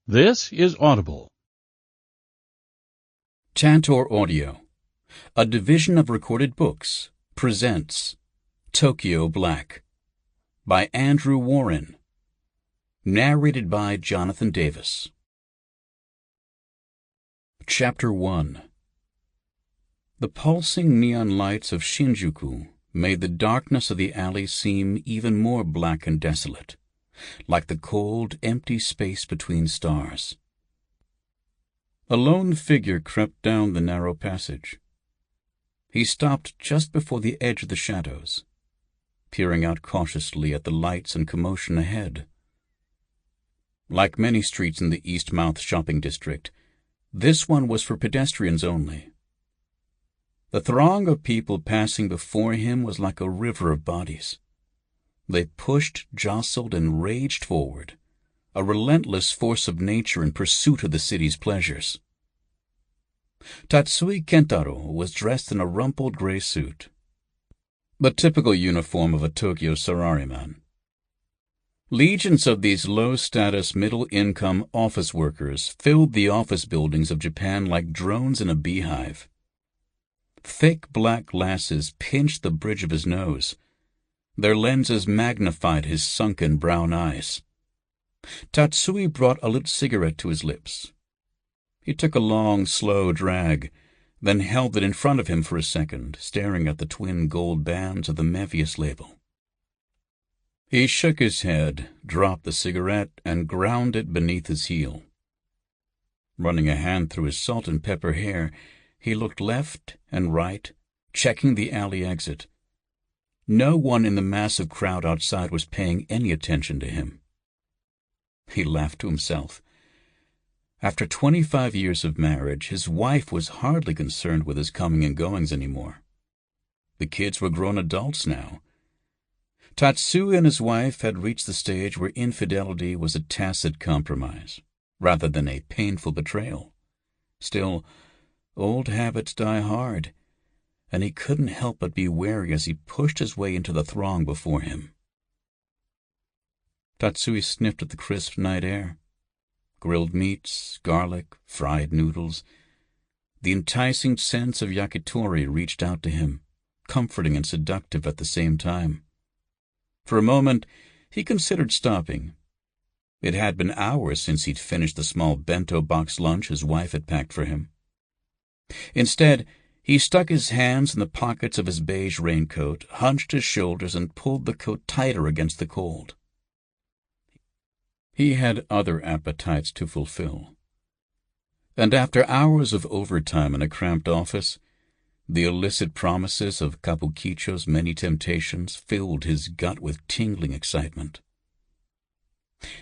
This is Audible. Tantor Audio, a division of Recorded Books, presents Tokyo Black by Andrew Warren, narrated by Jonathan Davis. Chapter 1. The pulsing neon lights of Shinjuku made the darkness of the alley seem even more black and desolate, like the cold, empty space between stars. A lone figure crept down the narrow passage. He stopped just before the edge of the shadows, peering out cautiously at the lights and commotion ahead. Like many streets in the Eastmouth shopping district, this one was for pedestrians only. The throng of people passing before him was like a river of bodies. They pushed, jostled, and raged forward, a relentless force of nature in pursuit of the city's pleasures. Tatsui Kentaro was dressed in a rumpled gray suit, the typical uniform of a Tokyo salaryman. Legions of these low-status, middle-income office workers filled the office buildings of Japan like drones in a beehive. Thick black glasses pinched the bridge of his nose. Their lenses magnified his sunken brown eyes. Tatsui brought a lit cigarette to his lips. He took a long, slow drag, then held it in front of him for a second, staring at the twin gold bands of the Mevius label. He shook his head, dropped the cigarette, and ground it beneath his heel. Running a hand through his salt and pepper hair, he looked left and right, checking the alley exit. No one in the massive crowd outside was paying any attention to him. He laughed to himself. After 25 years of marriage, his wife was hardly concerned with his coming and goings anymore. The kids were grown adults now. Tatsui and his wife had reached the stage where infidelity was a tacit compromise, rather than a painful betrayal. Still, old habits die hard, and he couldn't help but be wary as he pushed his way into the throng before him. Tatsui sniffed at the crisp night air. Grilled meats, garlic, fried noodles. The enticing sense of yakitori reached out to him, comforting and seductive at the same time. For a moment, he considered stopping. It had been hours since he'd finished the small bento box lunch his wife had packed for him. Instead, he stuck his hands in the pockets of his beige raincoat, hunched his shoulders, and pulled the coat tighter against the cold. He had other appetites to fulfill. And after hours of overtime in a cramped office, the illicit promises of Kabukicho's many temptations filled his gut with tingling excitement.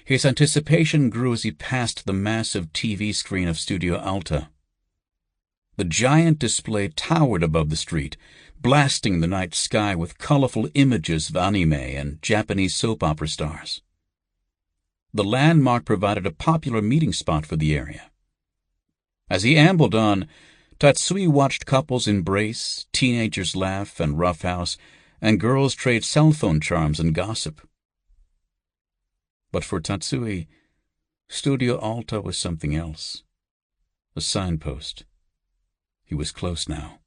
His anticipation grew as he passed the massive TV screen of Studio Alta. The giant display towered above the street, blasting the night sky with colorful images of anime and Japanese soap opera stars. The landmark provided a popular meeting spot for the area. As he ambled on, Tatsui watched couples embrace, teenagers laugh and roughhouse, and girls trade cell phone charms and gossip. But for Tatsui, Studio Alta was something else. A signpost. He was close now.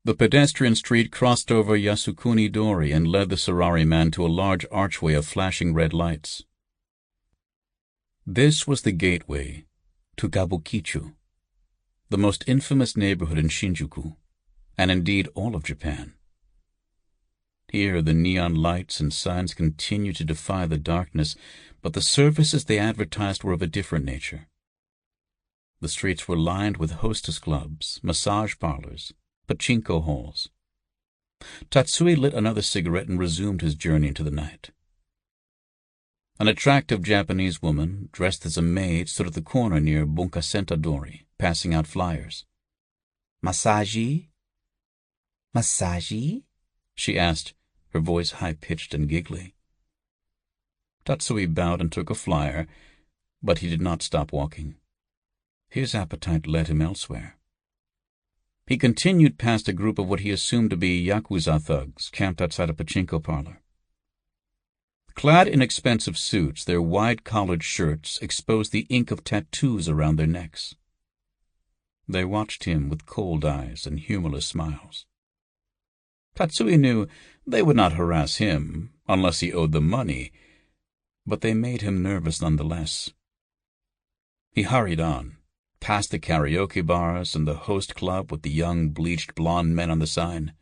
The pedestrian street crossed over Yasukuni Dori and led the salaryman to a large archway of flashing red lights. This was the gateway to Kabukicho, the most infamous neighborhood in Shinjuku, and indeed all of Japan. Here the neon lights and signs continued to defy the darkness, but the services they advertised were of a different nature. The streets were lined with hostess clubs, massage parlors, pachinko halls. Tatsui lit another cigarette and resumed his journey into the night. An attractive Japanese woman, dressed as a maid, stood at the corner near Bunkasenta Dori, passing out flyers. "Massage? Massage?" she asked, her voice high-pitched and giggly. Tatsui bowed and took a flyer, but he did not stop walking. His appetite led him elsewhere. He continued past a group of what he assumed to be Yakuza thugs camped outside a pachinko parlor. Clad in expensive suits, their wide collared shirts exposed the ink of tattoos around their necks. They watched him with cold eyes and humorless smiles. Tatsui knew they would not harass him unless he owed them money, but they made him nervous nonetheless. He hurried on, past the karaoke bars and the host club with the young bleached blonde men on the sign,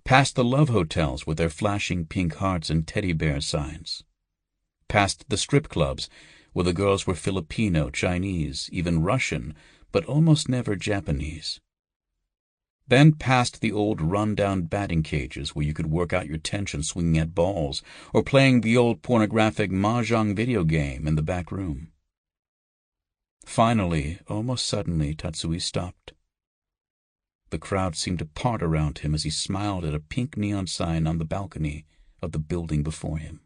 past the love hotels with their flashing pink hearts and teddy bear signs, past the strip clubs where the girls were Filipino, Chinese, even Russian, but almost never Japanese. Then past the old run-down batting cages where you could work out your tension swinging at balls or playing the old pornographic mahjong video game in the back room. Finally, almost suddenly, Tatsui stopped. The crowd seemed to part around him as he smiled at a pink neon sign on the balcony of the building before him.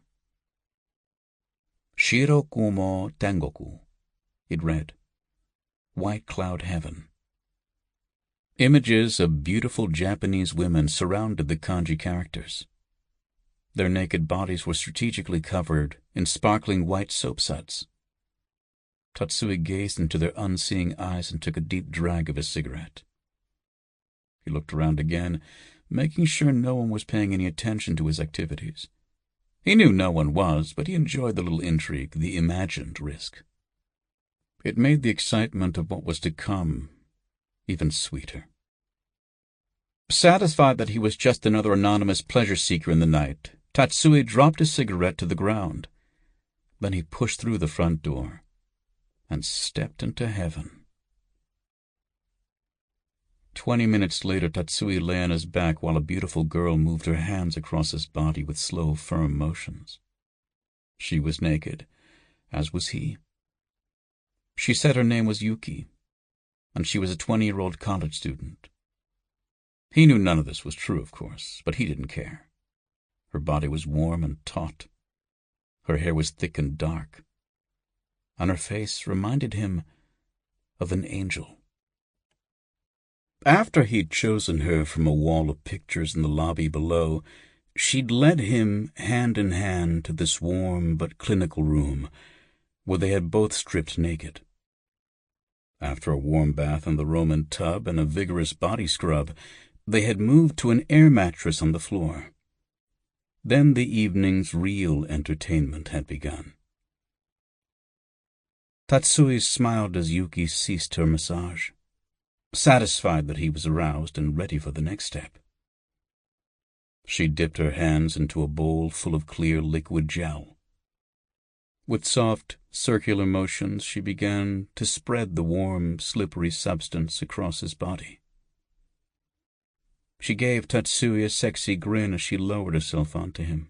Shiroku mo Tengoku, it read. White Cloud Heaven. Images of beautiful Japanese women surrounded the kanji characters. Their naked bodies were strategically covered in sparkling white soap suds. Tatsui gazed into their unseeing eyes and took a deep drag of his cigarette. He looked around again, making sure no one was paying any attention to his activities. He knew no one was, but he enjoyed the little intrigue, the imagined risk. It made the excitement of what was to come even sweeter. Satisfied that he was just another anonymous pleasure seeker in the night, Tatsui dropped his cigarette to the ground. Then he pushed through the front door and stepped into heaven. 20 minutes later, Tatsui lay on his back while a beautiful girl moved her hands across his body with slow, firm motions. She was naked, as was he. She said her name was Yuki, and she was a 20-year-old college student. He knew none of this was true, of course, but he didn't care. Her body was warm and taut. Her hair was thick and dark, and her face reminded him of an angel. After he'd chosen her from a wall of pictures in the lobby below, she'd led him hand in hand to this warm but clinical room, where they had both stripped naked. After a warm bath in the Roman tub and a vigorous body scrub, they had moved to an air mattress on the floor. Then the evening's real entertainment had begun. Tatsui smiled as Yuki ceased her massage, satisfied that he was aroused and ready for the next step. She dipped her hands into a bowl full of clear liquid gel. With soft, circular motions, she began to spread the warm, slippery substance across his body. She gave Tatsui a sexy grin as she lowered herself onto him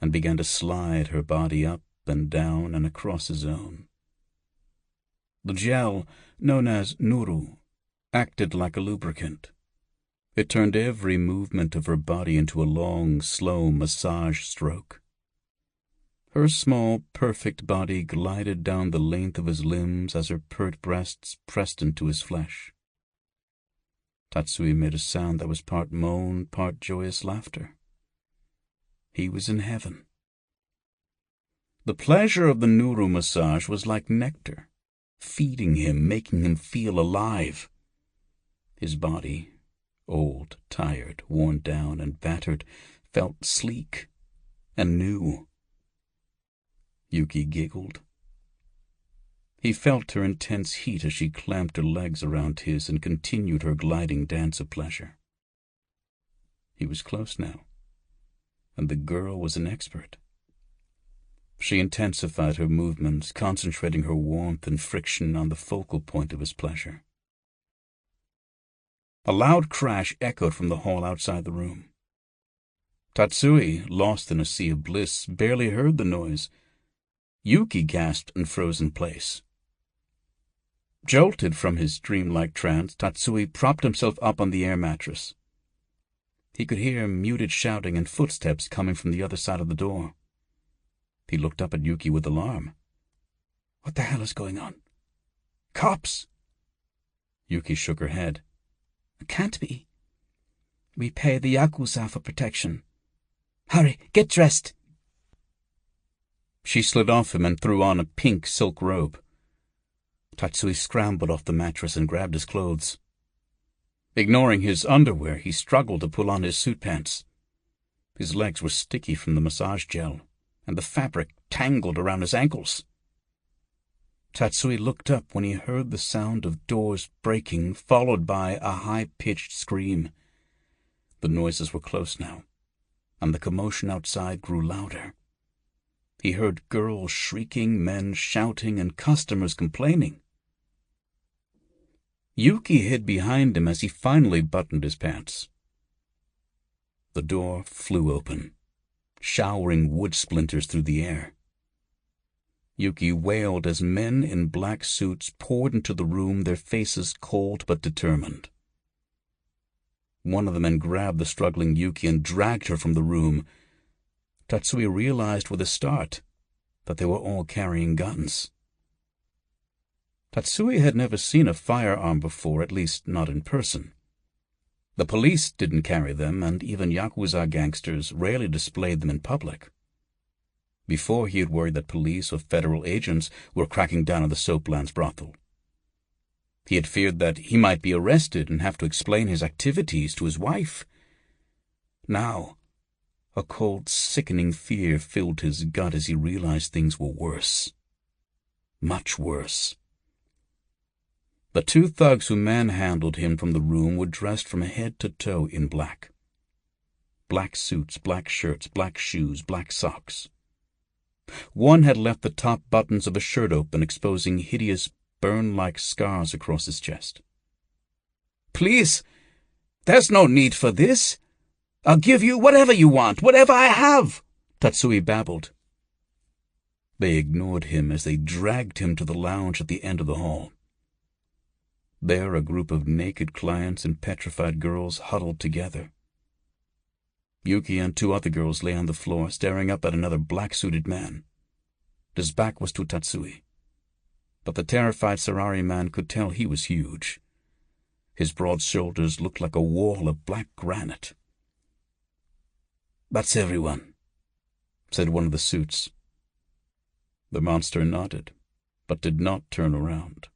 and began to slide her body up and down and across his own. The gel, known as nuru, acted like a lubricant. It turned every movement of her body into a long, slow massage stroke. Her small, perfect body glided down the length of his limbs as her pert breasts pressed into his flesh. Tatsui made a sound that was part moan, part joyous laughter. He was in heaven. The pleasure of the Nuru massage was like nectar, feeding him, making him feel alive. His body, old, tired, worn down, and battered, felt sleek and new. Yuki giggled. He felt her intense heat as she clamped her legs around his and continued her gliding dance of pleasure. He was close now, and the girl was an expert. She intensified her movements, concentrating her warmth and friction on the focal point of his pleasure. A loud crash echoed from the hall outside the room. Tatsui, lost in a sea of bliss, barely heard the noise. Yuki gasped and froze in place. Jolted from his dreamlike trance, Tatsui propped himself up on the air mattress. He could hear muted shouting and footsteps coming from the other side of the door. He looked up at Yuki with alarm. "What the hell is going on? Cops!" Yuki shook her head. "It can't be. We pay the Yakuza for protection. Hurry, get dressed." She slid off him and threw on a pink silk robe. Tatsui scrambled off the mattress and grabbed his clothes. Ignoring his underwear, he struggled to pull on his suit pants. His legs were sticky from the massage gel, and the fabric tangled around his ankles. Tatsui looked up when he heard the sound of doors breaking, followed by a high-pitched scream. The noises were close now, and the commotion outside grew louder. He heard girls shrieking, men shouting, and customers complaining. Yuki hid behind him as he finally buttoned his pants. The door flew open, showering wood splinters through the air. Yuki wailed as men in black suits poured into the room, their faces cold but determined. One of the men grabbed the struggling Yuki and dragged her from the room. Tatsui realized with a start that they were all carrying guns. Tatsui had never seen a firearm before, at least not in person. The police didn't carry them, and even Yakuza gangsters rarely displayed them in public. Before, he had worried that police or federal agents were cracking down on the Soaplands brothel. He had feared that he might be arrested and have to explain his activities to his wife. Now, a cold, sickening fear filled his gut as he realized things were worse. Much worse. The two thugs who manhandled him from the room were dressed from head to toe in black. Black suits, black shirts, black shoes, black socks. One had left the top buttons of a shirt open, exposing hideous, burn-like scars across his chest. "Please, there's no need for this. I'll give you whatever you want, whatever I have," Tatsui babbled. They ignored him as they dragged him to the lounge at the end of the hall. There, a group of naked clients and petrified girls huddled together. Yuki and two other girls lay on the floor, staring up at another black-suited man. His back was to Tatsui, but the terrified Sarari man could tell he was huge. His broad shoulders looked like a wall of black granite. "That's everyone," said one of the suits. The monster nodded, but did not turn around.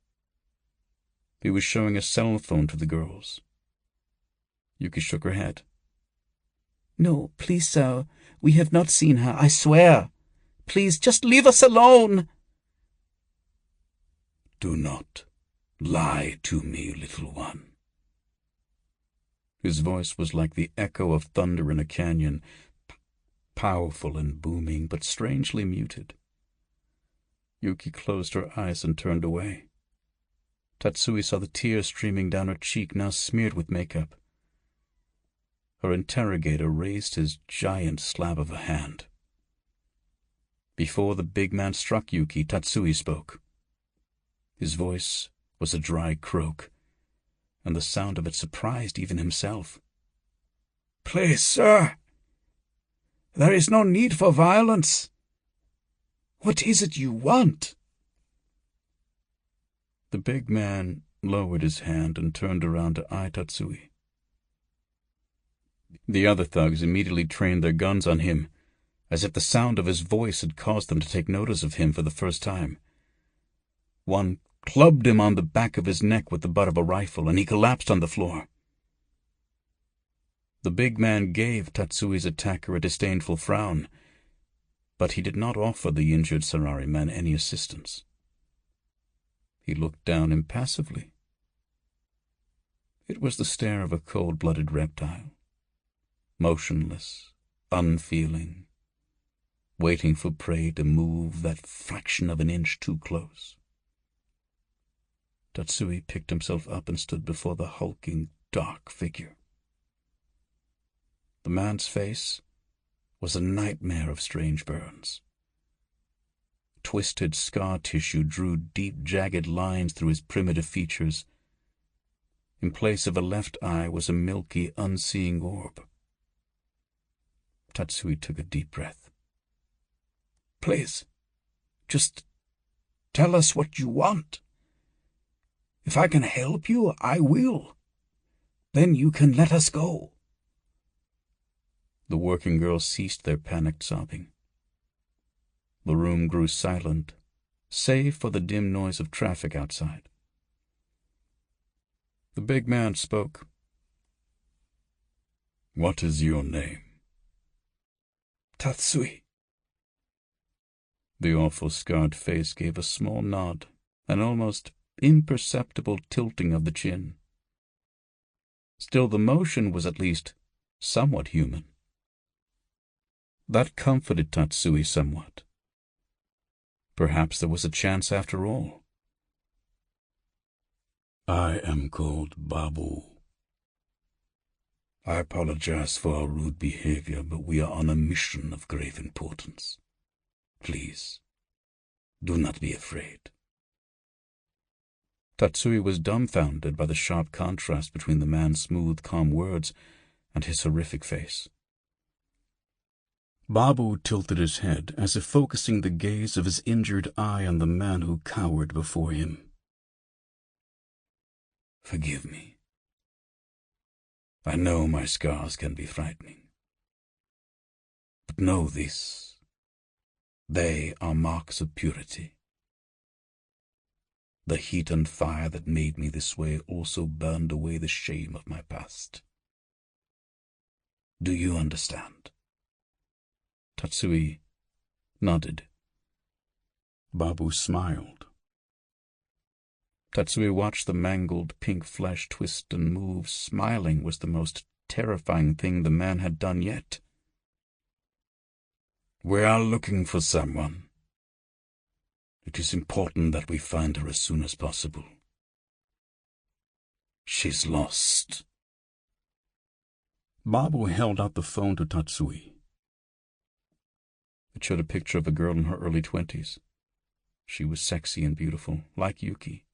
He was showing a cell phone to the girls. Yuki shook her head. "No, please, sir. We have not seen her, I swear. Please, just leave us alone." "Do not lie to me, little one." His voice was like the echo of thunder in a canyon, powerful and booming, but strangely muted. Yuki closed her eyes and turned away. Tatsui saw the tears streaming down her cheek, now smeared with makeup. Her interrogator raised his giant slab of a hand. Before the big man struck Yuki, Tatsui spoke. His voice was a dry croak, and the sound of it surprised even himself. "Please, sir, there is no need for violence. What is it you want?" The big man lowered his hand and turned around to eye Tatsui. The other thugs immediately trained their guns on him, as if the sound of his voice had caused them to take notice of him for the first time. One clubbed him on the back of his neck with the butt of a rifle, and he collapsed on the floor. The big man gave Tatsui's attacker a disdainful frown, but he did not offer the injured Sarari man any assistance. He looked down impassively. It was the stare of a cold-blooded reptile, motionless, unfeeling, waiting for prey to move that fraction of an inch too close. Tatsui picked himself up and stood before the hulking, dark figure. The man's face was a nightmare of strange burns. Twisted scar tissue drew deep, jagged lines through his primitive features. In place of a left eye was a milky, unseeing orb. Tatsui took a deep breath. "Please, just tell us what you want. If I can help you, I will. Then you can let us go." The working girls ceased their panicked sobbing. The room grew silent, save for the dim noise of traffic outside. The big man spoke. "What is your name?" "Tatsui." The awful scarred face gave a small nod, an almost imperceptible tilting of the chin. Still, the motion was at least somewhat human. That comforted Tatsui somewhat. Perhaps there was a chance after all. "I am called Babu. I apologize for our rude behavior, but we are on a mission of grave importance. Please, do not be afraid." Tatsui was dumbfounded by the sharp contrast between the man's smooth, calm words and his horrific face. Babu tilted his head, as if focusing the gaze of his injured eye on the man who cowered before him. "Forgive me. I know my scars can be frightening. But know this. They are marks of purity. The heat and fire that made me this way also burned away the shame of my past. Do you understand?" Tatsui nodded. Babu smiled. Tatsui watched the mangled pink flesh twist and move. Smiling was the most terrifying thing the man had done yet. "We are looking for someone. It is important that we find her as soon as possible. She's lost." Babu held out the phone to Tatsui. It showed a picture of a girl in her early 20s. She was sexy and beautiful, like Yuki.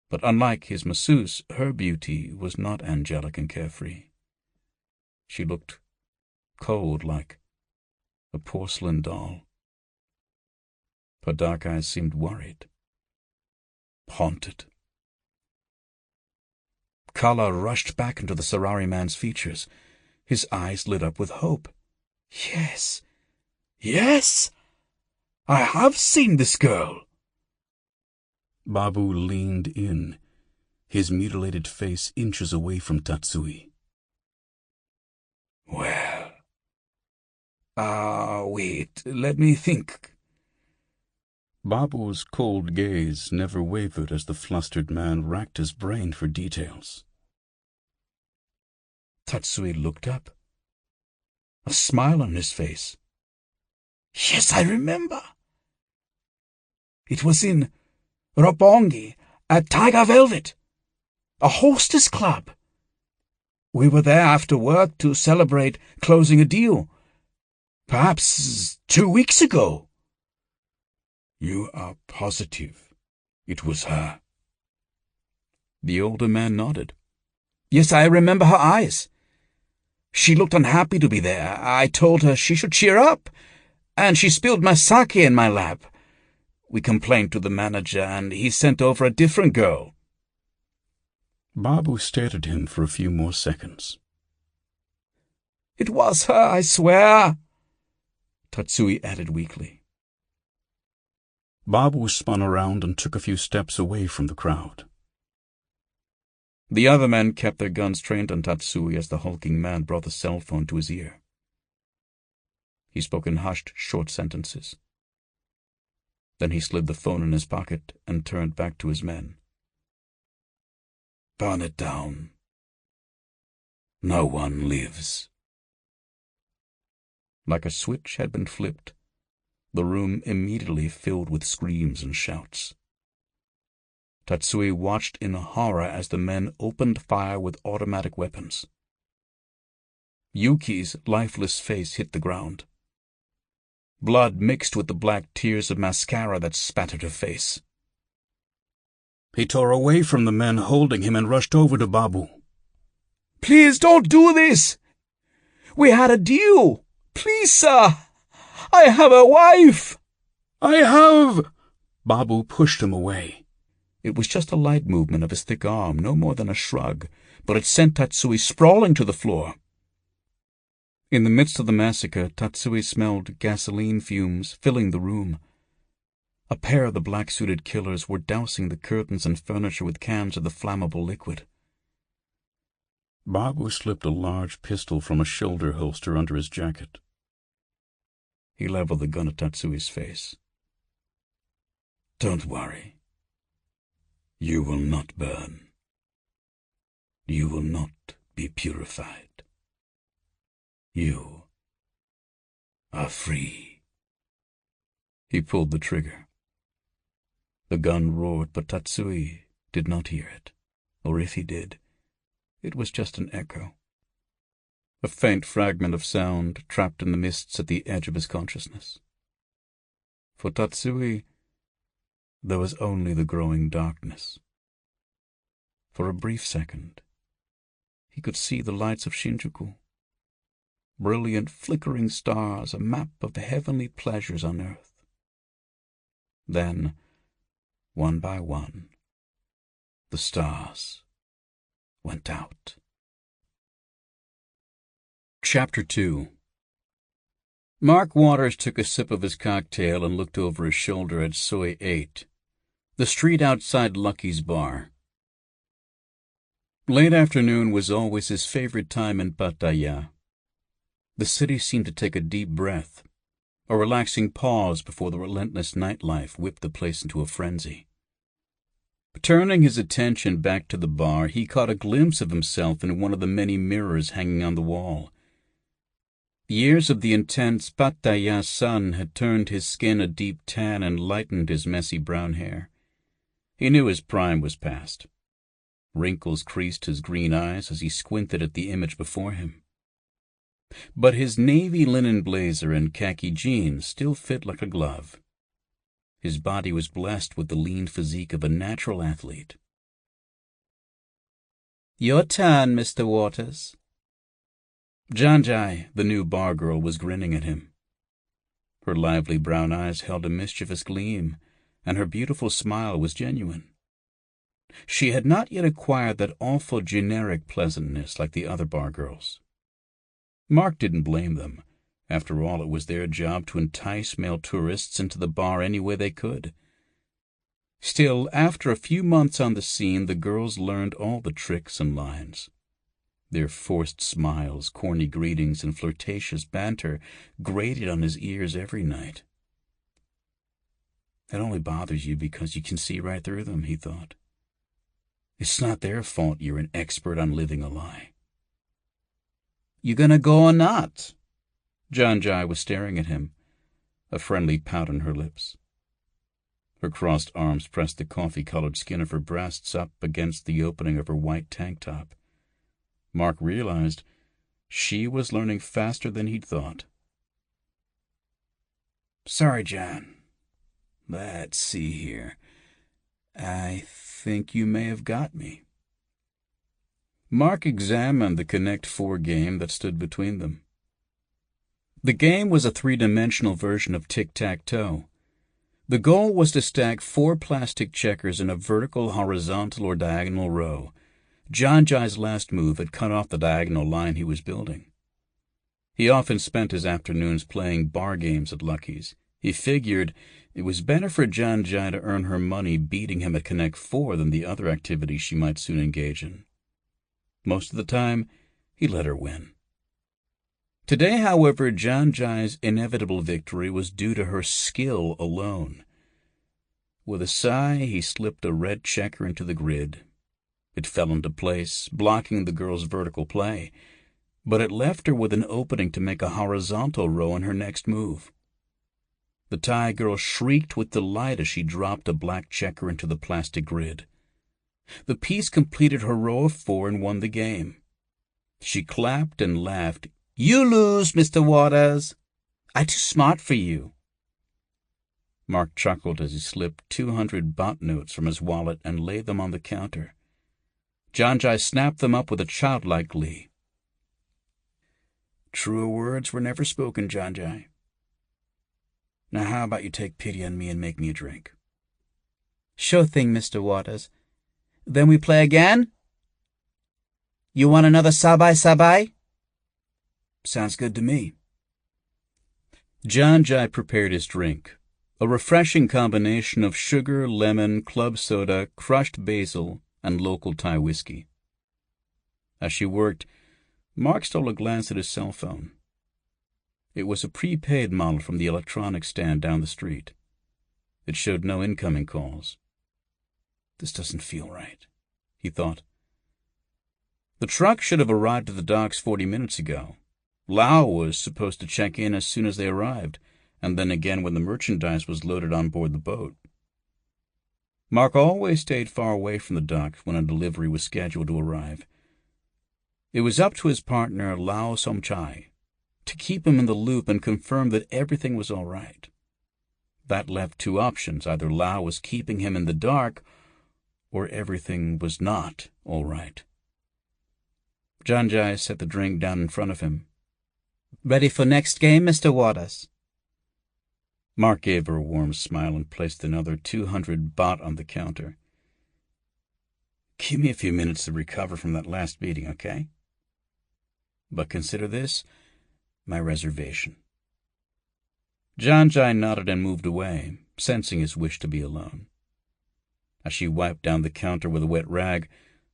But unlike his masseuse, her beauty was not angelic and carefree. She looked cold, like a porcelain doll. Her dark eyes seemed worried, haunted. Color rushed back into the Sarari man's features. His eyes lit up with hope. Yes! Yes! I have seen this girl. Babu leaned in, his mutilated face inches away from Tatsui. Well... wait, let me think. Babu's cold gaze never wavered as the flustered man racked his brain for details. Tatsui looked up, a smile on his face. Yes, I remember. It was in Roppongi at Tiger Velvet, a hostess club. We were there after work to celebrate closing a deal, perhaps 2 weeks ago. You are positive it was her? The older man nodded. Yes, I remember her eyes. She looked unhappy to be there. I told her she should cheer up, and she spilled my sake in my lap. We complained to the manager, and he sent over a different girl. Babu stared at him for a few more seconds. It was her, I swear, Tatsui added weakly. Babu spun around and took a few steps away from the crowd. The other men kept their guns trained on Tatsui as the hulking man brought the cell phone to his ear. He spoke in hushed, short sentences. Then he slid the phone in his pocket and turned back to his men. Burn it down. No one lives. Like a switch had been flipped, the room immediately filled with screams and shouts. Tatsui watched in horror as the men opened fire with automatic weapons. Yuki's lifeless face hit the ground. Blood mixed with the black tears of mascara that spattered her face. He tore away from the men holding him and rushed over to Babu. Please don't do this! We had a deal! Please, sir! I have a wife! I have! Babu pushed him away. It was just a light movement of his thick arm, no more than a shrug, but it sent Tatsui sprawling to the floor. In the midst of the massacre, Tatsui smelled gasoline fumes filling the room. A pair of the black-suited killers were dousing the curtains and furniture with cans of the flammable liquid. Babu slipped a large pistol from a shoulder holster under his jacket. He leveled the gun at Tatsui's face. "Don't worry. You will not burn. You will not be purified. You are free." He pulled the trigger. The gun roared, but Tatsui did not hear it, or if he did, it was just an echo. A faint fragment of sound trapped in the mists at the edge of his consciousness. For Tatsui, there was only the growing darkness. For a brief second, he could see the lights of Shinjuku. Brilliant, flickering stars, a map of the heavenly pleasures on earth. Then, one by one, the stars went out. Chapter 2. Mark Waters took a sip of his cocktail and looked over his shoulder at Soi 8, the street outside Lucky's bar. Late afternoon was always his favorite time in Pattaya. The city seemed to take a deep breath, a relaxing pause before the relentless nightlife whipped the place into a frenzy. Turning his attention back to the bar, he caught a glimpse of himself in one of the many mirrors hanging on the wall. Years of the intense Pattaya sun had turned his skin a deep tan and lightened his messy brown hair. He knew his prime was past. Wrinkles creased his green eyes as he squinted at the image before him. But his navy linen blazer and khaki jeans still fit like a glove. His body was blessed with the lean physique of a natural athlete. "Your turn, Mr. Waters." Janjai, the new bar girl, was grinning at him. Her lively brown eyes held a mischievous gleam, and her beautiful smile was genuine. She had not yet acquired that awful generic pleasantness like the other bar girls. Mark didn't blame them. After all, it was their job to entice male tourists into the bar any way they could. Still, after a few months on the scene, the girls learned all the tricks and lines. Their forced smiles, corny greetings, and flirtatious banter grated on his ears every night. "It only bothers you because you can see right through them," he thought. "It's not their fault you're an expert on living a lie." "You gonna go or not?" Janjai was staring at him, a friendly pout on her lips. Her crossed arms pressed the coffee-colored skin of her breasts up against the opening of her white tank top. Mark realized she was learning faster than he'd thought. "Sorry, John. Let's see here. I think you may have got me." Mark examined the Connect 4 game that stood between them. The game was a three-dimensional version of tic-tac-toe. The goal was to stack 4 plastic checkers in a vertical, horizontal, or diagonal row. Janjai's last move had cut off the diagonal line he was building. He often spent his afternoons playing bar games at Lucky's. He figured it was better for Janjai to earn her money beating him at Connect 4 than the other activities she might soon engage in. Most of the time, he let her win. Today, however, Janjai's inevitable victory was due to her skill alone. With a sigh, he slipped a red checker into the grid. It fell into place, blocking the girl's vertical play, but it left her with an opening to make a horizontal row in her next move. The Thai girl shrieked with delight as she dropped a black checker into the plastic grid. The piece completed her row of 4 and won the game. She clapped and laughed. "You lose, Mr. Waters. I'm too smart for you." Mark chuckled as he slipped 200 baht notes from his wallet and laid them on the counter. Janjai snapped them up with a childlike glee. "Truer words were never spoken, Janjai. Now how about you take pity on me and make me a drink?" "Sure thing, Mr. Waters. Then we play again? You want another sabai sabai?" Sounds good to me. John Jai prepared his drink, a refreshing combination of sugar, lemon, club soda, crushed basil, and local Thai whiskey. As she worked, Mark stole a glance at his cell phone. It was a prepaid model from the electronics stand down the street. It showed no incoming calls. This doesn't feel right, he thought. The truck should have arrived at the docks 40 minutes ago. Lau was supposed to check in as soon as they arrived, and then again when the merchandise was loaded on board the boat. Mark always stayed far away from the dock when a delivery was scheduled to arrive. It was up to his partner, Lau Somchai, to keep him in the loop and confirm that everything was all right. That left two options. Either Lau was keeping him in the dark, or everything was not all right. John Jai set the drink down in front of him. "Ready for next game, Mr. Waters?" Mark gave her a warm smile and placed another 200 baht on the counter. Give me a few minutes to recover from that last meeting, okay? But consider this my reservation. John Jai nodded and moved away, sensing his wish to be alone. As she wiped down the counter with a wet rag,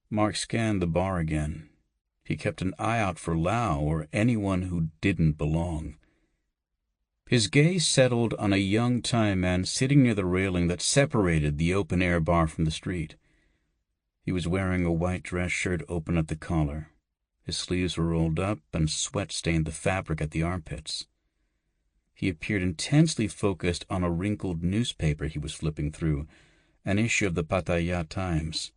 Mark scanned the bar again. He kept an eye out for Lau or anyone who didn't belong. His gaze settled on a young Thai man sitting near the railing that separated the open-air bar from the street. He was wearing a white dress shirt open at the collar. His sleeves were rolled up and sweat stained the fabric at the armpits. He appeared intensely focused on a wrinkled newspaper he was flipping through, an issue of the Pattaya Times.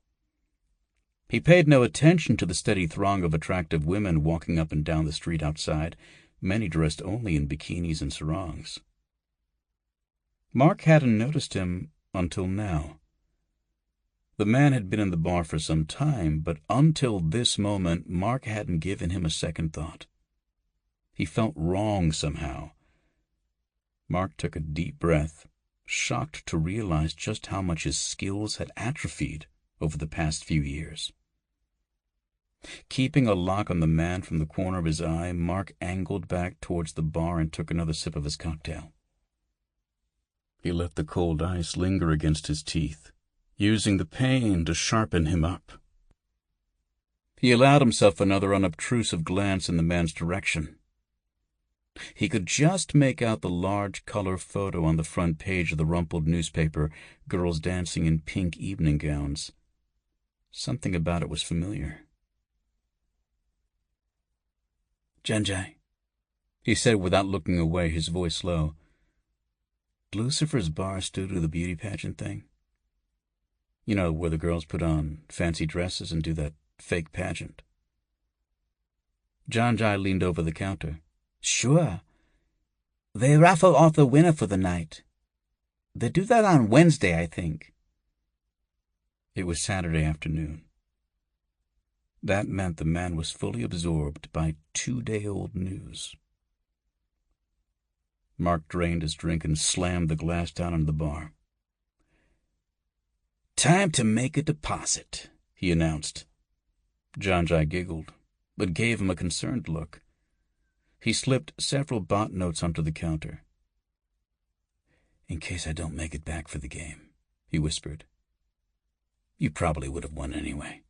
He paid no attention to the steady throng of attractive women walking up and down the street outside, many dressed only in bikinis and sarongs. Mark hadn't noticed him until now. The man had been in the bar for some time, but until this moment, Mark hadn't given him a second thought. He felt wrong somehow. Mark took a deep breath, shocked to realize just how much his skills had atrophied over the past few years. Keeping a lock on the man from the corner of his eye, Mark angled back towards the bar and took another sip of his cocktail. He let the cold ice linger against his teeth, using the pain to sharpen him up. He allowed himself another unobtrusive glance in the man's direction. He could just make out the large color photo on the front page of the rumpled newspaper, girls dancing in pink evening gowns. Something about it was familiar. "Janjai," he said without looking away, his voice low. "Lucifer's bar still do the beauty pageant thing? You know, where the girls put on fancy dresses and do that fake pageant." Janjai leaned over the counter. "Sure. They raffle off the winner for the night. They do that on Wednesday, I think." It was Saturday afternoon. That meant the man was fully absorbed by 2-day-old news. Mark drained his drink and slammed the glass down on the bar. "Time to make a deposit," he announced. Janjai giggled, but gave him a concerned look. He slipped several baht notes onto the counter. "In case I don't make it back for the game," he whispered. "You probably would have won anyway."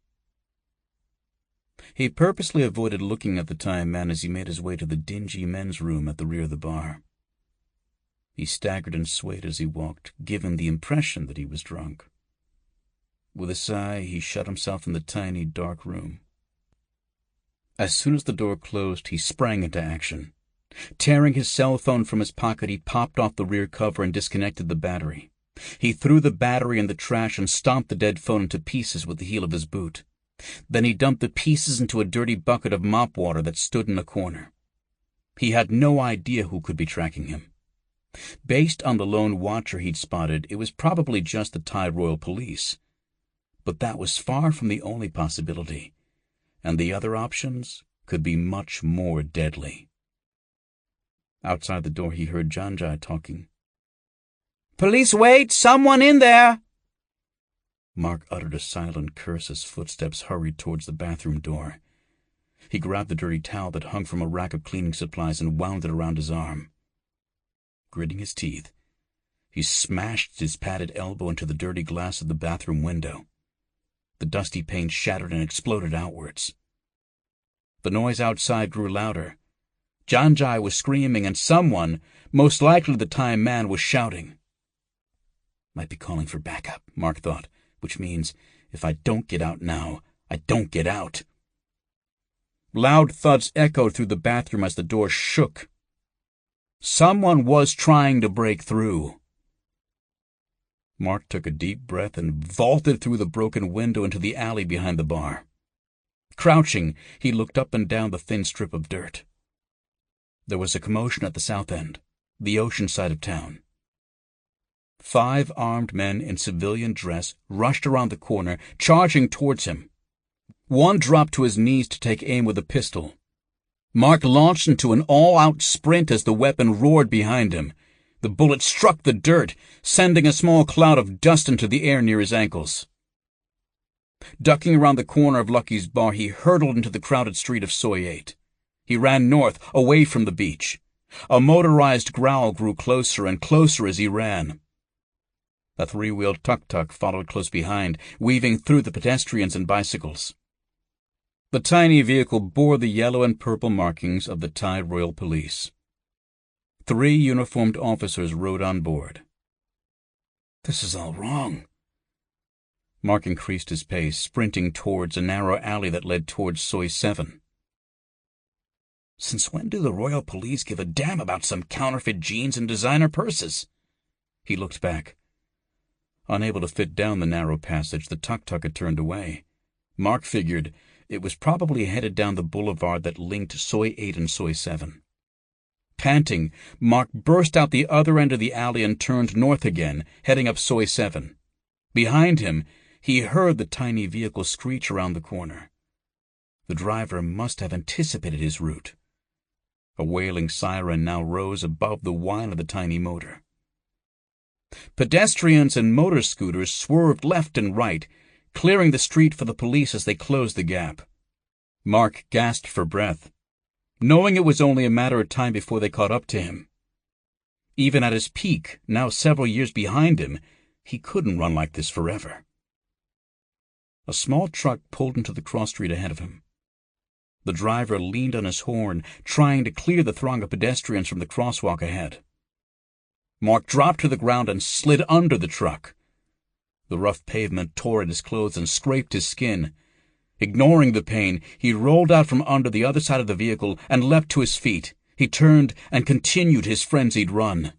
He purposely avoided looking at the Thai man as he made his way to the dingy men's room at the rear of the bar. He staggered and swayed as he walked, giving the impression that he was drunk. With a sigh, he shut himself in the tiny, dark room. As soon as the door closed, he sprang into action. Tearing his cell phone from his pocket, he popped off the rear cover and disconnected the battery. He threw the battery in the trash and stomped the dead phone into pieces with the heel of his boot. Then he dumped the pieces into a dirty bucket of mop water that stood in a corner. He had no idea who could be tracking him. Based on the lone watcher he'd spotted, it was probably just the Thai Royal Police. But that was far from the only possibility, and the other options could be much more deadly. Outside the door he heard Janjai talking. "Police, wait! Someone in there!" Mark uttered a silent curse as footsteps hurried towards the bathroom door. He grabbed the dirty towel that hung from a rack of cleaning supplies and wound it around his arm. Gritting his teeth, he smashed his padded elbow into the dirty glass of the bathroom window. The dusty pane shattered and exploded outwards. The noise outside grew louder. Janjai was screaming, and someone, most likely the Time man, was shouting. Might be calling for backup, Mark thought, which means if I don't get out now, I don't get out. Loud thuds echoed through the bathroom as the door shook. Someone was trying to break through. Mark took a deep breath and vaulted through the broken window into the alley behind the bar. Crouching, he looked up and down the thin strip of dirt. There was a commotion at the south end, the ocean side of town. 5 armed men in civilian dress rushed around the corner, charging towards him. One dropped to his knees to take aim with a pistol. Mark launched into an all-out sprint as the weapon roared behind him. The bullet struck the dirt, sending a small cloud of dust into the air near his ankles. Ducking around the corner of Lucky's bar, he hurtled into the crowded street of Soy 8. He ran north, away from the beach. A motorized growl grew closer and closer as he ran. A 3-wheeled tuk-tuk followed close behind, weaving through the pedestrians and bicycles. The tiny vehicle bore the yellow and purple markings of the Thai Royal Police. 3 uniformed officers rode on board. This is all wrong. Mark increased his pace, sprinting towards a narrow alley that led towards Soy 7. Since when do the Royal Police give a damn about some counterfeit jeans and designer purses? He looked back. Unable to fit down the narrow passage, the tuk-tuk had turned away. Mark figured it was probably headed down the boulevard that linked Soy 8 and Soy 7. Panting, Mark burst out the other end of the alley and turned north again, heading up Soy 7. Behind him, he heard the tiny vehicle screech around the corner. The driver must have anticipated his route. A wailing siren now rose above the whine of the tiny motor. Pedestrians and motor scooters swerved left and right, clearing the street for the police as they closed the gap. Mark gasped for breath, knowing it was only a matter of time before they caught up to him. Even at his peak, now several years behind him, he couldn't run like this forever. A small truck pulled into the cross street ahead of him. The driver leaned on his horn, trying to clear the throng of pedestrians from the crosswalk ahead. Mark dropped to the ground and slid under the truck. The rough pavement tore at his clothes and scraped his skin. Ignoring the pain, he rolled out from under the other side of the vehicle and leapt to his feet. He turned and continued his frenzied run.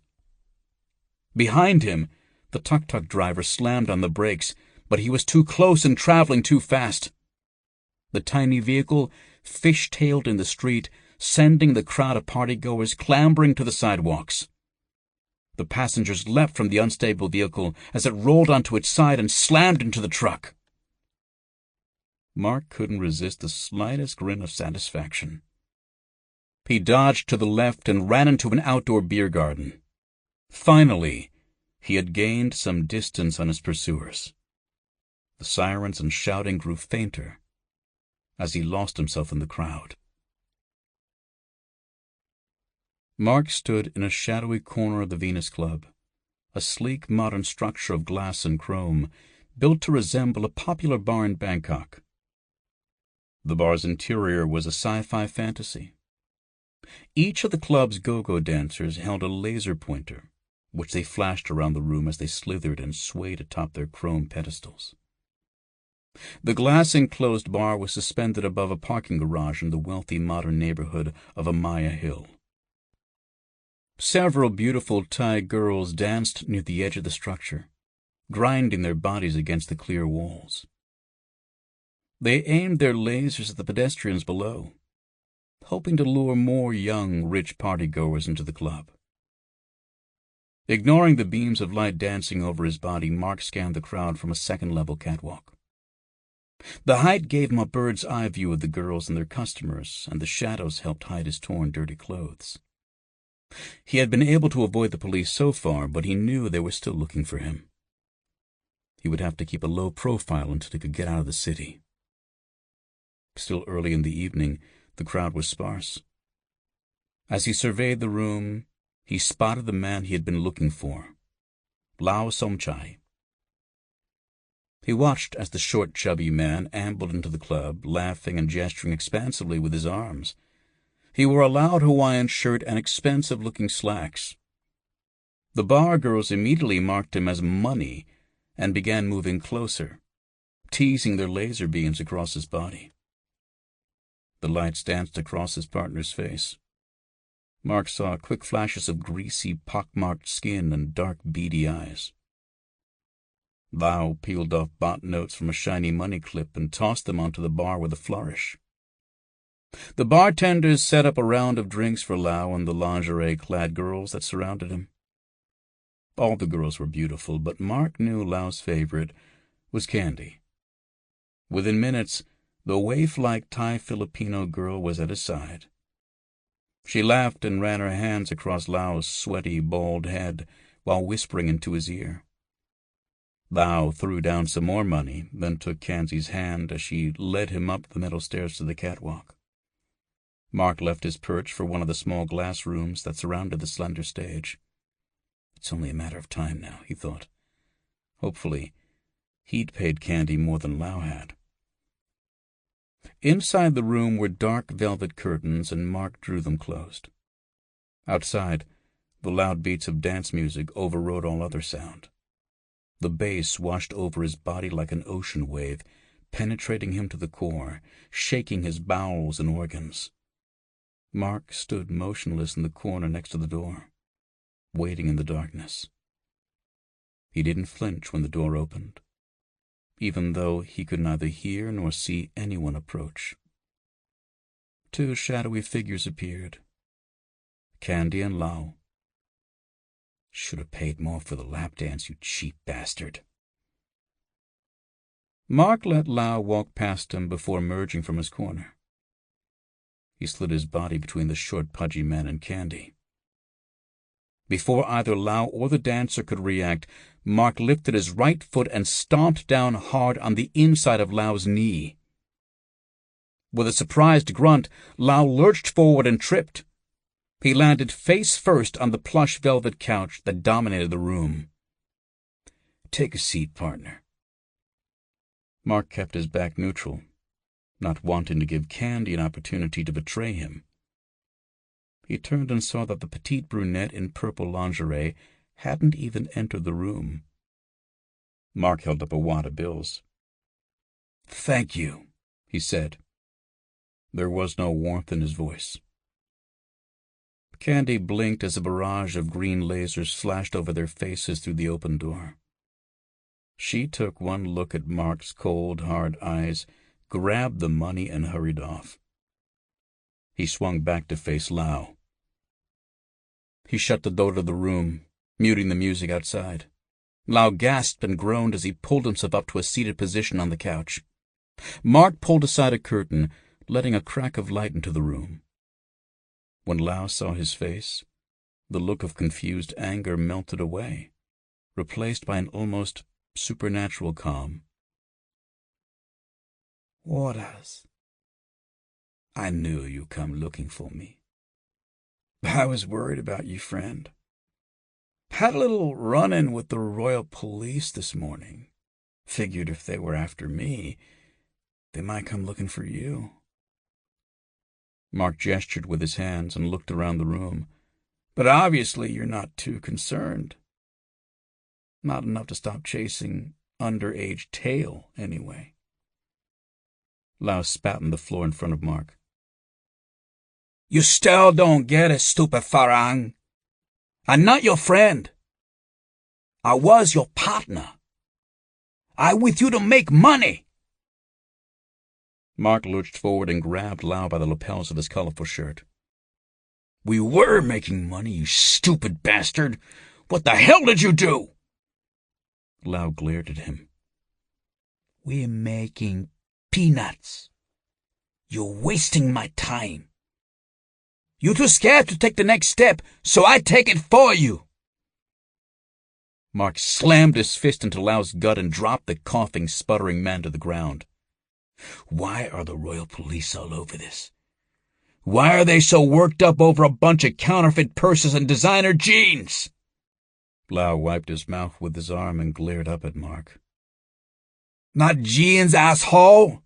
Behind him, the tuk-tuk driver slammed on the brakes, but he was too close and traveling too fast. The tiny vehicle fish-tailed in the street, sending the crowd of partygoers clambering to the sidewalks. The passengers leapt from the unstable vehicle as it rolled onto its side and slammed into the truck. Mark couldn't resist the slightest grin of satisfaction. He dodged to the left and ran into an outdoor beer garden. Finally, he had gained some distance on his pursuers. The sirens and shouting grew fainter as he lost himself in the crowd. Mark stood in a shadowy corner of the Venus Club, a sleek modern structure of glass and chrome, built to resemble a popular bar in Bangkok. The bar's interior was a sci-fi fantasy. Each of the club's go-go dancers held a laser pointer, which they flashed around the room as they slithered and swayed atop their chrome pedestals. The glass-enclosed bar was suspended above a parking garage in the wealthy modern neighborhood of Amaya Hill. Several beautiful Thai girls danced near the edge of the structure, grinding their bodies against the clear walls. They aimed their lasers at the pedestrians below, hoping to lure more young, rich partygoers into the club. Ignoring the beams of light dancing over his body, Mark scanned the crowd from a second-level catwalk. The height gave him a bird's-eye view of the girls and their customers, and the shadows helped hide his torn, dirty clothes. He had been able to avoid the police so far, but he knew they were still looking for him. He would have to keep a low profile until he could get out of the city. Still early in the evening, The crowd was sparse. As he surveyed the room, he spotted the man he had been looking for, Lao Somchai. He watched as the short, chubby man ambled into the club, laughing and gesturing expansively with his arms. He wore a loud Hawaiian shirt and expensive-looking slacks. The bar girls immediately marked him as money and began moving closer, teasing their laser beams across his body. The lights danced across his partner's face. Mark saw quick flashes of greasy, pockmarked skin and dark, beady eyes. Lao peeled off bought notes from a shiny money clip and tossed them onto the bar with a flourish. The bartenders set up a round of drinks for Lao and the lingerie-clad girls that surrounded him. All the girls were beautiful, but Mark knew Lao's favorite was Candy. Within minutes, the waif-like Thai-Filipino girl was at his side. She laughed and ran her hands across Lao's sweaty, bald head while whispering into his ear. Lao threw down some more money, then took Kanzi's hand as she led him up the metal stairs to the catwalk. Mark left his perch for one of the small glass rooms that surrounded the slender stage. It's only a matter of time now, he thought. Hopefully, he'd paid Candy more than Lao had. Inside the room were dark velvet curtains, and Mark drew them closed. Outside, the loud beats of dance music overrode all other sound. The bass washed over his body like an ocean wave, penetrating him to the core, shaking his bowels and organs. Mark stood motionless in the corner next to the door, waiting in the darkness. He didn't flinch when the door opened, even though he could neither hear nor see anyone approach. Two shadowy figures appeared, Candy and Lao. Should have paid more for the lap dance, you cheap bastard. Mark let Lao walk past him before emerging from his corner. He slid his body between the short, pudgy man and Candy. Before either Lao or the dancer could react, Mark lifted his right foot and stomped down hard on the inside of Lao's knee. With a surprised grunt, Lao lurched forward and tripped. He landed face first on the plush velvet couch that dominated the room. "Take a seat, partner." Mark kept his back neutral, not wanting to give Candy an opportunity to betray him. He turned and saw that the petite brunette in purple lingerie hadn't even entered the room. Mark held up a wad of bills. "Thank you," he said. There was no warmth in his voice. Candy blinked as a barrage of green lasers flashed over their faces through the open door. She took one look at Mark's cold, hard eyes, grabbed the money, and hurried off. He swung back to face Lao. He shut the door to the room, muting the music outside. Lao gasped and groaned as he pulled himself up to a seated position on the couch. Mark pulled aside a curtain, letting a crack of light into the room. When Lao saw his face, the look of confused anger melted away, replaced by an almost supernatural calm. "Orders. I knew you come looking for me. I was worried about you, friend. Had a little run-in with the Royal Police this morning. Figured if they were after me, they might come looking for you." Mark gestured with his hands and looked around the room. "But obviously you're not too concerned. Not enough to stop chasing underage tail, anyway." Lao spat on the floor in front of Mark. "You still don't get it, stupid Farang. I'm not your friend. I was your partner. I'm with you to make money." Mark lurched forward and grabbed Lao by the lapels of his colorful shirt. "We were making money, you stupid bastard. What the hell did you do?" Lao glared at him. "We're making peanuts. You're wasting my time. You're too scared to take the next step, so I take it for you." Mark slammed his fist into Lao's gut and dropped the coughing, sputtering man to the ground. "Why are the Royal Police all over this? Why are they so worked up over a bunch of counterfeit purses and designer jeans? Lau wiped his mouth with his arm and glared up at Mark. Not jeans, asshole!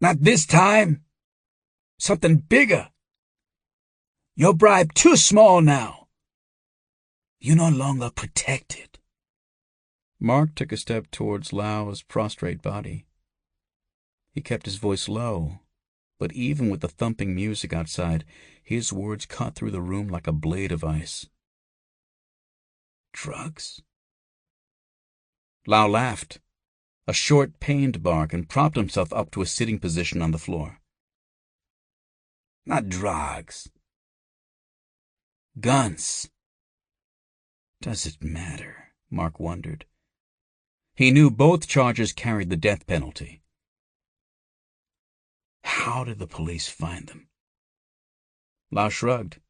Not this time! Something bigger! Your bribe too small now! You're no longer protected. Mark took a step towards Lau's prostrate body. He kept his voice low, but even with the thumping music outside, his words cut through the room like a blade of ice. Drugs? Lau laughed, a short, pained bark, and propped himself up to a sitting position on the floor. Not drugs. Guns. Does it matter? Mark wondered. He knew both charges carried the death penalty. How did the police find them? Lau shrugged.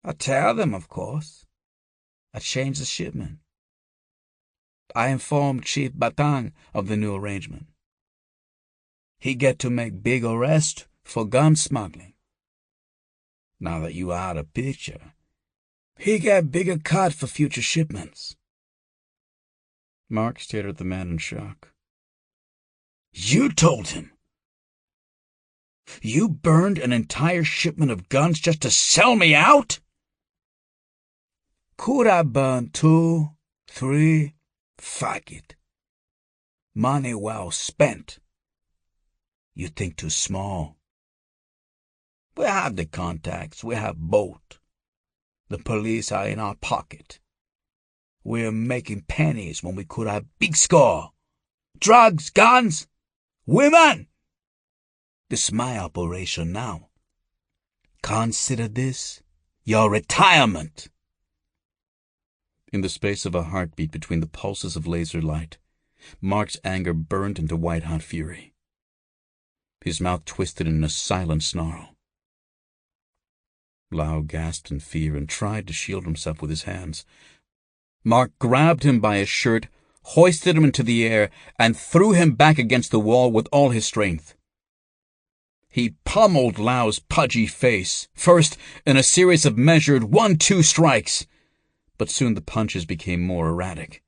I tell them, of course. I changed the shipment. I informed Chief Batang of the new arrangement. He get to make big arrest for gun smuggling. Now that you are out of picture, he get bigger cut for future shipments. Mark stared at the man in shock. You told him? You burned an entire shipment of guns just to sell me out? Could I burn 2, 3? Fuck it. Money well spent. You think too small. We have the contacts. We have both. The police are in our pocket. We're making pennies when we could have big score. Drugs, guns, women. This is my operation now. Consider this your retirement. In the space of a heartbeat between the pulses of laser light, Mark's anger burned into white-hot fury. His mouth twisted in a silent snarl. Lau gasped in fear and tried to shield himself with his hands. Mark grabbed him by his shirt, hoisted him into the air, and threw him back against the wall with all his strength. He pummeled Lau's pudgy face, first in a series of measured 1-2 strikes, but soon the punches became more erratic.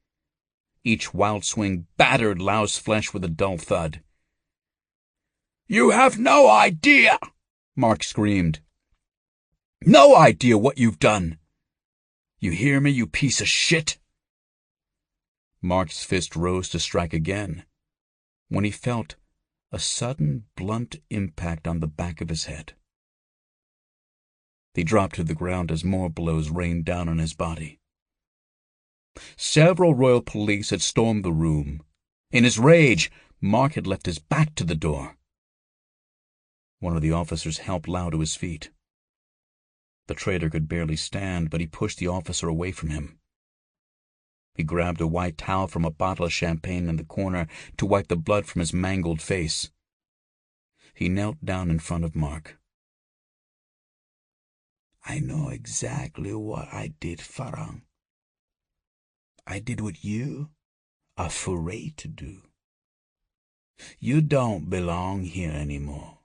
Each wild swing battered Lau's flesh with a dull thud. You have no idea, Mark screamed. No idea what you've done. You hear me, you piece of shit? Mark's fist rose to strike again, when he felt a sudden, blunt impact on the back of his head. He dropped to the ground as more blows rained down on his body. Several royal police had stormed the room. In his rage, Mark had left his back to the door. One of the officers helped Lau to his feet. The traitor could barely stand, but he pushed the officer away from him. He grabbed a white towel from a bottle of champagne in the corner to wipe the blood from his mangled face. He knelt down in front of Mark. I know exactly what I did, Farang. I did what you are afraid to do. You don't belong here anymore.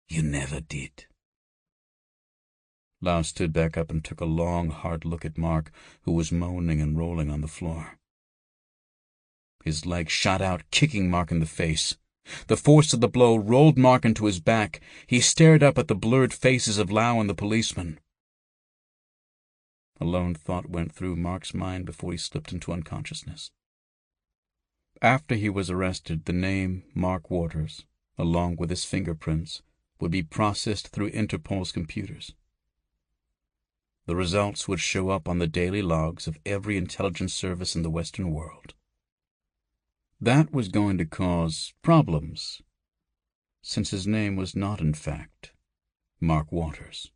You never did. Lau stood back up and took a long, hard look at Mark, who was moaning and rolling on the floor. His leg shot out, kicking Mark in the face. The force of the blow rolled Mark into his back. He stared up at the blurred faces of Lau and the policeman. A lone thought went through Mark's mind before he slipped into unconsciousness. After he was arrested, the name Mark Waters, along with his fingerprints, would be processed through Interpol's computers. The results would show up on the daily logs of every intelligence service in the Western world. That was going to cause problems, since his name was not, in fact, Mark Waters.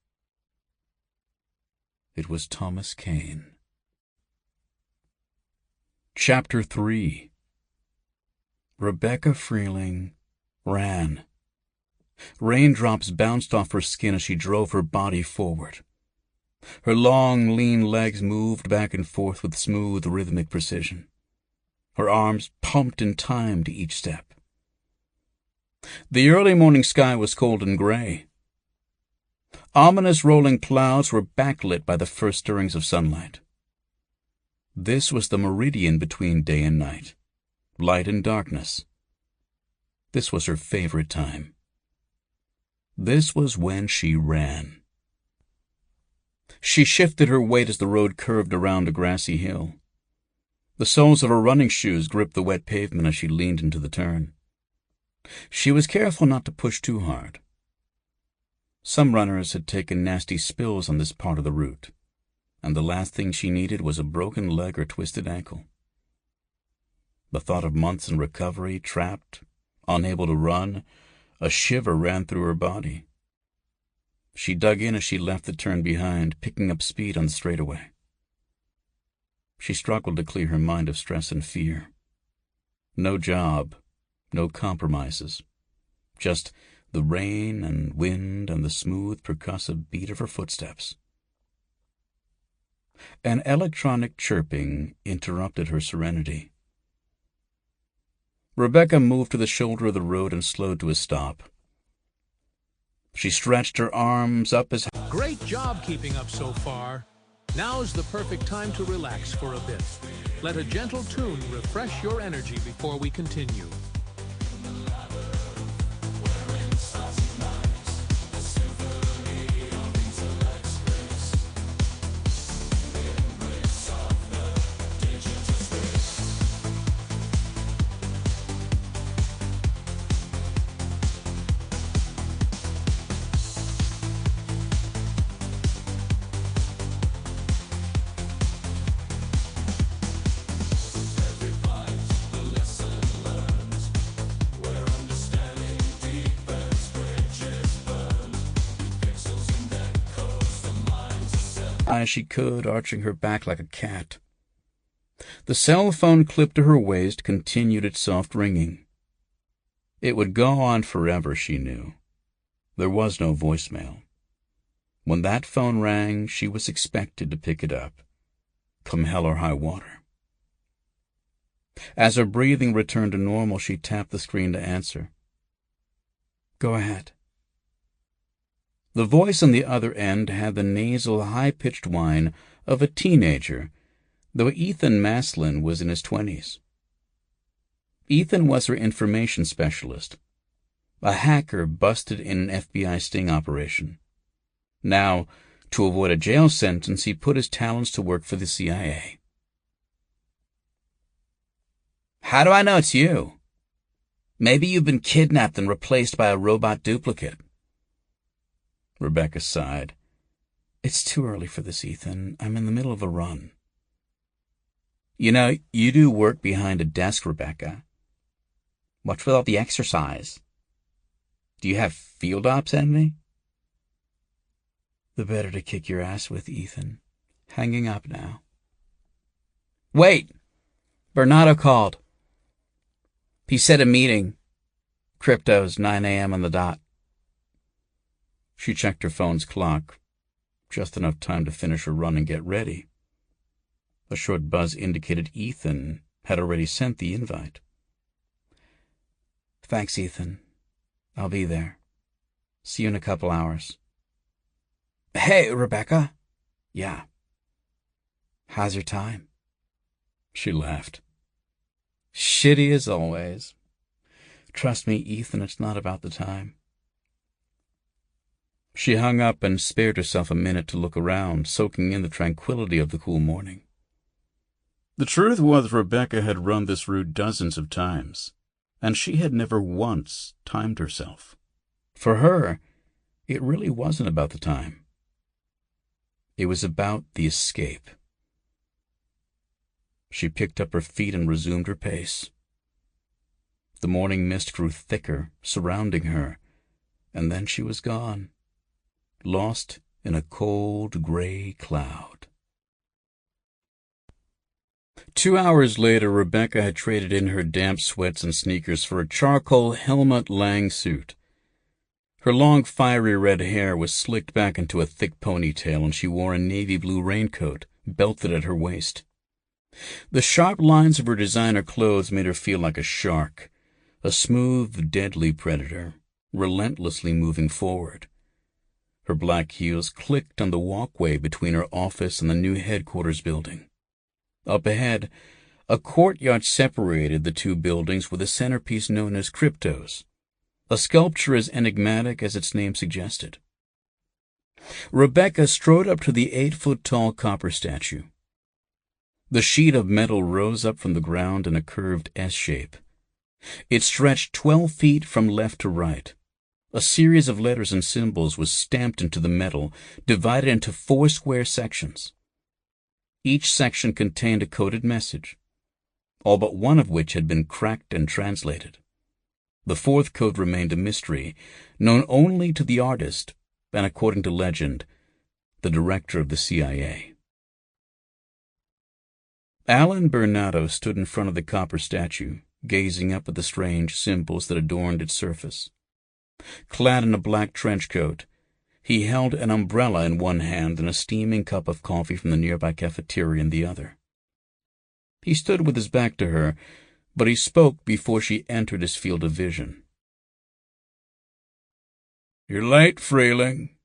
It was Thomas Caine. Chapter 3. Rebecca Freeling ran. Raindrops bounced off her skin as she drove her body forward. Her long, lean legs moved back and forth with smooth, rhythmic precision. Her arms pumped in time to each step. The early morning sky was cold and gray. Ominous rolling clouds were backlit by the first stirrings of sunlight. This was the meridian between day and night, light and darkness. This was her favorite time. This was when she ran. She shifted her weight as the road curved around a grassy hill. The soles of her running shoes gripped the wet pavement as she leaned into the turn. She was careful not to push too hard. Some runners had taken nasty spills on this part of the route, and the last thing she needed was a broken leg or twisted ankle. The thought of months in recovery, trapped, unable to run, a shiver ran through her body. She dug in as she left the turn behind, picking up speed on the straightaway. She struggled to clear her mind of stress and fear. No job, no compromises, just the rain and wind and the smooth, percussive beat of her footsteps. An electronic chirping interrupted her serenity. Rebecca moved to the shoulder of the road and slowed to a stop. She stretched her arms up as... Great job keeping up so far. Now's the perfect time to relax for a bit. Let a gentle tune refresh your energy before we continue. as she could, arching her back like a cat. The cell phone clipped to her waist continued its soft ringing. It would go on forever, she knew. There was no voicemail. When that phone rang, she was expected to pick it up, come hell or high water. As her breathing returned to normal, she tapped the screen to answer. "Go ahead." The voice on the other end had the nasal, high-pitched whine of a teenager, though Ethan Maslin was in his 20s. Ethan was her information specialist, a hacker busted in an FBI sting operation. Now, to avoid a jail sentence, he put his talents to work for the CIA. "How do I know it's you? Maybe you've been kidnapped and replaced by a robot duplicate." Rebecca sighed. "It's too early for this, Ethan. I'm in the middle of a run." "You know, you do work behind a desk, Rebecca. What's with all the exercise? Do you have field ops envy?" "The better to kick your ass with, Ethan. Hanging up now." "Wait! Bernardo called. He said a meeting. Cryptos, 9 a.m. on the dot." She checked her phone's clock. Just enough time to finish her run and get ready. A short buzz indicated Ethan had already sent the invite. "Thanks, Ethan. I'll be there. See you in a couple hours." "Hey, Rebecca." "Yeah." "How's your time?" She laughed. "Shitty as always. Trust me, Ethan, it's not about the time." She hung up and spared herself a minute to look around, soaking in the tranquility of the cool morning. The truth was, Rebecca had run this route dozens of times, and she had never once timed herself. For her, it really wasn't about the time. It was about the escape. She picked up her feet and resumed her pace. The morning mist grew thicker, surrounding her, and then she was gone, lost in a cold gray cloud. 2 hours later, Rebecca had traded in her damp sweats and sneakers for a charcoal Helmut Lang suit. Her long, fiery red hair was slicked back into a thick ponytail, and she wore a navy blue raincoat, belted at her waist. The sharp lines of her designer clothes made her feel like a shark, a smooth, deadly predator, relentlessly moving forward. Her black heels clicked on the walkway between her office and the new headquarters building. Up ahead, a courtyard separated the two buildings with a centerpiece known as Cryptos, a sculpture as enigmatic as its name suggested. Rebecca strode up to the 8-foot-tall copper statue. The sheet of metal rose up from the ground in a curved S shape. It stretched 12 feet from left to right. A series of letters and symbols was stamped into the metal, divided into 4 square sections. Each section contained a coded message, all but one of which had been cracked and translated. The 4th code remained a mystery, known only to the artist and, according to legend, the director of the CIA. Alan Bernardo stood in front of the copper statue, gazing up at the strange symbols that adorned its surface. Clad in a black trench coat, he held an umbrella in one hand and a steaming cup of coffee from the nearby cafeteria in the other. He stood with his back to her, but he spoke before she entered his field of vision. "You're late, Freeling."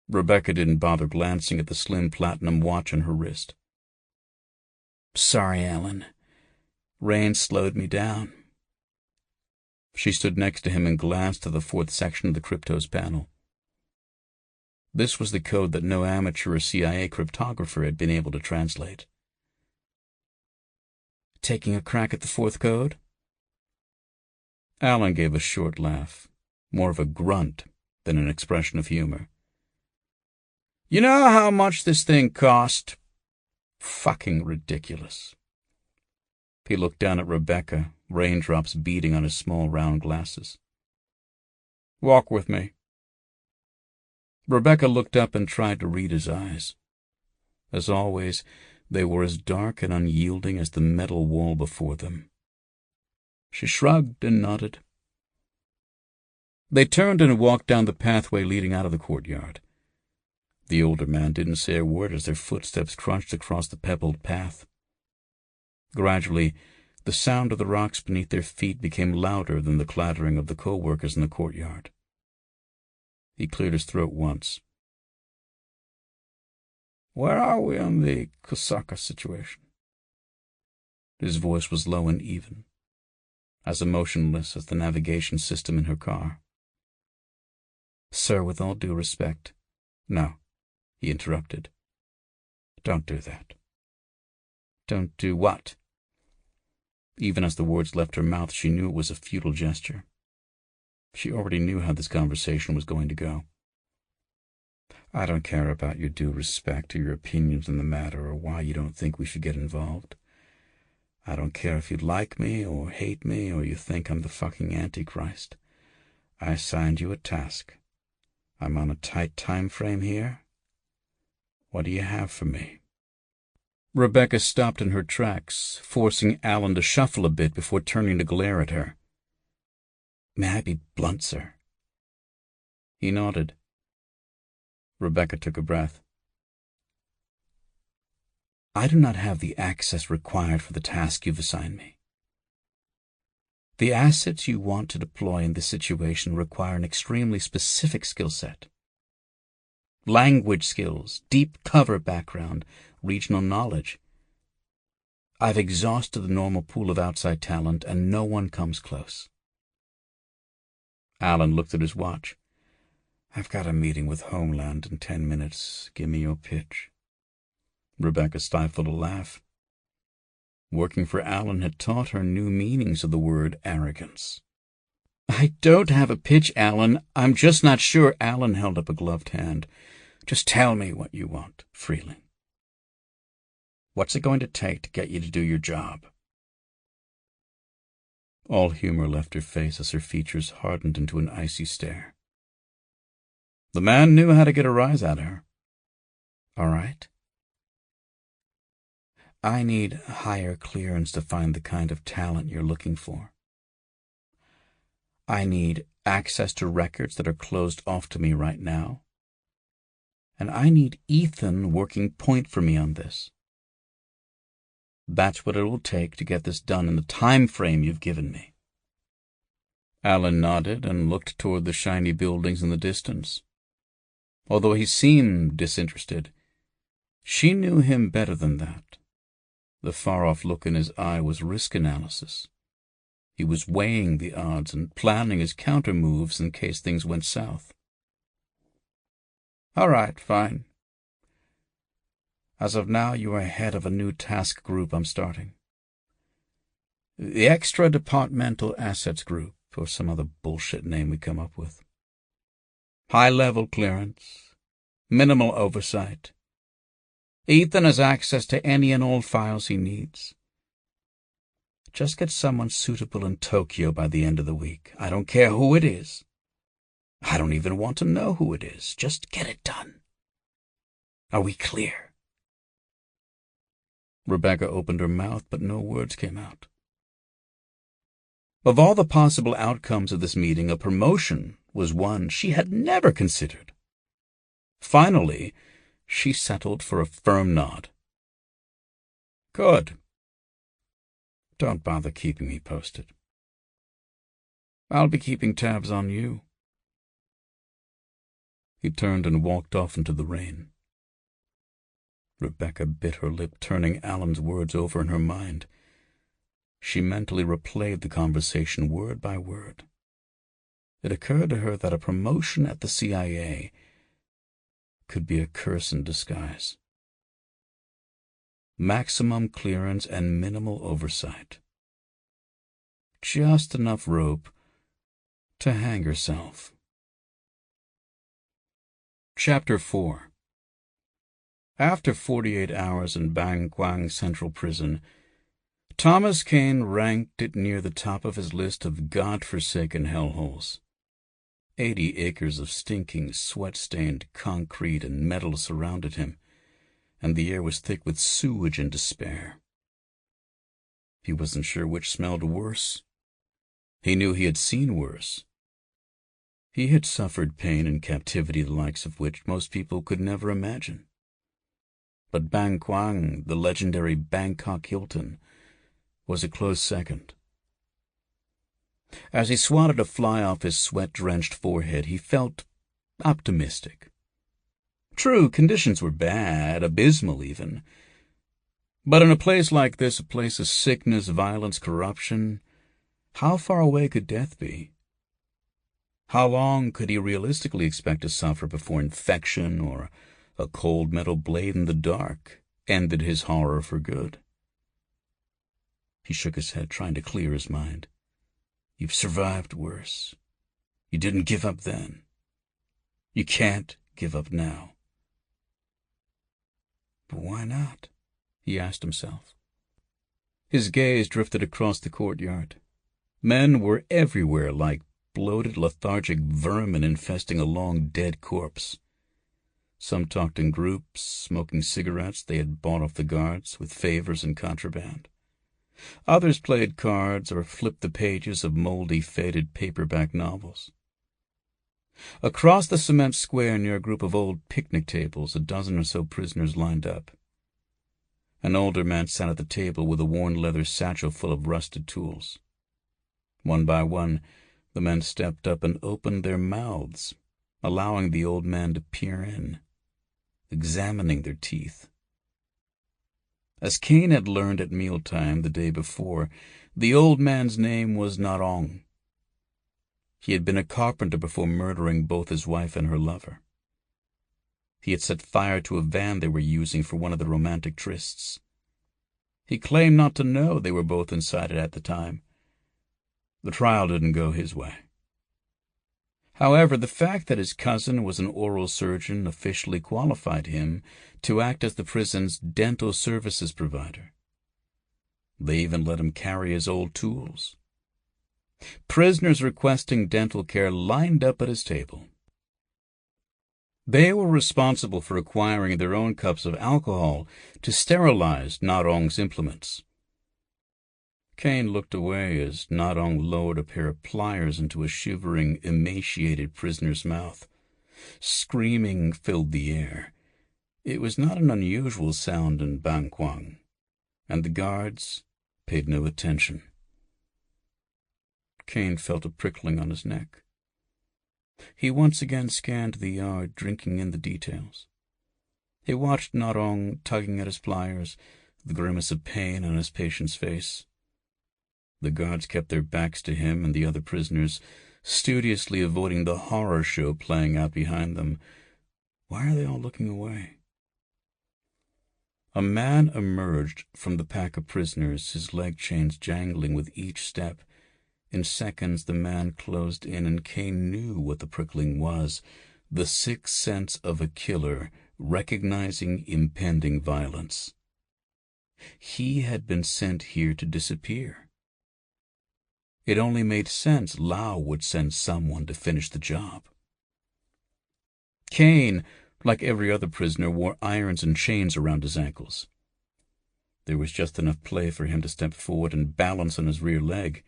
Rebecca didn't bother glancing at the slim platinum watch on her wrist. "Sorry, Alan. Rain slowed me down." She stood next to him and glanced at the 4th section of the Cryptos panel. This was the code that no amateur or CIA cryptographer had been able to translate. "Taking a crack at the 4th code?" Alan gave a short laugh, more of a grunt than an expression of humor. "You know how much this thing cost?" "Fucking ridiculous." He looked down at Rebecca, raindrops beating on his small round glasses. "Walk with me." Rebecca looked up and tried to read his eyes. As always, they were as dark and unyielding as the metal wall before them. She shrugged and nodded. They turned and walked down the pathway leading out of the courtyard. The older man didn't say a word as their footsteps crunched across the pebbled path. Gradually, the sound of the rocks beneath their feet became louder than the clattering of the co-workers in the courtyard. He cleared his throat once. "Where are we on the Kusaka situation?" His voice was low and even, as emotionless as the navigation system in her car. "Sir, with all due respect—" "No," he interrupted. "Don't do that." "Don't do what?" Even as the words left her mouth, she knew it was a futile gesture. She already knew how this conversation was going to go. "I don't care about your due respect or your opinions on the matter or why you don't think we should get involved. I don't care if you like me or hate me or you think I'm the fucking Antichrist. I assigned you a task. I'm on a tight time frame here. What do you have for me?" Rebecca stopped in her tracks, forcing Alan to shuffle a bit before turning to glare at her. "May I be blunt, sir?" He nodded. Rebecca took a breath. "I do not have the access required for the task you've assigned me. The assets you want to deploy in this situation require an extremely specific skill set. Language skills, deep cover background, regional knowledge. I've exhausted the normal pool of outside talent, and no one comes close." Alan looked at his watch. "I've got a meeting with Homeland in 10 minutes. Give me your pitch." Rebecca stifled a laugh. Working for Alan had taught her new meanings of the word arrogance. "I don't have a pitch, Alan. I'm just not sure." Alan held up a gloved hand. "Just tell me what you want, Freeling. What's it going to take to get you to do your job?" All humor left her face as her features hardened into an icy stare. The man knew how to get a rise out of her. "All right. I need higher clearance to find the kind of talent you're looking for. I need access to records that are closed off to me right now. And I need Ethan working point for me on this. That's what it will take to get this done in the time frame you've given me." Alan nodded and looked toward the shiny buildings in the distance. Although he seemed disinterested, she knew him better than that. The far-off look in his eye was risk analysis. He was weighing the odds and planning his counter-moves in case things went south. "All right, fine. As of now, you are head of a new task group I'm starting. The Extra Departmental Assets Group, or some other bullshit name we come up with. High-level clearance, minimal oversight. Ethan has access to any and all files he needs. Just get someone suitable in Tokyo by the end of the week. I don't care who it is. I don't even want to know who it is. Just get it done. Are we clear?" Rebecca opened her mouth, but no words came out. Of all the possible outcomes of this meeting, a promotion was one she had never considered. Finally, she settled for a firm nod. "Good. Don't bother keeping me posted. I'll be keeping tabs on you." He turned and walked off into the rain. Rebecca bit her lip, turning Alan's words over in her mind. She mentally replayed the conversation word by word. It occurred to her that a promotion at the CIA could be a curse in disguise. Maximum clearance and minimal oversight. Just enough rope to hang herself. Chapter 4. After 48 hours in Bangkwang Central Prison, Thomas Caine ranked it near the top of his list of God-forsaken hellholes. 80 acres of stinking, sweat-stained concrete and metal surrounded him, and the air was thick with sewage and despair. He wasn't sure which smelled worse. He knew he had seen worse. He had suffered pain in captivity the likes of which most people could never imagine. But Bangkwang, the legendary Bangkok Hilton, was a close second. As he swatted a fly off his sweat-drenched forehead, he felt optimistic. True, conditions were bad, abysmal even. But in a place like this, a place of sickness, violence, corruption, how far away could death be? How long could he realistically expect to suffer before infection or a cold metal blade in the dark ended his horror for good? He shook his head, trying to clear his mind. You've survived worse. You didn't give up then. You can't give up now. But why not? He asked himself. His gaze drifted across the courtyard. Men were everywhere like bloated, lethargic vermin infesting a long, dead corpse. Some talked in groups, smoking cigarettes they had bought off the guards with favors and contraband. Others played cards or flipped the pages of moldy, faded paperback novels. Across the cement square near a group of old picnic tables, a dozen or so prisoners lined up. An older man sat at the table with a worn leather satchel full of rusted tools. One by one, the men stepped up and opened their mouths, allowing the old man to peer in, examining their teeth. As Caine had learned at mealtime the day before, the old man's name was Narong. He had been a carpenter before murdering both his wife and her lover. He had set fire to a van they were using for one of the romantic trysts. He claimed not to know they were both inside it at the time. The trial didn't go his way. However, the fact that his cousin was an oral surgeon officially qualified him to act as the prison's dental services provider. They even let him carry his old tools. Prisoners requesting dental care lined up at his table. They were responsible for acquiring their own cups of alcohol to sterilize Narong's implements. Caine looked away as Narong lowered a pair of pliers into a shivering, emaciated prisoner's mouth. Screaming filled the air. It was not an unusual sound in Bangkwang, and the guards paid no attention. Caine felt a prickling on his neck. He once again scanned the yard, drinking in the details. He watched Narong tugging at his pliers, the grimace of pain on his patient's face. The guards kept their backs to him and the other prisoners, studiously avoiding the horror show playing out behind them. Why are they all looking away? A man emerged from the pack of prisoners, his leg chains jangling with each step. In seconds the man closed in, and Caine knew what the prickling was, the sixth sense of a killer recognizing impending violence. He had been sent here to disappear. It only made sense Lau would send someone to finish the job. Caine, like every other prisoner, wore irons and chains around his ankles. There was just enough play for him to step forward and balance on his rear leg.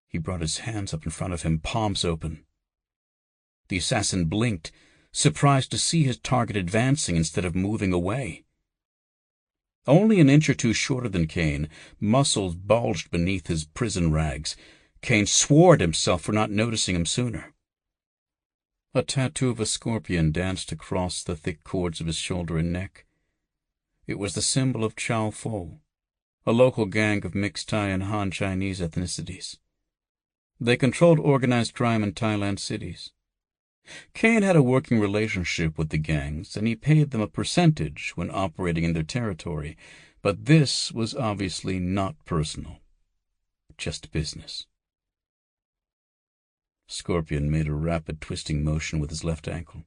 He brought his hands up in front of him, palms open. The assassin blinked, surprised to see his target advancing instead of moving away. Only an inch or two shorter than Caine, muscles bulged beneath his prison rags. Caine swore at himself for not noticing him sooner. A tattoo of a scorpion danced across the thick cords of his shoulder and neck. It was the symbol of Chow Fo, a local gang of mixed Thai and Han Chinese ethnicities. They controlled organized crime in Thailand cities. Caine had a working relationship with the gangs, and he paid them a percentage when operating in their territory, but this was obviously not personal, just business. Scorpion made a rapid twisting motion with his left ankle.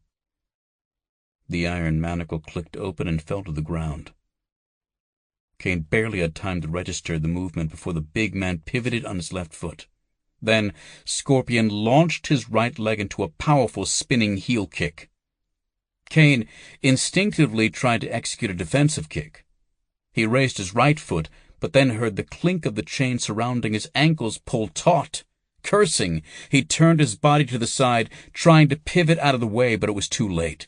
The iron manacle clicked open and fell to the ground. Caine barely had time to register the movement before the big man pivoted on his left foot. Then Scorpion launched his right leg into a powerful spinning heel kick. Caine instinctively tried to execute a defensive kick. He raised his right foot, but then heard the clink of the chain surrounding his ankles pull taut. Cursing, he turned his body to the side, trying to pivot out of the way, but it was too late.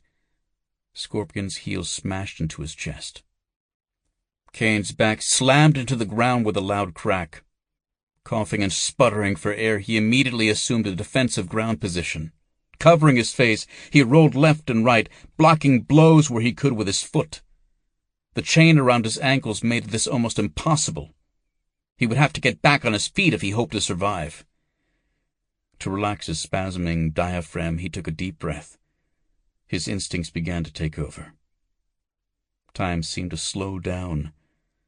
Scorpion's heel smashed into his chest. Caine's back slammed into the ground with a loud crack. Coughing and sputtering for air, he immediately assumed a defensive ground position. Covering his face, he rolled left and right, blocking blows where he could with his foot. The chain around his ankles made this almost impossible. He would have to get back on his feet if he hoped to survive. To relax his spasming diaphragm, he took a deep breath. His instincts began to take over. Time seemed to slow down.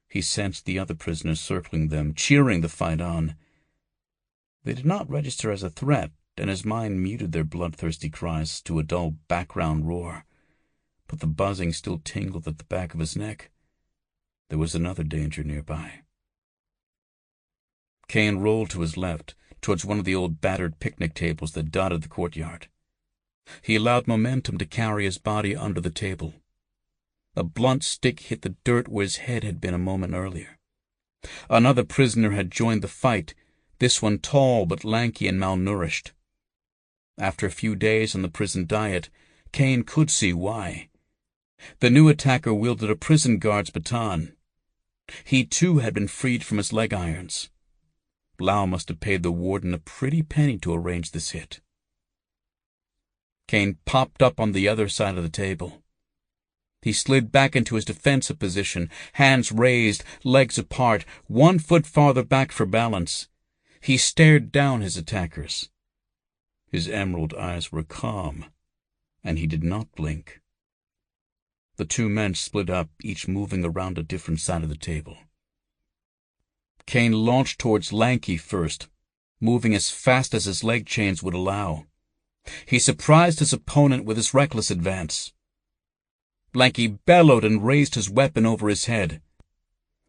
He sensed the other prisoners circling them, cheering the fight on. They did not register as a threat, and his mind muted their bloodthirsty cries to a dull background roar. But the buzzing still tingled at the back of his neck. There was another danger nearby. Caine rolled to his left, towards one of the old battered picnic tables that dotted the courtyard. He allowed momentum to carry his body under the table. A blunt stick hit the dirt where his head had been a moment earlier. Another prisoner had joined the fight, this one tall but lanky and malnourished. After a few days on the prison diet, Caine could see why. The new attacker wielded a prison guard's baton. He too had been freed from his leg irons. Lau must have paid the warden a pretty penny to arrange this hit. Caine popped up on the other side of the table. He slid back into his defensive position, hands raised, legs apart, 1 foot farther back for balance. He stared down his attackers. His emerald eyes were calm, and he did not blink. The two men split up, each moving around a different side of the table. Caine launched towards Lanky first, moving as fast as his leg chains would allow. He surprised his opponent with his reckless advance. Lanky bellowed and raised his weapon over his head.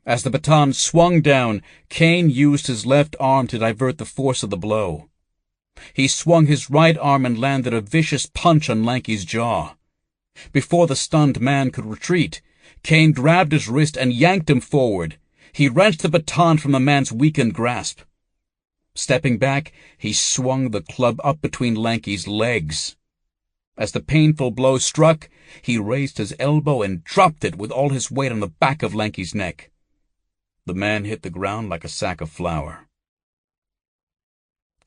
As the baton swung down, Caine used his left arm to divert the force of the blow. He swung his right arm and landed a vicious punch on Lanky's jaw. Before the stunned man could retreat, Caine grabbed his wrist and yanked him forward. He wrenched the baton from the man's weakened grasp. Stepping back, he swung the club up between Lanky's legs. As the painful blow struck, he raised his elbow and dropped it with all his weight on the back of Lanky's neck. The man hit the ground like a sack of flour.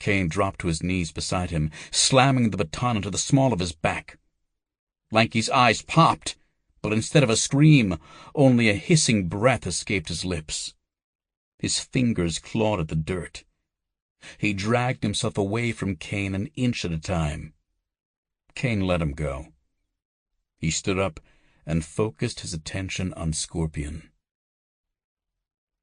Caine dropped to his knees beside him, slamming the baton into the small of his back. Lanky's eyes popped, but instead of a scream, only a hissing breath escaped his lips. His fingers clawed at the dirt. He dragged himself away from Caine an inch at a time. Caine let him go. He stood up and focused his attention on Scorpion.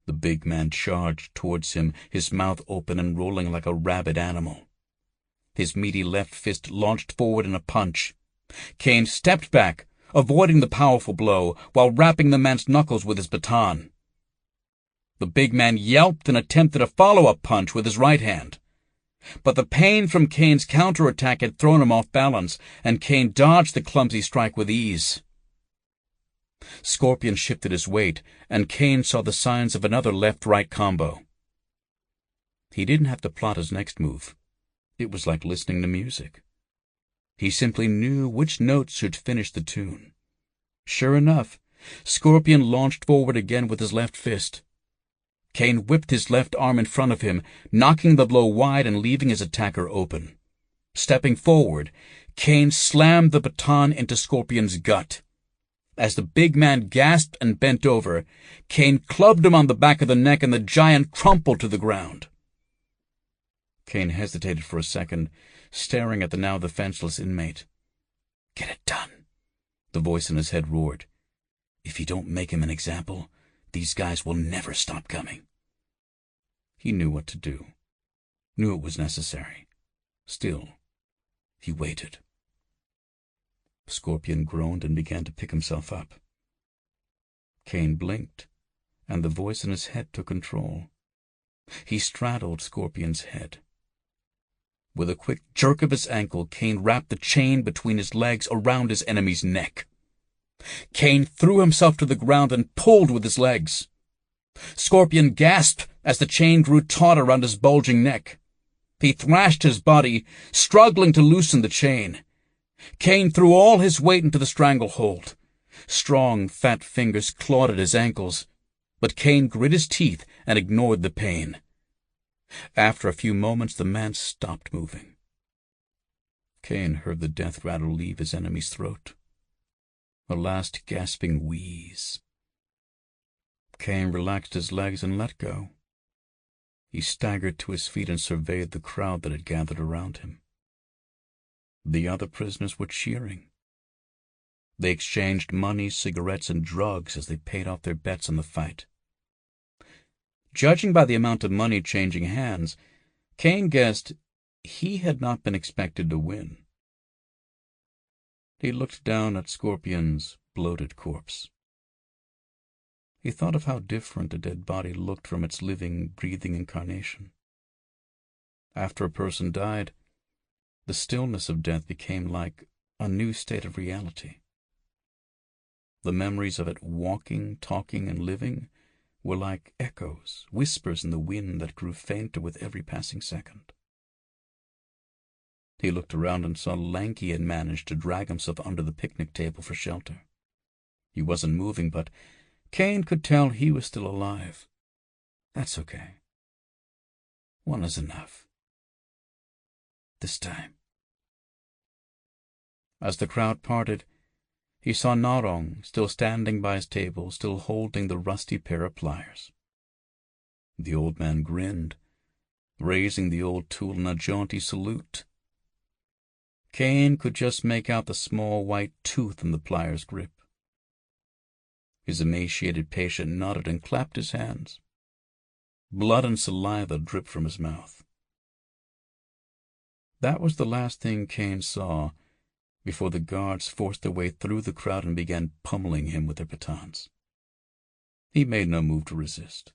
The big man charged towards him, his mouth open and rolling like a rabid animal. His meaty left fist launched forward in a punch. Caine stepped back, avoiding the powerful blow, while rapping the man's knuckles with his baton. The big man yelped and attempted a follow-up punch with his right hand. But the pain from Caine's counterattack had thrown him off balance, and Caine dodged the clumsy strike with ease. Scorpion shifted his weight, and Caine saw the signs of another left-right combo. He didn't have to plot his next move. It was like listening to music. He simply knew which notes should finish the tune. Sure enough, Scorpion launched forward again with his left fist. Caine whipped his left arm in front of him, knocking the blow wide and leaving his attacker open. Stepping forward, Caine slammed the baton into Scorpion's gut. As the big man gasped and bent over, Caine clubbed him on the back of the neck and the giant crumpled to the ground. Caine hesitated for a second, staring at the now defenseless inmate. "Get it done," the voice in his head roared. "If you don't make him an example, these guys will never stop coming." He knew what to do, knew it was necessary. Still, he waited. Scorpion groaned and began to pick himself up. Caine blinked, and the voice in his head took control. He straddled Scorpion's head. With a quick jerk of his ankle, Caine wrapped the chain between his legs around his enemy's neck. Caine threw himself to the ground and pulled with his legs. Scorpion gasped as the chain grew taut around his bulging neck. He thrashed his body, struggling to loosen the chain. Caine threw all his weight into the stranglehold. Strong, fat fingers clawed at his ankles, but Caine grit his teeth and ignored the pain. After a few moments, the man stopped moving. Caine heard the death rattle leave his enemy's throat. A last gasping wheeze. Caine relaxed his legs and let go. He staggered to his feet and surveyed the crowd that had gathered around him. The other prisoners were cheering. They exchanged money, cigarettes, and drugs as they paid off their bets on the fight. Judging by the amount of money changing hands, Caine guessed he had not been expected to win. He looked down at Scorpion's bloated corpse. He thought of how different a dead body looked from its living, breathing incarnation. After a person died, the stillness of death became like a new state of reality. The memories of it walking, talking, and living were like echoes, whispers in the wind that grew fainter with every passing second. He looked around and saw Lanky had managed to drag himself under the picnic table for shelter. He wasn't moving, but Caine could tell he was still alive. That's okay. One is enough. This time. As the crowd parted, he saw Narong still standing by his table, still holding the rusty pair of pliers. The old man grinned, raising the old tool in a jaunty salute. Caine could just make out the small white tooth in the pliers' grip. His emaciated patient nodded and clapped his hands. Blood and saliva dripped from his mouth. That was the last thing Caine saw before the guards forced their way through the crowd and began pummeling him with their batons. He made no move to resist.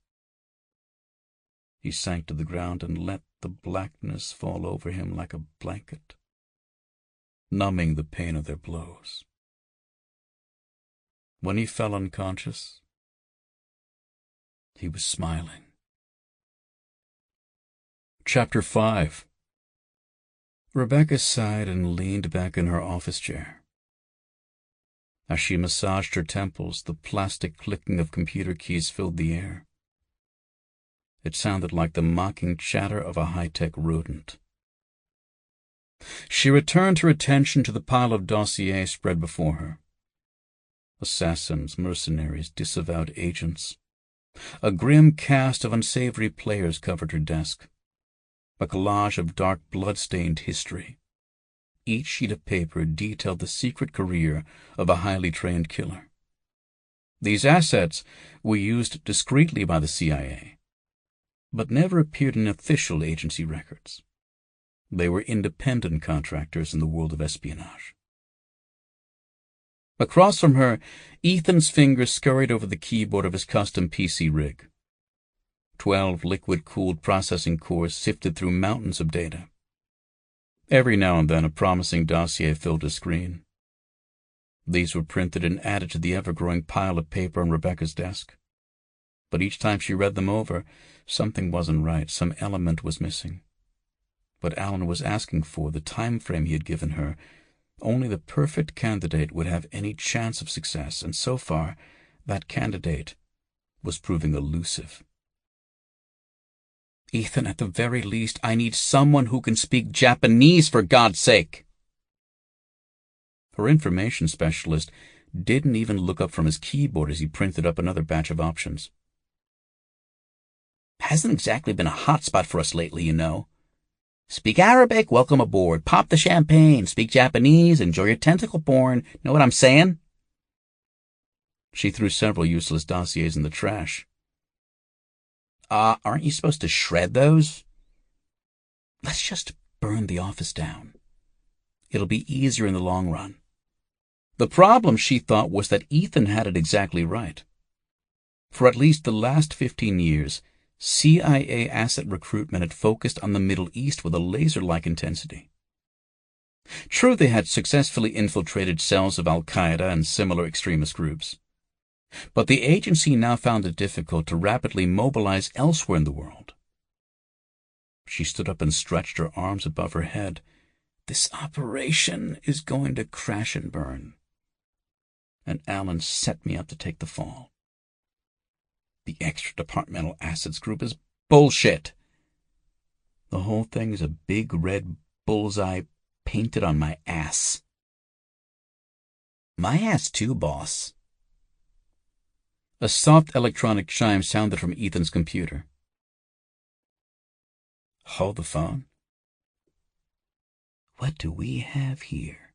He sank to the ground and let the blackness fall over him like a blanket, numbing the pain of their blows. When he fell unconscious, he was smiling. Chapter 5. Rebecca sighed and leaned back in her office chair. As she massaged her temples, the plastic clicking of computer keys filled the air. It sounded like the mocking chatter of a high-tech rodent. She returned her attention to the pile of dossiers spread before her. Assassins, mercenaries, disavowed agents. A grim cast of unsavory players covered her desk. A collage of dark, blood-stained history. Each sheet of paper detailed the secret career of a highly trained killer. These assets were used discreetly by the CIA, but never appeared in official agency records. They were independent contractors in the world of espionage. Across from her, Ethan's fingers scurried over the keyboard of his custom PC rig. 12 liquid-cooled processing cores sifted through mountains of data. Every now and then a promising dossier filled his screen. These were printed and added to the ever-growing pile of paper on Rebecca's desk. But each time she read them over, something wasn't right, some element was missing. What Alan was asking for, the time frame he had given her, only the perfect candidate would have any chance of success, and so far, that candidate was proving elusive. Ethan, at the very least, I need someone who can speak Japanese, for God's sake. Her information specialist didn't even look up from his keyboard as he printed up another batch of options. Hasn't exactly been a hot spot for us lately, you know. Speak Arabic, welcome aboard. Pop the champagne. Speak Japanese, enjoy your tentacle porn. Know what I'm saying? She threw several useless dossiers in the trash. Aren't you supposed to shred those? Let's just burn the office down. It'll be easier in the long run. The problem, she thought, was that Ethan had it exactly right. For at least the last 15 years, CIA asset recruitment had focused on the Middle East with a laser-like intensity. True, they had successfully infiltrated cells of Al-Qaeda and similar extremist groups. But the agency now found it difficult to rapidly mobilize elsewhere in the world. She stood up and stretched her arms above her head. This operation is going to crash and burn. And Alan set me up to take the fall. The extra-departmental assets group is bullshit. The whole thing is a big red bullseye painted on my ass. My ass too, boss. A soft electronic chime sounded from Ethan's computer. Hold the phone. What do we have here?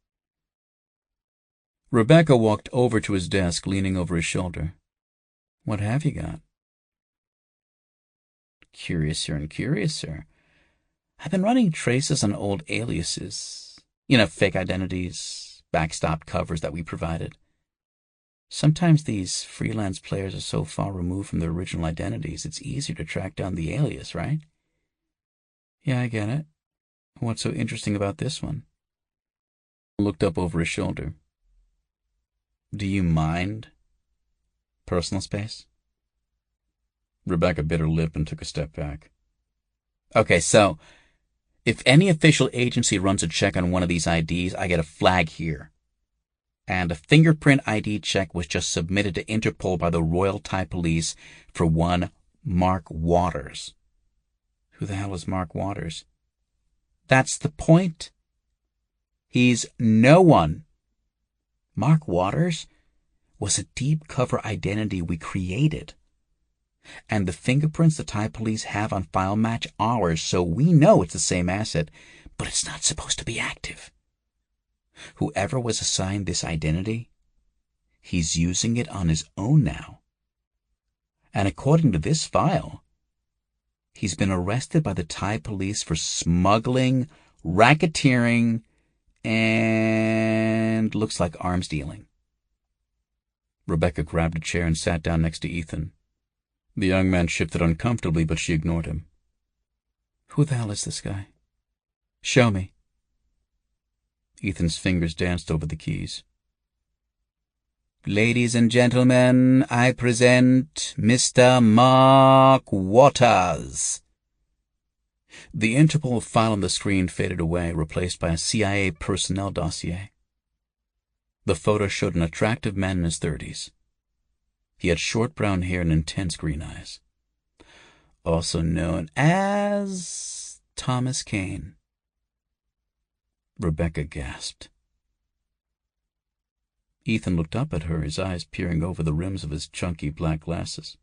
Rebecca walked over to his desk, leaning over his shoulder. What have you got? Curiouser and curiouser. I've been running traces on old aliases. Fake identities, backstop covers that we provided. Sometimes these freelance players are so far removed from their original identities, it's easier to track down the alias, right? Yeah, I get it. What's so interesting about this one? He looked up over his shoulder. Do you mind personal space? Rebecca bit her lip and took a step back. Okay, so, if any official agency runs a check on one of these IDs, I get a flag here. And a fingerprint ID check was just submitted to Interpol by the Royal Thai Police for one Mark Waters. Who the hell is Mark Waters? That's the point. He's no one. Mark Waters was a deep cover identity we created. And the fingerprints the Thai police have on file match ours, so we know it's the same asset, but it's not supposed to be active. Whoever was assigned this identity, he's using it on his own now. And according to this file, he's been arrested by the Thai police for smuggling, racketeering, and looks like arms dealing. Rebecca grabbed a chair and sat down next to Ethan. The young man shifted uncomfortably, but she ignored him. Who the hell is this guy? Show me. Ethan's fingers danced over the keys. Ladies and gentlemen, I present Mr. Mark Waters. The Interpol file on the screen faded away, replaced by a CIA personnel dossier. The photo showed an attractive man in his 30s. He had short brown hair and intense green eyes. also known as Thomas Caine. Rebecca gasped. Ethan looked up at her, his eyes peering over the rims of his chunky black glasses.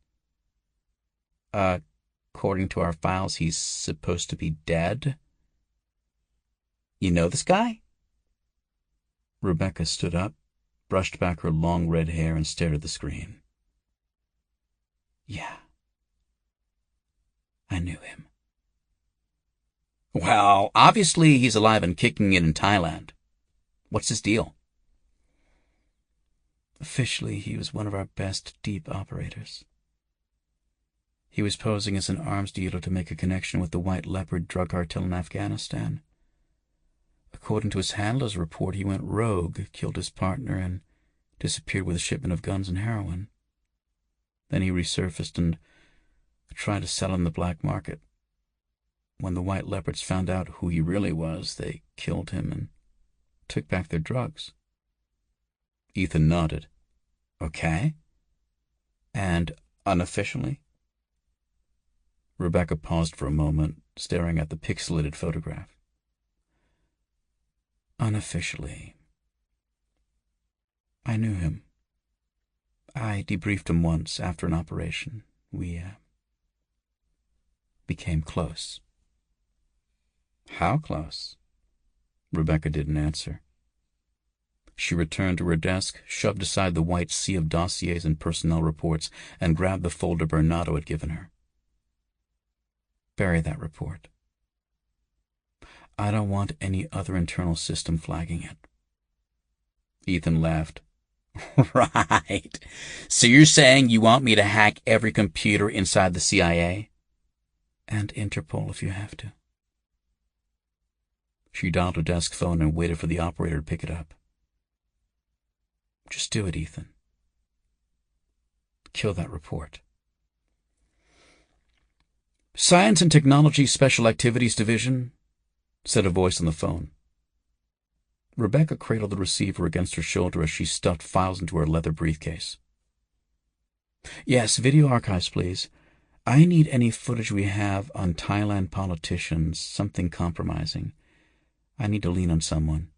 According to our files, he's supposed to be dead? You know this guy? Rebecca stood up, brushed back her long red hair, and stared at the screen. Yeah. I knew him. Well, obviously he's alive and kicking it in Thailand. What's his deal? Officially, he was one of our best deep operators. He was posing as an arms dealer to make a connection with the White Leopard drug cartel in Afghanistan. According to his handler's report, he went rogue, killed his partner, and disappeared with a shipment of guns and heroin. Then he resurfaced and tried to sell on the black market. When the White Leopards found out who he really was, they killed him and took back their drugs. Ethan nodded. Okay. And unofficially? Rebecca paused for a moment, staring at the pixelated photograph. Unofficially, I knew him. I debriefed him once after an operation. We became close. How close? Rebecca didn't answer. She returned to her desk, shoved aside the white sea of dossiers and personnel reports, and grabbed the folder Bernardo had given her. Bury that report. I don't want any other internal system flagging it. Ethan laughed. Right. So you're saying you want me to hack every computer inside the CIA? And Interpol if you have to. She dialed her desk phone and waited for the operator to pick it up. Just do it, Ethan. Kill that report. Science and Technology Special Activities Division, said a voice on the phone. Rebecca cradled the receiver against her shoulder as she stuffed files into her leather briefcase. Yes, video archives, please. I need any footage we have on Thailand politicians, something compromising. I need to lean on someone.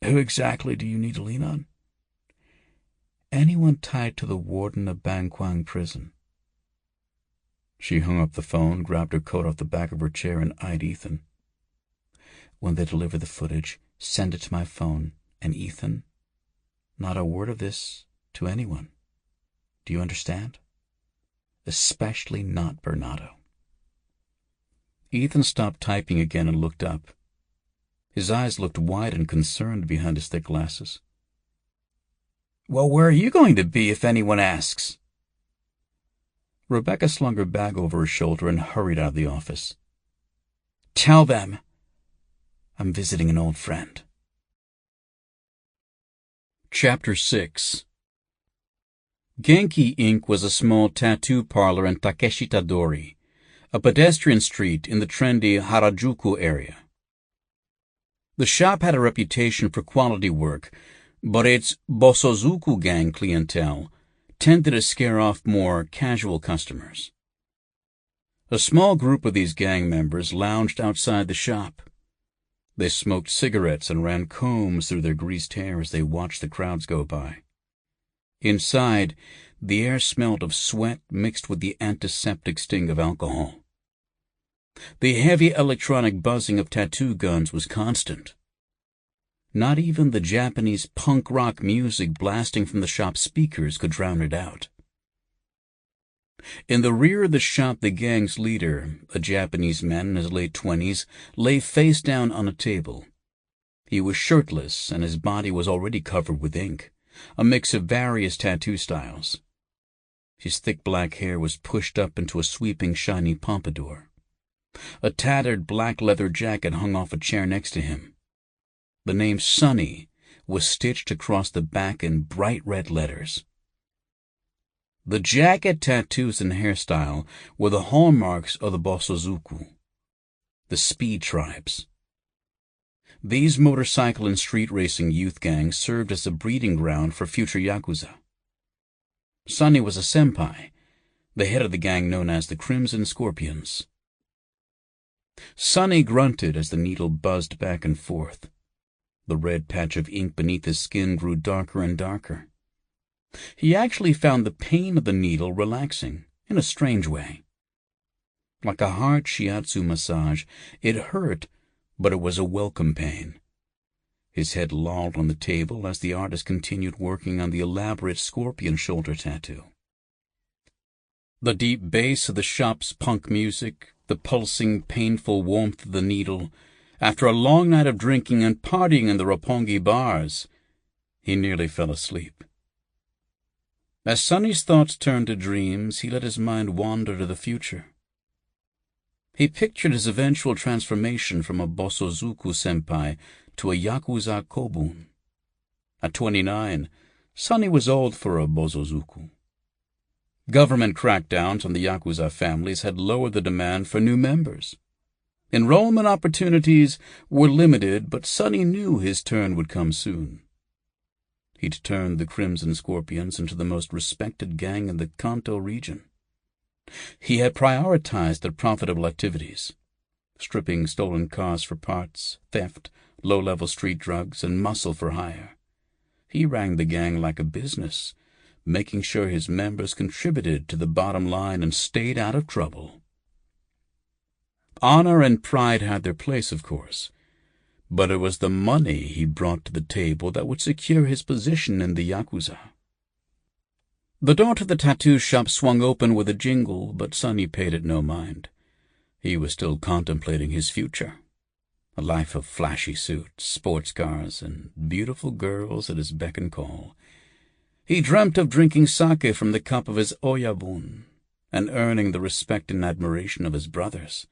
Who exactly do you need to lean on? Anyone tied to the warden of Bangkwang prison. She hung up the phone, grabbed her coat off the back of her chair, and eyed Ethan. When they deliver the footage, send it to my phone. And Ethan, not a word of this to anyone. Do you understand? Especially not Bernardo. Ethan stopped typing again and looked up. His eyes looked wide and concerned behind his thick glasses. Well, where are you going to be if anyone asks? Rebecca slung her bag over her shoulder and hurried out of the office. Tell them I'm visiting an old friend. Chapter 6. Genki Inc. was a small tattoo parlor in Takeshi Tadori, a pedestrian street in the trendy Harajuku area. The shop had a reputation for quality work, but its Bosozuku gang clientele tended to scare off more casual customers. A small group of these gang members lounged outside the shop. They smoked cigarettes and ran combs through their greased hair as they watched the crowds go by. Inside, the air smelled of sweat mixed with the antiseptic sting of alcohol. The heavy electronic buzzing of tattoo guns was constant. Not even the Japanese punk rock music blasting from the shop's speakers could drown it out. In the rear of the shop, the gang's leader, a Japanese man in his late 20s, lay face down on a table. He was shirtless, and his body was already covered with ink, a mix of various tattoo styles. His thick black hair was pushed up into a sweeping, shiny pompadour. A tattered black leather jacket hung off a chair next to him. The name Sonny was stitched across the back in bright red letters. The jacket, tattoos, and hairstyle were the hallmarks of the Bosozuku, the speed tribes. These motorcycle and street racing youth gangs served as a breeding ground for future yakuza. Sonny was a senpai, the head of the gang known as the Crimson Scorpions. Sonny grunted as the needle buzzed back and forth. The red patch of ink beneath his skin grew darker and darker. He actually found the pain of the needle relaxing, in a strange way. Like a hard shiatsu massage, it hurt, but it was a welcome pain. His head lolled on the table as the artist continued working on the elaborate scorpion shoulder tattoo. The deep bass of the shop's punk music, the pulsing, painful warmth of the needle. After a long night of drinking and partying in the Roppongi bars, he nearly fell asleep. As Sonny's thoughts turned to dreams, he let his mind wander to the future. He pictured his eventual transformation from a Bosozuku-senpai to a Yakuza Kobun. At 29, Sonny was old for a Bosozuku. Government crackdowns on the Yakuza families had lowered the demand for new members. Enrollment opportunities were limited, but Sonny knew his turn would come soon. He'd turned the Crimson Scorpions into the most respected gang in the Kanto region. He had prioritized their profitable activities, stripping stolen cars for parts, theft, low-level street drugs, and muscle for hire. He ran the gang like a business, making sure his members contributed to the bottom line and stayed out of trouble. Honor and pride had their place, of course, but it was the money he brought to the table that would secure his position in the Yakuza. The door to the tattoo shop swung open with a jingle, but Sonny paid it no mind. He was still contemplating his future, a life of flashy suits, sports cars, and beautiful girls at his beck and call. He dreamt of drinking sake from the cup of his oyabun and earning the respect and admiration of his brothers.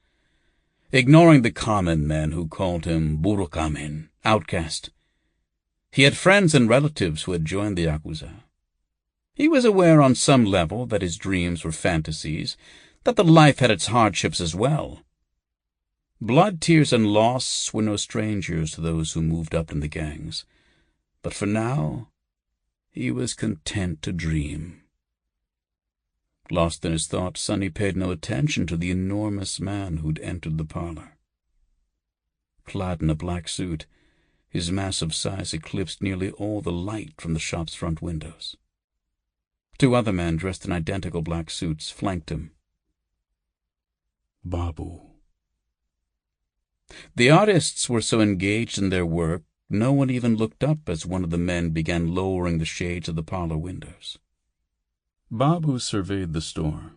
Ignoring the common men who called him burukamen, outcast. He had friends and relatives who had joined the Yakuza. He was aware on some level that his dreams were fantasies, that the life had its hardships as well. Blood, tears, and loss were no strangers to those who moved up in the gangs. But for now, he was content to dream. Lost in his thoughts, Sonny paid no attention to the enormous man who'd entered the parlor. Clad in a black suit, his massive size eclipsed nearly all the light from the shop's front windows. Two other men dressed in identical black suits flanked him. Babu. The artists were so engaged in their work, no one even looked up as one of the men began lowering the shades of the parlor windows. Babu surveyed the store,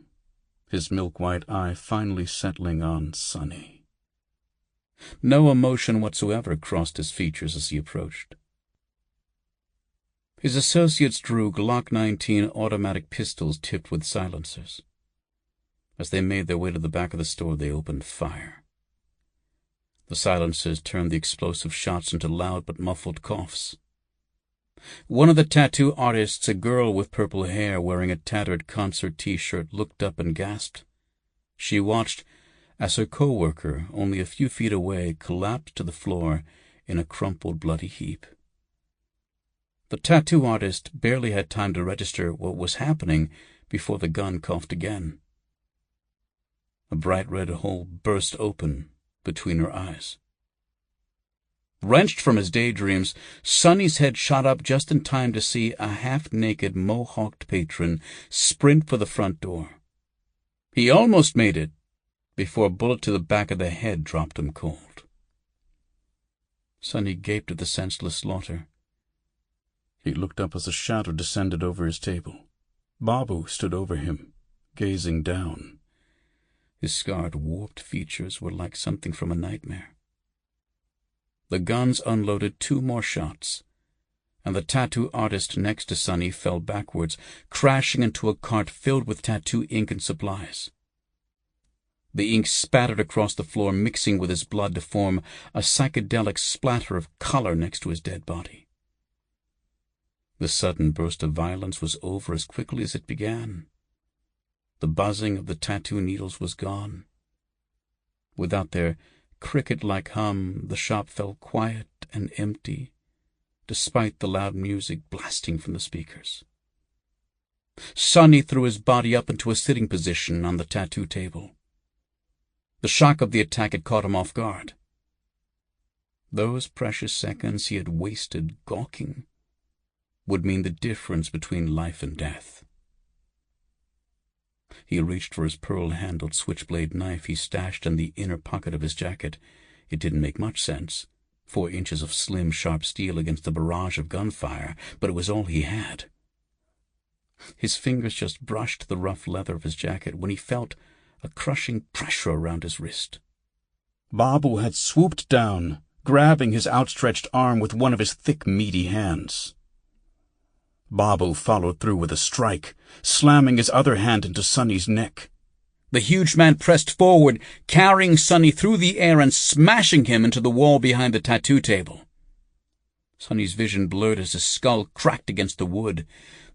his milk-white eye finally settling on Sonny. No emotion whatsoever crossed his features as he approached. His associates drew Glock 19 automatic pistols tipped with silencers. As they made their way to the back of the store, they opened fire. The silencers turned the explosive shots into loud but muffled coughs. One of the tattoo artists, a girl with purple hair wearing a tattered concert T-shirt, looked up and gasped. She watched as her co-worker, only a few feet away, collapsed to the floor in a crumpled, bloody heap. The tattoo artist barely had time to register what was happening before the gun coughed again. A bright red hole burst open between her eyes. Wrenched from his daydreams, Sonny's head shot up just in time to see a half-naked, mohawked patron sprint for the front door. He almost made it before a bullet to the back of the head dropped him cold. Sonny gaped at the senseless slaughter. He looked up as a shadow descended over his table. Babu stood over him, gazing down. His scarred, warped features were like something from a nightmare. The guns unloaded 2 more shots, and the tattoo artist next to Sonny fell backwards, crashing into a cart filled with tattoo ink and supplies. The ink spattered across the floor, mixing with his blood to form a psychedelic splatter of color next to his dead body. The sudden burst of violence was over as quickly as it began. The buzzing of the tattoo needles was gone. Without their cricket-like hum, the shop felt quiet and empty, despite the loud music blasting from the speakers. Sonny threw his body up into a sitting position on the tattoo table. The shock of the attack had caught him off guard. Those precious seconds he had wasted gawking would mean the difference between life and death. He reached for his pearl-handled switchblade knife he stashed in the inner pocket of his jacket. It didn't make much sense. 4 inches of slim, sharp steel against the barrage of gunfire, but it was all he had. His fingers just brushed the rough leather of his jacket when he felt a crushing pressure around his wrist. Babu had swooped down, grabbing his outstretched arm with one of his thick, meaty hands. Babu followed through with a strike, slamming his other hand into Sonny's neck. The huge man pressed forward, carrying Sonny through the air and smashing him into the wall behind the tattoo table. Sonny's vision blurred as his skull cracked against the wood.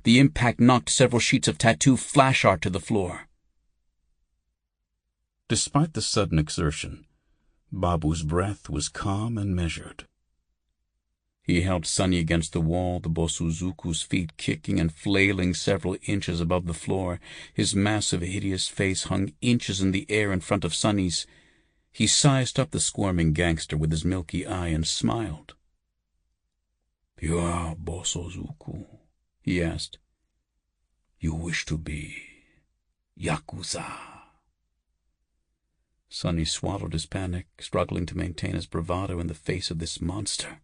The impact knocked several sheets of tattoo flash art to the floor. Despite the sudden exertion, Babu's breath was calm and measured. He held Sonny against the wall, the Bosozuku's feet kicking and flailing several inches above the floor. His massive, hideous face hung inches in the air in front of Sonny's. He sized up the squirming gangster with his milky eye and smiled. "You are Bosozuku?" he asked. "You wish to be Yakuza?" Sonny swallowed his panic, struggling to maintain his bravado in the face of this monster.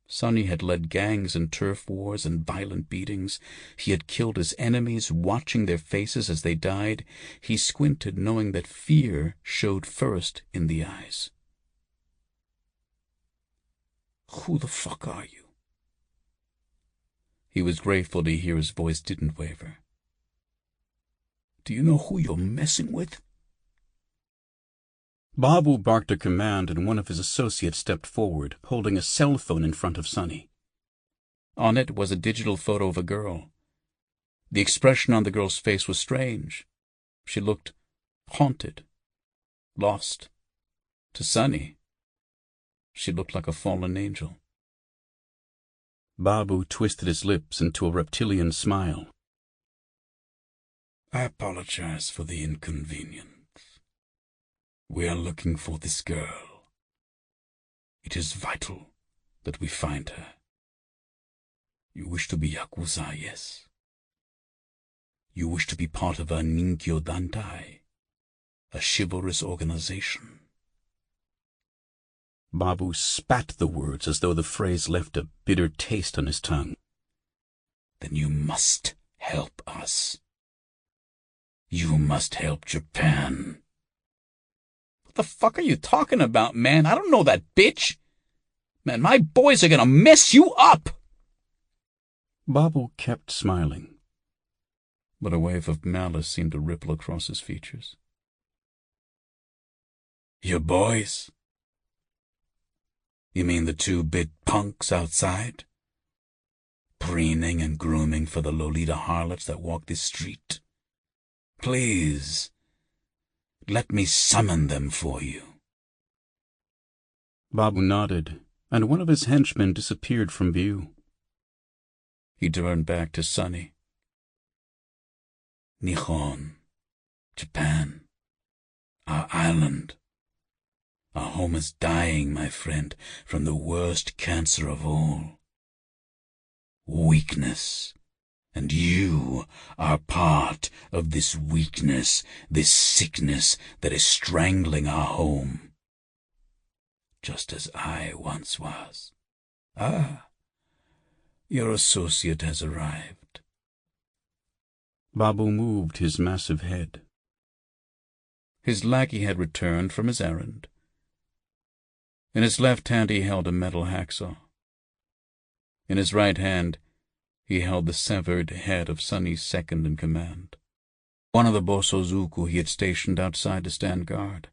Sonny had led gangs in turf wars and violent beatings. He had killed his enemies, watching their faces as they died. He squinted, knowing that fear showed first in the eyes. "Who the fuck are you?" He was grateful to hear his voice didn't waver. "Do you know who you're messing with?" Babu barked a command, and one of his associates stepped forward, holding a cell phone in front of Sonny. On it was a digital photo of a girl. The expression on the girl's face was strange. She looked haunted, lost. To Sonny, she looked like a fallen angel. Babu twisted his lips into a reptilian smile. "I apologize for the inconvenience. We are looking for this girl. It is vital that we find her. You wish to be Yakuza, yes? You wish to be part of a Ninkyo Dantai, a chivalrous organization." Babu spat the words as though the phrase left a bitter taste on his tongue. "Then you must help us. You must help Japan." "What the fuck are you talking about, man? I don't know that bitch. Man, my boys are gonna mess you up!" Babu kept smiling, but a wave of malice seemed to ripple across his features. "Your boys? You mean the 2-bit punks outside? Preening and grooming for the Lolita harlots that walk this street? Please, let me summon them for you." Babu nodded, and one of his henchmen disappeared from view. He turned back to Sonny. "Nihon, Japan, our island. Our home is dying, my friend, from the worst cancer of all. Weakness. And you are part of this weakness, this sickness that is strangling our home. Just as I once was. Ah, your associate has arrived." Babu moved his massive head. His lackey had returned from his errand. In his left hand he held a metal hacksaw. In his right hand he held the severed head of Sonny's second-in-command, one of the Bosozuku he had stationed outside to stand guard.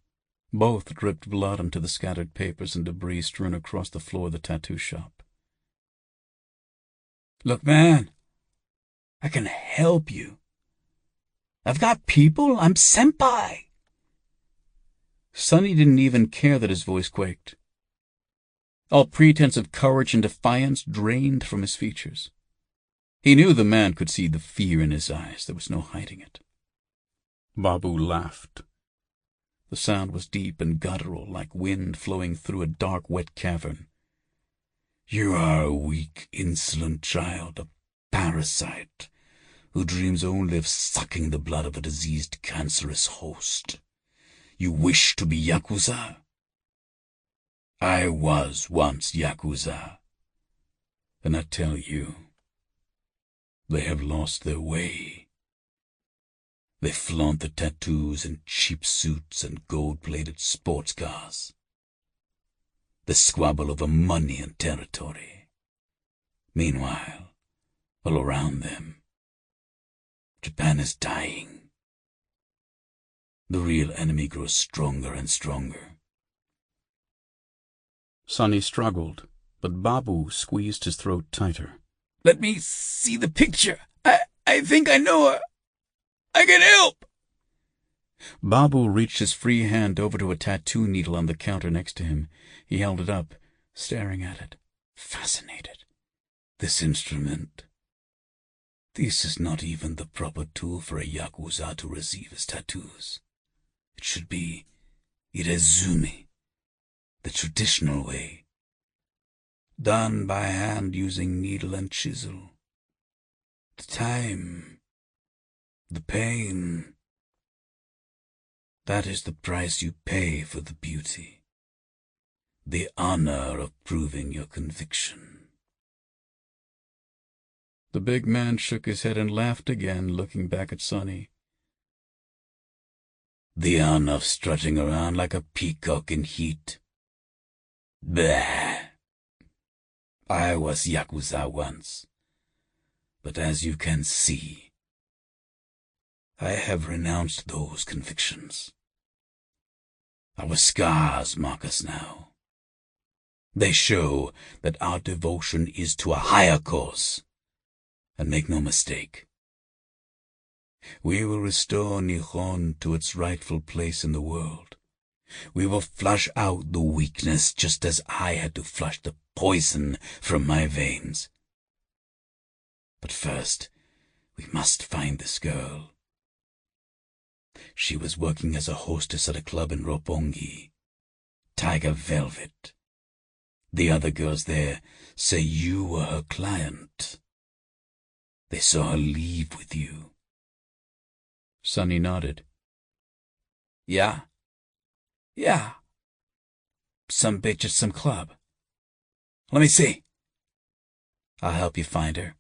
Both dripped blood onto the scattered papers and debris strewn across the floor of the tattoo shop. "Look, man, I can help you. I've got people. I'm senpai." Sonny didn't even care that his voice quaked. All pretense of courage and defiance drained from his features. He knew the man could see the fear in his eyes. There was no hiding it. Babu laughed. The sound was deep and guttural, like wind flowing through a dark, wet cavern. "You are a weak, insolent child, a parasite, who dreams only of sucking the blood of a diseased, cancerous host. You wish to be Yakuza? I was once Yakuza, and I tell you, they have lost their way. They flaunt the tattoos and cheap suits and gold-plated sports cars. They squabble over money and territory. Meanwhile, all around them, Japan is dying. The real enemy grows stronger and stronger." Sonny struggled, but Babu squeezed his throat tighter. "Let me see the picture. I think I know her. I can help." Babu reached his free hand over to a tattoo needle on the counter next to him. He held it up, staring at it, fascinated. "This instrument. This is not even the proper tool for a Yakuza to receive his tattoos. It should be irezumi, the traditional way, done by hand using needle and chisel. The time, the pain, that is the price you pay for the beauty, the honor of proving your conviction." The big man shook his head and laughed again, looking back at Sonny. "The honor of strutting around like a peacock in heat. Bah! I was Yakuza once, but as you can see, I have renounced those convictions. Our scars mark us now. They show that our devotion is to a higher cause. And make no mistake, we will restore Nihon to its rightful place in the world. We will flush out the weakness just as I had to flush the poison from my veins. But first, we must find this girl. She was working as a hostess at a club in Roppongi, Tiger Velvet. The other girls there say you were her client. They saw her leave with you." Sonny nodded. Yeah. Some bitch at some club. Let me see. I'll help you find her.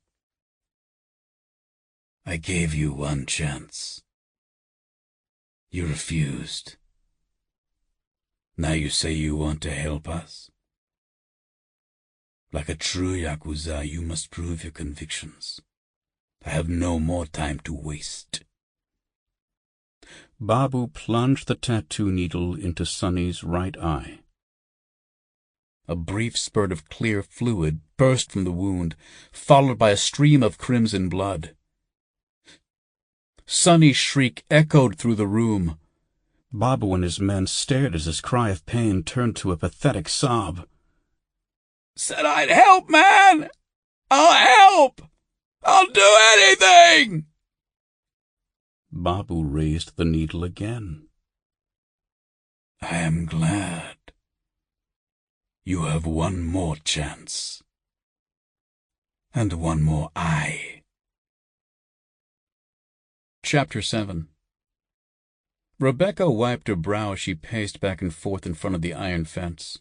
I gave you one chance. You refused. Now you say you want to help us? Like a true Yakuza, you must prove your convictions. I have no more time to waste. Babu plunged the tattoo needle into Sonny's right eye. A brief spurt of clear fluid burst from the wound, followed by a stream of crimson blood. Sonny's shriek echoed through the room. Babu and his men stared as his cry of pain turned to a pathetic sob. "Said I'd help, man! I'll help! I'll do anything!" Babu raised the needle again. "I am glad. You have one more chance. And one more eye." Chapter 7. Rebecca wiped her brow as she paced back and forth in front of the iron fence.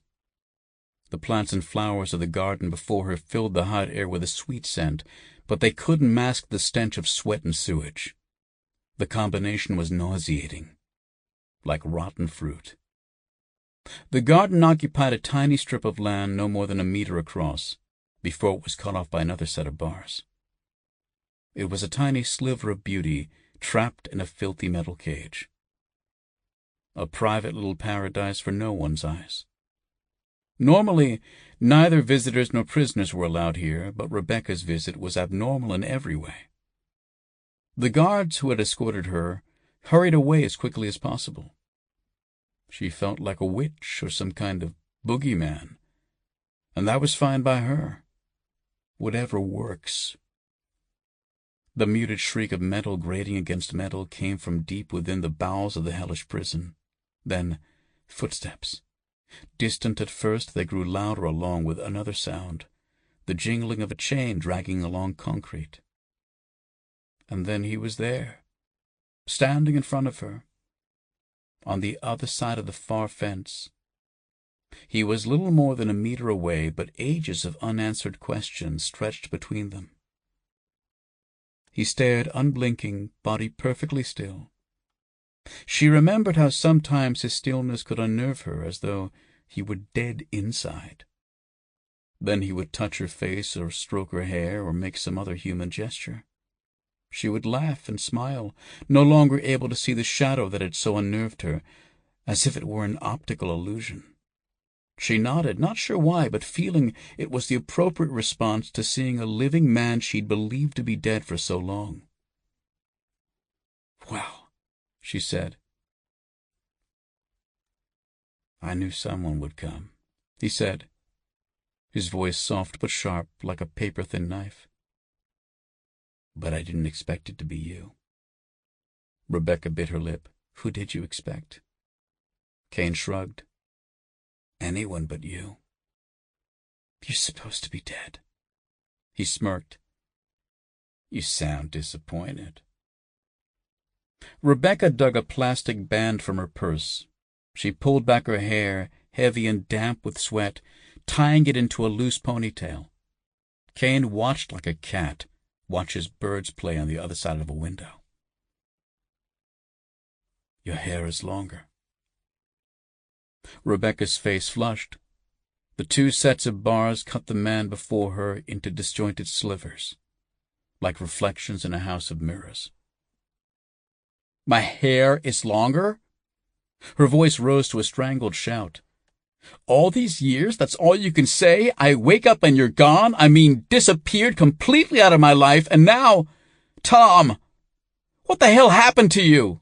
The plants and flowers of the garden before her filled the hot air with a sweet scent, but they couldn't mask the stench of sweat and sewage. The combination was nauseating, like rotten fruit. The garden occupied a tiny strip of land no more than a meter across, before it was cut off by another set of bars. It was a tiny sliver of beauty trapped in a filthy metal cage. A private little paradise for no one's eyes. Normally, neither visitors nor prisoners were allowed here, but Rebecca's visit was abnormal in every way. The guards who had escorted her hurried away as quickly as possible. She felt like a witch or some kind of boogeyman, and that was fine by her. Whatever works. The muted shriek of metal grating against metal came from deep within the bowels of the hellish prison. Then, footsteps. Distant at first, they grew louder along with another sound, the jingling of a chain dragging along concrete. And then he was there, standing in front of her, on the other side of the far fence. He was little more than a meter away, but ages of unanswered questions stretched between them. He stared unblinking, body perfectly still. She remembered how sometimes his stillness could unnerve her, as though he were dead inside. Then he would touch her face or stroke her hair or make some other human gesture. She would laugh and smile, no longer able to see the shadow that had so unnerved her, as if it were an optical illusion. She nodded, not sure why, but feeling it was the appropriate response to seeing a living man she'd believed to be dead for so long. "Well," she said. "I knew someone would come," he said, his voice soft but sharp like a paper-thin knife. "But I didn't expect it to be you." Rebecca bit her lip. "Who did you expect?" Caine shrugged. "Anyone but you." "You're supposed to be dead." He smirked. "You sound disappointed." Rebecca dug a plastic band from her purse. She pulled back her hair, heavy and damp with sweat, tying it into a loose ponytail. Caine watched like a cat watches birds play on the other side of a window. "Your hair is longer." Rebecca's face flushed. The two sets of bars cut the man before her into disjointed slivers, like reflections in a house of mirrors. "My hair is longer?" Her voice rose to a strangled shout. "All these years, that's all you can say? I wake up and you're gone? I mean, disappeared completely out of my life, and now... Tom! What the hell happened to you?"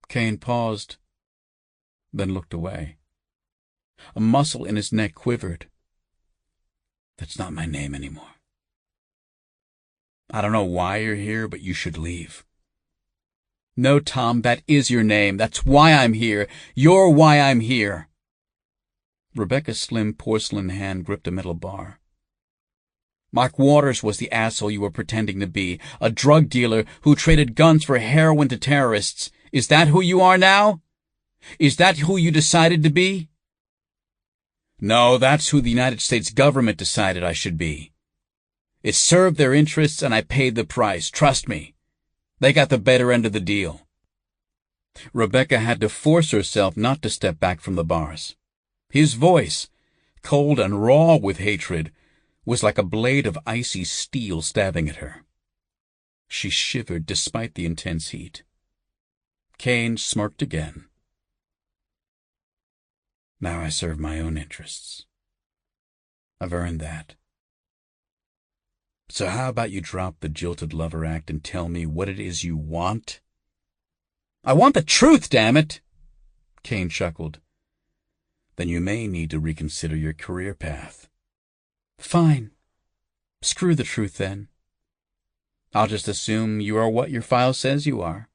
Caine paused, then looked away. A muscle in his neck quivered. "That's not my name anymore. I don't know why you're here, but you should leave." "No, Tom, that is your name. That's why I'm here. You're why I'm here." Rebecca's slim porcelain hand gripped a metal bar. "Mark Waters was the asshole you were pretending to be, a drug dealer who traded guns for heroin to terrorists. Is that who you are now? Is that who you decided to be?" "No, that's who the United States government decided I should be. It served their interests and I paid the price, trust me. They got the better end of the deal." Rebecca had to force herself not to step back from the bars. His voice, cold and raw with hatred, was like a blade of icy steel stabbing at her. She shivered despite the intense heat. Caine smirked again. "Now I serve my own interests. I've earned that. So how about you drop the jilted lover act and tell me what it is you want?" "I want the truth, damn it!" Caine chuckled. "Then you may need to reconsider your career path." "Fine. Screw the truth, then. I'll just assume you are what your file says you are.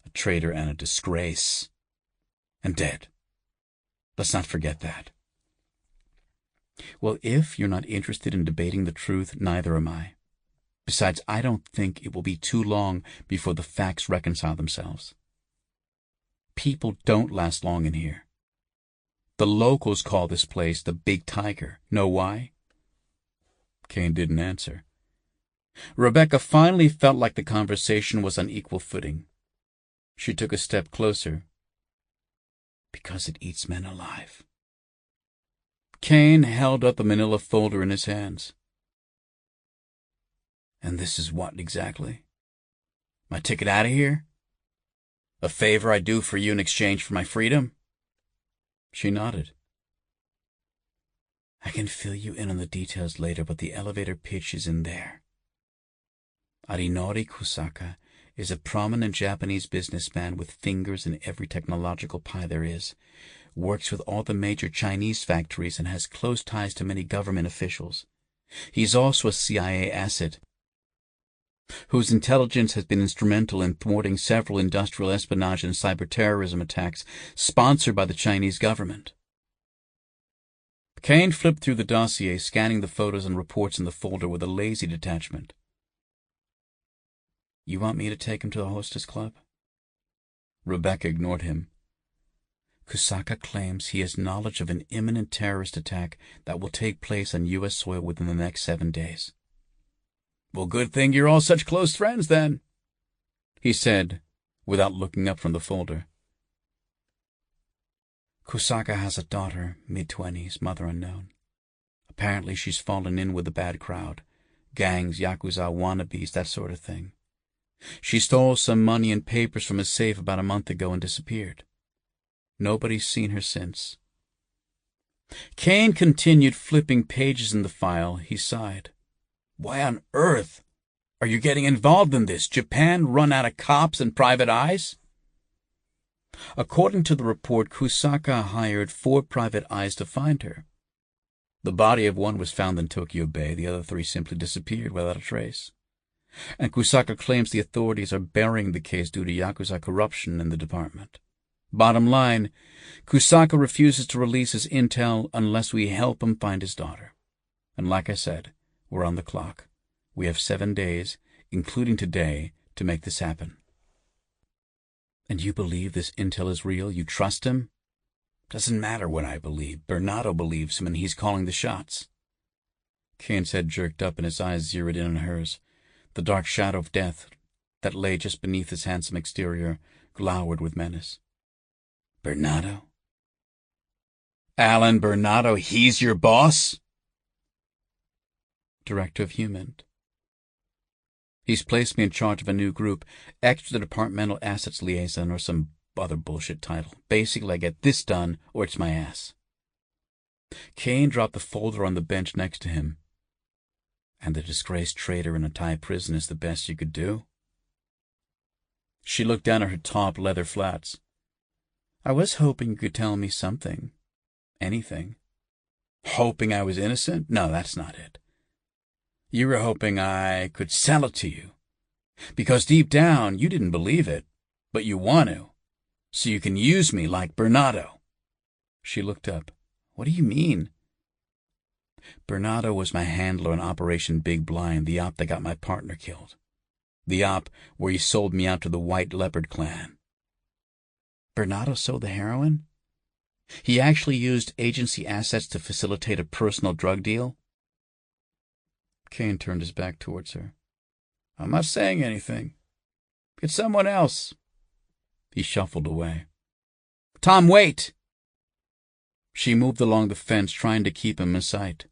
A traitor and a disgrace. And dead. Let's not forget that." "Well, if you're not interested in debating the truth, neither am I. Besides, I don't think it will be too long before the facts reconcile themselves. People don't last long in here. The locals call this place the Big Tiger. Know why?" Caine didn't answer. Rebecca finally felt like the conversation was on equal footing. She took a step closer. "Because it eats men alive." Caine held up the manila folder in his hands. "And this is what exactly? My ticket out of here? A favor I do for you in exchange for my freedom?" She nodded. "I can fill you in on the details later, but the elevator pitch is in there. Arinori Kusaka is a prominent Japanese businessman with fingers in every technological pie there is, works with all the major Chinese factories and has close ties to many government officials. He's also a CIA asset, whose intelligence has been instrumental in thwarting several industrial espionage and cyber-terrorism attacks sponsored by the Chinese government. Caine flipped through the dossier, scanning the photos and reports in the folder with a lazy detachment. You want me to take him to the Hostess Club? Rebecca ignored him. Kusaka claims he has knowledge of an imminent terrorist attack that will take place on U.S. soil within the next 7 days. Well, good thing you're all such close friends, then, he said, without looking up from the folder. Kusaka has a daughter, mid-20s, mother unknown. Apparently she's fallen in with a bad crowd. Gangs, yakuza, wannabes, that sort of thing. She stole some money and papers from a safe about a month ago and disappeared. Nobody's seen her since. Caine continued flipping pages in the file. He sighed. Why on earth are you getting involved in this? Japan run out of cops and private eyes? According to the report, Kusaka hired 4 private eyes to find her. The body of one was found in Tokyo Bay. The other 3 simply disappeared without a trace. And Kusaka claims the authorities are burying the case due to yakuza corruption in the department. Bottom line, Kusaka refuses to release his intel unless we help him find his daughter. And like I said, we're on the clock. We have 7 days, including today, to make this happen. And you believe this intel is real? You trust him? Doesn't matter what I believe. Bernardo believes him, and he's calling the shots. Caine's head jerked up and his eyes zeroed in on hers. The dark shadow of death that lay just beneath his handsome exterior glowered with menace. Bernardo? Alan Bernardo, he's your boss? Director of Human. He's placed me in charge of a new group, Extra Departmental Assets Liaison or some other bullshit title. Basically, I get this done or it's my ass. Caine dropped the folder on the bench next to him. And the disgraced traitor in a Thai prison is the best you could do? She looked down at her top leather flats. I was hoping you could tell me something. Anything. Hoping I was innocent? No, that's not it. You were hoping I could sell it to you. Because deep down, you didn't believe it, but you want to. So you can use me like Bernardo. She looked up. What do you mean? Bernardo was my handler on Operation Big Blind, the op that got my partner killed. The op where he sold me out to the White Leopard clan. Bernardo sold the heroin? He actually used agency assets to facilitate a personal drug deal? Caine turned his back towards her. I'm not saying anything. It's someone else. He shuffled away. Tom, wait! She moved along the fence, trying to keep him in sight.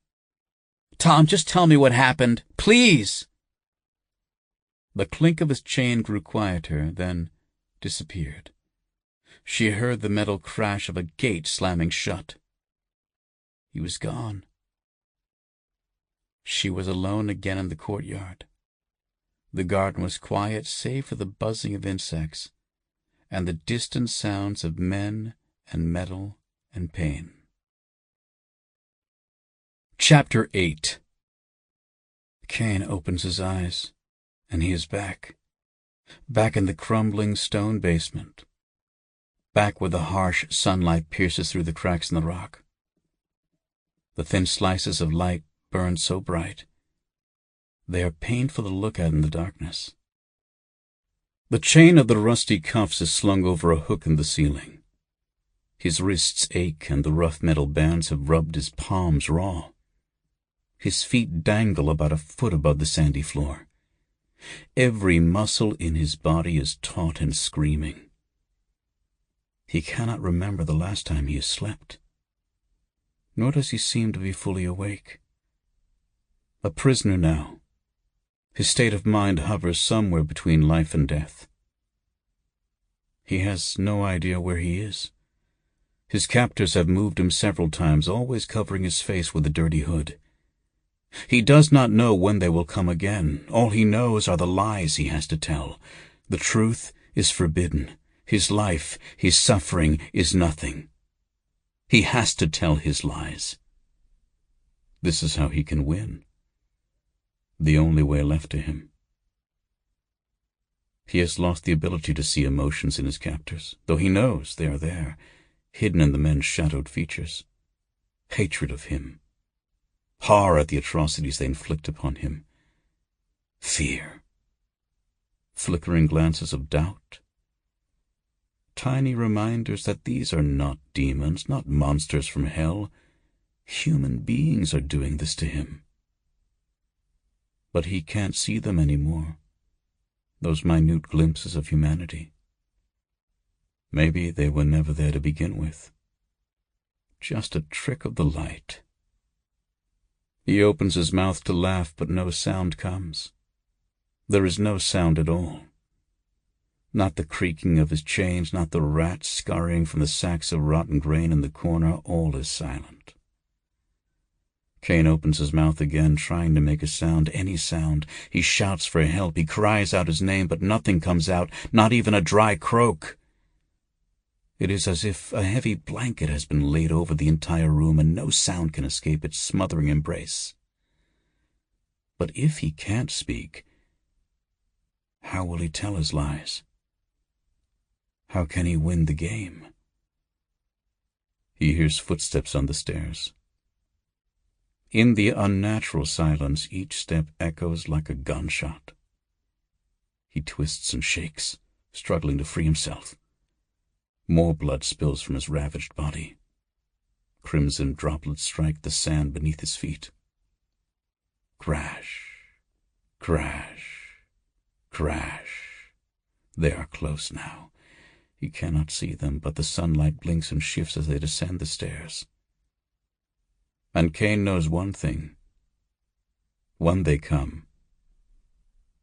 Tom, just tell me what happened, please! The clink of his chain grew quieter, then disappeared. She heard the metal crash of a gate slamming shut. He was gone. She was alone again in the courtyard. The garden was quiet save for the buzzing of insects and the distant sounds of men and metal and pain. Chapter 8. Caine opens his eyes, and he is back. Back in the crumbling stone basement. Back where the harsh sunlight pierces through the cracks in the rock. The thin slices of light burn so bright. They are painful to look at in the darkness. The chain of the rusty cuffs is slung over a hook in the ceiling. His wrists ache and the rough metal bands have rubbed his palms raw. His feet dangle about a foot above the sandy floor. Every muscle in his body is taut and screaming. He cannot remember the last time he has slept. Nor does he seem to be fully awake. A prisoner now. His state of mind hovers somewhere between life and death. He has no idea where he is. His captors have moved him several times, always covering his face with a dirty hood. He does not know when they will come again. All he knows are the lies he has to tell. The truth is forbidden. His life, his suffering, is nothing. He has to tell his lies. This is how he can win. the only way left to him. He has lost the ability to see emotions in his captors, though he knows they are there, hidden in the men's shadowed features. Hatred of him, horror at the atrocities they inflict upon him, fear, flickering glances of doubt, tiny reminders that these are not demons, not monsters from hell. Human beings are doing this to him. But he can't see them anymore, those minute glimpses of humanity. Maybe they were never there to begin with. Just a trick of the light. He opens his mouth to laugh, but no sound comes. There is no sound at all. Not the creaking of his chains, not the rats scurrying from the sacks of rotten grain in the corner. All is silent. Caine opens his mouth again, trying to make a sound, any sound. He shouts for help. He cries out his name, but nothing comes out, not even a dry croak. It is as if a heavy blanket has been laid over the entire room, and no sound can escape its smothering embrace. But if he can't speak, how will he tell his lies? How can he win the game? He hears footsteps on the stairs. In the unnatural silence, each step echoes like a gunshot. He twists and shakes, struggling to free himself. More blood spills from his ravaged body. Crimson droplets strike the sand beneath his feet. Crash, crash, crash. They are close now. He cannot see them, but the sunlight blinks and shifts as they descend the stairs. And Caine knows one thing. When they come,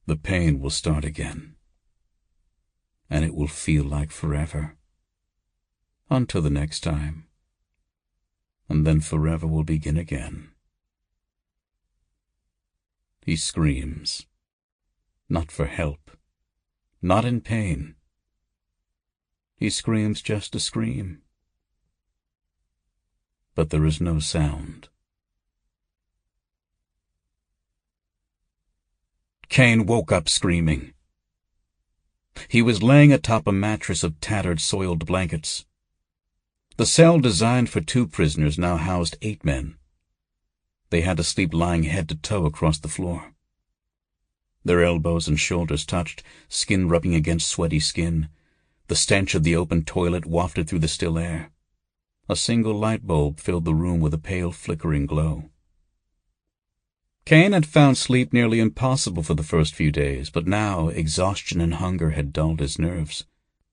the pain will start again. And it will feel like forever. Until the next time. And then forever will begin again. He screams. Not for help. Not in pain. He screams just to scream. But there is no sound. Caine woke up screaming. He was laying atop a mattress of tattered, soiled blankets. The cell designed for 2 prisoners now housed 8 men. They had to sleep lying head to toe across the floor. Their elbows and shoulders touched, skin rubbing against sweaty skin. The stench of the open toilet wafted through the still air. A single light bulb filled the room with a pale, flickering glow. Caine had found sleep nearly impossible for the first few days, but now exhaustion and hunger had dulled his nerves.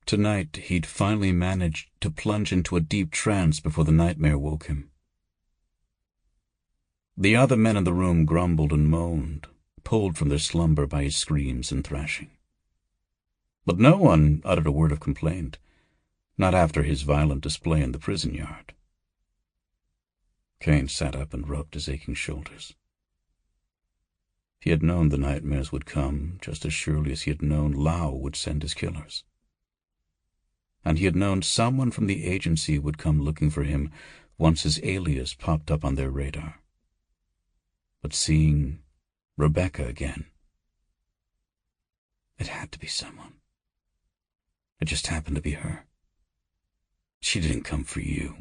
Tonight he'd finally managed to plunge into a deep trance before the nightmare woke him. The other men in the room grumbled and moaned, pulled from their slumber by his screams and thrashing. But no one uttered a word of complaint. Not after his violent display in the prison yard. Caine sat up and rubbed his aching shoulders. He had known the nightmares would come just as surely as he had known Lau would send his killers. And he had known someone from the agency would come looking for him once his alias popped up on their radar. But seeing Rebecca again, it had to be someone. It just happened to be her. She didn't come for you.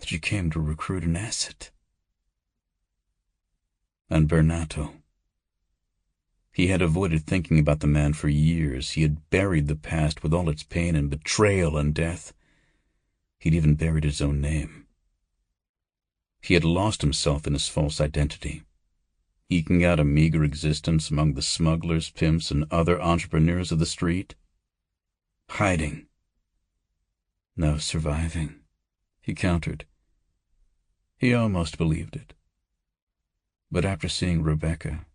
She came to recruit an asset. And Bernato. He had avoided thinking about the man for years. He had buried the past with all its pain and betrayal and death. He'd even buried his own name. He had lost himself in his false identity, eking out a meager existence among the smugglers, pimps, and other entrepreneurs of the street. Hiding. No, surviving, he countered. He almost believed it. But after seeing Rebecca,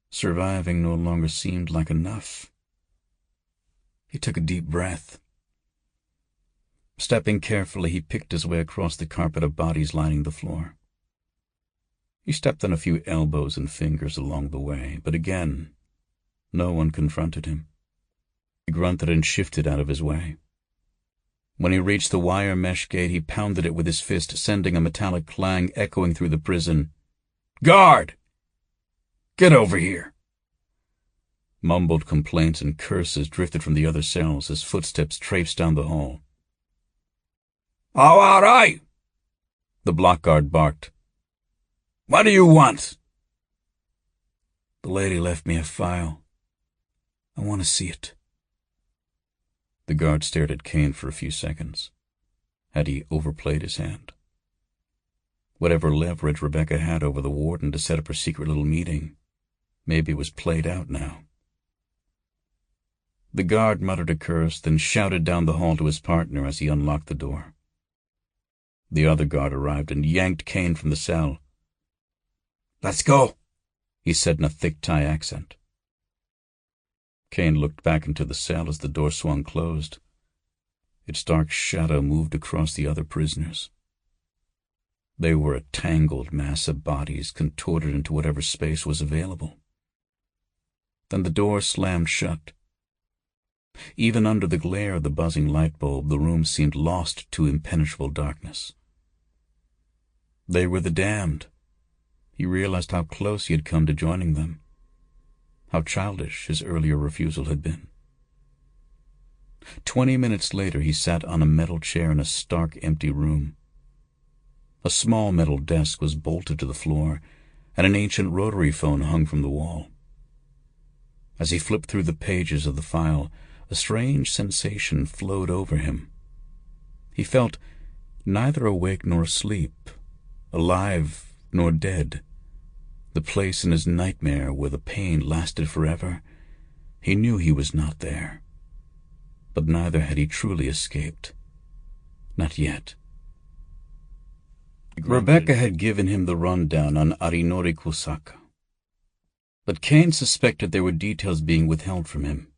surviving no longer seemed like enough. He took a deep breath. Stepping carefully, he picked his way across the carpet of bodies lining the floor. He stepped on a few elbows and fingers along the way, but again, no one confronted him. He grunted and shifted out of his way. When he reached the wire mesh gate, he pounded it with his fist, sending a metallic clang echoing through the prison. "Guard!" Get over here. Mumbled complaints and curses drifted from the other cells as footsteps traipsed down the hall. Oh, all right, the block guard barked. What do you want? The lady left me a file. I want to see it. The guard stared at Caine for a few seconds. Had he overplayed his hand? Whatever leverage Rebecca had over the warden to set up her secret little meeting, maybe it was played out now. The guard muttered a curse, then shouted down the hall to his partner as he unlocked the door. The other guard arrived and yanked Caine from the cell. Let's go, he said in a thick Thai accent. Caine looked back into the cell as the door swung closed. Its dark shadow moved across the other prisoners. They were a tangled mass of bodies contorted into whatever space was available. Then the door slammed shut. Even under the glare of the buzzing light bulb, the room seemed lost to impenetrable darkness. They were the damned. He realized how close he had come to joining them, how childish his earlier refusal had been. 20 minutes later, he sat on a metal chair in a stark, empty room. A small metal desk was bolted to the floor, and an ancient rotary phone hung from the wall. As he flipped through the pages of the file, a strange sensation flowed over him. He felt neither awake nor asleep, alive nor dead. The place in his nightmare where the pain lasted forever, he knew he was not there. But neither had he truly escaped. Not yet. Rebecca had given him the rundown on Arinori Kusaka. But Caine suspected there were details being withheld from him.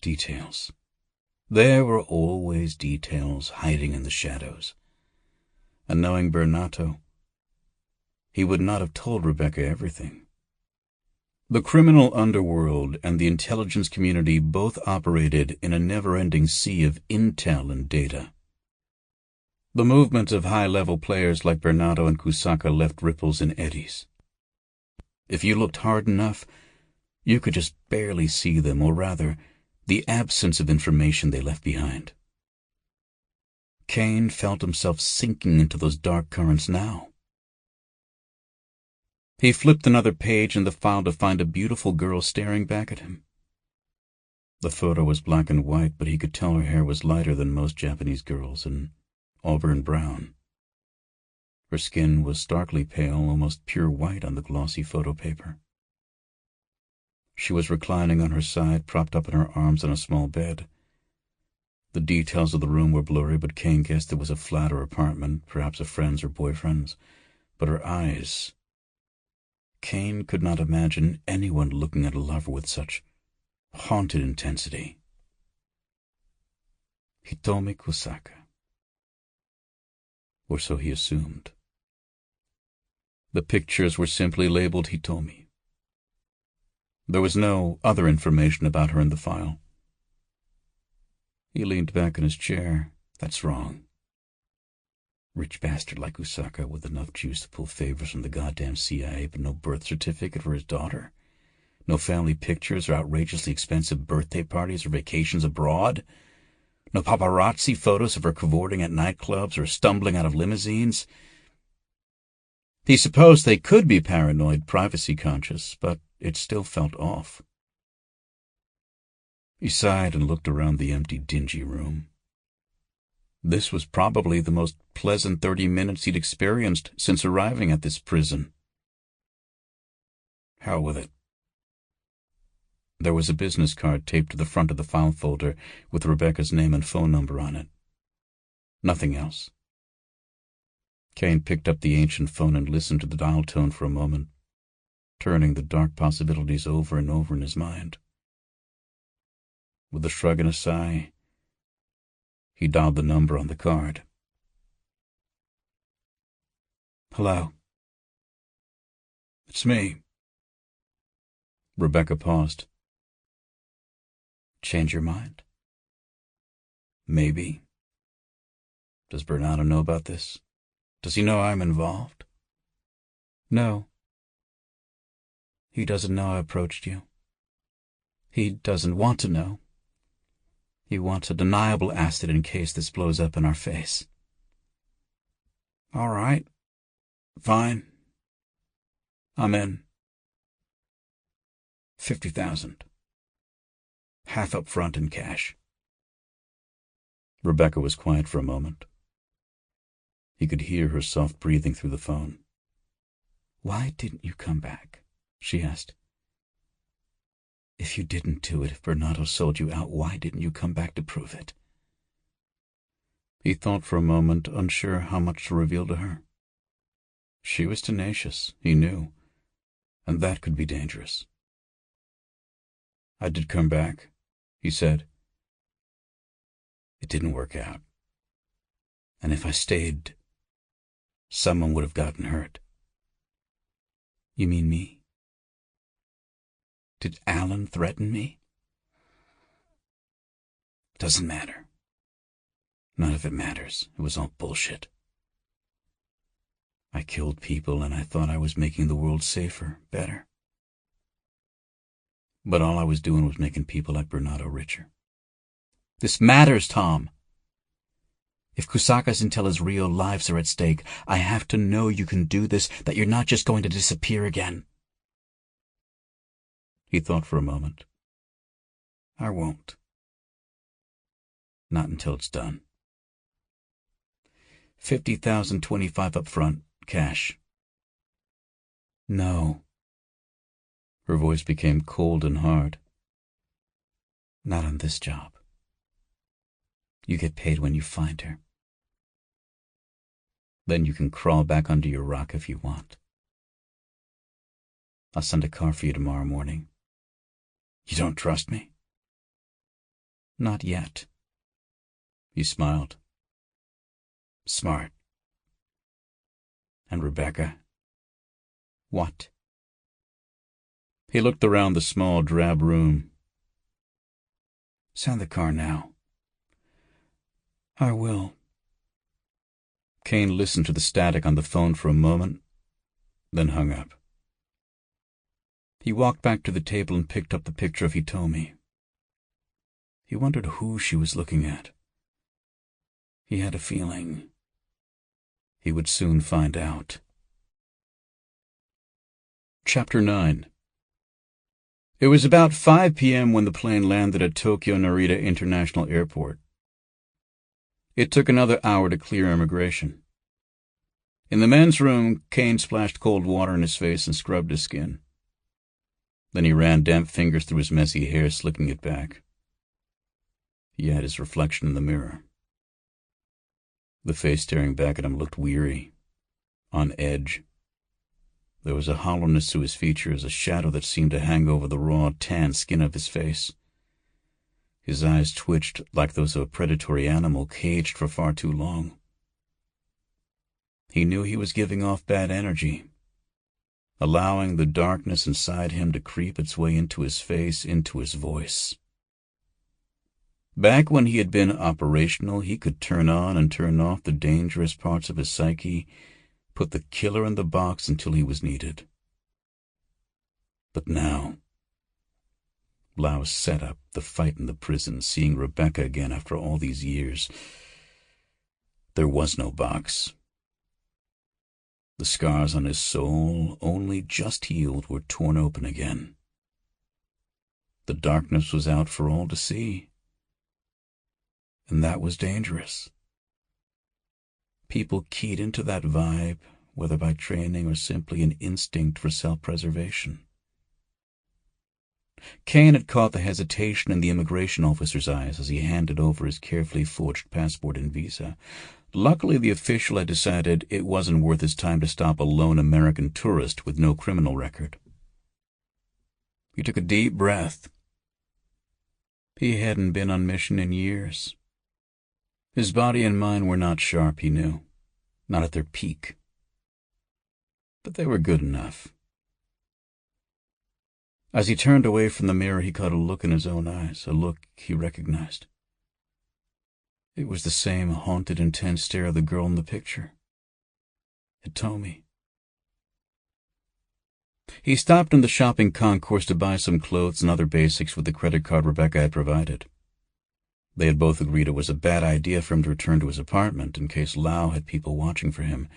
Details. There were always details hiding in the shadows. And knowing Bernato, he would not have told Rebecca everything. The criminal underworld and the intelligence community both operated in a never-ending sea of intel and data. The movement of high-level players like Bernato and Kusaka left ripples in eddies. If you looked hard enough, you could just barely see them, or rather, the absence of information they left behind. Caine felt himself sinking into those dark currents now. He flipped another page in the file to find a beautiful girl staring back at him. The photo was black and white, but he could tell her hair was lighter than most Japanese girls, and auburn brown. Her skin was starkly pale, almost pure white on the glossy photo paper. She was reclining on her side, propped up in her arms on a small bed. The details of the room were blurry, but Caine guessed it was a flat or apartment, perhaps a friend's or boyfriend's. But her eyes... Caine could not imagine anyone looking at a lover with such haunted intensity. Hitomi Kusaka. Or so he assumed. The pictures were simply labeled Hitomi. There was no other information about her in the file. He leaned back in his chair. That's wrong. Rich bastard like Kusaka with enough juice to pull favors from the goddamn CIA, but no birth certificate for his daughter. No family pictures or outrageously expensive birthday parties or vacations abroad. No paparazzi photos of her cavorting at nightclubs or stumbling out of limousines. He supposed they could be paranoid, privacy-conscious, but it still felt off. He sighed and looked around the empty, dingy room. This was probably the most pleasant 30 minutes he'd experienced since arriving at this prison. Hell with it. There was a business card taped to the front of the file folder with Rebecca's name and phone number on it. Nothing else. Caine picked up the ancient phone and listened to the dial tone for a moment, turning the dark possibilities over and over in his mind. With a shrug and a sigh, he dialed the number on the card. Hello. It's me. Rebecca paused. Change your mind? Maybe. Does Bernardo know about this? Does he know I'm involved? No. He doesn't know I approached you. He doesn't want to know. He wants a deniable acid in case this blows up in our face. All right. Fine. I'm in. 50,000. Half up front in cash. Rebecca was quiet for a moment. He could hear her soft breathing through the phone. Why didn't you come back? She asked. If you didn't do it, if Bernardo sold you out, why didn't you come back to prove it? He thought for a moment, unsure how much to reveal to her. She was tenacious, he knew, and that could be dangerous. I did come back, he said. It didn't work out. And if I stayed, someone would have gotten hurt. You mean me? Did Alan threaten me? Doesn't matter. None of it matters. It was all bullshit. I killed people and I thought I was making the world safer, better. But all I was doing was making people like Bernardo richer. This matters, Tom. If Kusaka's Intella's real lives are at stake, I have to know you can do this, that you're not just going to disappear again. He thought for a moment. I won't. Not until it's done. 50,000, 25 up front, cash. No. Her voice became cold and hard. Not on this job. You get paid when you find her. Then you can crawl back under your rock if you want. I'll send a car for you tomorrow morning. You don't trust me? Not yet. He smiled. Smart. And Rebecca? What? He looked around the small, drab room. Send the car now. I will. Caine listened to the static on the phone for a moment, then hung up. He walked back to the table and picked up the picture of Hitomi. He wondered who she was looking at. He had a feeling he would soon find out. Chapter 9. It was about 5 p.m. when the plane landed at Tokyo Narita International Airport. It took another hour to clear immigration. In the men's room, Caine splashed cold water in his face and scrubbed his skin. Then he ran damp fingers through his messy hair, slicking it back. He had his reflection in the mirror. The face staring back at him looked weary, on edge. There was a hollowness to his features, a shadow that seemed to hang over the raw, tan skin of his face. His eyes twitched like those of a predatory animal caged for far too long. He knew he was giving off bad energy, allowing the darkness inside him to creep its way into his face, into his voice. Back when he had been operational, he could turn on and turn off the dangerous parts of his psyche, put the killer in the box until he was needed. But now, Lau's setup, the fight in the prison, seeing Rebecca again after all these years, there was no box. The scars on his soul, only just healed, were torn open again. The darkness was out for all to see. And that was dangerous. People keyed into that vibe, whether by training or simply an instinct for self-preservation. Caine had caught the hesitation in the immigration officer's eyes as he handed over his carefully forged passport and visa. Luckily, the official had decided it wasn't worth his time to stop a lone American tourist with no criminal record. He took a deep breath. He hadn't been on mission in years. His body and mind were not sharp, he knew, not at their peak. But they were good enough. As he turned away from the mirror, he caught a look in his own eyes, a look he recognized. It was the same haunted, intense stare of the girl in the picture. Hitomi. He stopped in the shopping concourse to buy some clothes and other basics with the credit card Rebecca had provided. They had both agreed it was a bad idea for him to return to his apartment in case Lau had people watching for him.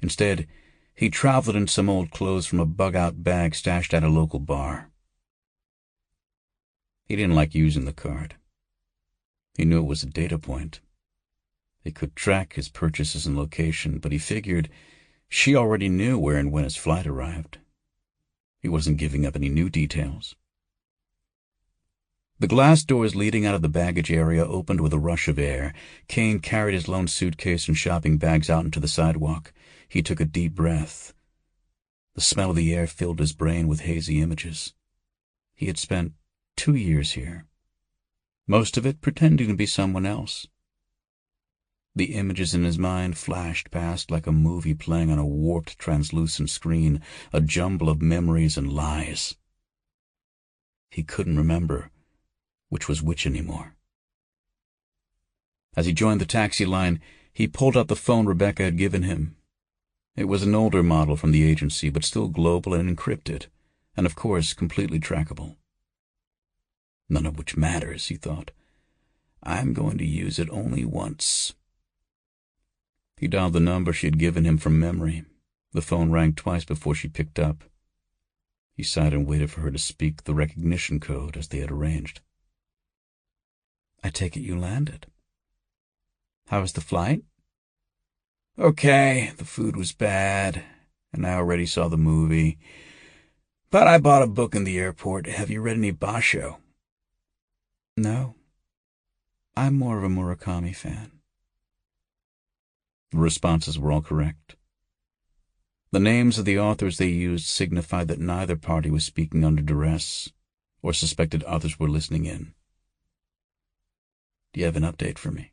Instead, he traveled in some old clothes from a bug-out bag stashed at a local bar. He didn't like using the card. He knew it was a data point. It could track his purchases and location, but he figured she already knew where and when his flight arrived. He wasn't giving up any new details. The glass doors leading out of the baggage area opened with a rush of air. Caine carried his lone suitcase and shopping bags out into the sidewalk. He took a deep breath. The smell of the air filled his brain with hazy images. He had spent 2 years here, most of it pretending to be someone else. The images in his mind flashed past like a movie playing on a warped, translucent screen, a jumble of memories and lies. He couldn't remember which was which anymore. As he joined the taxi line, he pulled out the phone Rebecca had given him. It was an older model from the agency, but still global and encrypted, and of course completely trackable. None of which matters, he thought. I'm going to use it only once. He dialed the number she had given him from memory. The phone rang twice before she picked up. He sighed and waited for her to speak the recognition code as they had arranged. I take it you landed. How was the flight? Okay, the food was bad, and I already saw the movie. But I bought a book in the airport. Have you read any Basho? No. I'm more of a Murakami fan. The responses were all correct. The names of the authors they used signified that neither party was speaking under duress or suspected others were listening in. Do you have an update for me?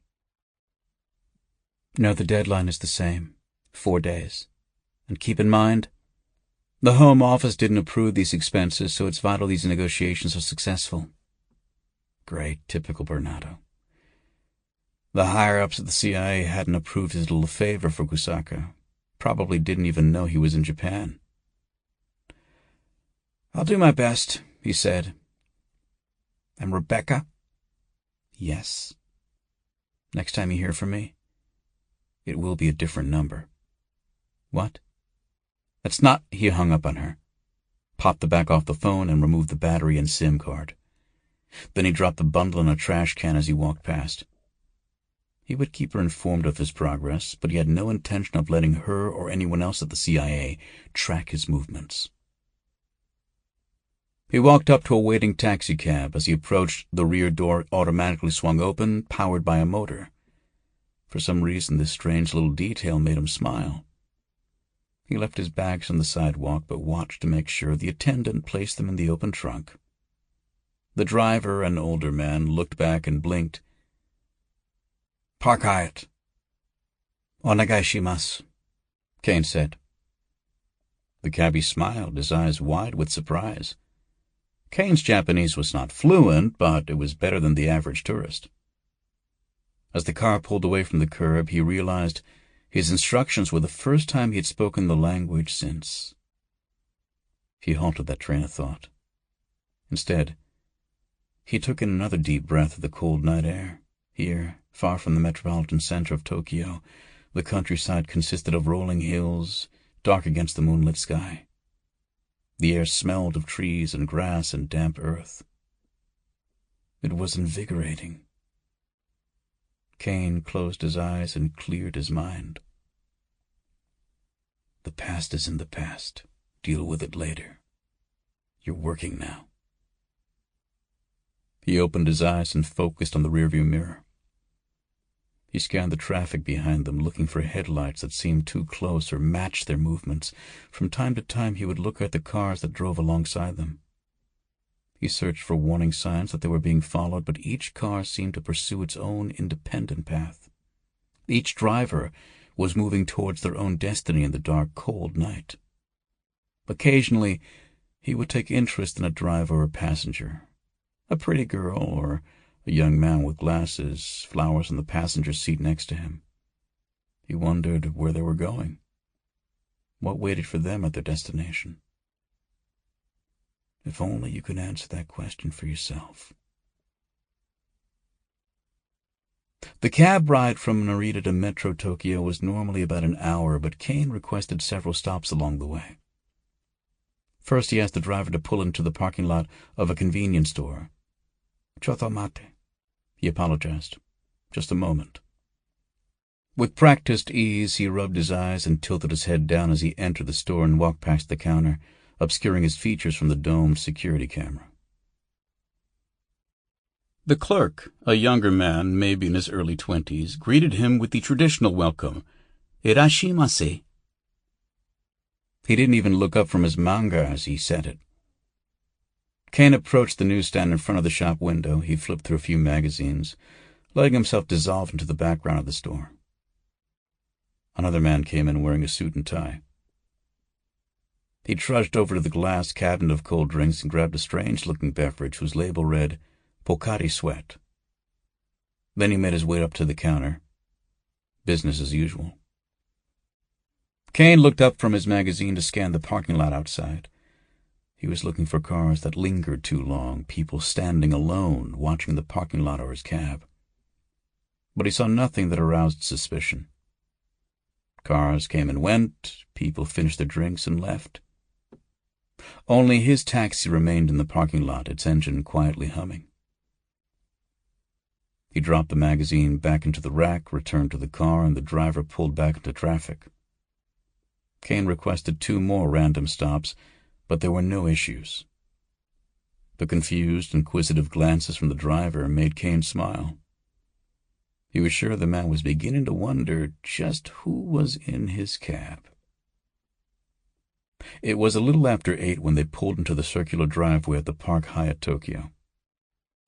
No, the deadline is the same, 4 days. And keep in mind, the Home Office didn't approve these expenses, so it's vital these negotiations are successful. Great, typical Bernardo. The higher-ups at the CIA hadn't approved his little favor for Kusaka. Probably didn't even know he was in Japan. I'll do my best, he said. And Rebecca? Yes. Next time you hear from me, it will be a different number. What? That's not... He hung up on her, popped the back off the phone, and removed the battery and SIM card. Then he dropped the bundle in a trash can as he walked past. He would keep her informed of his progress, but he had no intention of letting her or anyone else at the CIA track his movements. He walked up to a waiting taxicab. As he approached, the rear door automatically swung open, powered by a motor. For some reason, this strange little detail made him smile. He left his bags on the sidewalk, but watched to make sure the attendant placed them in the open trunk. The driver, an older man, looked back and blinked. Park Hyatt. Onegai shimasu, Caine said. The cabbie smiled, his eyes wide with surprise. Caine's Japanese was not fluent, but it was better than the average tourist. As the car pulled away from the curb, he realized his instructions were the first time he had spoken the language since. He halted that train of thought. Instead, he took in another deep breath of the cold night air. Here, far from the metropolitan center of Tokyo, the countryside consisted of rolling hills, dark against the moonlit sky. The air smelled of trees and grass and damp earth. It was invigorating. Caine closed his eyes and cleared his mind. The past is in the past. Deal with it later. You're working now. He opened his eyes and focused on the rearview mirror. He scanned the traffic behind them, looking for headlights that seemed too close or matched their movements. From time to time, he would look at the cars that drove alongside them. He searched for warning signs that they were being followed, but each car seemed to pursue its own independent path. Each driver was moving towards their own destiny in the dark, cold night. Occasionally, he would take interest in a driver or passenger, a pretty girl or a young man with glasses, flowers on the passenger seat next to him. He wondered where they were going, what waited for them at their destination. If only you could answer that question for yourself. The cab ride from Narita to Metro Tokyo was normally about an hour, but Caine requested several stops along the way. First, he asked the driver to pull into the parking lot of a convenience store. "Chotto mate," he apologized. "Just a moment." With practiced ease, he rubbed his eyes and tilted his head down as he entered the store and walked past the counter, obscuring his features from the domed security camera. The clerk, a younger man, maybe in his early 20s, greeted him with the traditional welcome, "Irashimase." He didn't even look up from his manga as he said it. Caine approached the newsstand in front of the shop window. He flipped through a few magazines, letting himself dissolve into the background of the store. Another man came in wearing a suit and tie. He trudged over to the glass cabinet of cold drinks and grabbed a strange-looking beverage whose label read, "Pocari Sweat." Then he made his way up to the counter. Business as usual. Caine looked up from his magazine to scan the parking lot outside. He was looking for cars that lingered too long, people standing alone, watching the parking lot or his cab. But he saw nothing that aroused suspicion. Cars came and went, people finished their drinks and left. Only his taxi remained in the parking lot, its engine quietly humming. He dropped the magazine back into the rack, returned to the car, and the driver pulled back into traffic. Caine requested 2 more random stops, but there were no issues. The confused, inquisitive glances from the driver made Caine smile. He was sure the man was beginning to wonder just who was in his cab. It was a little after 8 when they pulled into the circular driveway at the Park Hyatt Tokyo.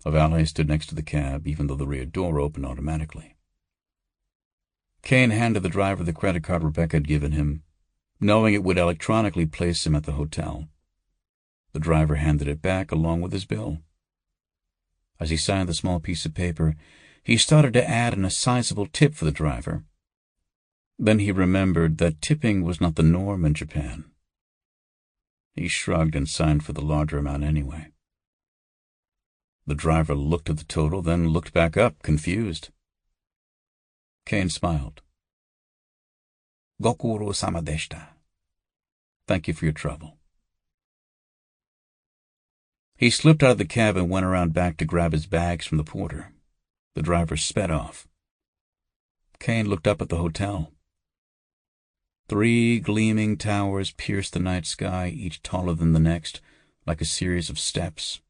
A valet stood next to the cab, even though the rear door opened automatically. Caine handed the driver the credit card Rebecca had given him, knowing it would electronically place him at the hotel. The driver handed it back along with his bill. As he signed the small piece of paper, he started to add in a sizable tip for the driver. Then he remembered that tipping was not the norm in Japan. He shrugged and signed for the larger amount anyway. The driver looked at the total, then looked back up, confused. Caine smiled. "Gokuro-sama deshita. Thank you for your trouble." He slipped out of the cab and went around back to grab his bags from the porter. The driver sped off. Caine looked up at the hotel. 3 gleaming towers pierced the night sky, each taller than the next, like a series of steps.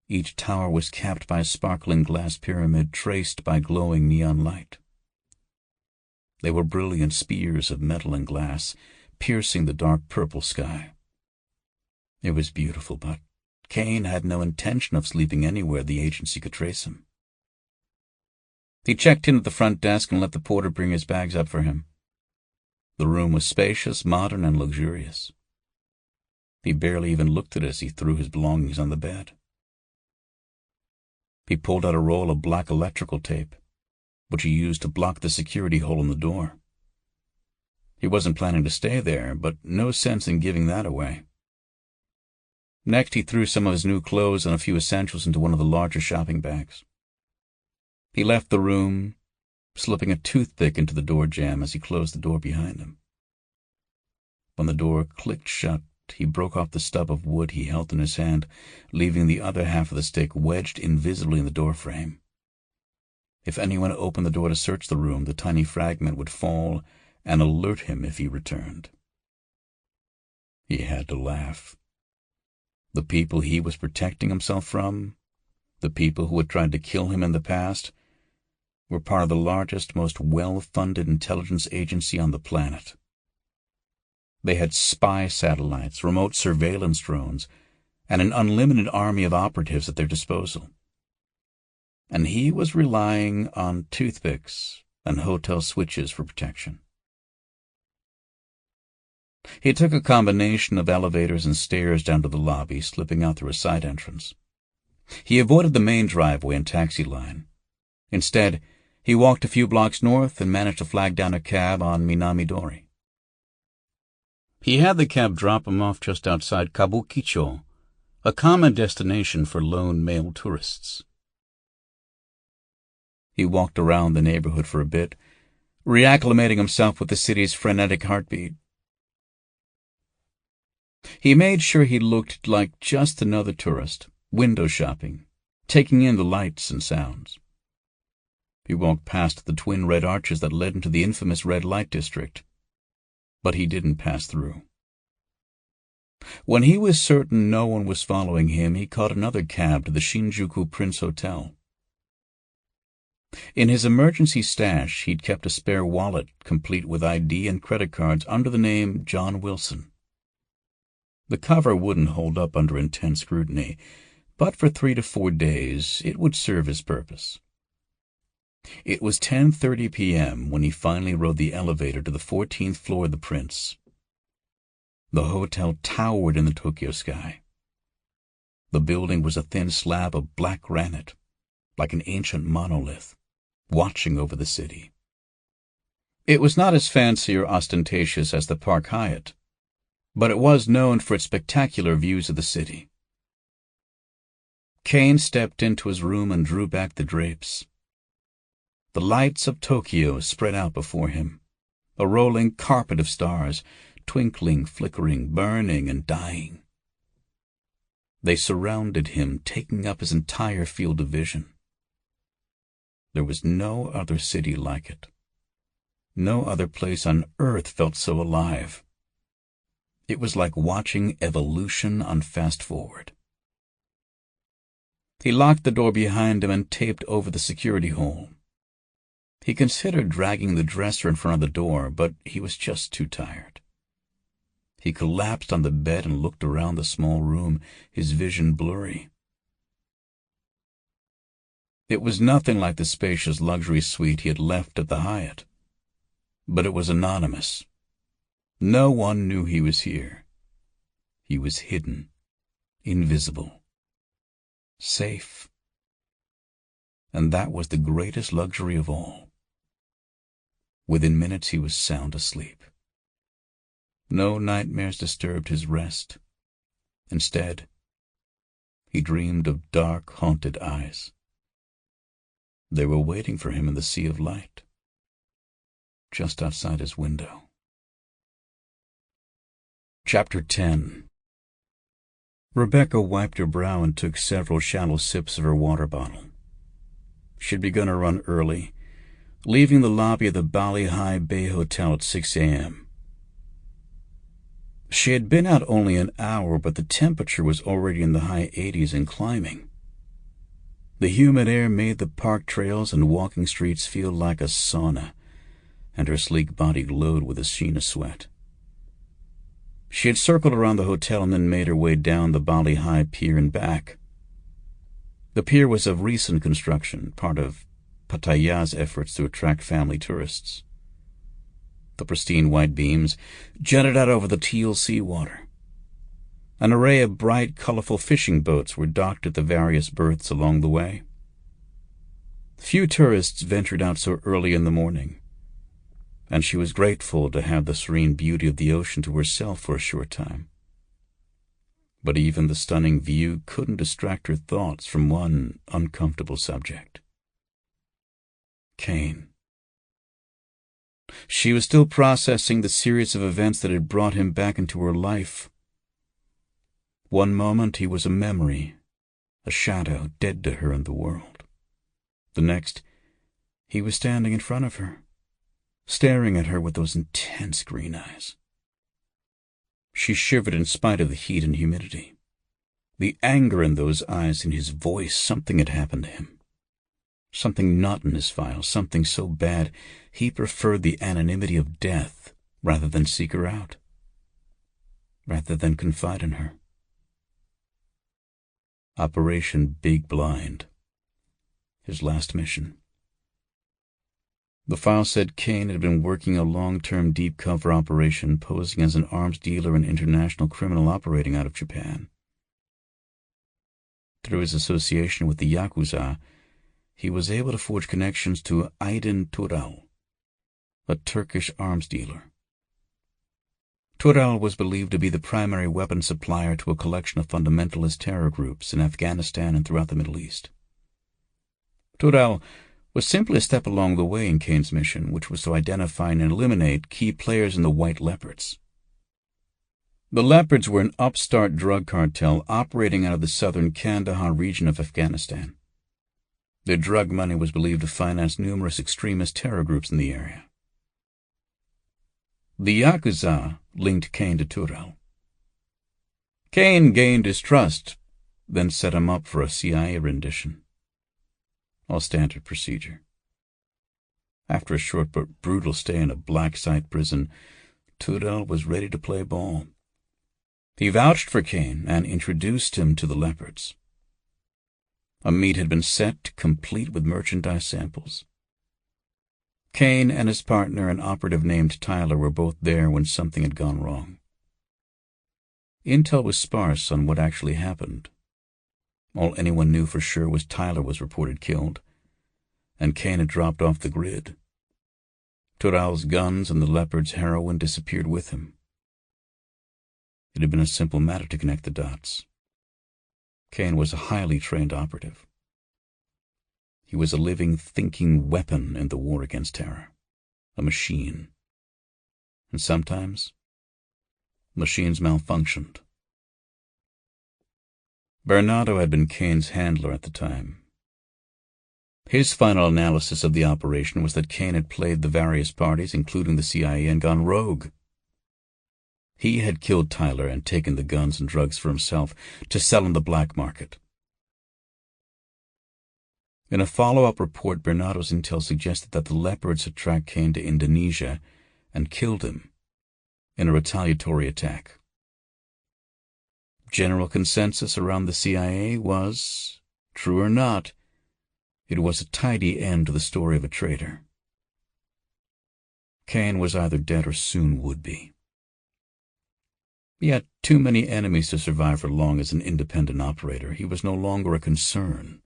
Each tower was capped by a sparkling glass pyramid traced by glowing neon light. They were brilliant spears of metal and glass, piercing the dark purple sky. It was beautiful, but Caine had no intention of sleeping anywhere the agency could trace him. He checked in at the front desk and let the porter bring his bags up for him. The room was spacious, modern, and luxurious. He barely even looked at it as he threw his belongings on the bed. He pulled out a roll of black electrical tape, which he used to block the security hole in the door. He wasn't planning to stay there, but no sense in giving that away. Next, he threw some of his new clothes and a few essentials into one of the larger shopping bags. He left the room, slipping a toothpick into the door jamb as he closed the door behind him. When the door clicked shut, he broke off the stub of wood he held in his hand, leaving the other half of the stick wedged invisibly in the doorframe. If anyone opened the door to search the room, the tiny fragment would fall and alert him if he returned. He had to laugh. The people he was protecting himself from, the people who had tried to kill him in the past, were part of the largest, most well-funded intelligence agency on the planet. They had spy satellites, remote surveillance drones, and an unlimited army of operatives at their disposal. And he was relying on toothpicks and hotel switches for protection. He took a combination of elevators and stairs down to the lobby, slipping out through a side entrance. He avoided the main driveway and taxi line. Instead, he walked a few blocks north and managed to flag down a cab on Minamidori. He had the cab drop him off just outside Kabukicho, a common destination for lone male tourists. He walked around the neighborhood for a bit, reacclimating himself with the city's frenetic heartbeat. He made sure he looked like just another tourist, window shopping, taking in the lights and sounds. He walked past the twin red arches that led into the infamous red light district, but he didn't pass through. When he was certain no one was following him, he caught another cab to the Shinjuku Prince Hotel. In his emergency stash, he'd kept a spare wallet complete with ID and credit cards under the name John Wilson. The cover wouldn't hold up under intense scrutiny, but for 3 to 4 days it would serve his purpose. It was 10:30 p.m. when he finally rode the elevator to the 14th floor of the Prince. The hotel towered in the Tokyo sky. The building was a thin slab of black granite, like an ancient monolith, watching over the city. It was not as fancy or ostentatious as the Park Hyatt, but it was known for its spectacular views of the city. Caine stepped into his room and drew back the drapes. The lights of Tokyo spread out before him, a rolling carpet of stars, twinkling, flickering, burning, and dying. They surrounded him, taking up his entire field of vision. There was no other city like it. No other place on earth felt so alive. It was like watching evolution on fast-forward. He locked the door behind him and taped over the security hole. He considered dragging the dresser in front of the door, but he was just too tired. He collapsed on the bed and looked around the small room, his vision blurry. It was nothing like the spacious luxury suite he had left at the Hyatt, but it was anonymous. No one knew he was here. He was hidden, invisible, safe. And that was the greatest luxury of all. Within minutes he was sound asleep. No nightmares disturbed his rest. Instead, he dreamed of dark, haunted eyes. They were waiting for him in the sea of light, just outside his window. Chapter 10. Rebecca wiped her brow and took several shallow sips of her water bottle. She'd begun to run early, leaving the lobby of the Bali High Bay Hotel at 6 a.m. She had been out only an hour, but the temperature was already in the high 80s and climbing. The humid air made the park trails and walking streets feel like a sauna, and her sleek body glowed with a sheen of sweat. She had circled around the hotel and then made her way down the Bali High Pier and back. The pier was of recent construction, part of Pattaya's efforts to attract family tourists. The pristine white beams jutted out over the teal seawater. An array of bright, colorful fishing boats were docked at the various berths along the way. Few tourists ventured out so early in the morning, and she was grateful to have the serene beauty of the ocean to herself for a short time. But even the stunning view couldn't distract her thoughts from one uncomfortable subject. Caine. She was still processing the series of events that had brought him back into her life. One moment he was a memory, a shadow dead to her and the world. The next, he was standing in front of her, staring at her with those intense green eyes. She shivered in spite of the heat and humidity. The anger in those eyes, in his voice, something had happened to him. Something not in his file, something so bad he preferred the anonymity of death rather than seek her out, rather than confide in her. Operation Big Blind. His last mission. The file said Caine had been working a long-term deep-cover operation, posing as an arms dealer and international criminal operating out of Japan. Through his association with the Yakuza, he was able to forge connections to Aydin Tural, a Turkish arms dealer. Turel was believed to be the primary weapon supplier to a collection of fundamentalist terror groups in Afghanistan and throughout the Middle East. Turel was simply a step along the way in Caine's mission, which was to identify and eliminate key players in the White Leopards. The Leopards were an upstart drug cartel operating out of the southern Kandahar region of Afghanistan. Their drug money was believed to finance numerous extremist terror groups in the area. The Yakuza linked Caine to Turel. Caine gained his trust, then set him up for a CIA rendition. All standard procedure. After a short but brutal stay in a black site prison, Turel was ready to play ball. He vouched for Caine and introduced him to the Leopards. A meet had been set, complete with merchandise samples. Caine and his partner, an operative named Tyler, were both there when something had gone wrong. Intel was sparse on what actually happened. All anyone knew for sure was Tyler was reported killed, and Caine had dropped off the grid. Turel's guns and the Leopard's heroin disappeared with him. It had been a simple matter to connect the dots. Caine was a highly trained operative. He was a living, thinking weapon in the war against terror, a machine. And sometimes, machines malfunctioned. Bernardo had been Caine's handler at the time. His final analysis of the operation was that Caine had played the various parties, including the CIA, and gone rogue. He had killed Tyler and taken the guns and drugs for himself to sell on the black market. In a follow-up report, Bernardo's intel suggested that the Leopards had tracked Caine to Indonesia and killed him in a retaliatory attack. General consensus around the CIA was, true or not, it was a tidy end to the story of a traitor. Caine was either dead or soon would be. He had too many enemies to survive for long as an independent operator. He was no longer a concern.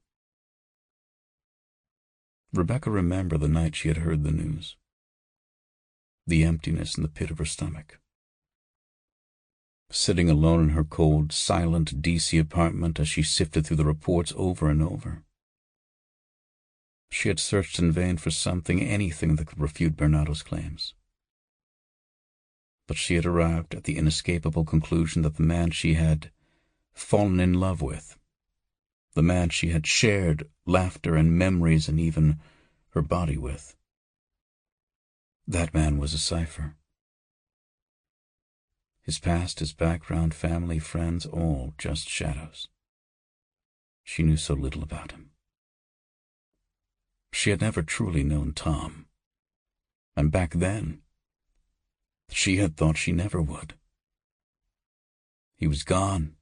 Rebecca remembered the night she had heard the news. The emptiness in the pit of her stomach. Sitting alone in her cold, silent DC apartment as she sifted through the reports over and over. She had searched in vain for something, anything that could refute Bernardo's claims. But she had arrived at the inescapable conclusion that the man she had fallen in love with, the man she had shared laughter and memories and even her body with, that man was a cipher. His past, his background, family, friends, all just shadows. She knew so little about him. She had never truly known Tom, and back then, she had thought she never would. He was gone.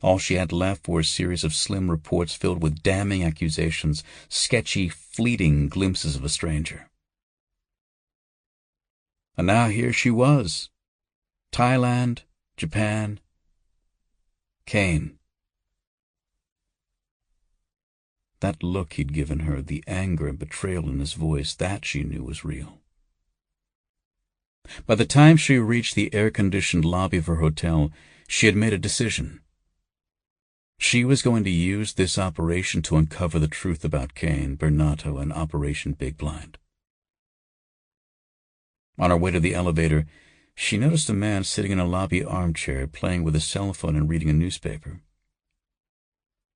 All she had left were a series of slim reports filled with damning accusations, sketchy, fleeting glimpses of a stranger. And now here she was. Thailand, Japan, Caine. That look he'd given her, the anger and betrayal in his voice, that she knew was real. By the time she reached the air-conditioned lobby of her hotel, she had made a decision. She was going to use this operation to uncover the truth about Caine, Bernardo, and Operation Big Blind. On her way to the elevator, she noticed a man sitting in a lobby armchair, playing with a cell phone and reading a newspaper.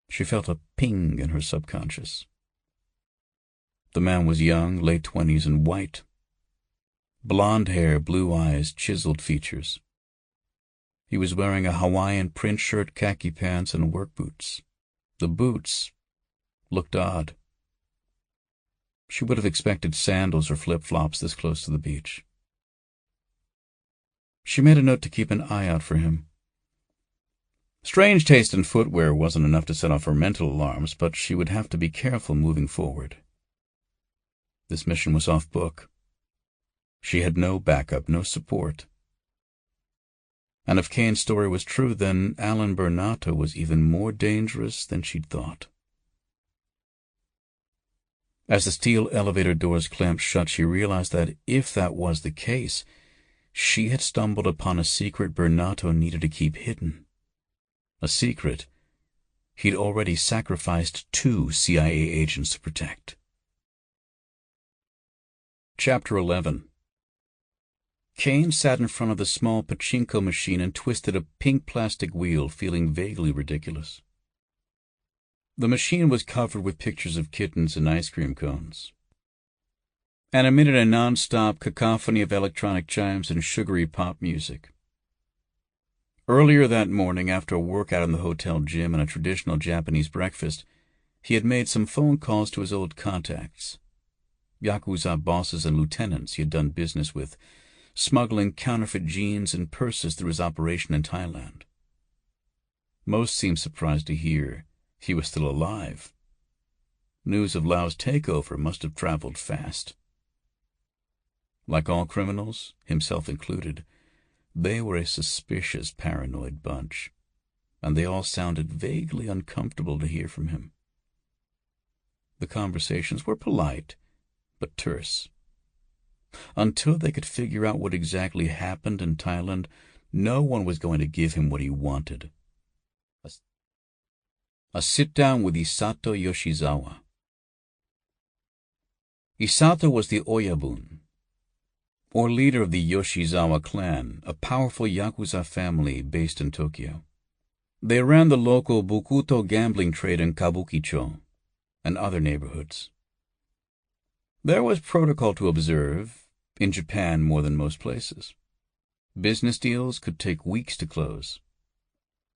She felt a ping in her subconscious. The man was young, late 20s, and white. Blonde hair, blue eyes, chiseled features. He was wearing a Hawaiian print shirt, khaki pants, and work boots. The boots looked odd. She would have expected sandals or flip-flops this close to the beach. She made a note to keep an eye out for him. Strange taste in footwear wasn't enough to set off her mental alarms, but she would have to be careful moving forward. This mission was off book. She had no backup, no support. And if Caine's story was true, then Alan Bernardo was even more dangerous than she'd thought. As the steel elevator doors clamped shut, she realized that if that was the case, she had stumbled upon a secret Bernato needed to keep hidden. A secret he'd already sacrificed 2 CIA agents to protect. Chapter 11. Caine sat in front of the small pachinko machine and twisted a pink plastic wheel, feeling vaguely ridiculous. The machine was covered with pictures of kittens and ice cream cones, and emitted a non-stop cacophony of electronic chimes and sugary pop music. Earlier that morning, after a workout in the hotel gym and a traditional Japanese breakfast, he had made some phone calls to his old contacts, Yakuza bosses and lieutenants he had done business with, smuggling counterfeit jeans and purses through his operation in Thailand. Most seemed surprised to hear he was still alive. News of Lau's takeover must have traveled fast. Like all criminals, himself included, they were a suspicious, paranoid bunch, and they all sounded vaguely uncomfortable to hear from him. The conversations were polite, but terse. Until they could figure out what exactly happened in Thailand, no one was going to give him what he wanted. A sit-down with Isato Yoshizawa. Isato was the Oyabun, or leader of the Yoshizawa clan, a powerful Yakuza family based in Tokyo. They ran the local Bukuto gambling trade in Kabukicho and other neighborhoods. There was protocol to observe, in Japan more than most places. Business deals could take weeks to close.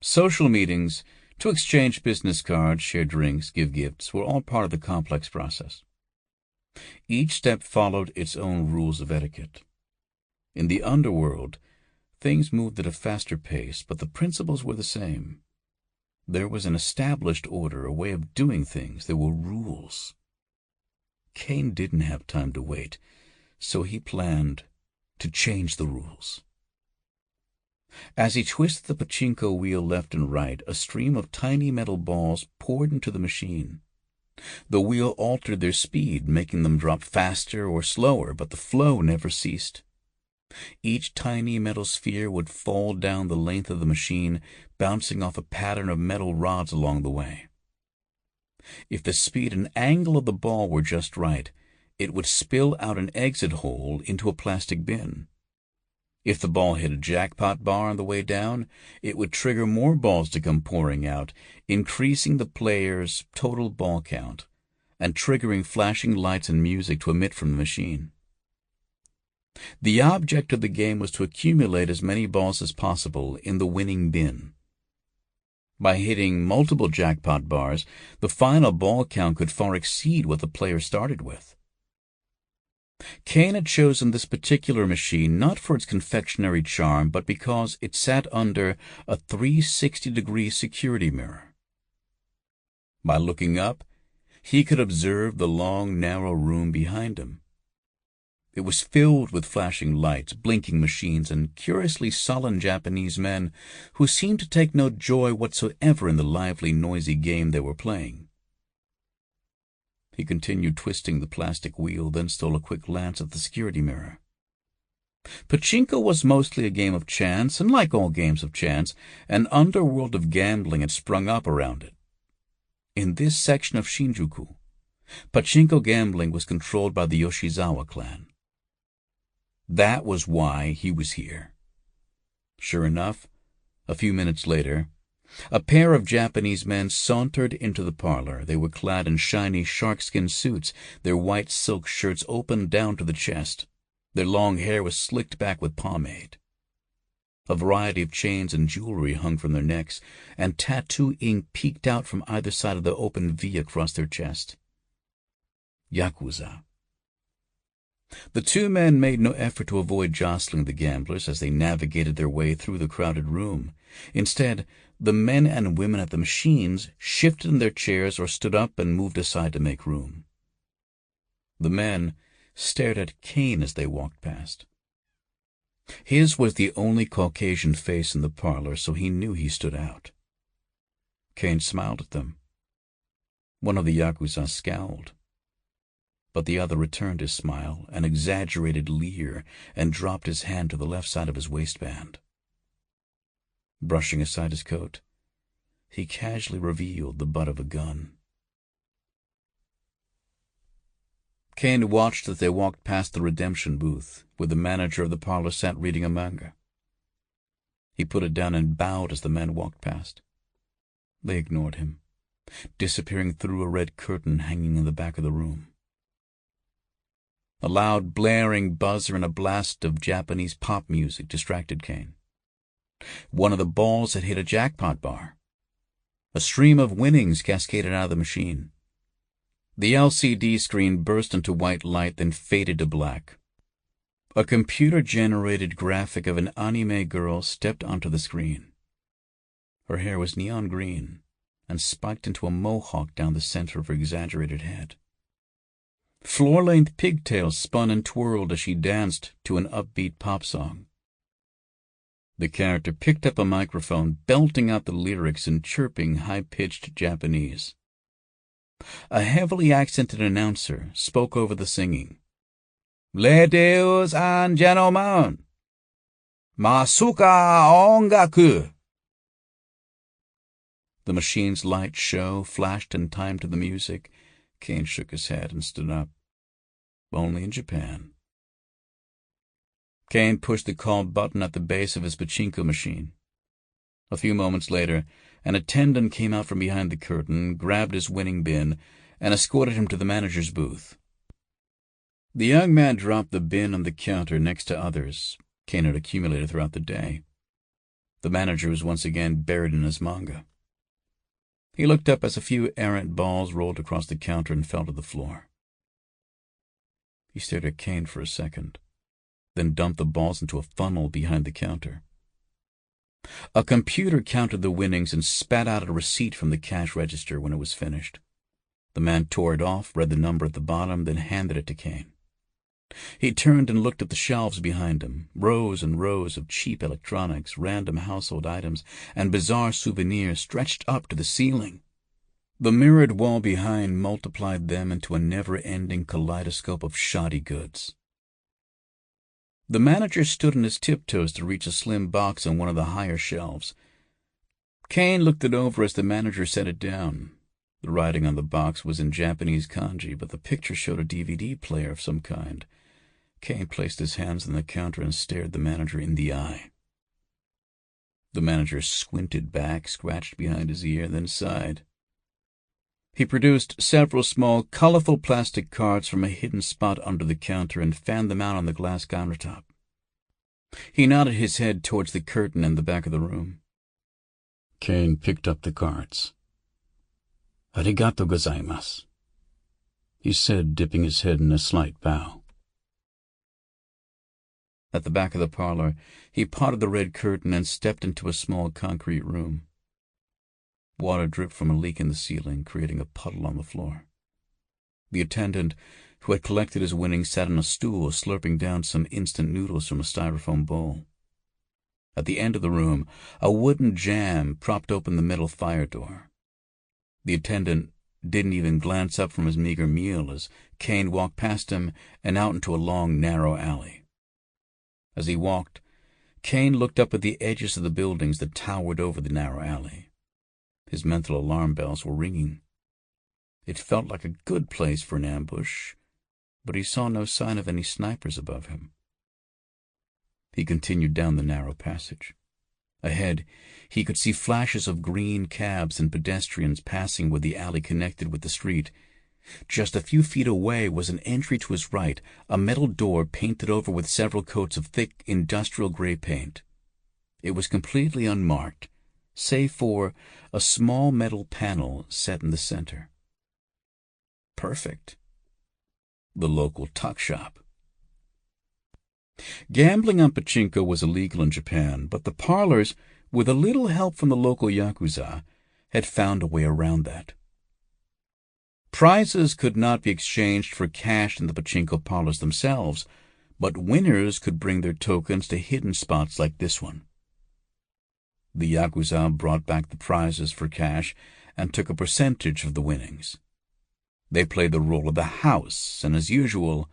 Social meetings to exchange business cards, share drinks, give gifts were all part of the complex process. Each step followed its own rules of etiquette. In the underworld, things moved at a faster pace, but the principles were the same. There was an established order, a way of doing things. There were rules. Caine didn't have time to wait, so he planned to change the rules. As he twisted the pachinko wheel left and right, a stream of tiny metal balls poured into the machine. The wheel altered their speed, making them drop faster or slower, but the flow never ceased. Each tiny metal sphere would fall down the length of the machine, bouncing off a pattern of metal rods along the way. If the speed and angle of the ball were just right, it would spill out an exit hole into a plastic bin. If the ball hit a jackpot bar on the way down, it would trigger more balls to come pouring out, increasing the player's total ball count and triggering flashing lights and music to emit from the machine. The object of the game was to accumulate as many balls as possible in the winning bin. By hitting multiple jackpot bars, the final ball count could far exceed what the player started with. Caine had chosen this particular machine not for its confectionery charm, but because it sat under a 360-degree security mirror. By looking up, he could observe the long, narrow room behind him. It was filled with flashing lights, blinking machines, and curiously sullen Japanese men who seemed to take no joy whatsoever in the lively, noisy game they were playing. He continued twisting the plastic wheel, then stole a quick glance at the security mirror. Pachinko was mostly a game of chance, and like all games of chance, an underworld of gambling had sprung up around it. In this section of Shinjuku, pachinko gambling was controlled by the Yoshizawa clan. That was why he was here. Sure enough, a few minutes later, a pair of Japanese men sauntered into the parlor. They were clad in shiny sharkskin suits, their white silk shirts opened down to the chest. Their long hair was slicked back with pomade. A variety of chains and jewelry hung from their necks, and tattoo ink peeked out from either side of the open V across their chest. Yakuza. The two men made no effort to avoid jostling the gamblers as they navigated their way through the crowded room. Instead, the men and women at the machines shifted in their chairs or stood up and moved aside to make room. The men stared at Caine as they walked past. His was the only Caucasian face in the parlor, so he knew he stood out. Caine smiled at them. One of the Yakuza scowled. but the other returned his smile, an exaggerated leer, and dropped his hand to the left side of his waistband. Brushing aside his coat, he casually revealed the butt of a gun. Caine watched as they walked past the redemption booth, where the manager of the parlor sat reading a manga. He put it down and bowed as the man walked past. They ignored him, disappearing through a red curtain hanging in the back of the room. A loud, blaring buzzer and a blast of Japanese pop music distracted Caine. One of the balls had hit a jackpot bar. A stream of winnings cascaded out of the machine. The LCD screen burst into white light, then faded to black. A computer-generated graphic of an anime girl stepped onto the screen. Her hair was neon green and spiked into a mohawk down the center of her exaggerated head. Floor-length pigtails spun and twirled as she danced to an upbeat pop song. The character picked up a microphone, belting out the lyrics in chirping, high-pitched Japanese. A heavily accented announcer spoke over the singing. "Ladies and gentlemen, Masuka Ongaku." The machine's light show flashed in time to the music. Caine shook his head and stood up. Only in Japan. Caine pushed the call button at the base of his pachinko machine. A few moments later, an attendant came out from behind the curtain, grabbed his winning bin, and escorted him to the manager's booth. The young man dropped the bin on the counter next to others Caine had accumulated throughout the day. The manager was once again buried in his manga. He looked up as a few errant balls rolled across the counter and fell to the floor. He stared at Caine for a second, then dumped the balls into a funnel behind the counter. A computer counted the winnings and spat out a receipt from the cash register when it was finished. The man tore it off, read the number at the bottom, then handed it to Caine. He turned and looked at the shelves behind him, rows and rows of cheap electronics, random household items, and bizarre souvenirs stretched up to the ceiling. The mirrored wall behind multiplied them into a never-ending kaleidoscope of shoddy goods. The manager stood on his tiptoes to reach a slim box on one of the higher shelves. Caine looked it over as the manager set it down. The writing on the box was in Japanese kanji, but the picture showed a DVD player of some kind. Caine placed his hands on the counter and stared the manager in the eye. The manager squinted back, scratched behind his ear, then sighed. He produced several small, colorful plastic cards from a hidden spot under the counter and fanned them out on the glass countertop. He nodded his head towards the curtain in the back of the room. Caine picked up the cards. "Arigato gozaimasu," he said, dipping his head in a slight bow. At the back of the parlor, he parted the red curtain and stepped into a small concrete room. Water dripped from a leak in the ceiling, creating a puddle on the floor. The attendant, who had collected his winnings, sat on a stool, slurping down some instant noodles from a styrofoam bowl. At the end of the room, a wooden jamb propped open the metal fire door. The attendant didn't even glance up from his meager meal as Caine walked past him and out into a long, narrow alley. As he walked, Caine looked up at the edges of the buildings that towered over the narrow alley. His mental alarm bells were ringing. It felt like a good place for an ambush, but he saw no sign of any snipers above him. He continued down the narrow passage. Ahead, he could see flashes of green cabs and pedestrians passing where the alley connected with the street. Just a few feet away was an entry to his right, a metal door painted over with several coats of thick, industrial gray paint. It was completely unmarked, save for a small metal panel set in the center. Perfect. The local tuck shop. Gambling on pachinko was illegal in Japan, but the parlors, with a little help from the local yakuza, had found a way around that. Prizes could not be exchanged for cash in the pachinko parlors themselves, but winners could bring their tokens to hidden spots like this one. The yakuza brought back the prizes for cash and took a percentage of the winnings. They played the role of the house, and as usual,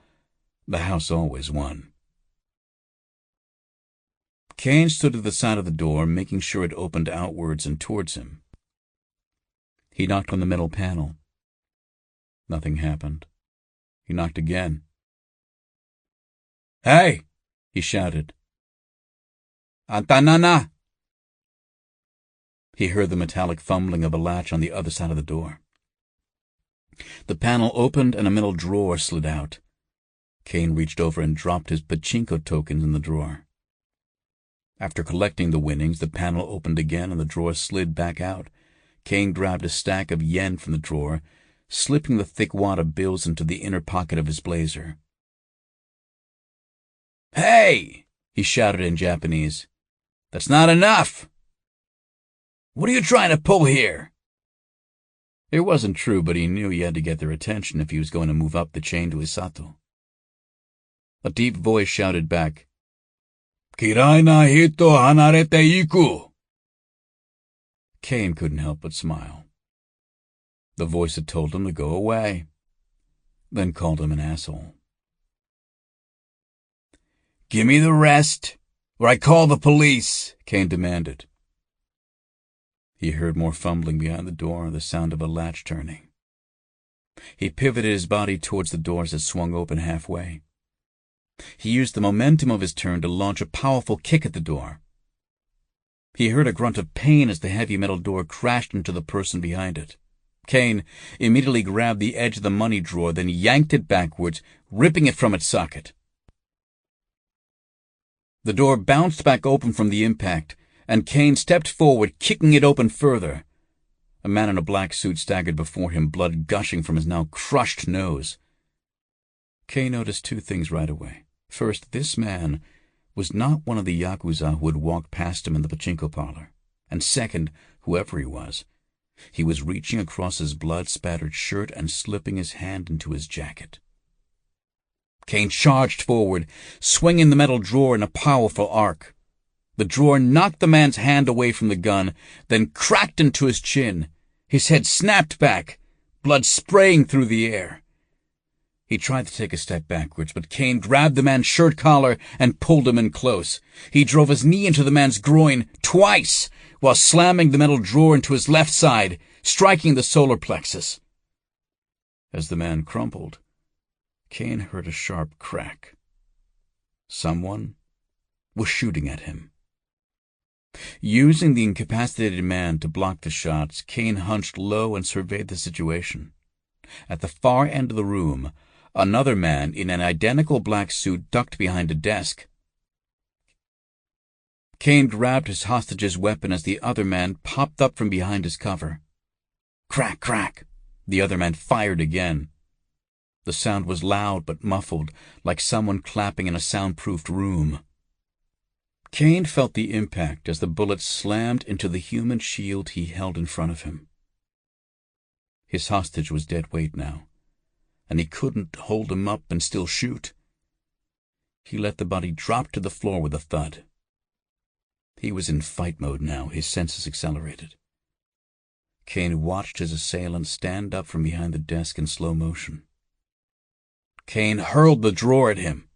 the house always won. Caine stood at the side of the door, making sure it opened outwards and towards him. He knocked on the metal panel. Nothing happened. He knocked again. "Hey!" he shouted. "Antanana!" He heard the metallic fumbling of a latch on the other side of the door. The panel opened and a metal drawer slid out. Caine reached over and dropped his pachinko tokens in the drawer. After collecting the winnings, the panel opened again and the drawer slid back out. Caine grabbed a stack of yen from the drawer, slipping the thick wad of bills into the inner pocket of his blazer. "Hey!" he shouted in Japanese. "That's not enough! What are you trying to pull here?" It wasn't true, but he knew he had to get their attention if he was going to move up the chain to Isato. A deep voice shouted back, "Kirai na hito hanarete iku." Caine couldn't help but smile. The voice had told him to go away, then called him an asshole. "Give me the rest, or I call the police," Caine demanded. He heard more fumbling behind the door, the sound of a latch turning. He pivoted his body towards the door as it swung open halfway. He used the momentum of his turn to launch a powerful kick at the door. He heard a grunt of pain as the heavy metal door crashed into the person behind it. Caine immediately grabbed the edge of the money drawer, then yanked it backwards, ripping it from its socket. The door bounced back open from the impact, and Caine stepped forward, kicking it open further. A man in a black suit staggered before him, blood gushing from his now crushed nose. Caine noticed two things right away. First, this man was not one of the Yakuza who had walked past him in the pachinko parlor. And second, whoever he was reaching across his blood-spattered shirt and slipping his hand into his jacket. Caine charged forward, swinging the metal drawer in a powerful arc. The drawer knocked the man's hand away from the gun, then cracked into his chin. His head snapped back, blood spraying through the air. He tried to take a step backwards, but Caine grabbed the man's shirt collar and pulled him in close. He drove his knee into the man's groin twice, while slamming the metal drawer into his left side, striking the solar plexus. As the man crumpled, Caine heard a sharp crack. Someone was shooting at him. Using the incapacitated man to block the shots, Caine hunched low and surveyed the situation. At the far end of the room, another man in an identical black suit ducked behind a desk. Caine grabbed his hostage's weapon as the other man popped up from behind his cover. Crack, crack! The other man fired again. The sound was loud but muffled, like someone clapping in a soundproofed room. Caine felt the impact as the bullet slammed into the human shield he held in front of him. His hostage was dead weight now, and he couldn't hold him up and still shoot. He let the body drop to the floor with a thud. He was in fight mode now, his senses accelerated. Caine watched his assailant stand up from behind the desk in slow motion. Caine hurled the drawer at him.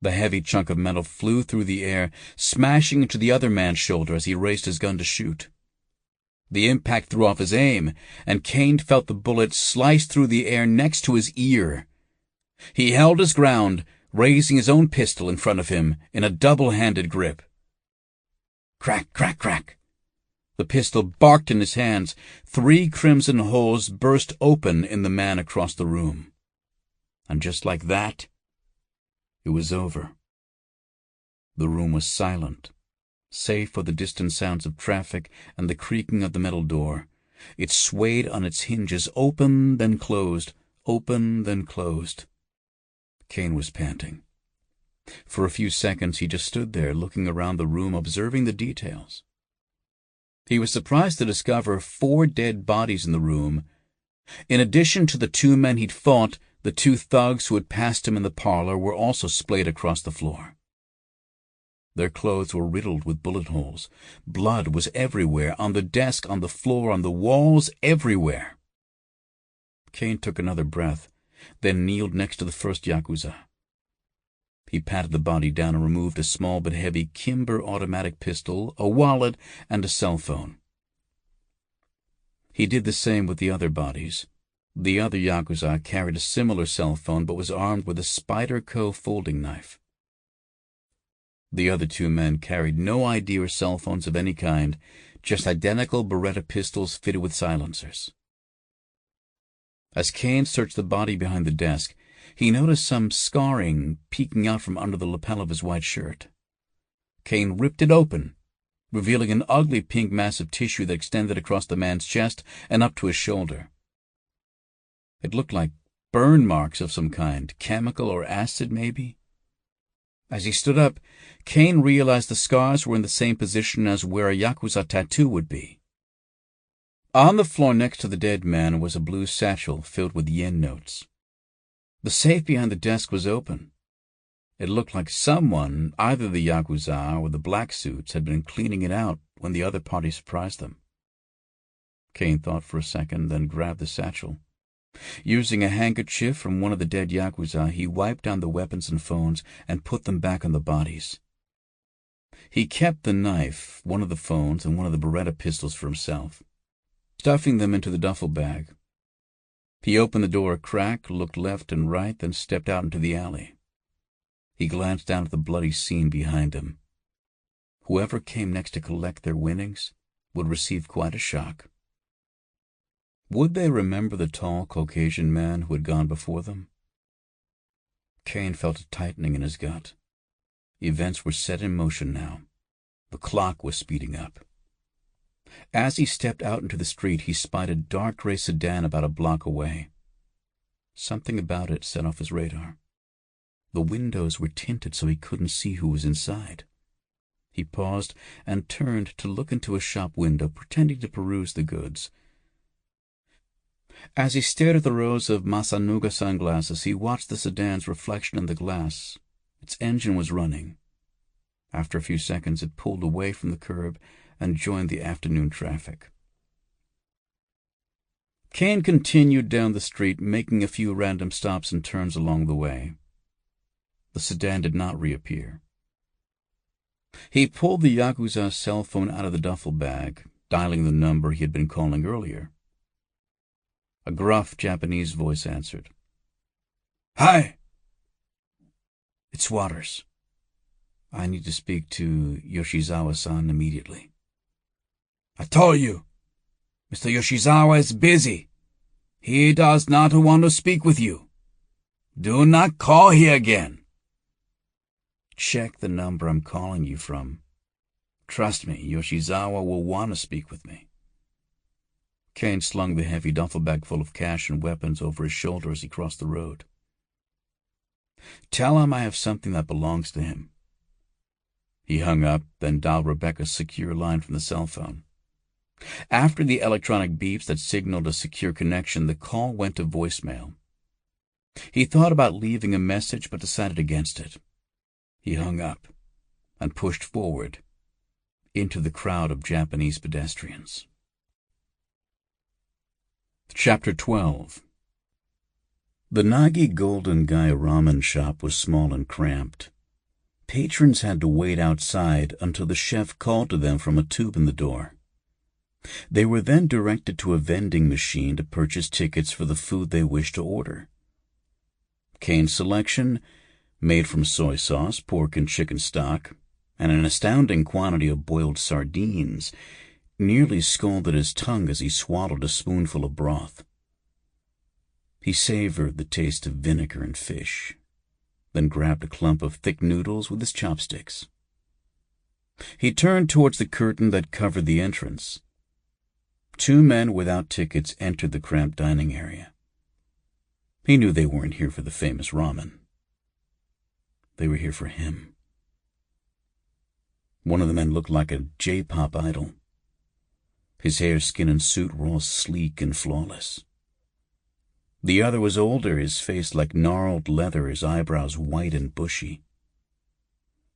The heavy chunk of metal flew through the air, smashing into the other man's shoulder as he raised his gun to shoot. The impact threw off his aim, and Caine felt the bullet slice through the air next to his ear. He held his ground, raising his own pistol in front of him in a double-handed grip. Crack, crack, crack. The pistol barked in his hands. 3 crimson holes burst open in the man across the room. And just like that, it was over. The room was silent, save for the distant sounds of traffic and the creaking of the metal door. It swayed on its hinges, open, then closed, open, then closed. Caine was panting. For a few seconds he just stood there, looking around the room, observing the details. He was surprised to discover 4 dead bodies in the room. In addition to the 2 men he'd fought, the 2 thugs who had passed him in the parlor were also splayed across the floor. Their clothes were riddled with bullet holes. Blood was everywhere, on the desk, on the floor, on the walls, everywhere. Caine took another breath, then kneeled next to the first Yakuza. He patted the body down and removed a small but heavy Kimber automatic pistol, a wallet, and a cell phone. He did the same with the other bodies. The other Yakuza carried a similar cell phone but was armed with a Spyderco folding knife. The other two men carried no ID or cell phones of any kind, just identical Beretta pistols fitted with silencers. As Caine searched the body behind the desk, he noticed some scarring peeking out from under the lapel of his white shirt. Caine ripped it open, revealing an ugly pink mass of tissue that extended across the man's chest and up to his shoulder. It looked like burn marks of some kind, chemical or acid maybe. As he stood up, Caine realized the scars were in the same position as where a Yakuza tattoo would be. On the floor next to the dead man was a blue satchel filled with yen notes. The safe behind the desk was open. It looked like someone, either the Yakuza or the black suits, had been cleaning it out when the other party surprised them. Caine thought for a second, then grabbed the satchel. Using a handkerchief from one of the dead Yakuza, he wiped down the weapons and phones and put them back on the bodies. He kept the knife, one of the phones, and one of the Beretta pistols for himself, stuffing them into the duffel bag. He opened the door a crack, looked left and right, then stepped out into the alley. He glanced down at the bloody scene behind him. Whoever came next to collect their winnings would receive quite a shock. Would they remember the tall Caucasian man who had gone before them? Caine felt a tightening in his gut. Events were set in motion now. The clock was speeding up. As he stepped out into the street, he spied a dark gray sedan about a block away. Something about it set off his radar. The windows were tinted so he couldn't see who was inside. He paused and turned to look into a shop window, pretending to peruse the goods. As he stared at the rows of Masanuga sunglasses, he watched the sedan's reflection in the glass. Its engine was running. After a few seconds, it pulled away from the curb and joined the afternoon traffic. Caine continued down the street, making a few random stops and turns along the way. The sedan did not reappear. He pulled the Yakuza's cell phone out of the duffel bag, dialing the number he had been calling earlier. A gruff Japanese voice answered. "Hi!" "It's Waters. I need to speak to Yoshizawa-san immediately." "I told you, Mr. Yoshizawa is busy. He does not want to speak with you. Do not call here again." "Check the number I'm calling you from. Trust me, Yoshizawa will want to speak with me." Caine slung the heavy duffel bag full of cash and weapons over his shoulder as he crossed the road. "Tell him I have something that belongs to him." He hung up, then dialed Rebecca's secure line from the cell phone. After the electronic beeps that signaled a secure connection, the call went to voicemail. He thought about leaving a message but decided against it. He hung up and pushed forward into the crowd of Japanese pedestrians. Chapter 12. The Nagi Golden Gai ramen shop was small and cramped. Patrons had to wait outside until the chef called to them from a tube in the door. They were then directed to a vending machine to purchase tickets for the food they wished to order. Caine's selection, made from soy sauce, pork and chicken stock, and an astounding quantity of boiled sardines, nearly scalded his tongue as he swallowed a spoonful of broth. He savored the taste of vinegar and fish, then grabbed a clump of thick noodles with his chopsticks. He turned towards the curtain that covered the entrance. Two men without tickets entered the cramped dining area. He knew they weren't here for the famous ramen. They were here for him. One of the men looked like a J-pop idol. His hair, skin, and suit were all sleek and flawless. The other was older, his face like gnarled leather, his eyebrows white and bushy.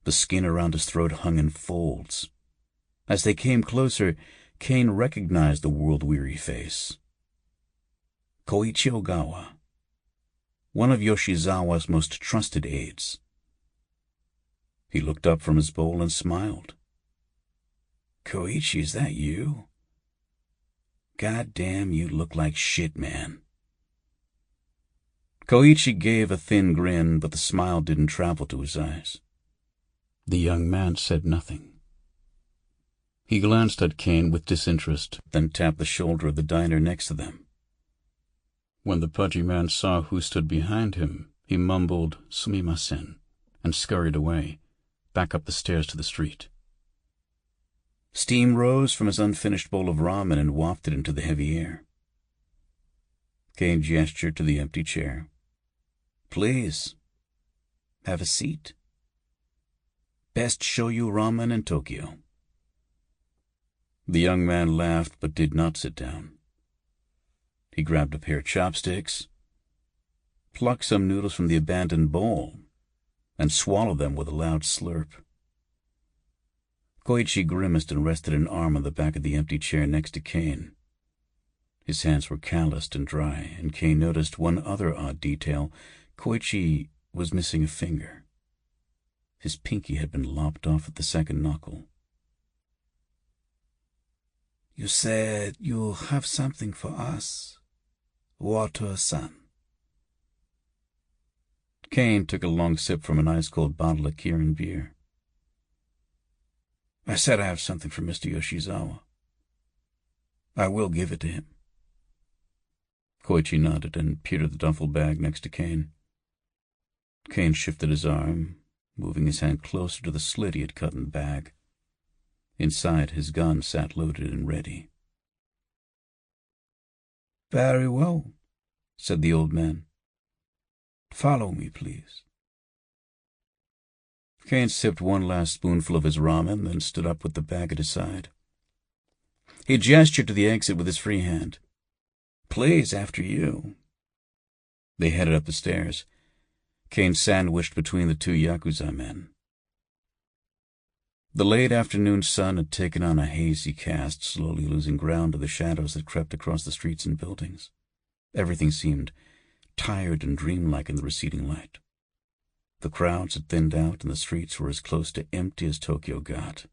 The skin around his throat hung in folds. As they came closer, Caine recognized the world-weary face. Koichi Ogawa, one of Yoshizawa's most trusted aides. He looked up from his bowl and smiled. Koichi, is that you? God damn, you look like shit, man. Koichi gave a thin grin, but the smile didn't travel to his eyes. The young man said nothing. He glanced at Caine with disinterest, then tapped the shoulder of the diner next to them. When the pudgy man saw who stood behind him, he mumbled "Sumimasen" and scurried away, back up the stairs to the street. Steam rose from his unfinished bowl of ramen and wafted into the heavy air. Caine gestured to the empty chair. Please, have a seat. Best shoyu ramen in Tokyo. The young man laughed but did not sit down. He grabbed a pair of chopsticks, plucked some noodles from the abandoned bowl, and swallowed them with a loud slurp. Koichi grimaced and rested an arm on the back of the empty chair next to Caine. His hands were calloused and dry, and Caine noticed one other odd detail. Koichi was missing a finger. His pinky had been lopped off at the second knuckle. You said you'll have something for us, Water-san. Caine took a long sip from an ice-cold bottle of Kirin beer. I said I have something for Mr. Yoshizawa. I will give it to him. Koichi nodded and peered at the duffel bag next to Caine. Caine shifted his arm, moving his hand closer to the slit he had cut in the bag. Inside, his gun sat loaded and ready. Very well, said the old man. Follow me, please. Caine sipped one last spoonful of his ramen, then stood up with the bag at his side. He gestured to the exit with his free hand. Please, after you. They headed up the stairs, Caine sandwiched between the two Yakuza men. The late afternoon sun had taken on a hazy cast, slowly losing ground to the shadows that crept across the streets and buildings. Everything seemed tired and dreamlike in the receding light. The crowds had thinned out, and the streets were as close to empty as Tokyo got.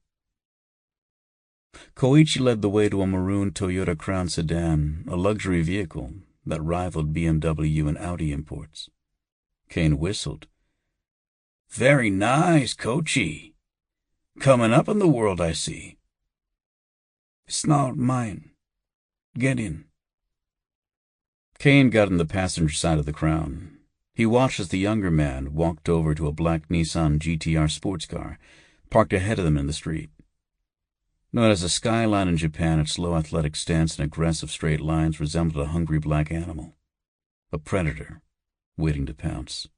Koichi led the way to a maroon Toyota Crown sedan, a luxury vehicle that rivaled BMW and Audi imports. Caine whistled. Very nice, Koichi. Coming up in the world, I see. It's not mine. Get in. Caine got on the passenger side of the Crown. He watched as the younger man walked over to a black Nissan GTR sports car, parked ahead of them in the street. Known as a skyline in Japan, its slow athletic stance and aggressive straight lines resembled a hungry black animal, a predator waiting to pounce.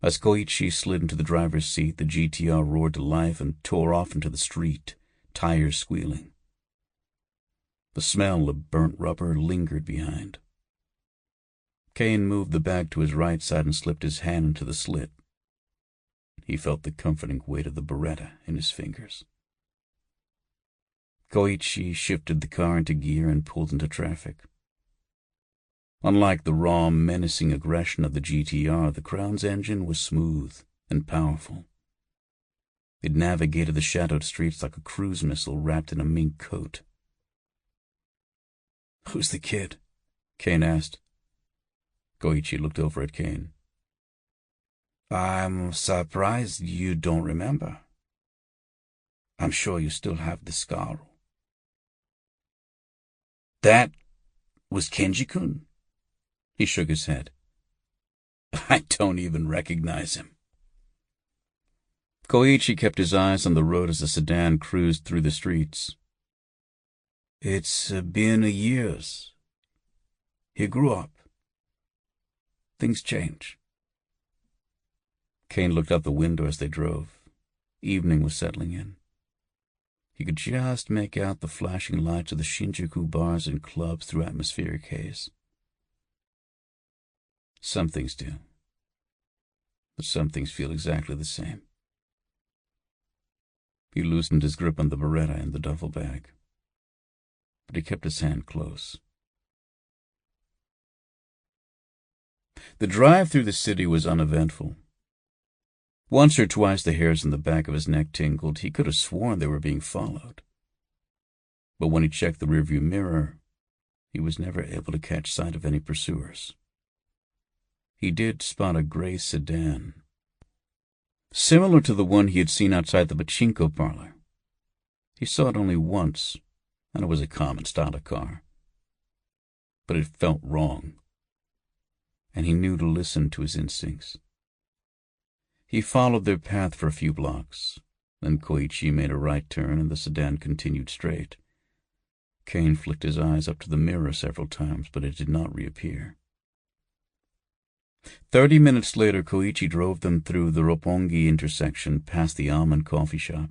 As Koichi slid into the driver's seat, the GTR roared to life and tore off into the street, tires squealing. The smell of burnt rubber lingered behind. Caine moved the bag to his right side and slipped his hand into the slit. He felt the comforting weight of the Beretta in his fingers. Koichi shifted the car into gear and pulled into traffic. Unlike the raw, menacing aggression of the GTR, the Crown's engine was smooth and powerful. It navigated the shadowed streets like a cruise missile wrapped in a mink coat. Who's the kid? Caine asked. Koichi looked over at Caine. I'm surprised you don't remember. I'm sure you still have the scar. That was Kenji-kun? He shook his head. I don't even recognize him. Koichi kept his eyes on the road as the sedan cruised through the streets. It's been years. He grew up. Things change. Caine looked out the window as they drove. Evening was settling in. He could just make out the flashing lights of the Shinjuku bars and clubs through atmospheric haze. Some things do, but some things feel exactly the same. He loosened his grip on the Beretta and the duffel bag, but he kept his hand close. The drive through the city was uneventful. Once or twice the hairs on the back of his neck tingled. He could have sworn they were being followed. But when he checked the rearview mirror, he was never able to catch sight of any pursuers. He did spot a gray sedan, similar to the one he had seen outside the pachinko parlor. He saw it only once, and it was a common style of car. But it felt wrong, and he knew to listen to his instincts. He followed their path for a few blocks. Then Koichi made a right turn, and the sedan continued straight. Caine flicked his eyes up to the mirror several times, but it did not reappear. 30 minutes later, Koichi drove them through the Roppongi intersection past the almond coffee shop.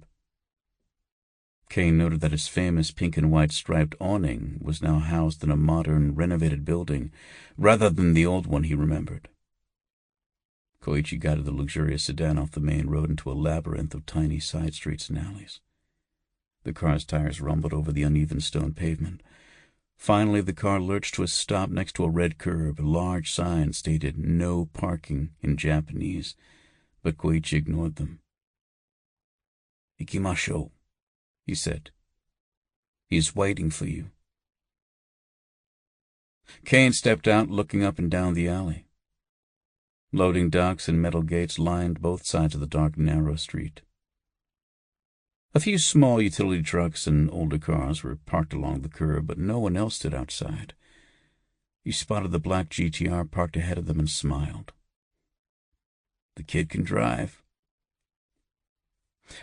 Caine noted that his famous pink and white striped awning was now housed in a modern, renovated building, rather than the old one he remembered. Koichi guided the luxurious sedan off the main road into a labyrinth of tiny side streets and alleys. The car's tires rumbled over the uneven stone pavement. Finally, the car lurched to a stop next to a red curb. A large sign stated "No parking" in Japanese, but Koichi ignored them. "Ikimashou," he said. "He is waiting for you." Caine stepped out, looking up and down the alley. Loading docks and metal gates lined both sides of the dark, narrow street. A few small utility trucks and older cars were parked along the curb, but no one else stood outside. He spotted the black GTR parked ahead of them and smiled. The kid can drive.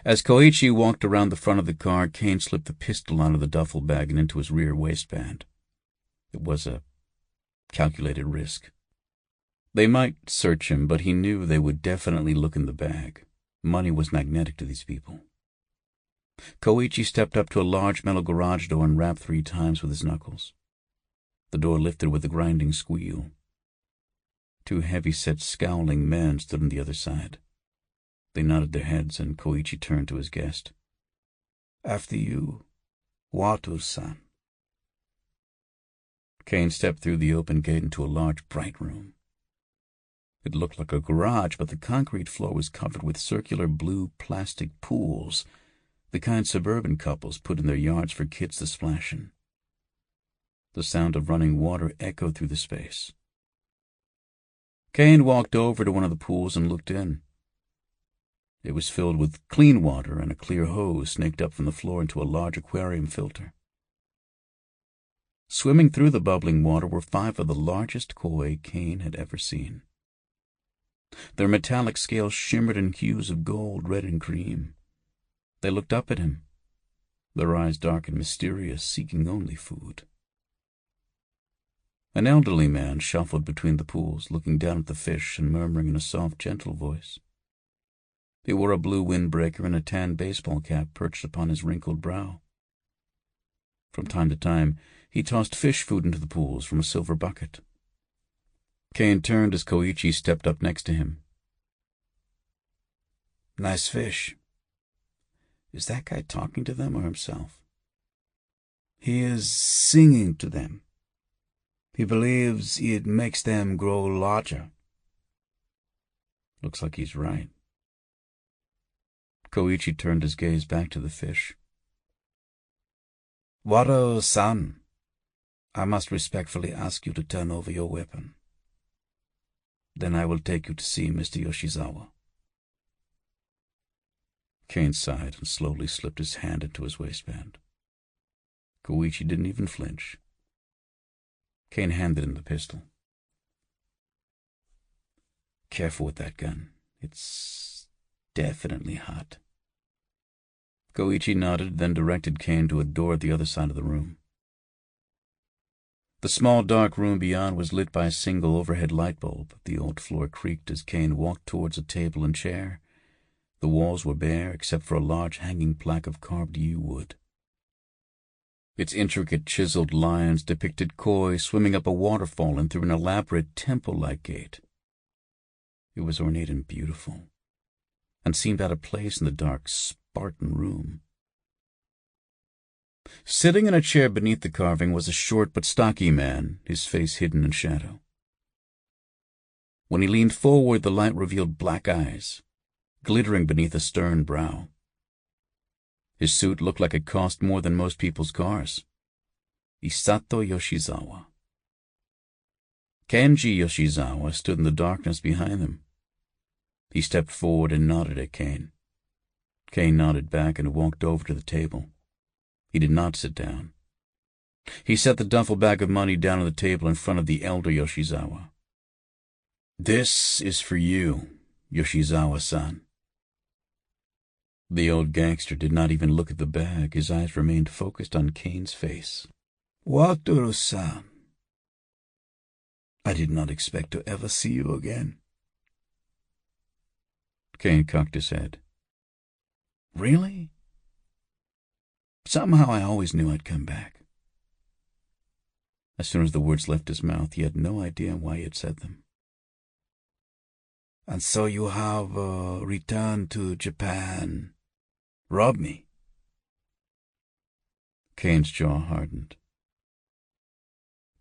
As Koichi walked around the front of the car, Caine slipped the pistol out of the duffel bag and into his rear waistband. It was a calculated risk. They might search him, but he knew they would definitely look in the bag. Money was magnetic to these people. Koichi stepped up to a large metal garage door and rapped 3 times with his knuckles. The door lifted with a grinding squeal. 2 heavy-set, scowling men stood on the other side. They nodded their heads, and Koichi turned to his guest. "After you, Watu-san." Caine stepped through the open gate into a large, bright room. It looked like a garage, but the concrete floor was covered with circular blue plastic pools, the kind suburban couples put in their yards for kids to splash in. The sound of running water echoed through the space. Caine walked over to one of the pools and looked in. It was filled with clean water, and a clear hose snaked up from the floor into a large aquarium filter. Swimming through the bubbling water were 5 of the largest koi Caine had ever seen. Their metallic scales shimmered in hues of gold, red, and cream. They looked up at him, their eyes dark and mysterious, seeking only food. An elderly man shuffled between the pools, looking down at the fish and murmuring in a soft, gentle voice. He wore a blue windbreaker and a tan baseball cap perched upon his wrinkled brow. From time to time, he tossed fish food into the pools from a silver bucket. Caine turned as Koichi stepped up next to him. "Nice fish." Is that guy talking to them or himself? "He is singing to them. He believes it makes them grow larger." Looks like he's right. Koichi turned his gaze back to the fish. "Wado-san, I must respectfully ask you to turn over your weapon. Then I will take you to see Mr. Yoshizawa." Caine sighed and slowly slipped his hand into his waistband. Koichi didn't even flinch. Caine handed him the pistol. "Careful with that gun. It's definitely hot." Koichi nodded, then directed Caine to a door at the other side of the room. The small, dark room beyond was lit by a single overhead light bulb. The old floor creaked as Caine walked towards a table and chair. The walls were bare, except for a large hanging plaque of carved yew wood. Its intricate chiseled lines depicted koi swimming up a waterfall and through an elaborate temple-like gate. It was ornate and beautiful, and seemed out of place in the dark, Spartan room. Sitting in a chair beneath the carving was a short but stocky man, his face hidden in shadow. When he leaned forward, the light revealed black eyes, glittering beneath a stern brow. His suit looked like it cost more than most people's cars. Isato Yoshizawa. Kenji Yoshizawa stood in the darkness behind them. He stepped forward and nodded at Caine. Caine nodded back and walked over to the table. He did not sit down. He set the duffel bag of money down on the table in front of the elder Yoshizawa. "This is for you, Yoshizawa-san." The old gangster did not even look at the bag. His eyes remained focused on Caine's face. "Wataru-san, I did not expect to ever see you again." Caine cocked his head. "Really? Somehow I always knew I'd come back." As soon as the words left his mouth, he had no idea why he had said them. "And so you have returned to Japan. Rob me." Caine's jaw hardened.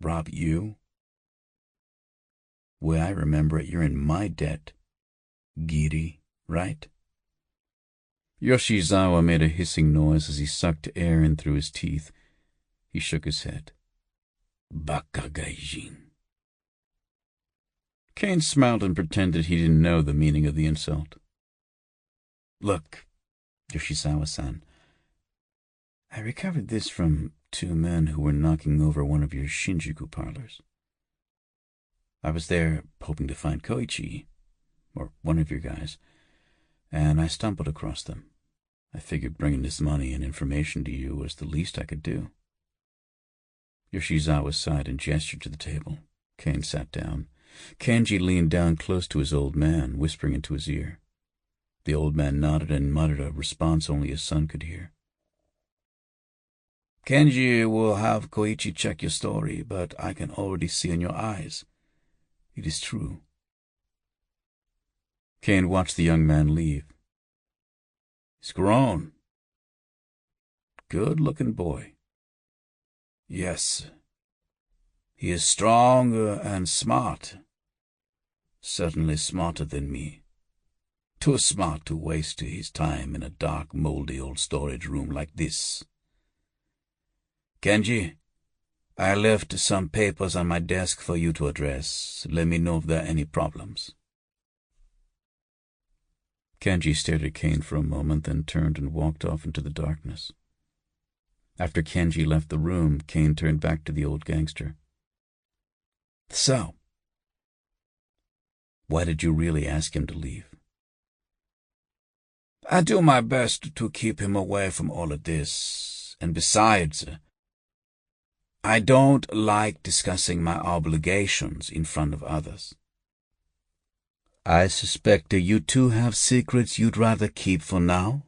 "Rob you? Way I remember it, you're in my debt. Giri, right?" Yoshizawa made a hissing noise as he sucked air in through his teeth. He shook his head. "Baka gaijin." Caine smiled and pretended he didn't know the meaning of the insult. "Look, Yoshizawa-san, I recovered this from 2 men who were knocking over one of your Shinjuku parlors. I was there hoping to find Koichi, or one of your guys, and I stumbled across them. I figured bringing this money and information to you was the least I could do." Yoshizawa sighed and gestured to the table. Caine sat down. Kenji leaned down close to his old man, whispering into his ear. The old man nodded and muttered a response only his son could hear. "Kenji will have Koichi check your story, but I can already see in your eyes. It is true." Caine watched the young man leave. "He's grown. Good-looking boy." "Yes. He is strong and smart. Certainly smarter than me. Too smart to waste his time in a dark, moldy old storage room like this. Kenji, I left some papers on my desk for you to address. Let me know if there are any problems." Kenji stared at Caine for a moment, then turned and walked off into the darkness. After Kenji left the room, Caine turned back to the old gangster. "So, why did you really ask him to leave?" "I do my best to keep him away from all of this, and besides, I don't like discussing my obligations in front of others." "I suspect you two have secrets you'd rather keep for now?"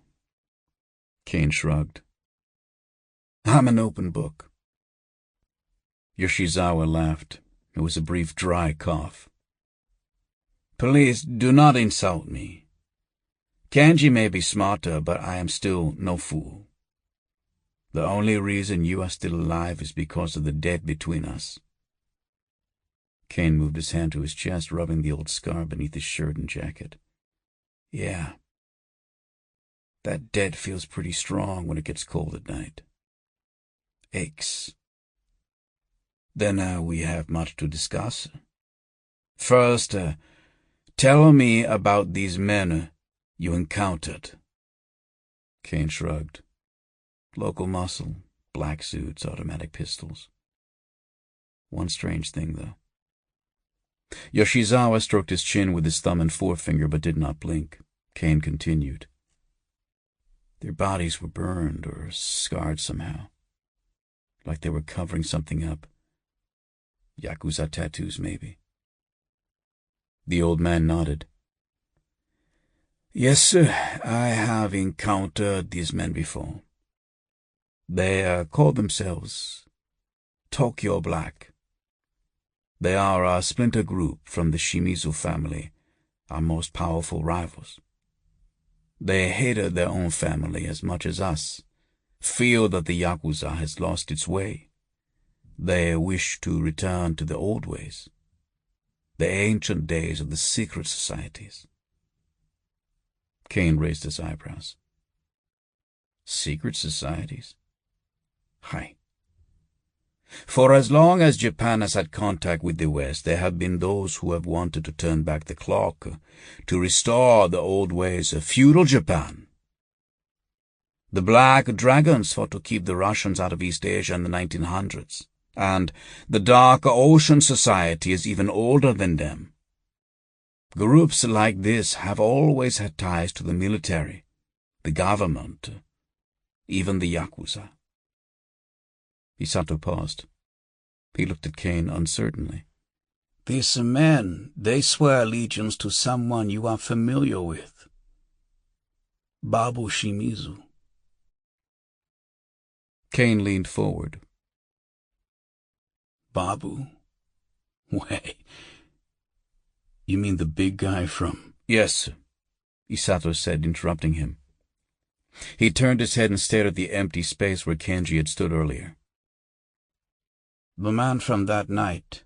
Caine shrugged. "I'm an open book." Yoshizawa laughed. It was a brief, dry cough. "Please do not insult me. Kenji may be smarter, but I am still no fool. The only reason you are still alive is because of the debt between us." Caine moved his hand to his chest, rubbing the old scar beneath his shirt and jacket. "Yeah. That debt feels pretty strong when it gets cold at night. Aches. Then we have much to discuss. First, tell me about these men you encountered." Caine shrugged. Local muscle, black suits, automatic pistols. One strange thing, though. Yoshizawa stroked his chin with his thumb and forefinger, but did not blink. Caine continued. "Their bodies were burned or scarred somehow, like they were covering something up. Yakuza tattoos, maybe." The old man nodded. "Yes, sir, I have encountered these men before. They call themselves Tokyo Black. They are a splinter group from the Shimizu family, our most powerful rivals. They hated their own family as much as us, feel that the Yakuza has lost its way. They wish to return to the old ways. The ancient days of the secret societies. Caine raised his eyebrows. Secret societies? Hi. For as long as Japan has had contact with the West, there have been those who have wanted to turn back the clock, to restore the old ways of feudal Japan. The Black Dragons fought to keep the Russians out of East Asia in the 1900s, and the Dark Ocean Society is even older than them. Groups like this have always had ties to the military, the government, even the Yakuza. Isato paused. He looked at Caine uncertainly. These men, they swear allegiance to someone you are familiar with. Babu Shimizu. Caine leaned forward. Babu? Wait. You mean the big guy from... Yes, Isato said, interrupting him. He turned his head and stared at the empty space where Kenji had stood earlier. The man from that night,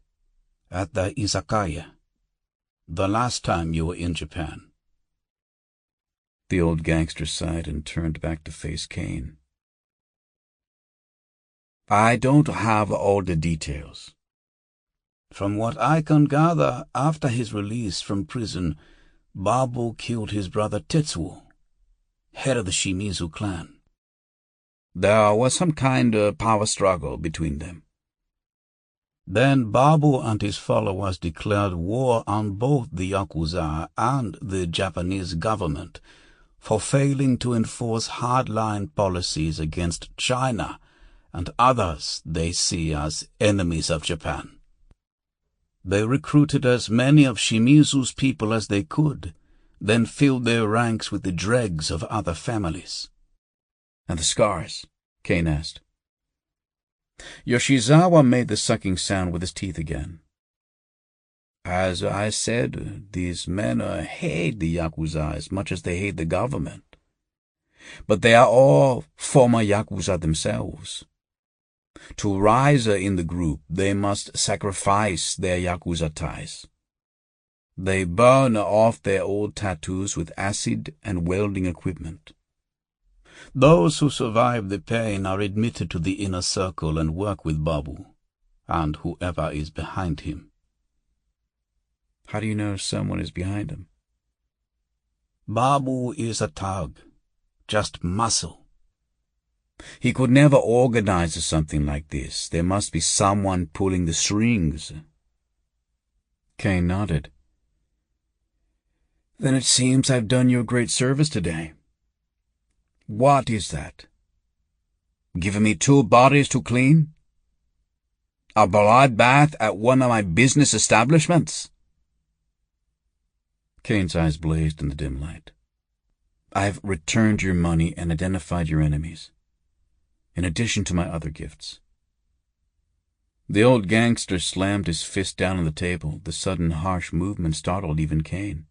at the izakaya, the last time you were in Japan. The old gangster sighed and turned back to face Caine. I don't have all the details. From what I can gather, after his release from prison, Babu killed his brother Tetsuo, head of the Shimizu clan. There was some kind of power struggle between them. Then Babu and his followers declared war on both the Yakuza and the Japanese government for failing to enforce hardline policies against China and others they see as enemies of Japan. They recruited as many of Shimizu's people as they could, then filled their ranks with the dregs of other families. And the scars? Caine asked. Yoshizawa made the sucking sound with his teeth again. As I said, these men hate the Yakuza as much as they hate the government. But they are all former Yakuza themselves. To rise in the group, they must sacrifice their Yakuza ties. They burn off their old tattoos with acid and welding equipment. Those who survive the pain are admitted to the inner circle and work with Babu, and whoever is behind him. How do you know someone is behind him? Babu is a thug, just muscle. He could never organize something like this. There must be someone pulling the strings. Caine nodded. Then it seems I've done you a great service today. What is that? Giving me 2 bodies to clean? A bloodbath at one of my business establishments? Caine's eyes blazed in the dim light. I've returned your money and identified your enemies, in addition to my other gifts. The old gangster slammed his fist down on the table. The sudden harsh movement startled even Caine.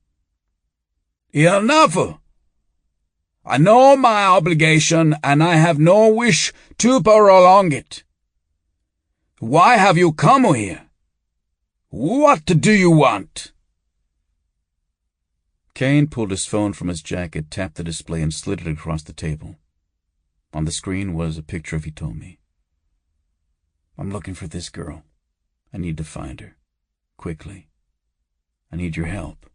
Enough! I know my obligation, and I have no wish to prolong it. Why have you come here? What do you want? Caine pulled his phone from his jacket, tapped the display, and slid it across the table. On the screen was a picture of Hitomi. I'm looking for this girl. I need to find her. Quickly. I need your help.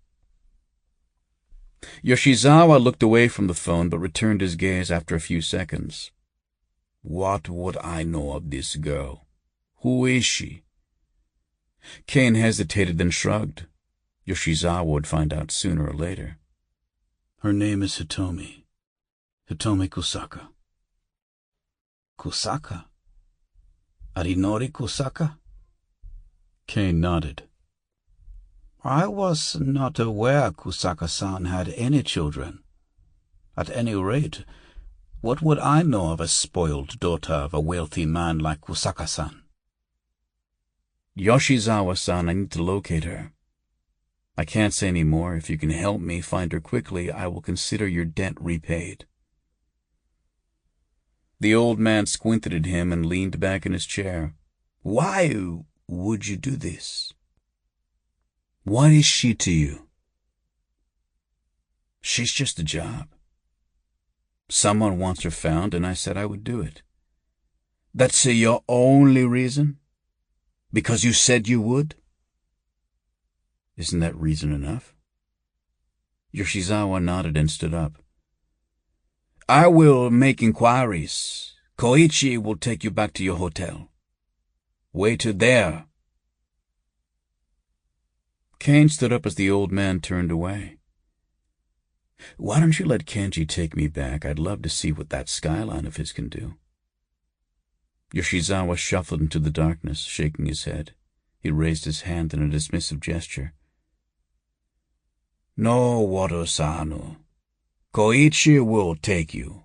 Yoshizawa looked away from the phone, but returned his gaze after a few seconds. What would I know of this girl? Who is she? Caine hesitated, then shrugged. Yoshizawa would find out sooner or later. Her name is Hitomi. Hitomi Kusaka. Kusaka? Arinori Kusaka? Caine nodded. I was not aware Kusaka-san had any children. At any rate, what would I know of a spoiled daughter of a wealthy man like Kusaka-san? Yoshizawa-san, I need to locate her. I can't say any more. If you can help me find her quickly, I will consider your debt repaid. The old man squinted at him and leaned back in his chair. Why would you do this? What is she to you? She's just a job. Someone wants her found, and I said I would do it. That's your only reason? Because you said you would? Isn't that reason enough? Yoshizawa nodded and stood up. I will make inquiries. Koichi will take you back to your hotel. Wait there. Caine stood up as the old man turned away. Why don't you let Kenji take me back? I'd love to see what that skyline of his can do. Yoshizawa shuffled into the darkness, shaking his head. He raised his hand in a dismissive gesture. No, Wado-sano. Koichi will take you.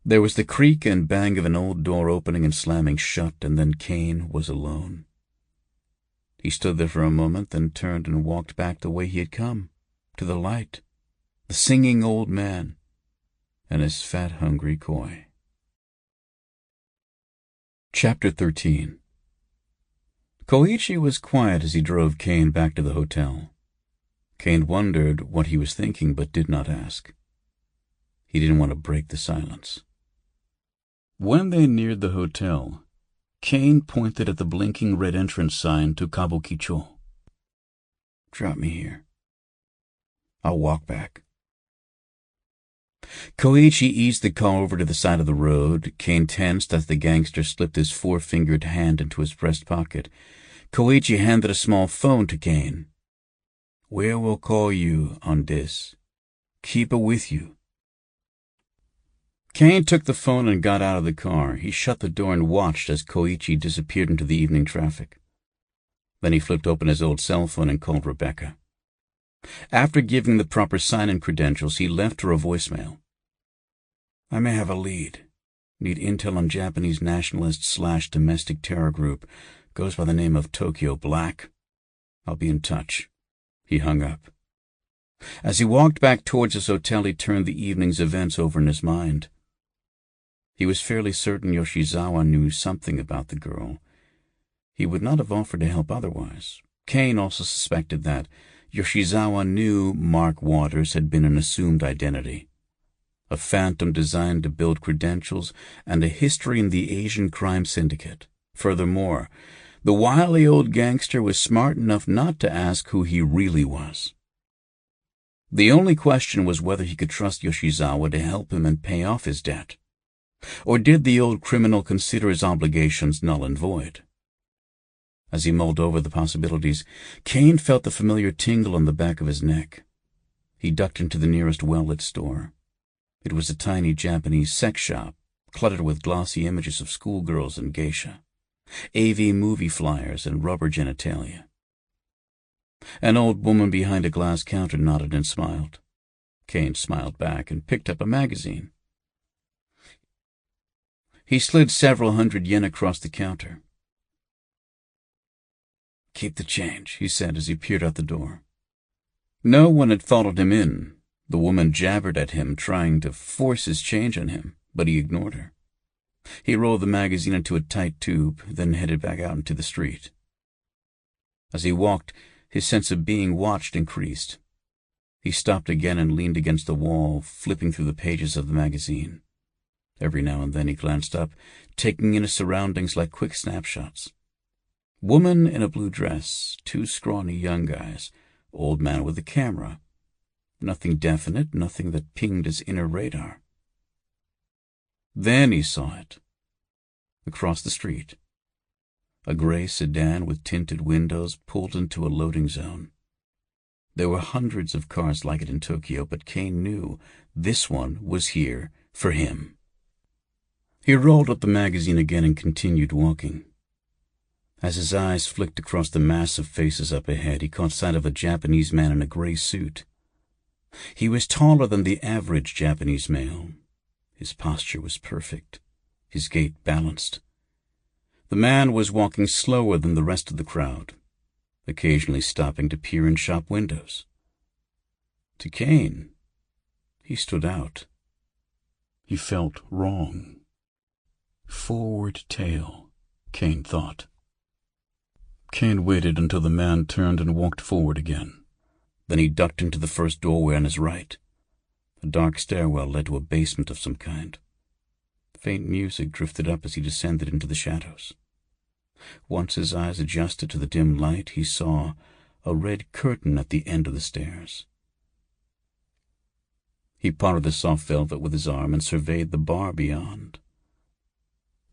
There was the creak and bang of an old door opening and slamming shut, and then Caine was alone. He stood there for a moment, then turned and walked back the way he had come, to the light, the singing old man, and his fat, hungry koi. Chapter 13. Koichi was quiet as he drove Caine back to the hotel. Caine wondered what he was thinking, but did not ask. He didn't want to break the silence. When they neared the hotel, Caine pointed at the blinking red entrance sign to Kabukicho. Drop me here. I'll walk back. Koichi eased the car over to the side of the road. Caine tensed as the gangster slipped his four-fingered hand into his breast pocket. Koichi handed a small phone to Caine. We will call you on this. Keep it with you. Caine took the phone and got out of the car. He shut the door and watched as Koichi disappeared into the evening traffic. Then he flipped open his old cell phone and called Rebecca. After giving the proper sign-in credentials, he left her a voicemail. I may have a lead. Need intel on Japanese nationalist/domestic terror group. Goes by the name of Tokyo Black. I'll be in touch. He hung up. As he walked back towards his hotel, he turned the evening's events over in his mind. He was fairly certain Yoshizawa knew something about the girl. He would not have offered to help otherwise. Caine also suspected that Yoshizawa knew Mark Waters had been an assumed identity, a phantom designed to build credentials and a history in the Asian crime syndicate. Furthermore, the wily old gangster was smart enough not to ask who he really was. The only question was whether he could trust Yoshizawa to help him and pay off his debt. Or did the old criminal consider his obligations null and void? As he mulled over the possibilities, Caine felt the familiar tingle on the back of his neck. He ducked into the nearest well-lit store. It was a tiny Japanese sex shop, cluttered with glossy images of schoolgirls and geisha, AV movie flyers and rubber genitalia. An old woman behind a glass counter nodded and smiled. Caine smiled back and picked up a magazine. He slid several hundred yen across the counter. Keep the change, he said as he peered out the door. No one had followed him in. The woman jabbered at him, trying to force his change on him, but he ignored her. He rolled the magazine into a tight tube, then headed back out into the street. As he walked, his sense of being watched increased. He stopped again and leaned against the wall, flipping through the pages of the magazine. Every now and then he glanced up, taking in his surroundings like quick snapshots. Woman in a blue dress, two scrawny young guys, old man with a camera. Nothing definite, nothing that pinged his inner radar. Then he saw it. Across the street. A gray sedan with tinted windows pulled into a loading zone. There were hundreds of cars like it in Tokyo, but Caine knew this one was here for him. He rolled up the magazine again and continued walking. As his eyes flicked across the mass of faces up ahead, he caught sight of a Japanese man in a gray suit. He was taller than the average Japanese male. His posture was perfect, his gait balanced. The man was walking slower than the rest of the crowd, occasionally stopping to peer in shop windows. To Caine, he stood out. He felt wrong. Forward tail, Caine thought. Caine waited until the man turned and walked forward again. Then he ducked into the first doorway on his right. A dark stairwell led to a basement of some kind. Faint music drifted up as he descended into the shadows. Once his eyes adjusted to the dim light, he saw a red curtain at the end of the stairs. He parted the soft velvet with his arm and surveyed the bar beyond.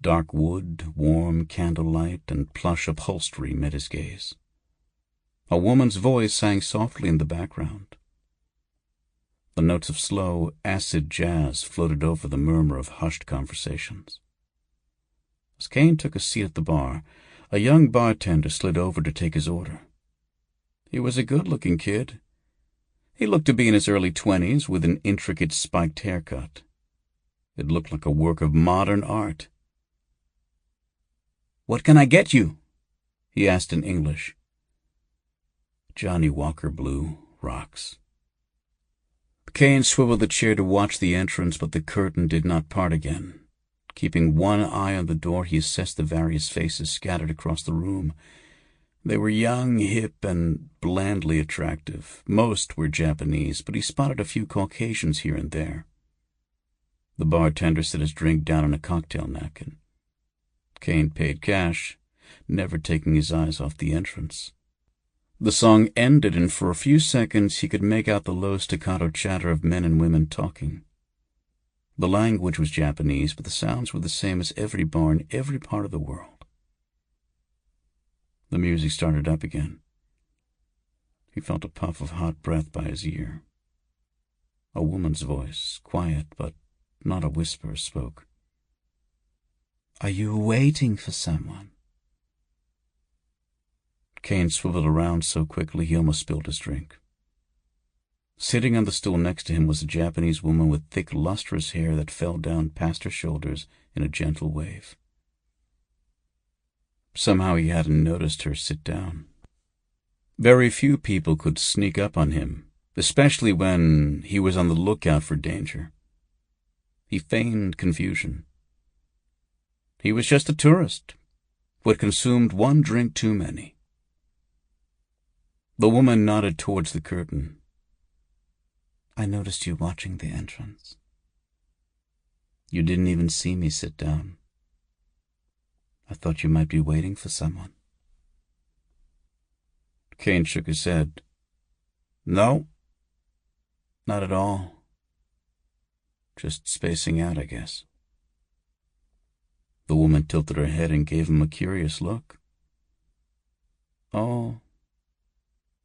Dark wood, warm candlelight, and plush upholstery met his gaze. A woman's voice sang softly in the background. The notes of slow, acid jazz floated over the murmur of hushed conversations. As Caine took a seat at the bar, a young bartender slid over to take his order. He was a good-looking kid. He looked to be in his early 20s with an intricate spiked haircut. It looked like a work of modern art. "What can I get you?" he asked in English. Johnny Walker Blue, rocks. Caine swiveled the chair to watch the entrance, but the curtain did not part again. Keeping one eye on the door, he assessed the various faces scattered across the room. They were young, hip, and blandly attractive. Most were Japanese, but he spotted a few Caucasians here and there. The bartender set his drink down on a cocktail napkin. Caine paid cash, never taking his eyes off the entrance. The song ended, and for a few seconds he could make out the low staccato chatter of men and women talking. The language was Japanese, but the sounds were the same as every bar in every part of the world. The music started up again. He felt a puff of hot breath by his ear. A woman's voice, quiet but not a whisper, spoke. "Are you waiting for someone?" Caine swiveled around so quickly he almost spilled his drink. Sitting on the stool next to him was a Japanese woman with thick, lustrous hair that fell down past her shoulders in a gentle wave. Somehow he hadn't noticed her sit down. Very few people could sneak up on him, especially when he was on the lookout for danger. He feigned confusion. He was just a tourist who had consumed one drink too many. The woman nodded towards the curtain. "I noticed you watching the entrance. You didn't even see me sit down. I thought you might be waiting for someone." Caine shook his head. "No, not at all. Just spacing out, I guess." The woman tilted her head and gave him a curious look. "Oh,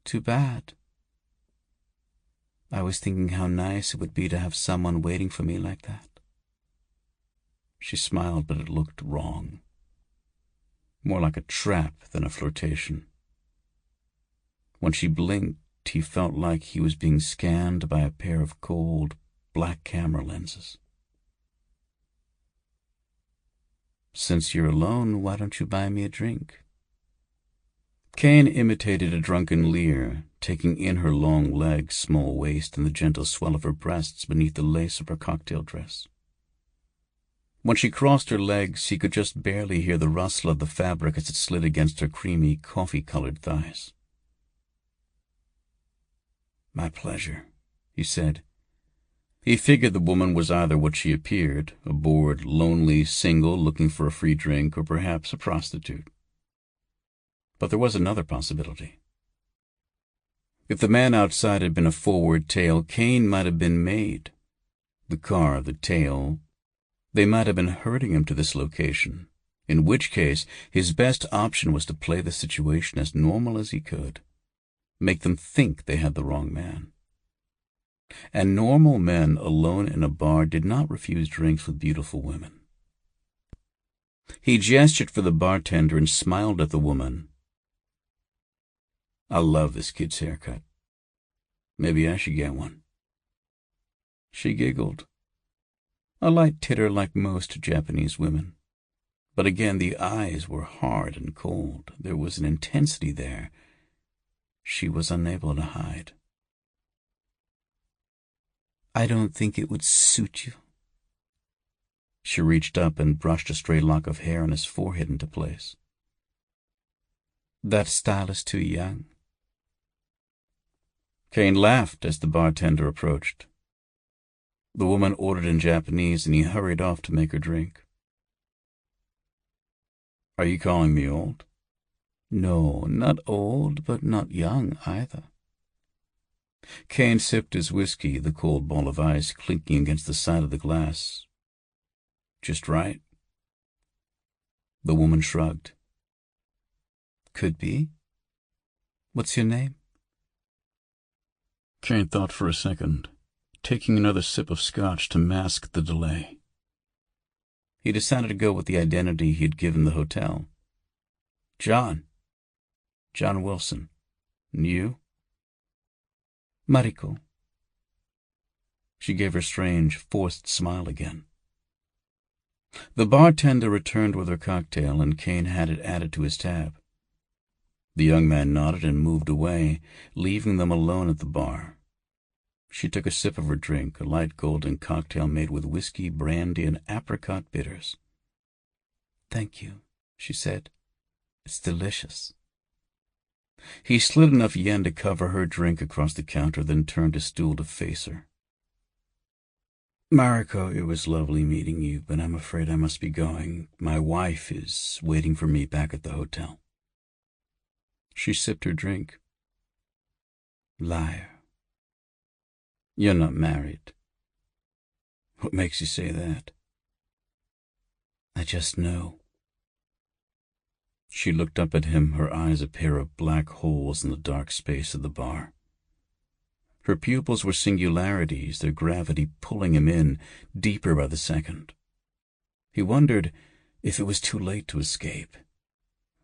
too bad. I was thinking how nice it would be to have someone waiting for me like that." She smiled, but it looked wrong. More like a trap than a flirtation. When she blinked, he felt like he was being scanned by a pair of cold, black camera lenses. "Since you're alone, why don't you buy me a drink?" Caine imitated a drunken leer, taking in her long legs, small waist, and the gentle swell of her breasts beneath the lace of her cocktail dress. When she crossed her legs, he could just barely hear the rustle of the fabric as it slid against her creamy, coffee-colored thighs. "My pleasure," he said. He figured the woman was either what she appeared, a bored, lonely single looking for a free drink, or perhaps a prostitute. But there was another possibility. If the man outside had been a forward tail, Caine might have been made. The car, the tail, they might have been herding him to this location, in which case his best option was to play the situation as normal as he could, make them think they had the wrong man. And normal men alone in a bar did not refuse drinks with beautiful women. He gestured for the bartender and smiled at the woman. "I love this kid's haircut. Maybe I should get one." She giggled. A light titter like most Japanese women. But again, the eyes were hard and cold. There was an intensity there she was unable to hide. "I don't think it would suit you." She reached up and brushed a stray lock of hair on his forehead into place. That style is too young. Caine laughed as the bartender approached. The woman ordered in Japanese, and he hurried off to make her drink. Are you calling me old? No, not old, but not young either. Caine sipped his whiskey, the cold ball of ice clinking against the side of the glass. Just right. The woman shrugged. Could be. What's your name? Caine thought for a second, taking another sip of scotch to mask the delay. He decided to go with the identity he had given the hotel. John Wilson. And you? Mariko. She gave her strange, forced smile again. The bartender returned with her cocktail, and Caine had it added to his tab. The young man nodded and moved away, leaving them alone at the bar. She took a sip of her drink, a light golden cocktail made with whiskey, brandy, and apricot bitters. Thank you, she said. It's delicious. He slid enough yen to cover her drink across the counter, then turned his stool to face her. Mariko, it was lovely meeting you, but I'm afraid I must be going. My wife is waiting for me back at the hotel. She sipped her drink. Liar. You're not married. What makes you say that? I just know. She looked up at him, her eyes a pair of black holes in the dark space of the bar. Her pupils were singularities, their gravity pulling him in, deeper by the second. He wondered if it was too late to escape.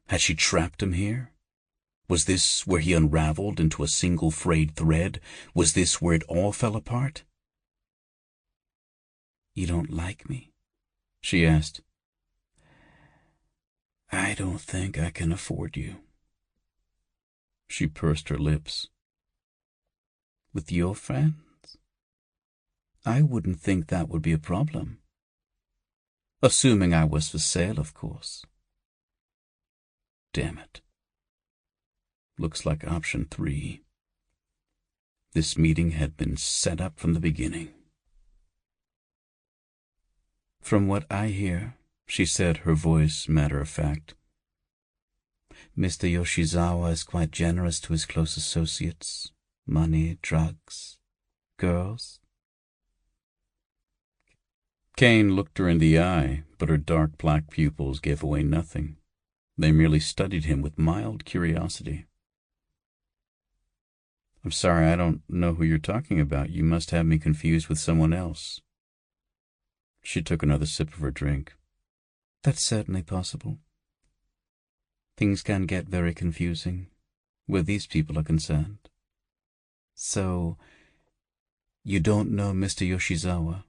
Had she trapped him here? Was this where he unraveled into a single frayed thread? Was this where it all fell apart? You don't like me? She asked. I don't think I can afford you. She pursed her lips. With your friends? I wouldn't think that would be a problem. Assuming I was for sale, of course. Damn it. Looks like option 3. This meeting had been set up from the beginning. From what I hear, she said, her voice matter-of-fact, Mr. Yoshizawa is quite generous to his close associates. Money, drugs, girls. Caine looked her in the eye, but her dark black pupils gave away nothing. They merely studied him with mild curiosity. I'm sorry, I don't know who you're talking about. You must have me confused with someone else. She took another sip of her drink. That's certainly possible. Things can get very confusing where these people are concerned. So, you don't know Mr. Yoshizawa?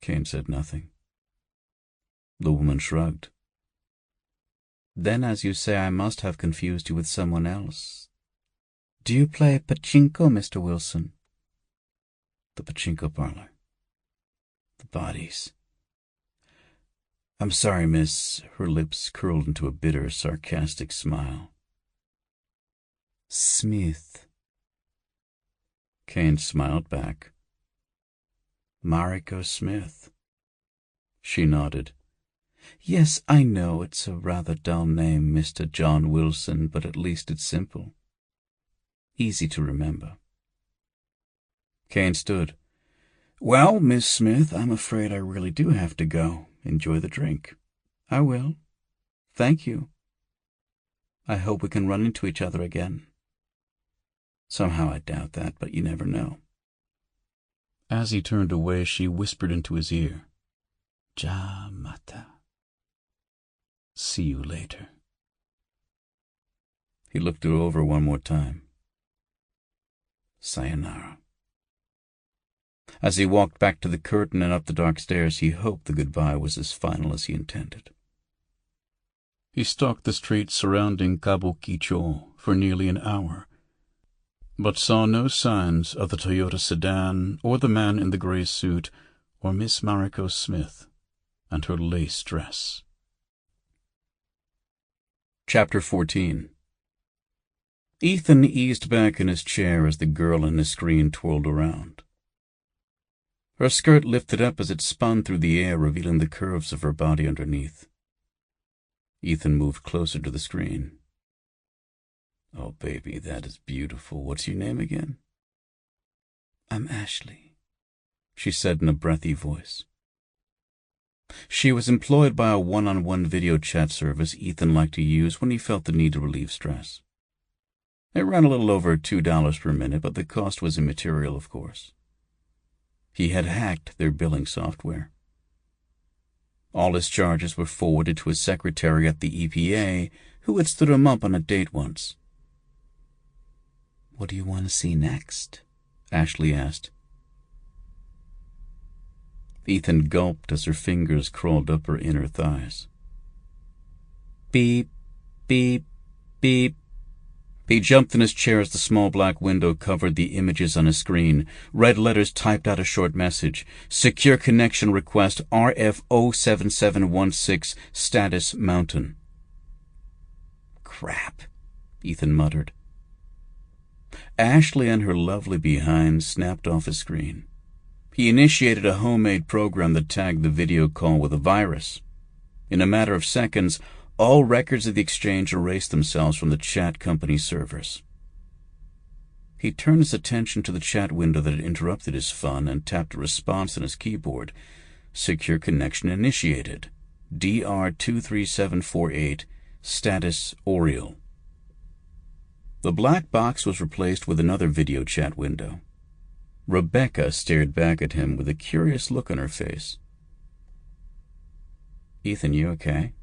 Caine said nothing. The woman shrugged. Then, as you say, I must have confused you with someone else. Do you play pachinko, Mr. Wilson? The pachinko parlor. The bodies. I'm sorry, miss. Her lips curled into a bitter, sarcastic smile. Smith. Caine smiled back. Mariko Smith. She nodded. Yes, I know it's a rather dull name, Mr. John Wilson, but at least it's simple. Easy to remember. Caine stood. Well, Miss Smith, I'm afraid I really do have to go. Enjoy the drink. I will. Thank you. I hope we can run into each other again. Somehow I doubt that, but you never know. As he turned away, she whispered into his ear, Ja mata. See you later. He looked her over one more time. Sayonara. As he walked back to the curtain and up the dark stairs, he hoped the goodbye was as final as he intended. He stalked the streets surrounding Kabukicho for nearly an hour, but saw no signs of the Toyota sedan or the man in the gray suit or Miss Mariko Smith and her lace dress. Chapter 14. Ethan eased back in his chair as the girl on his screen twirled around. Her skirt lifted up as it spun through the air, revealing the curves of her body underneath. Ethan moved closer to the screen. "Oh, baby, that is beautiful. What's your name again?" "I'm Ashley," she said in a breathy voice. She was employed by a one-on-one video chat service Ethan liked to use when he felt the need to relieve stress. It ran a little over $2 per minute, but the cost was immaterial, of course. He had hacked their billing software. All his charges were forwarded to his secretary at the EPA, who had stood him up on a date once. "What do you want to see next?" Ashley asked. Ethan gulped as her fingers crawled up her inner thighs. Beep, beep, beep. He jumped in his chair as the small black window covered the images on his screen. Red letters typed out a short message. "Secure connection request RF07716 status Mountain." "Crap," Ethan muttered. Ashley and her lovely behind snapped off his screen. He initiated a homemade program that tagged the video call with a virus. In a matter of seconds, all records of the exchange erased themselves from the chat company's servers. He turned his attention to the chat window that had interrupted his fun and tapped a response on his keyboard. "Secure connection initiated. DR23748, status Oriole." The black box was replaced with another video chat window. Rebecca stared back at him with a curious look on her face. "Ethan, you okay?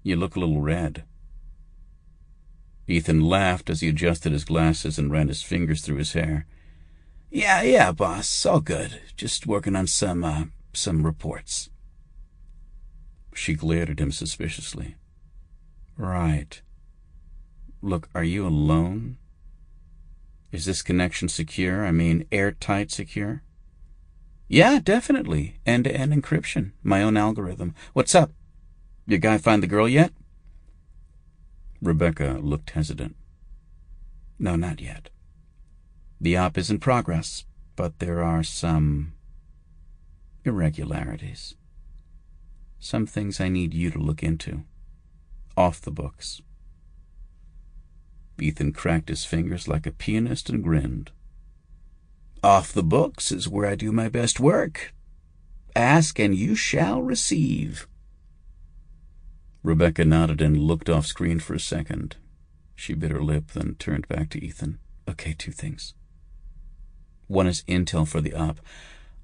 You look a little red." Ethan laughed as he adjusted his glasses and ran his fingers through his hair. Yeah, boss, all good. Just working on some reports." She glared at him suspiciously. "Right. Look, are you alone? Is this connection secure? I mean, airtight secure?" "Yeah, definitely. End-to-end encryption. My own algorithm. What's up? Your guy find the girl yet?" Rebecca looked hesitant. "No, not yet. The op is in progress, but there are some irregularities. Some things I need you to look into. Off the books." Ethan cracked his fingers like a pianist and grinned. "Off the books is where I do my best work. Ask and you shall receive." Rebecca nodded and looked off screen for a second. She bit her lip, then turned back to Ethan. "Okay, 2 things. One is intel for the op.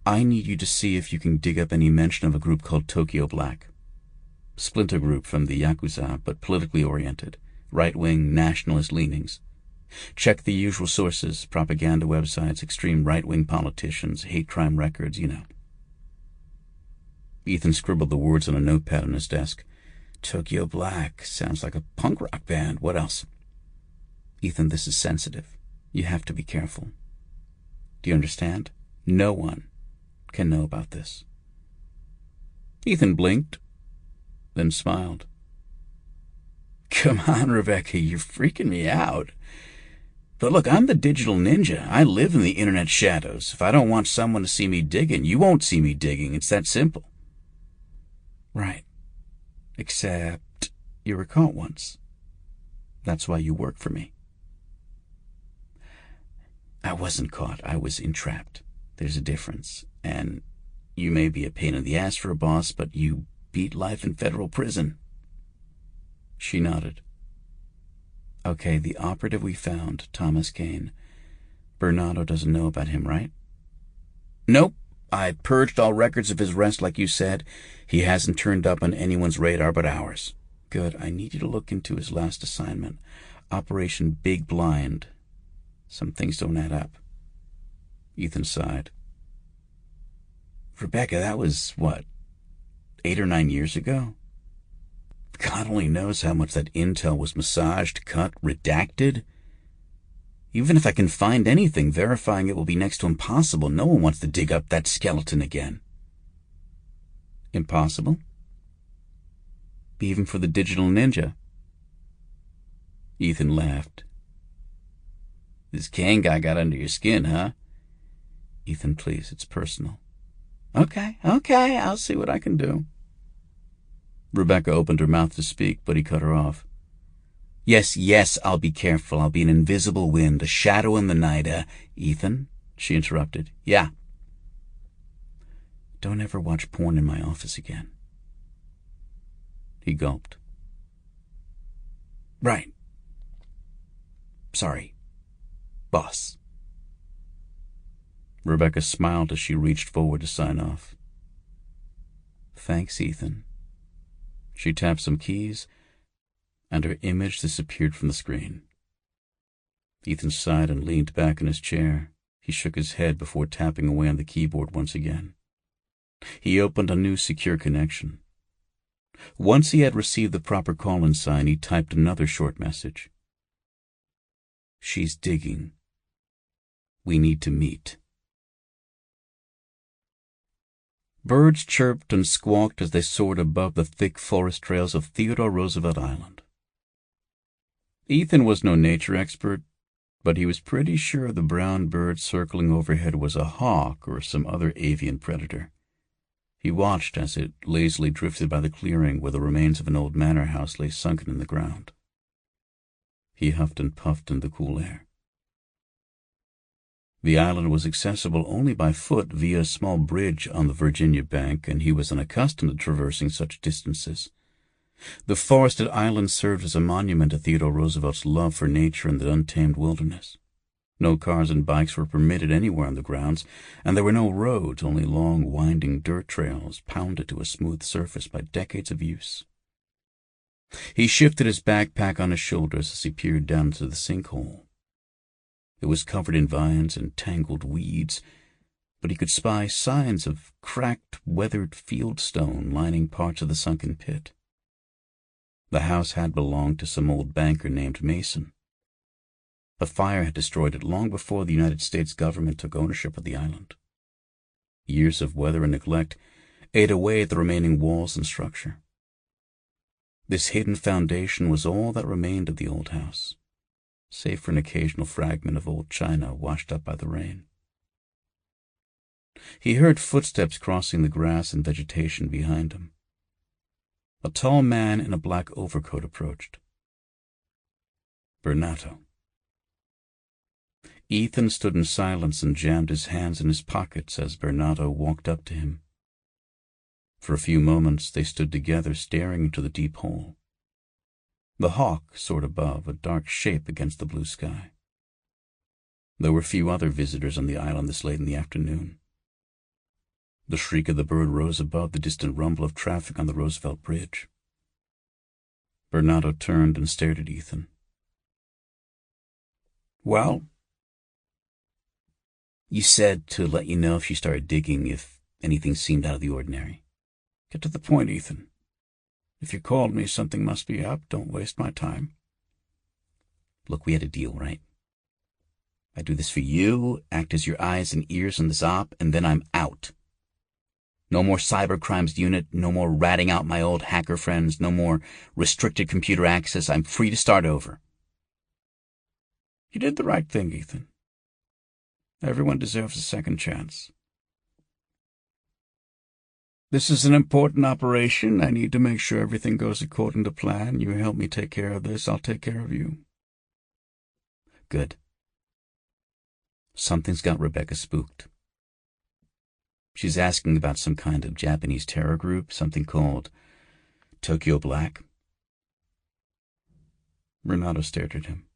I need you to see if you can dig up any mention of a group called Tokyo Black. Splinter group from the Yakuza, but politically oriented. Right-wing nationalist leanings. Check the usual sources, propaganda websites, extreme right-wing politicians, hate crime records, you know." Ethan scribbled the words on a notepad on his desk. "Tokyo Black sounds like a punk rock band. What else?" "Ethan, this is sensitive. You have to be careful. Do you understand? No one can know about this." Ethan blinked, then smiled. "Come on, Rebecca, you're freaking me out. But look, I'm the digital ninja. I live in the internet shadows. If I don't want someone to see me digging, you won't see me digging. It's that simple." "Right. Except you were caught once. That's why you work for me." "I wasn't caught. I was entrapped. There's a difference. And you may be a pain in the ass for a boss, but you beat life in federal prison." She nodded. "Okay, the operative we found, Thomas Caine. Bernardo doesn't know about him, right?" "Nope. I purged all records of his arrest like you said. He hasn't turned up on anyone's radar but ours." "Good. I need you to look into his last assignment, Operation Big Blind. Some things don't add up." Ethan sighed. "Rebecca, that was, what, 8 or 9 years ago? God only knows how much that intel was massaged, cut, redacted. Even if I can find anything, verifying it will be next to impossible. No one wants to dig up that skeleton again." "Impossible?" even for the digital ninja. Ethan laughed. This Caine guy got under your skin, huh? Ethan, please, it's personal. Okay, I'll see what I can do. Rebecca opened her mouth to speak, but he cut her off. Yes, I'll be careful. I'll be an invisible wind, a shadow in the night. Ethan, she interrupted. Yeah. Don't ever watch porn in my office again. He gulped. Right. Sorry, boss. Rebecca smiled as she reached forward to sign off. Thanks, Ethan. She tapped some keys, and her image disappeared from the screen. Ethan sighed and leaned back in his chair. He shook his head before tapping away on the keyboard once again. He opened a new secure connection. Once he had received the proper call-in sign, he typed another short message. She's digging. We need to meet. Birds chirped and squawked as they soared above the thick forest trails of Theodore Roosevelt Island. Ethan was no nature expert, but he was pretty sure the brown bird circling overhead was a hawk or some other avian predator. He watched as it lazily drifted by the clearing where the remains of an old manor house lay sunken in the ground. He huffed and puffed in the cool air. The island was accessible only by foot via a small bridge on the Virginia bank, and he was unaccustomed to traversing such distances. The forested island served as a monument to Theodore Roosevelt's love for nature and the untamed wilderness. No cars and bikes were permitted anywhere on the grounds, and there were no roads, only long, winding dirt trails pounded to a smooth surface by decades of use. He shifted his backpack on his shoulders as he peered down into the sinkhole. It was covered in vines and tangled weeds, but he could spy signs of cracked, weathered fieldstone lining parts of the sunken pit. The house had belonged to some old banker named Mason. A fire had destroyed it long before the United States government took ownership of the island. Years of weather and neglect ate away at the remaining walls and structure. This hidden foundation was all that remained of the old house, save for an occasional fragment of old china washed up by the rain. He heard footsteps crossing the grass and vegetation behind him. A tall man in a black overcoat approached. Bernato. Ethan stood in silence and jammed his hands in his pockets as Bernato walked up to him. For a few moments they stood together, staring into the deep hole. The hawk soared above, a dark shape against the blue sky. There were few other visitors on the island this late in the afternoon. The shriek of the bird rose above the distant rumble of traffic on the Roosevelt Bridge. Bernato turned and stared at Ethan. Well, you said to let you know if you started digging, if anything seemed out of the ordinary. Get to the point, Ethan. If you called me, something must be up. Don't waste my time. Look, we had a deal, right? I do this for you, act as your eyes and ears in this op, and then I'm out. No more cybercrimes unit, no more ratting out my old hacker friends, no more restricted computer access. I'm free to start over. You did the right thing, Ethan. Everyone deserves a second chance. This is an important operation. I need to make sure everything goes according to plan. You help me take care of this, I'll take care of you. Good. Something's got Rebecca spooked. She's asking about some kind of Japanese terror group, something called Tokyo Black. Renato stared at him.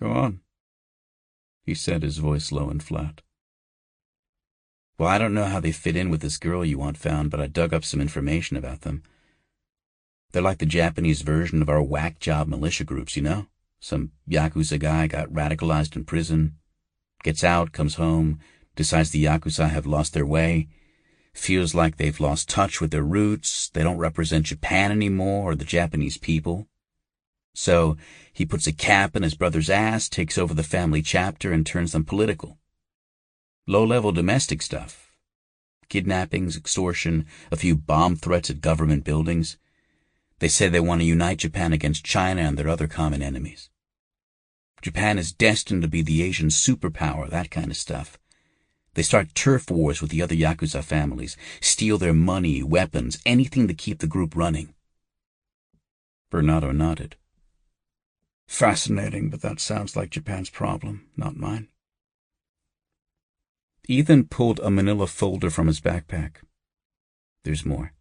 Go on, he said, his voice low and flat. Well, I don't know how they fit in with this girl you want found, but I dug up some information about them. They're like the Japanese version of our whack job militia groups, you know? Some Yakuza guy got radicalized in prison, gets out, comes home, decides the Yakuza have lost their way, feels like they've lost touch with their roots, they don't represent Japan anymore or the Japanese people. So he puts a cap in his brother's ass, takes over the family chapter, and turns them political. Low-level domestic stuff. Kidnappings, extortion, a few bomb threats at government buildings. They say they want to unite Japan against China and their other common enemies. Japan is destined to be the Asian superpower, that kind of stuff. They start turf wars with the other Yakuza families, steal their money, weapons, anything to keep the group running. Bernardo nodded. Fascinating, but that sounds like Japan's problem, not mine. Ethan pulled a manila folder from his backpack. There's more.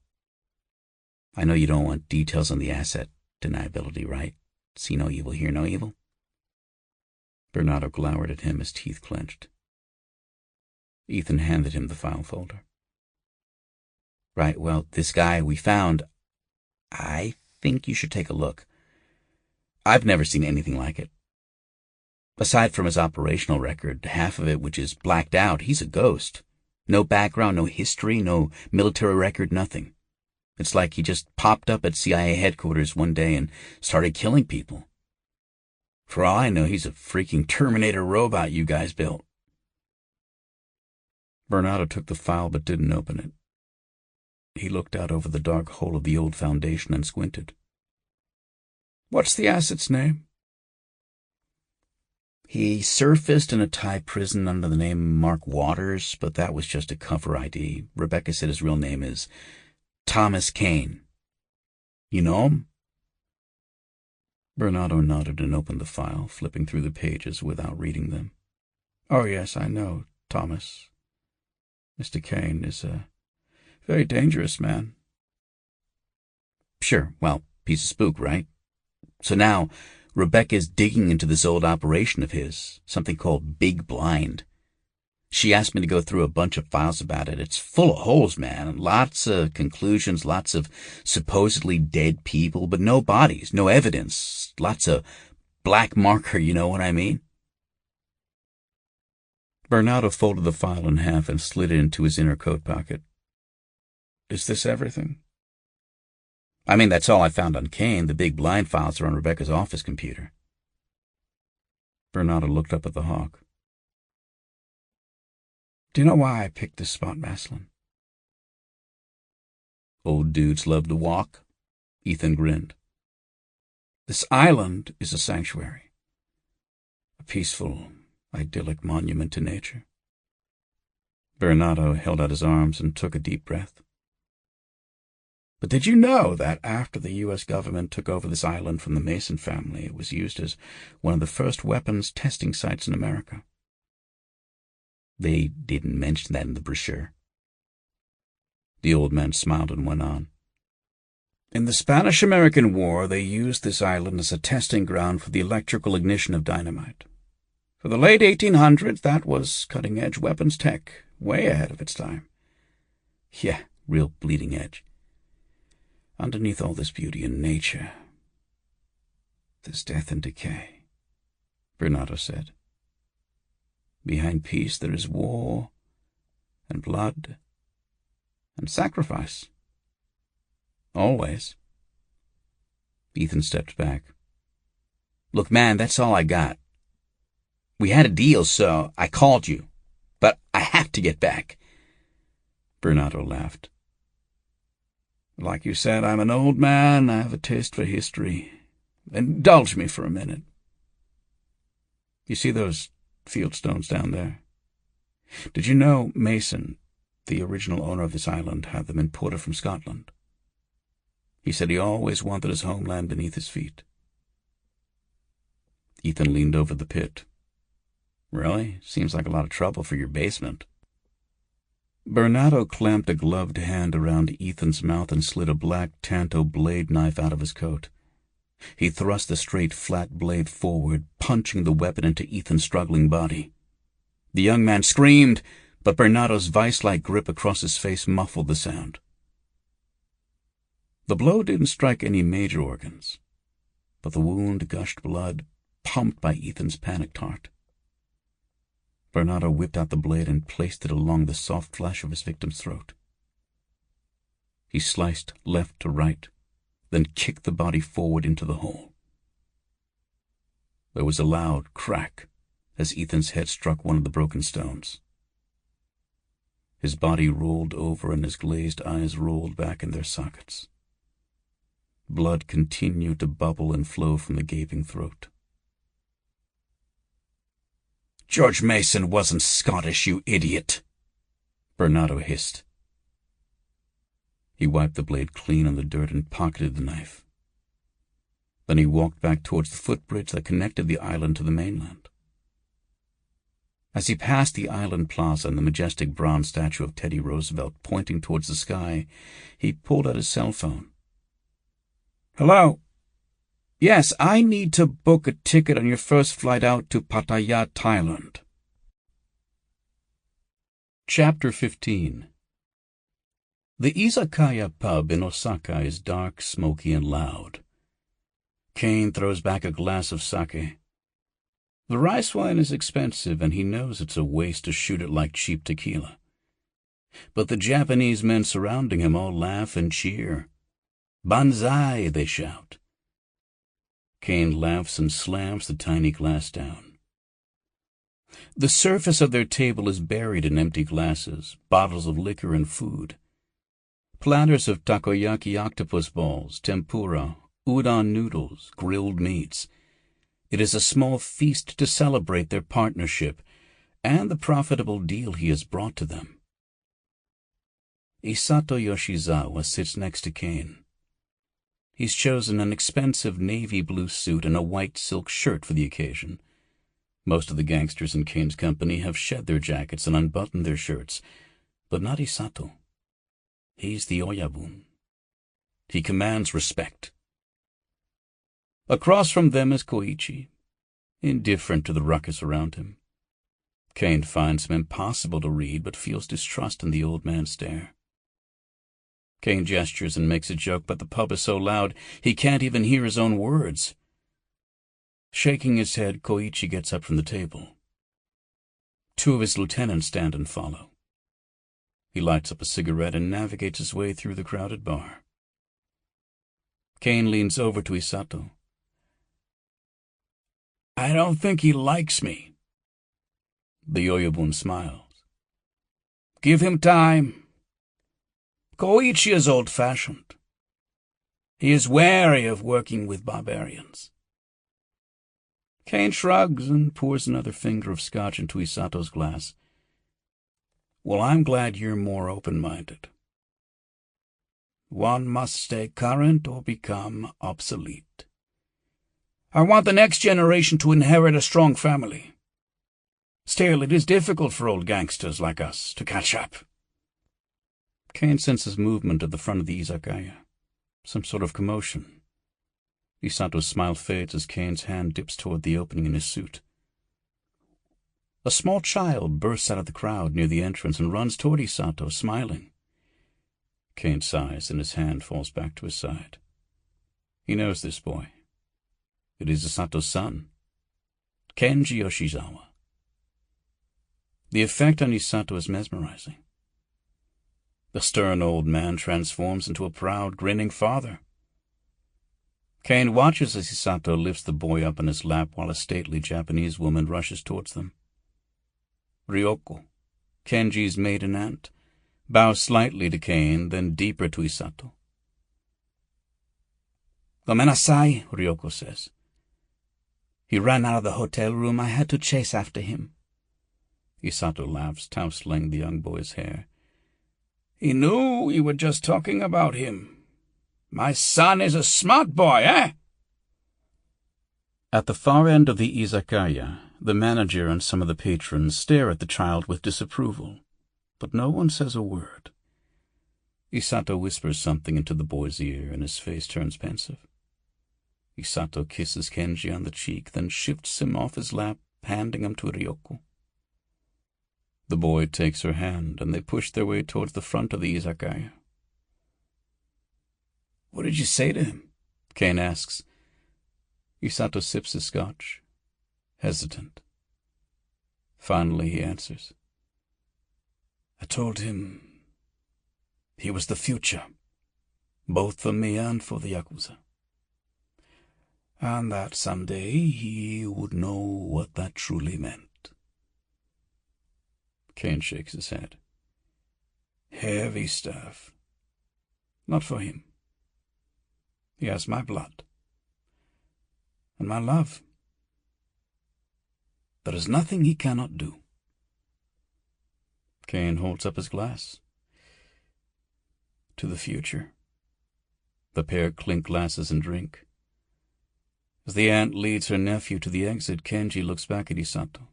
I know you don't want details on the asset deniability, right? See no evil, hear no evil? Bernardo glowered at him, his teeth clenched. Ethan handed him the file folder. Right, well, this guy we found, I think you should take a look. I've never seen anything like it. Aside from his operational record, half of it which is blacked out, he's a ghost. No background, no history, no military record, nothing. It's like he just popped up at CIA headquarters one day and started killing people. For all I know, he's a freaking Terminator robot you guys built. Bernardo took the file but didn't open it. He looked out over the dark hole of the old foundation and squinted. What's the asset's name? He surfaced in a Thai prison under the name Mark Waters, but that was just a cover ID. Rebecca said his real name is Thomas Caine. You know him? Bernardo nodded and opened the file, flipping through the pages without reading them. Oh, yes, I know, Thomas. Mr. Caine is a very dangerous man. Sure, well, piece of spook, right? So now, Rebecca's digging into this old operation of his, something called Big Blind. She asked me to go through a bunch of files about it. It's full of holes, man. Lots of conclusions, lots of supposedly dead people, but no bodies, no evidence. Lots of black marker, you know what I mean? Bernardo folded the file in half and slid it into his inner coat pocket. Is this everything? I mean, that's all I found on Caine. The Big Blind files are on Rebecca's office computer. Bernardo looked up at the hawk. Do you know why I picked this spot, Maslin? Old dudes love to walk. Ethan grinned. This island is a sanctuary. A peaceful, idyllic monument to nature. Bernardo held out his arms and took a deep breath. But did you know that after the U.S. government took over this island from the Mason family, it was used as one of the first weapons testing sites in America? They didn't mention that in the brochure. The old man smiled and went on. In the Spanish-American War, they used this island as a testing ground for the electrical ignition of dynamite. For the late 1800s, that was cutting-edge weapons tech, way ahead of its time. Yeah, real bleeding edge. Underneath all this beauty and nature, there's death and decay, Bernardo said. Behind peace there is war and blood and sacrifice. Always. Ethan stepped back. Look, man, that's all I got. We had a deal, so I called you. But I have to get back. Bernardo laughed. Like you said, I'm an old man. I have a taste for history. Indulge me for a minute. You see those fieldstones down there? Did you know Mason, the original owner of this island, had them imported from Scotland? He said he always wanted his homeland beneath his feet. Ethan leaned over the pit. Really? Seems like a lot of trouble for your basement. Bernardo clamped a gloved hand around Ethan's mouth and slid a black tanto blade knife out of his coat. He thrust the straight, flat blade forward, punching the weapon into Ethan's struggling body. The young man screamed, but Bernardo's vice-like grip across his face muffled the sound. The blow didn't strike any major organs, but the wound gushed blood, pumped by Ethan's panicked heart. Bernardo whipped out the blade and placed it along the soft flesh of his victim's throat. He sliced left to right, then kicked the body forward into the hole. There was a loud crack as Ethan's head struck one of the broken stones. His body rolled over and his glazed eyes rolled back in their sockets. Blood continued to bubble and flow from the gaping throat. "George Mason wasn't Scottish, you idiot," Bernardo hissed. He wiped the blade clean on the dirt and pocketed the knife. Then he walked back towards the footbridge that connected the island to the mainland. As he passed the island plaza and the majestic bronze statue of Teddy Roosevelt pointing towards the sky, he pulled out his cell phone. "Hello? Yes, I need to book a ticket on your first flight out to Pattaya, Thailand." Chapter 15. The izakaya pub in Osaka is dark, smoky, and loud. Caine throws back a glass of sake. The rice wine is expensive, and he knows it's a waste to shoot it like cheap tequila. But the Japanese men surrounding him all laugh and cheer. "Banzai," they shout. Caine laughs and slams the tiny glass down. The surface of their table is buried in empty glasses, bottles of liquor and food. Platters of takoyaki octopus balls, tempura, udon noodles, grilled meats. It is a small feast to celebrate their partnership and the profitable deal he has brought to them. Isato Yoshizawa sits next to Caine. He's chosen an expensive navy blue suit and a white silk shirt for the occasion. Most of the gangsters in Caine's company have shed their jackets and unbuttoned their shirts, but not Isato. He's the Oyabun. He commands respect. Across from them is Koichi, indifferent to the ruckus around him. Caine finds him impossible to read, but feels distrust in the old man's stare. Caine gestures and makes a joke, but the pub is so loud he can't even hear his own words. Shaking his head, Koichi gets up from the table. Two of his lieutenants stand and follow. He lights up a cigarette and navigates his way through the crowded bar. Caine leans over to Isato. "I don't think he likes me." The Oyabun smiles. "Give him time. Koichi is old-fashioned. He is wary of working with barbarians." Caine shrugs and pours another finger of scotch into Isato's glass. "Well, I'm glad you're more open-minded. One must stay current or become obsolete. I want the next generation to inherit a strong family. Still, it is difficult for old gangsters like us to catch up." Caine senses movement at the front of the izakaya, some sort of commotion. Isato's smile fades as Caine's hand dips toward the opening in his suit. A small child bursts out of the crowd near the entrance and runs toward Isato, smiling. Caine sighs and his hand falls back to his side. He knows this boy. It is Isato's son, Kenji Yoshizawa. The effect on Isato is mesmerizing. The stern old man transforms into a proud, grinning father. Caine watches as Isato lifts the boy up in his lap while a stately Japanese woman rushes towards them. Ryoko, Kenji's maiden aunt, bows slightly to Caine, then deeper to Isato. "Gomenasai," Ryoko says. "He ran out of the hotel room. I had to chase after him." Isato laughs, tousling the young boy's hair. "He knew you were just talking about him. My son is a smart boy, eh?" At the far end of the izakaya, the manager and some of the patrons stare at the child with disapproval, but no one says a word. Isato whispers something into the boy's ear, and his face turns pensive. Isato kisses Kenji on the cheek, then shifts him off his lap, handing him to Ryoko. The boy takes her hand, and they push their way towards the front of the izakaya. "What did you say to him?" Caine asks. Isato sips his scotch, hesitant. Finally he answers. "I told him he was the future, both for me and for the Yakuza. And that someday he would know what that truly meant." Caine shakes his head. "Heavy stuff. Not for him. He has my blood and my love. There is nothing he cannot do. Caine holds up his glass. To the future. The pair clink glasses and drink. As the aunt leads her nephew to the exit, Kenji looks back at Isato.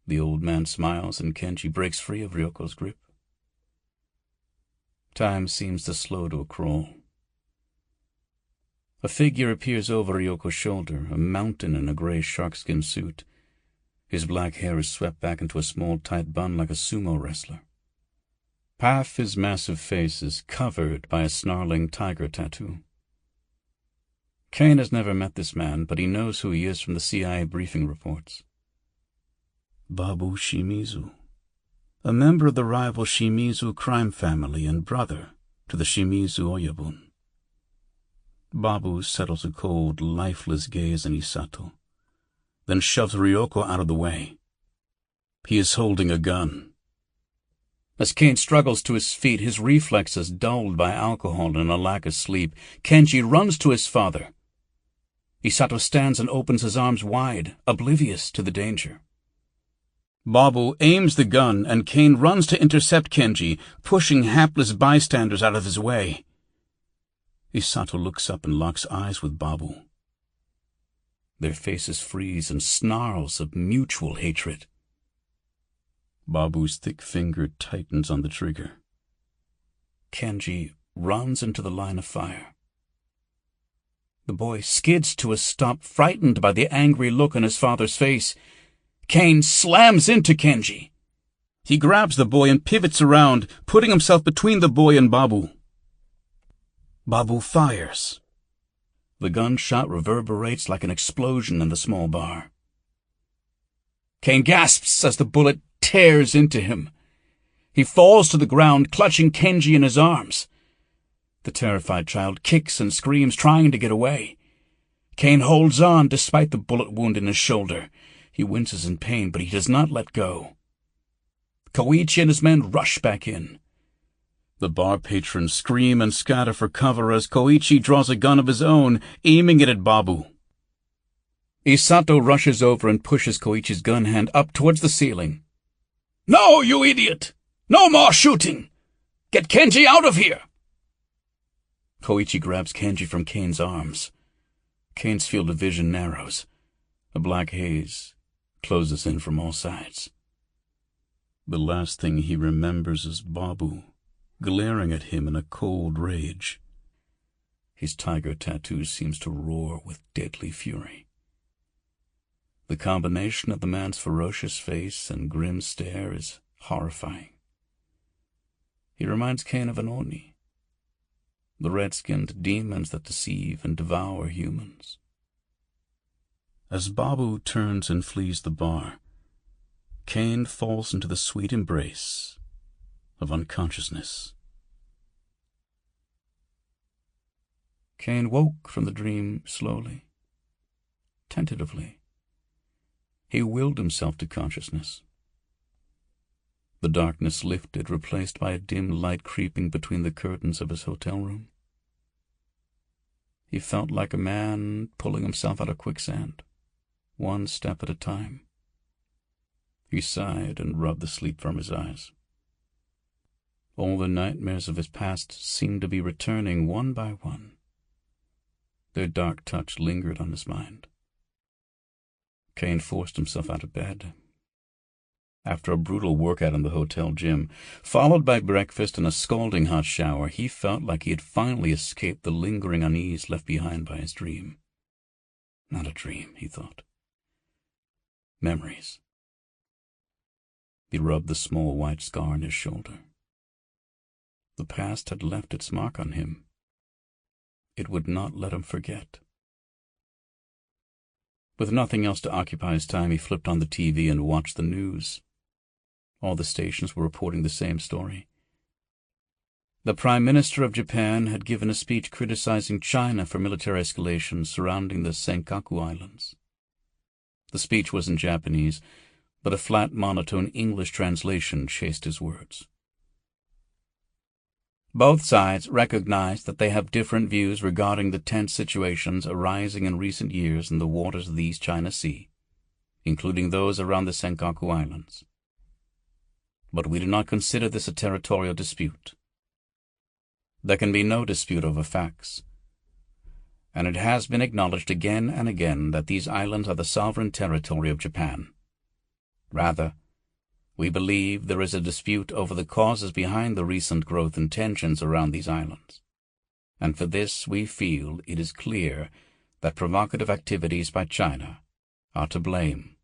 The old man smiles and Kenji breaks free of Ryoko's grip. Time seems to slow to a crawl. A figure appears over Ryoko's shoulder, a mountain in a gray sharkskin suit. His black hair is swept back into a small tight bun like a sumo wrestler. Half his massive face is covered by a snarling tiger tattoo. Caine has never met this man, but he knows who he is from the CIA briefing reports. Babu Shimizu, a member of the rival Shimizu crime family and brother to the Shimizu Oyabun. Babu settles a cold, lifeless gaze on Isato, then shoves Ryoko out of the way. He is holding a gun. As Caine struggles to his feet, his reflexes dulled by alcohol and a lack of sleep, Kenji runs to his father. Isato stands and opens his arms wide, oblivious to the danger. Babu aims the gun, and Caine runs to intercept Kenji, pushing hapless bystanders out of his way. Isato looks up and locks eyes with Babu. Their faces freeze in snarls of mutual hatred. Babu's thick finger tightens on the trigger. Kenji runs into the line of fire. The boy skids to a stop, frightened by the angry look on his father's face. Caine slams into Kenji. He grabs the boy and pivots around, putting himself between the boy and Babu. Babu fires. The gunshot reverberates like an explosion in the small bar. Caine gasps as the bullet tears into him. He falls to the ground, clutching Kenji in his arms. The terrified child kicks and screams, trying to get away. Caine holds on despite the bullet wound in his shoulder. He winces in pain, but he does not let go. Koichi and his men rush back in. The bar patrons scream and scatter for cover as Koichi draws a gun of his own, aiming it at Babu. Isato rushes over and pushes Koichi's gun hand up towards the ceiling. "No, you idiot! No more shooting! Get Kenji out of here!" Koichi grabs Kenji from Caine's arms. Caine's field of vision narrows. A black haze closes in from all sides. The last thing he remembers is Babu, glaring at him in a cold rage. His tiger tattoo seems to roar with deadly fury. The combination of the man's ferocious face and grim stare is horrifying. He reminds Caine of an Oni, the red-skinned demons that deceive and devour humans. As Babu turns and flees the bar, Caine falls into the sweet embrace of unconsciousness. Caine woke from the dream slowly, tentatively. He willed himself to consciousness. The darkness lifted, replaced by a dim light creeping between the curtains of his hotel room. He felt like a man pulling himself out of quicksand, one step at a time. He sighed and rubbed the sleep from his eyes. All the nightmares of his past seemed to be returning one by one. Their dark touch lingered on his mind. Caine forced himself out of bed. After a brutal workout in the hotel gym, followed by breakfast and a scalding hot shower, he felt like he had finally escaped the lingering unease left behind by his dream. Not a dream, he thought. Memories. He rubbed the small white scar on his shoulder. The past had left its mark on him. It would not let him forget. With nothing else to occupy his time, he flipped on the TV and watched the news. All the stations were reporting the same story. The Prime Minister of Japan had given a speech criticizing China for military escalation surrounding the Senkaku Islands. The speech was in Japanese, but a flat, monotone English translation chased his words. Both sides recognize that they have different views regarding the tense situations arising in recent years in the waters of the East China Sea, including those around the Senkaku Islands. But we do not consider this a territorial dispute. There can be no dispute over facts, and it has been acknowledged again and again that these islands are the sovereign territory of Japan. Rather, we believe there is a dispute over the causes behind the recent growth in tensions around these islands, and for this we feel it is clear that provocative activities by China are to blame.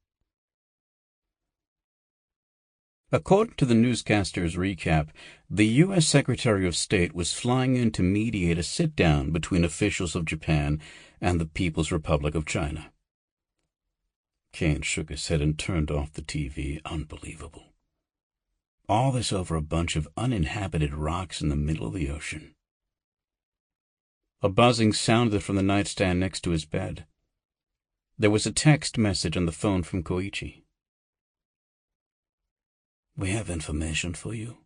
According to the newscaster's recap, the U.S. Secretary of State was flying in to mediate a sit-down between officials of Japan and the People's Republic of China. Caine shook his head and turned off the TV. Unbelievable. All this over a bunch of uninhabited rocks in the middle of the ocean. A buzzing sounded from the nightstand next to his bed. There was a text message on the phone from Koichi. "We have information for you.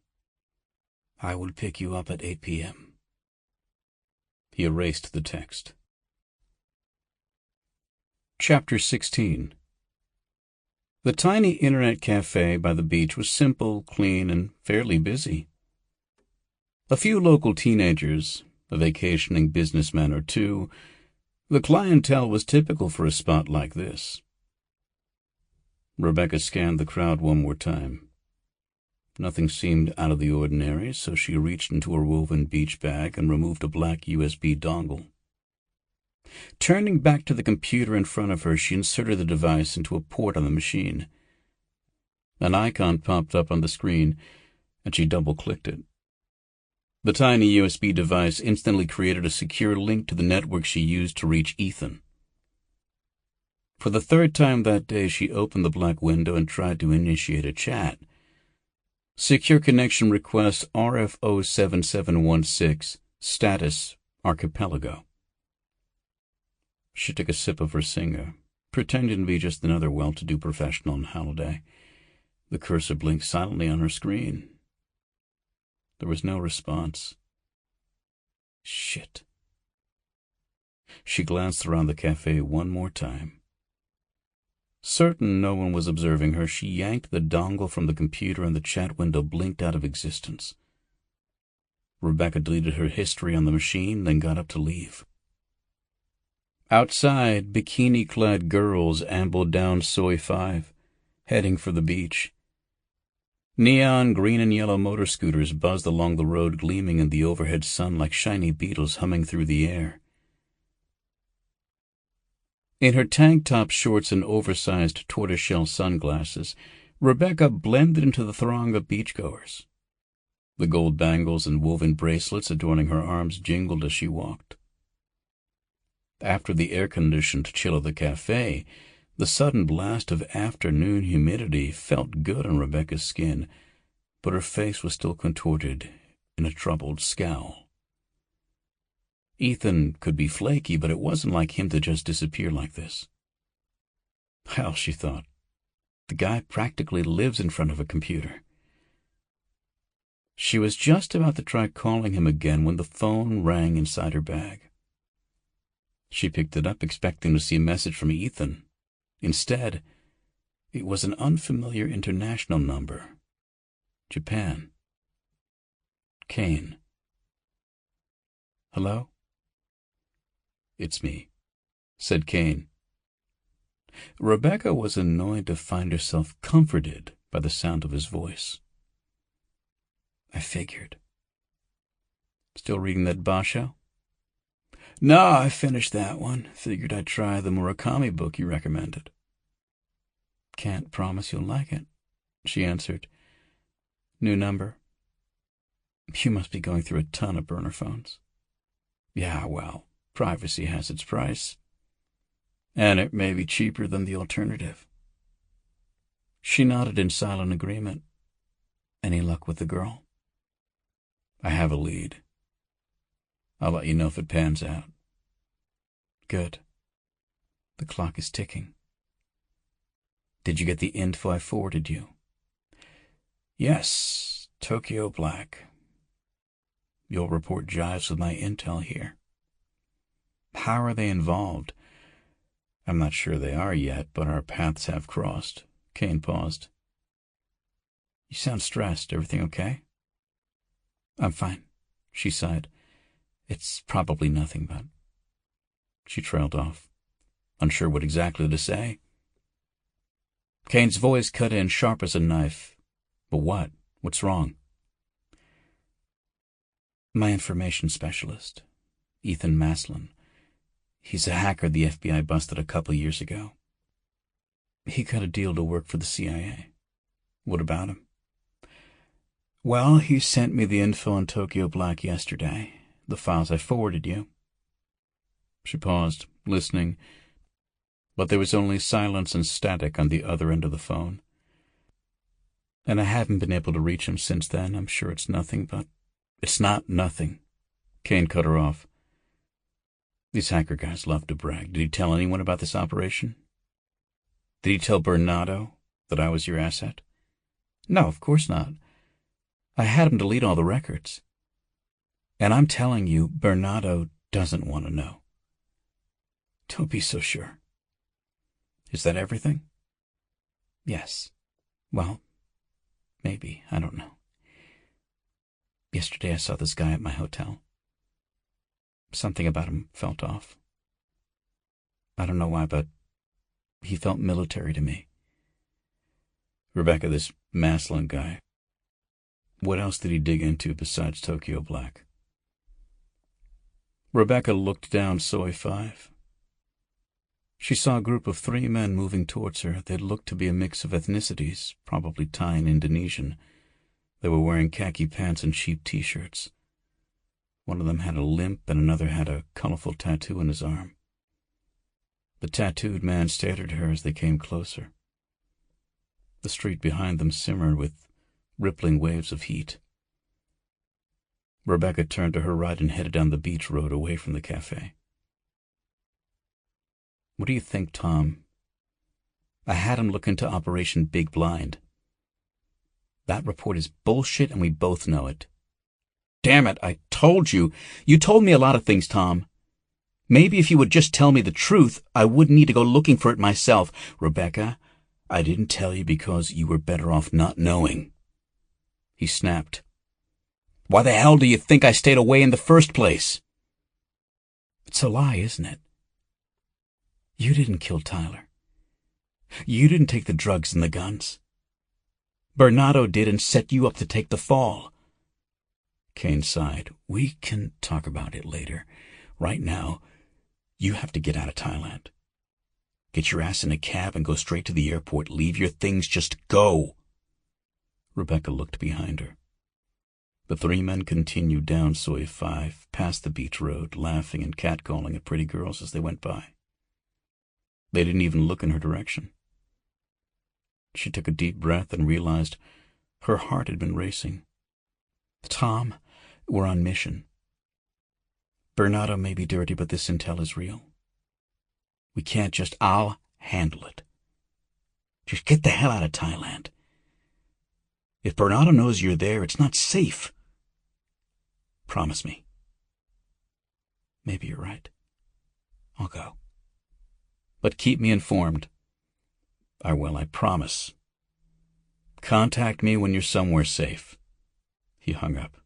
I will pick you up at 8 p.m. He erased the text. Chapter 16. The tiny internet cafe by the beach was simple, clean, and fairly busy. A few local teenagers, a vacationing businessman or two. The clientele was typical for a spot like this. Rebecca scanned the crowd one more time. Nothing seemed out of the ordinary, so she reached into her woven beach bag and removed a black USB dongle. Turning back to the computer in front of her, she inserted the device into a port on the machine. An icon popped up on the screen, and she double-clicked it. The tiny USB device instantly created a secure link to the network she used to reach Ethan. For the third time that day, she opened the black window and tried to initiate a chat. Secure connection request RFO7716, status Archipelago. She took a sip of her singer, pretending to be just another well-to-do professional on holiday. The cursor blinked silently on her screen. There was no response. Shit. She glanced around the cafe one more time. Certain no one was observing her, she yanked the dongle from the computer and the chat window blinked out of existence. Rebecca deleted her history on the machine, then got up to leave. Outside, bikini-clad girls ambled down Soi 5, heading for the beach. Neon green and yellow motor scooters buzzed along the road, gleaming in the overhead sun like shiny beetles humming through the air. In her tank-top shorts and oversized tortoiseshell sunglasses, Rebecca blended into the throng of beachgoers. The gold bangles and woven bracelets adorning her arms jingled as she walked. After the air-conditioned chill of the cafe, the sudden blast of afternoon humidity felt good on Rebecca's skin, but her face was still contorted in a troubled scowl. Ethan could be flaky, but it wasn't like him to just disappear like this. Hell, she thought, the guy practically lives in front of a computer. She was just about to try calling him again when the phone rang inside her bag. She picked it up, expecting to see a message from Ethan. Instead, it was an unfamiliar international number. Japan. Caine. Hello? It's me, said Caine. Rebecca was annoyed to find herself comforted by the sound of his voice. I figured. Still reading that basho? No, I finished that one. Figured I'd try the Murakami book you recommended. Can't promise you'll like it, she answered. New number? You must be going through a ton of burner phones. Yeah, well, privacy has its price. And it may be cheaper than the alternative. She nodded in silent agreement. Any luck with the girl? I have a lead. I'll let you know if it pans out. Good. The clock is ticking. Did you get the info I forwarded you? Yes, Tokyo Black. your report jives with my intel here. How are they involved? I'm not sure they are yet, but our paths have crossed. Caine paused. You sound stressed. Everything okay? I'm fine, she sighed. It's probably nothing, but... She trailed off, unsure what exactly to say. Caine's voice cut in sharp as a knife. But what? What's wrong? My information specialist, Ethan Maslin. He's a hacker the FBI busted a couple years ago. He got a deal to work for the CIA. What about him? Well, he sent me the info on Tokyo Black yesterday, the files I forwarded you. She paused, listening, but there was only silence and static on the other end of the phone. And I haven't been able to reach him since then. I'm sure it's nothing, but... It's not nothing. Caine cut her off. These hacker guys love to brag. Did he tell anyone about this operation? Did he tell Bernardo that I was your asset? No, of course not. I had him delete all the records. And I'm telling you, Bernardo doesn't want to know. Don't be so sure. Is that everything? Yes. Well, maybe. I don't know. Yesterday I saw this guy at my hotel. Something about him felt off. I don't know why, but he felt military to me. Rebecca, this Maslin guy, what else did he dig into besides Tokyo Black? Rebecca looked down Soy 5. She saw a group of 3 men moving towards her. They looked to be a mix of ethnicities, probably Thai and Indonesian. They were wearing khaki pants and cheap T-shirts. One of them had a limp and another had a colorful tattoo on his arm. The tattooed man stared at her as they came closer. The street behind them simmered with rippling waves of heat. Rebecca turned to her right and headed down the beach road away from the cafe. What do you think, Tom? I had him look into Operation Big Blind. That report is bullshit and we both know it. Damn it, I told you. You told me a lot of things, Tom. Maybe if you would just tell me the truth, I wouldn't need to go looking for it myself. Rebecca, I didn't tell you because you were better off not knowing. He snapped. Why the hell do you think I stayed away in the first place? It's a lie, isn't it? You didn't kill Tyler. You didn't take the drugs and the guns. Bernardo did and set you up to take the fall. Caine sighed. We can talk about it later. Right now, you have to get out of Thailand. Get your ass in a cab and go straight to the airport. Leave your things. Just go. Rebecca looked behind her. The 3 men continued down Soy 5, past the beach road, laughing and catcalling at pretty girls as they went by. They didn't even look in her direction. She took a deep breath and realized her heart had been racing. Tom, we're on mission. Bernardo may be dirty, but this intel is real. We can't just... I'll handle it. Just get the hell out of Thailand. If Bernardo knows you're there, it's not safe. Promise me. Maybe you're right. I'll go. But keep me informed. I will, I promise. Contact me when you're somewhere safe. He hung up.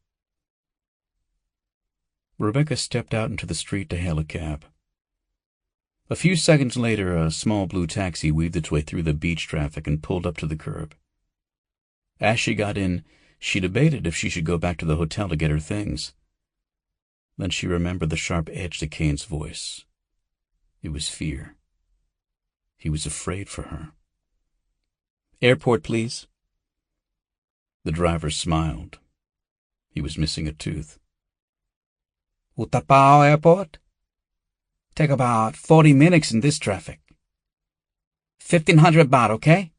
Rebecca stepped out into the street to hail a cab. A few seconds later, a small blue taxi weaved its way through the beach traffic and pulled up to the curb. As she got in, she debated if she should go back to the hotel to get her things. Then she remembered the sharp edge to Caine's voice. It was fear. He was afraid for her. Airport, please. The driver smiled. He was missing a tooth. Utapao Airport? Take about 40 minutes in this traffic. 1,500 baht, okay?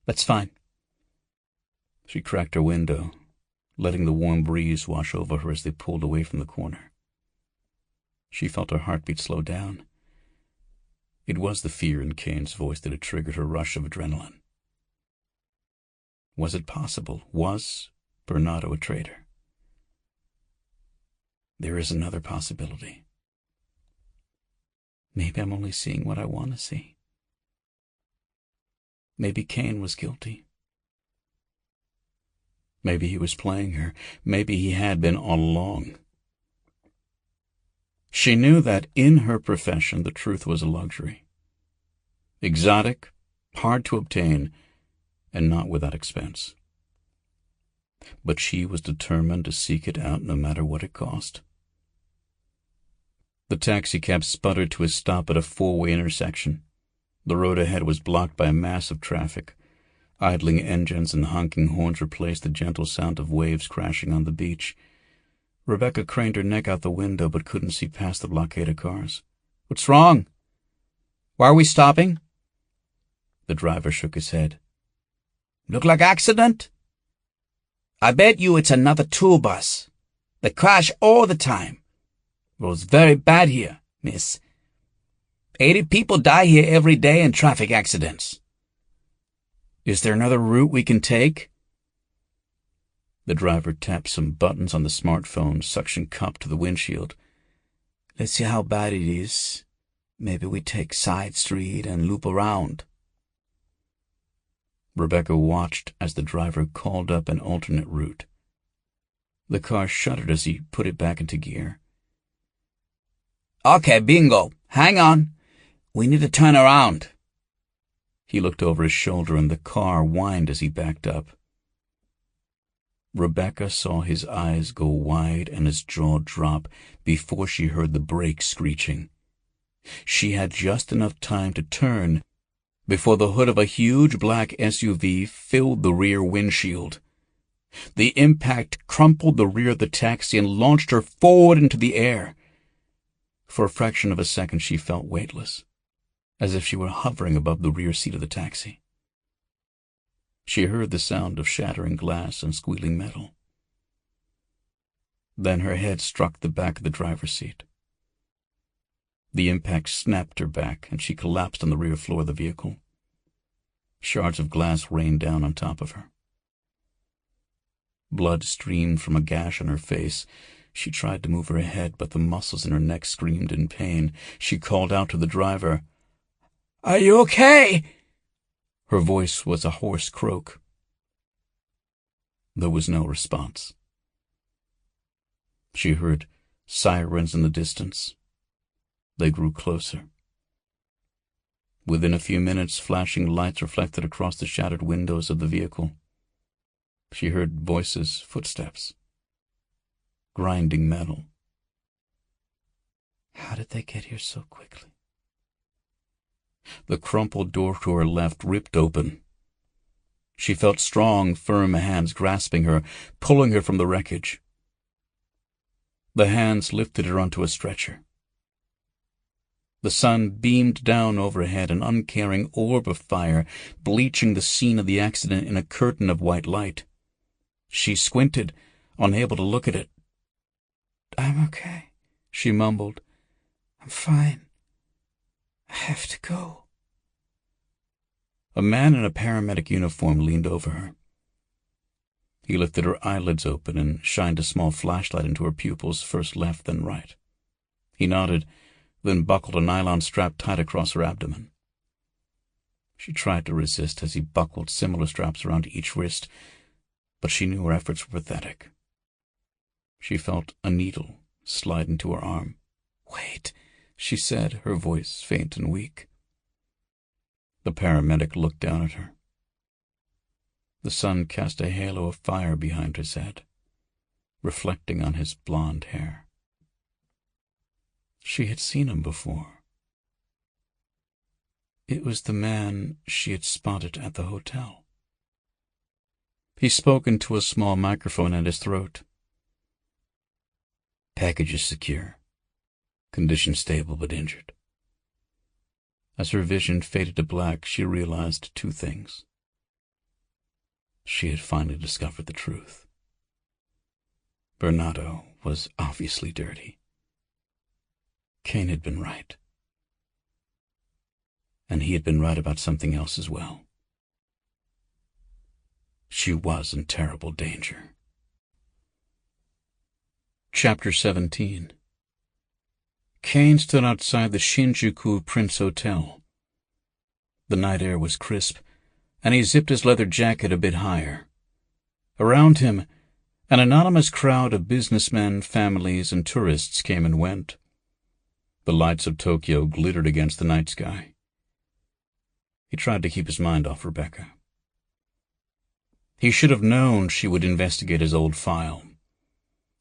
That's fine. She cracked her window, letting the warm breeze wash over her as they pulled away from the corner. She felt her heartbeat slow down. It was the fear in Caine's voice that had triggered her rush of adrenaline. Was it possible? Was Bernardo a traitor? There is another possibility. Maybe I'm only seeing what I want to see. Maybe Caine was guilty. Maybe he was playing her. Maybe he had been all along. She knew that in her profession the truth was a luxury. Exotic, hard to obtain, and not without expense. But she was determined to seek it out no matter what it cost. The taxicab sputtered to a stop at a four-way intersection. The road ahead was blocked by a mass of traffic. Idling engines and honking horns replaced the gentle sound of waves crashing on the beach. Rebecca craned her neck out the window but couldn't see past the blockade of cars. "What's wrong? Why are we stopping?" The driver shook his head. "Look like accident? I bet you it's another tour bus. They crash all the time. It was very bad here, miss. 80 people die here every day in traffic accidents." "Is there another route we can take?" The driver tapped some buttons on the smartphone suction cup to the windshield. "Let's see how bad it is. Maybe we take side street and loop around." Rebecca watched as the driver called up an alternate route. The car shuddered as he put it back into gear. "Okay, bingo. Hang on. We need to turn around." He looked over his shoulder and the car whined as he backed up. Rebecca saw his eyes go wide and his jaw drop before she heard the brakes screeching. She had just enough time to turn before the hood of a huge black SUV filled the rear windshield. The impact crumpled the rear of the taxi and launched her forward into the air. For a fraction of a second she felt weightless, as if she were hovering above the rear seat of the taxi. She heard the sound of shattering glass and squealing metal. Then her head struck the back of the driver's seat. The impact snapped her back, and she collapsed on the rear floor of the vehicle. Shards of glass rained down on top of her. Blood streamed from a gash on her face. She tried to move her head, but the muscles in her neck screamed in pain. She called out to the driver, "Are you okay?" Her voice was a hoarse croak. There was no response. She heard sirens in the distance. They grew closer. Within a few minutes, flashing lights reflected across the shattered windows of the vehicle. She heard voices, footsteps, grinding metal. How did they get here so quickly? The crumpled door to her left ripped open. She felt strong, firm hands grasping her, pulling her from the wreckage. The hands lifted her onto a stretcher. The sun beamed down overhead, an uncaring orb of fire, bleaching the scene of the accident in a curtain of white light. She squinted, unable to look at it. "I'm okay," she mumbled. "I'm fine. I have to go." A man in a paramedic uniform leaned over her. He lifted her eyelids open and shined a small flashlight into her pupils, first left, then right. He nodded, then buckled a nylon strap tight across her abdomen. She tried to resist as he buckled similar straps around each wrist, but she knew her efforts were pathetic. She felt a needle slide into her arm. "Wait," she said, her voice faint and weak. The paramedic looked down at her. The sun cast a halo of fire behind his head, reflecting on his blonde hair. She had seen him before. It was the man she had spotted at the hotel. He spoke into a small microphone at his throat. "Package is secure. Condition stable but injured." As her vision faded to black, she realized two things. She had finally discovered the truth. Bernardo was obviously dirty. Caine had been right. And he had been right about something else as well. She was in terrible danger. Chapter 17. Caine stood outside the Shinjuku Prince Hotel. The night air was crisp, and he zipped his leather jacket a bit higher. Around him, an anonymous crowd of businessmen, families, and tourists came and went. The lights of Tokyo glittered against the night sky. He tried to keep his mind off Rebecca. He should have known she would investigate his old file.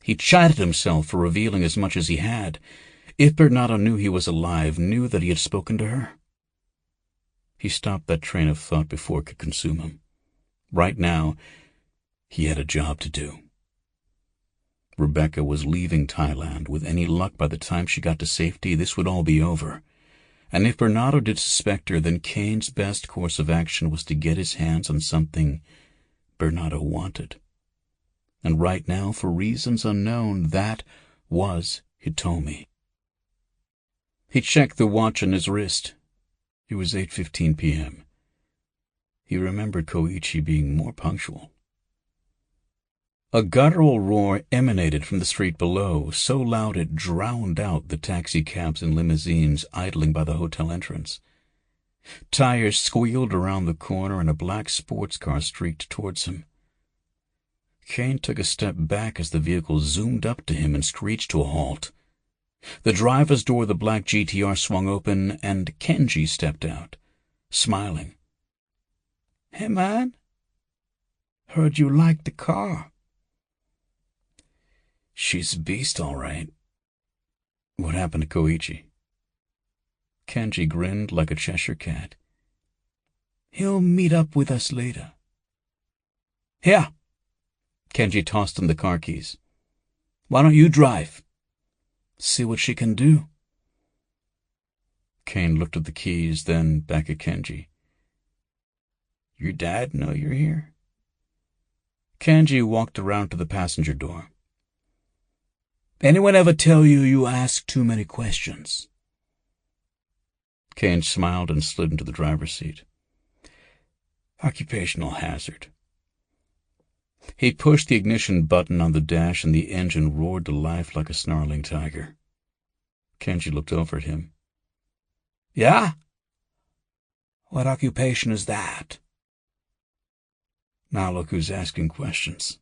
He chided himself for revealing as much as he had. If Bernardo knew he was alive, knew that he had spoken to her. He stopped that train of thought before it could consume him. Right now, he had a job to do. Rebecca was leaving Thailand. With any luck, by the time she got to safety, this would all be over. And if Bernardo did suspect her, then Caine's best course of action was to get his hands on something Bernardo wanted. And right now, for reasons unknown, that was Hitomi. He checked the watch on his wrist. It was 8:15 p.m. He remembered Koichi being more punctual. A guttural roar emanated from the street below, so loud it drowned out the taxicabs and limousines idling by the hotel entrance. Tires squealed around the corner and a black sports car streaked towards him. Caine took a step back as the vehicle zoomed up to him and screeched to a halt. The driver's door of the black GTR swung open, and Kenji stepped out, smiling. "Hey, man. Heard you liked the car." "She's a beast, all right. What happened to Koichi?" Kenji grinned like a Cheshire cat. "He'll meet up with us later." "Here." Kenji tossed him the car keys. "Why don't you drive? See what she can do." Caine looked at the keys, then back at Kenji. "Your dad know you're here?" Kenji walked around to the passenger door. "Anyone ever tell you you ask too many questions?" Caine smiled and slid into the driver's seat. "Occupational hazard." He pushed the ignition button on the dash and the engine roared to life like a snarling tiger. Kenji looked over at him. "Yeah? What occupation is that?" Now look who's asking questions.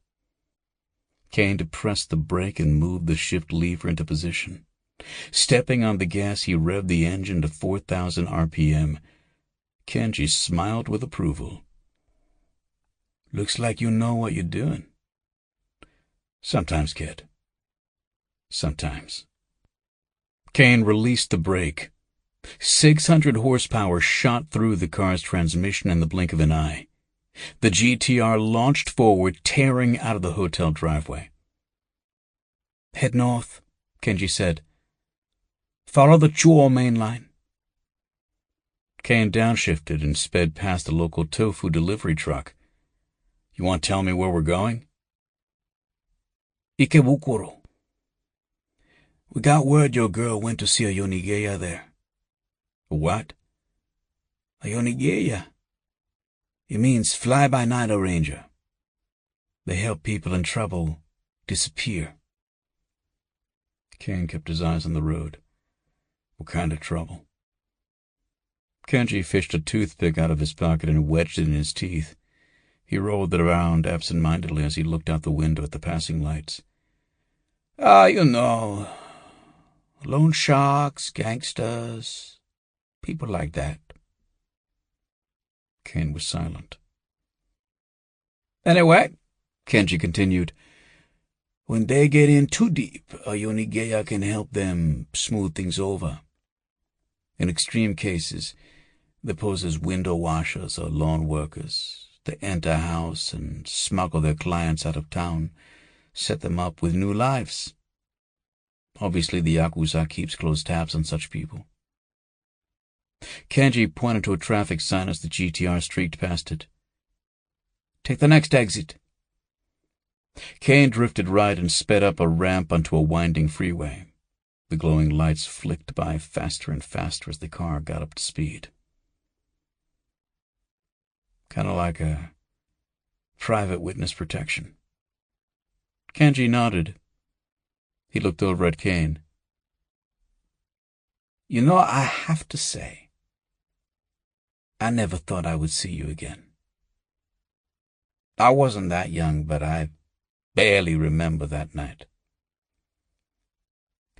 Caine depressed the brake and moved the shift lever into position. Stepping on the gas, he revved the engine to 4,000 RPM. Kenji smiled with approval. "Looks like you know what you're doing." "Sometimes, kid. Sometimes." Caine released the brake. 600 horsepower shot through the car's transmission in the blink of an eye. The GTR launched forward, tearing out of the hotel driveway. "Head north," Kenji said. "Follow the Chuo main line." Caine downshifted and sped past a local tofu delivery truck. "You want to tell me where we're going?" "Ikebukuro. We got word your girl went to see a Yonigeya there." "A what?" "A Yonigeya. It means fly-by-night arranger. They help people in trouble disappear." Caine kept his eyes on the road. "What kind of trouble?" Kenji fished a toothpick out of his pocket and wedged it in his teeth. He rolled it around absent-mindedly as he looked out the window at the passing lights. You know, loan sharks, gangsters, people like that." Caine was silent. "Anyway," Kenji continued, "when they get in too deep, a Yonigeya can help them smooth things over. In extreme cases, they pose as window washers or lawn workers. They enter a house and smuggle their clients out of town, set them up with new lives. Obviously, the Yakuza keeps close tabs on such people." Kenji pointed to a traffic sign as the GTR streaked past it. "Take the next exit." Caine drifted right and sped up a ramp onto a winding freeway. The glowing lights flicked by faster and faster as the car got up to speed. "Kind of like a private witness protection." Kenji nodded. He looked over at Caine. You know, I have to say, I never thought I would see you again. I wasn't that young, but I barely remember that night.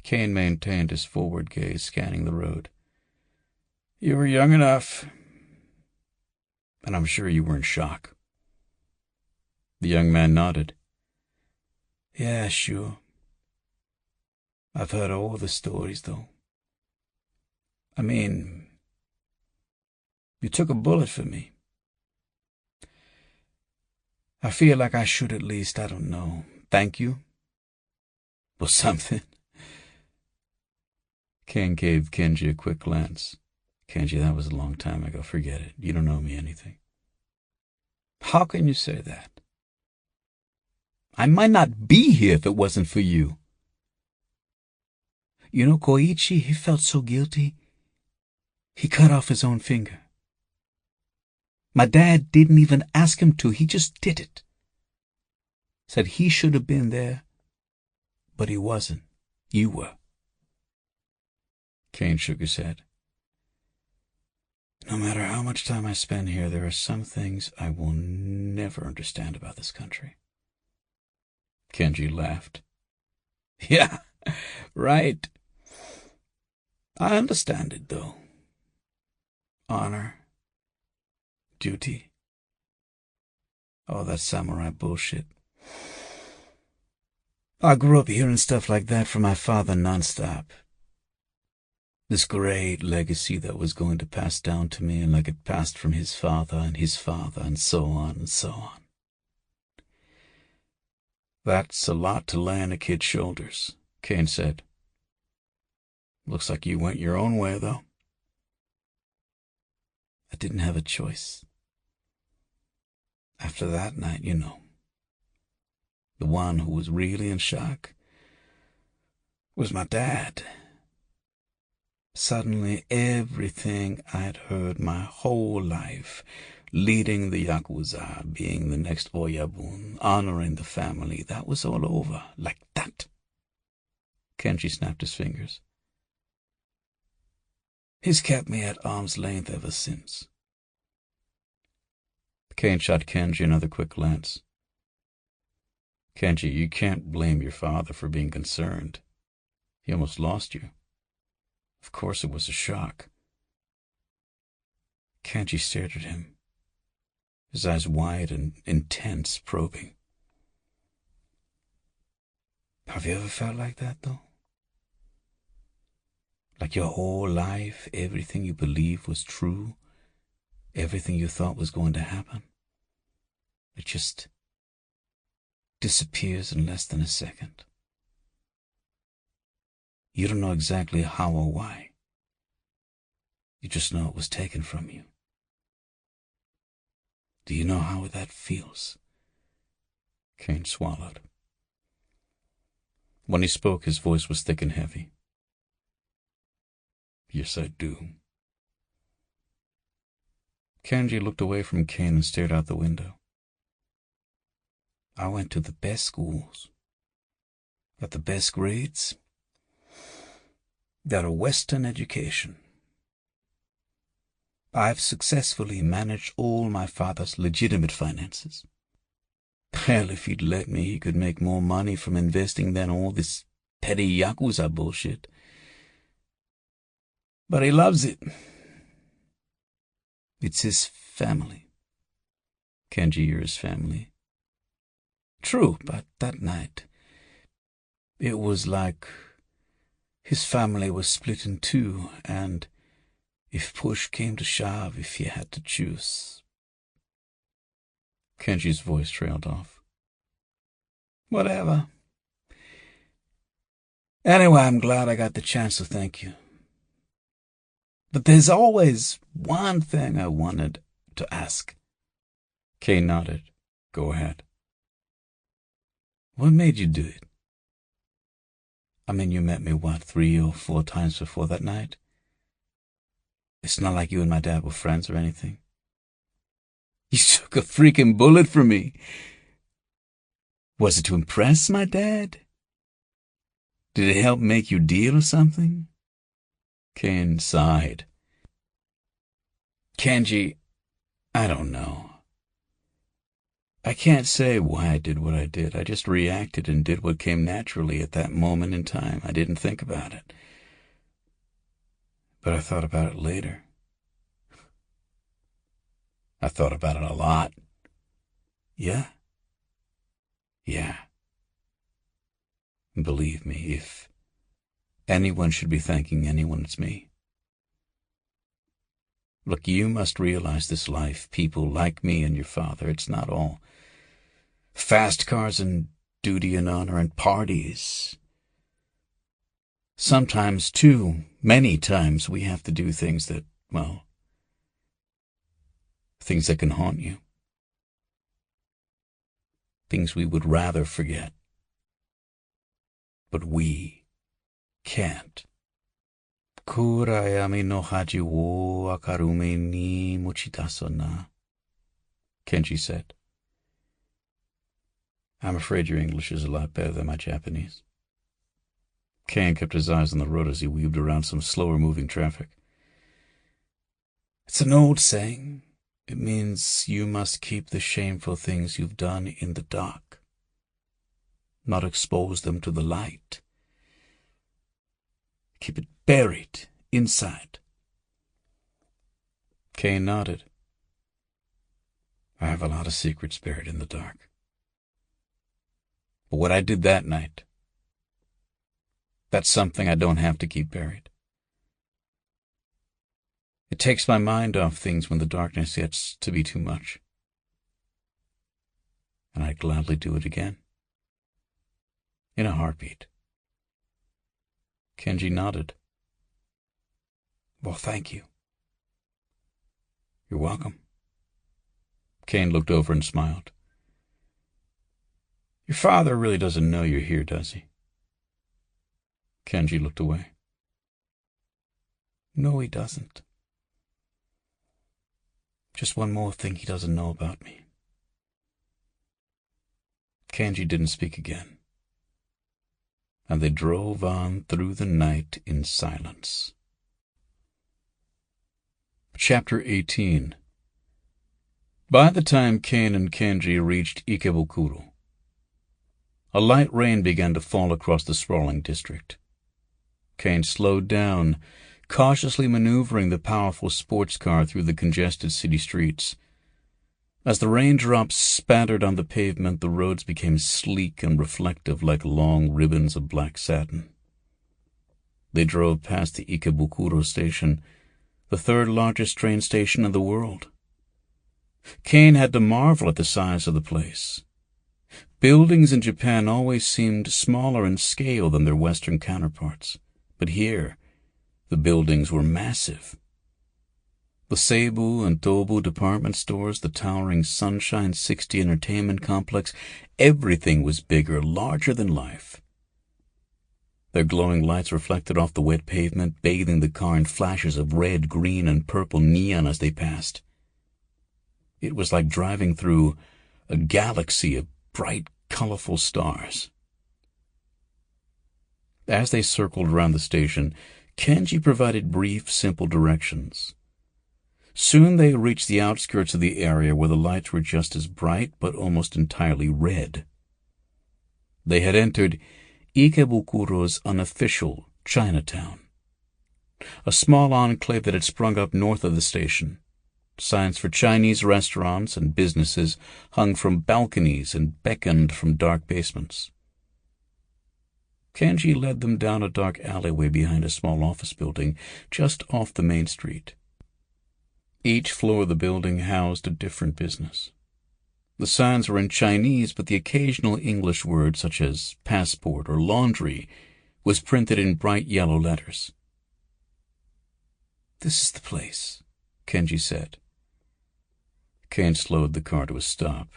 Caine maintained his forward gaze, scanning the road. You were young enough, and I'm sure you were in shock. The young man nodded. Yeah, sure. I've heard all the stories, though. I mean, you took a bullet for me. I feel like I should at least, I don't know, thank you or something. Caine gave Kenji a quick glance. Kenji, that was a long time ago. Forget it. You don't owe me anything. How can you say that? I might not be here if it wasn't for you. You know, Koichi, he felt so guilty, he cut off his own finger. My dad didn't even ask him to. He just did it. Said he should have been there, but he wasn't. You were. Caine shook his head. No matter how much time I spend here, there are some things I will never understand about this country. Kenji laughed. Yeah, right. I understand it, though. Honor, duty, all that samurai bullshit. I grew up hearing stuff like that from my father nonstop. This great legacy that was going to pass down to me, and like it passed from his father, and so on and so on. That's a lot to lay on a kid's shoulders, Caine said. Looks like you went your own way, though. I didn't have a choice. After that night, you know, the one who was really in shock was my dad. Suddenly, everything I'd heard my whole life, leading the Yakuza, being the next Oyabun, honoring the family, that was all over, like that. Kenji snapped his fingers. He's kept me at arm's length ever since. Caine shot Kenji another quick glance. Kenji, you can't blame your father for being concerned. He almost lost you. Of course it was a shock. Kenji stared at him, his eyes wide and intense, probing. Have you ever felt like that, though? Like your whole life, everything you believed was true, everything you thought was going to happen, it just disappears in less than a second. You don't know exactly how or why. You just know it was taken from you. Do you know how that feels? Caine swallowed. When he spoke, his voice was thick and heavy. Yes, I do. Kenji looked away from Caine and stared out the window. I went to the best schools, got the best grades, got a Western education. I've successfully managed all my father's legitimate finances. Hell, if he'd let me, he could make more money from investing than all this petty Yakuza bullshit. But he loves it. It's his family. Kenji, you're his family. True, but that night, it was like his family was split in two, and if push came to shove, if he had to choose. Kenji's voice trailed off. Whatever. Anyway, I'm glad I got the chance to thank you. But there's always one thing I wanted to ask. Caine nodded. Go ahead. What made you do it? I mean, you met me, 3 or 4 times before that night? It's not like you and my dad were friends or anything. You took a freaking bullet for me. Was it to impress my dad? Did it help make you deal or something? Caine sighed. Kenji, I don't know. I can't say why I did what I did. I just reacted and did what came naturally at that moment in time. I didn't think about it. But I thought about it later. I thought about it a lot. Yeah? Yeah. Believe me, if anyone should be thanking anyone, it's me. Look, you must realize this life, people like me and your father, it's not all fast cars and duty and honor and parties. Sometimes, too, many times, we have to do things that, well, things that can haunt you. Things we would rather forget. But we can't. Kurayami no haji wo akarume ni mochitaso na, Kenji said. I'm afraid your English is a lot better than my Japanese. Caine kept his eyes on the road as he weaved around some slower-moving traffic. It's an old saying. It means you must keep the shameful things you've done in the dark, not expose them to the light. Keep it buried inside. Caine nodded. I have a lot of secrets buried in the dark. But what I did that night, that's something I don't have to keep buried. It takes my mind off things when the darkness gets to be too much. And I'd gladly do it again. In a heartbeat. Kenji nodded. Well, thank you. You're welcome. Caine looked over and smiled. Your father really doesn't know you're here, does he? Kenji looked away. No, he doesn't. Just one more thing he doesn't know about me. Kenji didn't speak again, and they drove on through the night in silence. Chapter 18. By the time Caine and Kenji reached Ikebukuro, a light rain began to fall across the sprawling district. Caine slowed down, cautiously maneuvering the powerful sports car through the congested city streets. As the raindrops spattered on the pavement, the roads became sleek and reflective like long ribbons of black satin. They drove past the Ikebukuro station, the third largest train station in the world. Caine had to marvel at the size of the place. Buildings in Japan always seemed smaller in scale than their Western counterparts, but here the buildings were massive. The Seibu and Tobu department stores, the towering Sunshine 60 entertainment complex, everything was bigger, larger than life. Their glowing lights reflected off the wet pavement, bathing the car in flashes of red, green, and purple neon as they passed. It was like driving through a galaxy of bright, colorful stars. As they circled around the station, Kenji provided brief, simple directions. Soon they reached the outskirts of the area where the lights were just as bright but almost entirely red. They had entered Ikebukuro's unofficial Chinatown, a small enclave that had sprung up north of the station. Signs for Chinese restaurants and businesses hung from balconies and beckoned from dark basements. Kenji led them down a dark alleyway behind a small office building just off the main street. Each floor of the building housed a different business. The signs were in Chinese, but the occasional English word, such as passport or laundry, was printed in bright yellow letters. "This is the place," Kenji said. Caine slowed the car to a stop.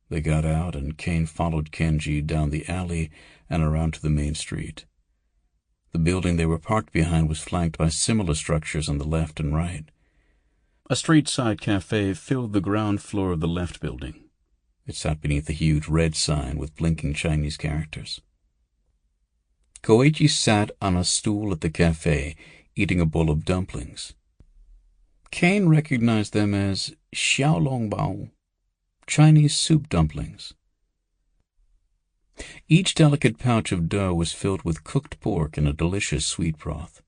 They got out, and Caine followed Kenji down the alley and around to the main street. The building they were parked behind was flanked by similar structures on the left and right. A street-side cafe filled the ground floor of the left building. It sat beneath a huge red sign with blinking Chinese characters. Koichi sat on a stool at the cafe, eating a bowl of dumplings. Caine recognized them as xiaolongbao, Chinese soup dumplings. Each delicate pouch of dough was filled with cooked pork and a delicious sweet broth.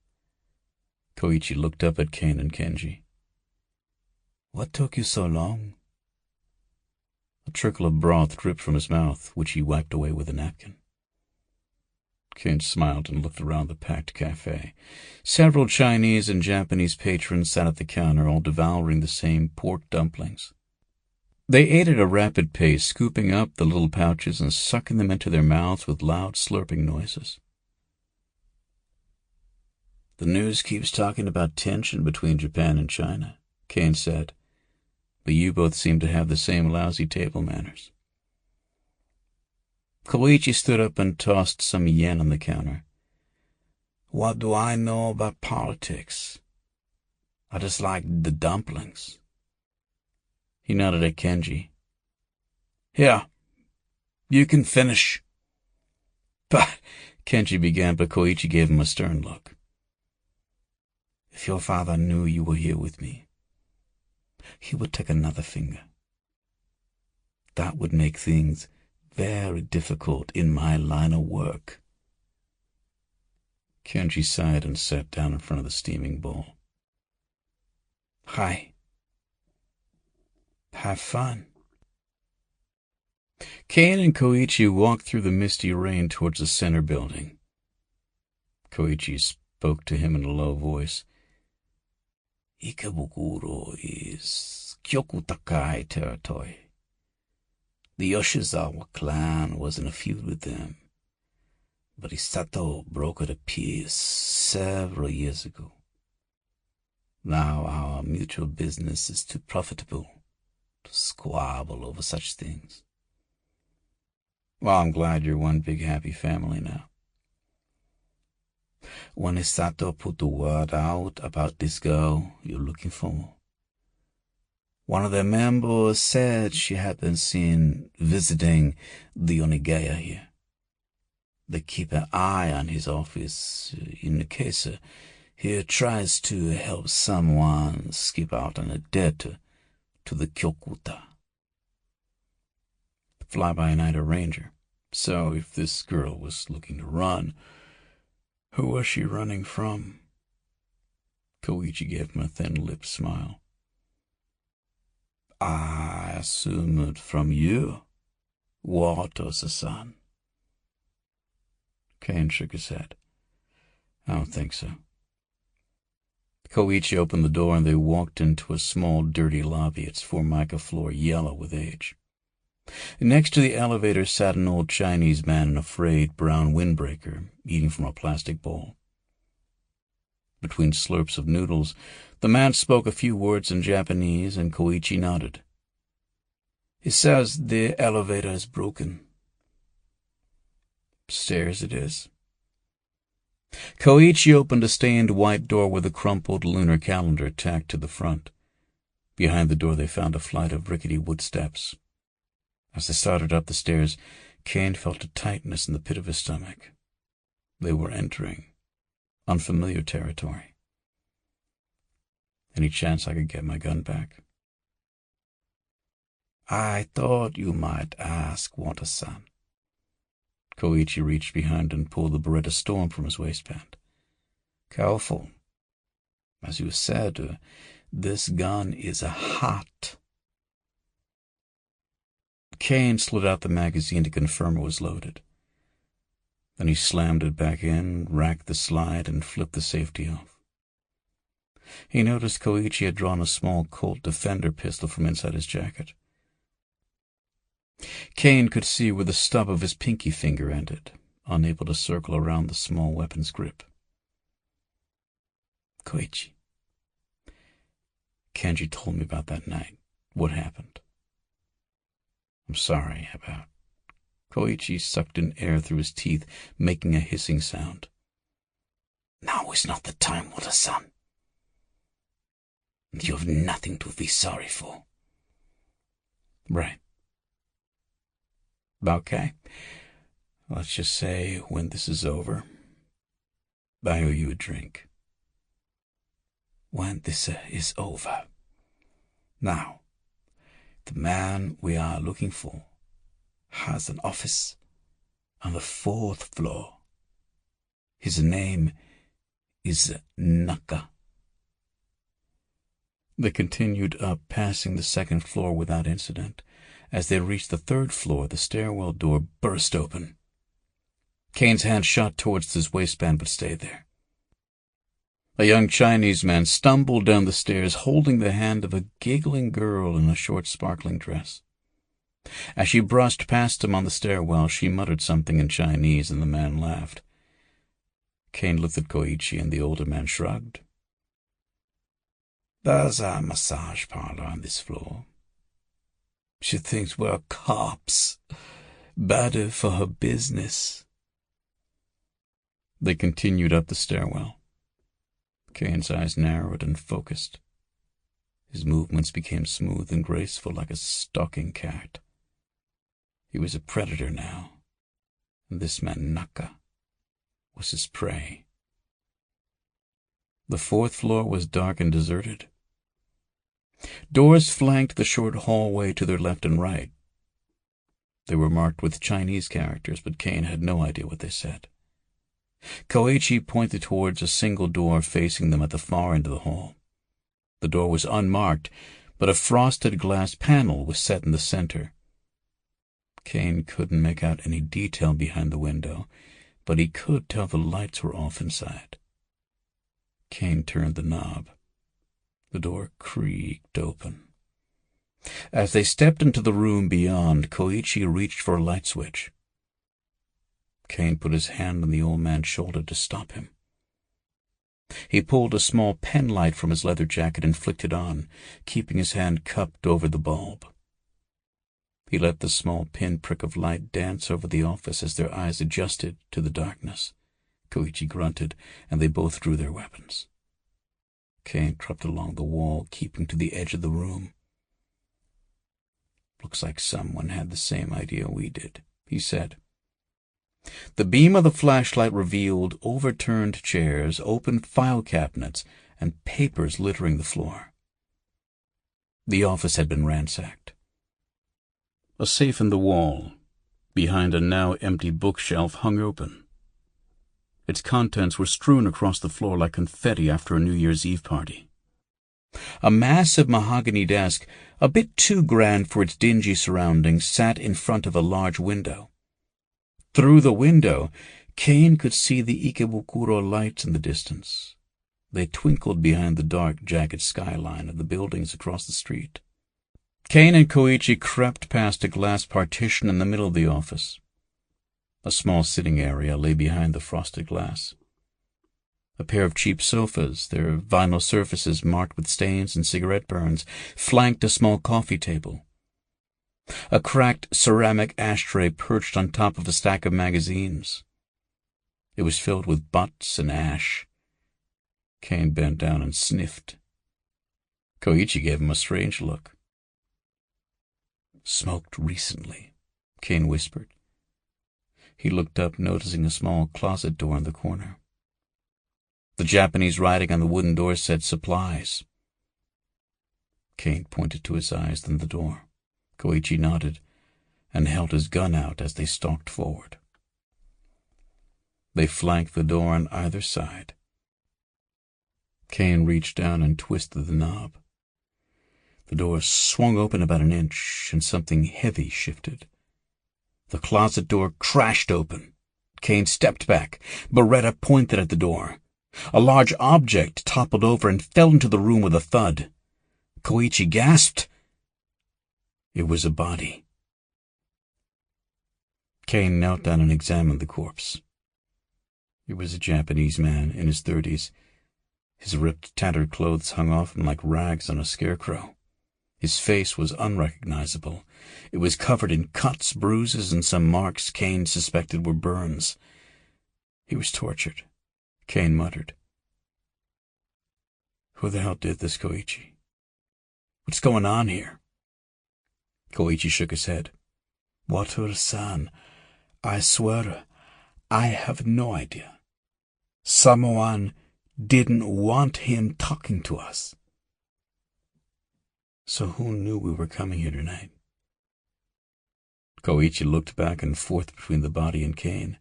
Koichi looked up at Caine and Kenji. "What took you so long?" A trickle of broth dripped from his mouth, which he wiped away with a napkin. Caine smiled and looked around the packed cafe. Several Chinese and Japanese patrons sat at the counter, all devouring the same pork dumplings. They ate at a rapid pace, scooping up the little pouches and sucking them into their mouths with loud slurping noises. "The news keeps talking about tension between Japan and China," Caine said, "but you both seem to have the same lousy table manners." Koichi stood up and tossed some yen on the counter. "What do I know about politics? I just like the dumplings." He nodded at Kenji. "Here, you can finish." "But," Kenji began, but Koichi gave him a stern look. "If your father knew you were here with me, he would take another finger. That would make things very difficult in my line of work." Kenji sighed and sat down in front of the steaming bowl. "Hi. Have fun." Caine and Koichi walked through the misty rain towards the center building. Koichi spoke to him in a low voice. "Ikebukuro is Kyokutakai territory. The Yoshizawa clan was in a feud with them, but Isato broke it a peace several years ago. Now our mutual business is too profitable to squabble over such things." "Well, I'm glad you're one big happy family now." "When Isato put the word out about this girl you're looking for, one of their members said she had been seen visiting the Onigaya here. They keep an eye on his office in case he tries to help someone skip out on a debt to the Kyokuta." Fly-by-nighter ranger. So if this girl was looking to run, who was she running from? Koichi gave him a thin-lipped smile. "I assumed from you, Water-san." Caine shook his head. "I don't think so." Koichi opened the door and they walked into a small, dirty lobby, its formica floor yellow with age. Next to the elevator sat an old Chinese man in a frayed brown windbreaker, eating from a plastic bowl. Between slurps of noodles, the man spoke a few words in Japanese, and Koichi nodded. "He says the elevator is broken." "Stairs it is." Koichi opened a stained white door with a crumpled lunar calendar tacked to the front. Behind the door they found a flight of rickety wood steps. As they started up the stairs, Caine felt a tightness in the pit of his stomach. They were entering unfamiliar territory. "Any chance I could get my gun back?" "I thought you might ask, Water-san." Koichi reached behind and pulled the Beretta Storm from his waistband. "Careful. As you said, this gun is hot." Caine slid out the magazine to confirm it was loaded. Then he slammed it back in, racked the slide, and flipped the safety off. He noticed Koichi had drawn a small Colt Defender pistol from inside his jacket. Caine could see where the stub of his pinky finger ended, unable to circle around the small weapon's grip. "Koichi, Kenji told me about that night. What happened?" "I'm sorry about..." Koichi sucked in air through his teeth, making a hissing sound. "Now is not the time, Water-san. You have nothing to be sorry for." "Right. Okay. Let's just say when this is over, I owe you a drink. When this is over. Now, the man we are looking for has an office on the 4th floor. His name is Naka. They continued up, passing the 2nd floor without incident. As they reached the 3rd floor, the stairwell door burst open. Caine's hand shot towards his waistband but stayed there. A young Chinese man stumbled down the stairs, holding the hand of a giggling girl in a short, sparkling dress. As she brushed past him on the stairwell, she muttered something in Chinese, and the man laughed. Caine looked at Koichi, and the older man shrugged. There's a massage parlor on this floor. She thinks we're cops. Better for her business. They continued up the stairwell. Caine's eyes narrowed and focused. His movements became smooth and graceful like a stalking cat. He was a predator now, and this man Naka was his prey. The 4th floor was dark and deserted. Doors flanked the short hallway to their left and right. They were marked with Chinese characters, but Caine had no idea what they said. Koichi pointed towards a single door facing them at the far end of the hall. The door was unmarked, but a frosted glass panel was set in the center. Caine couldn't make out any detail behind the window, but he could tell the lights were off inside. Caine turned the knob. The door creaked open. As they stepped into the room beyond, Koichi reached for a light switch. Caine put his hand on the old man's shoulder to stop him. He pulled a small pen light from his leather jacket and flicked it on, keeping his hand cupped over the bulb. He let the small pinprick of light dance over the office as their eyes adjusted to the darkness. Koichi grunted, and they both drew their weapons. Caine crept along the wall, keeping to the edge of the room. Looks like someone had the same idea we did, he said. The beam of the flashlight revealed overturned chairs, open file cabinets, and papers littering the floor. The office had been ransacked. A safe in the wall, behind a now empty bookshelf, hung open. Its contents were strewn across the floor like confetti after a New Year's Eve party. A massive mahogany desk, a bit too grand for its dingy surroundings, sat in front of a large window. Through the window, Caine could see the Ikebukuro lights in the distance. They twinkled behind the dark, jagged skyline of the buildings across the street. Caine and Koichi crept past a glass partition in the middle of the office. A small sitting area lay behind the frosted glass. A pair of cheap sofas, their vinyl surfaces marked with stains and cigarette burns, flanked a small coffee table. A cracked ceramic ashtray perched on top of a stack of magazines. It was filled with butts and ash. Caine bent down and sniffed. Koichi gave him a strange look. "Smoked recently," Caine whispered. He looked up, noticing a small closet door in the corner. The Japanese writing on the wooden door said "Supplies." Caine pointed to his eyes, then the door. Koichi nodded and held his gun out as they stalked forward. They flanked the door on either side. Caine reached down and twisted the knob. The door swung open about an inch, and something heavy shifted. The closet door crashed open. Caine stepped back. Beretta pointed at the door. A large object toppled over and fell into the room with a thud. Koichi gasped. It was a body. Caine knelt down and examined the corpse. It was a Japanese man in his 30s. His ripped, tattered clothes hung off him like rags on a scarecrow. His face was unrecognizable. It was covered in cuts, bruises, and some marks Caine suspected were burns. He was tortured. Caine muttered. "Who the hell did this, Koichi? What's going on here?" Koichi shook his head. "Wataru-san, I swear, I have no idea. Someone didn't want him talking to us. So who knew we were coming here tonight? Koichi looked back and forth between the body and Caine.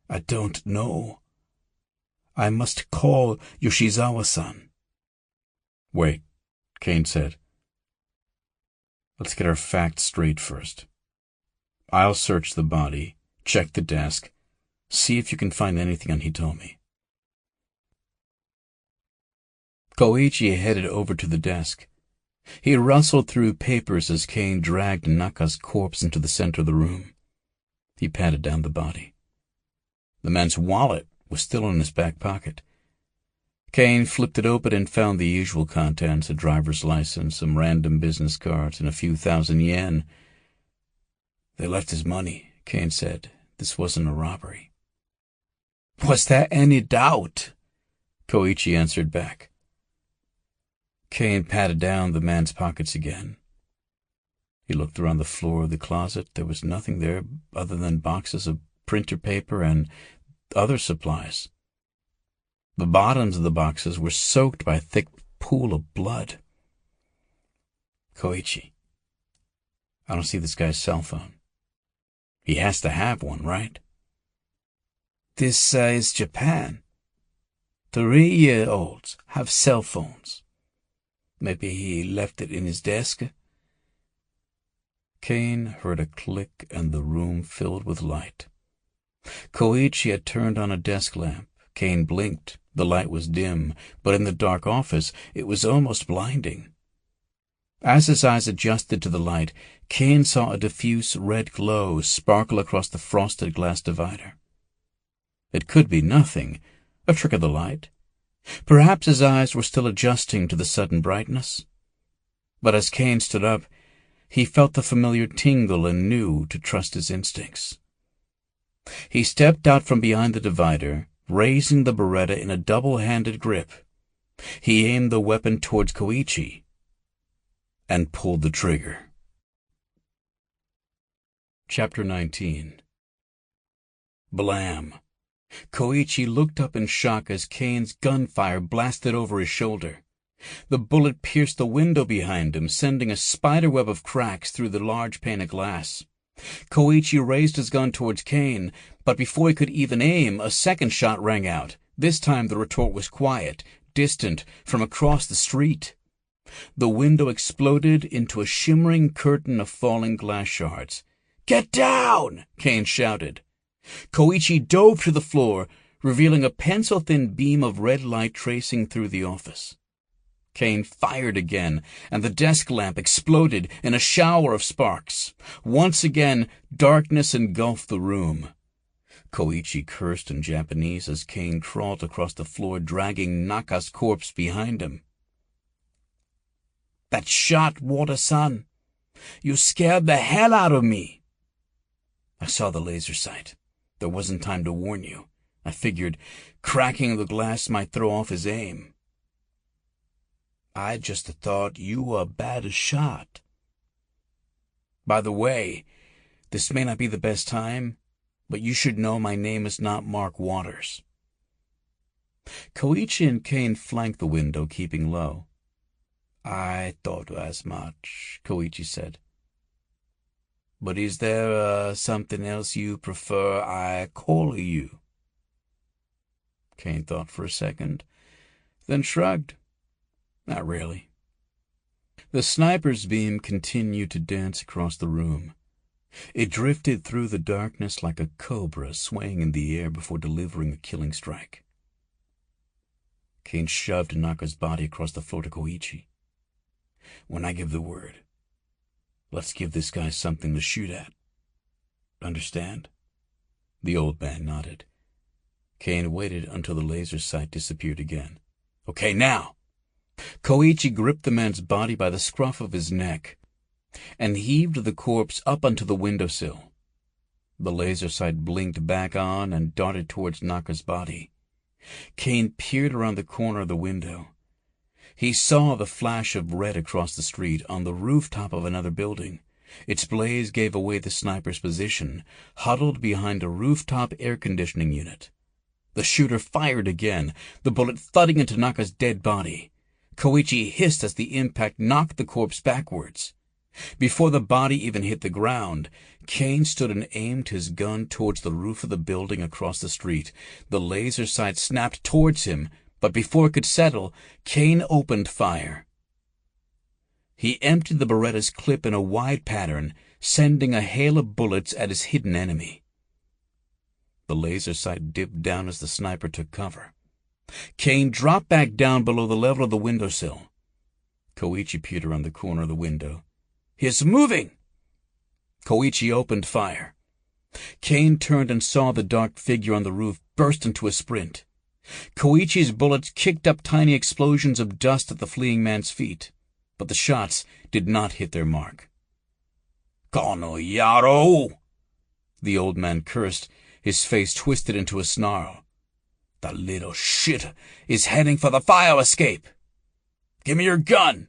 I don't know. I must call Yoshizawa-san. Wait, Caine said. Let's get our facts straight first. I'll search the body, check the desk, see if you can find anything on Hitomi. Koichi headed over to the desk. He rustled through papers as Caine dragged Naka's corpse into the center of the room. He patted down the body. The man's wallet was still in his back pocket. Caine flipped it open and found the usual contents: a driver's license, some random business cards, and a few thousand yen. They left his money, Caine said. This wasn't a robbery. Was there any doubt? Koichi answered back. Caine patted down the man's pockets again. He looked around the floor of the closet. There was nothing there other than boxes of printer paper and other supplies. The bottoms of the boxes were soaked by a thick pool of blood. Koichi, I don't see this guy's cell phone. He has to have one, right? This is Japan. 3-year-olds have cell phones. Maybe he left it in his desk. Caine heard a click and the room filled with light. Koichi had turned on a desk lamp. Caine blinked. The light was dim, but in the dark office it was almost blinding. As his eyes adjusted to the light, Caine saw a diffuse red glow sparkle across the frosted glass divider. It could be nothing, a trick of the light. Perhaps his eyes were still adjusting to the sudden brightness. But as Caine stood up, he felt the familiar tingle and knew to trust his instincts. He stepped out from behind the divider, raising the Beretta in a double-handed grip. He aimed the weapon towards Koichi and pulled the trigger. Chapter 19. Blam! Koichi looked up in shock as Caine's gunfire blasted over his shoulder. The bullet pierced the window behind him, sending a spiderweb of cracks through the large pane of glass. Koichi raised his gun towards Caine, but before he could even aim, a second shot rang out. This time the retort was quiet, distant, from across the street. The window exploded into a shimmering curtain of falling glass shards. "Get down!" Caine shouted. Koichi dove to the floor, revealing a pencil-thin beam of red light tracing through the office. Caine fired again, and the desk lamp exploded in a shower of sparks. Once again, darkness engulfed the room. Koichi cursed in Japanese as Caine crawled across the floor, dragging Naka's corpse behind him. "That shot, Wada-san. You scared the hell out of me." "I saw the laser sight. There wasn't time to warn you. I figured cracking the glass might throw off his aim." "I just thought you were a bad shot. By the way, this may not be the best time, but you should know my name is not Mark Waters." Koichi and Caine flanked the window, keeping low. "I thought as much," Koichi said. "But is there something else you prefer I call you?" Caine thought for a second, then shrugged. "Not really." The sniper's beam continued to dance across the room. It drifted through the darkness like a cobra swaying in the air before delivering a killing strike. Caine shoved Naka's body across the floor to Koichi. "When I give the word, let's give this guy something to shoot at. Understand?" The old man nodded. Caine waited until the laser sight disappeared again. "Okay, now!" Koichi gripped the man's body by the scruff of his neck and heaved the corpse up onto the windowsill. The laser sight blinked back on and darted towards Naka's body. Caine peered around the corner of the window. He saw the flash of red across the street on the rooftop of another building. Its blaze gave away the sniper's position, huddled behind a rooftop air conditioning unit. The shooter fired again, the bullet thudding into Naka's dead body. Koichi hissed as the impact knocked the corpse backwards. Before the body even hit the ground, Caine stood and aimed his gun towards the roof of the building across the street. The laser sight snapped towards him, but before it could settle, Caine opened fire. He emptied the Beretta's clip in a wide pattern, sending a hail of bullets at his hidden enemy. The laser sight dipped down as the sniper took cover. Caine dropped back down below the level of the windowsill. Koichi peered around the corner of the window. "He's moving!" Koichi opened fire. Caine turned and saw the dark figure on the roof burst into a sprint. Koichi's bullets kicked up tiny explosions of dust at the fleeing man's feet, but the shots did not hit their mark. "Kono yaro!" The old man cursed, his face twisted into a snarl. "The little shit is heading for the fire escape! Give me your gun!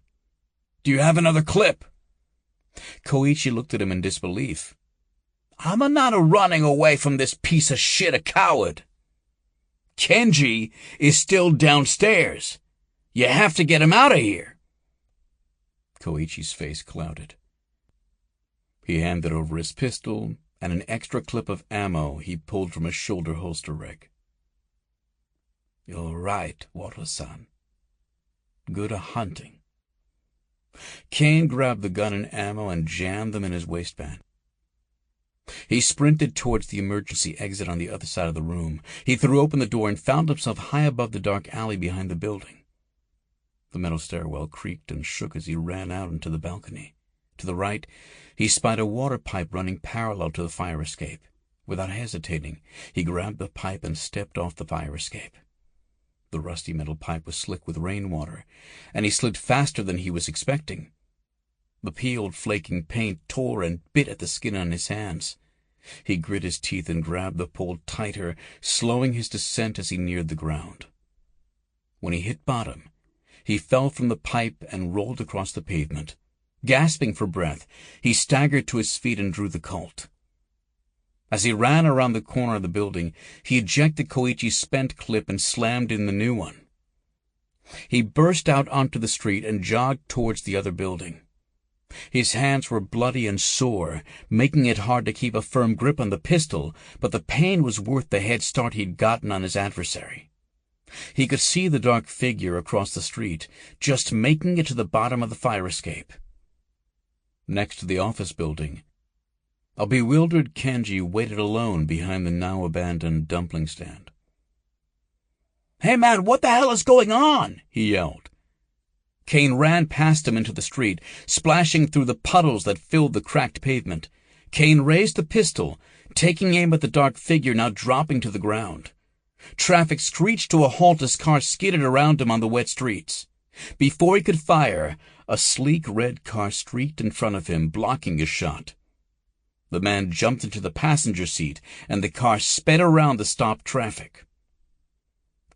Do you have another clip?" Koichi looked at him in disbelief. "I'm not running away from this piece of shit a coward. Kenji is still downstairs. You have to get him out of here." Koichi's face clouded. He handed over his pistol and an extra clip of ammo he pulled from a shoulder holster rack. "You're right, Wado-san. Good hunting." Caine grabbed the gun and ammo and jammed them in his waistband. He sprinted towards the emergency exit on the other side of the room. He threw open the door and found himself high above the dark alley behind the building. The metal stairwell creaked and shook as he ran out into the balcony. To the right, he spied a water pipe running parallel to the fire escape. Without hesitating, he grabbed the pipe and stepped off the fire escape. The rusty metal pipe was slick with rainwater, and he slid faster than he was expecting. The peeled, flaking paint tore and bit at the skin on his hands. He grit his teeth and grabbed the pole tighter, slowing his descent as he neared the ground. When he hit bottom, he fell from the pipe and rolled across the pavement. Gasping for breath, he staggered to his feet and drew the Colt. As he ran around the corner of the building, he ejected Koichi's spent clip and slammed in the new one. He burst out onto the street and jogged towards the other building. His hands were bloody and sore, making it hard to keep a firm grip on the pistol, but the pain was worth the head start he'd gotten on his adversary. He could see the dark figure across the street, just making it to the bottom of the fire escape. Next to the office building, a bewildered Kenji waited alone behind the now-abandoned dumpling stand. "Hey man, what the hell is going on?" he yelled. Caine ran past him into the street, splashing through the puddles that filled the cracked pavement. Caine raised the pistol, taking aim at the dark figure now dropping to the ground. Traffic screeched to a halt as cars skidded around him on the wet streets. Before he could fire, a sleek red car streaked in front of him, blocking his shot. The man jumped into the passenger seat, and the car sped around the stopped traffic.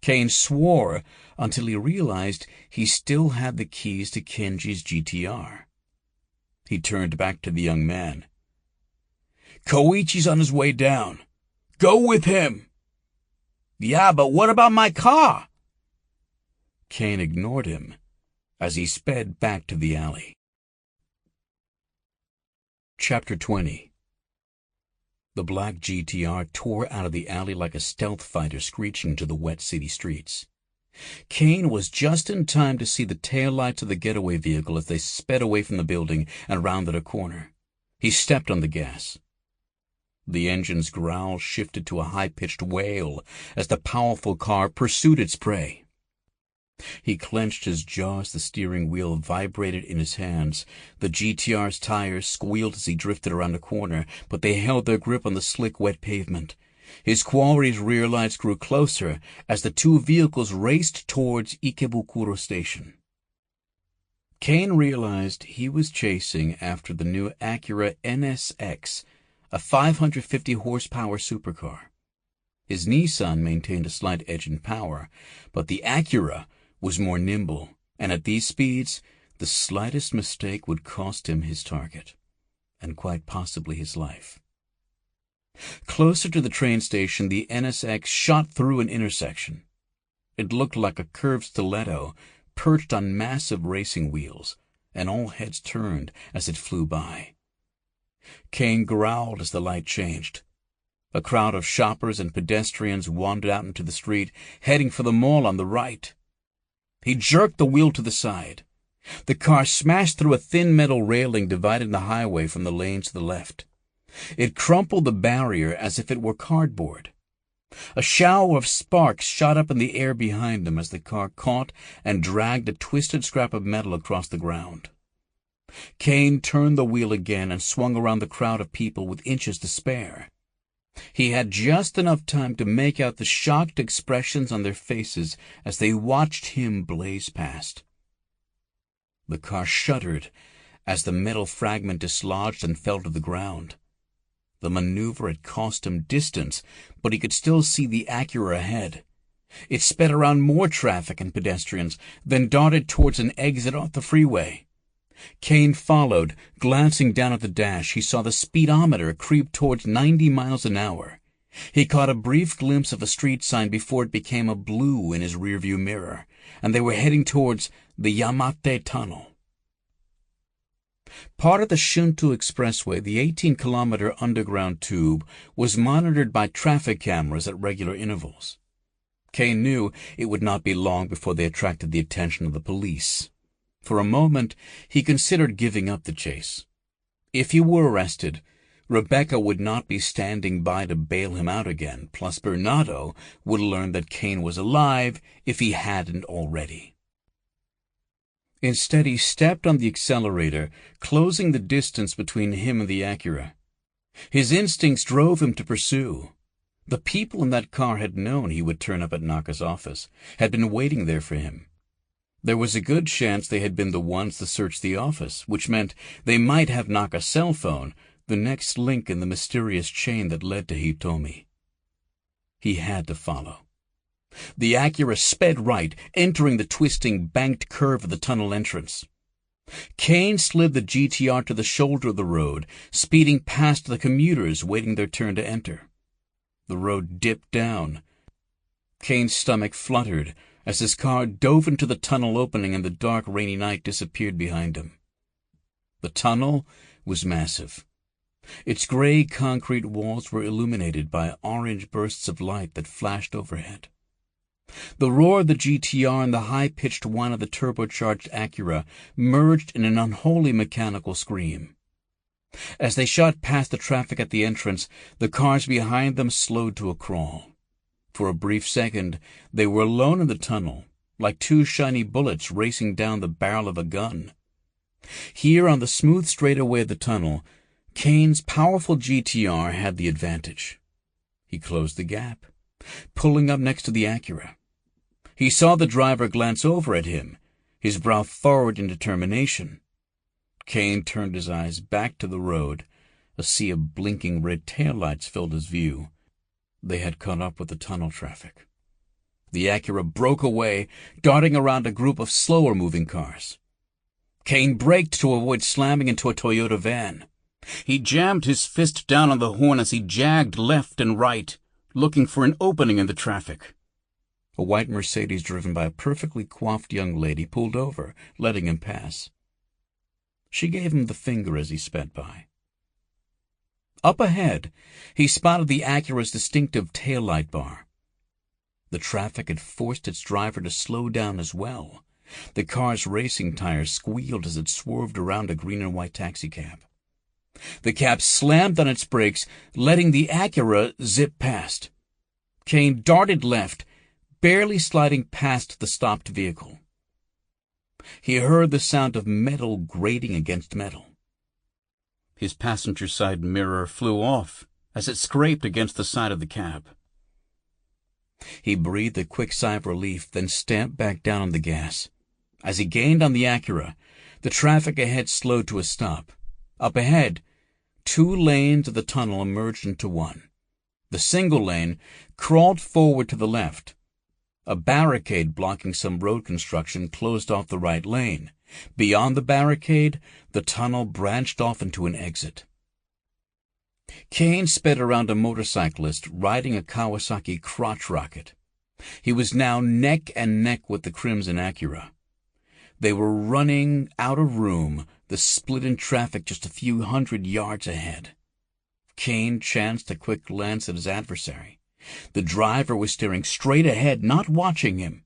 Caine swore until he realized he still had the keys to Kenji's GTR. He turned back to the young man. "Koichi's on his way down. Go with him." "Yeah, but what about my car?" Caine ignored him as he sped back to the alley. Chapter 20. The black GTR tore out of the alley like a stealth fighter screeching to the wet city streets. Caine was just in time to see the taillights of the getaway vehicle as they sped away from the building and rounded a corner. He stepped on the gas. The engine's growl shifted to a high-pitched wail as the powerful car pursued its prey. He clenched his jaw as the steering wheel vibrated in his hands. The GTR's tires squealed as he drifted around a corner, but they held their grip on the slick, wet pavement. His quarry's rear lights grew closer as the two vehicles raced towards Ikebukuro Station. Caine realized he was chasing after the new Acura NSX, a 550-horsepower supercar. His Nissan maintained a slight edge in power, but the Acura was more nimble, and at these speeds, the slightest mistake would cost him his target, and quite possibly his life. Closer to the train station, the NSX shot through an intersection. It looked like a curved stiletto perched on massive racing wheels, and all heads turned as it flew by. Caine growled as the light changed. A crowd of shoppers and pedestrians wandered out into the street, heading for the mall on the right. He jerked the wheel to the side. The car smashed through a thin metal railing dividing the highway from the lanes to the left. It crumpled the barrier as if it were cardboard. A shower of sparks shot up in the air behind him as the car caught and dragged a twisted scrap of metal across the ground. Caine turned the wheel again and swung around the crowd of people with inches to spare. He had just enough time to make out the shocked expressions on their faces as they watched him blaze past. The car shuddered as the metal fragment dislodged and fell to the ground. The maneuver had cost him distance, but he could still see the Acura ahead. It sped around more traffic and pedestrians, then darted towards an exit off the freeway. Caine followed. Glancing down at the dash, he saw the speedometer creep towards 90 miles an hour. He caught a brief glimpse of a street sign before it became a blue in his rearview mirror, and they were heading towards the Yamate Tunnel. Part of the Shunto Expressway, the 18-kilometer underground tube, was monitored by traffic cameras at regular intervals. Caine knew it would not be long before they attracted the attention of the police. For a moment, he considered giving up the chase. If he were arrested, Rebecca would not be standing by to bail him out again, plus Bernardo would learn that Caine was alive if he hadn't already. Instead, he stepped on the accelerator, closing the distance between him and the Acura. His instincts drove him to pursue. The people in that car had known he would turn up at Naka's office, had been waiting there for him. There was a good chance they had been the ones to search the office, which meant they might have Naka's cell phone, the next link in the mysterious chain that led to Hitomi. He had to follow. The Acura sped right, entering the twisting, banked curve of the tunnel entrance. Caine slid the GTR to the shoulder of the road, speeding past the commuters waiting their turn to enter. The road dipped down. Caine's stomach fluttered as his car dove into the tunnel opening and the dark, rainy night disappeared behind him. The tunnel was massive. Its gray concrete walls were illuminated by orange bursts of light that flashed overhead. The roar of the GTR and the high-pitched whine of the turbocharged Acura merged in an unholy mechanical scream. As they shot past the traffic at the entrance, the cars behind them slowed to a crawl. For a brief second, they were alone in the tunnel, like two shiny bullets racing down the barrel of a gun. Here on the smooth straightaway of the tunnel, Caine's powerful GTR had the advantage. He closed the gap, pulling up next to the Acura. He saw the driver glance over at him, his brow furrowed in determination. Caine turned his eyes back to the road. A sea of blinking red taillights filled his view. They had caught up with the tunnel traffic. The Acura broke away, darting around a group of slower-moving cars. Caine braked to avoid slamming into a Toyota van. He jammed his fist down on the horn as he jagged left and right, looking for an opening in the traffic. A white Mercedes driven by a perfectly coiffed young lady pulled over, letting him pass. She gave him the finger as he sped by. Up ahead, he spotted the Acura's distinctive taillight bar. The traffic had forced its driver to slow down as well. The car's racing tires squealed as it swerved around a green and white taxicab. The cab slammed on its brakes, letting the Acura zip past. Caine darted left, barely sliding past the stopped vehicle. He heard the sound of metal grating against metal. His passenger side mirror flew off as it scraped against the side of the cab. He breathed a quick sigh of relief, then stamped back down on the gas. As he gained on the Acura, the traffic ahead slowed to a stop. Up ahead, 2 lanes of the tunnel merged into one. The single lane crawled forward to the left. A barricade blocking some road construction closed off the right lane. Beyond the barricade, the tunnel branched off into an exit. Caine sped around a motorcyclist riding a Kawasaki crotch rocket. He was now neck and neck with the crimson Acura. They were running out of room, the split in traffic just a few hundred yards ahead. Caine chanced a quick glance at his adversary. The driver was staring straight ahead, not watching him.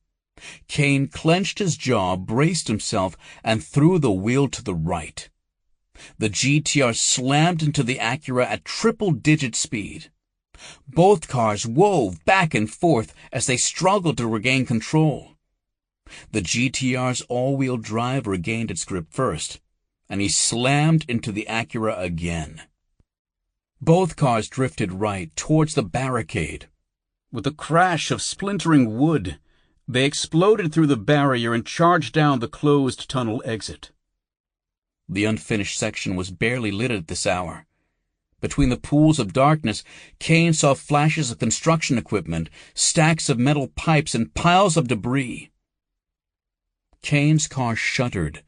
Caine clenched his jaw, braced himself, and threw the wheel to the right. The GTR slammed into the Acura at triple-digit speed. Both cars wove back and forth as they struggled to regain control. The GTR's all-wheel drive regained its grip first, and he slammed into the Acura again. Both cars drifted right towards the barricade. With a crash of splintering wood, they exploded through the barrier and charged down the closed tunnel exit. The unfinished section was barely lit at this hour. Between the pools of darkness, Caine saw flashes of construction equipment, stacks of metal pipes, and piles of debris. Caine's car shuddered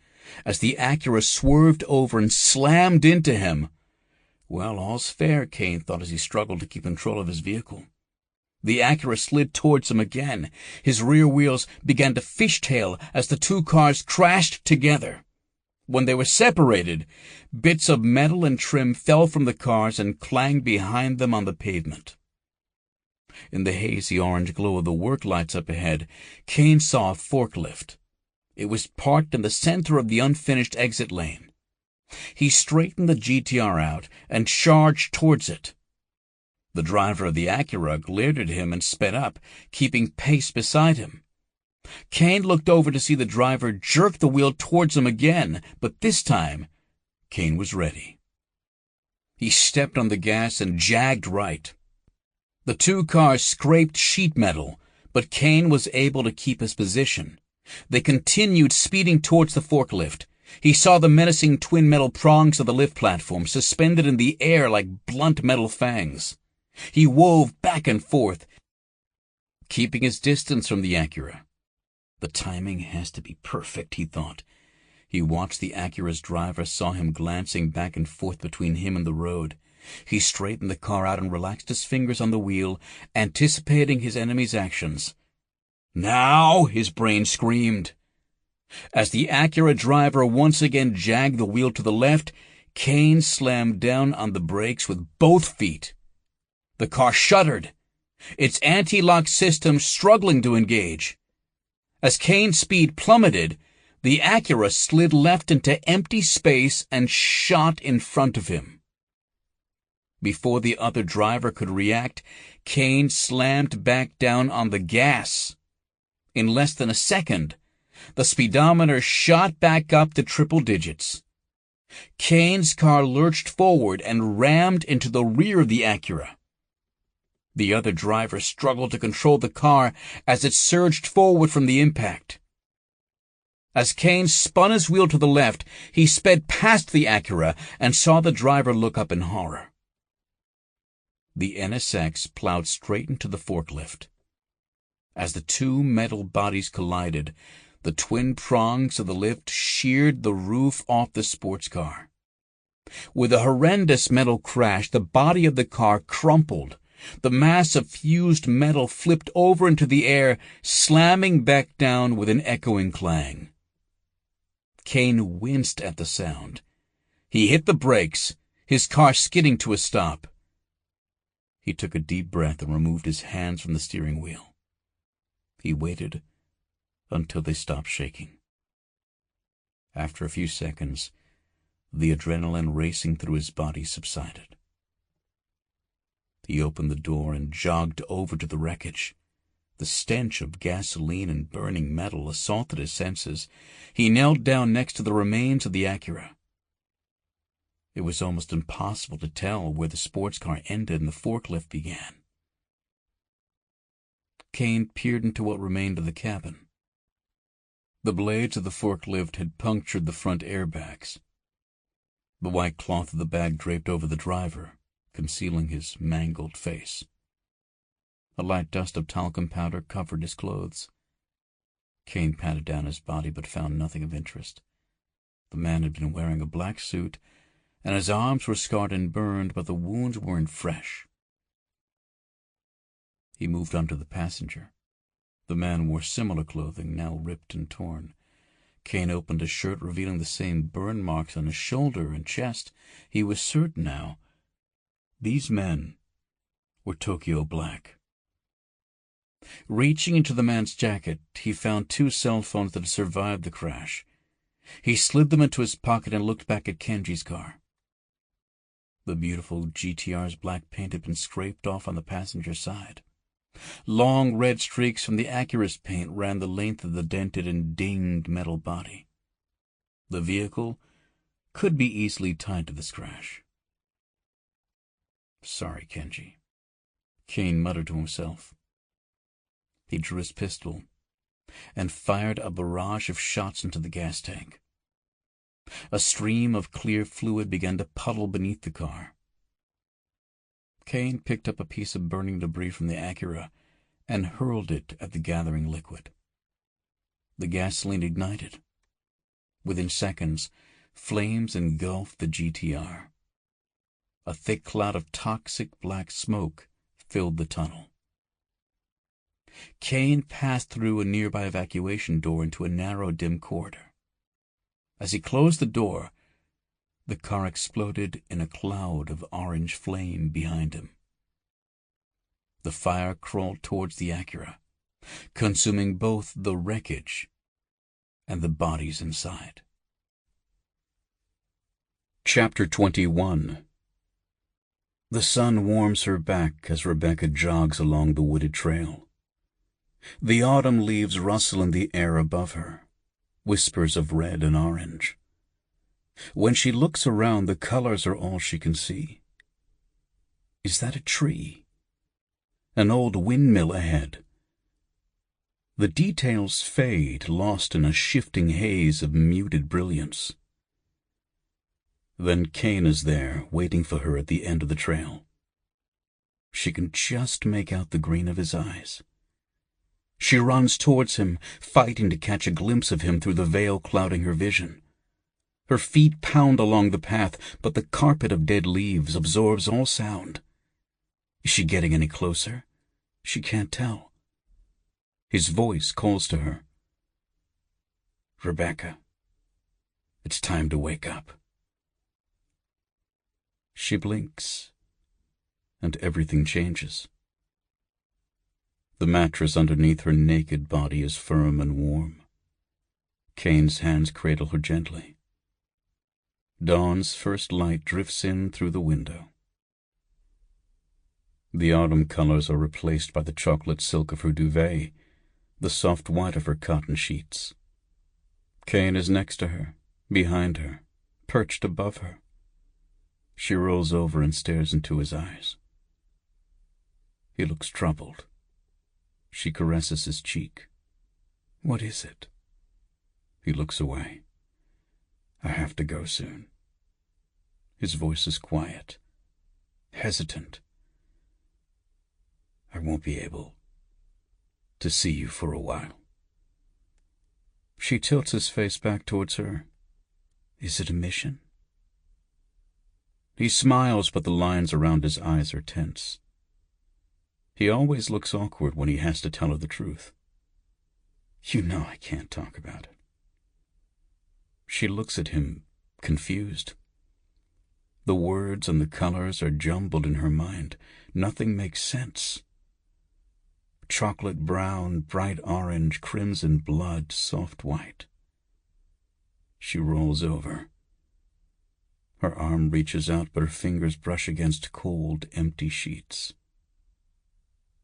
as the Acura swerved over and slammed into him. Well, all's fair, Caine thought as he struggled to keep control of his vehicle. The Acura slid towards him again. His rear wheels began to fishtail as the two cars crashed together. When they were separated, bits of metal and trim fell from the cars and clanged behind them on the pavement. In the hazy orange glow of the work lights up ahead, Caine saw a forklift. It was parked in the center of the unfinished exit lane. He straightened the GTR out and charged towards it. The driver of the Acura glared at him and sped up, keeping pace beside him. Caine looked over to see the driver jerk the wheel towards him again, but this time Caine was ready. He stepped on the gas and jagged right. The two cars scraped sheet metal, but Caine was able to keep his position. They continued speeding towards the forklift. He saw the menacing twin metal prongs of the lift platform suspended in the air like blunt metal fangs. He wove back and forth, keeping his distance from the Acura. The timing has to be perfect, he thought. He watched the Acura's driver, saw him glancing back and forth between him and the road. He straightened the car out and relaxed his fingers on the wheel, anticipating his enemy's actions. Now, his brain screamed. As the Acura driver once again jagged the wheel to the left, Caine slammed down on the brakes with both feet. The car shuddered, its anti-lock system struggling to engage. As Caine's speed plummeted, the Acura slid left into empty space and shot in front of him. Before the other driver could react, Caine slammed back down on the gas. In less than a second, the speedometer shot back up to triple digits. Caine's car lurched forward and rammed into the rear of the Acura. The other driver struggled to control the car as it surged forward from the impact. As Caine spun his wheel to the left, he sped past the Acura and saw the driver look up in horror. The NSX plowed straight into the forklift. As the two metal bodies collided, the twin prongs of the lift sheared the roof off the sports car. With a horrendous metal crash, the body of the car crumpled. The mass of fused metal flipped over into the air, slamming back down with an echoing clang. Caine winced at the sound. He hit the brakes, his car skidding to a stop. He took a deep breath and removed his hands from the steering wheel. He waited until they stopped shaking. After a few seconds, the adrenaline racing through his body subsided. He opened the door and jogged over to the wreckage. The stench of gasoline and burning metal assaulted his senses. He knelt down next to the remains of the Acura. It was almost impossible to tell where the sports car ended and the forklift began. Caine peered into what remained of the cabin. The blades of the forklift had punctured the front airbags. The white cloth of the bag draped over the driver, concealing his mangled face. A light dust of talcum powder covered his clothes. Caine patted down his body but found nothing of interest. The man had been wearing a black suit and his arms were scarred and burned, but the wounds weren't fresh. He moved on to the passenger. The man wore similar clothing, now ripped and torn. Caine opened his shirt, revealing the same burn marks on his shoulder and chest. He was certain now. These men were Tokyo Black. Reaching into the man's jacket, he found 2 cell phones that had survived the crash. He slid them into his pocket and looked back at Kenji's car. The beautiful GTR's black paint had been scraped off on the passenger side. Long red streaks from the Acura's paint ran the length of the dented and dinged metal body. The vehicle could be easily tied to this crash. "Sorry, Kenji," Caine muttered to himself. He drew his pistol and fired a barrage of shots into the gas tank. A stream of clear fluid began to puddle beneath the car. Caine picked up a piece of burning debris from the Acura and hurled it at the gathering liquid. The gasoline ignited. Within seconds, flames engulfed the GTR. A thick cloud of toxic black smoke filled the tunnel. Caine passed through a nearby evacuation door into a narrow, dim corridor. As he closed the door, the car exploded in a cloud of orange flame behind him. The fire crawled towards the Acura, consuming both the wreckage and the bodies inside. Chapter 21. The sun warms her back as Rebecca jogs along the wooded trail. The autumn leaves rustle in the air above her, whispers of red and orange. When she looks around, the colors are all she can see. Is that a tree? An old windmill ahead? The details fade, lost in a shifting haze of muted brilliance. Then Caine is there, waiting for her at the end of the trail. She can just make out the green of his eyes. She runs towards him, fighting to catch a glimpse of him through the veil clouding her vision. Her feet pound along the path, but the carpet of dead leaves absorbs all sound. Is she getting any closer? She can't tell. His voice calls to her. "Rebecca, it's time to wake up." She blinks, and everything changes. The mattress underneath her naked body is firm and warm. Caine's hands cradle her gently. Dawn's first light drifts in through the window. The autumn colors are replaced by the chocolate silk of her duvet, the soft white of her cotton sheets. Caine is next to her, behind her, perched above her. She rolls over and stares into his eyes. He looks troubled. She caresses his cheek. "What is it?" He looks away. "I have to go soon." His voice is quiet, hesitant. "I won't be able to see you for a while." She tilts his face back towards her. "Is it a mission?" He smiles, but the lines around his eyes are tense. He always looks awkward when he has to tell her the truth. "You know I can't talk about it." She looks at him, confused. The words and the colors are jumbled in her mind. Nothing makes sense. Chocolate brown, bright orange, crimson blood, soft white. She rolls over. Her arm reaches out, but her fingers brush against cold, empty sheets.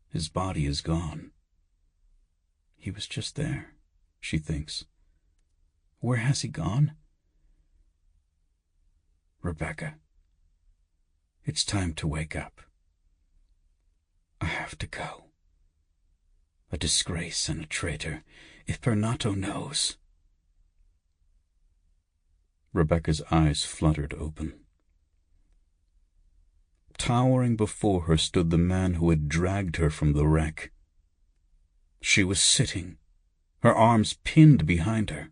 His body is gone. He was just there, she thinks. Where has he gone? "Rebecca, it's time to wake up. I have to go. A disgrace and a traitor. If Pernato knows..." Rebecca's eyes fluttered open. Towering before her stood the man who had dragged her from the wreck. She was sitting, her arms pinned behind her.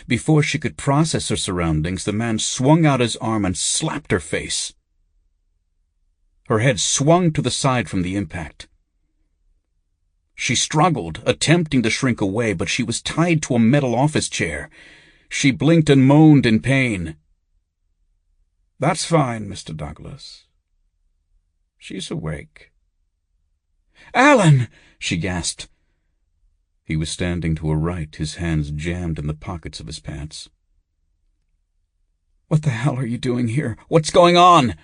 Before she could process her surroundings, the man swung out his arm and slapped her face. Her head swung to the side from the impact. She struggled, attempting to shrink away, but she was tied to a metal office chair. She blinked and moaned in pain. "That's fine, Mr. Douglas. She's awake." "Alan!" she gasped. He was standing to her right, his hands jammed in the pockets of his pants. "What the hell are you doing here? What's going on?"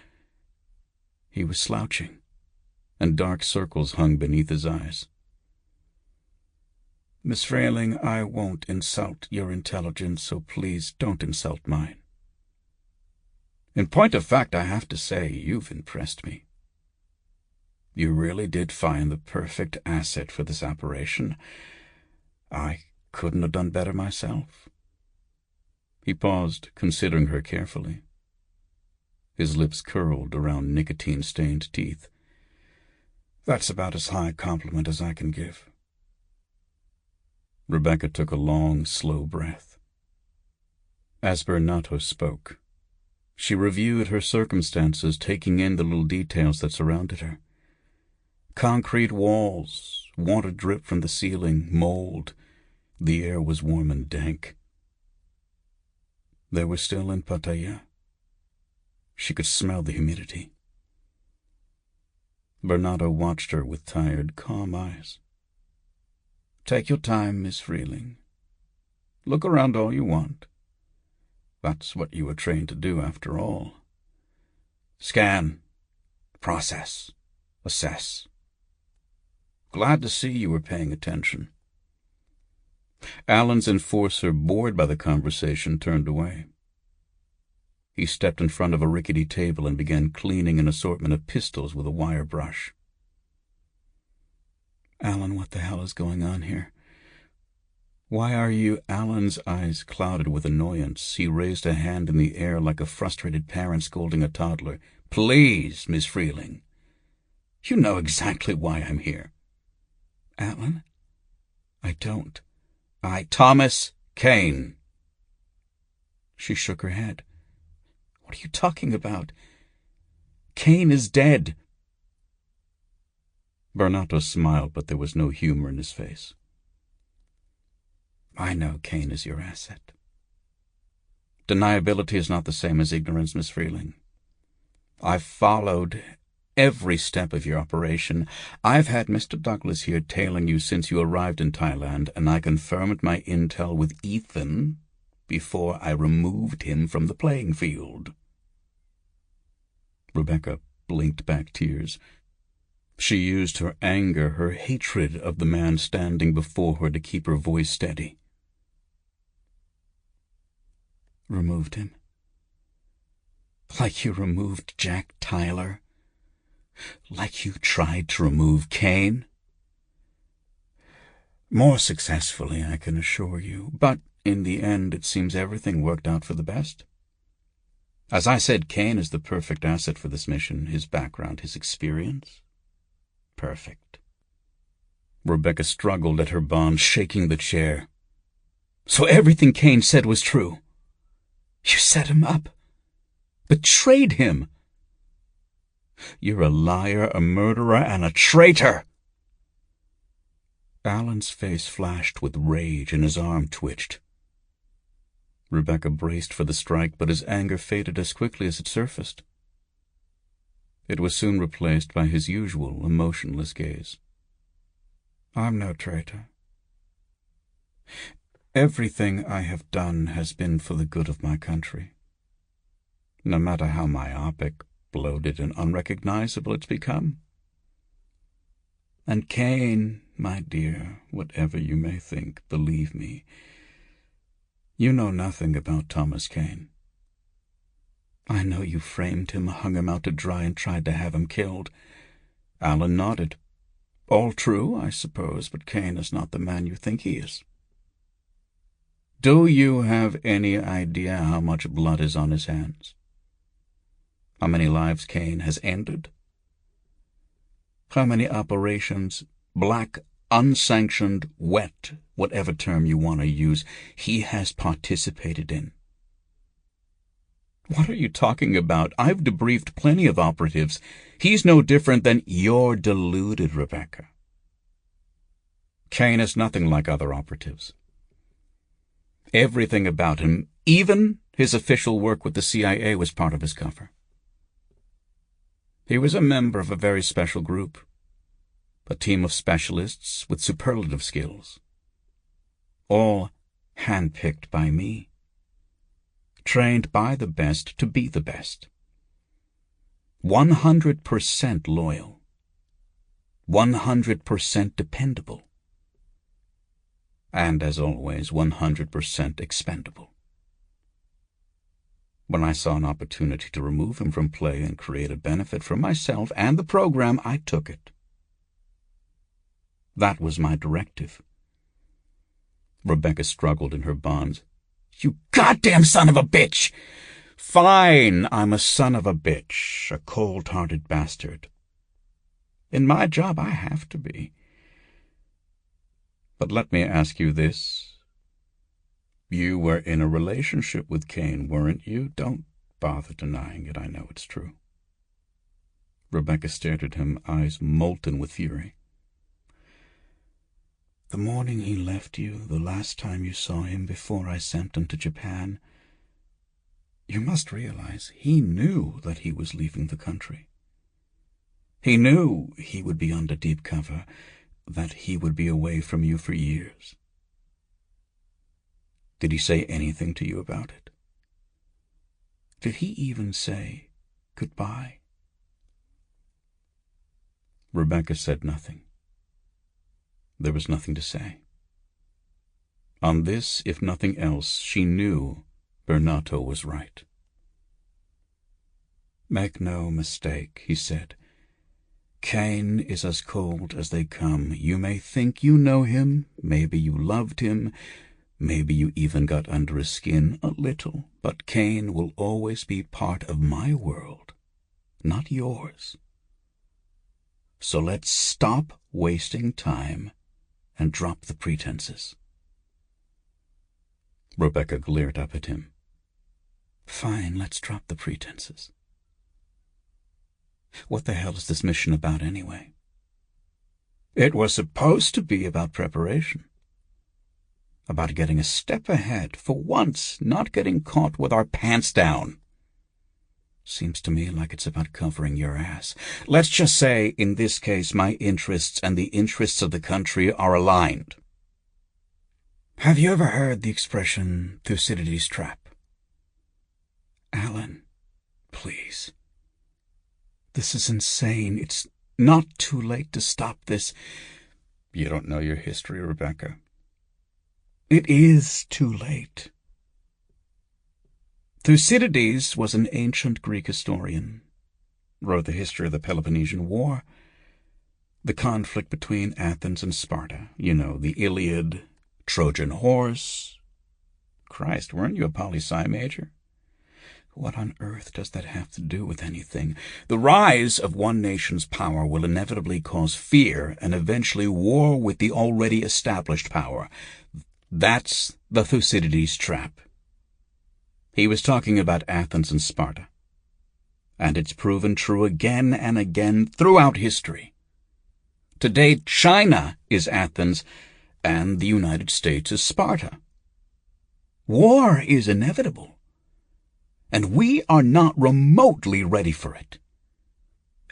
He was slouching, and dark circles hung beneath his eyes. "Miss Frayling, I won't insult your intelligence, so please don't insult mine. In point of fact, I have to say, you've impressed me. You really did find the perfect asset for this operation. I couldn't have done better myself." He paused, considering her carefully. His lips curled around nicotine-stained teeth. "That's about as high a compliment as I can give." Rebecca took a long, slow breath. As Bernardo spoke, she reviewed her circumstances, taking in the little details that surrounded her. Concrete walls, water dripped from the ceiling, mold. The air was warm and dank. They were still in Pattaya. She could smell the humidity. Bernardo watched her with tired, calm eyes. "Take your time, Miss Freeling. Look around all you want. That's what you were trained to do, after all. Scan, process, assess. Glad to see you were paying attention." Alan's enforcer, bored by the conversation, turned away. He stepped in front of a rickety table and began cleaning an assortment of pistols with a wire brush. "Alan, what the hell is going on here? Why are you—" Alan's eyes clouded with annoyance. He raised a hand in the air like a frustrated parent scolding a toddler. "Please, Miss Freeling. You know exactly why I'm here." "Alan, I don't. Thomas Caine." She shook her head. "What are you talking about? Caine is dead." Bernardo smiled, but there was no humor in his face. "I know Caine is your asset. Deniability is not the same as ignorance, Miss Freeling. I've followed every step of your operation. I've had Mr. Douglas here tailing you since you arrived in Thailand, and I confirmed my intel with Ethan before I removed him from the playing field." Rebecca blinked back tears. She used her anger, her hatred of the man standing before her to keep her voice steady. "Removed him? Like you removed Jack Tyler? Like you tried to remove Caine?" "More successfully, I can assure you. But in the end, it seems everything worked out for the best. As I said, Caine is the perfect asset for this mission. His background, his experience. Perfect." Rebecca struggled at her bonds, shaking the chair. "So everything Caine said was true? You set him up? Betrayed him? You're a liar, a murderer, and a traitor!" Alan's face flashed with rage and his arm twitched. Rebecca braced for the strike, but his anger faded as quickly as it surfaced. It was soon replaced by his usual emotionless gaze. "I'm no traitor. Everything I have done has been for the good of my country. No matter how myopic, bloated, and unrecognizable it's become. And Caine, my dear, whatever you may think, believe me, you know nothing about Thomas Caine. I know you framed him, hung him out to dry, and tried to have him killed." Alan nodded. "All true, I suppose, but Caine is not the man you think he is. Do you have any idea how much blood is on his hands? How many lives Caine has ended? How many operations, black unsanctioned, wet, whatever term you want to use, he has participated in. What are you talking about? I've debriefed plenty of operatives. He's no different than you're deluded, Rebecca. Caine is nothing like other operatives. Everything about him, even his official work with the CIA, was part of his cover. He was a member of a very special group, a team of specialists with superlative skills, all handpicked by me, trained by the best to be the best. 100% loyal, 100% dependable, and, as always, 100% expendable. When I saw an opportunity to remove him from play and create a benefit for myself and the program, I took it. That was my directive. Rebecca struggled in her bonds. You goddamn son of a bitch! Fine, I'm a son of a bitch, a cold-hearted bastard. In my job, I have to be. But let me ask you this. You were in a relationship with Caine, weren't you? Don't bother denying it. I know it's true. Rebecca stared at him, eyes molten with fury. The morning he left you, the last time you saw him before I sent him to Japan, you must realize he knew that he was leaving the country. He knew he would be under deep cover, that he would be away from you for years. Did he say anything to you about it? Did he even say goodbye? Rebecca said nothing. There was nothing to say. On this, if nothing else, she knew Bernato was right. Make no mistake, he said. Caine is as cold as they come. You may think you know him, maybe you loved him, maybe you even got under his skin a little, but Caine will always be part of my world, not yours. So let's stop wasting time and drop the pretenses. Rebecca glared up at him. Fine, let's drop the pretenses. What the hell is this mission about anyway? It was supposed to be about preparation. About getting a step ahead, for once not getting caught with our pants down. Seems to me like it's about covering your ass. Let's just say, in this case, my interests and the interests of the country are aligned. Have you ever heard the expression Thucydides' trap? Alan, please. This is insane. It's not too late to stop this. You don't know your history, Rebecca. It is too late. Thucydides was an ancient Greek historian, wrote the history of the Peloponnesian War, the conflict between Athens and Sparta, you know, the Iliad, Trojan horse. Christ, weren't you a poli-sci major? What on earth does that have to do with anything? The rise of one nation's power will inevitably cause fear and eventually war with the already established power. That's the Thucydides trap. He was talking about Athens and Sparta, and it's proven true again and again throughout history. Today, China is Athens, and the United States is Sparta. War is inevitable, and we are not remotely ready for it.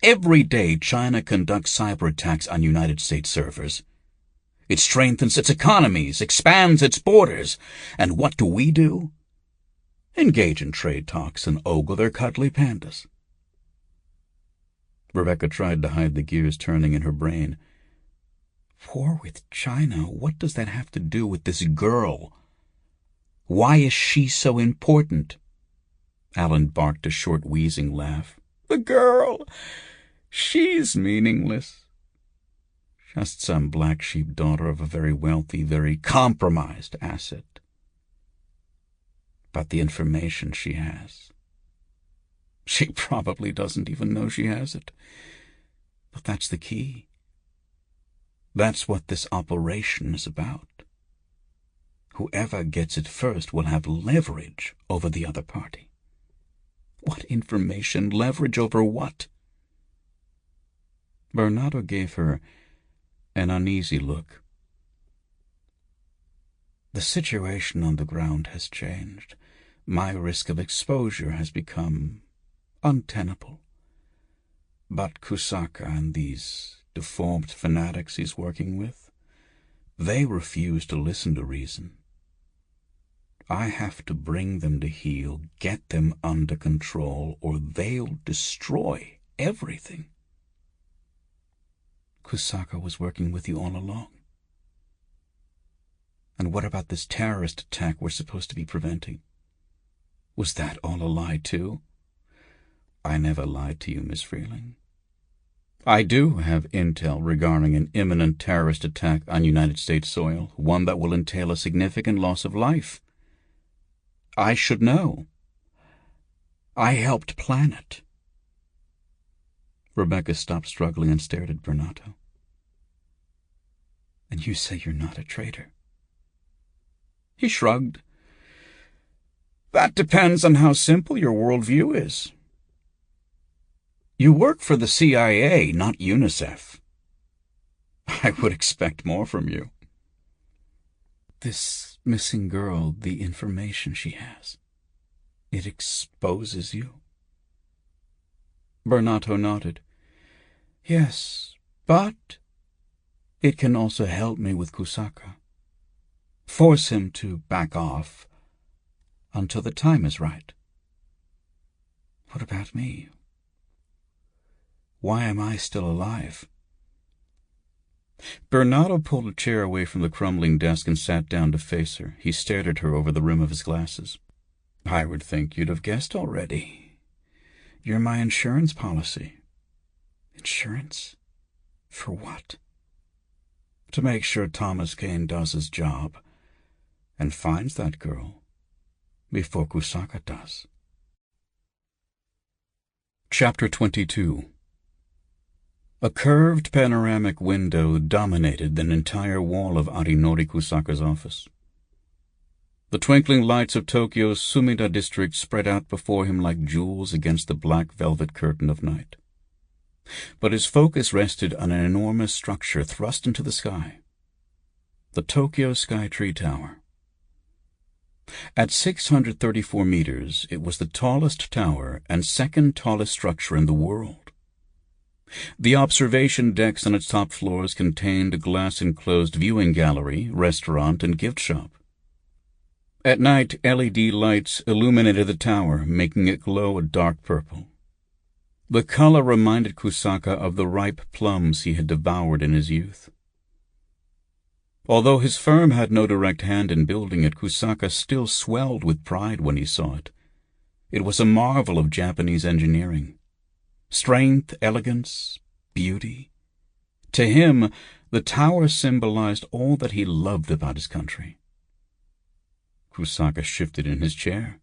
Every day, China conducts cyber attacks on United States servers. It strengthens its economies, expands its borders, and what do? Engage in trade talks and ogle their cuddly pandas. Rebecca tried to hide the gears turning in her brain. War with China? What does that have to do with this girl? Why is she so important? Alan barked a short, wheezing laugh. The girl! She's meaningless. Just some black sheep daughter of a very wealthy, very compromised asset. But the information she has. She probably doesn't even know she has it. But that's the key. That's what this operation is about. Whoever gets it first will have leverage over the other party. What information? Leverage over what? Bernardo gave her an uneasy look. The situation on the ground has changed. My risk of exposure has become untenable. But Kusaka and these deformed fanatics he's working with, they refuse to listen to reason. I have to bring them to heel, get them under control, or they'll destroy everything. Kusaka was working with you all along. And what about this terrorist attack we're supposed to be preventing? Was that all a lie, too? I never lied to you, Miss Freeling. I do have intel regarding an imminent terrorist attack on United States soil, one that will entail a significant loss of life. I should know. I helped plan it. Rebecca stopped struggling and stared at Bernardo. And you say you're not a traitor? He shrugged. That depends on how simple your worldview is. You work for the CIA, not UNICEF. I would expect more from you. This missing girl, the information she has, it exposes you? Bernardo nodded. Yes, but it can also help me with Kusaka. Force him to back off until the time is right. What about me? Why am I still alive? Bernardo pulled a chair away from the crumbling desk and sat down to face her. He stared at her over the rim of his glasses. I would think you'd have guessed already. You're my insurance policy. Insurance? For what? To make sure Thomas Caine does his job and finds that girl before Kusaka does. Chapter 22. A curved panoramic window dominated an entire wall of Arinori Kusaka's office. The twinkling lights of Tokyo's Sumida district spread out before him like jewels against the black velvet curtain of night. But his focus rested on an enormous structure thrust into the sky, the Tokyo Skytree Tower. At 634 meters, it was the tallest tower and second tallest structure in the world. The observation decks on its top floors contained a glass-enclosed viewing gallery, restaurant, and gift shop. At night, LED lights illuminated the tower, making it glow a dark purple. The color reminded Kusaka of the ripe plums he had devoured in his youth. Although his firm had no direct hand in building it, Kusaka still swelled with pride when he saw it. It was a marvel of Japanese engineering. Strength, elegance, beauty. To him, the tower symbolized all that he loved about his country. Kusaka shifted in his chair.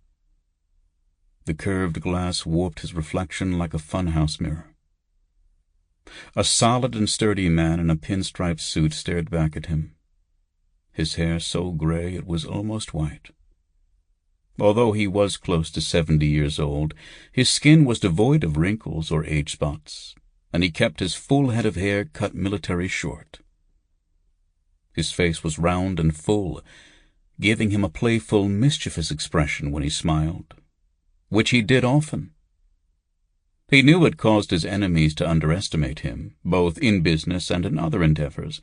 The curved glass warped his reflection like a funhouse mirror. A solid and sturdy man in a pinstripe suit stared back at him, his hair so gray it was almost white. Although he was close to 70 years old, his skin was devoid of wrinkles or age spots, and he kept his full head of hair cut military short. His face was round and full, giving him a playful, mischievous expression when he smiled, which he did often. He knew it caused his enemies to underestimate him, both in business and in other endeavors.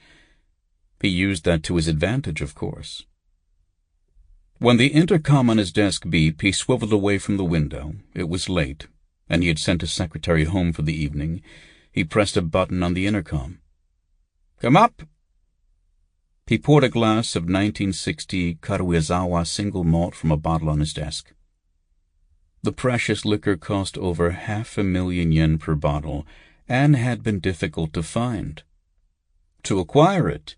He used that to his advantage, of course. When the intercom on his desk beeped, he swiveled away from the window. It was late, and he had sent his secretary home for the evening. He pressed a button on the intercom. "Come up!" He poured a glass of 1960 Karuizawa single malt from a bottle on his desk. The precious liquor cost over 500,000 yen per bottle, and had been difficult to find. To acquire it,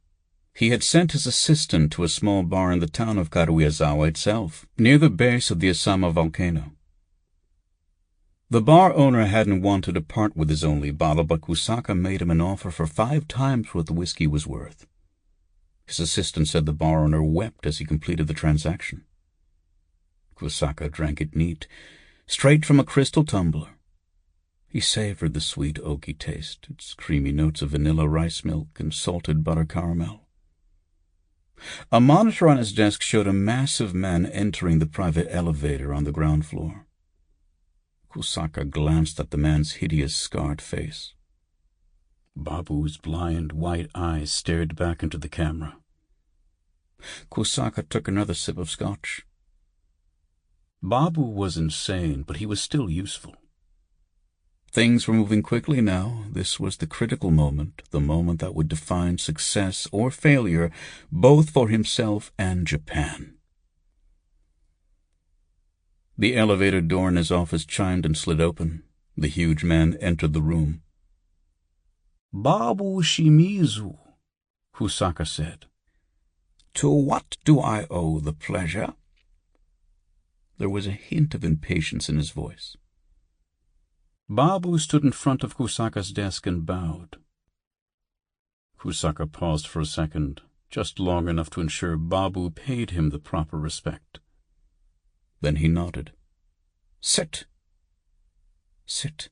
he had sent his assistant to a small bar in the town of Karuizawa itself, near the base of the Asama volcano. The bar owner hadn't wanted to part with his only bottle, but Kusaka made him an offer for 5 times what the whiskey was worth. His assistant said the bar owner wept as he completed the transaction. Kusaka drank it neat, straight from a crystal tumbler. He savored the sweet, oaky taste, its creamy notes of vanilla rice milk and salted butter caramel. A monitor on his desk showed a massive man entering the private elevator on the ground floor. Kusaka glanced at the man's hideous, scarred face. Babu's blind, white eyes stared back into the camera. Kusaka took another sip of scotch. Babu was insane, but he was still useful. Things were moving quickly now. This was the critical moment, the moment that would define success or failure, both for himself and Japan. The elevator door in his office chimed and slid open. The huge man entered the room. "Babu Shimizu," Kusaka said. "To what do I owe the pleasure?" There was a hint of impatience in his voice. Babu stood in front of Kusaka's desk and bowed. Kusaka paused for a second, just long enough to ensure Babu paid him the proper respect. Then he nodded. "Sit. Sit.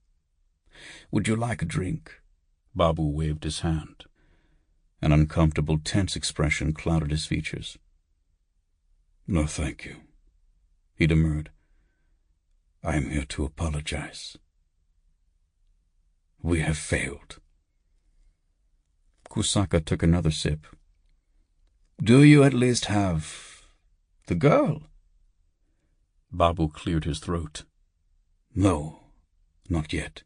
Would you like a drink?" Babu waved his hand. An uncomfortable, tense expression clouded his features. "No, thank you," he demurred. "I am here to apologize. We have failed." Kusaka took another sip. "Do you at least have the girl?" Babu cleared his throat. "No, not yet.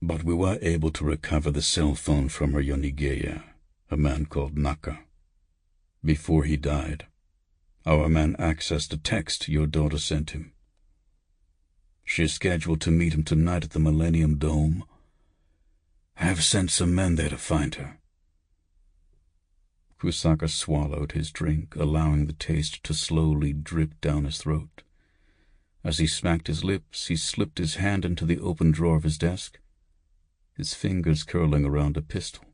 But we were able to recover the cell phone from her Yonigeya, a man called Naka. Before he died, our man accessed a text your daughter sent him. She is scheduled to meet him tonight at the Millennium Dome. I have sent some men there to find her." Kusaka swallowed his drink, allowing the taste to slowly drip down his throat. As he smacked his lips, he slipped his hand into the open drawer of his desk, his fingers curling around a pistol.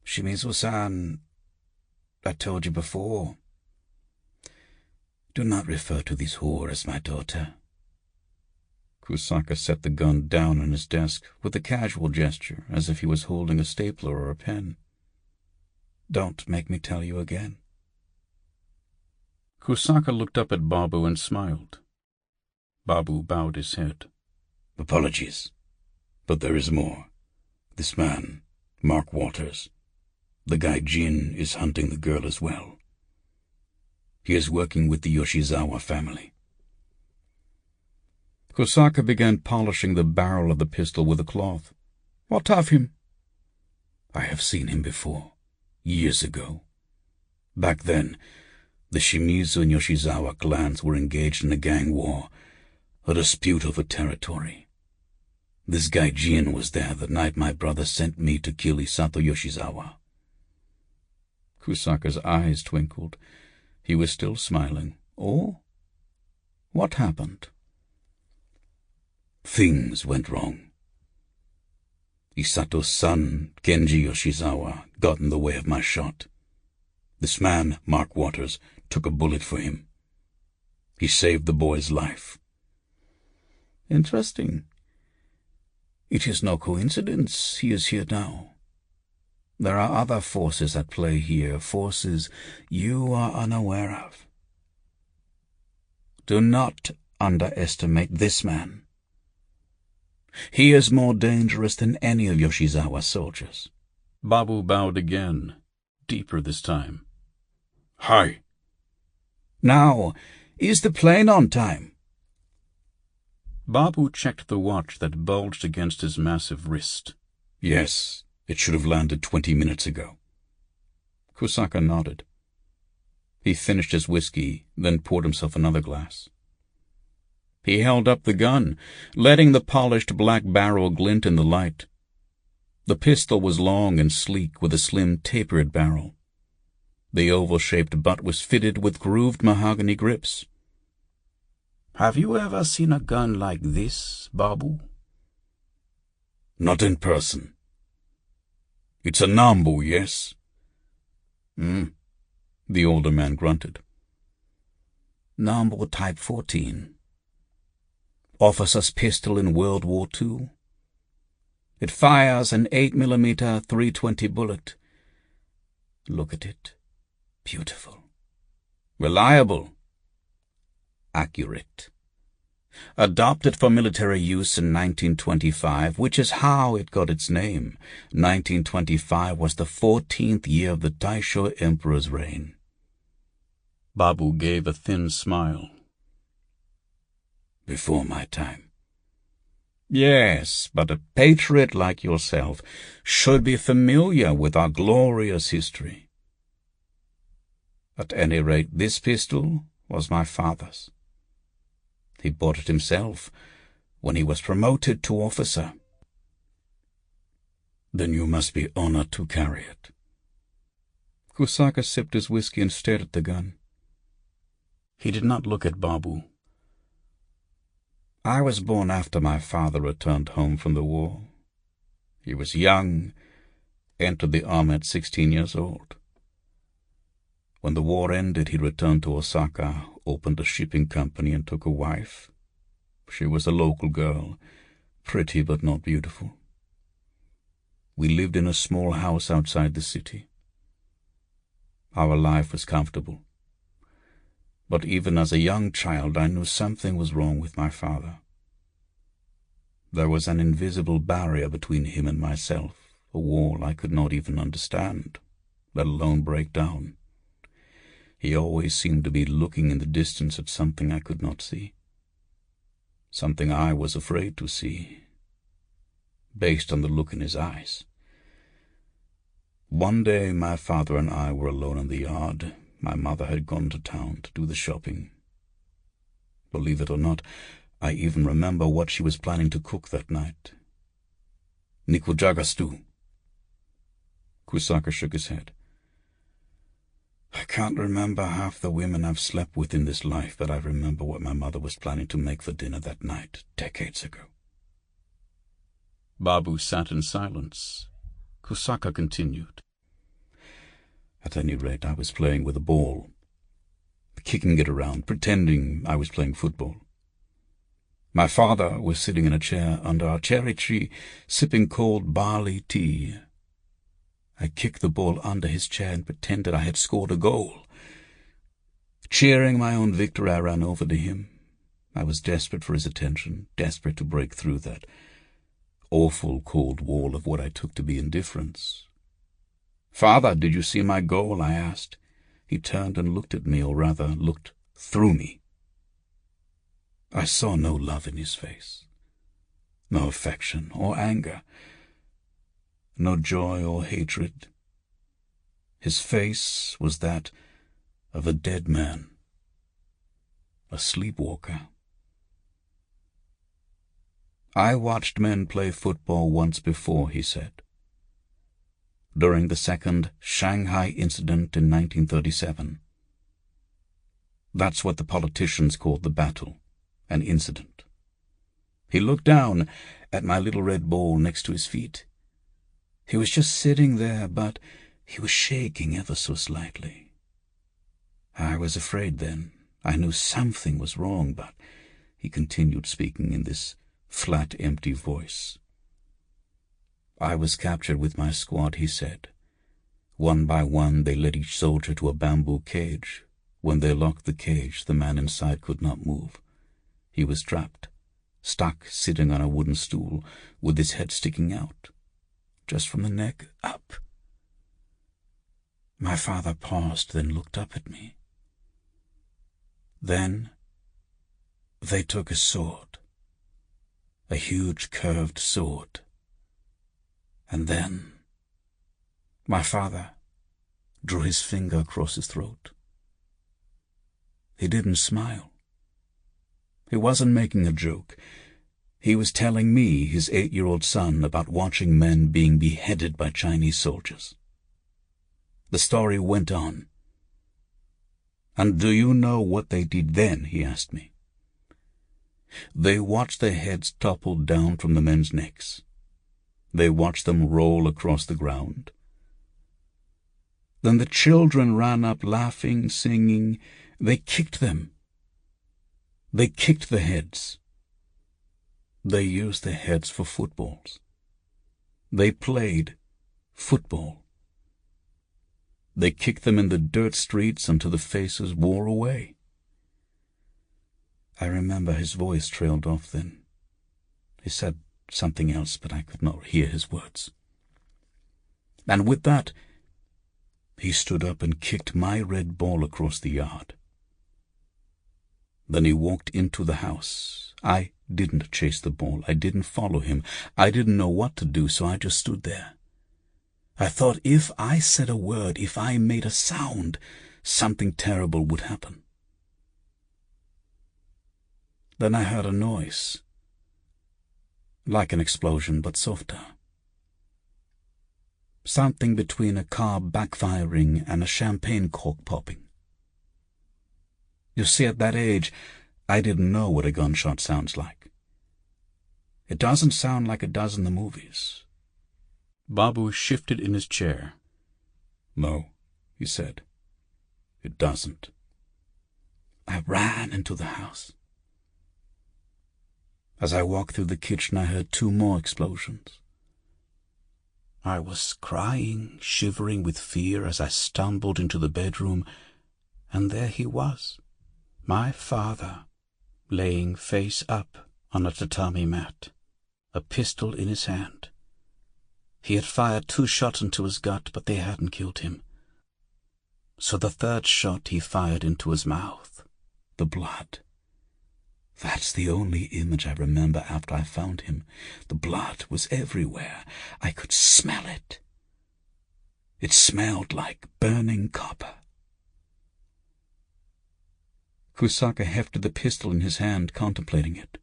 "Shimizu-san, I told you before. Do not refer to this whore as my daughter." Kusaka set the gun down on his desk with a casual gesture, as if he was holding a stapler or a pen. "Don't make me tell you again." Kusaka looked up at Babu and smiled. Babu bowed his head. "Apologies, but there is more. This man, Mark Waters, the guy Jin, is hunting the girl as well. He is working with the Yoshizawa family." Kusaka began polishing the barrel of the pistol with a cloth. "What of him?" "I have seen him before, years ago. Back then, the Shimizu and Yoshizawa clans were engaged in a gang war, a dispute over territory. This guy Jin was there the night my brother sent me to kill Isato Yoshizawa." Kusaka's eyes twinkled. He was still smiling. "Oh? What happened?" "Things went wrong. Isato's son, Kenji Yoshizawa, got in the way of my shot. This man, Mark Waters, took a bullet for him. He saved the boy's life." "Interesting. It is no coincidence he is here now. There are other forces at play here, forces you are unaware of. Do not underestimate this man. He is more dangerous than any of Yoshizawa's soldiers." Babu bowed again, deeper this time. "Hi." "Now, is the plane on time?" Babu checked the watch that bulged against his massive wrist. "Yes, it should have landed 20 minutes ago." Kusaka nodded. He finished his whiskey, then poured himself another glass. He held up the gun, letting the polished black barrel glint in the light. The pistol was long and sleek, with a slim, tapered barrel. The oval-shaped butt was fitted with grooved mahogany grips. Have you ever seen a gun like this, Babu? Not in person. It's a Nambu, yes? The older man grunted. Nambu Type 14. Officer's pistol in World War II. It fires an 8mm .320 bullet. Look at it. Beautiful. Reliable. Accurate. Adopted for military use in 1925, which is how it got its name. 1925 was the 14th year of the Taisho Emperor's reign. Babu gave a thin smile. Before my time. Yes, but a patriot like yourself should be familiar with our glorious history. At any rate, this pistol was my father's. He bought it himself when he was promoted to officer. Then you must be honored to carry it. Kusaka sipped his whiskey and stared at the gun. He did not look at Babu. I was born after my father returned home from the war. He was young, entered the army at 16 years old. When the war ended, he returned to Osaka, opened a shipping company, and took a wife. She was a local girl, pretty but not beautiful. We lived in a small house outside the city. Our life was comfortable. But even as a young child, I knew something was wrong with my father. There was an invisible barrier between him and myself, a wall I could not even understand, let alone break down. He always seemed to be looking in the distance at something I could not see. Something I was afraid to see, based on the look in his eyes. One day my father and I were alone in the yard. My mother had gone to town to do the shopping. Believe it or not, I even remember what she was planning to cook that night. Nikujaga stew. Kusaka shook his head. I can't remember half the women I've slept with in this life, but I remember what my mother was planning to make for dinner that night, decades ago. Babu sat in silence. Kusaka continued. At any rate, I was playing with a ball, kicking it around, pretending I was playing football. My father was sitting in a chair under our cherry tree, sipping cold barley tea. I kicked the ball under his chair and pretended I had scored a goal. Cheering my own victory, I ran over to him. I was desperate for his attention, desperate to break through that awful cold wall of what I took to be indifference. "Father, did you see my goal?" I asked. He turned and looked at me, or rather, looked through me. I saw no love in his face, no affection or anger, no joy or hatred. His face was that of a dead man, a sleepwalker. I watched men play football once before, he said. During the second Shanghai incident in 1937. That's what the politicians called the battle, an incident. He looked down at my little red ball next to his feet. He was just sitting there, but he was shaking ever so slightly. I was afraid then. I knew something was wrong, but he continued speaking in this flat, empty voice. I was captured with my squad, he said. One by one, they led each soldier to a bamboo cage. When they locked the cage, the man inside could not move. He was trapped, stuck sitting on a wooden stool, with his head sticking out, just from the neck up. My father paused, then looked up at me. Then they took a sword, a huge curved sword. And then my father drew his finger across his throat. He didn't smile. He wasn't making a joke. He was telling me, his 8-year-old son, about watching men being beheaded by Chinese soldiers. The story went on. "And do you know what they did then?" he asked me. They watched their heads topple down from the men's necks. They watched them roll across the ground. Then the children ran up laughing, singing. They kicked them. They kicked the heads. They used their heads for footballs. They played football. They kicked them in the dirt streets until the faces wore away. I remember his voice trailed off then. He said something else, but I could not hear his words. And with that, he stood up and kicked my red ball across the yard. Then he walked into the house. I didn't chase the ball. I didn't follow him. I didn't know what to do, so I just stood there. I thought if I said a word, if I made a sound, something terrible would happen. Then I heard a noise, like an explosion, but softer. Something between a car backfiring and a champagne cork popping. You see, at that age, I didn't know what a gunshot sounds like. It doesn't sound like it does in the movies. Babu shifted in his chair. No, he said. It doesn't. I ran into the house. As I walked through the kitchen, I heard 2 more explosions. I was crying, shivering with fear as I stumbled into the bedroom, and there he was, my father, laying face up on a tatami mat, a pistol in his hand. He had fired 2 shots into his gut, but they hadn't killed him. So the 3rd shot he fired into his mouth. The blood. That's the only image I remember after I found him. The blood was everywhere. I could smell it. It smelled like burning copper. Kusaka hefted the pistol in his hand, contemplating it.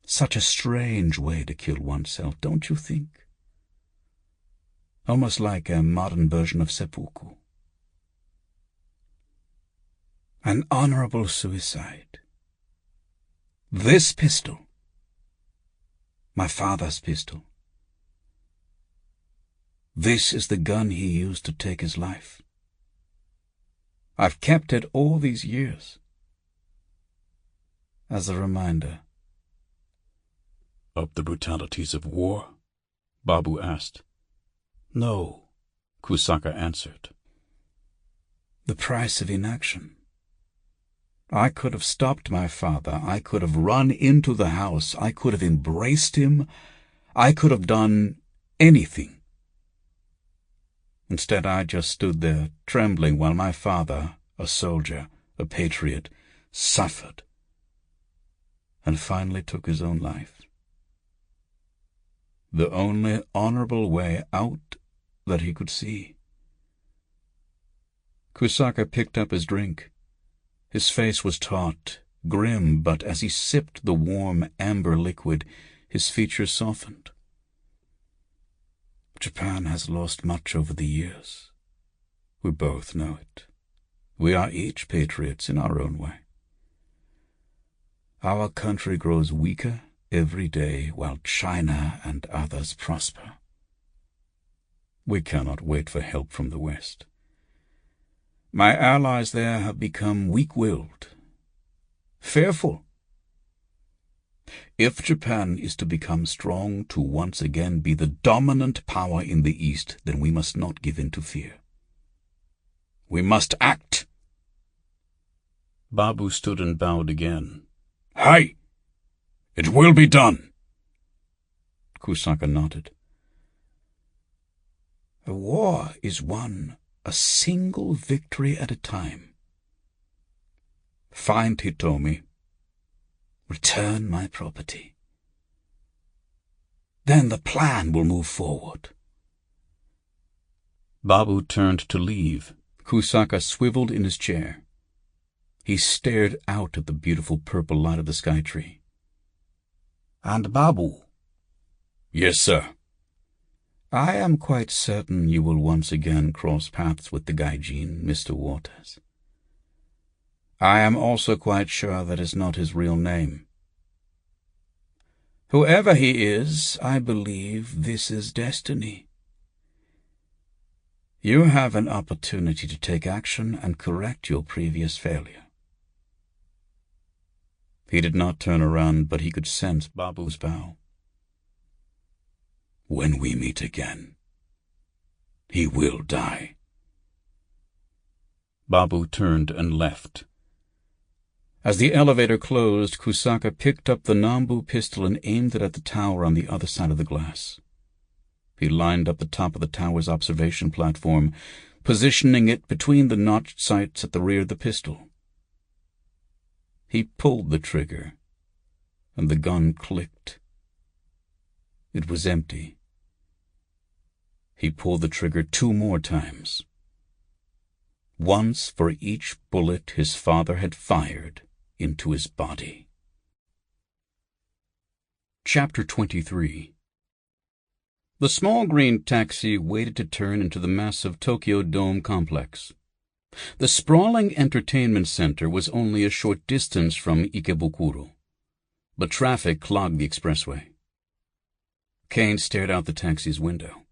Such a strange way to kill oneself, don't you think? Almost like a modern version of seppuku. An honorable suicide. This pistol, my father's pistol, this is the gun he used to take his life. I've kept it all these years as a reminder. Of the brutalities of war? Babu asked. No, Kusaka answered. The price of inaction. I could have stopped my father. I could have run into the house. I could have embraced him. I could have done anything. Instead, I just stood there, trembling, while my father, a soldier, a patriot, suffered and finally took his own life. The only honorable way out that he could see. Kusaka picked up his drink. His face was taut, grim, but as he sipped the warm amber liquid, his features softened. Japan has lost much over the years. We both know it. We are each patriots in our own way. Our country grows weaker every day while China and others prosper. We cannot wait for help from the West. My allies there have become weak-willed, fearful. If Japan is to become strong, to once again be the dominant power in the East, then we must not give in to fear. We must act. Babu stood and bowed again. Hey! It will be done. Kusaka nodded. A war is won a single victory at a time. Find Hitomi. Return my property. Then the plan will move forward. Babu turned to leave. Kusaka swiveled in his chair. He stared out at the beautiful purple light of the sky tree. And Babu? Yes, sir. I am quite certain you will once again cross paths with the Gaijin, Mr. Waters. I am also quite sure that is not his real name. Whoever he is, I believe this is destiny. You have an opportunity to take action and correct your previous failure. He did not turn around, but he could sense Babu's bow. When we meet again, he will die. Babu turned and left. As the elevator closed, Kusaka picked up the Nambu pistol and aimed it at the tower on the other side of the glass. He lined up the top of the tower's observation platform, positioning it between the notched sights at the rear of the pistol. He pulled the trigger, and the gun clicked. It was empty. He pulled the trigger 2 more times. Once for each bullet his father had fired into his body. Chapter 23. The small green taxi waited to turn into the massive Tokyo Dome complex. The sprawling entertainment center was only a short distance from Ikebukuro, but traffic clogged the expressway. Caine stared out the taxi's window.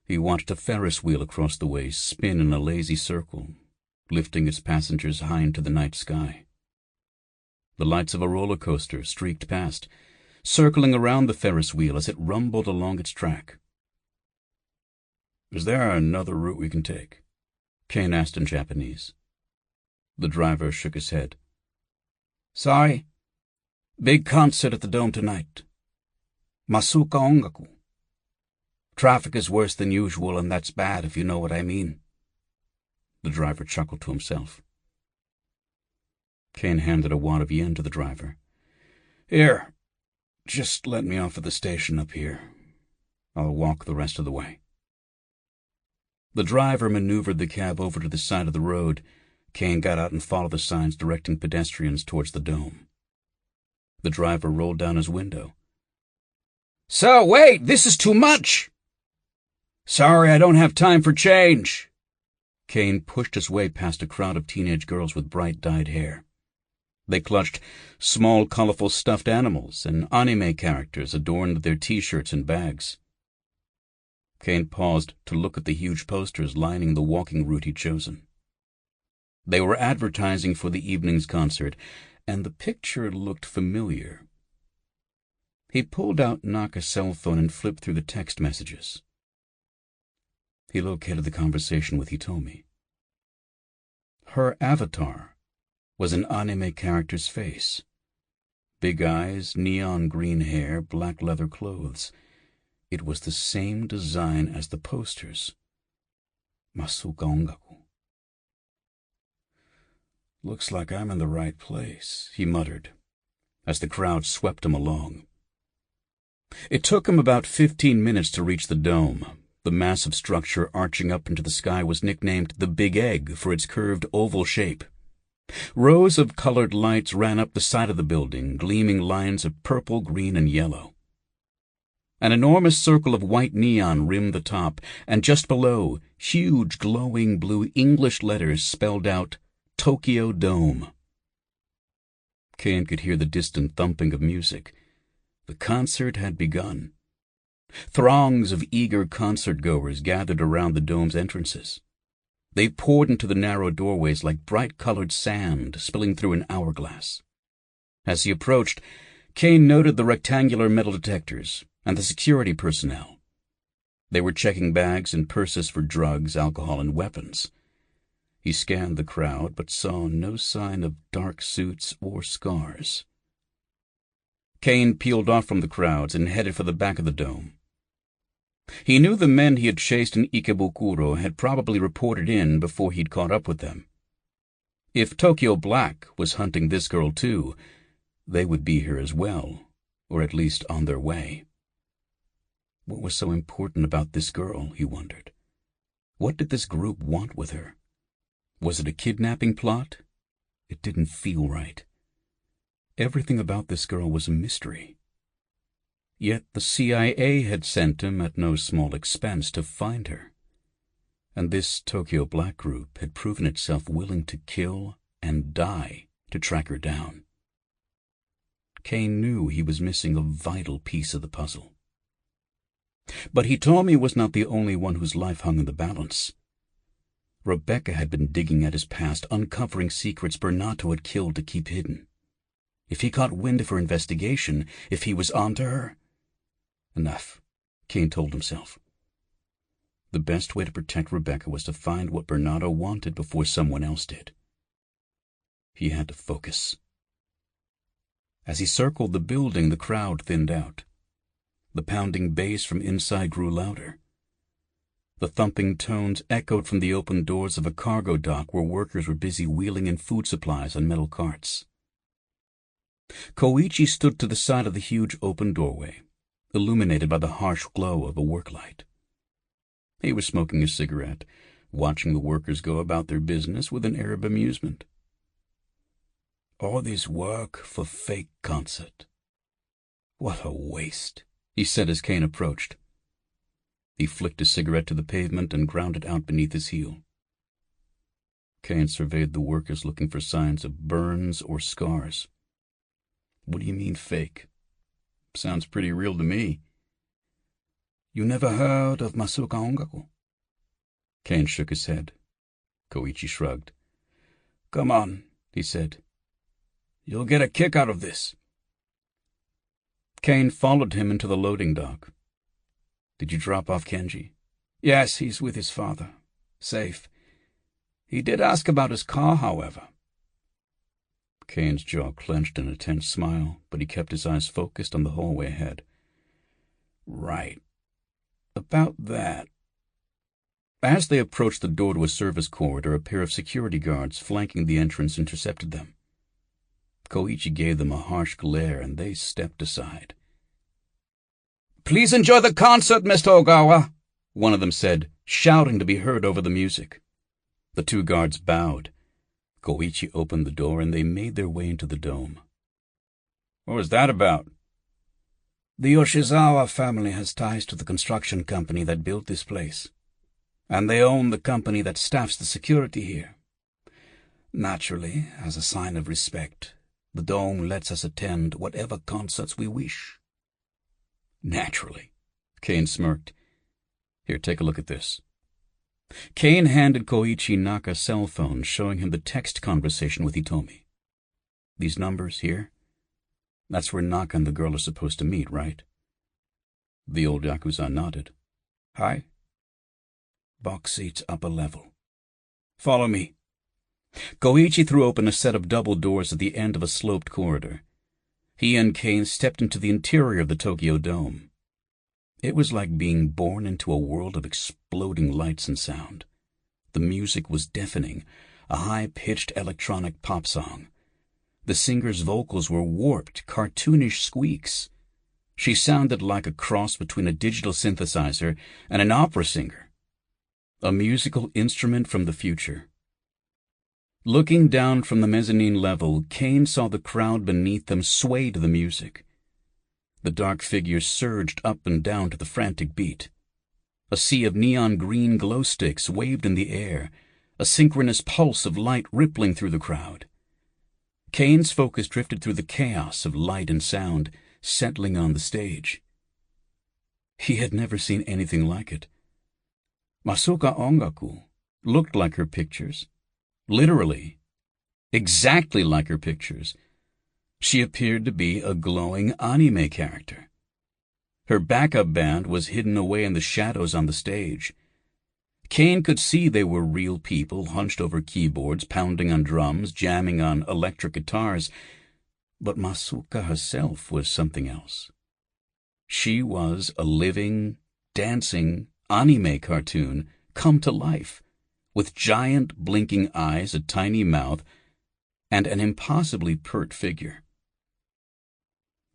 He watched a Ferris wheel across the way spin in a lazy circle, lifting its passengers high into the night sky. The lights of a roller coaster streaked past, circling around the Ferris wheel as it rumbled along its track. "Is there another route we can take?" Caine asked in Japanese. The driver shook his head. "Sorry. Big concert at the Dome tonight. Masuka ongaku. Traffic is worse than usual, and that's bad if you know what I mean." The driver chuckled to himself. Caine handed a wad of yen to the driver. "Here, just let me off at the station up here. I'll walk the rest of the way." The driver maneuvered the cab over to the side of the road. Caine got out and followed the signs directing pedestrians towards the Dome. The driver rolled down his window. "Sir, wait! This is too much!" "Sorry, I don't have time for change." Caine pushed his way past a crowd of teenage girls with bright dyed hair. They clutched small, colorful stuffed animals, and anime characters adorned their T-shirts and bags. Caine paused to look at the huge posters lining the walking route he'd chosen. They were advertising for the evening's concert, and the picture looked familiar. He pulled out Naka's cell phone and flipped through the text messages. He located the conversation with Hitomi. Her avatar was an anime character's face. Big eyes, neon green hair, black leather clothes. It was the same design as the posters. Masuka ongaku. "Looks like I'm in the right place," he muttered, as the crowd swept him along. It took him about 15 minutes to reach the Dome. The massive structure arching up into the sky was nicknamed the Big Egg for its curved oval shape. Rows of colored lights ran up the side of the building, gleaming lines of purple, green, and yellow. An enormous circle of white neon rimmed the top, and just below, huge glowing blue English letters spelled out Tokyo Dome. Caine could hear the distant thumping of music. The concert had begun. Throngs of eager concert-goers gathered around the Dome's entrances. They poured into the narrow doorways like bright-colored sand spilling through an hourglass. As he approached, Caine noted the rectangular metal detectors and the security personnel. They were checking bags and purses for drugs, alcohol, and weapons. He scanned the crowd, but saw no sign of dark suits or scars. Caine peeled off from the crowds and headed for the back of the Dome. He knew the men he had chased in Ikebukuro had probably reported in before he'd caught up with them. If Tokyo Black was hunting this girl too, they would be here as well, or at least on their way. What was so important about this girl, he wondered? What did this group want with her? Was it a kidnapping plot? It didn't feel right. Everything about this girl was a mystery. Yet the CIA had sent him at no small expense to find her. And this Tokyo Black group had proven itself willing to kill and die to track her down. Caine knew he was missing a vital piece of the puzzle. But Hitomi was not the only one whose life hung in the balance. Rebecca had been digging at his past, uncovering secrets Bernato had killed to keep hidden. If he caught wind of her investigation, if he was onto her... Enough, Caine told himself. The best way to protect Rebecca was to find what Bernato wanted before someone else did. He had to focus. As he circled the building, the crowd thinned out. The pounding bass from inside grew louder. The thumping tones echoed from the open doors of a cargo dock where workers were busy wheeling in food supplies on metal carts. Koichi stood to the side of the huge open doorway, illuminated by the harsh glow of a work light. He was smoking a cigarette, watching the workers go about their business with an air of amusement. All this work for fake concert. What a waste, he said as Caine approached. He flicked his cigarette to the pavement and ground it out beneath his heel. Caine surveyed the workers looking for signs of burns or scars. What do you mean fake? Sounds pretty real to me. You never heard of Masuka Ongaku? Caine shook his head. Koichi shrugged. Come on, he said. You'll get a kick out of this. Caine followed him into the loading dock. Did you drop off Kenji? Yes, he's with his father. Safe. He did ask about his car, however. Caine's jaw clenched in a tense smile, but he kept his eyes focused on the hallway ahead. Right. About that. As they approached the door to a service corridor, a pair of security guards flanking the entrance intercepted them. Koichi gave them a harsh glare, and they stepped aside. Please enjoy the concert, Mr. Ogawa, one of them said, shouting to be heard over the music. The two guards bowed. Koichi opened the door, and they made their way into the dome. What was that about? The Yoshizawa family has ties to the construction company that built this place, and they own the company that staffs the security here. Naturally, as a sign of respect, the dome lets us attend whatever concerts we wish. Naturally, Caine smirked. Here, take a look at this. Caine handed Koichi Naka's cell phone, showing him the text conversation with Hitomi. These numbers here? That's where Naka and the girl are supposed to meet, right? The old Yakuza nodded. Hi. Box seats upper level. Follow me. Koichi threw open a set of double doors at the end of a sloped corridor. He and Caine stepped into the interior of the Tokyo Dome. It was like being born into a world of exploding lights and sound. The music was deafening, a high-pitched electronic pop song. The singer's vocals were warped, cartoonish squeaks. She sounded like a cross between a digital synthesizer and an opera singer. A musical instrument from the future. Looking down from the mezzanine level, Caine saw the crowd beneath them sway to the music. The dark figures surged up and down to the frantic beat. A sea of neon green glow sticks waved in the air, a synchronous pulse of light rippling through the crowd. Caine's focus drifted through the chaos of light and sound, settling on the stage. He had never seen anything like it. Masuka Ongaku looked like her pictures. Literally, exactly like her pictures. She appeared to be a glowing anime character. Her backup band was hidden away in the shadows on the stage. Caine could see they were real people hunched over keyboards, pounding on drums, jamming on electric guitars. But Masuka herself was something else. She was a living, dancing anime cartoon come to life, with giant blinking eyes, a tiny mouth, and an impossibly pert figure.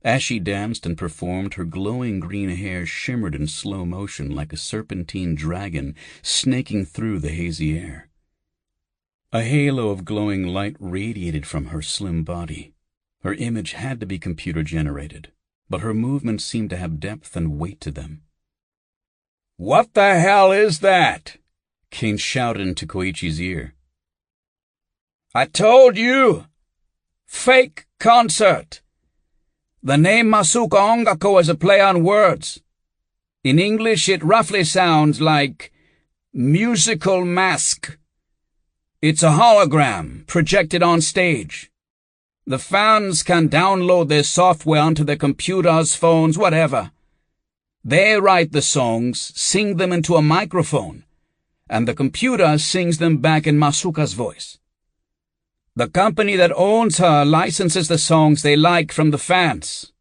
As she danced and performed, her glowing green hair shimmered in slow motion like a serpentine dragon snaking through the hazy air. A halo of glowing light radiated from her slim body. Her image had to be computer-generated, but her movements seemed to have depth and weight to them. "What the hell is that?" Caine shouted into Koichi's ear. I told you! Fake concert! The name Masuka Ongako is a play on words. In English, it roughly sounds like musical mask. It's a hologram projected on stage. The fans can download their software onto their computers, phones, whatever. They write the songs, sing them into a microphone, and the computer sings them back in Masuka's voice. The company that owns her licenses the songs they like from the fans.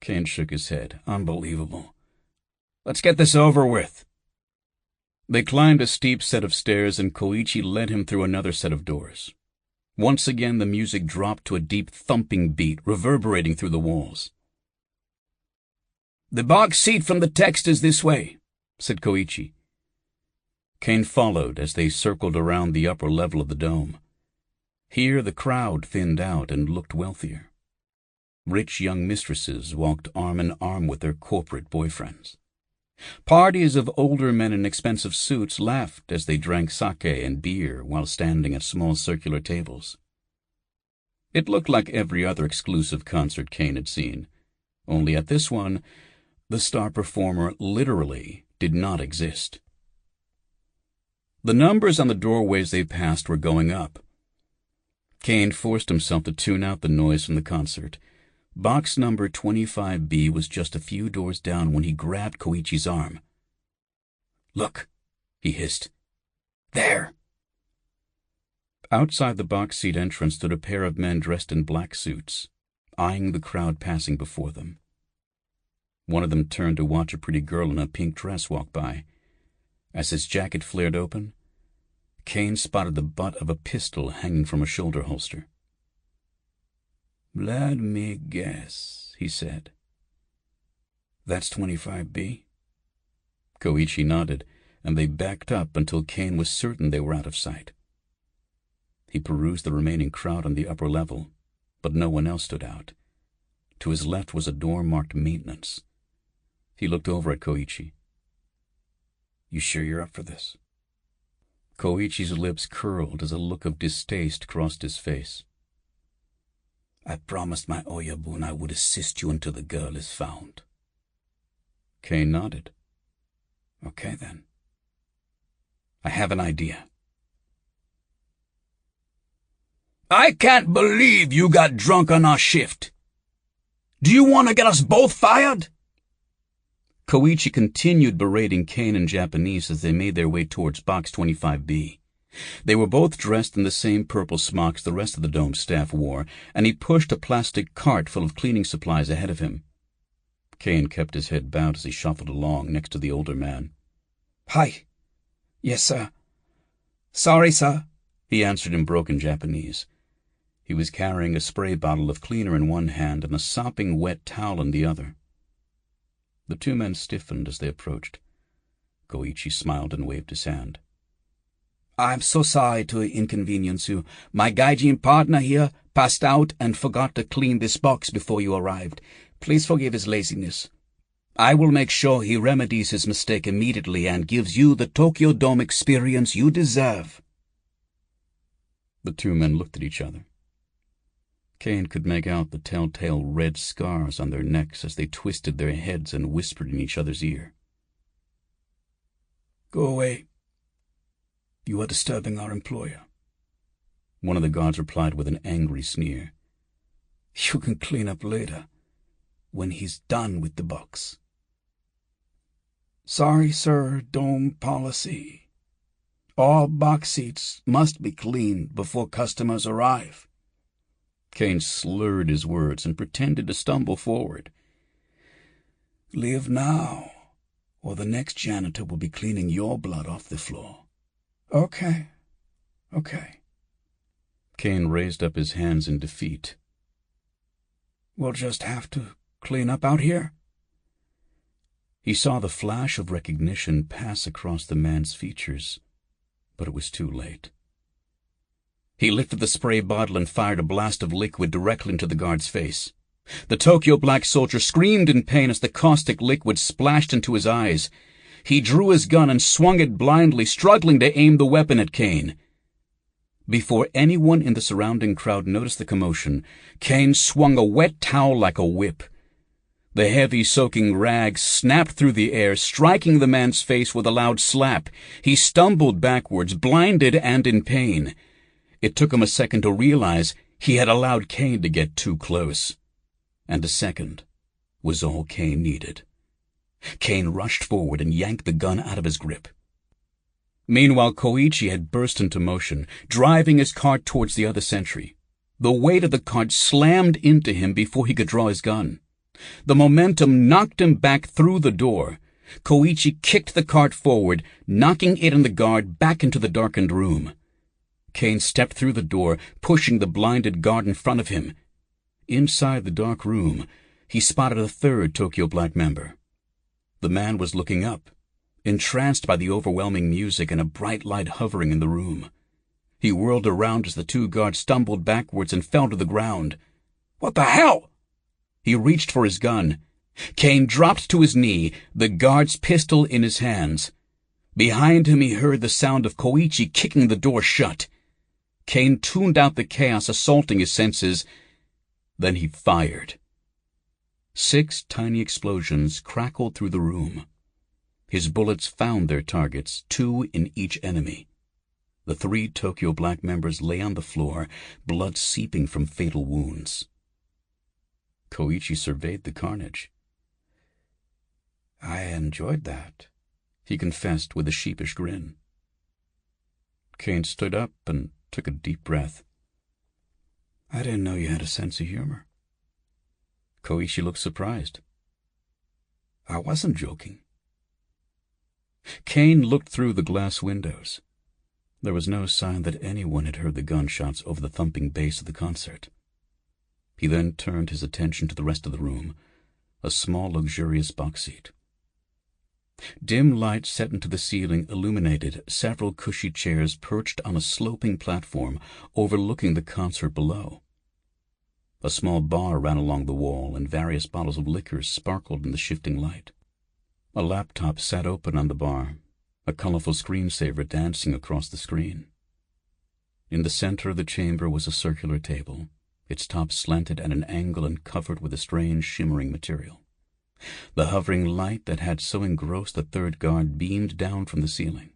Caine shook his head. Unbelievable. Let's get this over with. They climbed a steep set of stairs, and Koichi led him through another set of doors. Once again the music dropped to a deep thumping beat, reverberating through the walls. The box seat from the text is this way, said Koichi. Caine followed as they circled around the upper level of the dome. Here the crowd thinned out and looked wealthier. Rich young mistresses walked arm in arm with their corporate boyfriends. Parties of older men in expensive suits laughed as they drank sake and beer while standing at small circular tables. It looked like every other exclusive concert Caine had seen, only at this one, the star performer literally did not exist. The numbers on the doorways they passed were going up. Caine forced himself to tune out the noise from the concert. Box number 25B was just a few doors down when he grabbed Koichi's arm. Look, he hissed. There! Outside the box seat entrance stood a pair of men dressed in black suits, eyeing the crowd passing before them. One of them turned to watch a pretty girl in a pink dress walk by. As his jacket flared open, Caine spotted the butt of a pistol hanging from a shoulder holster. Let me guess, he said. That's 25B? Koichi nodded, and they backed up until Caine was certain they were out of sight. He perused the remaining crowd on the upper level, but no one else stood out. To his left was a door marked Maintenance. He looked over at Koichi. You sure you're up for this? Koichi's lips curled as a look of distaste crossed his face. I promised my Oyabun I would assist you until the girl is found. Caine nodded. Okay, then. I have an idea. I can't believe you got drunk on our shift. Do you want to get us both fired? Koichi continued berating Caine in Japanese as they made their way towards Box 25B. They were both dressed in the same purple smocks the rest of the dome staff wore, and he pushed a plastic cart full of cleaning supplies ahead of him. Caine kept his head bowed as he shuffled along next to the older man. Hi. Yes, sir. Sorry, sir, he answered in broken Japanese. He was carrying a spray bottle of cleaner in one hand and a sopping wet towel in the other. The two men stiffened as they approached. Koichi smiled and waved his hand. I'm so sorry to inconvenience you. My gaijin partner here passed out and forgot to clean this box before you arrived. Please forgive his laziness. I will make sure he remedies his mistake immediately and gives you the Tokyo Dome experience you deserve. The two men looked at each other. Caine could make out the telltale red scars on their necks as they twisted their heads and whispered in each other's ear. Go away. You are disturbing our employer. One of the guards replied with an angry sneer. You can clean up later, when he's done with the box. Sorry, sir, Dome policy. All box seats must be cleaned before customers arrive. Caine slurred his words and pretended to stumble forward. Leave now, or the next janitor will be cleaning your blood off the floor. Okay. Caine raised up his hands in defeat. We'll just have to clean up out here. He saw the flash of recognition pass across the man's features, but it was too late. He lifted the spray bottle and fired a blast of liquid directly into the guard's face. The Tokyo black soldier screamed in pain as the caustic liquid splashed into his eyes. He drew his gun and swung it blindly, struggling to aim the weapon at Caine. Before anyone in the surrounding crowd noticed the commotion, Caine swung a wet towel like a whip. The heavy, soaking rag snapped through the air, striking the man's face with a loud slap. He stumbled backwards, blinded and in pain. It took him a second to realize he had allowed Caine to get too close. And a second was all Caine needed. Caine rushed forward and yanked the gun out of his grip. Meanwhile, Koichi had burst into motion, driving his cart towards the other sentry. The weight of the cart slammed into him before he could draw his gun. The momentum knocked him back through the door. Koichi kicked the cart forward, knocking it and the guard back into the darkened room. Caine stepped through the door, pushing the blinded guard in front of him. Inside the dark room, he spotted a third Tokyo Black member. The man was looking up, entranced by the overwhelming music and a bright light hovering in the room. He whirled around as the two guards stumbled backwards and fell to the ground. "What the hell?" He reached for his gun. Caine dropped to his knee, the guard's pistol in his hands. Behind him he heard the sound of Koichi kicking the door shut. Caine tuned out the chaos assaulting his senses. Then he fired. 6 tiny explosions crackled through the room. His bullets found their targets, 2 in each enemy. The 3 Tokyo Black members lay on the floor, blood seeping from fatal wounds. Koichi surveyed the carnage. "I enjoyed that," he confessed with a sheepish grin. Caine stood up and took a deep breath. "I didn't know you had a sense of humor." Koichi looked surprised. "I wasn't joking." Caine looked through the glass windows. There was no sign that anyone had heard the gunshots over the thumping bass of the concert. He then turned his attention to the rest of the room, a small, luxurious box seat. Dim light set into the ceiling illuminated several cushy chairs perched on a sloping platform overlooking the concert below. A small bar ran along the wall, and various bottles of liquor sparkled in the shifting light. A laptop sat open on the bar, a colorful screensaver dancing across the screen. In the center of the chamber was a circular table, its top slanted at an angle and covered with a strange shimmering material. The hovering light that had so engrossed the third guard beamed down from the ceiling.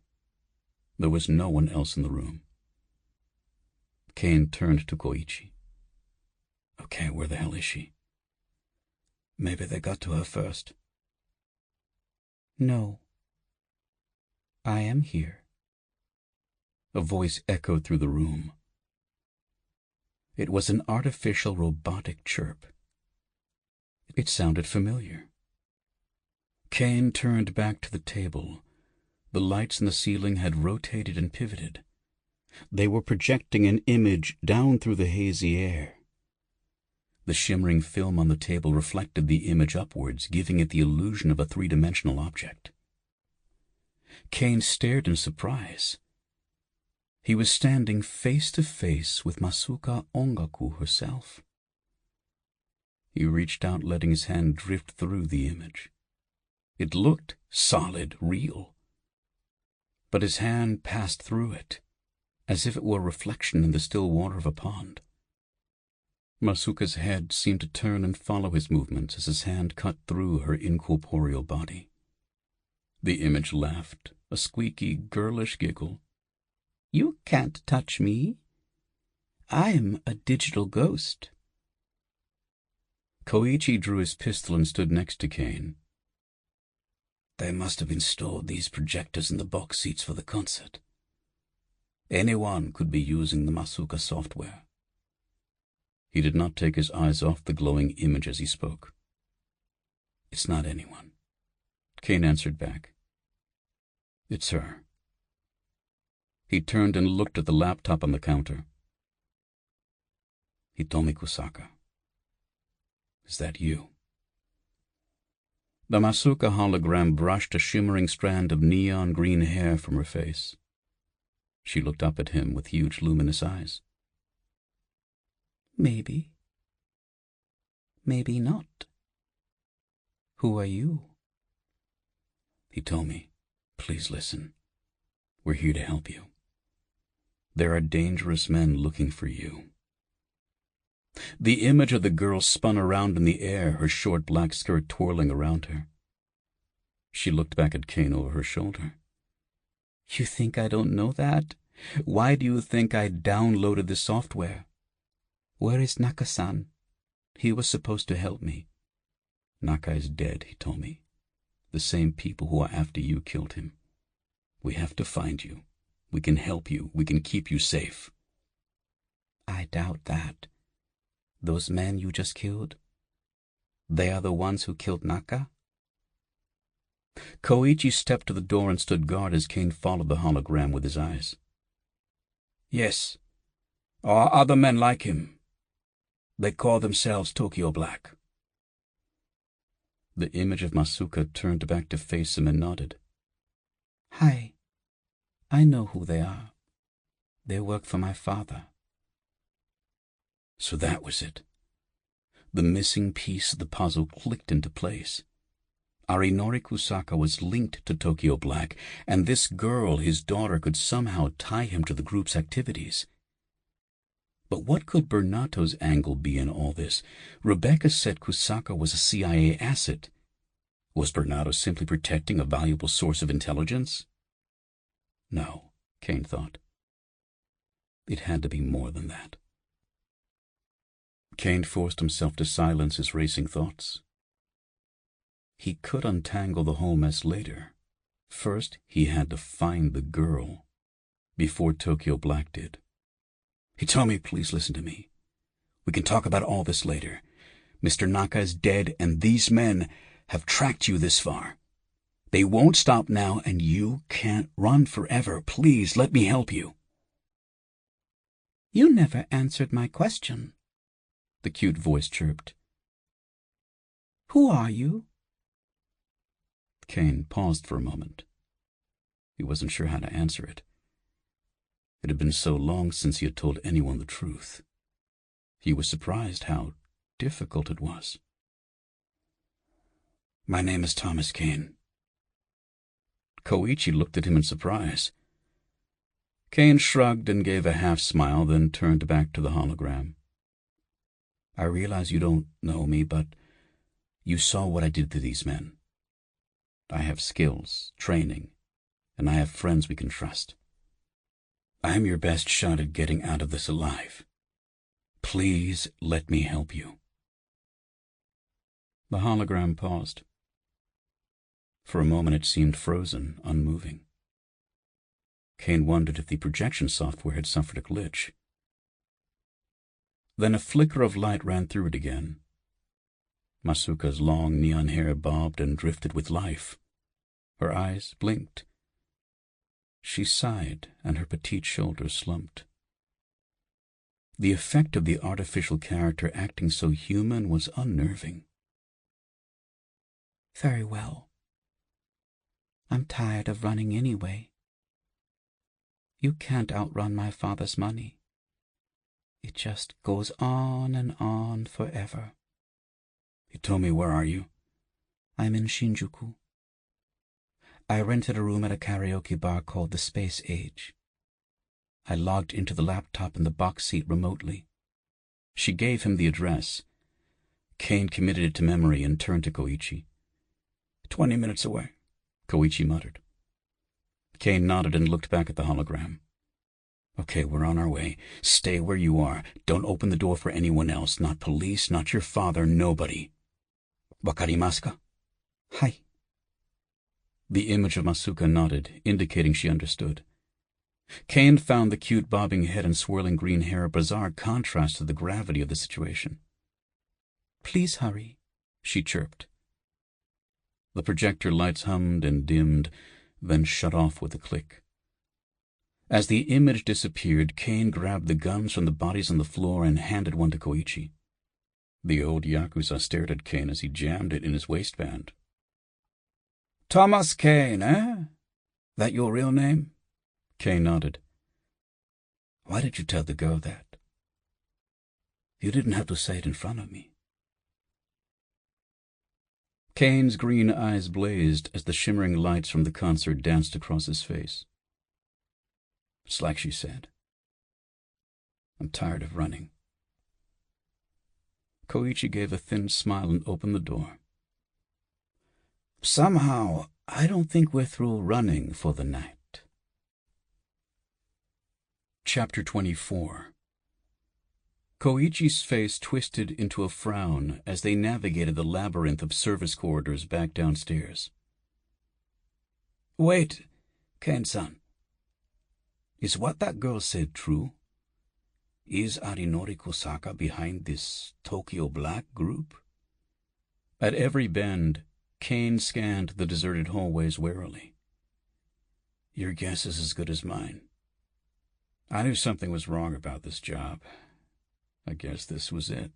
There was no one else in the room. Caine turned to Koichi. "Okay, where the hell is she?" "Maybe they got to her first." "No. I am here." A voice echoed through the room. It was an artificial robotic chirp. It sounded familiar. Caine turned back to the table. The lights in the ceiling had rotated and pivoted. They were projecting an image down through the hazy air. The shimmering film on the table reflected the image upwards, giving it the illusion of a 3-dimensional object. Caine stared in surprise. He was standing face to face with Masuka Ongaku herself. He reached out, letting his hand drift through the image. It looked solid, real. But his hand passed through it, as if it were a reflection in the still water of a pond. Masuka's head seemed to turn and follow his movements as his hand cut through her incorporeal body. The image laughed, a squeaky, girlish giggle. "You can't touch me. I'm a digital ghost." Koichi drew his pistol and stood next to Caine. "They must have installed these projectors in the box seats for the concert. Anyone could be using the Masuka software." He did not take his eyes off the glowing image as he spoke. "It's not anyone," Caine answered back. "It's her." He turned and looked at the laptop on the counter. "Hitomi Kusaka. Is that you?" The Masuka hologram brushed a shimmering strand of neon green hair from her face. She looked up at him with huge luminous eyes. "Maybe. Maybe not. Who are you?" He told me, "Please listen. We're here to help you." There are dangerous men looking for you. The image of the girl spun around in the air, her short black skirt twirling around her. She looked back at Caine over her shoulder. You think I don't know that? Why do you think I downloaded the software? Where is Naka-san? He was supposed to help me. Naka is dead, he told me. The same people who are after you killed him. We have to find you. We can help you. We can keep you safe. I doubt that. Those men you just killed? They are the ones who killed Naka? Koichi stepped to the door and stood guard as Caine followed the hologram with his eyes. Yes, or other men like him. They call themselves Tokyo Black. The image of Masuka turned back to face him and nodded. Hi. I know who they are. They work for my father. So that was it. The missing piece of the puzzle clicked into place. Arinori Kusaka was linked to Tokyo Black, and this girl, his daughter, could somehow tie him to the group's activities. But what could Bernato's angle be in all this? Rebecca said Kusaka was a CIA asset. Was Bernato simply protecting a valuable source of intelligence? No, Caine thought. It had to be more than that. Caine forced himself to silence his racing thoughts. He could untangle the whole mess later. First, he had to find the girl, before Tokyo Black did. He told me, please listen to me. We can talk about all this later. Mr. Naka is dead, and these men have tracked you this far. They won't stop now, and you can't run forever. Please, let me help you. You never answered my question, the cute voice chirped. Who are you? Caine paused for a moment. He wasn't sure how to answer it. It had been so long since he had told anyone the truth. He was surprised how difficult it was. My name is Thomas Caine. Koichi looked at him in surprise. Caine shrugged and gave a half-smile, then turned back to the hologram. I realize you don't know me, but you saw what I did to these men. I have skills, training, and I have friends we can trust. I am your best shot at getting out of this alive. Please let me help you. The hologram paused. For a moment it seemed frozen, unmoving. Caine wondered if the projection software had suffered a glitch. Then a flicker of light ran through it again. Masuka's long neon hair bobbed and drifted with life. Her eyes blinked. She sighed, and her petite shoulders slumped. The effect of the artificial character acting so human was unnerving. Very well. I'm tired of running anyway. You can't outrun my father's money. It just goes on and on forever. You told me, where are you? I'm in Shinjuku. I rented a room at a karaoke bar called the Space Age. I logged into the laptop in the box seat remotely. She gave him the address. Caine committed it to memory and turned to Koichi. 20 minutes away, Koichi muttered. Caine nodded and looked back at the hologram. Okay, we're on our way. Stay where you are. Don't open the door for anyone else. Not police, not your father, nobody. Wakarimasu ka? Hai. The image of Masuka nodded, indicating she understood. Caine found the cute bobbing head and swirling green hair a bizarre contrast to the gravity of the situation. Please hurry, she chirped. The projector lights hummed and dimmed, then shut off with a click. As the image disappeared, Caine grabbed the guns from the bodies on the floor and handed one to Koichi. The old Yakuza stared at Caine as he jammed it in his waistband. Thomas Caine, eh? That your real name? Caine nodded. Why did you tell the girl that? You didn't have to say it in front of me. Caine's green eyes blazed as the shimmering lights from the concert danced across his face. It's like she said. I'm tired of running. Koichi gave a thin smile and opened the door. Somehow, I don't think we're through running for the night. Chapter 24. Koichi's face twisted into a frown as they navigated the labyrinth of service corridors back downstairs. Wait, Caine-san. Is what that girl said true? Is Arinori Kusaka behind this Tokyo Black group? At every bend, Caine scanned the deserted hallways warily. Your guess is as good as mine. I knew something was wrong about this job. I guess this was it.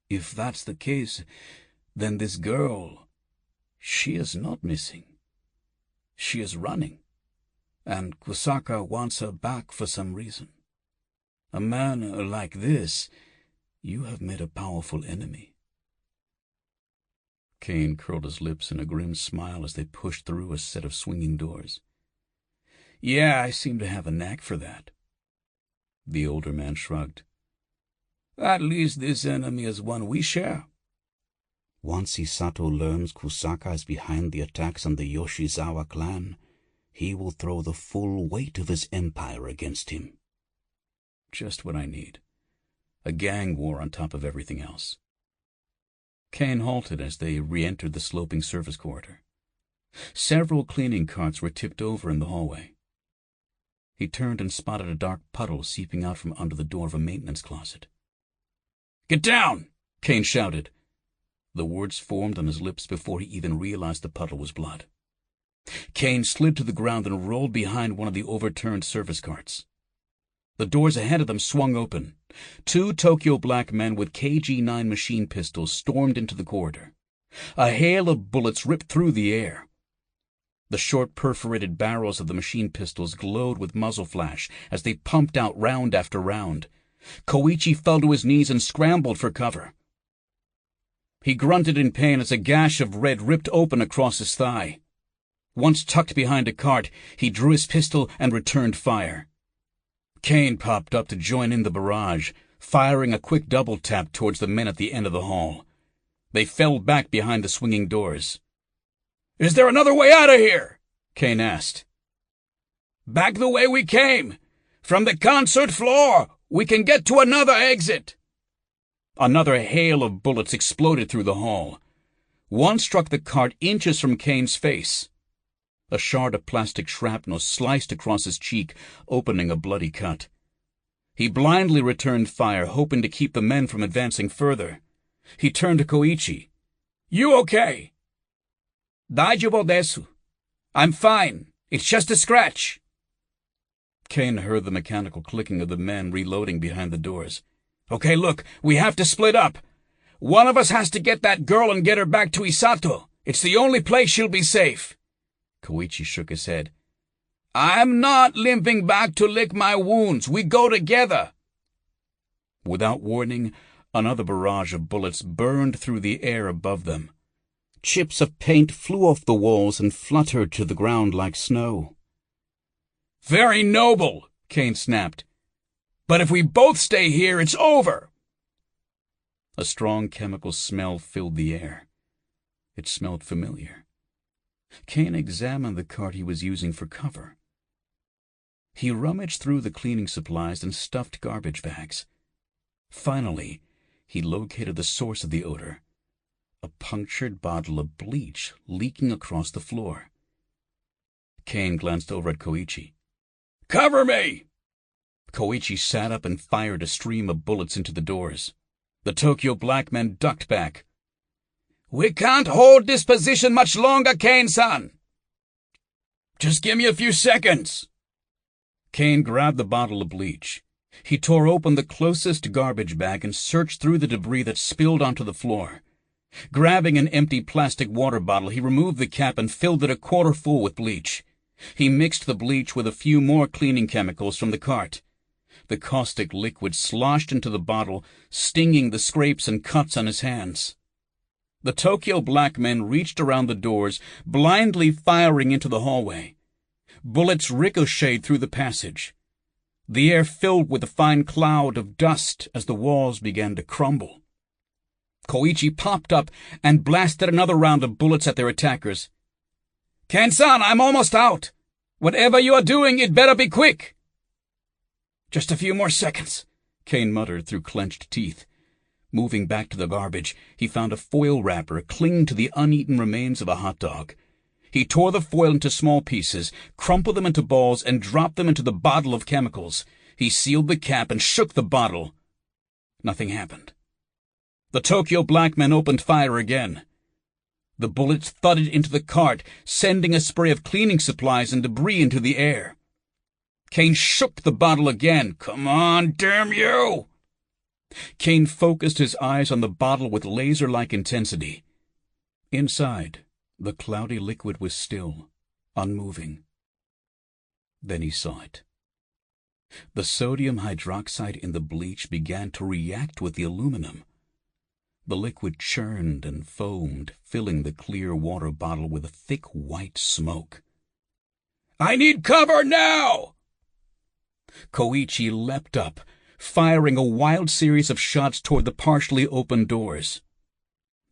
If that's the case, then this girl, she is not missing. She is running, and Kusaka wants her back for some reason. A man like this, you have made a powerful enemy. Caine curled his lips in a grim smile as they pushed through a set of swinging doors. Yeah, I seem to have a knack for that. The older man shrugged. At least this enemy is one we share. Once Hisato learns Kusaka is behind the attacks on the Yoshizawa clan, he will throw the full weight of his empire against him. Just what I need. A gang war on top of everything else. Caine halted as they re-entered the sloping service corridor. Several cleaning carts were tipped over in the hallway. He turned and spotted a dark puddle seeping out from under the door of a maintenance closet. Get down! Caine shouted. The words formed on his lips before he even realized the puddle was blood. Caine slid to the ground and rolled behind one of the overturned service carts. The doors ahead of them swung open. 2 Tokyo Black men with KG-9 machine pistols stormed into the corridor. A hail of bullets ripped through the air. The short perforated barrels of the machine pistols glowed with muzzle flash as they pumped out round after round. Koichi fell to his knees and scrambled for cover. He grunted in pain as a gash of red ripped open across his thigh. Once tucked behind a cart, he drew his pistol and returned fire. Caine popped up to join in the barrage, firing a quick double tap towards the men at the end of the hall. They fell back behind the swinging doors. Is there another way out of here? Caine asked. Back the way we came. From the concert floor, we can get to another exit. Another hail of bullets exploded through the hall. One struck the cart inches from Caine's face. A shard of plastic shrapnel sliced across his cheek, opening a bloody cut. He blindly returned fire, hoping to keep the men from advancing further. He turned to Koichi. You okay? Daijoubu desu. I'm fine. It's just a scratch. Caine heard the mechanical clicking of the men reloading behind the doors. Okay, look, we have to split up. One of us has to get that girl and get her back to Hisato. It's the only place she'll be safe. Koichi shook his head. I'm not limping back to lick my wounds. We go together. Without warning, another barrage of bullets burned through the air above them. Chips of paint flew off the walls and fluttered to the ground like snow. Very noble, Caine snapped. But if we both stay here, it's over. A strong chemical smell filled the air. It smelled familiar. Caine examined the cart he was using for cover. He rummaged through the cleaning supplies and stuffed garbage bags. Finally, he located the source of the odor. A punctured bottle of bleach leaking across the floor. Caine glanced over at Koichi. Cover me! Koichi sat up and fired a stream of bullets into the doors. The Tokyo Black men ducked back. We can't hold this position much longer, Caine-san. Just give me a few seconds. Caine grabbed the bottle of bleach. He tore open the closest garbage bag and searched through the debris that spilled onto the floor. Grabbing an empty plastic water bottle, he removed the cap and filled it a quarter full with bleach. He mixed the bleach with a few more cleaning chemicals from the cart. The caustic liquid sloshed into the bottle, stinging the scrapes and cuts on his hands. The Tokyo Black men reached around the doors, blindly firing into the hallway. Bullets ricocheted through the passage. The air filled with a fine cloud of dust as the walls began to crumble. Koichi popped up and blasted another round of bullets at their attackers. "Ken-san, I'm almost out. Whatever you are doing, it better be quick." "Just a few more seconds," Caine muttered through clenched teeth. Moving back to the garbage, he found a foil wrapper clinging to the uneaten remains of a hot dog. He tore the foil into small pieces, crumpled them into balls, and dropped them into the bottle of chemicals. He sealed the cap and shook the bottle. Nothing happened. The Tokyo black men opened fire again. The bullets thudded into the cart, sending a spray of cleaning supplies and debris into the air. Caine shook the bottle again. "Come on, damn you!" Caine focused his eyes on the bottle with laser-like intensity. Inside, the cloudy liquid was still, unmoving. Then he saw it. The sodium hydroxide in the bleach began to react with the aluminum. The liquid churned and foamed, filling the clear water bottle with a thick white smoke. "I need cover now!" Koichi leapt up, firing a wild series of shots toward the partially open doors.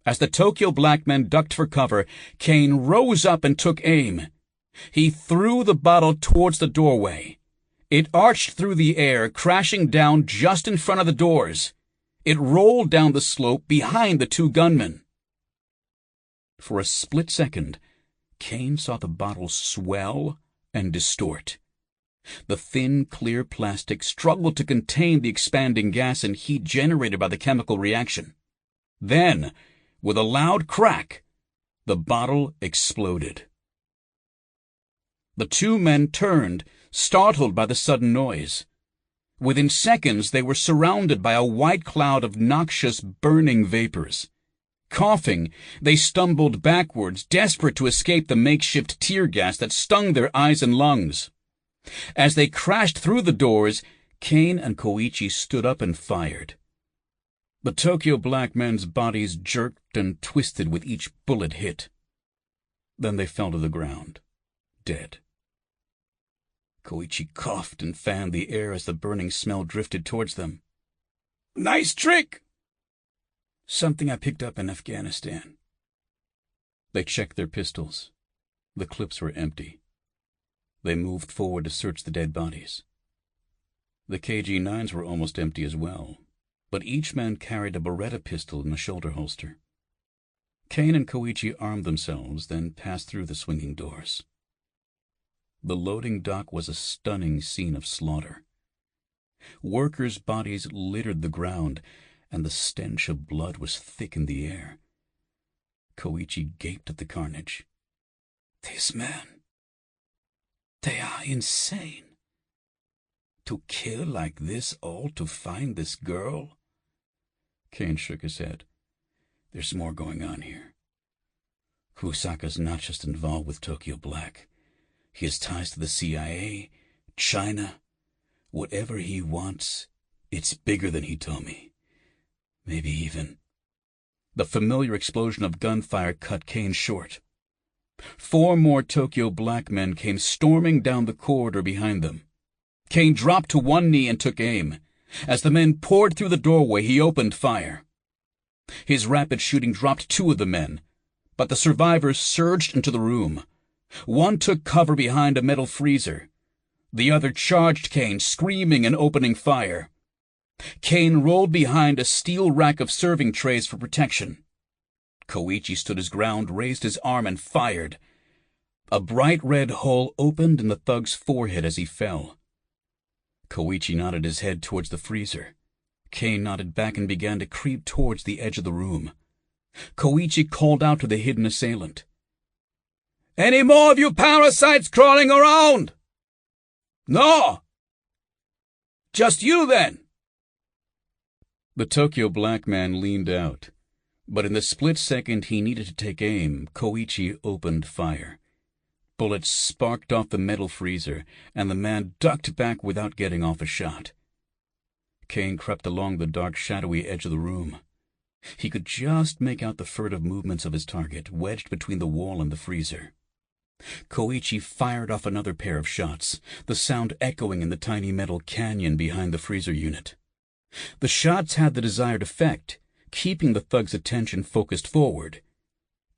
As the Tokyo black men ducked for cover, Caine rose up and took aim. He threw the bottle towards the doorway. It arched through the air, crashing down just in front of the doors. It rolled down the slope behind the two gunmen. For a split second, Caine saw the bottle swell and distort. The thin, clear plastic struggled to contain the expanding gas and heat generated by the chemical reaction. Then, with a loud crack, the bottle exploded. The two men turned, startled by the sudden noise. Within seconds, they were surrounded by a white cloud of noxious, burning vapors. Coughing, they stumbled backwards, desperate to escape the makeshift tear gas that stung their eyes and lungs. As they crashed through the doors, Caine and Koichi stood up and fired. The Tokyo black men's bodies jerked and twisted with each bullet hit. Then they fell to the ground, dead. Koichi coughed and fanned the air as the burning smell drifted towards them. "Nice trick!" "Something I picked up in Afghanistan." They checked their pistols. The clips were empty. They moved forward to search the dead bodies. The KG-9s were almost empty as well, but each man carried a Beretta pistol in a shoulder holster. Caine and Koichi armed themselves, then passed through the swinging doors. The loading dock was a stunning scene of slaughter. Workers' bodies littered the ground, and the stench of blood was thick in the air. Koichi gaped at the carnage. "These men, they are insane. To kill like this all to find this girl?" Caine shook his head. "There's more going on here. Kusaka's not just involved with Tokyo Black. He has ties to the CIA, China. Whatever he wants, it's bigger than he told me. Maybe even—" The familiar explosion of gunfire cut Caine short. 4 more Tokyo black men came storming down the corridor behind them. Caine dropped to one knee and took aim. As the men poured through the doorway, he opened fire. His rapid shooting dropped 2 of the men, but the survivors surged into the room. One took cover behind a metal freezer. The other charged Caine, screaming and opening fire. Caine rolled behind a steel rack of serving trays for protection. Koichi stood his ground, raised his arm, and fired. A bright red hole opened in the thug's forehead as he fell. Koichi nodded his head towards the freezer. Caine nodded back and began to creep towards the edge of the room. Koichi called out to the hidden assailant. "Any more of you parasites crawling around?" "No." "Just you, then." The Tokyo black man leaned out, but in the split second he needed to take aim, Koichi opened fire. Bullets sparked off the metal freezer, and the man ducked back without getting off a shot. Caine crept along the dark, shadowy edge of the room. He could just make out the furtive movements of his target, wedged between the wall and the freezer. Koichi fired off another pair of shots, the sound echoing in the tiny metal canyon behind the freezer unit. The shots had the desired effect, keeping the thug's attention focused forward.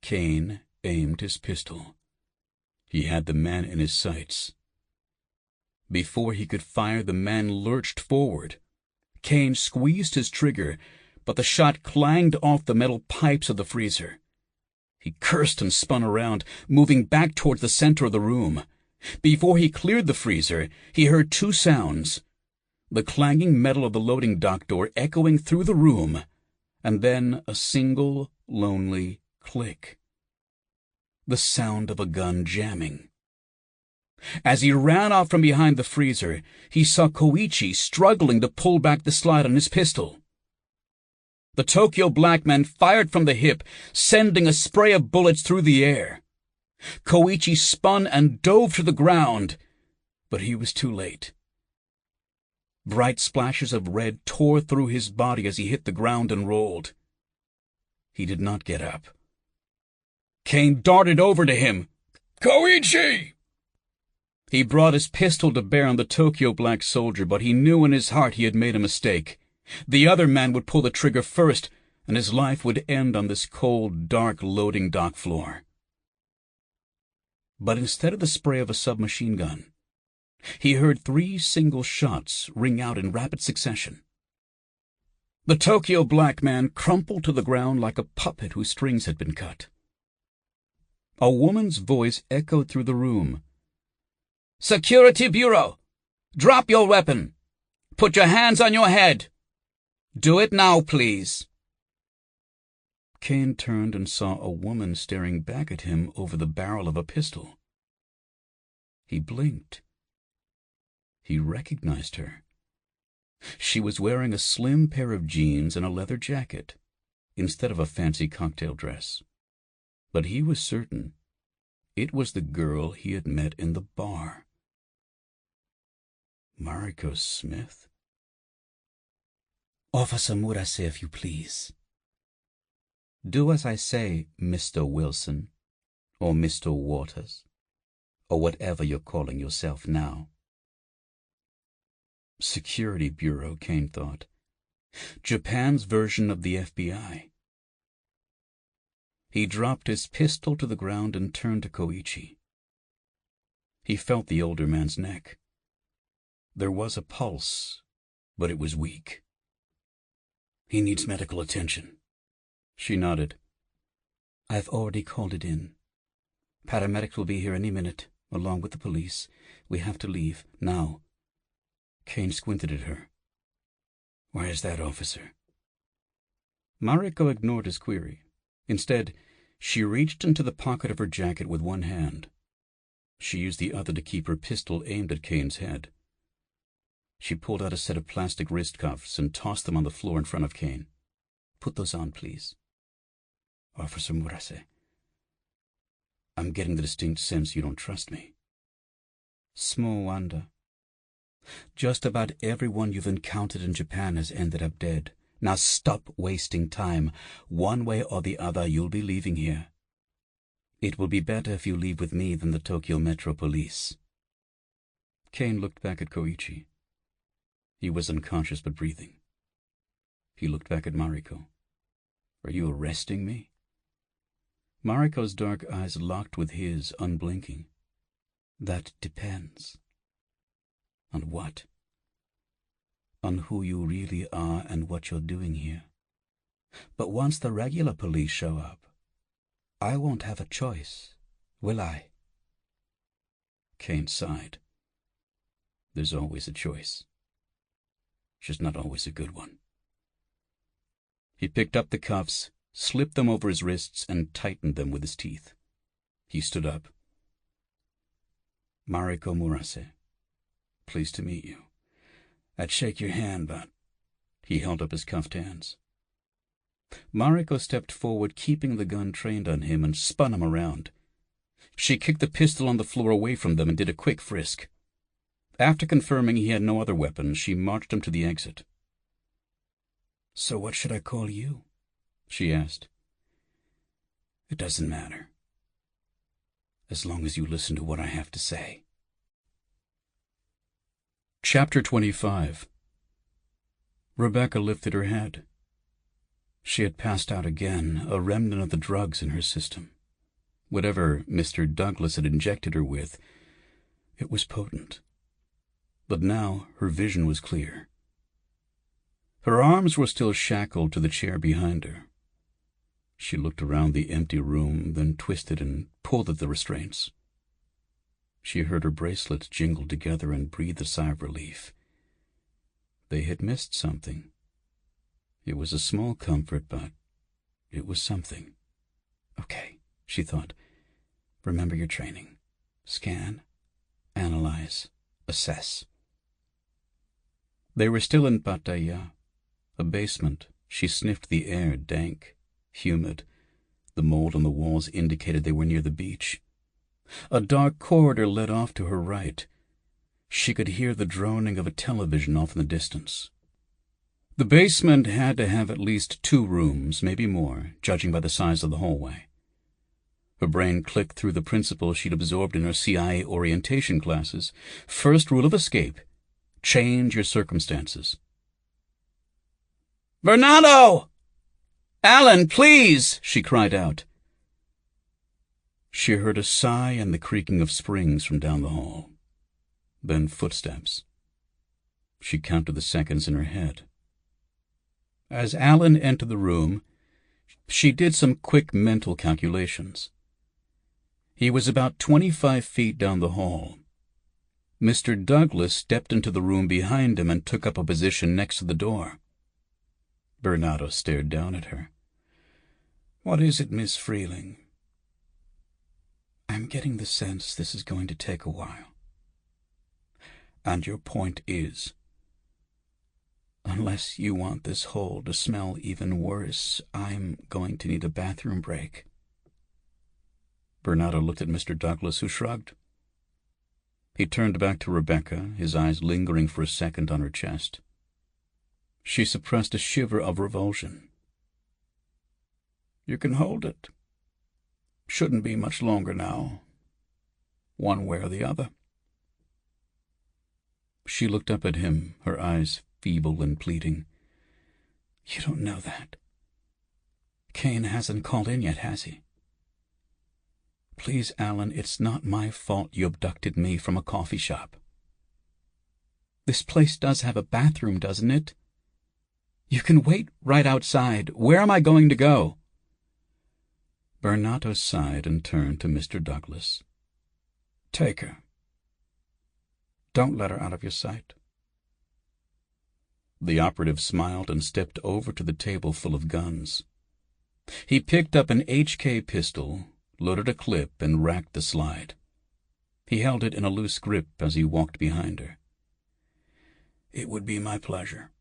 Caine aimed his pistol. He had the man in his sights. Before he could fire, the man lurched forward. Caine squeezed his trigger, but the shot clanged off the metal pipes of the freezer. He cursed and spun around, moving back towards the center of the room. Before he cleared the freezer, he heard two sounds: the clanging metal of the loading dock door echoing through the room, and then a single, lonely click. The sound of a gun jamming. As he ran out from behind the freezer, he saw Koichi struggling to pull back the slide on his pistol. The Tokyo black man fired from the hip, sending a spray of bullets through the air. Koichi spun and dove to the ground, but he was too late. Bright splashes of red tore through his body as he hit the ground and rolled. He did not get up. Caine darted over to him. "Koichi!" He brought his pistol to bear on the Tokyo black soldier, but he knew in his heart he had made a mistake. The other man would pull the trigger first, and his life would end on this cold, dark loading dock floor. But instead of the spray of a submachine gun, he heard 3 single shots ring out in rapid succession. The Tokyo black man crumpled to the ground like a puppet whose strings had been cut. A woman's voice echoed through the room. "Security Bureau! Drop your weapon! Put your hands on your head! Do it now, please!" Caine turned and saw a woman staring back at him over the barrel of a pistol. He blinked. He recognized her. She was wearing a slim pair of jeans and a leather jacket, instead of a fancy cocktail dress. But he was certain it was the girl he had met in the bar. Mariko Smith? "Officer Murase, if you please." "Do as I say, Mr. Wilson, or Mr. Waters, or whatever you're calling yourself now." Security Bureau, Caine thought. Japan's version of the FBI. He dropped his pistol to the ground and turned to Koichi. He felt the older man's neck. There was a pulse, but it was weak. "He needs medical attention." She nodded. "I've already called it in. Paramedics will be here any minute, along with the police. We have to leave, now." Caine squinted at her. "Why is that, officer?" Mariko ignored his query. Instead, she reached into the pocket of her jacket with one hand. She used the other to keep her pistol aimed at Caine's head. She pulled out a set of plastic wrist cuffs and tossed them on the floor in front of Caine. "Put those on, please." "Officer Murase, I'm getting the distinct sense you don't trust me." "Small wonder. Just about everyone you've encountered in Japan has ended up dead. Now stop wasting time. One way or the other, you'll be leaving here. It will be better if you leave with me than the Tokyo Metro Police." Caine looked back at Koichi. He was unconscious but breathing. He looked back at Mariko. "Are you arresting me?" Mariko's dark eyes locked with his, unblinking. "That depends." "On what?" "On who you really are and what you're doing here. But once the regular police show up, I won't have a choice, will I?" Caine sighed. "There's always a choice. Just not always a good one." He picked up the cuffs, slipped them over his wrists, and tightened them with his teeth. He stood up. "Mariko Murase, pleased to meet you. I'd shake your hand, but—" He held up his cuffed hands. Mariko stepped forward, keeping the gun trained on him, and spun him around. She kicked the pistol on the floor away from them and did a quick frisk. After confirming he had no other weapons, she marched him to the exit. "So what should I call you?" she asked. "It doesn't matter. as long as you listen to what I have to say. Chapter 25. Rebecca lifted her head. She had passed out again, a remnant of the drugs in her system. Whatever Mr. Douglas had injected her with, it was potent. But now her vision was clear. Her arms were still shackled to the chair behind her. She looked around the empty room, then twisted and pulled at the restraints. She heard her bracelets jingle together and breathed a sigh of relief. They had missed something. It was a small comfort, but it was something. Okay, she thought. Remember your training. Scan, analyze, assess. They were still in Pattaya, a basement. She sniffed the air, dank, humid. The mold on the walls indicated they were near the beach. A dark corridor led off to her right. She could hear the droning of a television off in the distance. The basement had to have at least 2 rooms, maybe more, judging by the size of the hallway. Her brain clicked through the principles she'd absorbed in her CIA orientation classes. First rule of escape: change your circumstances. "Bernardo! Alan, please!" she cried out. She heard a sigh and the creaking of springs from down the hall. Then footsteps. She counted the seconds in her head. As Alan entered the room, she did some quick mental calculations. He was about 25 feet down the hall. Mr. Douglas stepped into the room behind him and took up a position next to the door. Bernardo stared down at her. "What is it, Miss Freeling?" "I'm getting the sense this is going to take a while." "And your point is?" "Unless you want this hole to smell even worse, I'm going to need a bathroom break." Bernardo looked at Mr. Douglas, who shrugged. He turned back to Rebecca, his eyes lingering for a second on her chest. She suppressed a shiver of revulsion. "You can hold it. Shouldn't be much longer now. One way or the other." She looked up at him, her eyes feeble and pleading. "You don't know that. Caine hasn't called in yet, has he? Please, Alan, it's not my fault you abducted me from a coffee shop. This place does have a bathroom, doesn't it? You can wait right outside. Where am I going to go?" Bernardo sighed and turned to Mr. Douglas. "Take her. Don't let her out of your sight." The operative smiled and stepped over to the table full of guns. He picked up an HK pistol, loaded a clip, and racked the slide. He held it in a loose grip as he walked behind her. "It would be my pleasure."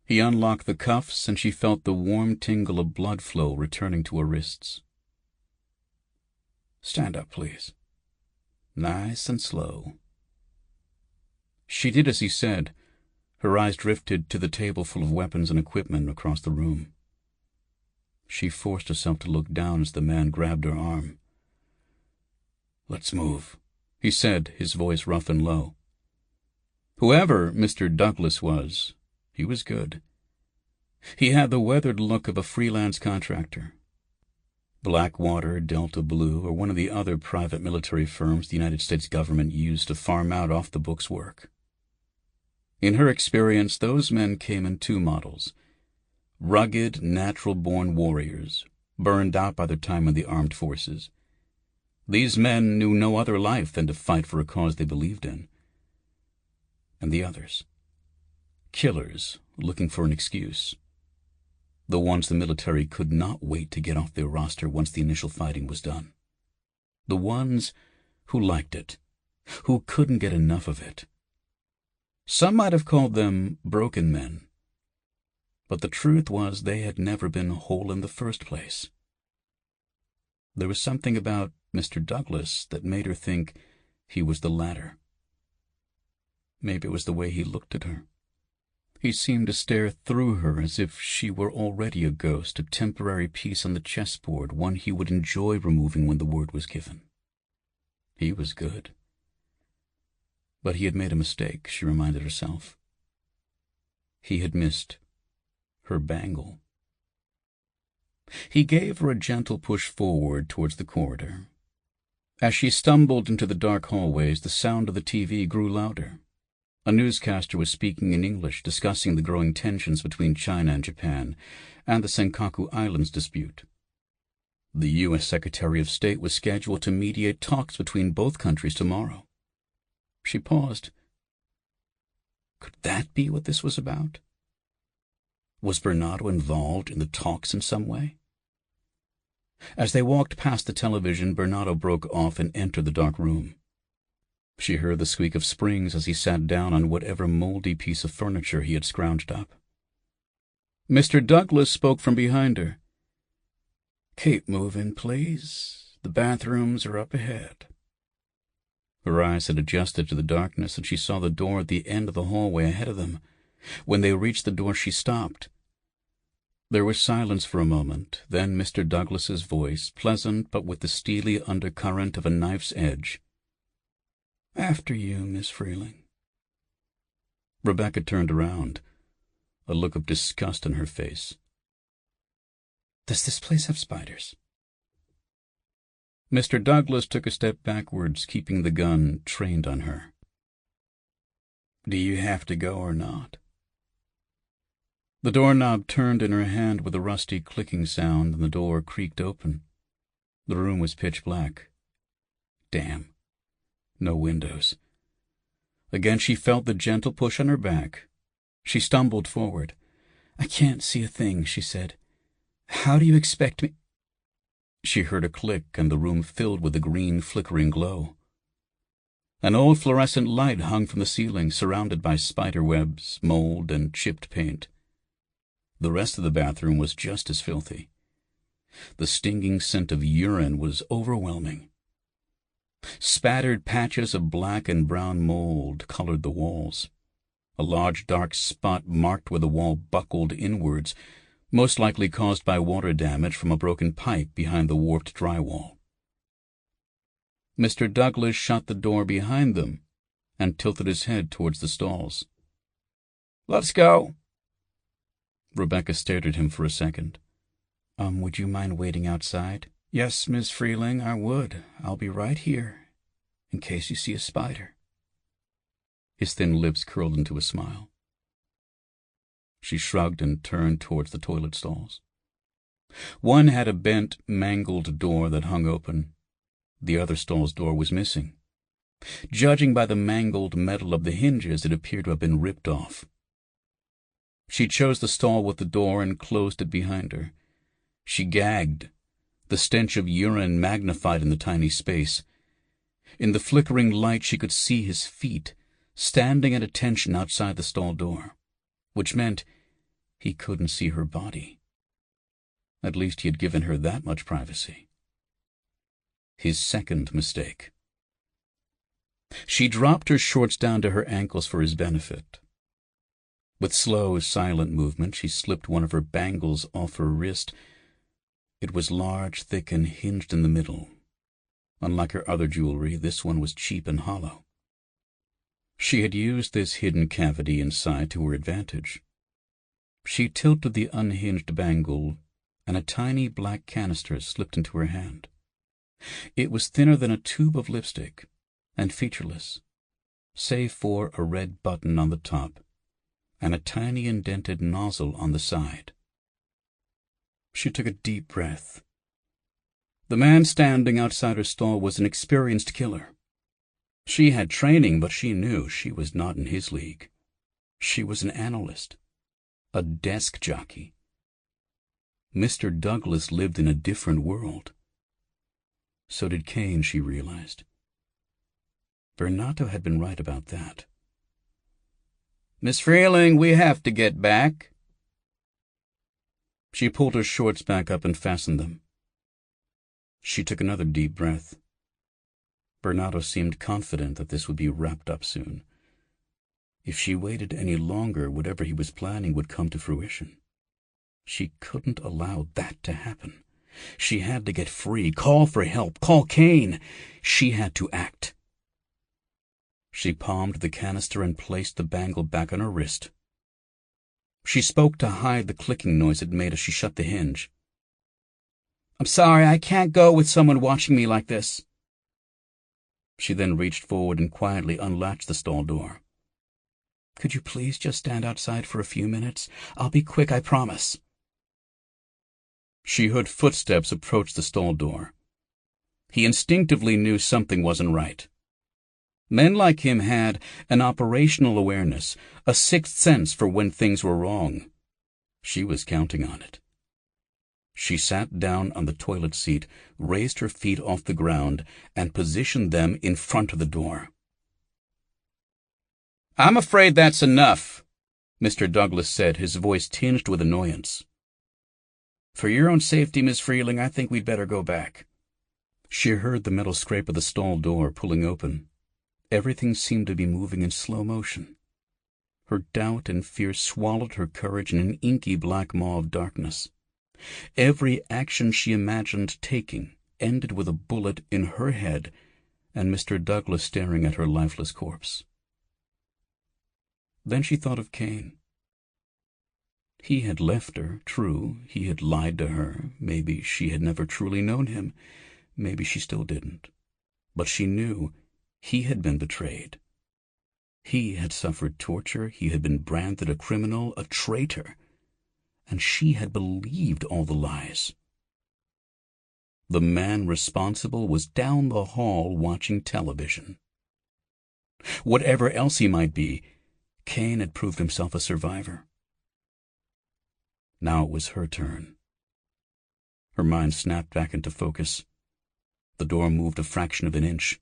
He unlocked the cuffs, and she felt the warm tingle of blood flow returning to her wrists. "Stand up, please. Nice and slow." She did as he said. Her eyes drifted to the table full of weapons and equipment across the room. She forced herself to look down as the man grabbed her arm. "Let's move," he said, his voice rough and low. Whoever Mr. Douglas was, he was good. He had the weathered look of a freelance contractor. Blackwater, Delta Blue, or one of the other private military firms the United States government used to farm out off-the-books work. In her experience, those men came in 2 models: rugged, natural-born warriors, burned out by their time in the armed forces. These men knew no other life than to fight for a cause they believed in. And the others, killers looking for an excuse. The ones the military could not wait to get off their roster once the initial fighting was done. The ones who liked it, who couldn't get enough of it. Some might have called them broken men, but the truth was they had never been whole in the first place. There was something about Mr. Douglas that made her think he was the latter. Maybe it was the way he looked at her. He seemed to stare through her as if she were already a ghost, a temporary piece on the chessboard, one he would enjoy removing when the word was given. He was good. But he had made a mistake, she reminded herself. He had missed her bangle. He gave her a gentle push forward towards the corridor. As she stumbled into the dark hallways, the sound of the TV grew louder. A newscaster was speaking in English, discussing the growing tensions between China and Japan and the Senkaku Islands dispute. The U.S. Secretary of State was scheduled to mediate talks between both countries tomorrow. She paused. Could that be what this was about? Was Bernardo involved in the talks in some way? As they walked past the television, Bernardo broke off and entered the dark room. She heard the squeak of springs as he sat down on whatever moldy piece of furniture he had scrounged up. Mr. Douglas spoke from behind her. "Keep moving, please. The bathrooms are up ahead." Her eyes had adjusted to the darkness, and she saw the door at the end of the hallway ahead of them. When they reached the door, she stopped. There was silence for a moment, then Mr. Douglas's voice, pleasant but with the steely undercurrent of a knife's edge. "After you, Miss Freeling." Rebecca turned around, a look of disgust on her face. "Does this place have spiders?" Mr. Douglas took a step backwards, keeping the gun trained on her. "Do you have to go or not?" The doorknob turned in her hand with a rusty clicking sound, and the door creaked open. The room was pitch black. Damn. No windows. Again she felt the gentle push on her back. She stumbled forward. "I can't see a thing," she said. "How do you expect me—" She heard a click, and the room filled with a green, flickering glow. An old fluorescent light hung from the ceiling, surrounded by spider webs, mold, and chipped paint. The rest of the bathroom was just as filthy. The stinging scent of urine was overwhelming. Spattered patches of black and brown mold colored the walls. A large dark spot marked where the wall buckled inwards, most likely caused by water damage from a broken pipe behind the warped drywall. Mr. Douglas shut the door behind them and tilted his head towards the stalls. "Let's go." Rebecca stared at him for a second. Would you mind waiting outside?" "Yes, Miss Freeling, I would. I'll be right here, in case you see a spider." His thin lips curled into a smile. She shrugged and turned towards the toilet stalls. One had a bent, mangled door that hung open. The other stall's door was missing. Judging by the mangled metal of the hinges, it appeared to have been ripped off. She chose the stall with the door and closed it behind her. She gagged, the stench of urine magnified in the tiny space. In the flickering light she could see his feet, standing at attention outside the stall door, which meant he couldn't see her body. At least he had given her that much privacy. His second mistake. She dropped her shorts down to her ankles for his benefit. With slow, silent movement, she slipped one of her bangles off her wrist. It was large, thick, and hinged in the middle. Unlike her other jewelry, this one was cheap and hollow. She had used this hidden cavity inside to her advantage. She tilted the unhinged bangle, and a tiny black canister slipped into her hand. It was thinner than a tube of lipstick, and featureless, save for a red button on the top and a tiny indented nozzle on the side. She took a deep breath. The man standing outside her stall was an experienced killer. She had training, but she knew she was not in his league. She was an analyst, a desk jockey. Mr. Douglas lived in a different world. So did Caine, she realized. Bernardo had been right about that. "Miss Freeling, we have to get back." She pulled her shorts back up and fastened them. She took another deep breath. Bernardo seemed confident that this would be wrapped up soon. If she waited any longer, whatever he was planning would come to fruition. She couldn't allow that to happen. She had to get free, call for help, call Caine. She had to act. She palmed the canister and placed the bangle back on her wrist. She spoke to hide the clicking noise it made as she shut the hinge. "I'm sorry, I can't go with someone watching me like this." She then reached forward and quietly unlatched the stall door. "Could you please just stand outside for a few minutes? I'll be quick, I promise." She heard footsteps approach the stall door. He instinctively knew something wasn't right. Men like him had an operational awareness, a sixth sense for when things were wrong. She was counting on it. She sat down on the toilet seat, raised her feet off the ground, and positioned them in front of the door. "I'm afraid that's enough," Mr. Douglas said, his voice tinged with annoyance. "For your own safety, Miss Freeling, I think we'd better go back." She heard the metal scrape of the stall door pulling open. Everything seemed to be moving in slow motion. Her doubt and fear swallowed her courage in an inky black maw of darkness. Every action she imagined taking ended with a bullet in her head and Mr. Douglas staring at her lifeless corpse. Then she thought of Caine. He had left her, true. He had lied to her. Maybe she had never truly known him. Maybe she still didn't. But she knew he had been betrayed. He had suffered torture. He had been branded a criminal, a traitor. And she had believed all the lies. The man responsible was down the hall watching television. Whatever else he might be, Caine had proved himself a survivor. Now it was her turn. Her mind snapped back into focus. The door moved a fraction of an inch.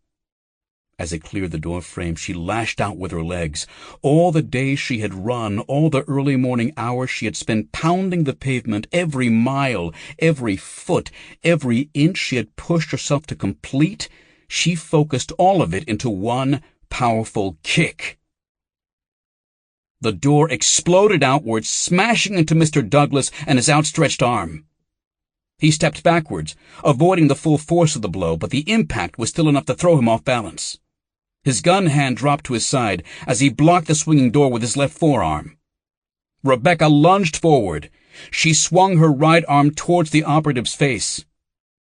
As it cleared the door frame, she lashed out with her legs. All the days she had run, all the early morning hours she had spent pounding the pavement, every mile, every foot, every inch she had pushed herself to complete, she focused all of it into one powerful kick. The door exploded outwards, smashing into Mr. Douglas and his outstretched arm. He stepped backwards, avoiding the full force of the blow, but the impact was still enough to throw him off balance. His gun hand dropped to his side as he blocked the swinging door with his left forearm. Rebecca lunged forward. She swung her right arm towards the operative's face.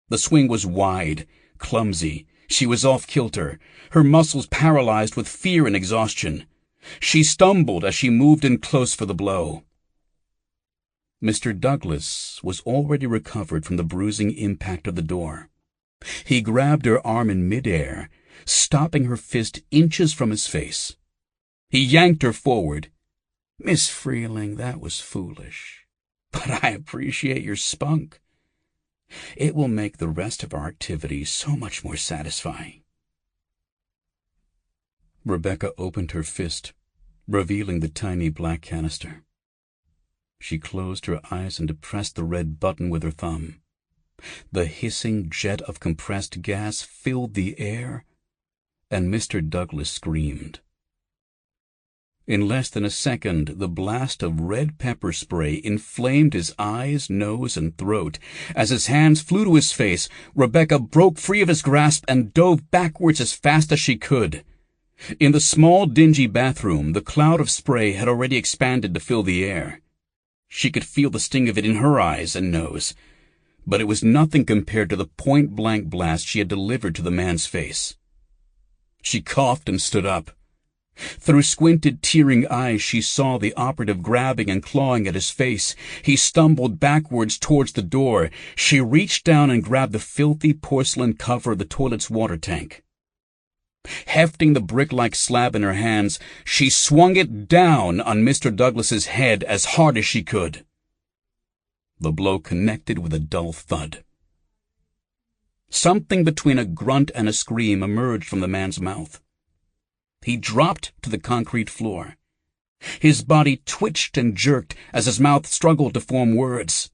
The swing was wide, clumsy. She was off kilter, her muscles paralyzed with fear and exhaustion. She stumbled as she moved in close for the blow. Mr. Douglas was already recovered from the bruising impact of the door. He grabbed her arm in midair, stopping her fist inches from his face. He yanked her forward. "Miss Freeling, that was foolish, but I appreciate your spunk. It will make the rest of our activities so much more satisfying." Rebecca opened her fist, revealing the tiny black canister. She closed her eyes and depressed the red button with her thumb. The hissing jet of compressed gas filled the air, and Mr. Douglas screamed. In less than a second, the blast of red pepper spray inflamed his eyes, nose, and throat. As his hands flew to his face, Rebecca broke free of his grasp and dove backwards as fast as she could. In the small, dingy bathroom, the cloud of spray had already expanded to fill the air. She could feel the sting of it in her eyes and nose, but it was nothing compared to the point-blank blast she had delivered to the man's face. She coughed and stood up. Through squinted, tearing eyes, she saw the operative grabbing and clawing at his face. He stumbled backwards towards the door. She reached down and grabbed the filthy porcelain cover of the toilet's water tank. Hefting the brick-like slab in her hands, she swung it down on Mr. Douglas's head as hard as she could. The blow connected with a dull thud. Something between a grunt and a scream emerged from the man's mouth. He dropped to the concrete floor. His body twitched and jerked as his mouth struggled to form words.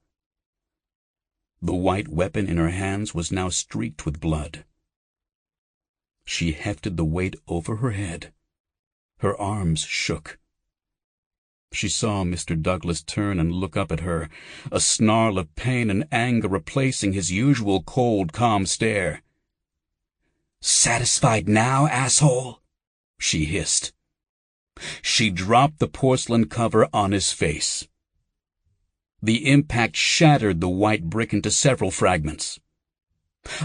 The white weapon in her hands was now streaked with blood. She hefted the weight over her head, Her arms shook. She saw Mr. Douglas turn and look up at her, a snarl of pain and anger replacing his usual cold, calm stare. "Satisfied now, asshole?" she hissed. She dropped the porcelain cover on his face. The impact shattered the white brick into several fragments.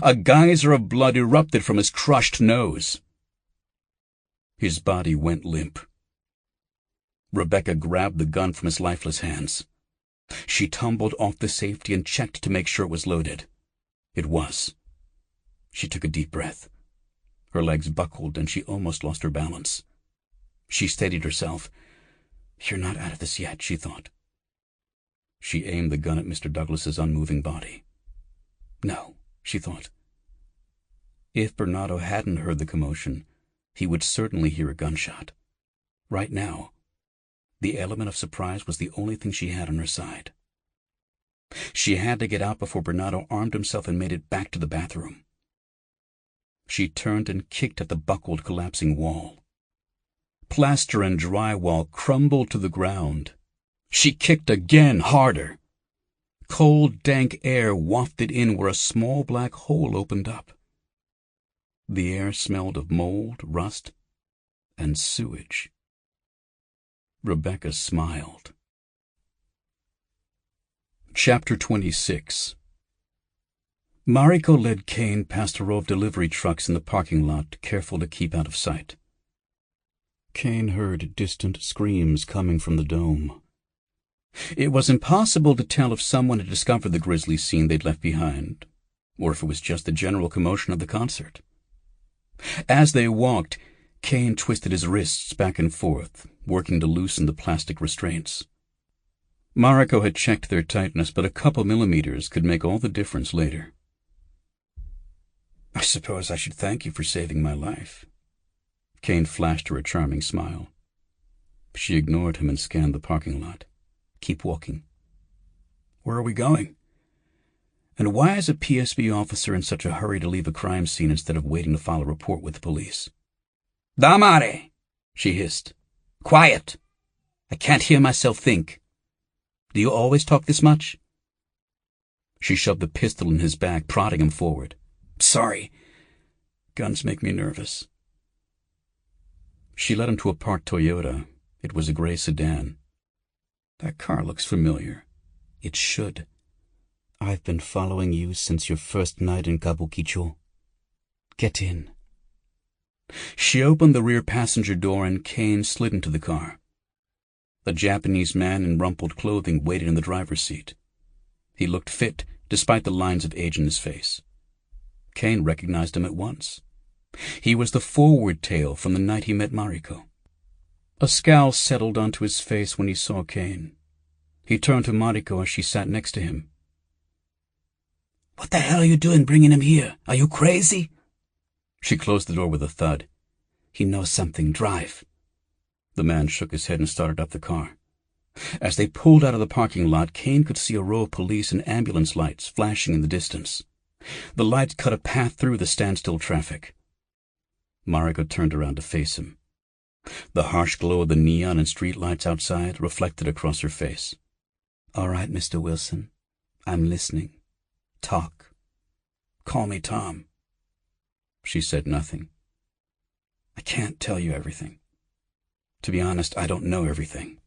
A geyser of blood erupted from his crushed nose. His body went limp. Rebecca grabbed the gun from his lifeless hands. She tumbled off the safety and checked to make sure it was loaded. It was. She took a deep breath. Her legs buckled and she almost lost her balance. She steadied herself. "You're not out of this yet," she thought. She aimed the gun at Mr. Douglas's unmoving body. No, she thought. If Bernardo hadn't heard the commotion, he would certainly hear a gunshot. Right now, the element of surprise was the only thing she had on her side. She had to get out before Bernardo armed himself and made it back to the bathroom. She turned and kicked at the buckled, collapsing wall. Plaster and drywall crumbled to the ground. She kicked again, harder. Cold, dank air wafted in where a small black hole opened up. The air smelled of mold, rust, and sewage. Rebecca smiled. Chapter 26. Mariko led Caine past a row of delivery trucks in the parking lot, careful to keep out of sight. Caine heard distant screams coming from the dome. It was impossible to tell if someone had discovered the grisly scene they'd left behind, or if it was just the general commotion of the concert. As they walked, Caine twisted his wrists back and forth, working to loosen the plastic restraints. Mariko had checked their tightness, but a couple millimeters could make all the difference later. "I suppose I should thank you for saving my life." Caine flashed her a charming smile. She ignored him and scanned the parking lot. "Keep walking." "Where are we going? And why is a PSB officer in such a hurry to leave a crime scene instead of waiting to file a report with the police?" "Damare!" she hissed. "Quiet! I can't hear myself think. Do you always talk this much?" She shoved the pistol in his back, prodding him forward. "Sorry. Guns make me nervous." She led him to a parked Toyota. It was a gray sedan. "That car looks familiar." "It should. I've been following you since your first night in Kabukicho. Get in." She opened the rear passenger door and Caine slid into the car. A Japanese man in rumpled clothing waited in the driver's seat. He looked fit, despite the lines of age in his face. Caine recognized him at once. He was the forward tail from the night he met Mariko. A scowl settled onto his face when he saw Caine. He turned to Mariko as she sat next to him. "What the hell are you doing bringing him here? Are you crazy?" She closed the door with a thud. "He knows something. Drive." The man shook his head and started up the car. As they pulled out of the parking lot, Caine could see a row of police and ambulance lights flashing in the distance. The lights cut a path through the standstill traffic. Mariko turned around to face him. The harsh glow of the neon and street lights outside reflected across her face. "All right, Mr. Wilson. I'm listening. Talk." "Call me Tom." She said nothing. "I can't tell you everything. To be honest, I don't know everything.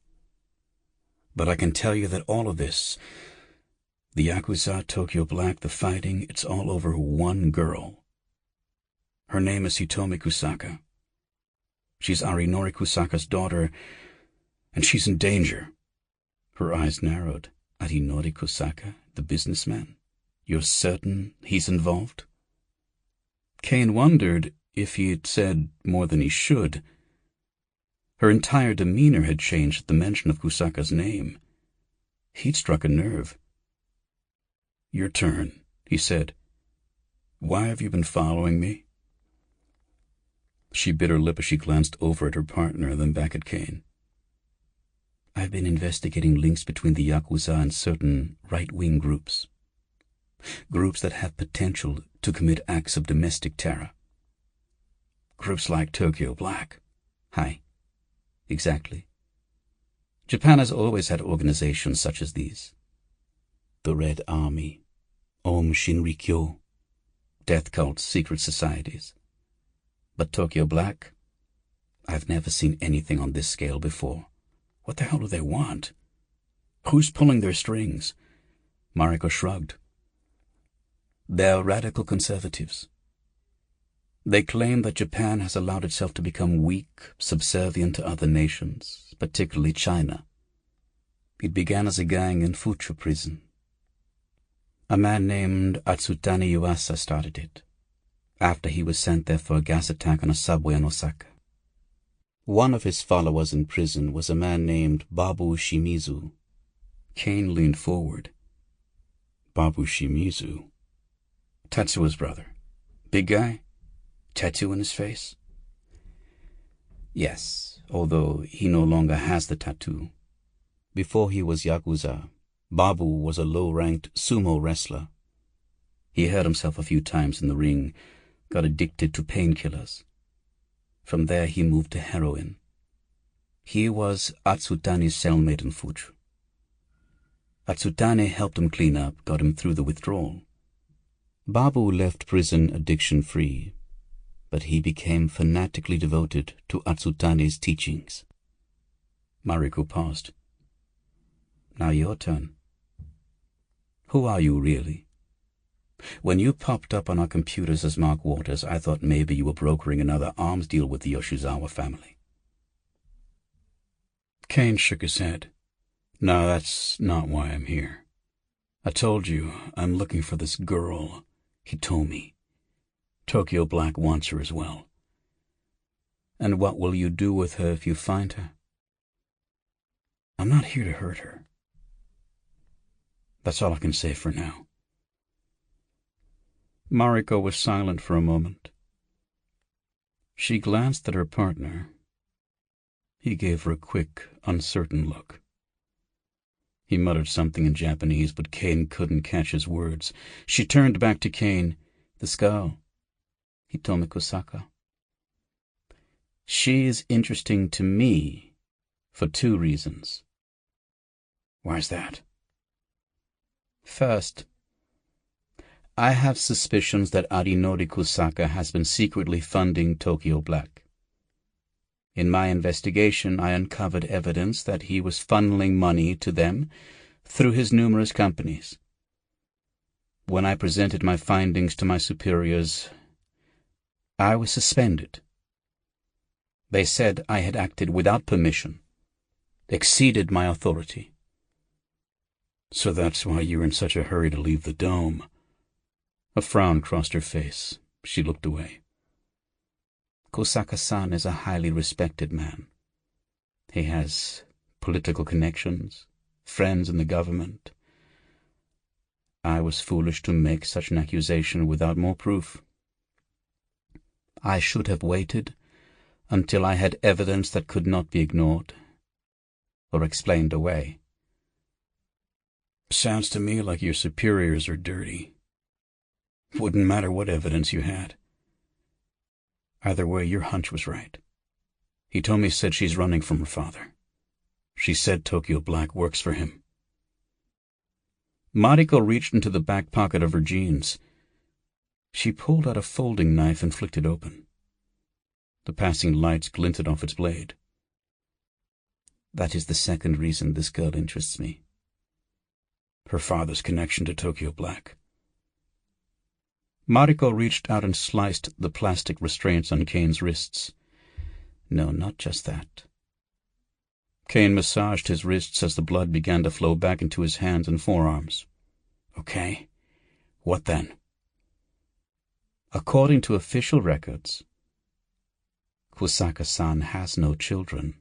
But I can tell you that all of this, the Yakuza, Tokyo Black, the fighting, it's all over one girl. Her name is Hitomi Kusaka. She's Arinori Kusaka's daughter, and she's in danger." Her eyes narrowed. "Arinori Kusaka, the businessman? You're certain he's involved?" Caine wondered if he had said more than he should. Her entire demeanor had changed at the mention of Kusaka's name. He'd struck a nerve. "Your turn," he said. "Why have you been following me?" She bit her lip as she glanced over at her partner, then back at Caine. "I've been investigating links between the Yakuza and certain right-wing groups. Groups that have potential to commit acts of domestic terror. Groups like Tokyo Black." "Hi. Exactly. Japan has always had organizations such as these. The Red Army, Om Shinrikyo, death cults, secret societies. But Tokyo Black? I've never seen anything on this scale before. What the hell do they want? Who's pulling their strings? Mariko shrugged. They're radical conservatives. They claim that Japan has allowed itself to become weak, subservient to other nations, particularly China. It began as a gang in Fuchu prison. A man named Atsutani Yuasa started it, after he was sent there for a gas attack on a subway in Osaka. One of his followers in prison was a man named Babu Shimizu. Caine leaned forward. Babu Shimizu? Tetsuo's brother. Big guy? Tattoo on his face? Yes, although he no longer has the tattoo. Before he was Yakuza, Babu was a low-ranked sumo wrestler. He hurt himself a few times in the ring, got addicted to painkillers. From there he moved to heroin. He was Atsutani's cellmate in Fuchu. Atsutani helped him clean up, got him through the withdrawal. Babu left prison addiction-free, but he became fanatically devoted to Atsutani's teachings. Mariko paused. Now your turn. Who are you, really? When you popped up on our computers as Mark Waters, I thought maybe you were brokering another arms deal with the Yoshizawa family. Caine shook his head. No, that's not why I'm here. I told you, I'm looking for this girl, Hitomi. Tokyo Black wants her as well. And what will you do with her if you find her? I'm not here to hurt her. That's all I can say for now. Mariko was silent for a moment. She glanced at her partner. He gave her a quick, uncertain look. He muttered something in Japanese, but Caine couldn't catch his words. She turned back to Caine. This girl, Hitomi Kusaka. She is interesting to me for 2 reasons. Why's that? First, I have suspicions that Arinori Kusaka has been secretly funding Tokyo Black. In my investigation, I uncovered evidence that he was funneling money to them through his numerous companies. When I presented my findings to my superiors, I was suspended. They said I had acted without permission, exceeded my authority. So that's why you're in such a hurry to leave the dome. A frown crossed her face. She looked away. Kusaka-san is a highly respected man. He has political connections, friends in the government. I was foolish to make such an accusation without more proof. I should have waited until I had evidence that could not be ignored or explained away. Sounds to me like your superiors are dirty. Wouldn't matter what evidence you had. Either way, your hunch was right. Hitomi said she's running from her father. She said Tokyo Black works for him. Mariko reached into the back pocket of her jeans. She pulled out a folding knife and flicked it open. The passing lights glinted off its blade. That is the second reason this girl interests me. Her father's connection to Tokyo Black. Mariko reached out and sliced the plastic restraints on Caine's wrists. No, not just that. Caine massaged his wrists as the blood began to flow back into his hands and forearms. Okay, what then? According to official records, Kusaka-san has no children.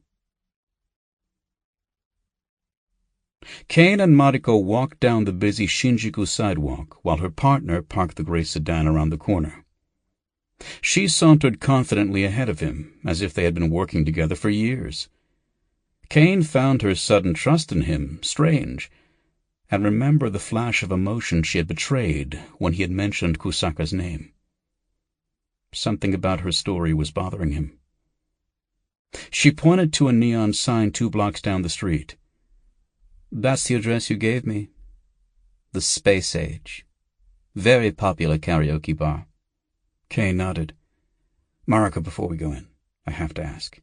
Caine and Mariko walked down the busy Shinjuku sidewalk while her partner parked the gray sedan around the corner. She sauntered confidently ahead of him, as if they had been working together for years. Caine found her sudden trust in him strange, and remembered the flash of emotion she had betrayed when he had mentioned Kusaka's name. Something about her story was bothering him. She pointed to a neon sign 2 blocks down the street. "That's the address you gave me. The Space Age. Very popular karaoke bar." Caine nodded. "Mariko, before we go in, I have to ask.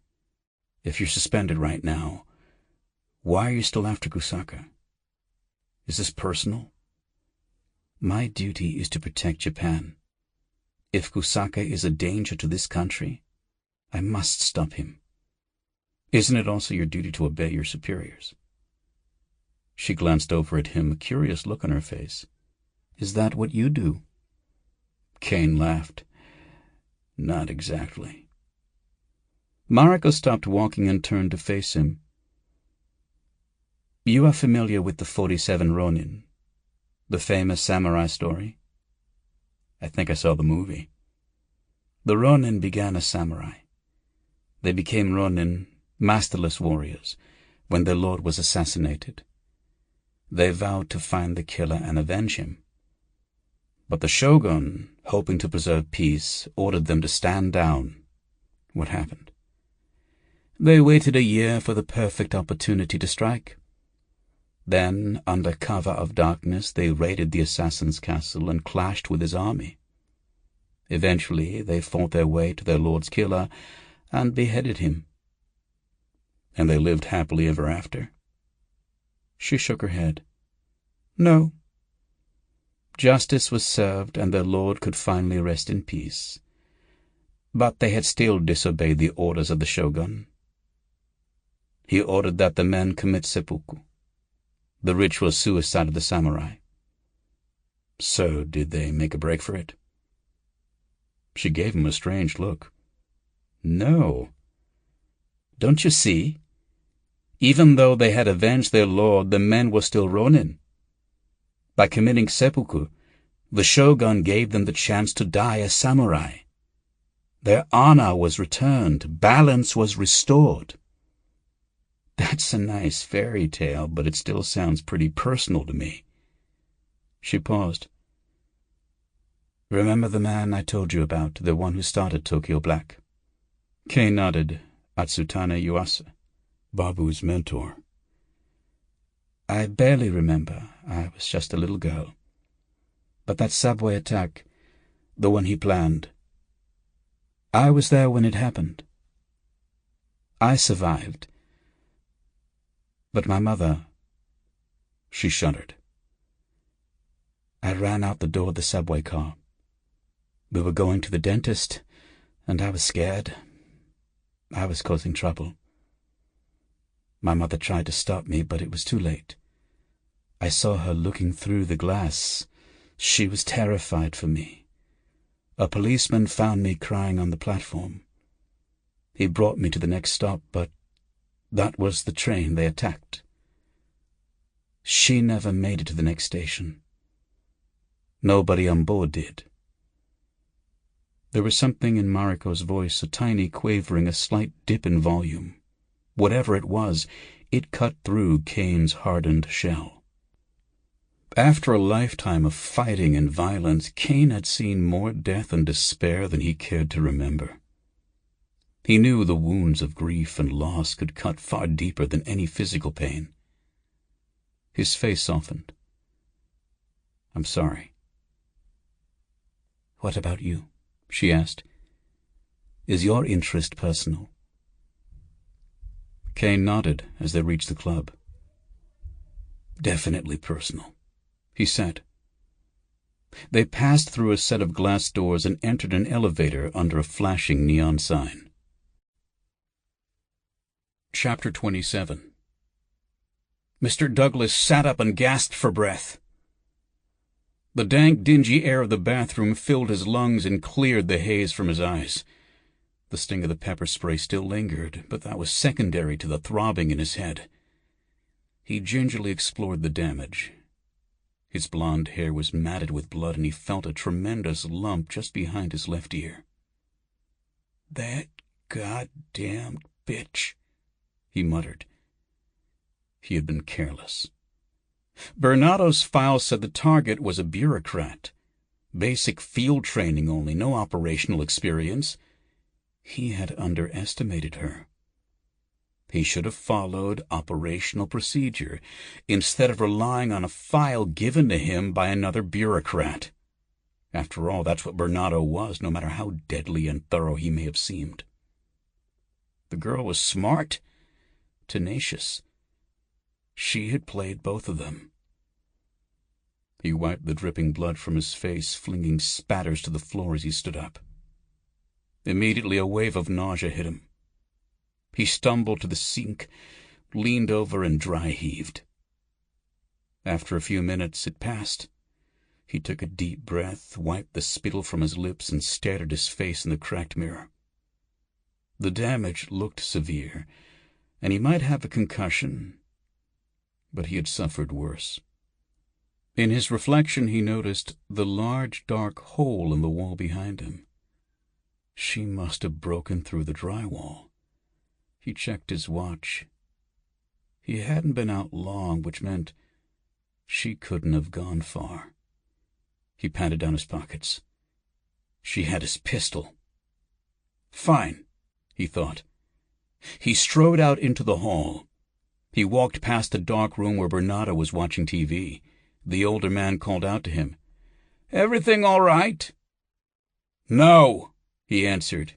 If you're suspended right now, why are you still after Kusaka? Is this personal? My duty is to protect Japan. If Kusaka is a danger to this country, I must stop him. Isn't it also your duty to obey your superiors?" She glanced over at him, a curious look on her face. "Is that what you do?" Caine laughed. "Not exactly." Mariko stopped walking and turned to face him. "You are familiar with the 47 Ronin, the famous samurai story? I think I saw the movie. The Ronin began as samurai. They became Ronin, masterless warriors, when their lord was assassinated. They vowed to find the killer and avenge him. But the shogun, hoping to preserve peace, ordered them to stand down. What happened? They waited a year for the perfect opportunity to strike. Then, under cover of darkness, they raided the assassin's castle and clashed with his army. Eventually, they fought their way to their lord's killer and beheaded him. And they lived happily ever after." She shook her head. "No. Justice was served and their lord could finally rest in peace. But they had still disobeyed the orders of the shogun. He ordered that the men commit seppuku, the ritual suicide of the samurai. So did they make a break for it?" She gave him a strange look. "No. Don't you see? Even though they had avenged their lord, the men were still Ronin. By committing seppuku, the shogun gave them the chance to die as samurai. Their honor was returned, balance was restored." "That's a nice fairy tale, but it still sounds pretty personal to me." She paused. "Remember the man I told you about, the one who started Tokyo Black?" Caine nodded. "Atsutane Yuasa, Babu's mentor." "I barely remember. I was just a little girl. But that subway attack, the one he planned, I was there when it happened. I survived. But my mother..." She shuddered. "I ran out the door of the subway car. We were going to the dentist, and I was scared. I was causing trouble. My mother tried to stop me, but it was too late. I saw her looking through the glass. She was terrified for me. A policeman found me crying on the platform. He brought me to the next stop, but that was the train they attacked. She never made it to the next station. Nobody on board did." There was something in Mariko's voice, a tiny quavering, a slight dip in volume. Whatever it was, it cut through Caine's hardened shell. After a lifetime of fighting and violence, Caine had seen more death and despair than he cared to remember. He knew the wounds of grief and loss could cut far deeper than any physical pain. His face softened. "I'm sorry." "What about you?" she asked. "Is your interest personal?" Caine nodded as they reached the club. "Definitely personal," he said. They passed through a set of glass doors and entered an elevator under a flashing neon sign. Chapter 27. Mr. Douglas sat up and gasped for breath. The dank, dingy air of the bathroom filled his lungs and cleared the haze from his eyes. The sting of the pepper spray still lingered, but that was secondary to the throbbing in his head. He gingerly explored the damage. His blond hair was matted with blood, and he felt a tremendous lump just behind his left ear. "That goddamn bitch," he muttered. He had been careless. Bernado's file said the target was a bureaucrat. Basic field training only, no operational experience. He had underestimated her. He should have followed operational procedure instead of relying on a file given to him by another bureaucrat. After all, that's what Bernardo was, no matter how deadly and thorough he may have seemed. The girl was smart, tenacious. She had played both of them. He wiped the dripping blood from his face, flinging spatters to the floor as he stood up. Immediately a wave of nausea hit him. He stumbled to the sink, leaned over, and dry-heaved. After a few minutes, it passed. He took a deep breath, wiped the spittle from his lips, and stared at his face in the cracked mirror. The damage looked severe, and he might have a concussion, but he had suffered worse. In his reflection, he noticed the large, dark hole in the wall behind him. She must have broken through the drywall. He checked his watch. He hadn't been out long, which meant she couldn't have gone far. He patted down his pockets. She had his pistol. Fine, he thought. He strode out into the hall. He walked past the dark room where Bernardo was watching TV. The older man called out to him. "Everything all right?" "No," he answered.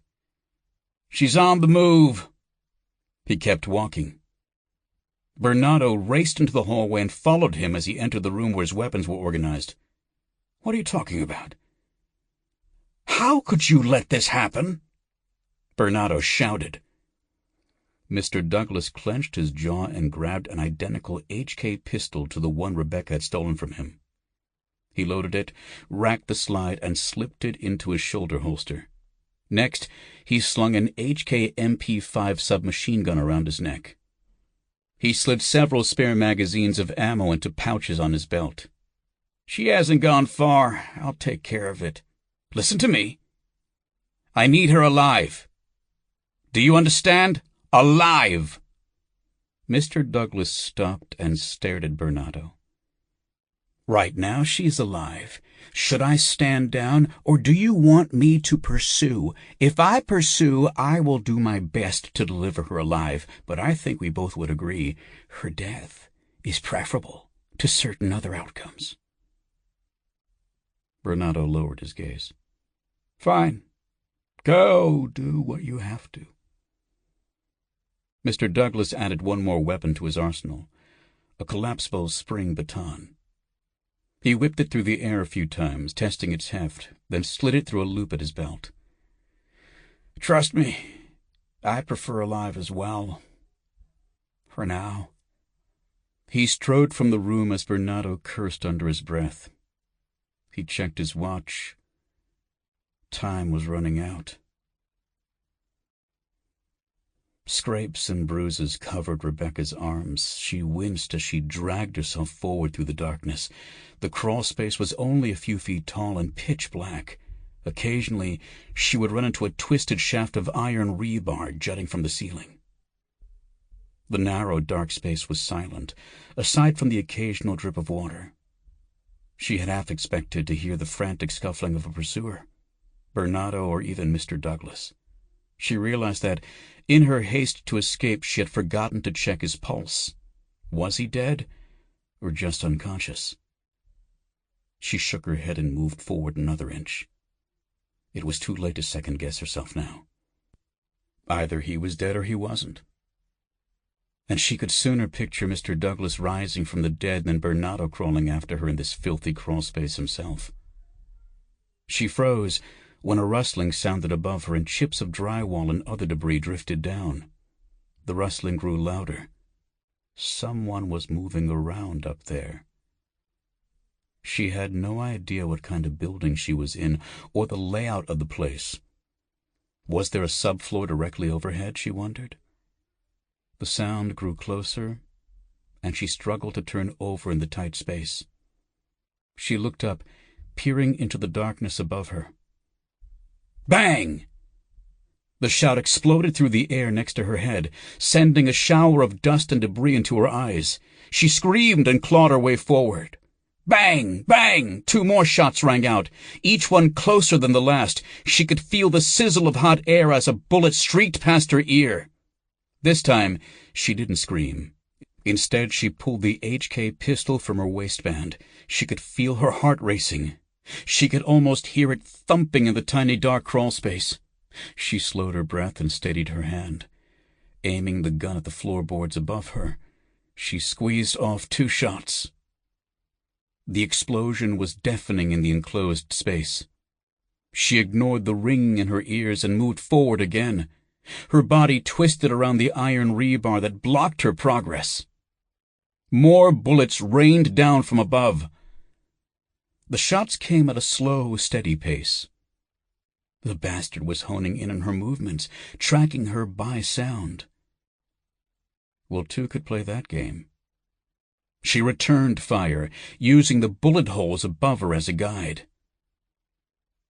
"She's on the move." He kept walking. Bernardo raced into the hallway and followed him as he entered the room where his weapons were organized. "What are you talking about?" "How could you let this happen?" Bernardo shouted. Mr. Douglas clenched his jaw and grabbed an identical HK pistol to the one Rebecca had stolen from him. He loaded it, racked the slide, and slipped it into his shoulder holster. Next, he slung an HK MP5 submachine gun around his neck. He slid several spare magazines of ammo into pouches on his belt. "She hasn't gone far. I'll take care of it. Listen to me. I need her alive. Do you understand? Alive!" Mr. Douglas stopped and stared at Bernardo. "Right now she's alive. Should I stand down, or do you want me to pursue? If I pursue, I will do my best to deliver her alive, but I think we both would agree her death is preferable to certain other outcomes." Bernardo lowered his gaze. "Fine. Go do what you have to." Mr. Douglas added one more weapon to his arsenal, a collapsible spring baton. He whipped it through the air a few times, testing its heft, then slid it through a loop at his belt. "Trust me, I prefer alive as well. For now." He strode from the room as Bernardo cursed under his breath. He checked his watch. Time was running out. Scrapes and bruises covered Rebecca's arms. She winced as she dragged herself forward through the darkness. The crawl space was only a few feet tall and pitch black. Occasionally, she would run into a twisted shaft of iron rebar jutting from the ceiling. The narrow, dark space was silent, aside from the occasional drip of water. She had half expected to hear the frantic scuffling of a pursuer, Bernardo or even Mr. Douglas. She realized that, in her haste to escape, she had forgotten to check his pulse. Was he dead, or just unconscious? She shook her head and moved forward another inch. It was too late to second-guess herself now. Either he was dead or he wasn't. And she could sooner picture Mr. Douglas rising from the dead than Bernardo crawling after her in this filthy crawlspace himself. She froze when a rustling sounded above her and chips of drywall and other debris drifted down. The rustling grew louder. Someone was moving around up there. She had no idea what kind of building she was in or the layout of the place. Was there a subfloor directly overhead, she wondered? The sound grew closer, and she struggled to turn over in the tight space. She looked up, peering into the darkness above her. Bang! The shout exploded through the air next to her head, sending a shower of dust and debris into her eyes. She screamed and clawed her way forward. Bang! Bang! 2 more shots rang out, each one closer than the last. She could feel the sizzle of hot air as a bullet streaked past her ear. This time, she didn't scream. Instead, she pulled the HK pistol from her waistband. She could feel her heart racing. She could almost hear it thumping in the tiny dark crawl space. She slowed her breath and steadied her hand. Aiming the gun at the floorboards above her, she squeezed off 2 shots. The explosion was deafening in the enclosed space. She ignored the ringing in her ears and moved forward again. Her body twisted around the iron rebar that blocked her progress. More bullets rained down from above. The shots came at a slow, steady pace. The bastard was honing in on her movements, tracking her by sound. Well, 2 could play that game. She returned fire, using the bullet holes above her as a guide.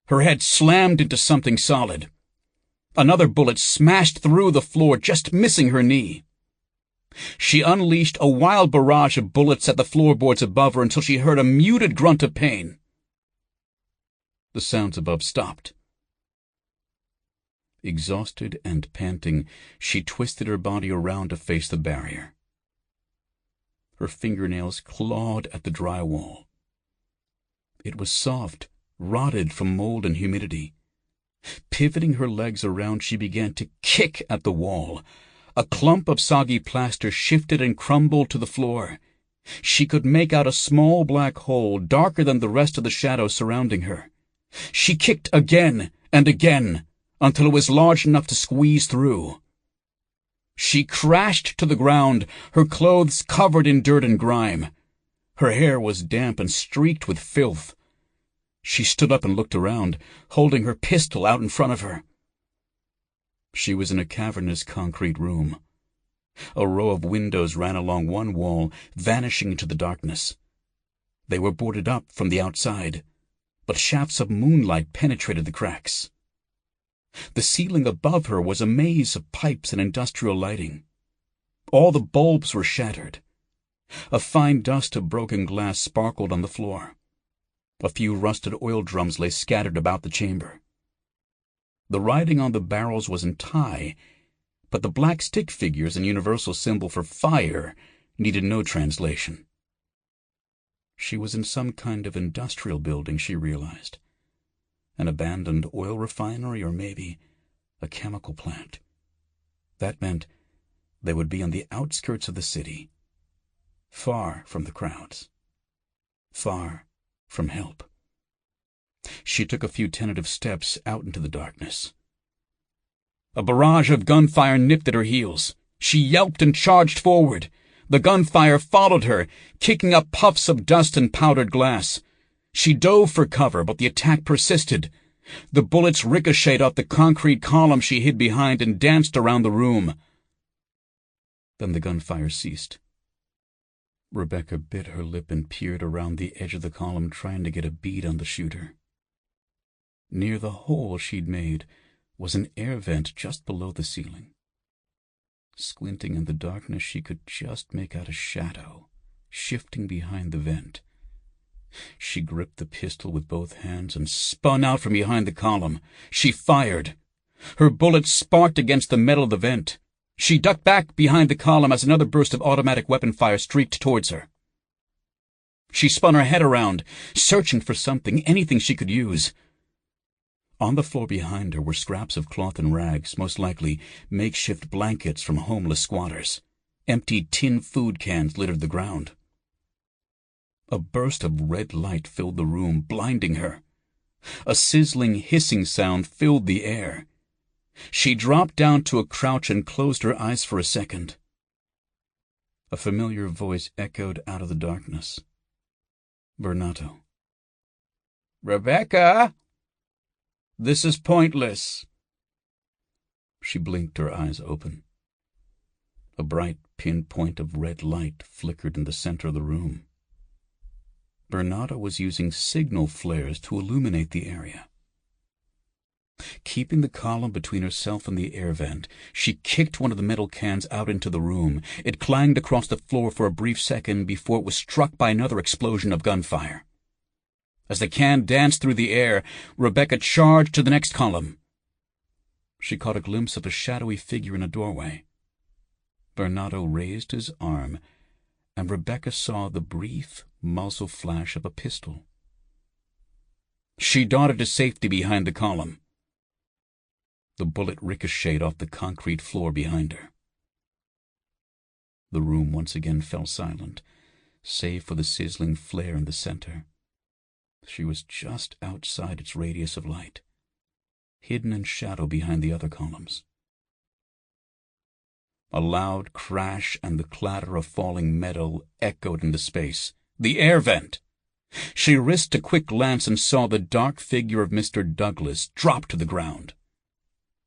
Her head slammed into something solid. Another bullet smashed through the floor, just missing her knee. She unleashed a wild barrage of bullets at the floorboards above her until she heard a muted grunt of pain. The sounds above stopped. Exhausted and panting, she twisted her body around to face the barrier. Her fingernails clawed at the drywall. It was soft, rotted from mold and humidity. Pivoting her legs around, she began to kick at the wall. A clump of soggy plaster shifted and crumbled to the floor. She could make out a small black hole, darker than the rest of the shadows surrounding her. She kicked again and again, until it was large enough to squeeze through. She crashed to the ground, her clothes covered in dirt and grime. Her hair was damp and streaked with filth. She stood up and looked around, holding her pistol out in front of her. She was in a cavernous concrete room. A row of windows ran along one wall, vanishing into the darkness. They were boarded up from the outside, but shafts of moonlight penetrated the cracks. The ceiling above her was a maze of pipes and industrial lighting. All the bulbs were shattered. A fine dust of broken glass sparkled on the floor. A few rusted oil drums lay scattered about the chamber. The writing on the barrels was in Thai, but the black stick figures and universal symbol for fire needed no translation. She was in some kind of industrial building, she realized. An abandoned oil refinery, or maybe a chemical plant. That meant they would be on the outskirts of the city, far from the crowds, far from help. She took a few tentative steps out into the darkness. A barrage of gunfire nipped at her heels. She yelped and charged forward. The gunfire followed her, kicking up puffs of dust and powdered glass. She dove for cover, but the attack persisted. The bullets ricocheted off the concrete column she hid behind and danced around the room. Then the gunfire ceased. Rebecca bit her lip and peered around the edge of the column, trying to get a bead on the shooter. Near the hole she'd made was an air vent just below the ceiling. Squinting in the darkness, she could just make out a shadow shifting behind the vent. She gripped the pistol with both hands and spun out from behind the column. She fired. Her bullet sparked against the metal of the vent. She ducked back behind the column as another burst of automatic weapon fire streaked towards her. She spun her head around, searching for something, anything she could use. On the floor behind her were scraps of cloth and rags, most likely makeshift blankets from homeless squatters. Empty tin food cans littered the ground. A burst of red light filled the room, blinding her. A sizzling, hissing sound filled the air. She dropped down to a crouch and closed her eyes for a second. A familiar voice echoed out of the darkness. Bernato. "Rebecca! This is pointless." She blinked, her eyes open. A bright pinpoint of red light flickered in the center of the room. Bernato was using signal flares to illuminate the area. Keeping the column between herself and the air vent, she kicked one of the metal cans out into the room. It clanged across the floor for a brief second before it was struck by another explosion of gunfire. As the can danced through the air, Rebecca charged to the next column. She caught a glimpse of a shadowy figure in a doorway. Bernardo raised his arm, and Rebecca saw the brief muzzle flash of a pistol. She darted to safety behind the column. The bullet ricocheted off the concrete floor behind her. The room once again fell silent, save for the sizzling flare in the center. She was just outside its radius of light, hidden in shadow behind the other columns. A loud crash and the clatter of falling metal echoed into space. The air vent! She risked a quick glance and saw the dark figure of Mr. Douglas drop to the ground.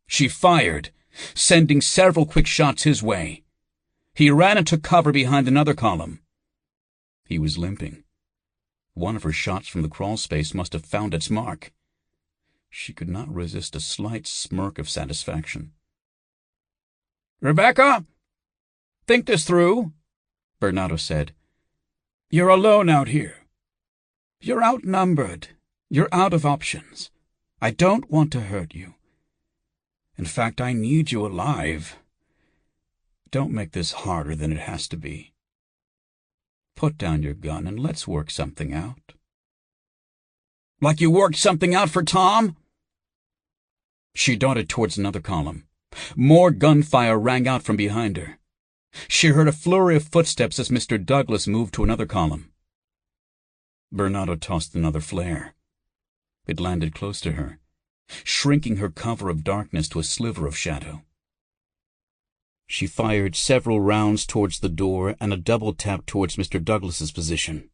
She fired, sending several quick shots his way. He ran and took cover behind another column. He was limping. One of her shots from the crawl space must have found its mark. She could not resist a slight smirk of satisfaction. "Rebecca, think this through," Bernardo said. "You're alone out here. You're outnumbered. You're out of options. I don't want to hurt you. In fact, I need you alive. Don't make this harder than it has to be. Put down your gun and let's work something out." "Like you worked something out for Tom?" She darted towards another column. More gunfire rang out from behind her. She heard a flurry of footsteps as Mr. Douglas moved to another column. Bernardo tossed another flare. It landed close to her, shrinking her cover of darkness to a sliver of shadow. She fired several rounds towards the door and a double tap towards Mr. Douglas's position.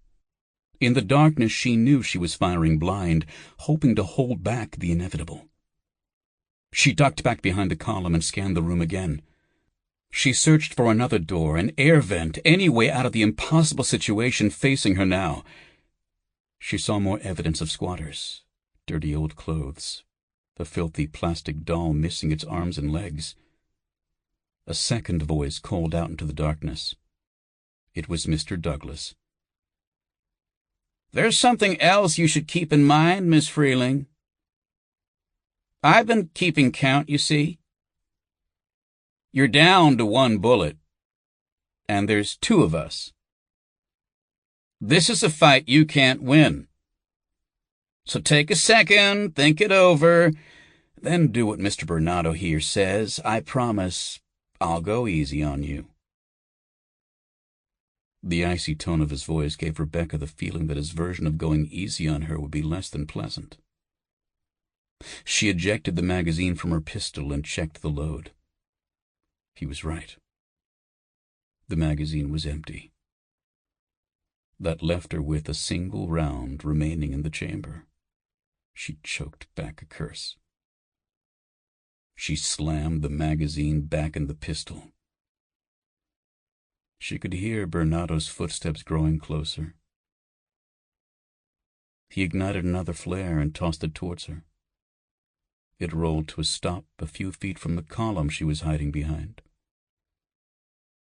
In the darkness, she knew she was firing blind, hoping to hold back the inevitable. She ducked back behind the column and scanned the room again. She searched for another door, an air vent, any way out of the impossible situation facing her now. She saw more evidence of squatters, dirty old clothes, a filthy plastic doll missing its arms and legs. A second voice called out into the darkness. It was Mr. Douglas. "There's something else you should keep in mind, Miss Freeling. I've been keeping count, you see. You're down to one bullet, and there's two of us. This is a fight you can't win. So take a second, think it over, then do what Mr. Bernardo here says. I promise I'll go easy on you." The icy tone of his voice gave Rebecca the feeling that his version of going easy on her would be less than pleasant. She ejected the magazine from her pistol and checked the load. He was right. The magazine was empty. That left her with a single round remaining in the chamber. She choked back a curse. She slammed the magazine back in the pistol. She could hear Bernardo's footsteps growing closer. He ignited another flare and tossed it towards her. It rolled to a stop a few feet from the column she was hiding behind.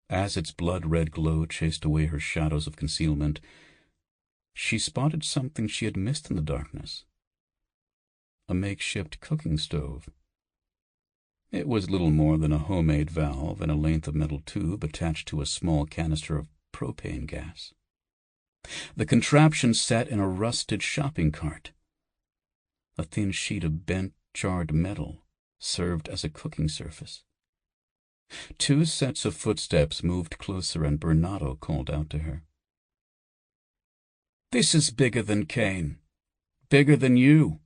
As its blood-red glow chased away her shadows of concealment, she spotted something she had missed in the darkness. A makeshift cooking stove. It was little more than a homemade valve and a length of metal tube attached to a small canister of propane gas. The contraption sat in a rusted shopping cart. A thin sheet of bent, charred metal served as a cooking surface. Two sets of footsteps moved closer, and Bernardo called out to her. "This is bigger than Caine. Bigger than you.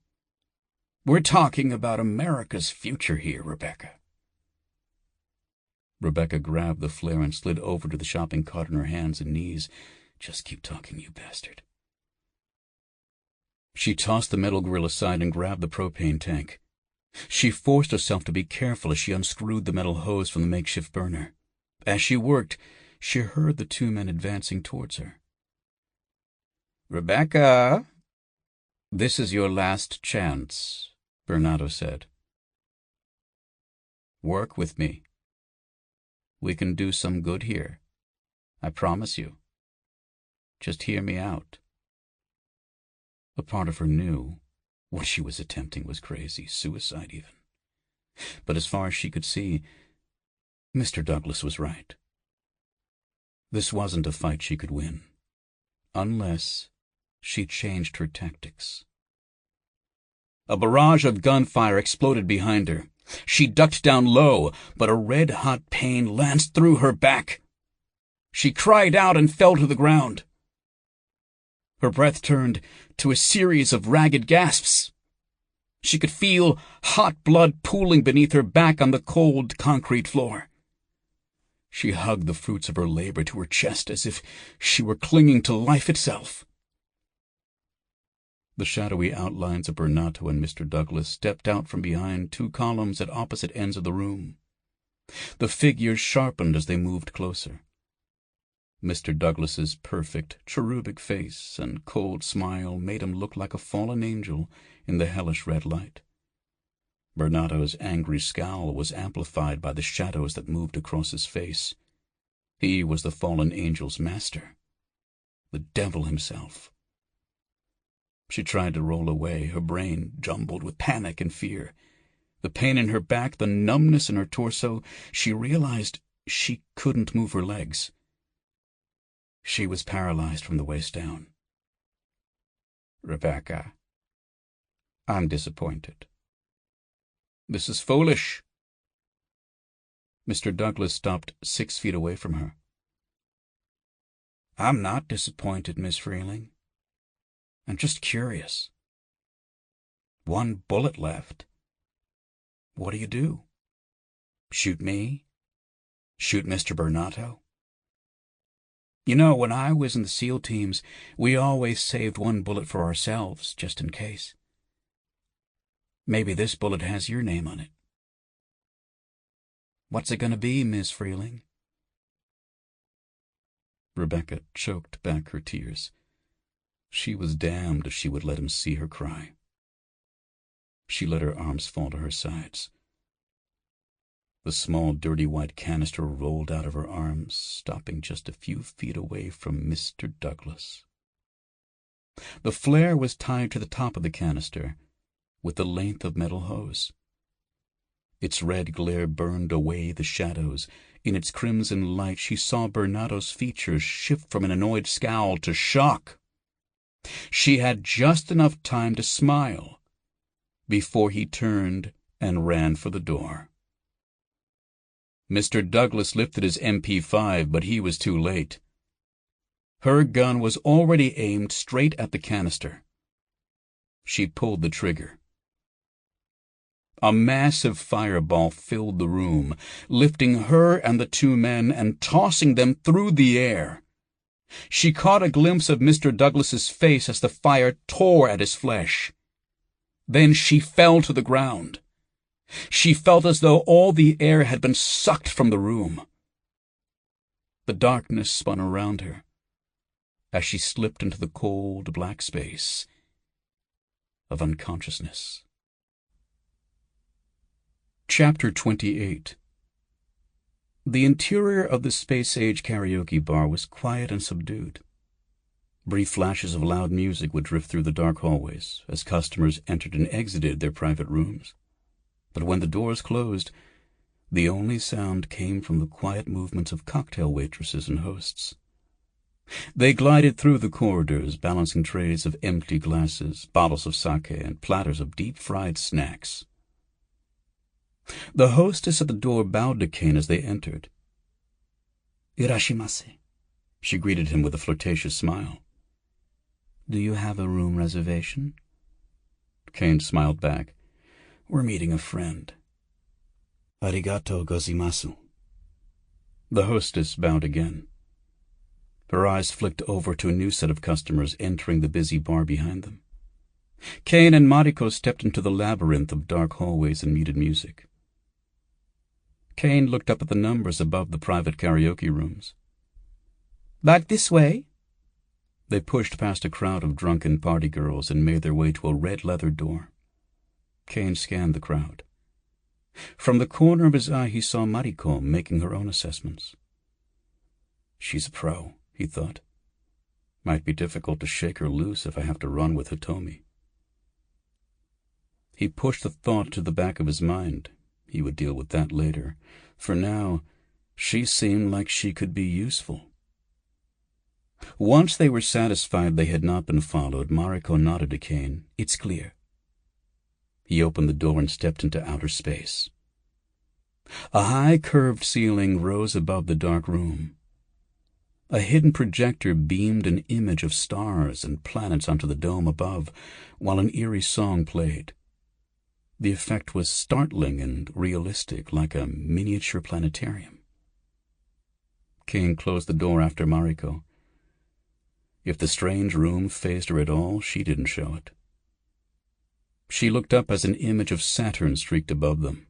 We're talking about America's future here, Rebecca." Rebecca grabbed the flare and slid over to the shopping cart on her hands and knees. "Just keep talking, you bastard." She tossed the metal grill aside and grabbed the propane tank. She forced herself to be careful as she unscrewed the metal hose from the makeshift burner. As she worked, she heard the two men advancing towards her. "Rebecca, this is your last chance," Bernardo said. "Work with me. We can do some good here. I promise you. Just hear me out." A part of her knew what she was attempting was crazy, suicide even. But as far as she could see, Mr. Douglas was right. This wasn't a fight she could win, unless she changed her tactics. A barrage of gunfire exploded behind her. She ducked down low, but a red-hot pain lanced through her back. She cried out and fell to the ground. Her breath turned to a series of ragged gasps. She could feel hot blood pooling beneath her back on the cold concrete floor. She hugged the fruits of her labor to her chest as if she were clinging to life itself. The shadowy outlines of Bernato and Mr. Douglas stepped out from behind two columns at opposite ends of the room. The figures sharpened as they moved closer. Mr. Douglas's perfect, cherubic face and cold smile made him look like a fallen angel in the hellish red light. Bernato's angry scowl was amplified by the shadows that moved across his face. He was the fallen angel's master, the devil himself. She tried to roll away, her brain jumbled with panic and fear. The pain in her back, the numbness in her torso, she realized she couldn't move her legs. She was paralyzed from the waist down. "Rebecca, I'm disappointed." "This is foolish." Mr. Douglas stopped 6 feet away from her. "I'm not disappointed, Miss Freeling. I'm just curious. 1 bullet left. What do you do? Shoot me? Shoot Mr. Bernato? You know, when I was in the SEAL teams, we always saved 1 bullet for ourselves, just in case. Maybe this bullet has your name on it. What's it going to be, Miss Freeling?" Rebecca choked back her tears. She was damned if she would let him see her cry. She let her arms fall to her sides. The small, dirty white canister rolled out of her arms, stopping just a few feet away from Mr. Douglas. The flare was tied to the top of the canister with the length of metal hose. Its red glare burned away the shadows. In its crimson light, she saw Bernato's features shift from an annoyed scowl to shock. She had just enough time to smile before he turned and ran for the door. Mr. Douglas lifted his MP5, but he was too late. Her gun was already aimed straight at the canister. She pulled the trigger. A massive fireball filled the room, lifting her and the 2 men and tossing them through the air. She caught a glimpse of Mr. Douglas's face as the fire tore at his flesh. Then she fell to the ground. She felt as though all the air had been sucked from the room. The darkness spun around her as she slipped into the cold black space of unconsciousness. Chapter 28. The interior of the space-age karaoke bar was quiet and subdued. Brief flashes of loud music would drift through the dark hallways as customers entered and exited their private rooms. But when the doors closed, the only sound came from the quiet movements of cocktail waitresses and hosts. They glided through the corridors, balancing trays of empty glasses, bottles of sake, and platters of deep-fried snacks. The hostess at the door bowed to Caine as they entered. "Irashimase," she greeted him with a flirtatious smile. "Do you have a room reservation?" Caine smiled back. "We're meeting a friend." "Arigato gozaimasu." The hostess bowed again. Her eyes flicked over to a new set of customers entering the busy bar behind them. Caine and Mariko stepped into the labyrinth of dark hallways and muted music. Caine looked up at the numbers above the private karaoke rooms. "Back this way." They pushed past a crowd of drunken party girls and made their way to a red leather door. Caine scanned the crowd. From the corner of his eye he saw Mariko making her own assessments. "She's a pro," he thought. "Might be difficult to shake her loose if I have to run with Hitomi." He pushed the thought to the back of his mind. He would deal with that later. For now, she seemed like she could be useful. Once they were satisfied they had not been followed, Mariko nodded to Caine. "It's clear." He opened the door and stepped into outer space. A high curved ceiling rose above the dark room. A hidden projector beamed an image of stars and planets onto the dome above, while an eerie song played. The effect was startling and realistic, like a miniature planetarium. Caine closed the door after Mariko. If the strange room phased her at all, she didn't show it. She looked up as an image of Saturn streaked above them.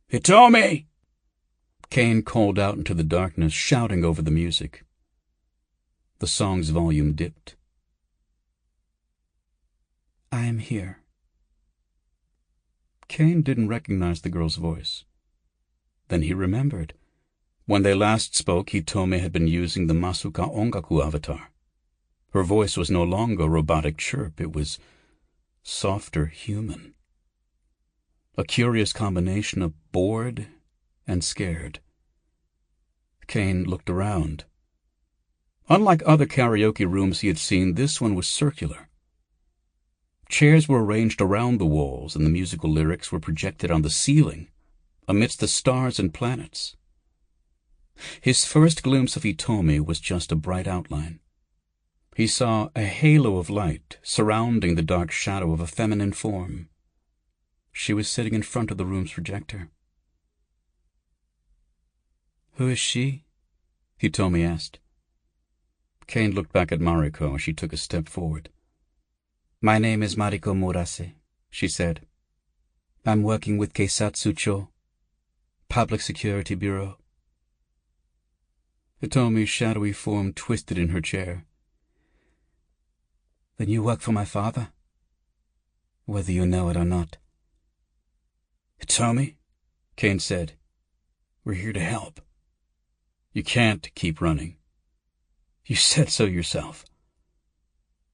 "Hitomi!" Caine called out into the darkness, shouting over the music. The song's volume dipped. "I am here." Caine didn't recognize the girl's voice. Then he remembered. When they last spoke, Hitomi had been using the Masuka Ongaku avatar. Her voice was no longer a robotic chirp. It was softer human. A curious combination of bored and scared. Caine looked around. Unlike other karaoke rooms he had seen, this one was circular. Chairs were arranged around the walls, and the musical lyrics were projected on the ceiling, amidst the stars and planets. His first glimpse of Hitomi was just a bright outline. He saw a halo of light surrounding the dark shadow of a feminine form. She was sitting in front of the room's projector. "Who is she?" Hitomi asked. Caine looked back at Mariko as she took a step forward. "My name is Mariko Murase," she said. "I'm working with Keisatsu-cho, Public Security Bureau." Hitomi's shadowy form twisted in her chair. "Then you work for my father, whether you know it or not." "Hitomi," Caine said, "we're here to help. "You can't keep running. You said so yourself.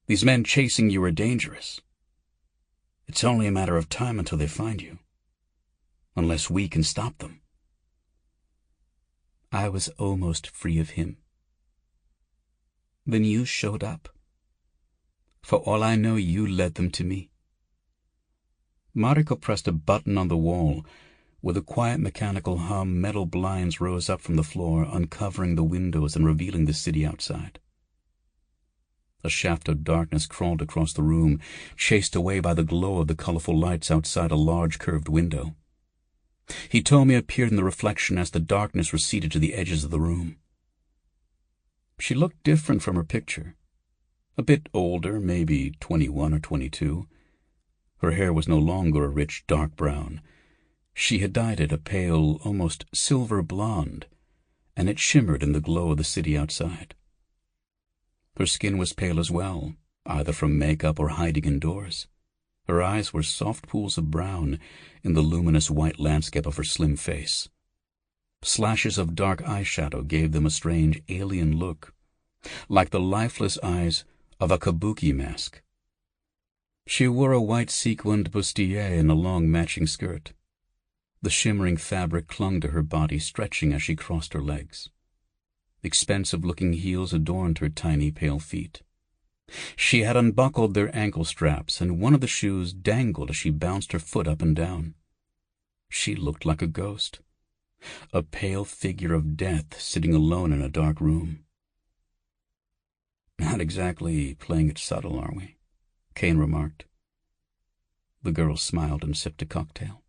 These men chasing you are dangerous. It's only a matter of time until they find you, unless we can stop them." "I was almost free of him. Then you showed up. For all I know, you led them to me." Mariko pressed a button on the wall. With a quiet mechanical hum, metal blinds rose up from the floor, uncovering the windows and revealing the city outside. A shaft of darkness crawled across the room, chased away by the glow of the colorful lights outside a large curved window. Hitomi appeared in the reflection as the darkness receded to the edges of the room. She looked different from her picture. A bit older, maybe 21 or 22. Her hair was no longer a rich dark brown. She had dyed it a pale, almost silver blonde, and it shimmered in the glow of the city outside. Her skin was pale as well, either from makeup or hiding indoors. Her eyes were soft pools of brown in the luminous white landscape of her slim face. Slashes of dark eyeshadow gave them a strange alien look, like the lifeless eyes of a kabuki mask. She wore a white sequined bustier and a long matching skirt. The shimmering fabric clung to her body, stretching as she crossed her legs. Expensive-looking heels adorned her tiny, pale feet. She had unbuckled their ankle straps, and one of the shoes dangled as she bounced her foot up and down. She looked like a ghost, a pale figure of death sitting alone in a dark room. "Not exactly playing it subtle, are we?" Caine remarked. The girl smiled and sipped a cocktail.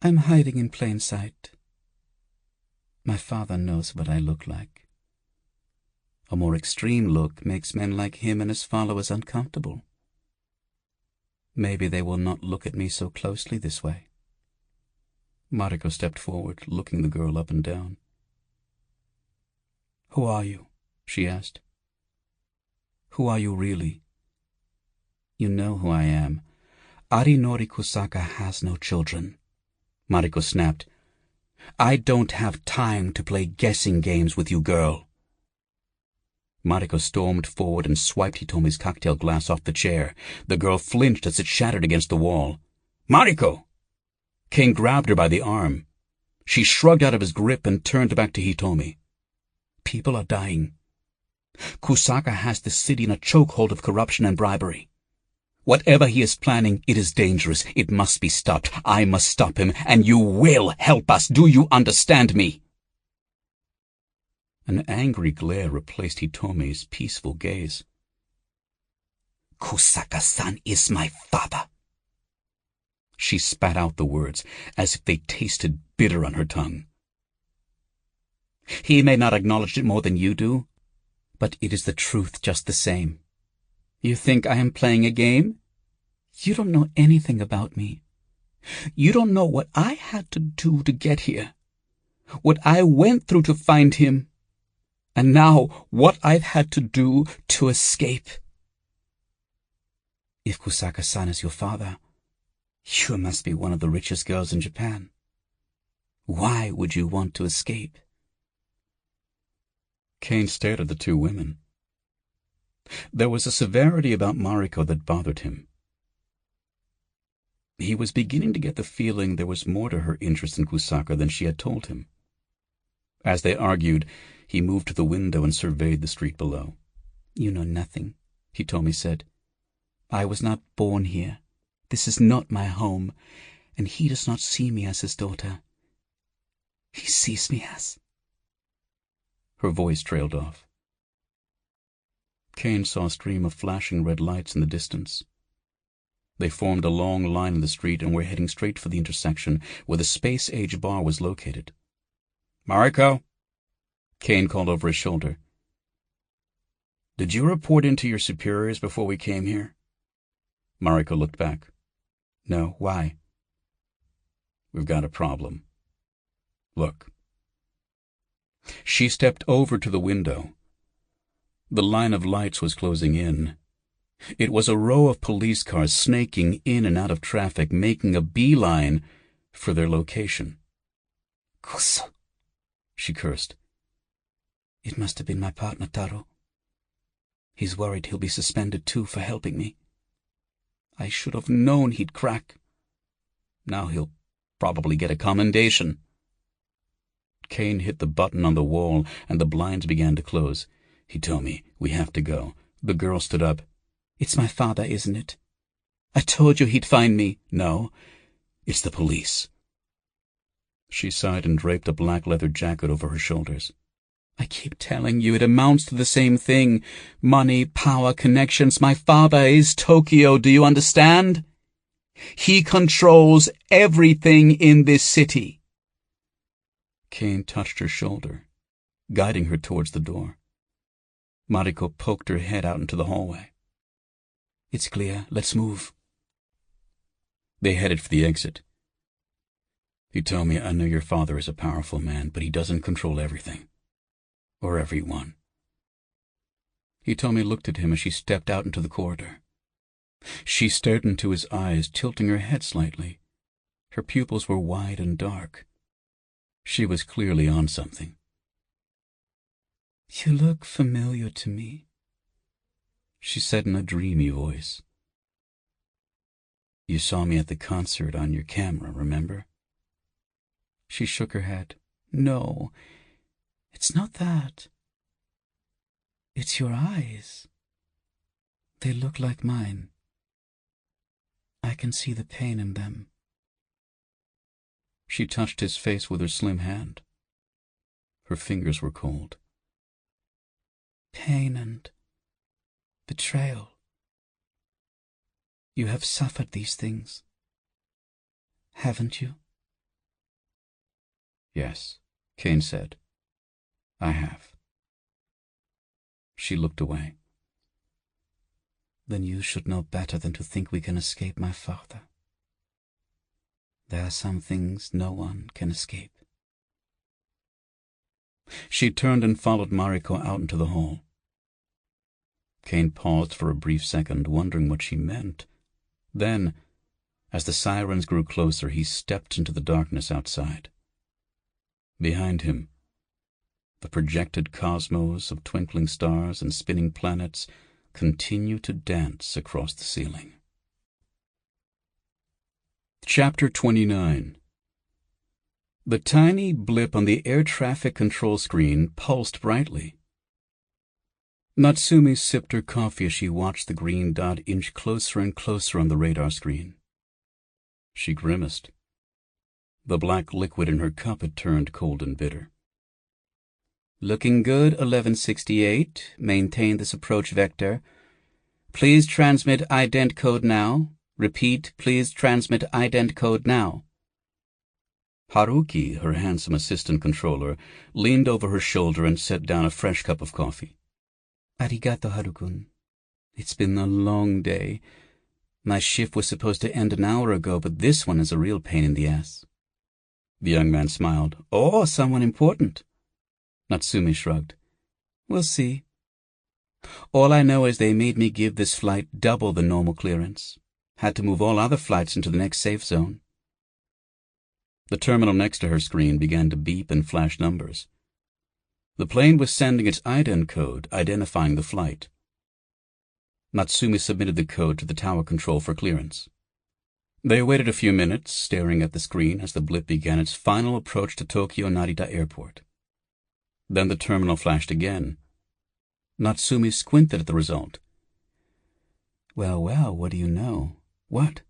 "I'm hiding in plain sight. My father knows what I look like. A more extreme look makes men like him and his followers uncomfortable. Maybe they will not look at me so closely this way." Mariko stepped forward, looking the girl up and down. "Who are you?" she asked. "Who are you really?" "You know who I am. Arinori Kusaka has no children," Mariko snapped. "I don't have time to play guessing games with you, girl." Mariko stormed forward and swiped Hitomi's cocktail glass off the chair. The girl flinched as it shattered against the wall. "Mariko!" Caine grabbed her by the arm. She shrugged out of his grip and turned back to Hitomi. People are dying. Kusaka has the city in a chokehold of corruption and bribery. Whatever he is planning, it is dangerous. It must be stopped. I must stop him, and you will help us. Do you understand me? An angry glare replaced Hitome's peaceful gaze. Kusaka-san is my father. She spat out the words as if they tasted bitter on her tongue. He may not acknowledge it more than you do, but it is the truth just the same. You think I am playing a game? You don't know anything about me. You don't know what I had to do to get here, what I went through to find him, and now what I've had to do to escape. If Kusaka-san is your father, you must be one of the richest girls in Japan. Why would you want to escape? Caine stared at the two women. There was a severity about Mariko that bothered him. He was beginning to get the feeling there was more to her interest in Kusaka than she had told him. As they argued, he moved to the window and surveyed the street below. You know nothing, Hitomi said. I was not born here. This is not my home, and he does not see me as his daughter. He sees me as... Her voice trailed off. Caine saw a stream of flashing red lights in the distance. They formed a long line in the street and were heading straight for the intersection where the space-age bar was located. Mariko? Caine called over his shoulder. Did you report in to your superiors before we came here? Mariko looked back. No, why? We've got a problem. Look. She stepped over to the window. The line of lights was closing in. It was a row of police cars snaking in and out of traffic, making a beeline for their location. Kuso, she cursed. It must have been my partner, Taro. He's worried he'll be suspended too for helping me. I should have known he'd crack. Now he'll probably get a commendation. Caine hit the button on the wall, and the blinds began to close. He told me, we have to go. The girl stood up. It's my father, isn't it? I told you he'd find me. No, it's the police. She sighed and draped a black leather jacket over her shoulders. I keep telling you, it amounts to the same thing. Money, power, connections. My father is Tokyo, do you understand? He controls everything in this city. Caine touched her shoulder, guiding her towards the door. Mariko poked her head out into the hallway. It's clear. Let's move. They headed for the exit. He told me, I know your father is a powerful man, but he doesn't control everything. Or everyone. Hitomi looked at him as she stepped out into the corridor. She stared into his eyes, tilting her head slightly. Her pupils were wide and dark. She was clearly on something. You look familiar to me, she said in a dreamy voice. You saw me at the concert on your camera, remember? She shook her head. No, it's not that. It's your eyes. They look like mine. I can see the pain in them. She touched his face with her slim hand. Her fingers were cold. Pain and betrayal. You have suffered these things, haven't you? Yes, Caine said. I have. She looked away. Then you should know better than to think we can escape my father. There are some things no one can escape. She turned and followed Mariko out into the hall. Caine paused for a brief second, wondering what she meant. Then, as the sirens grew closer, he stepped into the darkness outside. Behind him, the projected cosmos of twinkling stars and spinning planets continued to dance across the ceiling. Chapter 29. The tiny blip on the air traffic control screen pulsed brightly. Natsumi sipped her coffee as she watched the green dot inch closer and closer on the radar screen. She grimaced. The black liquid in her cup had turned cold and bitter. "Looking good, 1168. Maintain this approach vector. Please transmit ident code now. Repeat, please transmit ident code now." Haruki, her handsome assistant controller, leaned over her shoulder and set down a fresh cup of coffee. "Arigato, Harukun. It's been a long day. My shift was supposed to end an hour ago, but this one is a real pain in the ass." The young man smiled. "Oh, someone important." Natsumi shrugged. "We'll see. All I know is they made me give this flight double the normal clearance. Had to move all other flights into the next safe zone." The terminal next to her screen began to beep and flash numbers. The plane was sending its ident code, identifying the flight. Natsumi submitted the code to the tower control for clearance. They waited a few minutes, staring at the screen as the blip began its final approach to Tokyo Narita Airport. Then the terminal flashed again. Natsumi squinted at the result. Well, what do you know? What?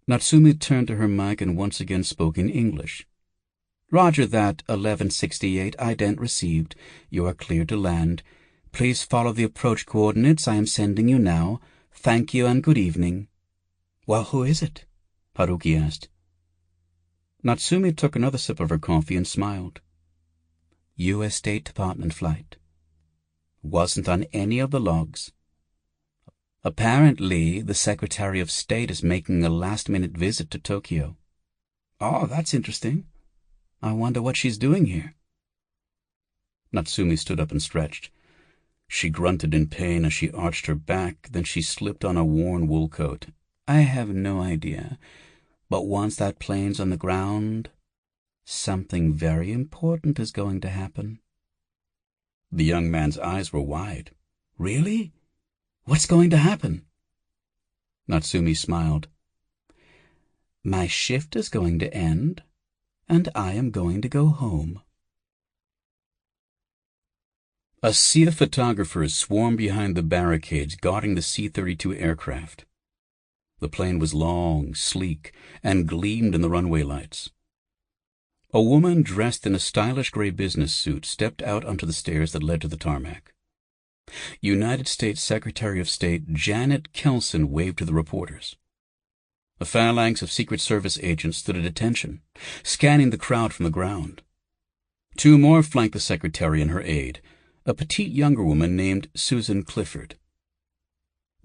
Natsumi turned to her mic and once again spoke in English. "Roger that, 1168, ident received. You are cleared to land. Please follow the approach coordinates I am sending you now. Thank you and good evening." "Well, who is it?" Haruki asked. Natsumi took another sip of her coffee and smiled. U.S. State Department flight. Wasn't on any of the logs. Apparently, the Secretary of State is making a last-minute visit to Tokyo. Oh, that's interesting. I wonder what she's doing here. Natsumi stood up and stretched. She grunted in pain as she arched her back, then she slipped on a worn wool coat. I have no idea, but once that plane's on the ground, something very important is going to happen. The young man's eyes were wide. Really? What's going to happen? Natsumi smiled. My shift is going to end, and I am going to go home. A sea of photographers swarmed behind the barricades guarding the C-32 aircraft. The plane was long, sleek, and gleamed in the runway lights. A woman dressed in a stylish gray business suit stepped out onto the stairs that led to the tarmac. United States Secretary of State Janet Kelson waved to the reporters. A phalanx of Secret Service agents stood at attention, scanning the crowd from the ground. Two more flanked the secretary and her aide, a petite younger woman named Susan Clifford.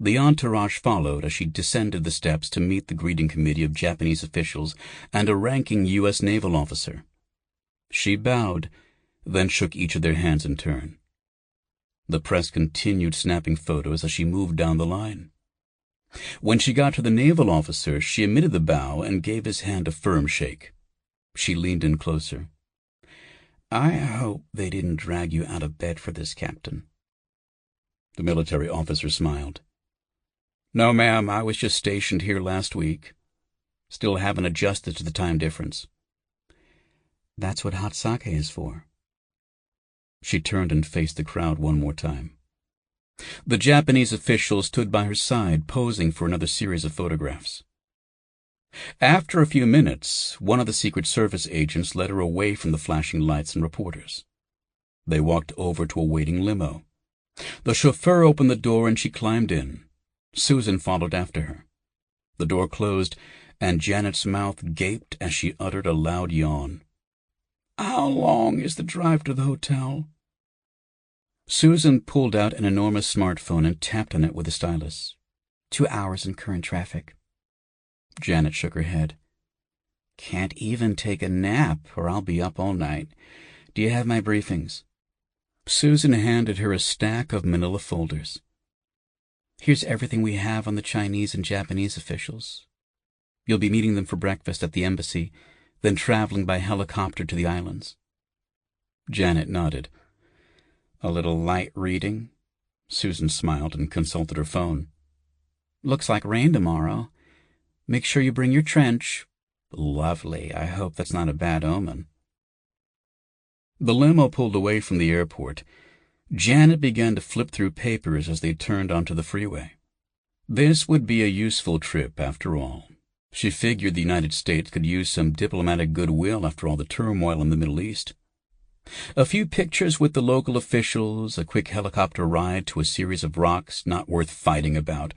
The entourage followed as she descended the steps to meet the greeting committee of Japanese officials and a ranking U.S. naval officer. She bowed, then shook each of their hands in turn. The press continued snapping photos as she moved down the line. When she got to the naval officer, she emitted the bow and gave his hand a firm shake. She leaned in closer. I hope they didn't drag you out of bed for this, Captain. The military officer smiled. No, ma'am, I was just stationed here last week. Still haven't adjusted to the time difference. That's what hot sake is for. She turned and faced the crowd one more time. The Japanese official stood by her side, posing for another series of photographs. After a few minutes, one of the Secret Service agents led her away from the flashing lights and reporters. They walked over to a waiting limo. The chauffeur opened the door and she climbed in. Susan followed after her. The door closed, and Janet's mouth gaped as she uttered a loud yawn. How long is the drive to the hotel? Susan pulled out an enormous smartphone and tapped on it with a stylus. 2 hours in current traffic. Janet shook her head. Can't even take a nap, or I'll be up all night. Do you have my briefings? Susan handed her a stack of manila folders. Here's everything we have on the Chinese and Japanese officials. You'll be meeting them for breakfast at the embassy, then traveling by helicopter to the islands. Janet nodded. A little light reading? Susan smiled and consulted her phone. Looks like rain tomorrow. Make sure you bring your trench. Lovely. I hope that's not a bad omen. The limo pulled away from the airport. Janet began to flip through papers as they turned onto the freeway. This would be a useful trip, after all. She figured the United States could use some diplomatic goodwill after all the turmoil in the Middle East. A few pictures with the local officials, a quick helicopter ride to a series of rocks not worth fighting about.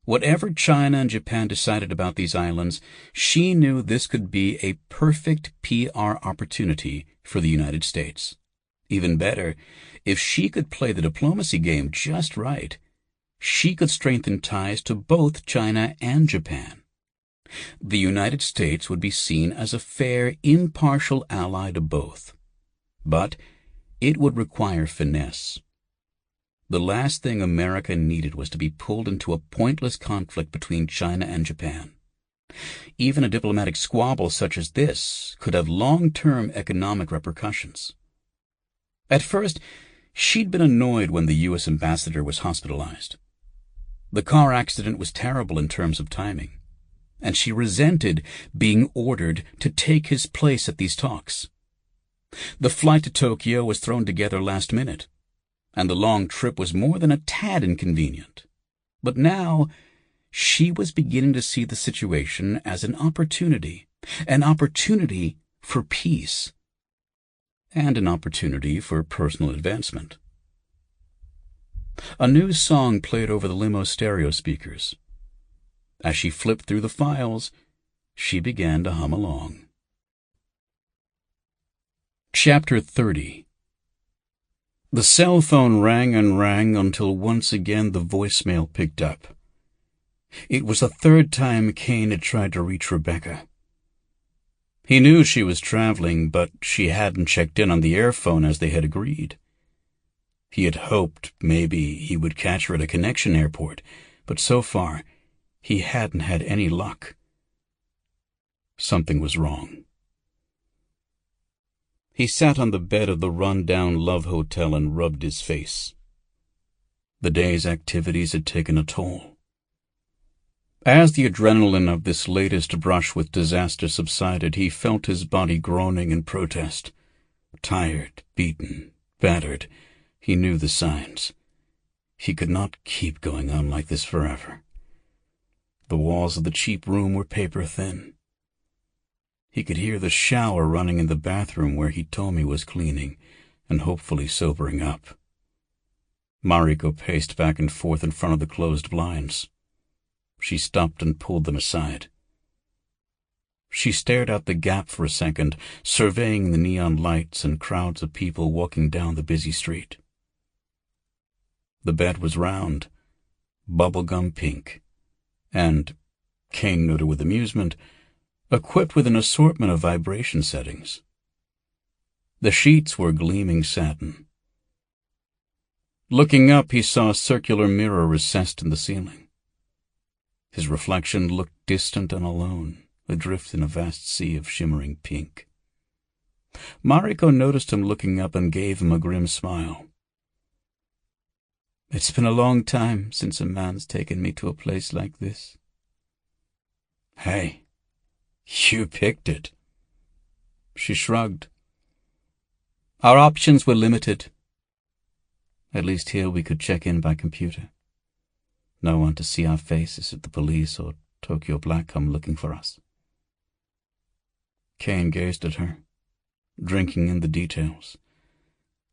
Whatever China and Japan decided about these islands, she knew this could be a perfect PR opportunity for the United States. Even better, if she could play the diplomacy game just right, she could strengthen ties to both China and Japan. The United States would be seen as a fair, impartial ally to both. But it would require finesse. The last thing America needed was to be pulled into a pointless conflict between China and Japan. Even a diplomatic squabble such as this could have long-term economic repercussions. At first, she'd been annoyed when the U.S. ambassador was hospitalized. The car accident was terrible in terms of timing, and she resented being ordered to take his place at these talks. The flight to Tokyo was thrown together last minute, and the long trip was more than a tad inconvenient. But now, she was beginning to see the situation as an opportunity for peace, and an opportunity for personal advancement. A new song played over the limo stereo speakers. As she flipped through the files, she began to hum along. Chapter 30. The cell phone rang and rang until once again the voicemail picked up. It was the third time Caine had tried to reach Rebecca. He knew she was traveling, but she hadn't checked in on the airphone as they had agreed. He had hoped maybe he would catch her at a connection airport, but so far he hadn't had any luck. Something was wrong. He sat on the bed of the run-down love hotel and rubbed his face. The day's activities had taken a toll. As the adrenaline of this latest brush with disaster subsided, he felt his body groaning in protest. Tired, beaten, battered, he knew the signs. He could not keep going on like this forever. The walls of the cheap room were paper-thin. He could hear the shower running in the bathroom where Hitomi was cleaning and hopefully sobering up. Mariko paced back and forth in front of the closed blinds. She stopped and pulled them aside. She stared out the gap for a second, surveying the neon lights and crowds of people walking down the busy street. The bed was round, bubblegum pink, and, Caine noted with amusement, equipped with an assortment of vibration settings. The sheets were gleaming satin. Looking up, he saw a circular mirror recessed in the ceiling. His reflection looked distant and alone, adrift in a vast sea of shimmering pink. Mariko noticed him looking up and gave him a grim smile. "It's been a long time since a man's taken me to a place like this." "Hey, you picked it." She shrugged. "Our options were limited. At least here we could check in by computer. No one to see our faces if the police or Tokyo Black come looking for us." Caine gazed at her, drinking in the details.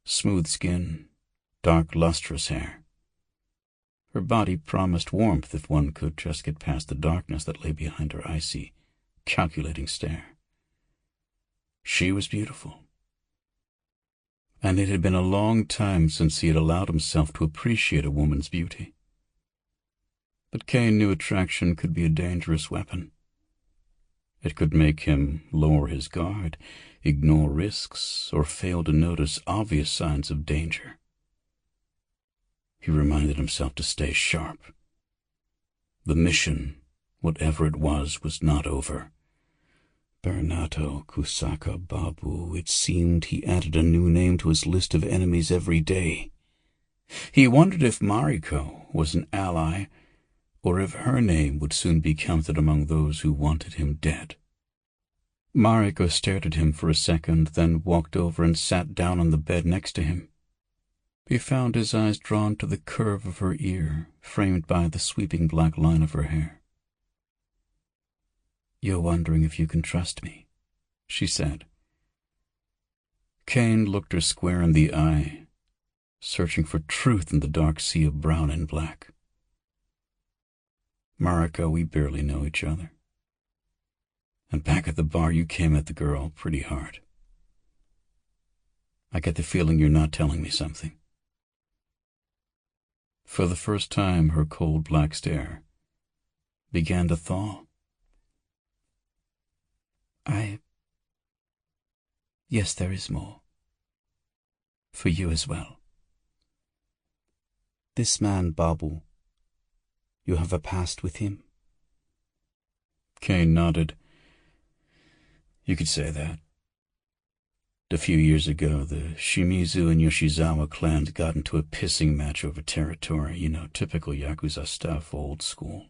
Smooth skin, dark lustrous hair. Her body promised warmth if one could just get past the darkness that lay behind her icy, calculating stare. She was beautiful, and it had been a long time since he had allowed himself to appreciate a woman's beauty. But Caine knew attraction could be a dangerous weapon. It could make him lower his guard, ignore risks, or fail to notice obvious signs of danger. He reminded himself to stay sharp. The mission, whatever it was not over. Bernato, Kusaka, Babu, it seemed he added a new name to his list of enemies every day. He wondered if Mariko was an ally, or if her name would soon be counted among those who wanted him dead. Mariko stared at him for a second, then walked over and sat down on the bed next to him. He found his eyes drawn to the curve of her ear, framed by the sweeping black line of her hair. "You're wondering if you can trust me," she said. Caine looked her square in the eye, searching for truth in the dark sea of brown and black. "Mariko, we barely know each other. And back at the bar you came at the girl pretty hard. I get the feeling you're not telling me something." For the first time, her cold black stare began to thaw. Yes, there is more. For you as well. This man, Babu, you have a past with him?" Caine nodded. "You could say that. A few years ago, the Shimizu and Yoshizawa clans got into a pissing match over territory. Typical Yakuza stuff, old school.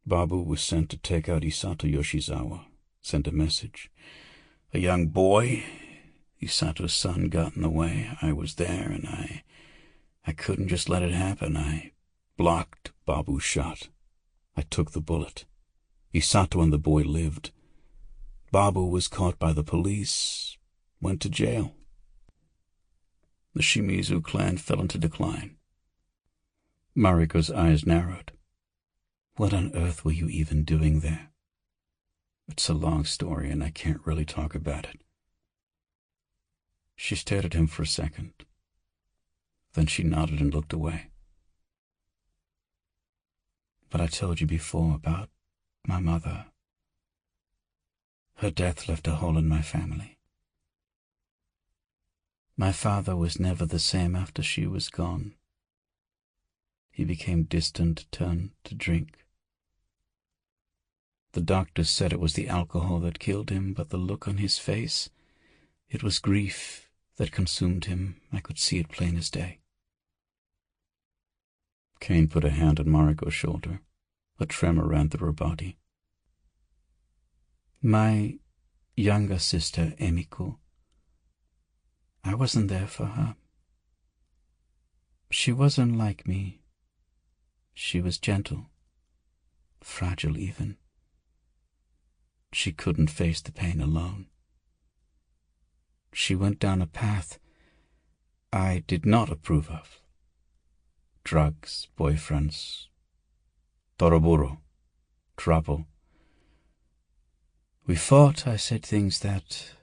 Babu was sent to take out Isato Yoshizawa, sent a message. A young boy, Isato's son, got in the way. I was there, and I couldn't just let it happen. I blocked Babu's shot. I took the bullet. Isato and the boy lived. Babu was caught by the police, went to jail. The Shimizu clan fell into decline." Mariko's eyes narrowed. "What on earth were you even doing there?" "It's a long story, and I can't really talk about it." She stared at him for a second. Then she nodded and looked away. "But I told you before about my mother. Her death left a hole in my family. My father was never the same after she was gone. He became distant, turned to drink. The doctors said it was the alcohol that killed him, but the look on his face, it was grief that consumed him. I could see it plain as day." Caine put a hand on Mariko's shoulder. A tremor ran through her body. "My younger sister, Emiko, I wasn't there for her. She wasn't like me. She was gentle, fragile even. She couldn't face the pain alone. She went down a path I did not approve of. Drugs, boyfriends, toroburo, trouble. We fought. I said things that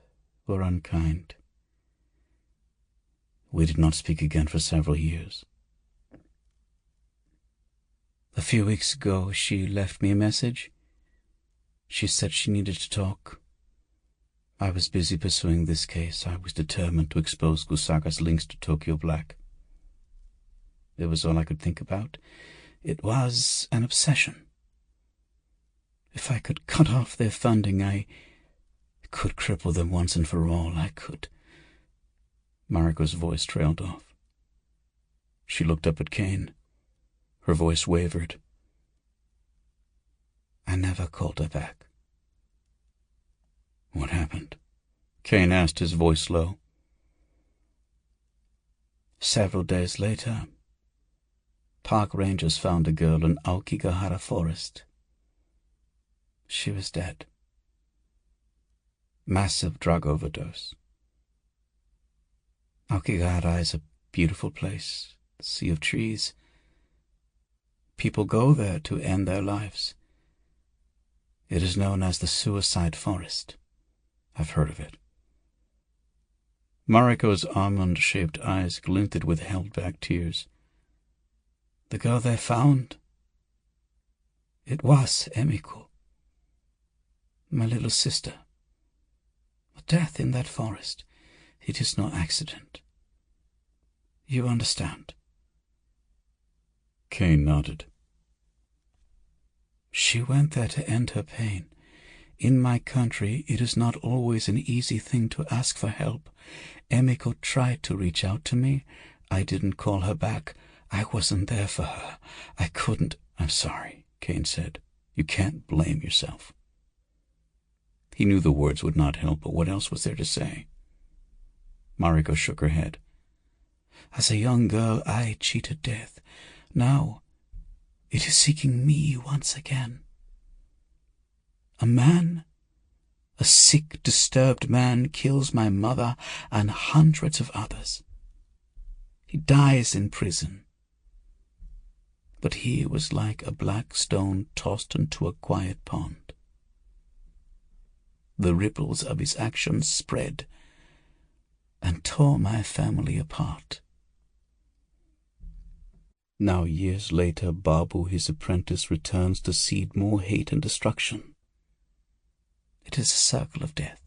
were unkind. We did not speak again for several years. A few weeks ago, she left me a message. She said she needed to talk. I was busy pursuing this case. I was determined to expose Kusaga's links to Tokyo Black. It was all I could think about. It was an obsession. If I could cut off their funding, I could cripple them once and for all. I could. Mariko's voice trailed off. She looked up at Caine. Her voice wavered. I never called her back. What happened? Caine asked, his voice low. Several days later, park rangers found a girl in Aokigahara Forest. She was dead. Massive drug overdose. Aokigahara is a beautiful place, a sea of trees. People go there to end their lives. It is known as the Suicide Forest. I've heard of it. Mariko's almond-shaped eyes glinted with held-back tears. The girl they found, it was Emiko, my little sister. A death in that forest. It is no accident. You understand? Caine nodded. She went there to end her pain. In my country, it is not always an easy thing to ask for help. Emiko tried to reach out to me. I didn't call her back. I wasn't there for her. I couldn't. I'm sorry, Caine said. You can't blame yourself. He knew the words would not help, but what else was there to say? Mariko shook her head. As a young girl, I cheated death. Now, it is seeking me once again. A man, a sick, disturbed man, kills my mother and hundreds of others. He dies in prison. But he was like a black stone tossed into a quiet pond. The ripples of his actions spread and tore my family apart. Now, years later, Babu, his apprentice, returns to seed more hate and destruction. It is a circle of death,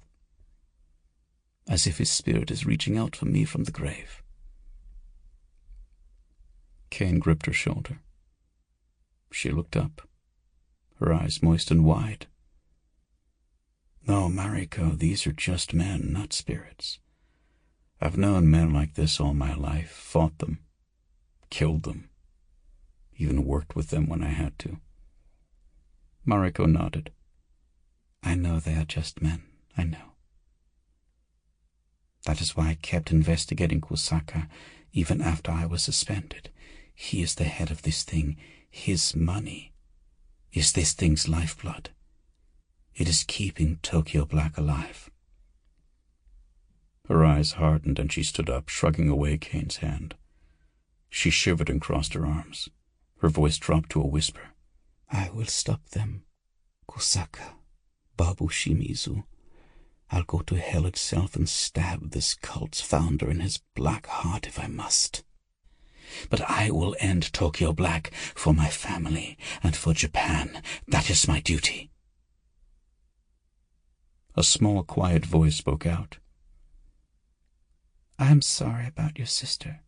as if his spirit is reaching out for me from the grave. Caine gripped her shoulder. She looked up, her eyes moist and wide. No, Mariko, these are just men, not spirits. I've known men like this all my life, fought them, killed them, even worked with them when I had to. Mariko nodded. I know they are just men, I know. That is why I kept investigating Kusaka even after I was suspended. He is the head of this thing. His money is this thing's lifeblood. It is keeping Tokyo Black alive. Her eyes hardened and she stood up, shrugging away Caine's hand. She shivered and crossed her arms. Her voice dropped to a whisper. I will stop them. Kusaka, Babu Shimizu. I'll go to hell itself and stab this cult's founder in his black heart if I must. But I will end Tokyo Black for my family and for Japan. That is my duty. A small, quiet voice spoke out. I am sorry about your sister.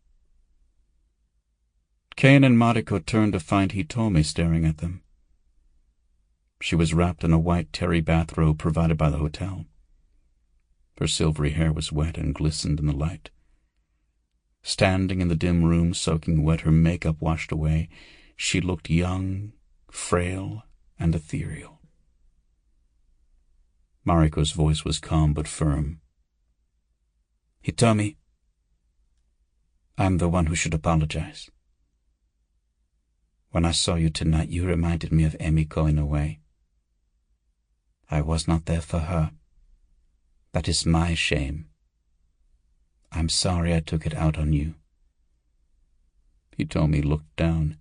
Caine and Mariko turned to find Hitomi staring at them. She was wrapped in a white terry bathrobe provided by the hotel. Her silvery hair was wet and glistened in the light. Standing in the dim room, soaking wet, her makeup washed away, she looked young, frail, and ethereal. Mariko's voice was calm but firm. Hitomi, I'm the one who should apologize. When I saw you tonight, you reminded me of Emiko in a way. I was not there for her. That is my shame. I'm sorry I took it out on you. Hitomi looked down.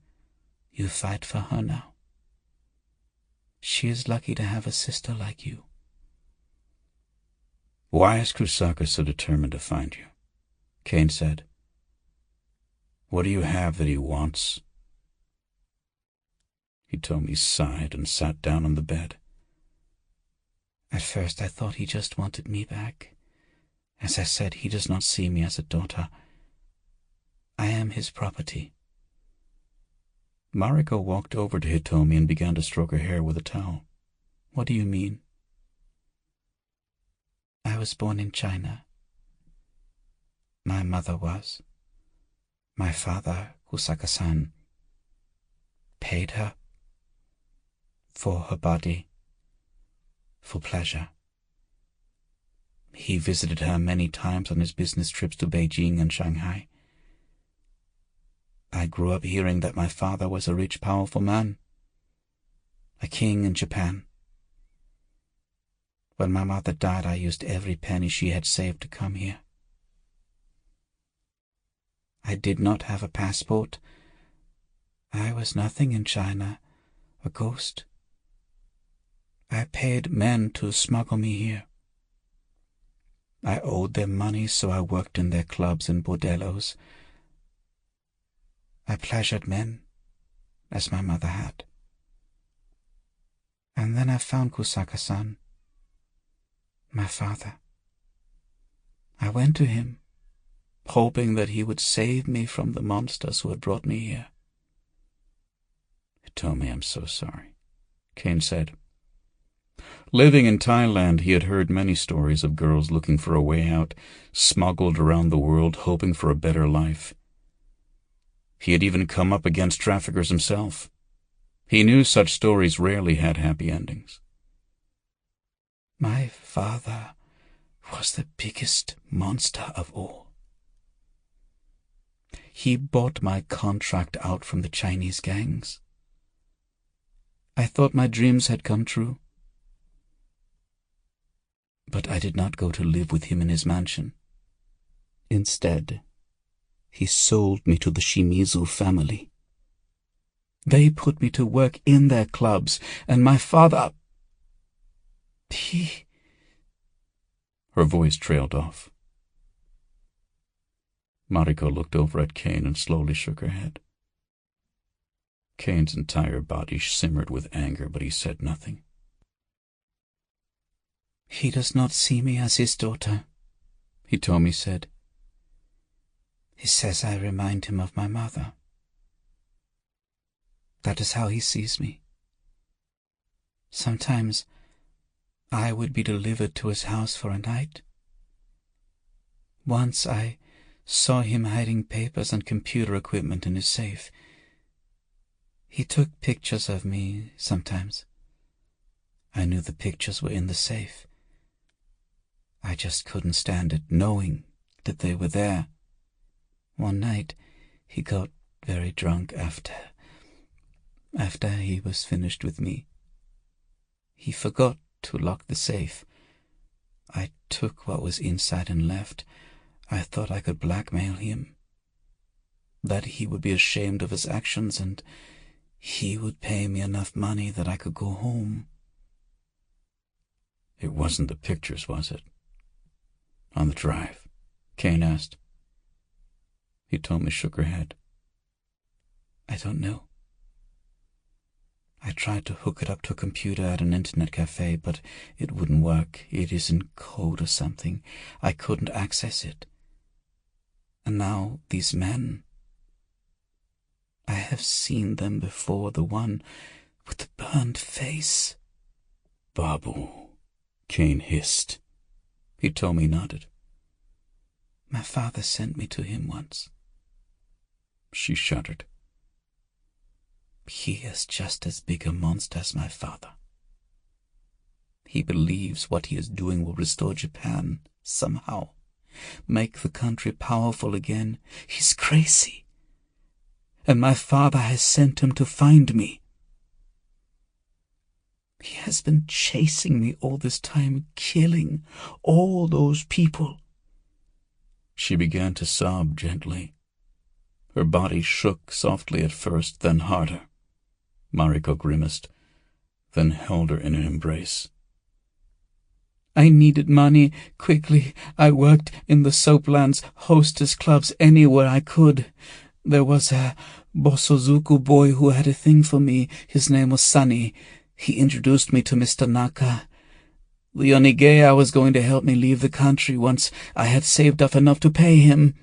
You fight for her now. She is lucky to have a sister like you. Why is Kusaka so determined to find you? Caine said. What do you have that he wants? Hitomi sighed and sat down on the bed. At first I thought he just wanted me back. As I said, he does not see me as a daughter. I am his property. Mariko walked over to Hitomi and began to stroke her hair with a towel. What do you mean? I was born in China. My mother was. My father, Kusaka-san, paid her for her body, for pleasure. He visited her many times on his business trips to Beijing and Shanghai. I grew up hearing that my father was a rich, powerful man, a king in Japan. When my mother died, I used every penny she had saved to come here. I did not have a passport. I was nothing in China, a ghost. I paid men to smuggle me here. I owed them money, so I worked in their clubs and bordellos. I pleasured men, as my mother had. And then I found Kusaka-san, my father. I went to him, hoping that he would save me from the monsters who had brought me here. Hitomi, I'm so sorry, Caine said. Living in Thailand, he had heard many stories of girls looking for a way out, smuggled around the world, hoping for a better life. He had even come up against traffickers himself. He knew such stories rarely had happy endings. My My father was the biggest monster of all. He bought my contract out from the Chinese gangs. I thought my dreams had come true. But I did not go to live with him in his mansion. Instead, he sold me to the Shimizu family. They put me to work in their clubs, and my father... Her voice trailed off. Mariko looked over at Caine and slowly shook her head. Caine's entire body simmered with anger, but he said nothing. He does not see me as his daughter, Hitomi said. He says I remind him of my mother. That is how he sees me. Sometimes I would be delivered to his house for a night. Once I saw him hiding papers and computer equipment in his safe. He took pictures of me sometimes. I knew the pictures were in the safe. I just couldn't stand it, knowing that they were there. One night, he got very drunk after he was finished with me. He forgot to lock the safe. I took what was inside and left. I thought I could blackmail him, that he would be ashamed of his actions and he would pay me enough money that I could go home. It wasn't the pictures, was it? On the drive? Caine asked. Hitomi shook her head. I don't know. I tried to hook it up to a computer at an internet cafe, but it wouldn't work. It is in code or something. I couldn't access it. And now these men. I have seen them before, the one with the burned face. Babu, Caine hissed. Hitomi nodded. My father sent me to him once. She shuddered. He is just as big a monster as my father. He believes what he is doing will restore Japan somehow, make the country powerful again. He's crazy. And my father has sent him to find me. He has been chasing me all this time, killing all those people. She began to sob gently. Her body shook softly at first, then harder. Mariko grimaced, then held her in an embrace. I needed money quickly. I worked in the Soaplands hostess clubs anywhere I could. There was a Bosozuku boy who had a thing for me. His name was Sunny. He introduced me to Mr. Naka. The Onigaya was going to help me leave the country once I had saved up enough to pay him.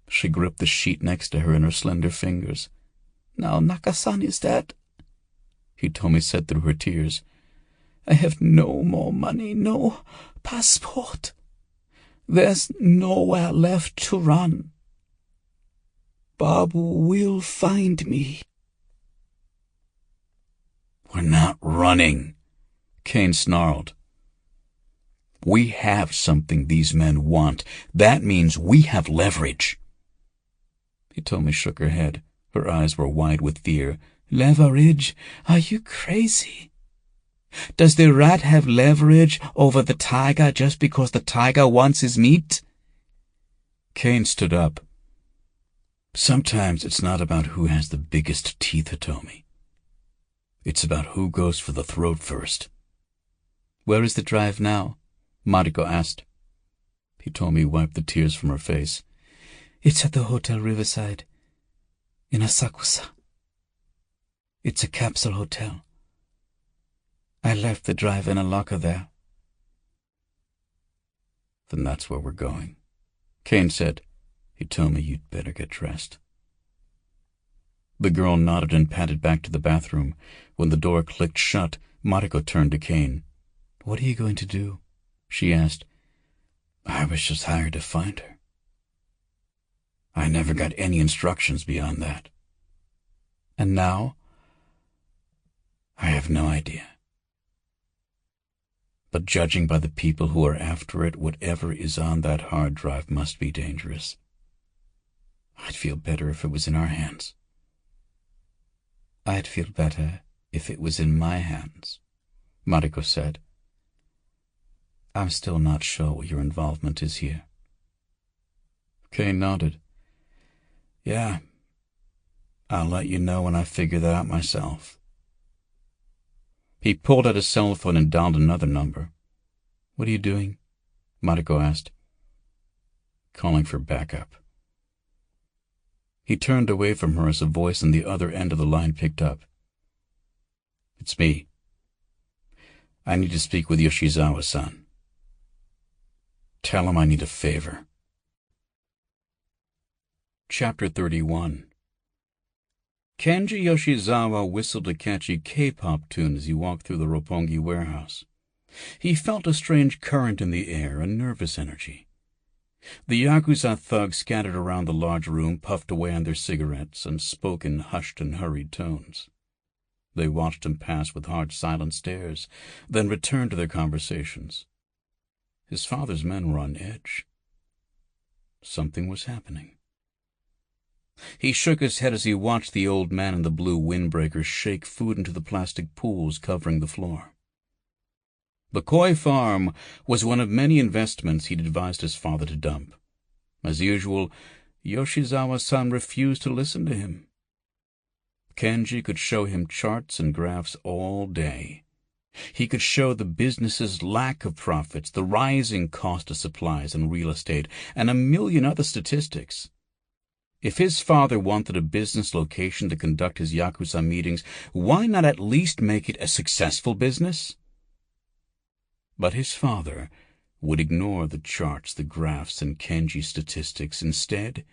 She gripped the sheet next to her in her slender fingers. Now Naka-san is dead, Hitomi said through her tears. I have no more money, no passport. There's nowhere left to run. Babu will find me. We're not running, Caine snarled. We have something these men want. That means we have leverage. Hitomi shook her head. Her eyes were wide with fear. Leverage? Are you crazy? Does the rat have leverage over the tiger just because the tiger wants his meat? Caine stood up. Sometimes it's not about who has the biggest teeth, Hitomi. It's about who goes for the throat first. Where is the drive now? Mariko asked. Hitomi wiped the tears from her face. It's at the Hotel Riverside, in Asakusa. It's a capsule hotel. I left the drive in a locker there. Then that's where we're going, Caine said. Hitomi, you'd better get dressed. The girl nodded and padded back to the bathroom. When the door clicked shut, Mariko turned to Caine. What are you going to do? She asked. I was just hired to find her. I never got any instructions beyond that. And now? I have no idea. But judging by the people who are after it, whatever is on that hard drive must be dangerous. I'd feel better if it was in our hands. I'd feel better if it was in my hands, Mariko said. I'm still not sure what your involvement is here. Caine nodded. Yeah, I'll let you know when I figure that out myself. He pulled out his cell phone and dialed another number. What are you doing? Mariko asked. Calling for backup. He turned away from her as a voice on the other end of the line picked up. It's me. I need to speak with Yoshizawa-san. Tell him I need a favor. Chapter 31. Kenji Yoshizawa whistled a catchy K-pop tune as he walked through the Roppongi warehouse. He felt a strange current in the air, a nervous energy. The Yakuza thugs scattered around the large room puffed away on their cigarettes and spoke in hushed and hurried tones. They watched him pass with hard, silent stares, then returned to their conversations. His father's men were on edge. Something was happening. He shook his head as he watched the old man in the blue windbreaker shake food into the plastic pools covering the floor. The koi farm was one of many investments he'd advised his father to dump. As usual, Yoshizawa-san refused to listen to him. Kenji could show him charts and graphs all day. He could show the business's lack of profits, the rising cost of supplies and real estate, and a million other statistics. If his father wanted a business location to conduct his Yakuza meetings, why not at least make it a successful business? But his father would ignore the charts, the graphs, and Kenji's statistics. Instead,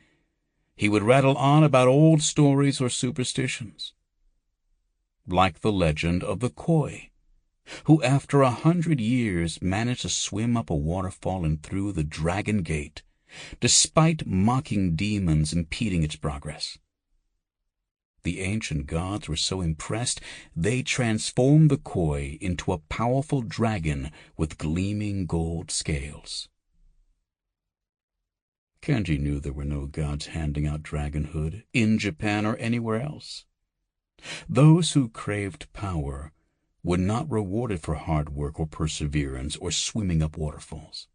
he would rattle on about old stories or superstitions. Like the legend of the koi, who after 100 years managed to swim up a waterfall and through the Dragon Gate, despite mocking demons impeding its progress. The ancient gods were so impressed, they transformed the koi into a powerful dragon with gleaming gold scales. Kenji knew there were no gods handing out dragonhood in Japan or anywhere else. Those who craved power were not rewarded for hard work or perseverance or swimming up waterfalls.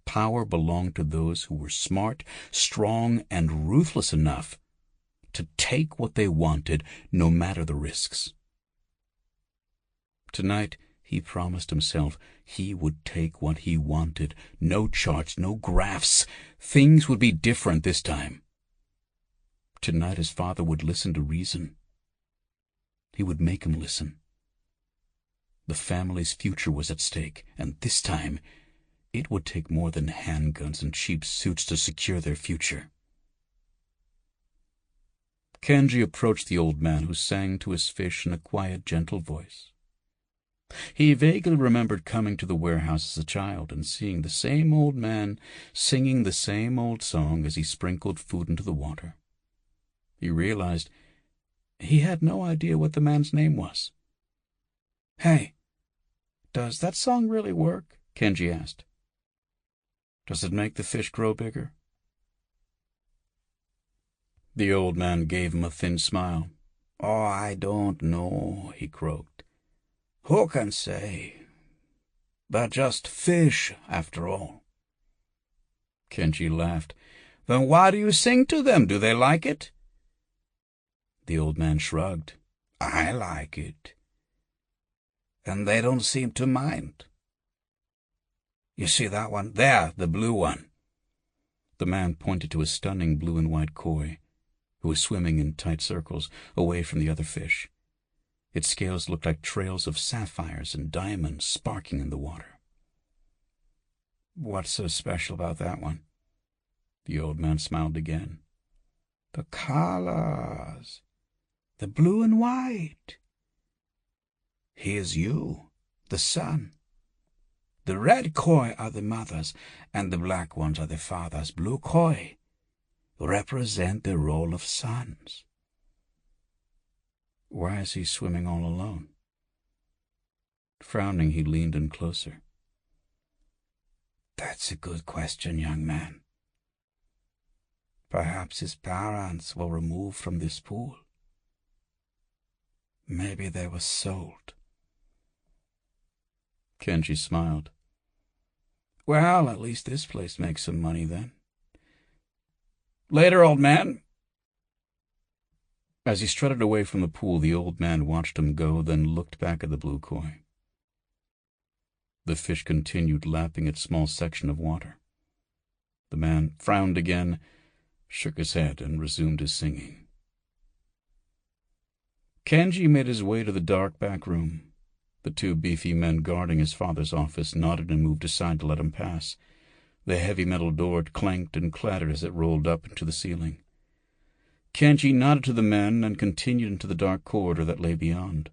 Power belonged to those who were smart, strong, and ruthless enough to take what they wanted, no matter the risks. Tonight, he promised himself he would take what he wanted. No charts, no graphs. Things would be different this time. Tonight, his father would listen to reason. He would make him listen. The family's future was at stake, and this time, it would take more than handguns and cheap suits to secure their future. Kenji approached the old man, who sang to his fish in a quiet, gentle voice. He vaguely remembered coming to the warehouse as a child and seeing the same old man singing the same old song as he sprinkled food into the water. He realized he had no idea what the man's name was. "Hey, does that song really work?" Kenji asked. "Does it make the fish grow bigger?" The old man gave him a thin smile. "Oh, I don't know," he croaked. "Who can say? They're just fish, after all." Kenji laughed. "Then why do you sing to them? Do they like it?" The old man shrugged. "I like it. And they don't seem to mind. You see that one? There, the blue one." The man pointed to a stunning blue and white koi, who was swimming in tight circles away from the other fish. Its scales looked like trails of sapphires and diamonds sparkling in the water. "What's so special about that one?" The old man smiled again. "The colors. The blue and white. Here's you, the sun. The red koi are the mothers, and the black ones are the fathers. Blue koi represent the role of sons." "Why is he swimming all alone?" Frowning, he leaned in closer. "That's a good question, young man. Perhaps his parents were removed from this pool. Maybe they were sold." Kenji smiled. "Well, at least this place makes some money then. Later, old man." As he strutted away from the pool, the old man watched him go, then looked back at the blue koi. The fish continued lapping its small section of water. The man frowned again, shook his head, and resumed his singing. Kenji made his way to the dark back room. The two beefy men guarding his father's office nodded and moved aside to let him pass. The heavy metal door clanked and clattered as it rolled up into the ceiling. Kenji nodded to the men and continued into the dark corridor that lay beyond.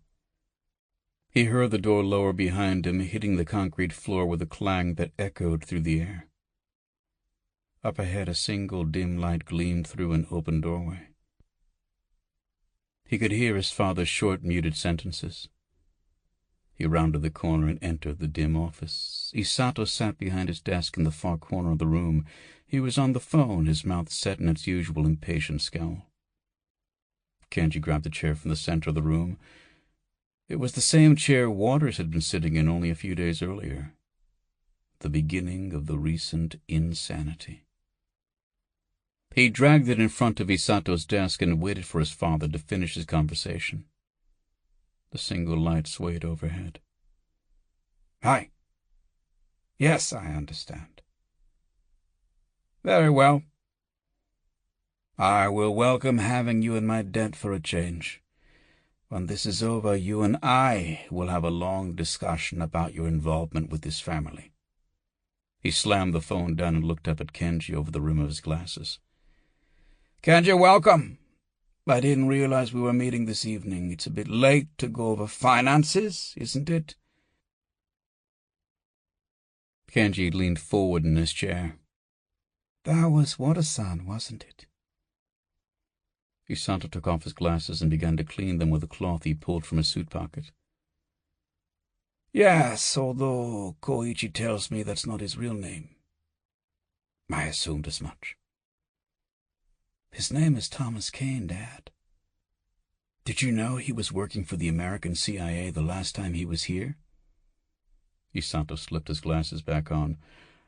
He heard the door lower behind him, hitting the concrete floor with a clang that echoed through the air. Up ahead, a single dim light gleamed through an open doorway. He could hear his father's short, muted sentences. He rounded the corner and entered the dim office. Isato sat behind his desk in the far corner of the room. He was on the phone, his mouth set in its usual impatient scowl. Kenji grabbed a chair from the center of the room. It was the same chair Waters had been sitting in only a few days earlier. The beginning of the recent insanity. He dragged it in front of Isato's desk and waited for his father to finish his conversation. The single light swayed overhead. "Hi. Yes, I understand. Very well. I will welcome having you in my debt for a change. When this is over, you and I will have a long discussion about your involvement with this family." He slammed the phone down and looked up at Kenji over the rim of his glasses. "Kenji, welcome. I didn't realize we were meeting this evening. It's a bit late to go over finances, isn't it?" Kenji leaned forward in his chair. "That was Wada-san, wasn't it?" Isato took off his glasses and began to clean them with a cloth he pulled from his suit pocket. "Yes, although Koichi tells me that's not his real name. I assumed as much." "His name is Thomas Caine, Dad. Did you know he was working for the American CIA the last time he was here?" Isato slipped his glasses back on.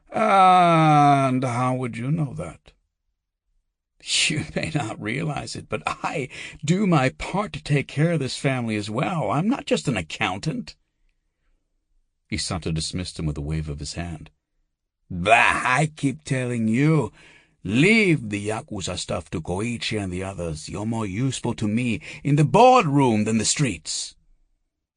"And how would you know that?" "You may not realize it, but I do my part to take care of this family as well. I'm not just an accountant." Isato dismissed him with a wave of his hand. "Bah, I keep telling you, leave the Yakuza stuff to Koichi and the others. You're more useful to me in the boardroom than the streets."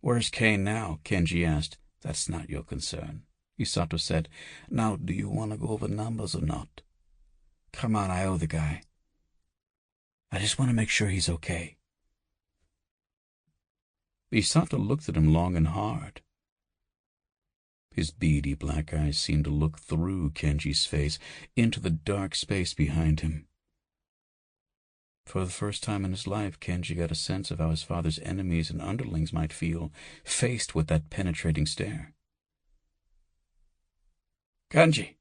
"Where's Caine now?" Kenji asked. "That's not your concern," Isato said. "Now, do you want to go over numbers or not? Come on, I owe the guy. I just want to make sure he's okay." Isato looked at him long and hard. His beady black eyes seemed to look through Kenji's face into the dark space behind him. For the first time in his life, Kenji got a sense of how his father's enemies and underlings might feel, faced with that penetrating stare. "Kenji,"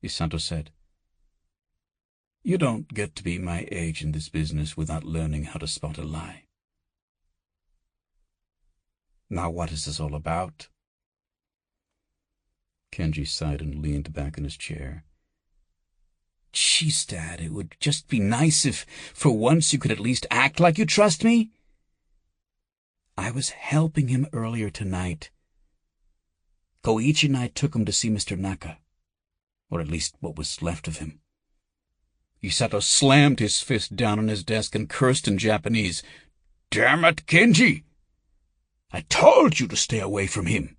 Isato said, "you don't get to be my age in this business without learning how to spot a lie. Now what is this all about?" Kenji sighed and leaned back in his chair. "Jeez, Dad, it would just be nice if, for once, you could at least act like you trust me. I was helping him earlier tonight. Koichi and I took him to see Mr. Naka, or at least what was left of him." Isato slammed his fist down on his desk and cursed in Japanese. "Damn it, Kenji! I told you to stay away from him.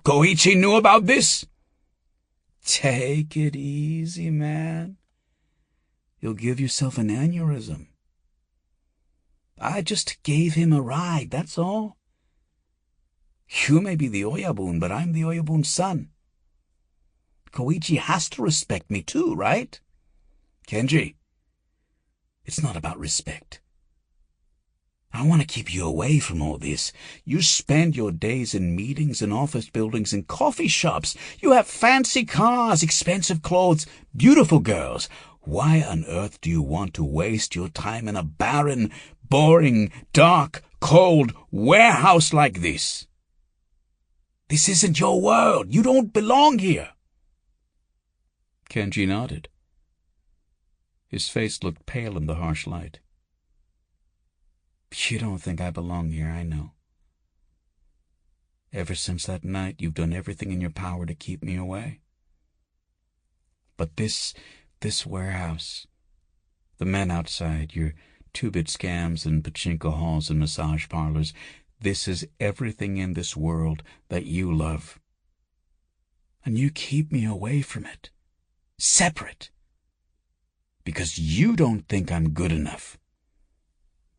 Koichi knew about this?" "Take it easy, man. You'll give yourself an aneurysm. I just gave him a ride, that's all. You may be the Oyabun, but I'm the Oyabun's son. Koichi has to respect me too, right? Kenji, it's not about respect. I want to keep you away from all this. You spend your days in meetings and office buildings and coffee shops. You have fancy cars, expensive clothes, beautiful girls. Why on earth do you want to waste your time in a barren, boring, dark, cold warehouse like this? This isn't your world. You don't belong here. Kenji nodded. His face looked pale in the harsh light. You don't think I belong here, I know. Ever since that night, you've done everything in your power to keep me away. But this warehouse, the men outside, your two-bit scams and pachinko halls and massage parlors, this is everything in this world that you love. And you keep me away from it, separate, because you don't think I'm good enough.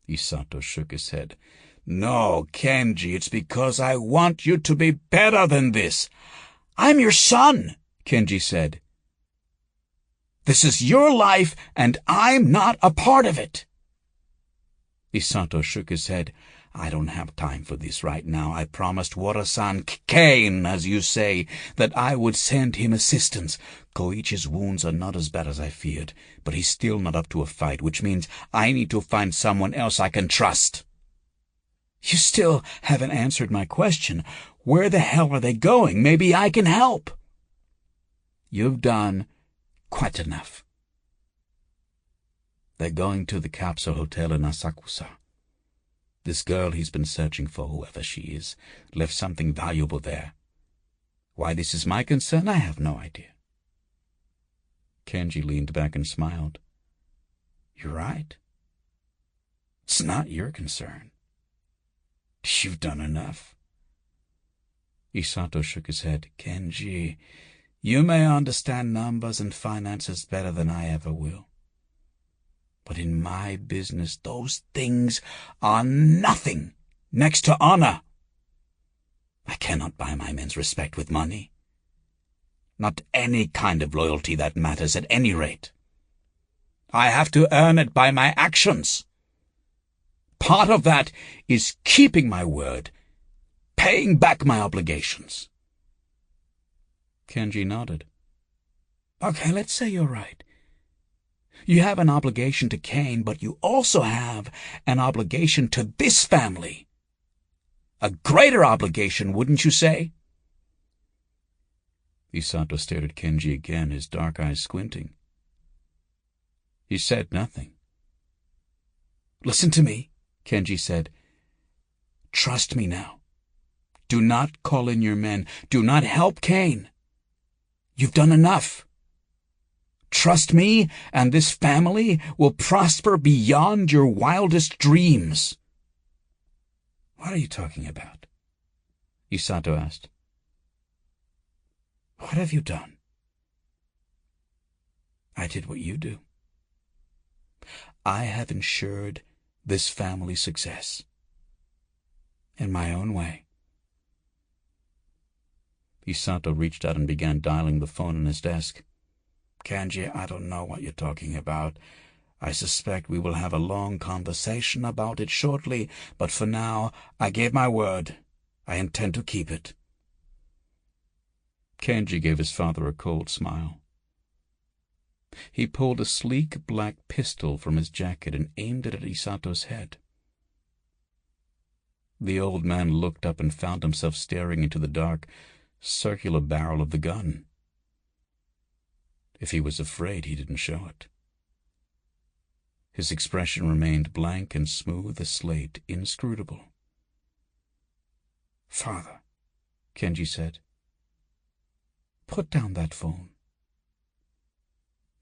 Isato shook his head. No, Kenji, it's because I want you to be better than this. I'm your son, Kenji said. This is your life, and I'm not a part of it. Isato shook his head. I don't have time for this right now. I promised Wara-san Caine, as you say, that I would send him assistance. Koichi's wounds are not as bad as I feared, but he's still not up to a fight, which means I need to find someone else I can trust. You still haven't answered my question. Where the hell are they going? Maybe I can help. You've done quite enough. They're going to the capsule hotel in Asakusa. This girl he's been searching for, whoever she is, left something valuable there. Why this is my concern, I have no idea. Kenji leaned back and smiled. You're right. It's not your concern. You've done enough. Isato shook his head. Kenji, you may understand numbers and finances better than I ever will. But in my business, those things are nothing next to honor. I cannot buy my men's respect with money. Not any kind of loyalty that matters at any rate. I have to earn it by my actions. Part of that is keeping my word, paying back my obligations. Kenji nodded. Okay, let's say you're right. You have an obligation to Caine, but you also have an obligation to this family. A greater obligation, wouldn't you say? Isato stared at Kenji again, his dark eyes squinting. He said nothing. Listen to me, Kenji said. Trust me now. Do not call in your men. Do not help Caine. You've done enough. Trust me, and this family will prosper beyond your wildest dreams. What are you talking about? Isato asked. What have you done? I did what you do. I have ensured this family's success. In my own way. Isato reached out and began dialing the phone on his desk. Kenji, I don't know what you're talking about. I suspect we will have a long conversation about it shortly, but for now, I gave my word. I intend to keep it. Kenji gave his father a cold smile. He pulled a sleek black pistol from his jacket and aimed it at Isato's head. The old man looked up and found himself staring into the dark, circular barrel of the gun. If he was afraid, he didn't show it. His expression remained blank and smooth as slate, inscrutable. Father, Kenji said, put down that phone.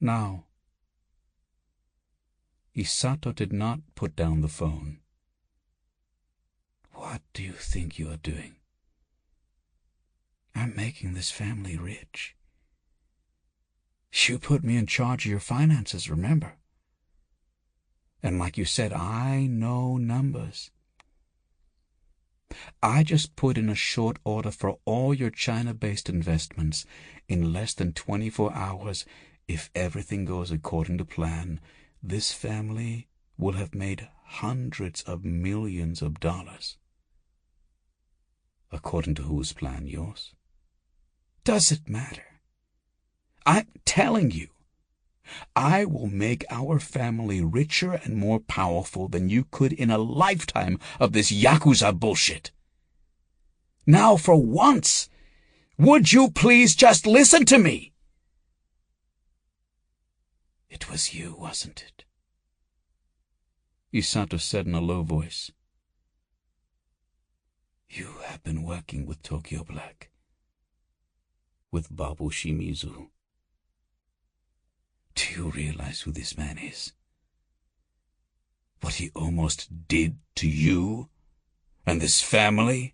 Now. Isato did not put down the phone. What do you think you are doing? I'm making this family rich. You put me in charge of your finances, remember? And like you said, I know numbers. I just put in a short order for all your China-based investments in less than 24 hours. If everything goes according to plan, this family will have made hundreds of millions of dollars. According to whose plan? Yours? Does it matter? I'm telling you, I will make our family richer and more powerful than you could in a lifetime of this Yakuza bullshit. Now, for once, would you please just listen to me? It was you, wasn't it? Isato said in a low voice. You have been working with Tokyo Black, with Babu Shimizu. Do you realize who this man is? What he almost did to you and this family?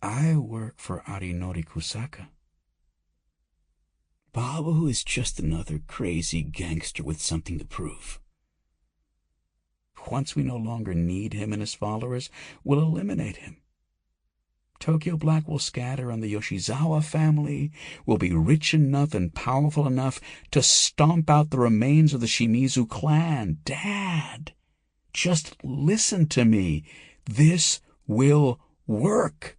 I work for Arinori Kusaka. Babu is just another crazy gangster with something to prove. Once we no longer need him and his followers, we'll eliminate him. Tokyo Black will scatter, and the Yoshizawa family will be rich enough and powerful enough to stomp out the remains of the Shimizu clan. Dad, just listen to me. This will work.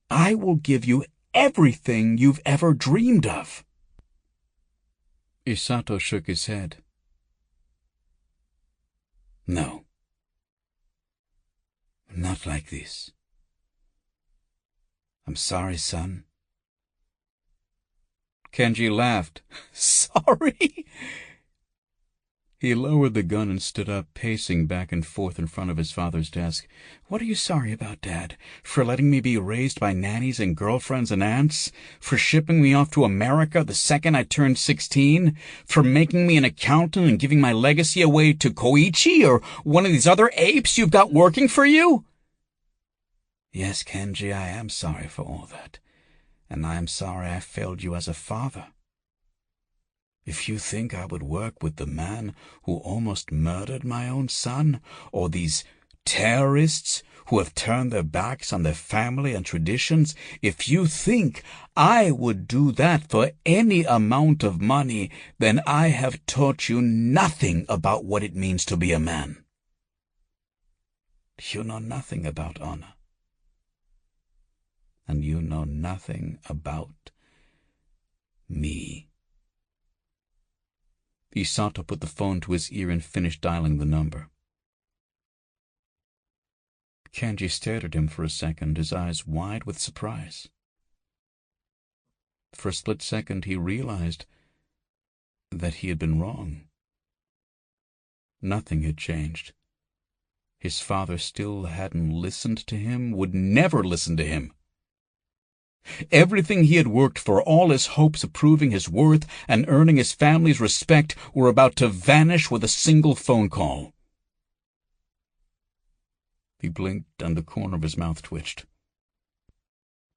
I will give you everything you've ever dreamed of. Isato shook his head. No. Not like this. I'm sorry, son. Kenji laughed. Sorry? He lowered the gun and stood up, pacing back and forth in front of his father's desk. What are you sorry about, Dad? For letting me be raised by nannies and girlfriends and aunts? For shipping me off to America the second I turned 16? For making me an accountant and giving my legacy away to Koichi or one of these other apes you've got working for you? Yes, Kenji, I am sorry for all that. And I am sorry I failed you as a father. If you think I would work with the man who almost murdered my own son, or these terrorists who have turned their backs on their family and traditions, if you think I would do that for any amount of money, then I have taught you nothing about what it means to be a man. You know nothing about honor. And you know nothing about me. Isato put the phone to his ear and finished dialing the number. Kenji stared at him for a second, his eyes wide with surprise. For a split second he realized that he had been wrong. Nothing had changed. His father still hadn't listened to him, would never listen to him. Everything he had worked for, all his hopes of proving his worth and earning his family's respect, were about to vanish with a single phone call. He blinked and the corner of his mouth twitched.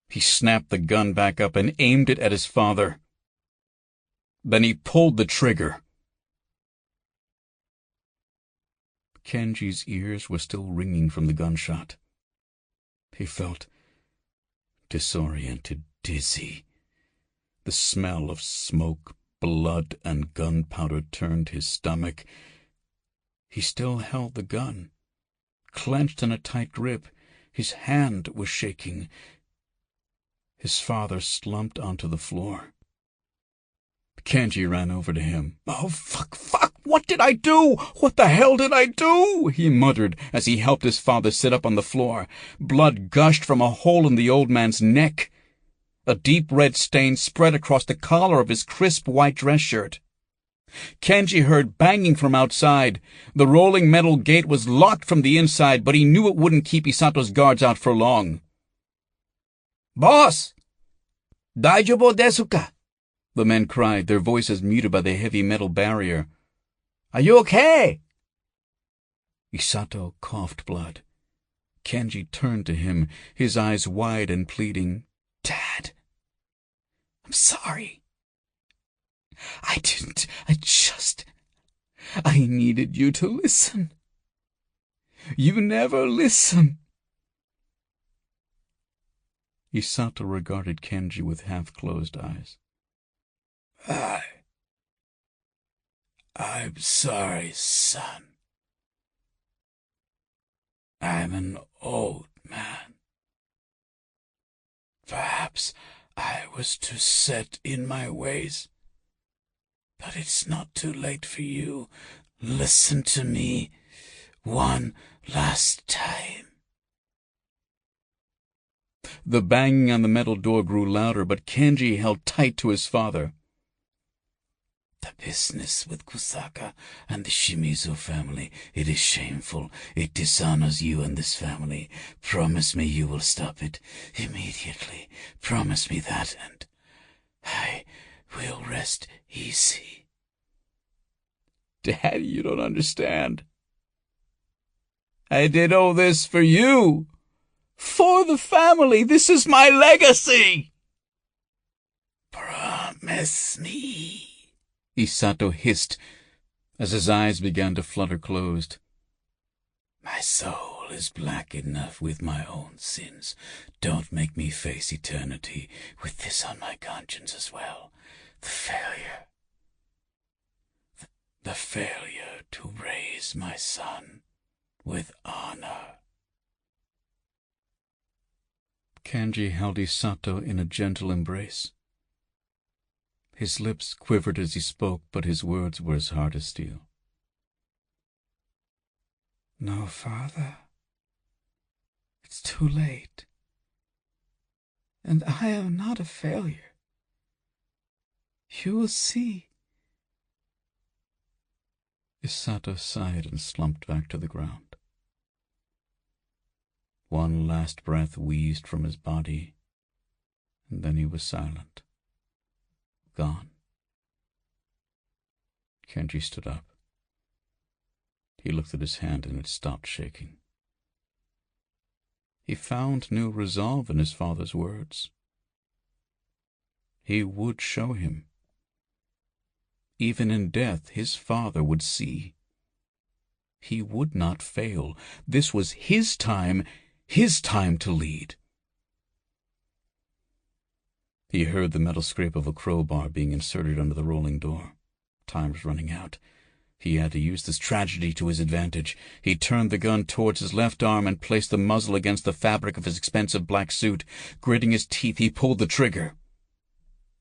He snapped the gun back up and aimed it at his father. Then he pulled the trigger. Kenji's ears were still ringing from the gunshot. He felt disoriented, dizzy. The smell of smoke, blood, and gunpowder turned his stomach. He still held the gun, clenched in a tight grip. His hand was shaking. His father slumped onto the floor. Kenji ran over to him. "Oh, fuck! What did I do? What the hell did I do?" he muttered as he helped his father sit up on the floor. Blood gushed from a hole in the old man's neck. A deep red stain spread across the collar of his crisp white dress shirt. Kenji heard banging from outside. The rolling metal gate was locked from the inside, but he knew it wouldn't keep Isato's guards out for long. "Boss! Daijoubu desu ka?" the men cried, their voices muted by the heavy metal barrier. "Are you okay?" Isato coughed blood. Kenji turned to him, his eyes wide and pleading. "Dad, I'm sorry. I needed you to listen. You never listen." Isato regarded Kenji with half-closed eyes. I'm sorry, son. I'm an old man. Perhaps I was too set in my ways. But it's not too late for you. Listen to me one last time. The banging on the metal door grew louder, but Kenji held tight to his father. The business with Kusaka and the Shimizu family, it is shameful. It dishonors you and this family. Promise me you will stop it immediately. Promise me that, and I will rest easy. Daddy, you don't understand. I did all this for you. For the family. This is my legacy. Promise me. Isato hissed as his eyes began to flutter closed. My soul is black enough with my own sins. Don't make me face eternity with this on my conscience as well. The failure. The failure to raise my son with honor. Kenji held Isato in a gentle embrace. His lips quivered as he spoke, but his words were as hard as steel. No, Father. It's too late. And I am not a failure. You will see. Isato sighed and slumped back to the ground. One last breath wheezed from his body, and then he was silent. Gone. Kenji stood up. He looked at his hand and it stopped shaking. He found new resolve in his father's words. He would show him. Even in death, his father would see. He would not fail. This was his time to lead. He heard the metal scrape of a crowbar being inserted under the rolling door. Time was running out. He had to use this tragedy to his advantage. He turned the gun towards his left arm and placed the muzzle against the fabric of his expensive black suit. Gritting his teeth, he pulled the trigger.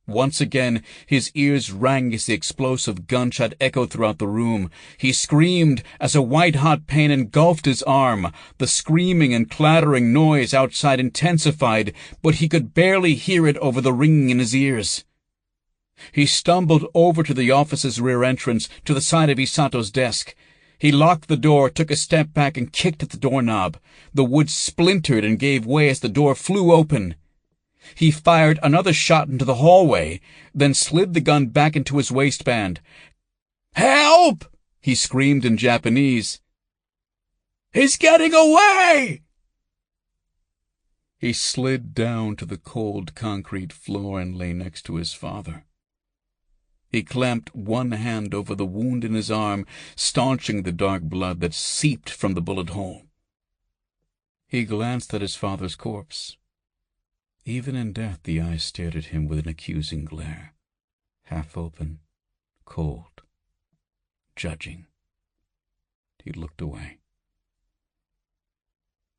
Once again, his ears rang as the explosive gunshot echoed throughout the room. He screamed as a white-hot pain engulfed his arm. The screaming and clattering noise outside intensified, but he could barely hear it over the ringing in his ears. He stumbled over to the office's rear entrance, to the side of Isato's desk. He locked the door, took a step back, and kicked at the doorknob. The wood splintered and gave way as the door flew open. He fired another shot into the hallway, then slid the gun back into his waistband. "Help!" he screamed in Japanese. "He's getting away!" He slid down to the cold concrete floor and lay next to his father. He clamped one hand over the wound in his arm, staunching the dark blood that seeped from the bullet hole. He glanced at his father's corpse. Even in death, the eyes stared at him with an accusing glare, half open, cold, judging. He looked away.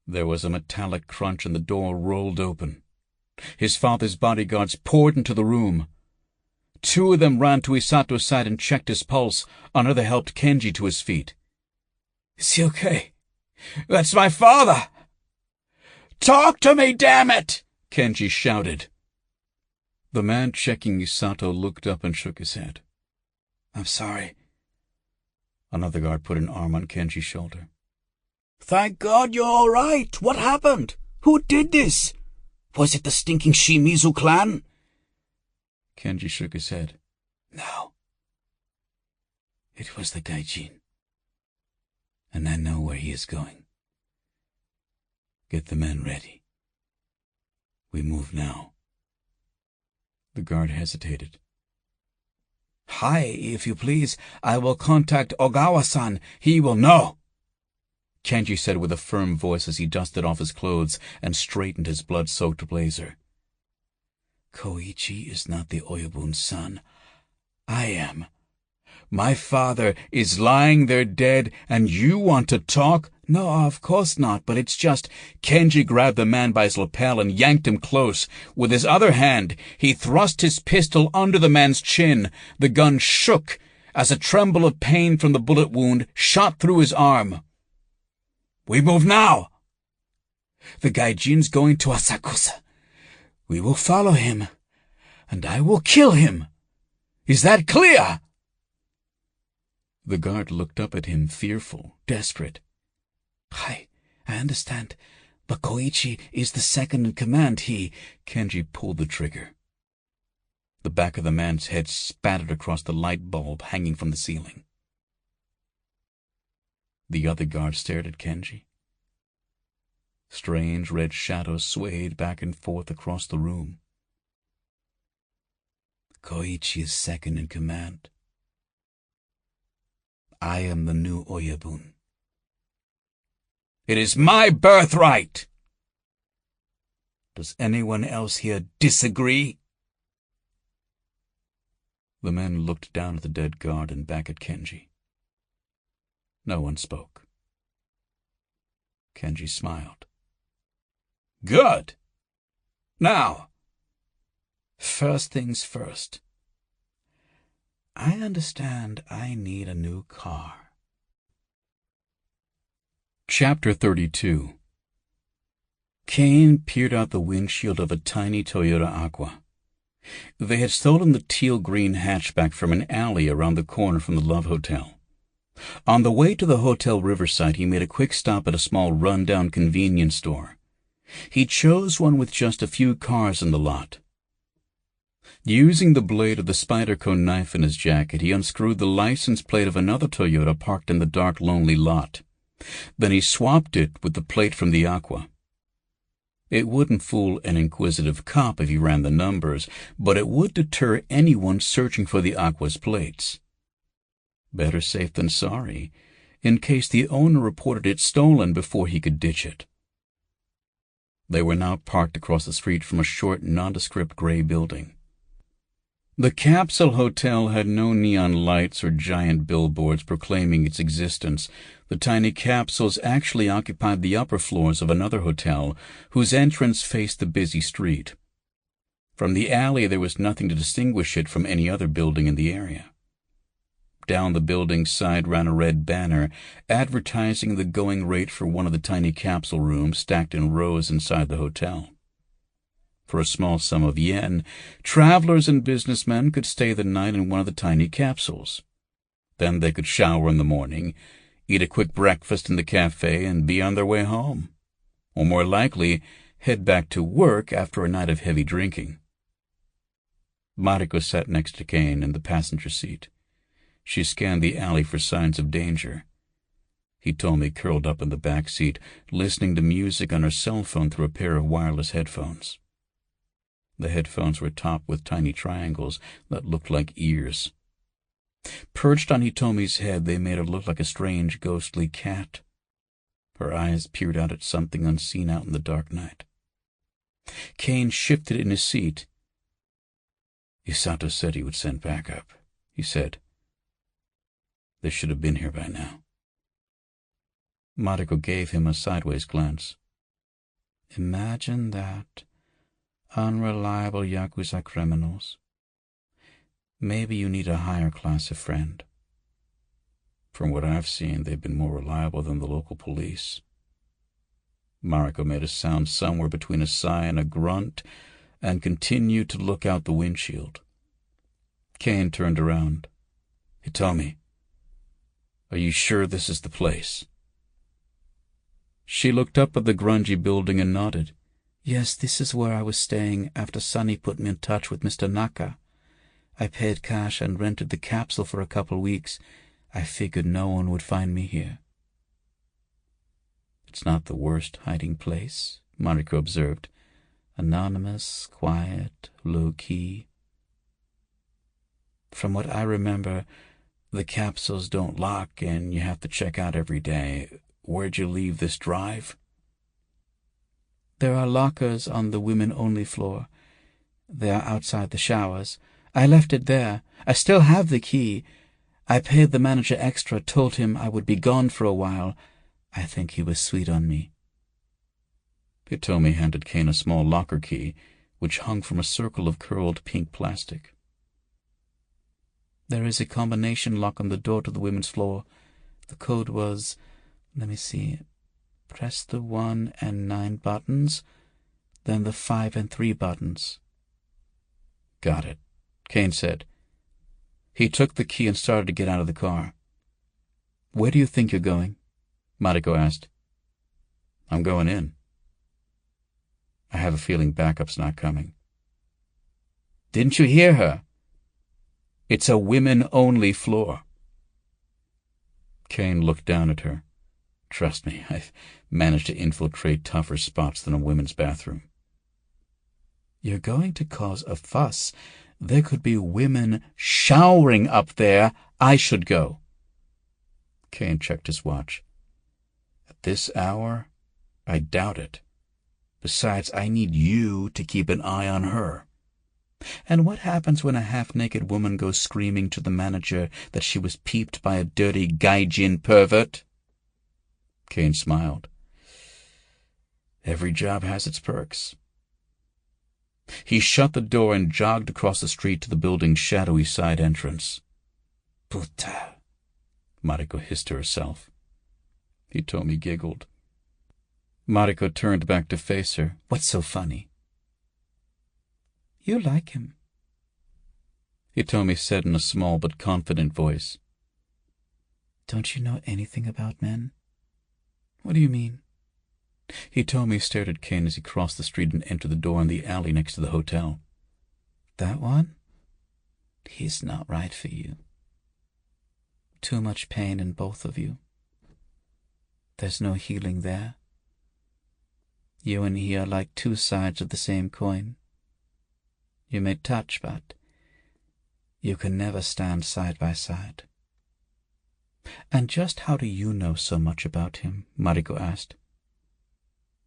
There was a metallic crunch and the door rolled open. His father's bodyguards poured into the room. Two of them ran to Isato's side and checked his pulse. Another helped Kenji to his feet. "Is he okay? That's my father!" "Talk to me, damn it!" Kenji shouted. The man checking Isato looked up and shook his head. "I'm sorry." Another guard put an arm on Kenji's shoulder. "Thank God you're all right. What happened? Who did this? Was it the stinking Shimizu clan?" Kenji shook his head. "No. It was the Gaijin. And I know where he is going. Get the men ready. We move now." The guard hesitated. "Hi, if you please. I will contact Ogawa-san. He will know," Kenji said with a firm voice as he dusted off his clothes and straightened his blood-soaked blazer. "Koichi is not the Oyabun's son. I am. My father is lying there dead, and you want to talk? No, of course not, but it's just... Kenji grabbed the man by his lapel and yanked him close. With his other hand, he thrust his pistol under the man's chin. The gun shook as a tremble of pain from the bullet wound shot through his arm. We move now. The gaijin's going to Asakusa. We will follow him, and I will kill him. Is that clear? The guard looked up at him, fearful, desperate. I understand, but Koichi is the second in command. Kenji pulled the trigger. The back of the man's head spattered across the light bulb hanging from the ceiling. The other guard stared at Kenji. Strange red shadows swayed back and forth across the room. Koichi is second in command. I am the new Oyabun. It is my birthright! Does anyone else here disagree? The men looked down at the dead guard and back at Kenji. No one spoke. Kenji smiled. Good! Now, first things first. I understand I need a new car. Chapter 32. Caine peered out the windshield of a tiny Toyota Aqua. They had stolen the teal-green hatchback from an alley around the corner from the Love Hotel. On the way to the hotel riverside, he made a quick stop at a small run-down convenience store. He chose one with just a few cars in the lot. Using the blade of the Spyderco knife in his jacket, he unscrewed the license plate of another Toyota parked in the dark, lonely lot. Then he swapped it with the plate from the Aqua. It wouldn't fool an inquisitive cop if he ran the numbers, but it would deter anyone searching for the Aqua's plates. Better safe than sorry, in case the owner reported it stolen before he could ditch it. They were now parked across the street from a short, nondescript gray building. The Capsule Hotel had no neon lights or giant billboards proclaiming its existence. The tiny capsules actually occupied the upper floors of another hotel, whose entrance faced the busy street. From the alley there was nothing to distinguish it from any other building in the area. Down the building's side ran a red banner advertising the going rate for one of the tiny capsule rooms stacked in rows inside the hotel. For a small sum of yen, travelers and businessmen could stay the night in one of the tiny capsules. Then they could shower in the morning, eat a quick breakfast in the cafe, and be on their way home. Or more likely, head back to work after a night of heavy drinking. Mariko sat next to Caine in the passenger seat. She scanned the alley for signs of danger. Hitomi curled up in the back seat, listening to music on her cell phone through a pair of wireless headphones. The headphones were topped with tiny triangles that looked like ears. Perched on Hitomi's head, they made her look like a strange, ghostly cat. Her eyes peered out at something unseen out in the dark night. Caine shifted in his seat. Isato said he would send backup, he said. They should have been here by now. Mariko gave him a sideways glance. Imagine that. Unreliable Yakuza criminals. Maybe you need a higher class of friend. From what I've seen, they've been more reliable than the local police. Mariko made a sound somewhere between a sigh and a grunt and continued to look out the windshield. Caine turned around. Hitomi, are you sure this is the place? She looked up at the grungy building and nodded. Yes, this is where I was staying after Sunny put me in touch with Mr. Naka. I paid cash and rented the capsule for a couple weeks. I figured no one would find me here. It's not the worst hiding place, Mariko observed. Anonymous, quiet, low-key. From what I remember, the capsules don't lock and you have to check out every day. Where'd you leave this drive? There are lockers on the women-only floor. They are outside the showers. I left it there. I still have the key. I paid the manager extra, told him I would be gone for a while. I think he was sweet on me." Hitomi handed Caine a small locker key, which hung from a circle of curled pink plastic. "There is a combination lock on the door to the women's floor. The code was, let me see, press the 1 and 9 buttons, then the 5 and 3 buttons." "Got it," Caine said. He took the key and started to get out of the car. "Where do you think you're going?" Mariko asked. "I'm going in. I have a feeling backup's not coming." "Didn't you hear her? It's a women-only floor." Caine looked down at her. "Trust me, I've managed to infiltrate tougher spots than a women's bathroom." "You're going to cause a fuss. There could be women showering up there. I should go." Caine checked his watch. "At this hour, I doubt it. Besides, I need you to keep an eye on her." "And what happens when a half-naked woman goes screaming to the manager that she was peeped by a dirty gaijin pervert?" Caine smiled. "Every job has its perks." He shut the door and jogged across the street to the building's shadowy side entrance. "Puta," Mariko hissed to herself. Hitomi giggled. Mariko turned back to face her. "What's so funny?" "You like him," Hitomi said in a small but confident voice. "Don't you know anything about men?" "What do you mean?" Hitomi stared at Caine as he crossed the street and entered the door in the alley next to the hotel. "That one? He's not right for you. Too much pain in both of you. There's no healing there. You and he are like two sides of the same coin. You may touch, but you can never stand side by side." "And just how do you know so much about him?" Mariko asked.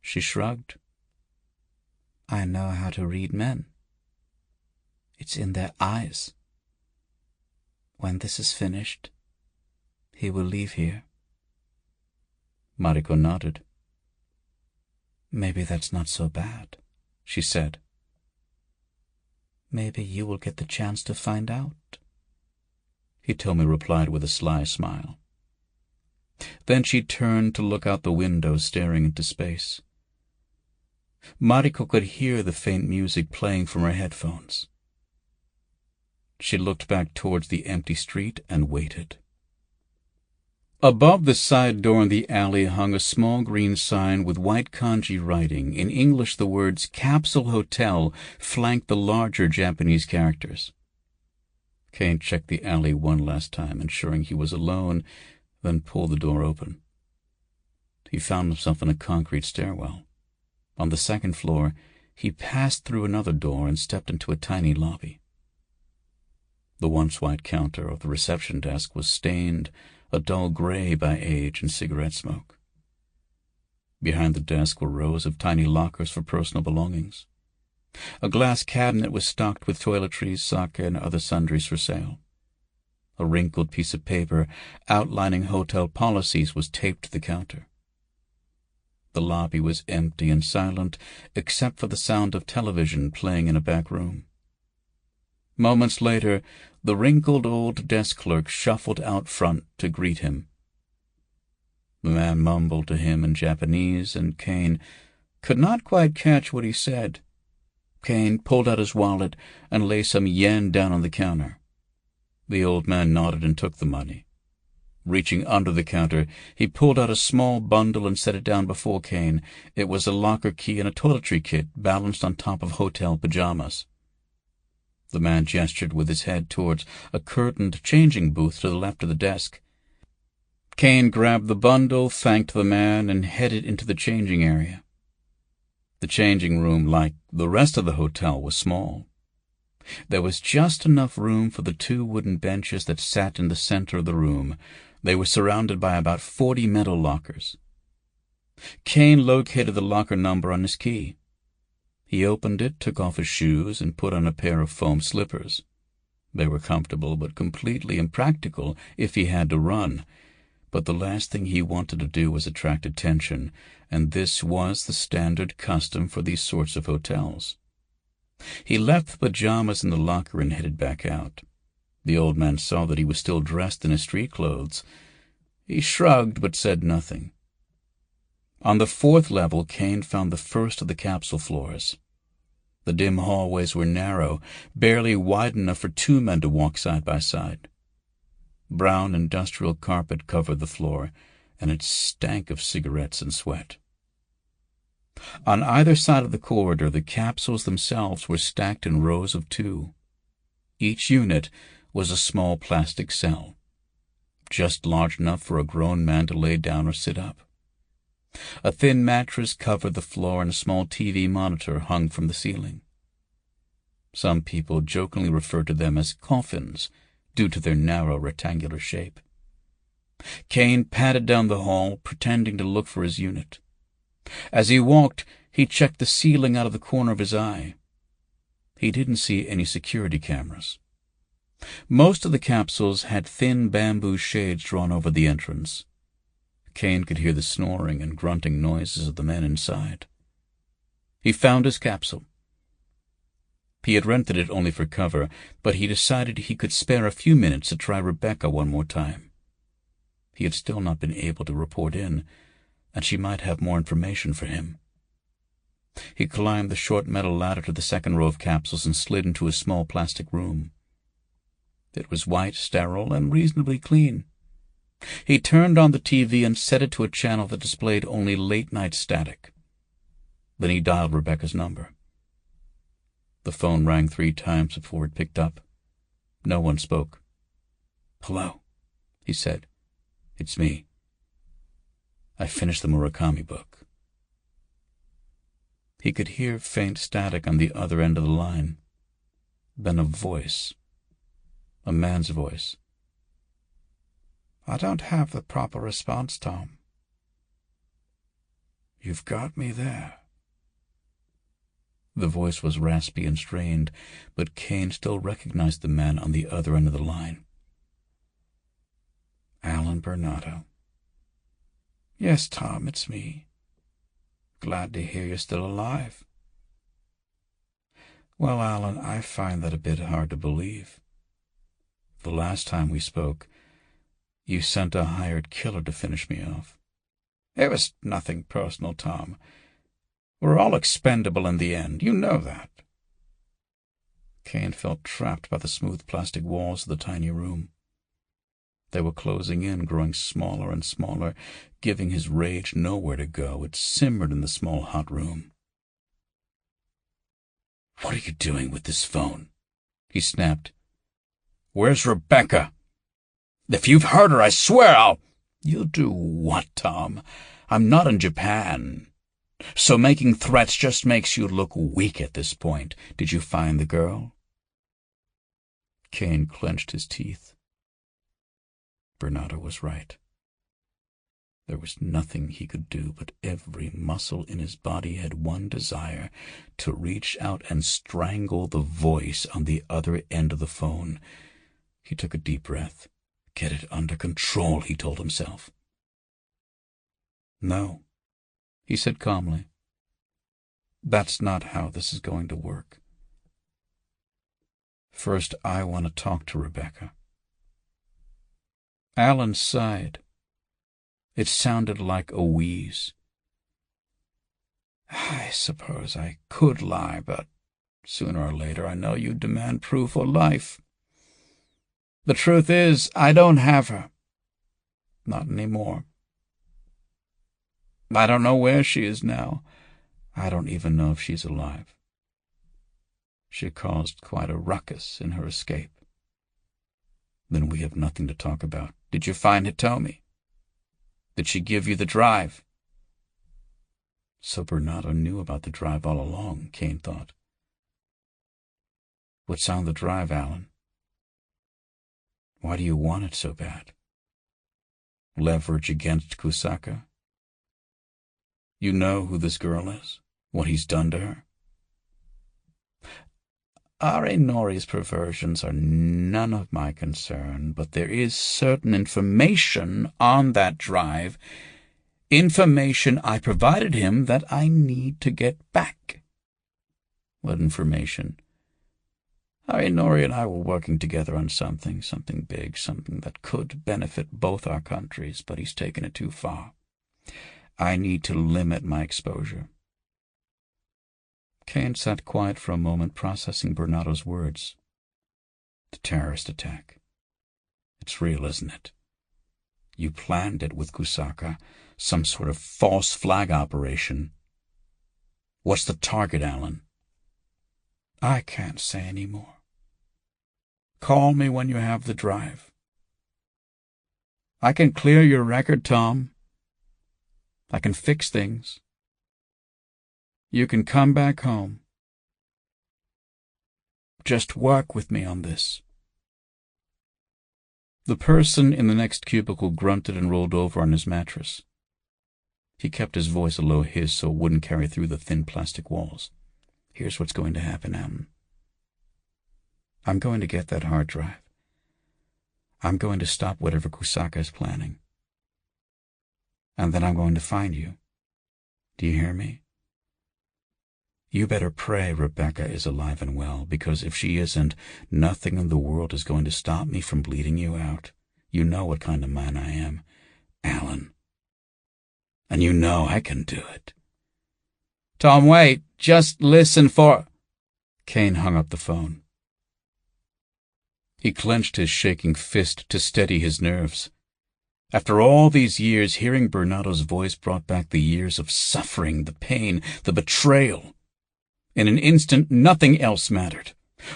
She shrugged. "I know how to read men. It's in their eyes. When this is finished, he will leave here." Mariko nodded. "Maybe that's not so bad," she said. "Maybe you will get the chance to find out," Hitomi replied with a sly smile. Then she turned to look out the window, staring into space. Mariko could hear the faint music playing from her headphones. She looked back towards the empty street and waited. Above the side door in the alley hung a small green sign with white kanji writing. In English, the words Capsule Hotel flanked the larger Japanese characters. Caine checked the alley one last time, ensuring he was alone, then pulled the door open. He found himself in a concrete stairwell. On the second floor, he passed through another door and stepped into a tiny lobby. The once white counter of the reception desk was stained a dull gray by age and cigarette smoke. Behind the desk were rows of tiny lockers for personal belongings. A glass cabinet was stocked with toiletries, sake, and other sundries for sale. A wrinkled piece of paper outlining hotel policies was taped to the counter. The lobby was empty and silent, except for the sound of television playing in a back room. Moments later, the wrinkled old desk clerk shuffled out front to greet him. The man mumbled to him in Japanese, and Caine could not quite catch what he said. Caine pulled out his wallet and laid some yen down on the counter. The old man nodded and took the money. Reaching under the counter, he pulled out a small bundle and set it down before Caine. It was a locker key and a toiletry kit balanced on top of hotel pajamas. The man gestured with his head towards a curtained changing booth to the left of the desk. Caine grabbed the bundle, thanked the man, and headed into the changing area. The changing room, like the rest of the hotel, was small. There was just enough room for the 2 wooden benches that sat in the center of the room. They were surrounded by about 40 metal lockers. Caine located the locker number on his key. He opened it, took off his shoes, and put on a pair of foam slippers. They were comfortable but completely impractical if he had to run. But the last thing he wanted to do was attract attention, and this was the standard custom for these sorts of hotels. He left the pajamas in the locker and headed back out. The old man saw that he was still dressed in his street clothes. He shrugged but said nothing. On the 4th level, Caine found the first of the capsule floors. The dim hallways were narrow, barely wide enough for 2 men to walk side by side. Brown industrial carpet covered the floor, and it stank of cigarettes and sweat. On either side of the corridor, the capsules themselves were stacked in rows of 2. Each unit was a small plastic cell, just large enough for a grown man to lay down or sit up. A thin mattress covered the floor, and a small TV monitor hung from the ceiling. Some people jokingly referred to them as coffins due to their narrow rectangular shape. Caine padded down the hall, pretending to look for his unit. As he walked, he checked the ceiling out of the corner of his eye. He didn't see any security cameras. Most of the capsules had thin bamboo shades drawn over the entrance. Caine could hear the snoring and grunting noises of the men inside. He found his capsule. He had rented it only for cover, but he decided he could spare a few minutes to try Rebecca one more time. He had still not been able to report in, and she might have more information for him. He climbed the short metal ladder to the 2nd row of capsules and slid into a small plastic room. It was white, sterile, and reasonably clean. He turned on the TV and set it to a channel that displayed only late-night static. Then he dialed Rebecca's number. The phone rang 3 times before it picked up. No one spoke. "Hello," he said. "It's me. I finished the Murakami book." He could hear faint static on the other end of the line. Then a voice. A man's voice. "I don't have the proper response, Tom." "You've got me there." The voice was raspy and strained, but Caine still recognized the man on the other end of the line. "Alan Bernardo." "Yes, Tom, it's me. Glad to hear you're still alive." "Well, Alan, I find that a bit hard to believe. The last time we spoke, you sent a hired killer to finish me off." "It was nothing personal, Tom. We're all expendable in the end. You know that." Caine felt trapped by the smooth plastic walls of the tiny room. They were closing in, growing smaller and smaller, giving his rage nowhere to go. It simmered in the small hot room. "What are you doing with this phone?" he snapped. "Where's Rebecca? If you've heard her, I swear I'll—" "You'll do what, Tom? I'm not in Japan. So making threats just makes you look weak at this point. Did you find the girl?" Caine clenched his teeth. Bernardo was right. There was nothing he could do, but every muscle in his body had one desire: to reach out and strangle the voice on the other end of the phone. He took a deep breath. Get it under control, he told himself. "No," he said calmly. "That's not how this is going to work. First, I want to talk to Rebecca." Alan sighed. It sounded like a wheeze. "I suppose I could lie, but sooner or later I know you'd demand proof or life. The truth is, I don't have her. Not anymore. I don't know where she is now. I don't even know if she's alive. She caused quite a ruckus in her escape. Then we have nothing to talk about. Did you find Hitomi? Did she give you the drive?" So Bernardo knew about the drive all along, Caine thought. "What's on the drive, Alan? Why do you want it so bad? Leverage against Kusaka? You know who this girl is? What he's done to her?" Nori's perversions are none of my concern, but there is certain information on that drive, information I provided him that I need to get back. What information? Nori and I were working together on something big, something that could benefit both our countries, but he's taken it too far. I need to limit my exposure. Caine sat quiet for a moment, processing Bernardo's words. The terrorist attack. It's real, isn't it? You planned it with Kusaka, some sort of false flag operation. What's the target, Alan? I can't say any more. Call me when you have the drive. I can clear your record, Tom. I can fix things. You can come back home. Just work with me on this. The person in the next cubicle grunted and rolled over on his mattress. He kept his voice a low hiss so it wouldn't carry through the thin plastic walls. Here's what's going to happen, Alan. I'm going to get that hard drive. I'm going to stop whatever Kusaka is planning. And then I'm going to find you. Do you hear me? You better pray Rebecca is alive and well, because if she isn't, nothing in the world is going to stop me from bleeding you out. You know what kind of man I am, Alan. And you know I can do it. Tom, wait. Just listen for... Caine hung up the phone. He clenched his shaking fist to steady his nerves. After all these years, hearing Bernardo's voice brought back the years of suffering, the pain, the betrayal. In an instant, nothing else mattered.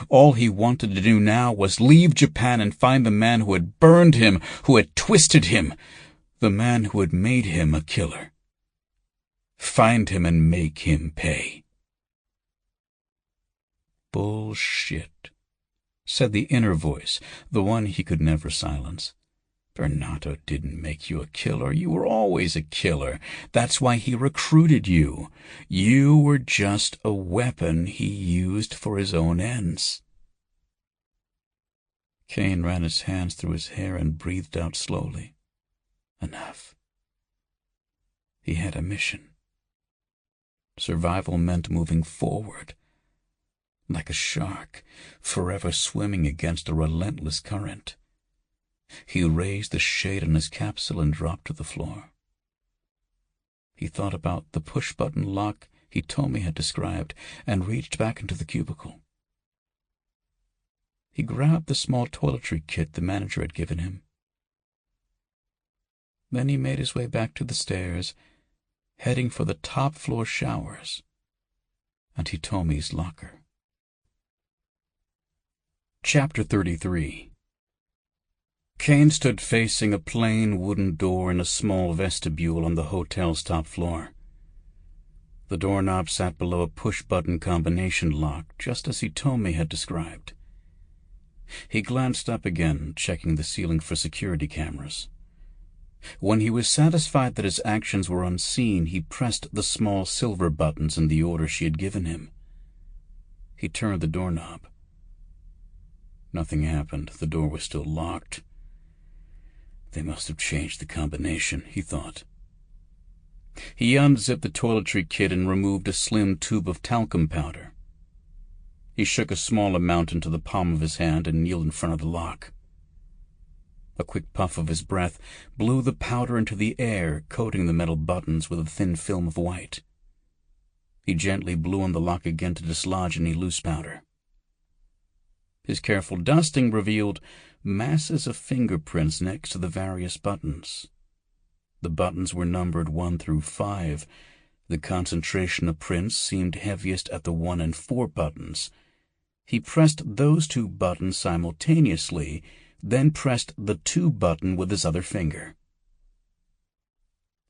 All he wanted to do now was leave Japan and find the man who had burned him, who had twisted him, the man who had made him a killer. Find him and make him pay. Bullshit, said the inner voice, the one he could never silence. Bernardo didn't make you a killer. You were always a killer. That's why he recruited you. You were just a weapon he used for his own ends. Caine ran his hands through his hair and breathed out slowly. Enough. He had a mission. Survival meant moving forward, like a shark, forever swimming against a relentless current. He raised the shade on his capsule and dropped to the floor. He thought about the push-button lock Hitomi had described and reached back into the cubicle. He grabbed the small toiletry kit the manager had given him. Then he made his way back to the stairs, heading for the top-floor showers and Hitomi's locker. Chapter 33. Caine stood facing a plain wooden door in a small vestibule on the hotel's top floor. The doorknob sat below a push-button combination lock, just as Hitomi had described. He glanced up again, checking the ceiling for security cameras. When he was satisfied that his actions were unseen, he pressed the small silver buttons in the order she had given him. He turned the doorknob. Nothing happened. The door was still locked. They must have changed the combination, he thought. He unzipped the toiletry kit and removed a slim tube of talcum powder. He shook a small amount into the palm of his hand and kneeled in front of the lock. A quick puff of his breath blew the powder into the air, coating the metal buttons with a thin film of white. He gently blew on the lock again to dislodge any loose powder. His careful dusting revealed masses of fingerprints next to the various buttons. The buttons were numbered 1 through 5. The concentration of prints seemed heaviest at the 1 and 4 buttons. He pressed those 2 buttons simultaneously, then pressed the 2 button with his other finger.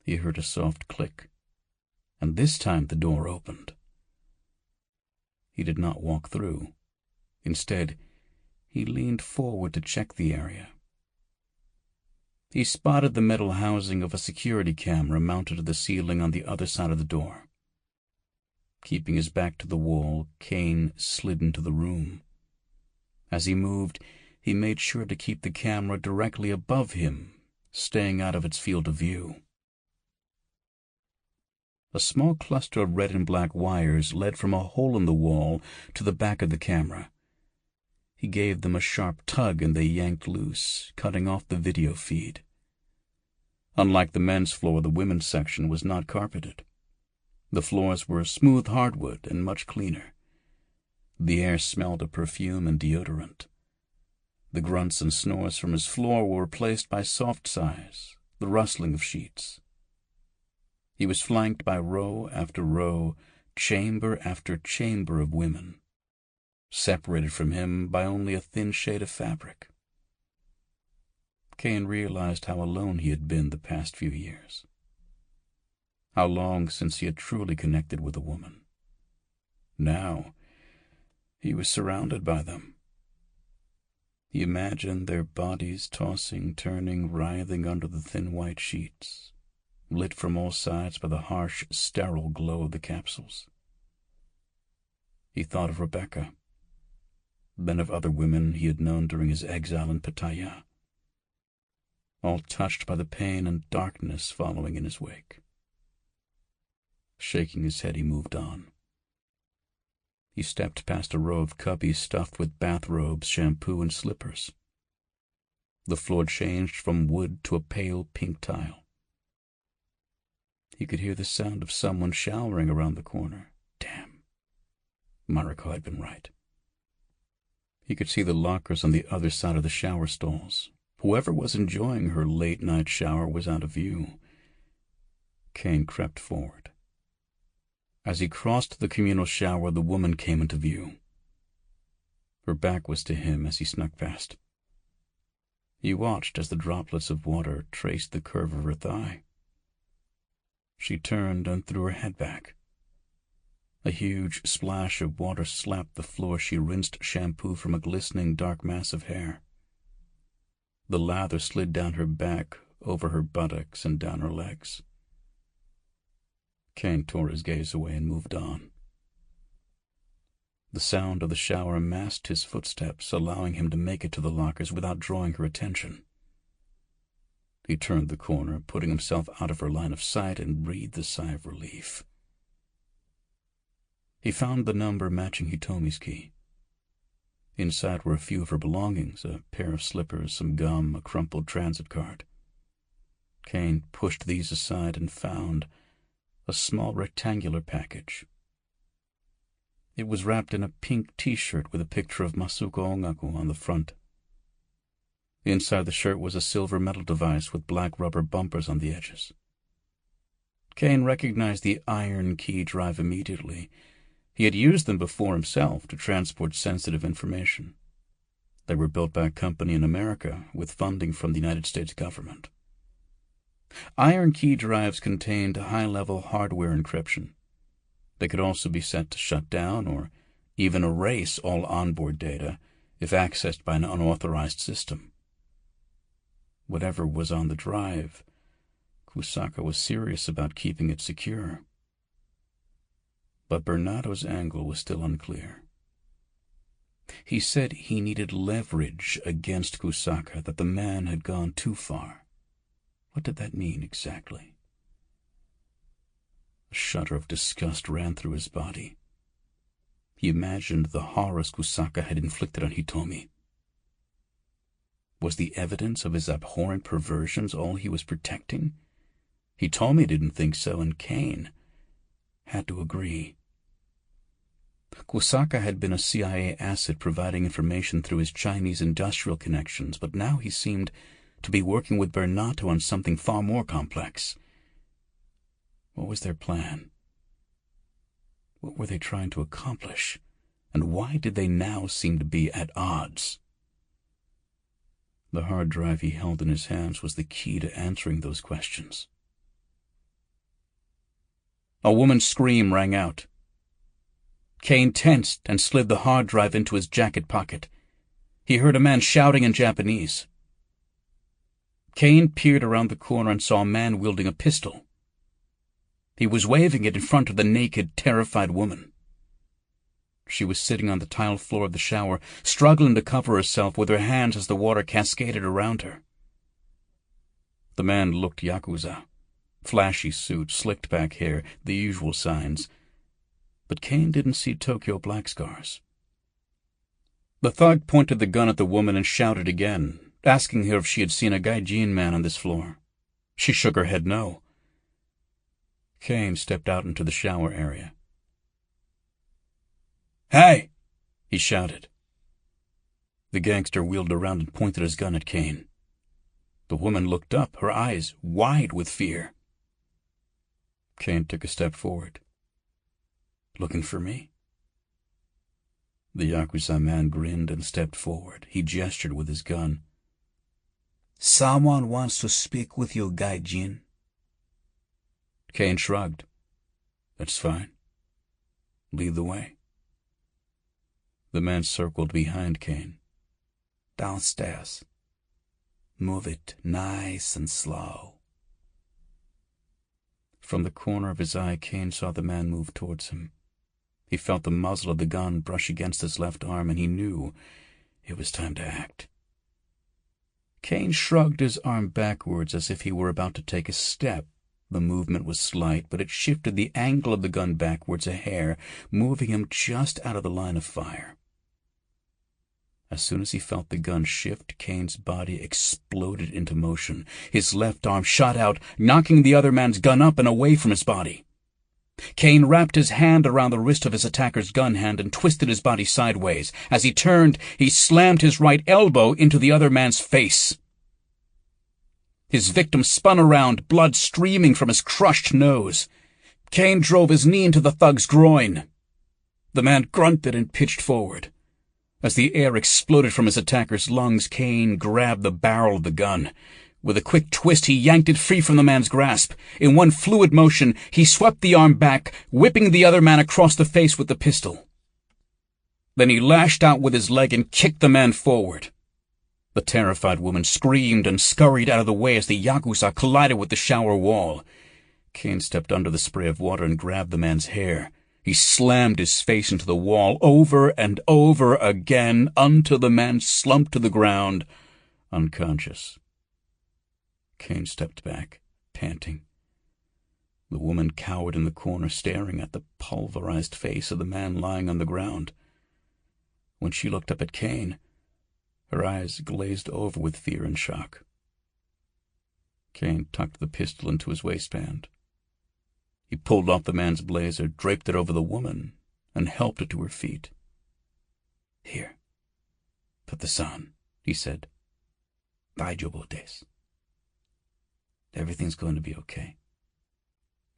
He heard a soft click, and this time the door opened. He did not walk through. Instead, he leaned forward to check the area. He spotted the metal housing of a security camera mounted to the ceiling on the other side of the door. Keeping his back to the wall, Caine slid into the room. As he moved, he made sure to keep the camera directly above him, staying out of its field of view. A small cluster of red and black wires led from a hole in the wall to the back of the camera. He gave them a sharp tug and they yanked loose, cutting off the video feed. Unlike the men's floor, the women's section was not carpeted. The floors were smooth hardwood and much cleaner. The air smelled of perfume and deodorant. The grunts and snores from his floor were replaced by soft sighs, the rustling of sheets. He was flanked by row after row, chamber after chamber of women, separated from him by only a thin shade of fabric. Caine realized how alone he had been the past few years. How long since he had truly connected with a woman. Now, he was surrounded by them. He imagined their bodies tossing, turning, writhing under the thin white sheets, lit from all sides by the harsh, sterile glow of the capsules. He thought of Rebecca, then of other women he had known during his exile in Pattaya, all touched by the pain and darkness following in his wake. Shaking his head, he moved on. He stepped past a row of cubbies stuffed with bathrobes, shampoo, and slippers. The floor changed from wood to a pale pink tile. He could hear the sound of someone showering around the corner. Damn. Mariko had been right. He could see the lockers on the other side of the shower stalls. Whoever was enjoying her late-night shower was out of view. Caine crept forward. As he crossed the communal shower, the woman came into view. Her back was to him as he snuck past. He watched as the droplets of water traced the curve of her thigh. She turned and threw her head back. A huge splash of water slapped the floor. She rinsed shampoo from a glistening dark mass of hair. The lather slid down her back, over her buttocks, and down her legs. Caine tore his gaze away and moved on. The sound of the shower masked his footsteps, allowing him to make it to the lockers without drawing her attention. He turned the corner, putting himself out of her line of sight, and breathed a sigh of relief. He found the number matching Hitomi's key. Inside were a few of her belongings, a pair of slippers, some gum, a crumpled transit card. Caine pushed these aside and found a small rectangular package. It was wrapped in a pink T-shirt with a picture of Masuko Ongaku on the front. Inside the shirt was a silver metal device with black rubber bumpers on the edges. Caine recognized the iron key drive immediately. He had used them before himself to transport sensitive information. They were built by a company in America with funding from the United States government. Iron key drives contained high-level hardware encryption. They could also be set to shut down or even erase all onboard data if accessed by an unauthorized system. Whatever was on the drive, Kusaka was serious about keeping it secure. But Bernardo's angle was still unclear. He said he needed leverage against Kusaka, that the man had gone too far. What did that mean exactly? A shudder of disgust ran through his body. He imagined the horrors Kusaka had inflicted on Hitomi. Was the evidence of his abhorrent perversions all he was protecting? Hitomi didn't think so, and Caine had to agree. Kusaka had been a CIA asset providing information through his Chinese industrial connections, but now he seemed to be working with Bernardo on something far more complex. What was their plan? What were they trying to accomplish? And why did they now seem to be at odds? The hard drive he held in his hands was the key to answering those questions. A woman's scream rang out. Caine tensed and slid the hard drive into his jacket pocket. He heard a man shouting in Japanese. Caine peered around the corner and saw a man wielding a pistol. He was waving it in front of the naked, terrified woman. She was sitting on the tiled floor of the shower, struggling to cover herself with her hands as the water cascaded around her. The man looked Yakuza. Flashy suit, slicked back hair, the usual signs. But Caine didn't see Tokyo Black scars. The thug pointed the gun at the woman and shouted again, asking her if she had seen a gaijin man on this floor. She shook her head no. Caine stepped out into the shower area. "Hey!" he shouted. The gangster wheeled around and pointed his gun at Caine. The woman looked up, her eyes wide with fear. Caine took a step forward. "Looking for me?" The Yakuza man grinned and stepped forward. He gestured with his gun. "Someone wants to speak with you, gaijin." Caine shrugged. "That's fine. Lead the way." The man circled behind Caine. "Downstairs. Move it nice and slow." From the corner of his eye, Caine saw the man move towards him. He felt the muzzle of the gun brush against his left arm, and he knew it was time to act. Caine shrugged his arm backwards as if he were about to take a step. The movement was slight, but it shifted the angle of the gun backwards a hair, moving him just out of the line of fire. As soon as he felt the gun shift, Caine's body exploded into motion. His left arm shot out, knocking the other man's gun up and away from his body. Caine wrapped his hand around the wrist of his attacker's gun hand and twisted his body sideways. As he turned, he slammed his right elbow into the other man's face. His victim spun around, blood streaming from his crushed nose. Caine drove his knee into the thug's groin. The man grunted and pitched forward. As the air exploded from his attacker's lungs, Caine grabbed the barrel of the gun. With a quick twist, he yanked it free from the man's grasp. In one fluid motion, he swept the arm back, whipping the other man across the face with the pistol. Then he lashed out with his leg and kicked the man forward. The terrified woman screamed and scurried out of the way as the Yakuza collided with the shower wall. Caine stepped under the spray of water and grabbed the man's hair. He slammed his face into the wall over and over again until the man slumped to the ground, unconscious. Caine stepped back, panting. The woman cowered in the corner, staring at the pulverized face of the man lying on the ground. When she looked up at Caine, her eyes glazed over with fear and shock. Caine tucked the pistol into his waistband. He pulled off the man's blazer, draped it over the woman, and helped her to her feet. "Here, put this on," he said. "Daijoubu desu. Everything's going to be okay.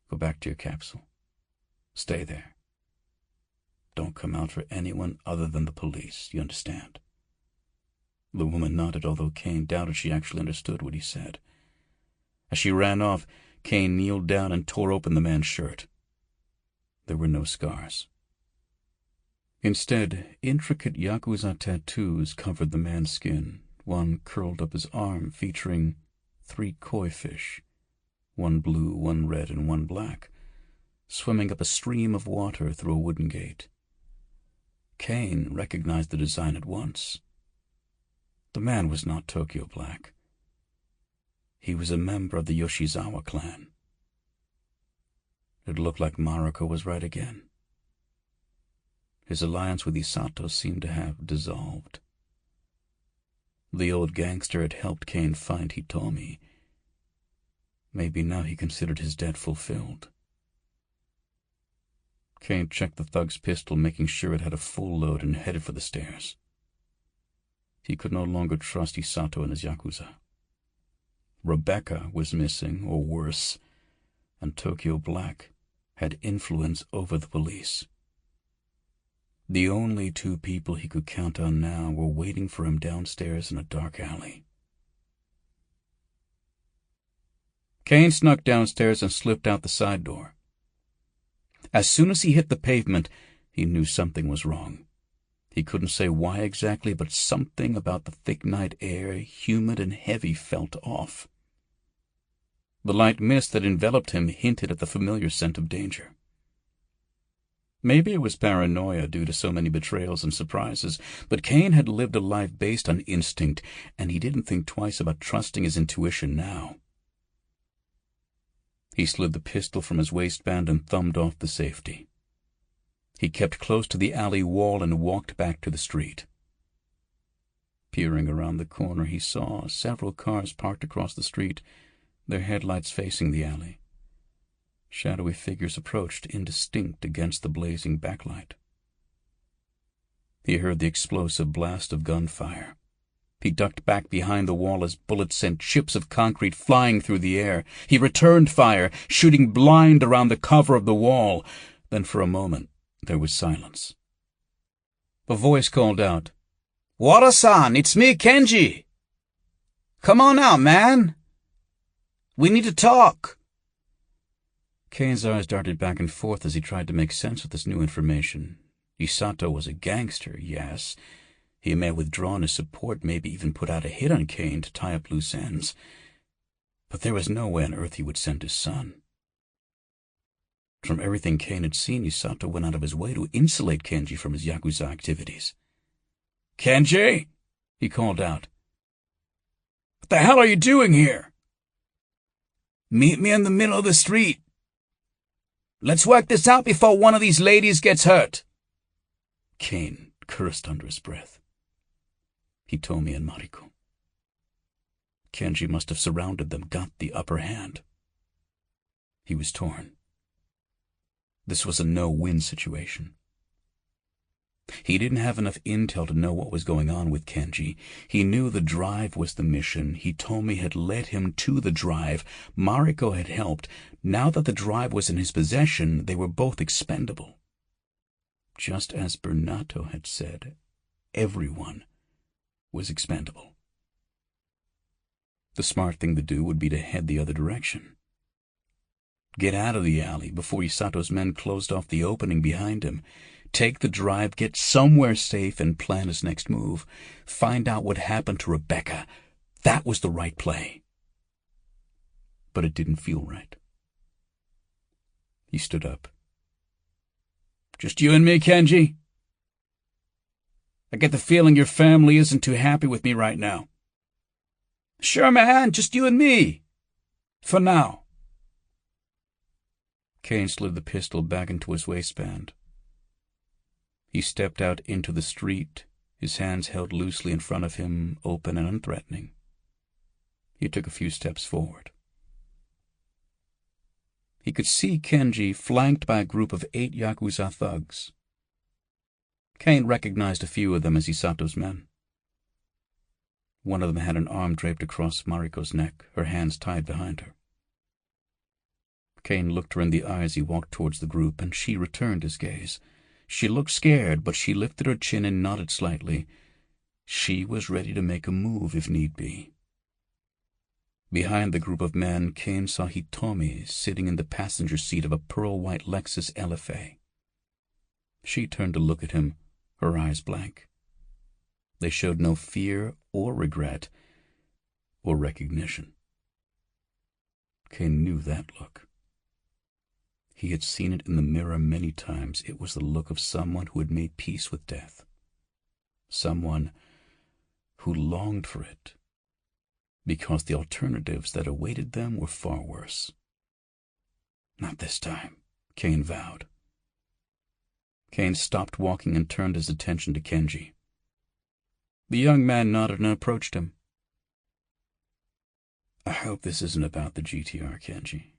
Go back to your capsule. Stay there. Don't come out for anyone other than the police, you understand?" The woman nodded, although Caine doubted she actually understood what he said. As she ran off, Caine kneeled down and tore open the man's shirt. There were no scars. Instead, intricate Yakuza tattoos covered the man's skin. One curled up his arm, featuring 3 koi fish, one blue, one red, and one black, swimming up a stream of water through a wooden gate. Caine recognized the design at once. The man was not Tokyo Black. He was a member of the Yoshizawa clan. It looked like Maruko was right again. His alliance with Isato seemed to have dissolved. The old gangster had helped Caine find Hitomi. Maybe now he considered his debt fulfilled. Caine checked the thug's pistol, making sure it had a full load, and headed for the stairs. He could no longer trust Isato and his Yakuza. Rebecca was missing, or worse, and Tokyo Black had influence over the police. The only 2 people he could count on now were waiting for him downstairs in a dark alley. Caine snuck downstairs and slipped out the side door. As soon as he hit the pavement, he knew something was wrong. He couldn't say why exactly, but something about the thick night air, humid and heavy, felt off. The light mist that enveloped him hinted at the familiar scent of danger. Maybe it was paranoia due to so many betrayals and surprises, but Caine had lived a life based on instinct, and he didn't think twice about trusting his intuition now. He slid the pistol from his waistband and thumbed off the safety. He kept close to the alley wall and walked back to the street. Peering around the corner, he saw several cars parked across the street, their headlights facing the alley. Shadowy figures approached, indistinct against the blazing backlight. He heard the explosive blast of gunfire. He ducked back behind the wall as bullets sent chips of concrete flying through the air. He returned fire, shooting blind around the cover of the wall. Then for a moment, there was silence. A voice called out, "Wada-san, it's me, Kenji. Come on out, man. We need to talk." Caine's eyes darted back and forth as he tried to make sense of this new information. Isato was a gangster, yes. He may have withdrawn his support, maybe even put out a hit on Caine to tie up loose ends. But there was no way on earth he would send his son. From everything Caine had seen, Isato went out of his way to insulate Kenji from his Yakuza activities. "Kenji?" he called out. "What the hell are you doing here?" "Meet me in the middle of the street. Let's work this out before one of these ladies gets hurt." Caine cursed under his breath. Hitomi and Mariko. Kenji must have surrounded them, got the upper hand. He was torn. This was a no-win situation. He didn't have enough intel to know what was going on with Kenji. He knew the drive was the mission. Hitomi had led him to the drive. Mariko had helped. Now that the drive was in his possession, they were both expendable. Just as Bernato had said, everyone was expendable. The smart thing to do would be to head the other direction. Get out of the alley before Isato's men closed off the opening behind him. Take the drive, get somewhere safe, and plan his next move. Find out what happened to Rebecca. That was the right play. But it didn't feel right. He stood up. "Just you and me, Kenji? I get the feeling your family isn't too happy with me right now." "Sure, man, just you and me. For now." Caine slid the pistol back into his waistband. He stepped out into the street, his hands held loosely in front of him, open and unthreatening. He took a few steps forward. He could see Kenji flanked by a group of 8 Yakuza thugs. Caine recognized a few of them as Isato's men. One of them had an arm draped across Mariko's neck, her hands tied behind her. Caine looked her in the eye as he walked towards the group, and she returned his gaze. She looked scared, but she lifted her chin and nodded slightly. She was ready to make a move if need be. Behind the group of men, Caine saw Hitomi sitting in the passenger seat of a pearl-white Lexus LFA. She turned to look at him, her eyes blank. They showed no fear or regret or recognition. Caine knew that look. He had seen it in the mirror many times. It was the look of someone who had made peace with death. Someone who longed for it, because the alternatives that awaited them were far worse. Not this time, Caine vowed. Caine stopped walking and turned his attention to Kenji. The young man nodded and approached him. "I hope this isn't about the GTR, Kenji.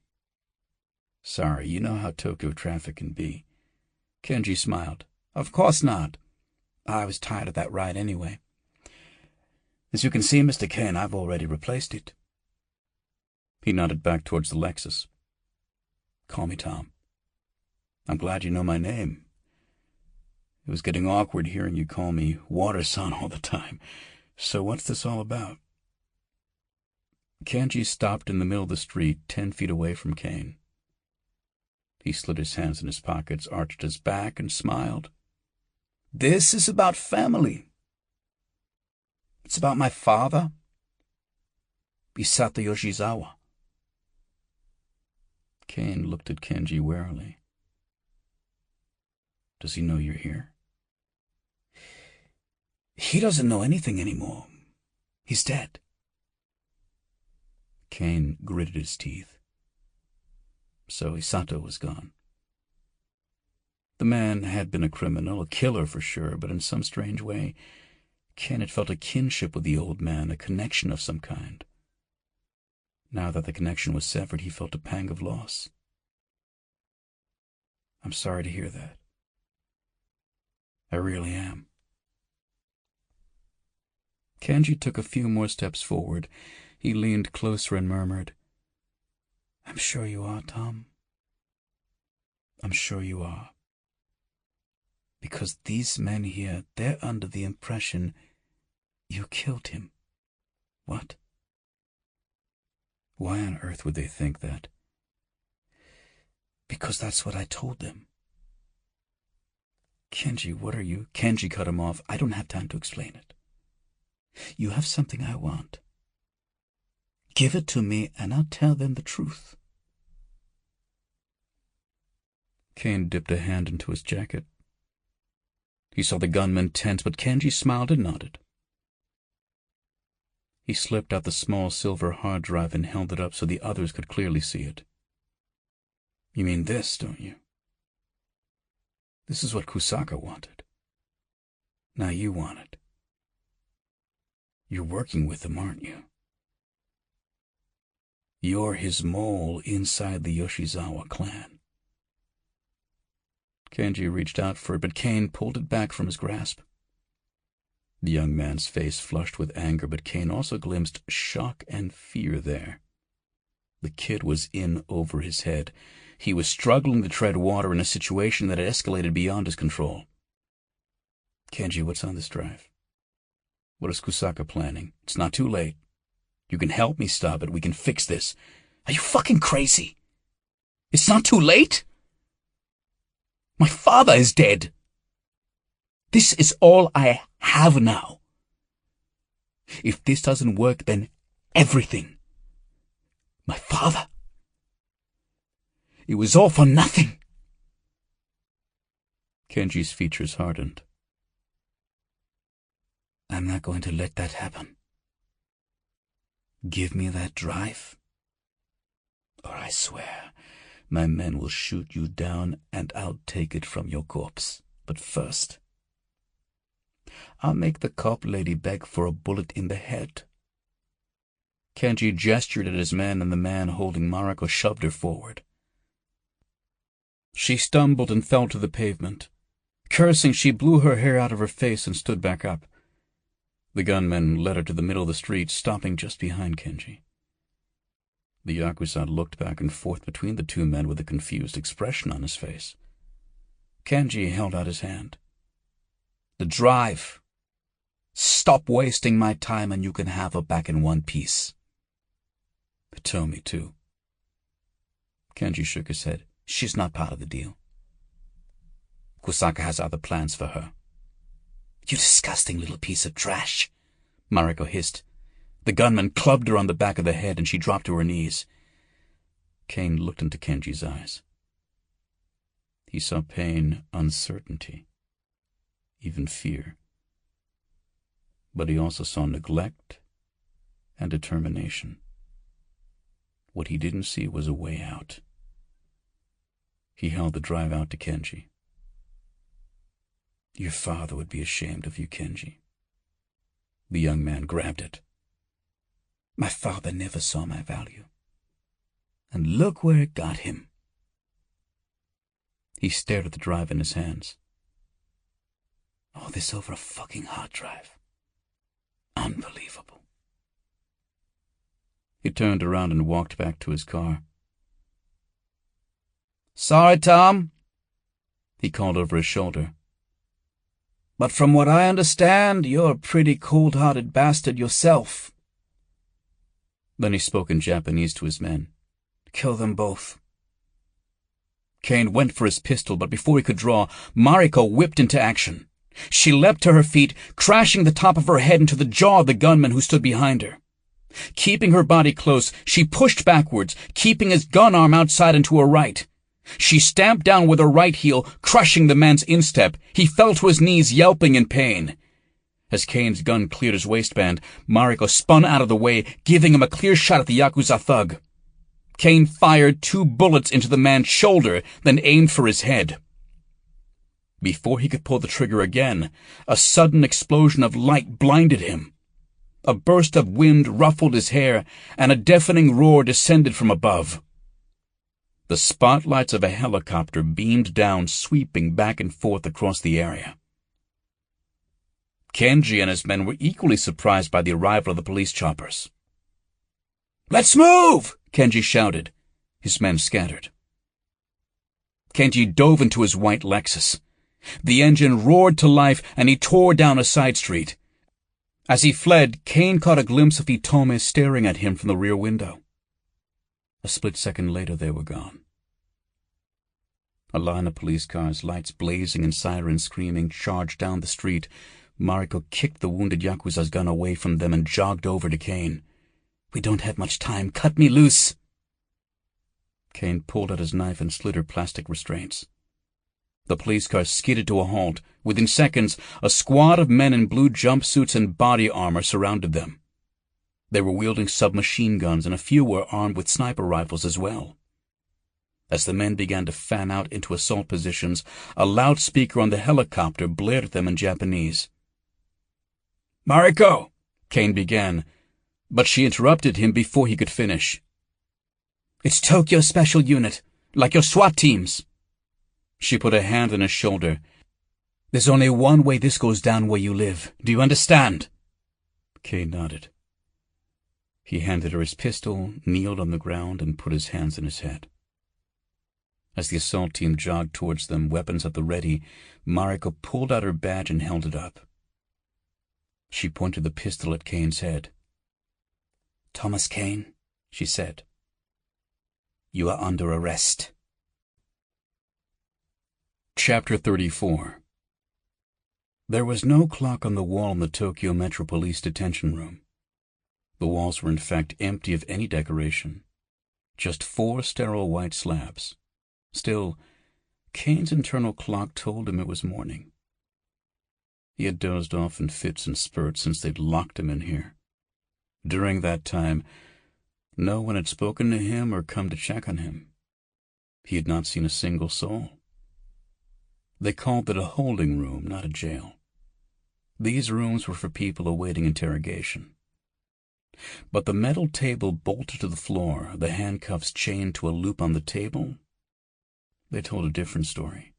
Sorry, you know how Tokyo traffic can be." Kenji smiled. "Of course not. I was tired of that ride anyway. As you can see, Mr. Caine, I've already replaced it." He nodded back towards the Lexus. "Call me Tom. I'm glad you know my name. It was getting awkward hearing you call me Water-san all the time. So what's this all about?" Kenji stopped in the middle of the street, 10 feet away from Caine. He slid his hands in his pockets, arched his back, and smiled. "This is about family. It's about my father, Isato Yoshizawa." Caine looked at Kenji warily. Does he know you're here? He doesn't know anything anymore. He's dead. Caine gritted his teeth. So Isato was gone. The man had been a criminal, a killer for sure, but in some strange way, Caine had felt a kinship with the old man, a connection of some kind. Now that the connection was severed, he felt a pang of loss. I'm sorry to hear that. I really am. Kenji took a few more steps forward. He leaned closer and murmured, I'm sure you are, Tom. I'm sure you are. Because these men here, they're under the impression you killed him. What? Why on earth would they think that? Because that's what I told them. Kenji, what are you? Kenji cut him off. I don't have time to explain it. You have something I want. Give it to me and I'll tell them the truth. Caine dipped a hand into his jacket. He saw the gunman tense, but Kenji smiled and nodded. He slipped out the small silver hard drive and held it up so the others could clearly see it. You mean this, don't you? This is what Kusaka wanted. Now you want it. You're working with him, aren't you? You're his mole inside the Yoshizawa clan. Kenji reached out for it, but Caine pulled it back from his grasp. The young man's face flushed with anger, but Caine also glimpsed shock and fear there. The kid was in over his head. He was struggling to tread water in a situation that had escalated beyond his control. Kenji, what's on this drive? What is Kusaka planning? It's not too late. You can help me stop it. We can fix this. Are you fucking crazy? It's not too late? My father is dead. This is all I have now. If this doesn't work, then everything. My father. It was all for nothing. Kenji's features hardened. I'm not going to let that happen. Give me that drive, or I swear my men will shoot you down and I'll take it from your corpse. But first, I'll make the cop lady beg for a bullet in the head. Kenji gestured at his men, and the man holding Mariko shoved her forward. She stumbled and fell to the pavement. Cursing, she blew her hair out of her face and stood back up. The gunman led her to the middle of the street, stopping just behind Kenji. The Yakuza looked back and forth between the two men with a confused expression on his face. Kenji held out his hand. The drive. Stop wasting my time and you can have her back in one piece. Hitomi, too. Kenji shook his head. She's not part of the deal. Kusaka has other plans for her. You disgusting little piece of trash, Mariko hissed. The gunman clubbed her on the back of the head and she dropped to her knees. Caine looked into Kenji's eyes. He saw pain, uncertainty, even fear. But he also saw neglect and determination. What he didn't see was a way out. He held the drive out to Kenji. Your father would be ashamed of you, Kenji. The young man grabbed it. My father never saw my value. And look where it got him. He stared at the drive in his hands. All this over a fucking hard drive. Unbelievable. He turned around and walked back to his car. Sorry, Tom, he called over his shoulder. But from what I understand, you're a pretty cold-hearted bastard yourself. Then he spoke in Japanese to his men. Kill them both. Caine went for his pistol, but before he could draw, Mariko whipped into action. She leapt to her feet, crashing the top of her head into the jaw of the gunman who stood behind her. Keeping her body close, she pushed backwards, keeping his gun arm outside and to her right. She stamped down with her right heel, crushing the man's instep. He fell to his knees, yelping in pain. As Caine's gun cleared his waistband, Mariko spun out of the way, giving him a clear shot at the Yakuza thug. Caine fired 2 bullets into the man's shoulder, then aimed for his head. Before he could pull the trigger again, a sudden explosion of light blinded him. A burst of wind ruffled his hair, and a deafening roar descended from above. The spotlights of a helicopter beamed down, sweeping back and forth across the area. Kenji and his men were equally surprised by the arrival of the police choppers. "Let's move!" Kenji shouted. His men scattered. Kenji dove into his white Lexus. The engine roared to life, and he tore down a side street. As he fled, Caine caught a glimpse of Itome staring at him from the rear window. A split second later, they were gone. A line of police cars, lights blazing and sirens screaming, charged down the street. Mariko kicked the wounded Yakuza's gun away from them and jogged over to Caine. "We don't have much time. Cut me loose." Caine pulled out his knife and slit her plastic restraints. The police car skidded to a halt. Within seconds, a squad of men in blue jumpsuits and body armor surrounded them. They were wielding submachine guns, and a few were armed with sniper rifles as well. As the men began to fan out into assault positions, a loudspeaker on the helicopter blared at them in Japanese. "Mariko!" Caine began, but she interrupted him before he could finish. "It's Tokyo Special Unit, like your SWAT teams." She put a hand on his shoulder. "There's only one way this goes down where you live. Do you understand?" Caine nodded. He handed her his pistol, kneeled on the ground, and put his hands in his head. As the assault team jogged towards them, weapons at the ready, Mariko pulled out her badge and held it up. She pointed the pistol at Caine's head. "Thomas Caine," she said, "you are under arrest." Chapter 34. There was no clock on the wall in the Tokyo Metro Police detention room. The walls were in fact empty of any decoration, just 4 sterile white slabs. Still, Caine's internal clock told him it was morning. He had dozed off in fits and spurts since they'd locked him in here. During that time, no one had spoken to him or come to check on him. He had not seen a single soul. They called it a holding room, not a jail. These rooms were for people awaiting interrogation. But the metal table bolted to the floor, the handcuffs chained to a loop on the table, they told a different story.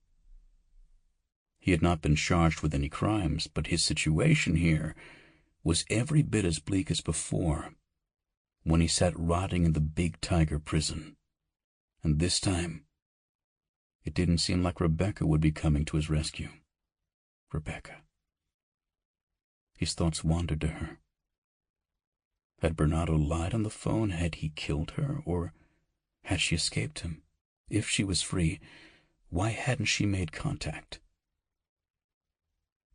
He had not been charged with any crimes, but his situation here was every bit as bleak as before, when he sat rotting in the Big Tiger prison. And this time, it didn't seem like Rebecca would be coming to his rescue. Rebecca. His thoughts wandered to her. Had Bernardo lied on the phone? Had he killed her? Or had she escaped him? If she was free, why hadn't she made contact?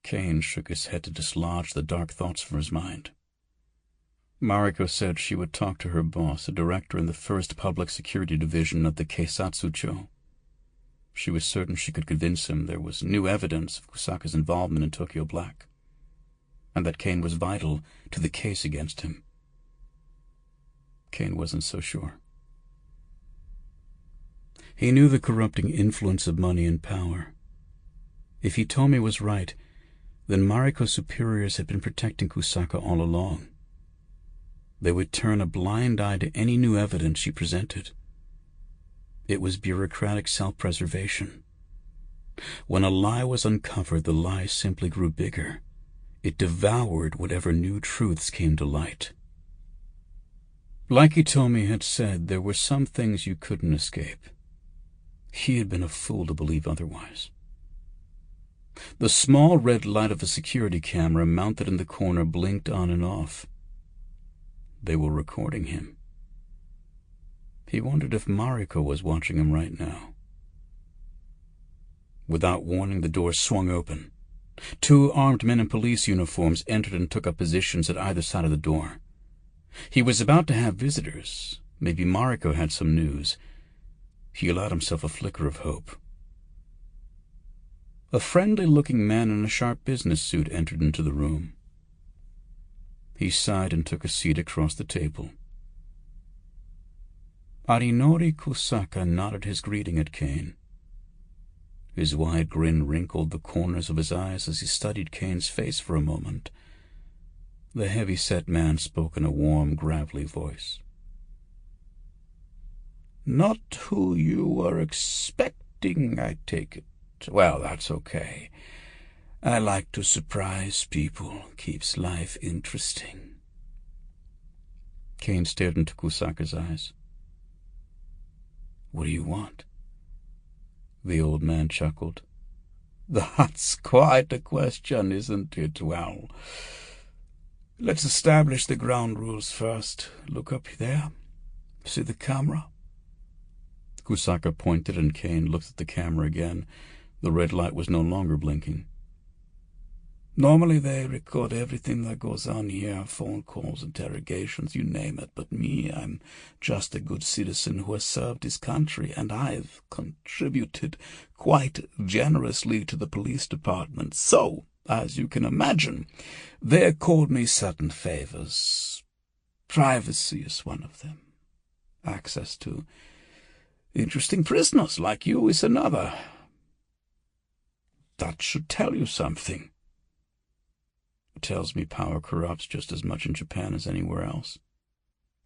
Caine shook his head to dislodge the dark thoughts from his mind. Mariko said she would talk to her boss, a director in the 1st Public Security Division of the Keisatsucho. She was certain she could convince him there was new evidence of Kusaka's involvement in Tokyo Black, and that Caine was vital to the case against him. Caine wasn't so sure. He knew the corrupting influence of money and power. If Itome was right, then Mariko's superiors had been protecting Kusaka all along. They would turn a blind eye to any new evidence she presented. It was bureaucratic self-preservation. When a lie was uncovered, the lie simply grew bigger. It devoured whatever new truths came to light. Like Itome had said, there were some things you couldn't escape. He had been a fool to believe otherwise. The small red light of a security camera mounted in the corner blinked on and off. They were recording him. He wondered if Mariko was watching him right now. Without warning, the door swung open. 2 armed men in police uniforms entered and took up positions at either side of the door. He was about to have visitors. Maybe Mariko had some news. He allowed himself a flicker of hope. A friendly-looking man in a sharp business suit entered into the room. He sighed and took a seat across the table. Arinori Kusaka nodded his greeting at Caine. His wide grin wrinkled the corners of his eyes as he studied Caine's face for a moment. The heavy-set man spoke in a warm, gravelly voice. "Not who you were expecting, I take it. Well, that's okay. I like to surprise people. Keeps life interesting." Caine stared into Kusaka's eyes. "What do you want?" The old man chuckled. "That's quite a question, isn't it? Well, let's establish the ground rules first. Look up there. See the camera?" Kusaka pointed and Caine looked at the camera again. The red light was no longer blinking. "Normally they record everything that goes on here, phone calls, interrogations, you name it. But me, I'm just a good citizen who has served his country, and I've contributed quite generously to the police department. So, as you can imagine, they accord me certain favors. Privacy is one of them. Access to interesting prisoners like you is another. That should tell you something." "It tells me power corrupts just as much in Japan as anywhere else."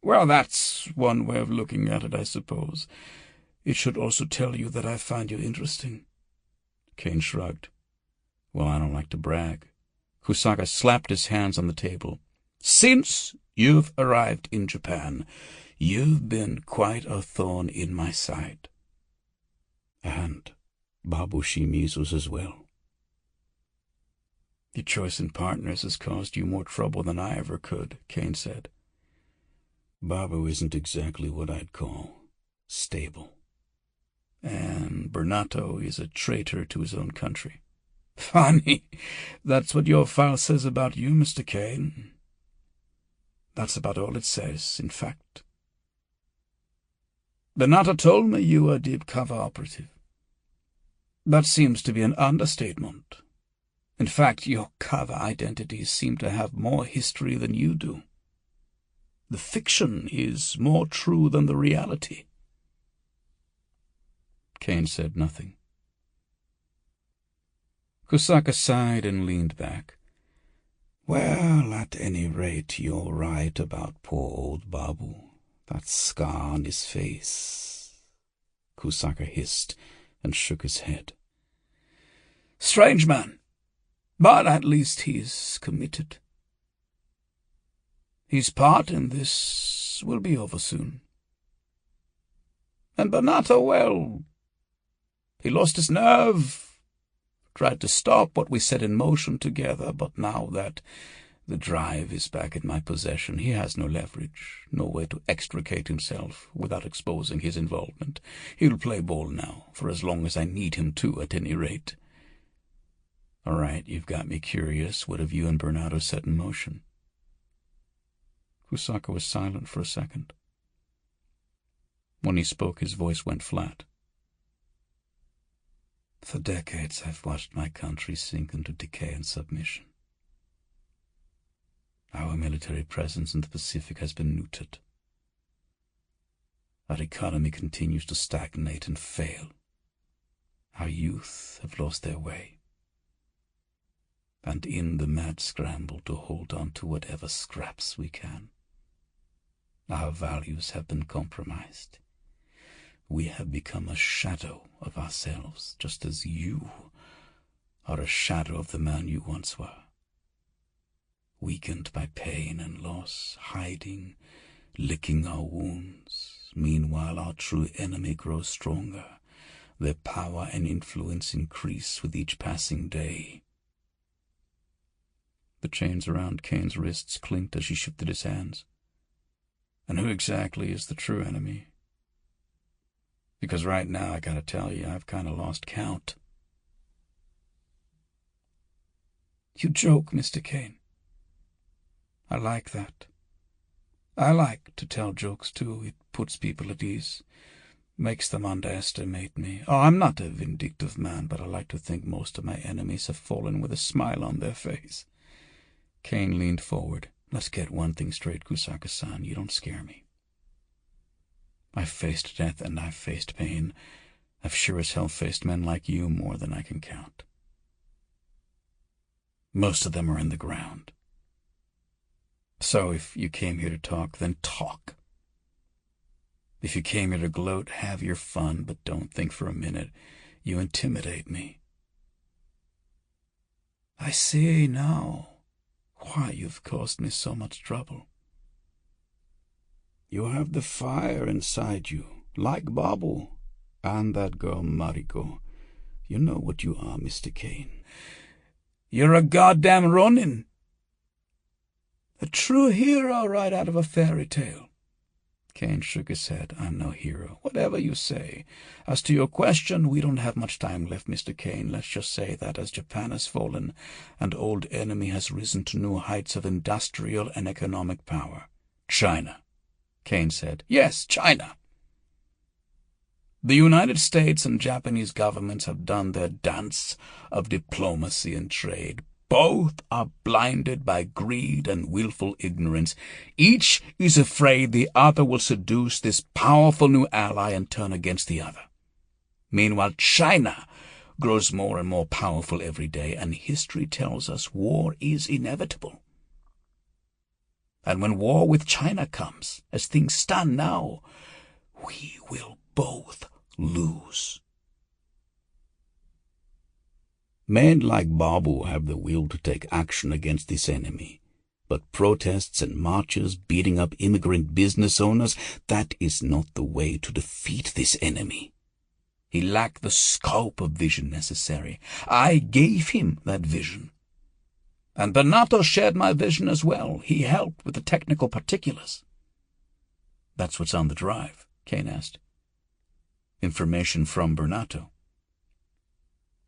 "Well, that's one way of looking at it, I suppose. It should also tell you that I find you interesting." Caine shrugged. "Well, I don't like to brag." Kusaka slapped his hands on the table. "Since you've arrived in Japan, you've been quite a thorn in my side." "And Babu Shimizu's as well." "Your choice in partners has caused you more trouble than I ever could," Caine said. "Babu isn't exactly what I'd call stable." "And Bernato is a traitor to his own country." "Funny. That's what your file says about you, Mr. Caine." "That's about all it says, in fact. Bernato told me you were a deep-cover operative. That seems to be an understatement. In fact, your cover identities seem to have more history than you do. The fiction is more true than the reality." Caine said nothing. Kusaka sighed and leaned back. "Well, at any rate, you're right about poor old Babu. That scar on his face." Kusaka hissed and shook his head. "Strange man. But at least he's committed. His part in this will be over soon. And Bernato, well, he lost his nerve, tried to stop what we set in motion together, but now that the drive is back in my possession, he has no leverage, no way to extricate himself without exposing his involvement. He'll play ball now, for as long as I need him to, at any rate." "All right, you've got me curious. What have you and Bernato set in motion?" Kusaka was silent for a second. When he spoke, his voice went flat. "For decades I've watched my country sink into decay and submission. Our military presence in the Pacific has been neutered. Our economy continues to stagnate and fail. Our youth have lost their way. And in the mad scramble to hold on to whatever scraps we can, our values have been compromised. We have become a shadow of ourselves, just as you are a shadow of the man you once were. Weakened by pain and loss, hiding, licking our wounds. Meanwhile, our true enemy grows stronger. Their power and influence increase with each passing day." The chains around Caine's wrists clinked as he shifted his hands. "And who exactly is the true enemy? Because right now, I gotta tell you, I've kind of lost count." "You joke, Mr. Caine. I like that. I like to tell jokes, too. It puts people at ease. makes them underestimate me. Oh, I'm not a vindictive man, but I like to think most of my enemies have fallen with a smile on their face. Caine leaned forward. Let's get one thing straight, Kusaka-san. You don't scare me. I've faced death and I've faced pain. I've sure as hell faced men like you more than I can count. Most of them are in the ground. So if you came here to talk, then talk. If you came here to gloat, have your fun, but don't think for a minute you intimidate me. I see now why you've caused me so much trouble. You have the fire inside you, like Babu, and that girl Mariko. You know what you are, Mr. Caine. You're a goddamn Ronin. A true hero right out of a fairy tale. Caine shook his head. I'm no hero. Whatever you say. As to your question, we don't have much time left, Mr. Caine. Let's just say that as Japan has fallen, an old enemy has risen to new heights of industrial and economic power. China, Caine said. Yes, China. The United States and Japanese governments have done their dance of diplomacy and trade. Both are blinded by greed and willful ignorance. Each is afraid the other will seduce this powerful new ally and turn against the other. Meanwhile, China grows more and more powerful every day, and history tells us war is inevitable. And when war with China comes, as things stand now, we will both lose. Men like Babu have the will to take action against this enemy. But protests and marches beating up immigrant business owners, that is not the way to defeat this enemy. He lacked the scope of vision necessary. I gave him that vision. And Bernato shared my vision as well. He helped with the technical particulars. That's what's on the drive, Caine asked. Information from Bernato.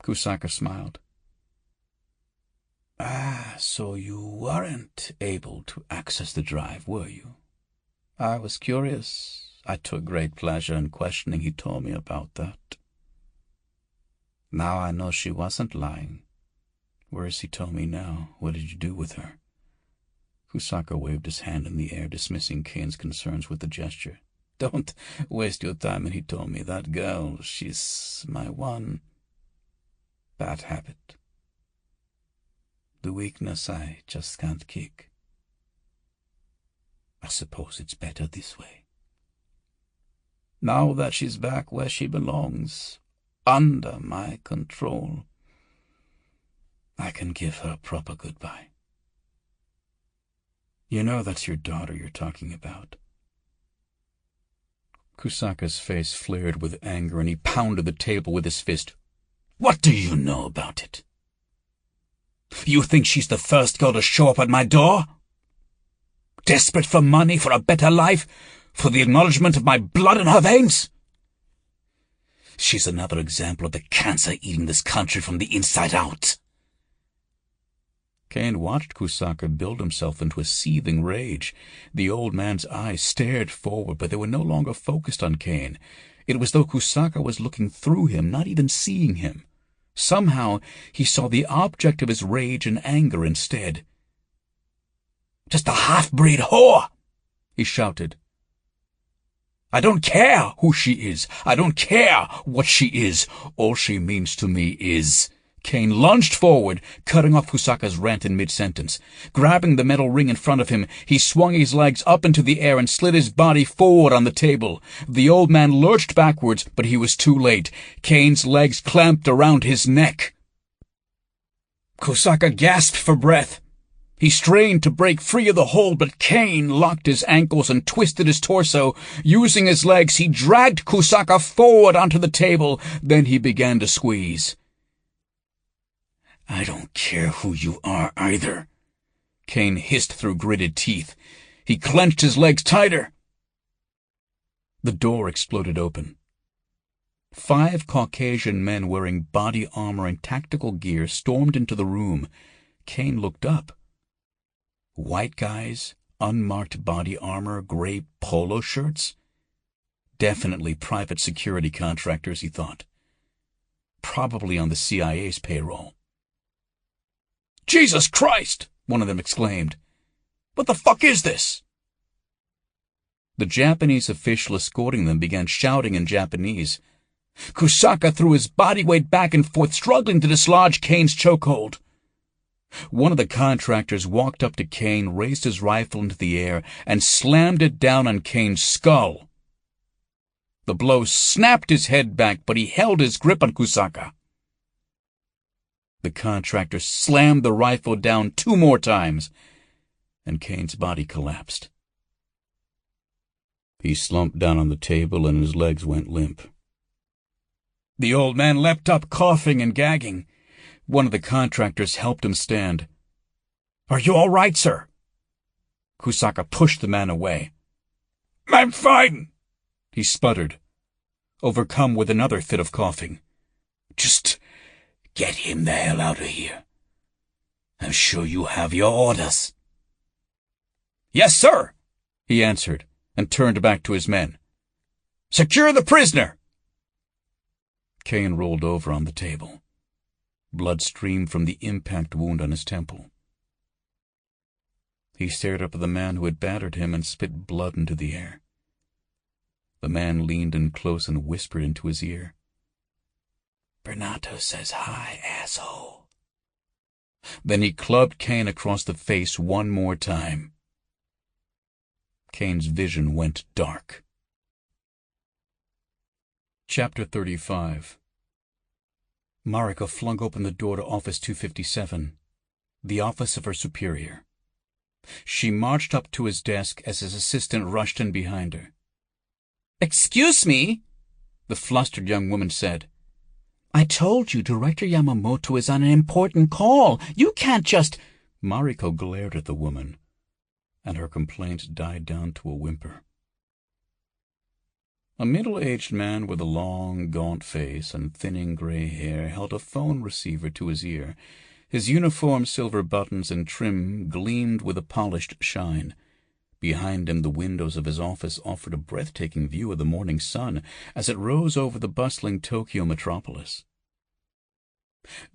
Kusaka smiled. So you weren't able to access the drive, were you? I was curious. I took great pleasure in questioning Hitomi about that. Now I know she wasn't lying. Where is Hitomi now? What did you do with her? Kusaka waved his hand in the air, dismissing Caine's concerns with a gesture. Don't waste your time on Hitomi. That girl, she's my one bad habit. The weakness I just can't kick. I suppose it's better this way. Now that she's back where she belongs, under my control, I can give her a proper goodbye. You know that's your daughter you're talking about. Kusaka's face flared with anger, and he pounded the table with his fist. What do you know about it? You think she's the first girl to show up at my door? Desperate for money, for a better life, for the acknowledgement of my blood in her veins? She's another example of the cancer eating this country from the inside out. Caine watched Kusaka build himself into a seething rage. The old man's eyes stared forward, but they were no longer focused on Caine. It was as though Kusaka was looking through him, not even seeing him. Somehow he saw the object of his rage and anger instead. Just a half-breed whore, he shouted. I don't care who she is. I don't care what she is. All she means to me is... Caine lunged forward, cutting off Kusaka's rant in mid-sentence. Grabbing the metal ring in front of him, he swung his legs up into the air and slid his body forward on the table. The old man lurched backwards, but he was too late. Caine's legs clamped around his neck. Kusaka gasped for breath. He strained to break free of the hold, but Caine locked his ankles and twisted his torso. Using his legs, he dragged Kusaka forward onto the table. Then he began to squeeze. I don't care who you are either, Caine hissed through gritted teeth. He clenched his legs tighter. The door exploded open. 5 Caucasian men wearing body armor and tactical gear stormed into the room. Caine looked up. White guys, unmarked body armor, gray polo shirts. Definitely private security contractors, he thought. Probably on the CIA's payroll. "Jesus Christ!" one of them exclaimed. "What the fuck is this?" The Japanese official escorting them began shouting in Japanese. Kusaka threw his body weight back and forth, struggling to dislodge Caine's chokehold. One of the contractors walked up to Caine, raised his rifle into the air, and slammed it down on Caine's skull. The blow snapped his head back, but he held his grip on Kusaka. The contractor slammed the rifle down 2 more times, and Caine's body collapsed. He slumped down on the table and his legs went limp. The old man leapt up, coughing and gagging. One of the contractors helped him stand. "Are you all right, sir?" Kusaka pushed the man away. "I'm fine," he sputtered, overcome with another fit of coughing. "Just get him the hell out of here. I'm sure you have your orders." "Yes, sir," he answered, and turned back to his men. "Secure the prisoner." Caine rolled over on the table. Blood streamed from the impact wound on his temple. He stared up at the man who had battered him and spit blood into the air. The man leaned in close and whispered into his ear. "Bernato says hi, asshole." Then he clubbed Caine across the face 1 more time. Caine's vision went dark. Chapter 35. Mariko flung open the door to Office 257, the office of her superior. She marched up to his desk as his assistant rushed in behind her. "Excuse me," the flustered young woman said. "I told you Director Yamamoto is on an important call. You can't just—" Mariko glared at the woman, and her complaint died down to a whimper. A middle-aged man with a long, gaunt face and thinning gray hair held a phone receiver to his ear. His uniform's silver buttons and trim gleamed with a polished shine. Behind him, the windows of his office offered a breathtaking view of the morning sun as it rose over the bustling Tokyo metropolis.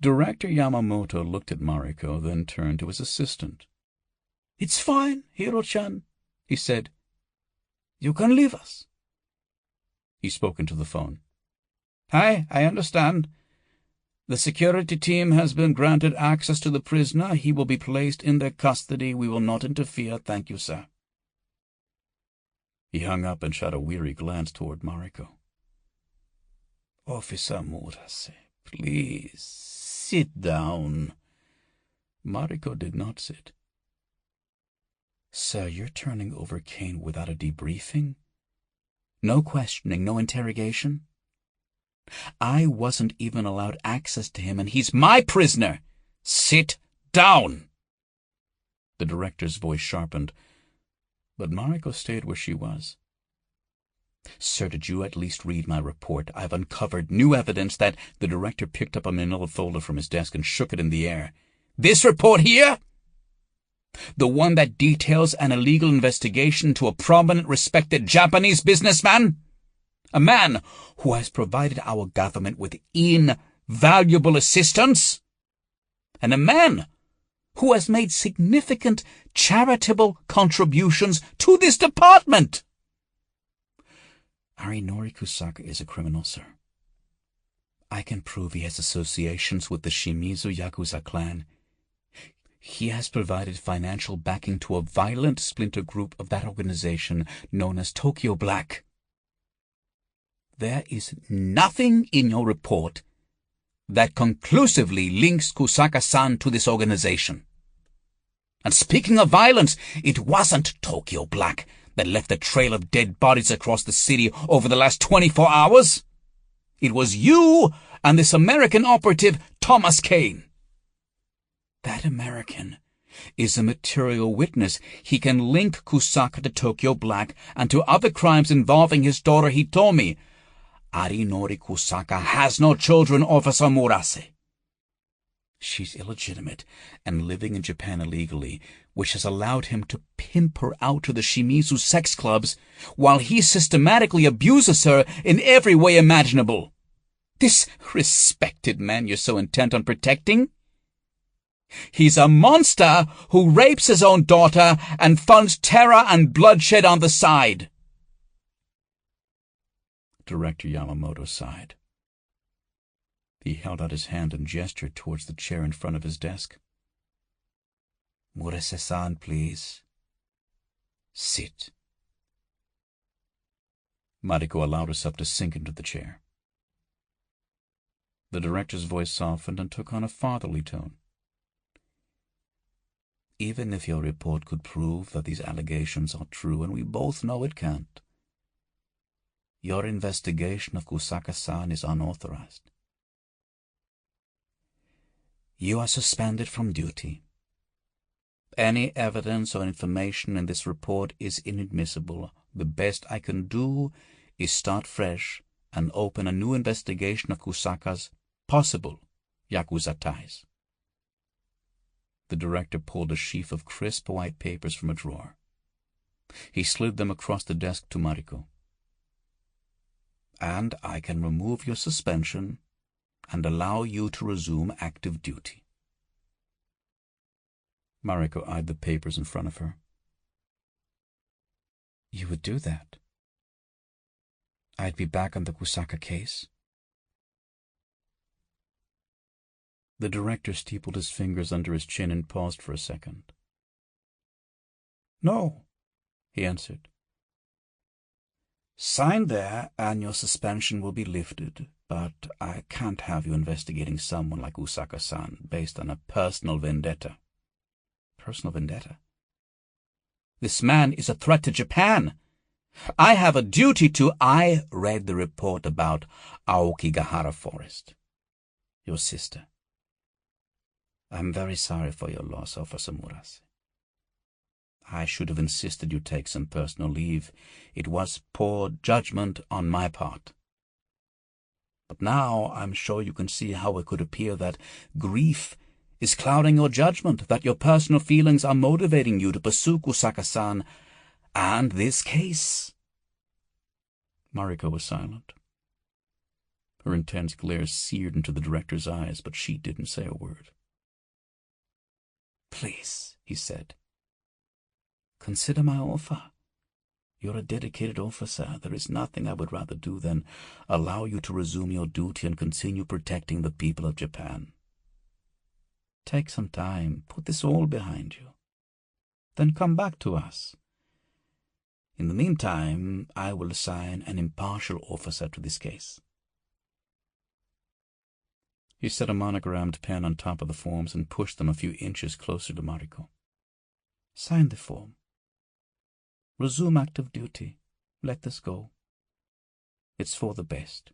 Director Yamamoto looked at Mariko, then turned to his assistant. "It's fine, Hiro-chan," he said. "You can leave us." He spoke into the phone. "Hi, I understand. The security team has been granted access to the prisoner. He will be placed in their custody. We will not interfere. Thank you, sir." He hung up and shot a weary glance toward Mariko. "Officer Murase, please sit down." Mariko did not sit. "Sir, you're turning over Caine without a debriefing? No questioning, no interrogation? I wasn't even allowed access to him, and he's my prisoner. Sit down." The director's voice sharpened, but Mariko stayed where she was. "Sir, did you at least read my report? I've uncovered new evidence that—" The director picked up a manila folder from his desk and shook it in the air. "This report here? The one that details an illegal investigation to a prominent, respected Japanese businessman? A man who has provided our government with invaluable assistance? And a man who has made significant charitable contributions to this department?" "Arinori Kusaka is a criminal, sir. I can prove he has associations with the Shimizu Yakuza clan. He has provided financial backing to a violent splinter group of that organization known as Tokyo Black." "There is nothing in your report that conclusively links Kusaka-san to this organization. And speaking of violence, it wasn't Tokyo Black that left a trail of dead bodies across the city over the last 24 hours. It was you and this American operative, Thomas Caine. That American is a material witness. He can link Kusaka to Tokyo Black and to other crimes involving his daughter Hitomi. Arinori Kusaka has no children, Officer Murase. She's illegitimate and living in Japan illegally, which has allowed him to pimp her out to the Shimizu sex clubs while he systematically abuses her in every way imaginable. This respected man you're so intent on protecting? He's a monster who rapes his own daughter and funds terror and bloodshed on the side. Director Yamamoto sighed. He held out his hand and gestured towards the chair in front of his desk. Murase-san, please. Sit. Mariko allowed herself to sink into the chair. The director's voice softened and took on a fatherly tone. Even if your report could prove that these allegations are true, and we both know it can't, your investigation of Kusaka-san is unauthorized. You are suspended from duty. Any evidence or information in this report is inadmissible. The best I can do is start fresh and open a new investigation of Kusaka's possible Yakuza ties. The director pulled a sheaf of crisp white papers from a drawer. He slid them across the desk to Mariko. And I can remove your suspension and allow you to resume active duty. Mariko eyed the papers in front of her. You would do that? I'd be back on the Kusaka case? The director steepled his fingers under his chin and paused for a second. No, he answered. Sign there and your suspension will be lifted, but I can't have you investigating someone like Kusaka-san based on a personal vendetta. Personal vendetta? This man is a threat to Japan. I have a duty to... I read the report about Aokigahara Forest. Your sister. I'm very sorry for your loss, Officer Murase. I should have insisted you take some personal leave. It was poor judgment on my part. But now I'm sure you can see how it could appear that grief is clouding your judgment, that your personal feelings are motivating you to pursue Kusaka-san and this case. Mariko was silent. Her intense glare seared into the director's eyes, but she didn't say a word. Please, he said. Consider my offer. You're a dedicated officer. There is nothing I would rather do than allow you to resume your duty and continue protecting the people of Japan. Take some time, put this all behind you. Then come back to us. In the meantime, I will assign an impartial officer to this case. He set a monogrammed pen on top of the forms and pushed them a few inches closer to Mariko. Sign the form. Resume active duty. Let this go. It's for the best.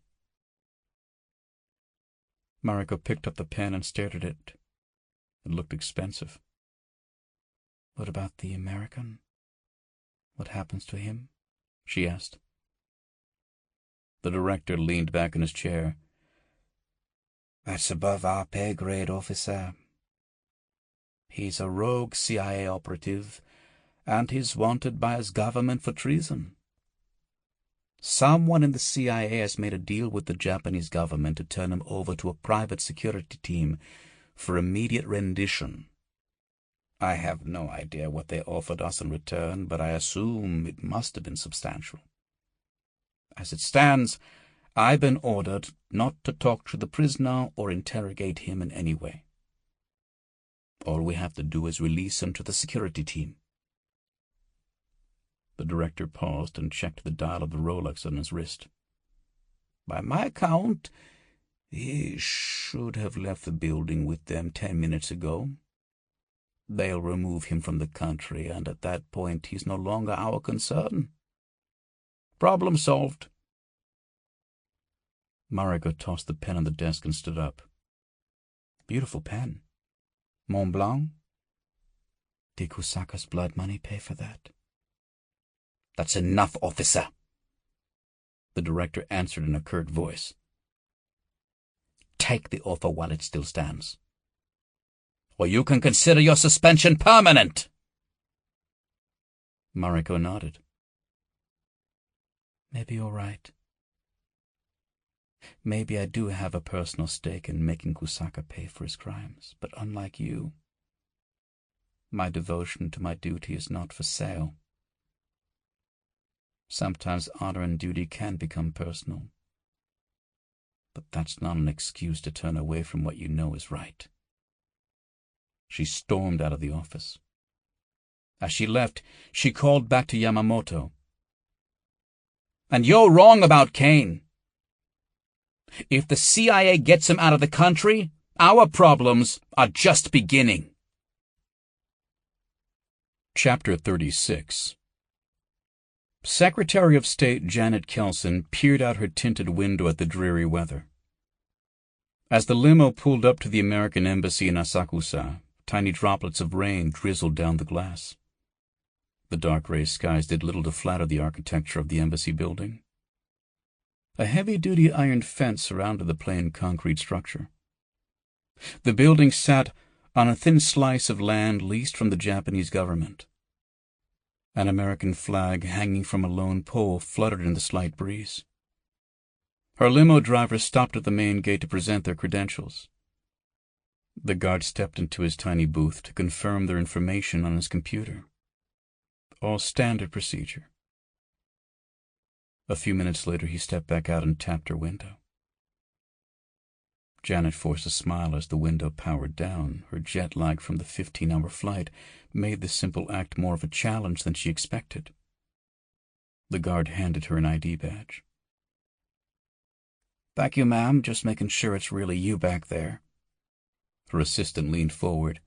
Mariko picked up the pen and stared at it. It looked expensive. What about the American? What happens to him? She asked. The director leaned back in his chair. That's above our pay grade, officer. He's a rogue CIA operative, and he's wanted by his government for treason. Someone in the CIA has made a deal with the Japanese government to turn him over to a private security team for immediate rendition. I have no idea what they offered us in return, but I assume it must have been substantial. As it stands, I've been ordered not to talk to the prisoner or interrogate him in any way. All we have to do is release him to the security team. The director paused and checked the dial of the Rolex on his wrist. By my count, he should have left the building with them 10 minutes ago. They'll remove him from the country, and at that point he's no longer our concern. Problem solved. Mariko tossed the pen on the desk and stood up. Beautiful pen. Mont Blanc? Did Kusaka's blood money pay for that? That's enough, officer, the director answered in a curt voice. Take the offer while it still stands. or you can consider your suspension permanent." Mariko nodded. "Maybe you're right. Maybe I do have a personal stake in making Kusaka pay for his crimes, but unlike you, my devotion to my duty is not for sale. Sometimes honor and duty can become personal, but that's not an excuse to turn away from what you know is right." She stormed out of the office. As she left, she called back to Yamamoto. "And you're wrong about Caine. If the CIA gets him out of the country, our problems are just beginning." Chapter 36. Secretary of State Janet Kelson peered out her tinted window at the dreary weather. As the limo pulled up to the American Embassy in Asakusa, tiny droplets of rain drizzled down the glass. The dark gray skies did little to flatter the architecture of the embassy building. A heavy-duty iron fence surrounded the plain concrete structure. The building sat on a thin slice of land leased from the Japanese government. An American flag hanging from a lone pole fluttered in the slight breeze. Her limo driver stopped at the main gate to present their credentials. The guard stepped into his tiny booth to confirm their information on his computer. All standard procedure. A few minutes later, he stepped back out and tapped her window. Janet forced a smile as the window powered down. Her jet lag from the 15-hour flight made this simple act more of a challenge than she expected. The guard handed her an ID badge. "Thank you, ma'am. Just making sure it's really you back there." Her assistant leaned forward.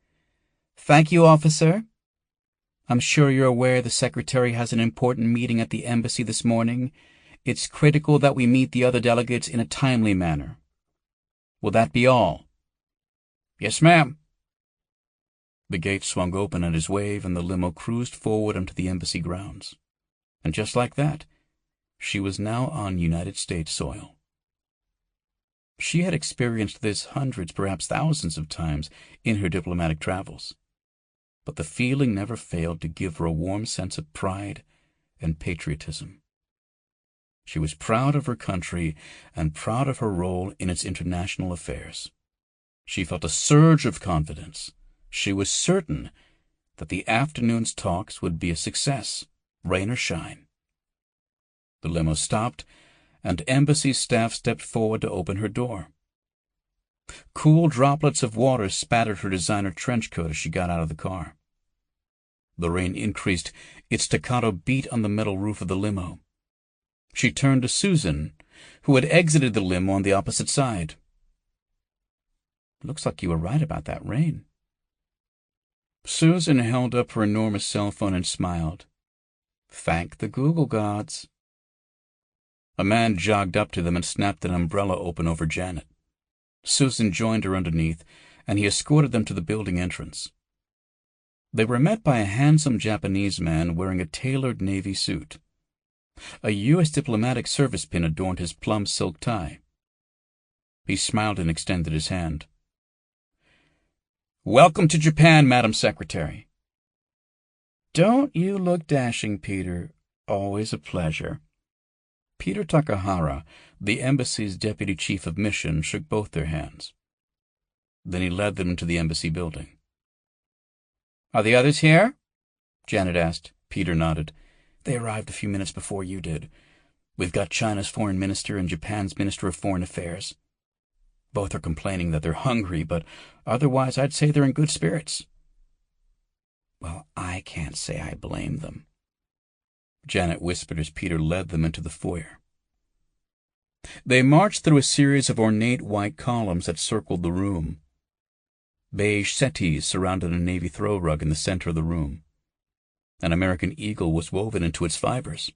"Thank you, officer. I'm sure you're aware the secretary has an important meeting at the embassy this morning. It's critical that we meet the other delegates in a timely manner. Will that be all?" "Yes, ma'am." The gate swung open at his wave, and the limo cruised forward onto the embassy grounds. And just like that, she was now on United States soil. She had experienced this hundreds, perhaps thousands of times in her diplomatic travels, but the feeling never failed to give her a warm sense of pride and patriotism. She was proud of her country and proud of her role in its international affairs. She felt a surge of confidence. She was certain that the afternoon's talks would be a success, rain or shine. The limo stopped, and embassy staff stepped forward to open her door. Cool droplets of water spattered her designer trench coat as she got out of the car. The rain increased its staccato beat on the metal roof of the limo. She turned to Susan, who had exited the limo on the opposite side. "Looks like you were right about that rain." Susan held up her enormous cell phone and smiled. "Thank the Google gods." A man jogged up to them and snapped an umbrella open over Janet. Susan joined her underneath, and he escorted them to the building entrance. They were met by a handsome Japanese man wearing a tailored navy suit. A U.S. diplomatic service pin adorned his plum silk tie. He smiled and extended his hand. "Welcome to Japan, Madam Secretary." "Don't you look dashing, Peter. Always a pleasure." Peter Takahara, the embassy's deputy chief of mission, shook both their hands. Then he led them into the embassy building. "Are the others here?" Janet asked. Peter nodded. "They arrived a few minutes before you did. We've got China's foreign minister and Japan's minister of foreign affairs. Both are complaining that they're hungry, but otherwise I'd say they're in good spirits." "Well, I can't say I blame them," Janet whispered as Peter led them into the foyer. They marched through a series of ornate white columns that circled the room. Beige settees surrounded a navy throw rug in the center of the room. An American eagle was woven into its fibers.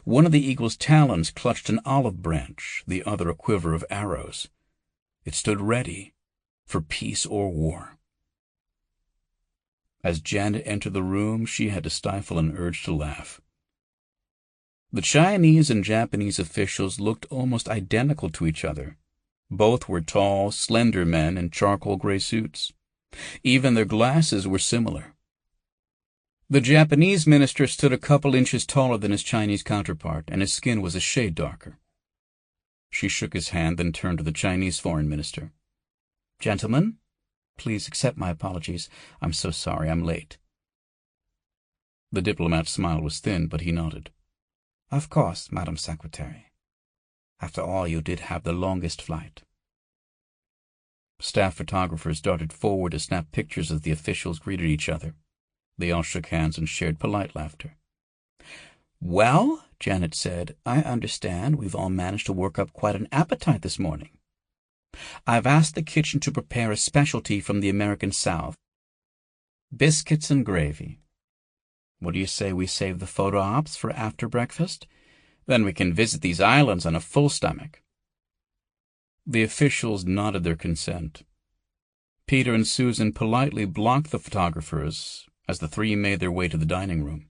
One of the eagle's talons clutched an olive branch, the other a quiver of arrows. It stood ready for peace or war. As Janet entered the room, she had to stifle an urge to laugh. The Chinese and Japanese officials looked almost identical to each other. Both were tall, slender men in charcoal gray suits. Even their glasses were similar. The Japanese minister stood a couple inches taller than his Chinese counterpart, and his skin was a shade darker. She shook his hand, then turned to the Chinese foreign minister. "Gentlemen, please accept my apologies. I'm so sorry I'm late." The diplomat's smile was thin, but he nodded. "Of course, Madam Secretary. After all, you did have the longest flight." Staff photographers darted forward to snap pictures as the officials greeted each other. They all shook hands and shared polite laughter. "Well," Janet said, "I understand we've all managed to work up quite an appetite this morning. I've asked the kitchen to prepare a specialty from the American South. Biscuits and gravy. What do you say we save the photo ops for after breakfast? Then we can visit these islands on a full stomach." The officials nodded their consent. Peter and Susan politely blocked the photographers as the three made their way to the dining room.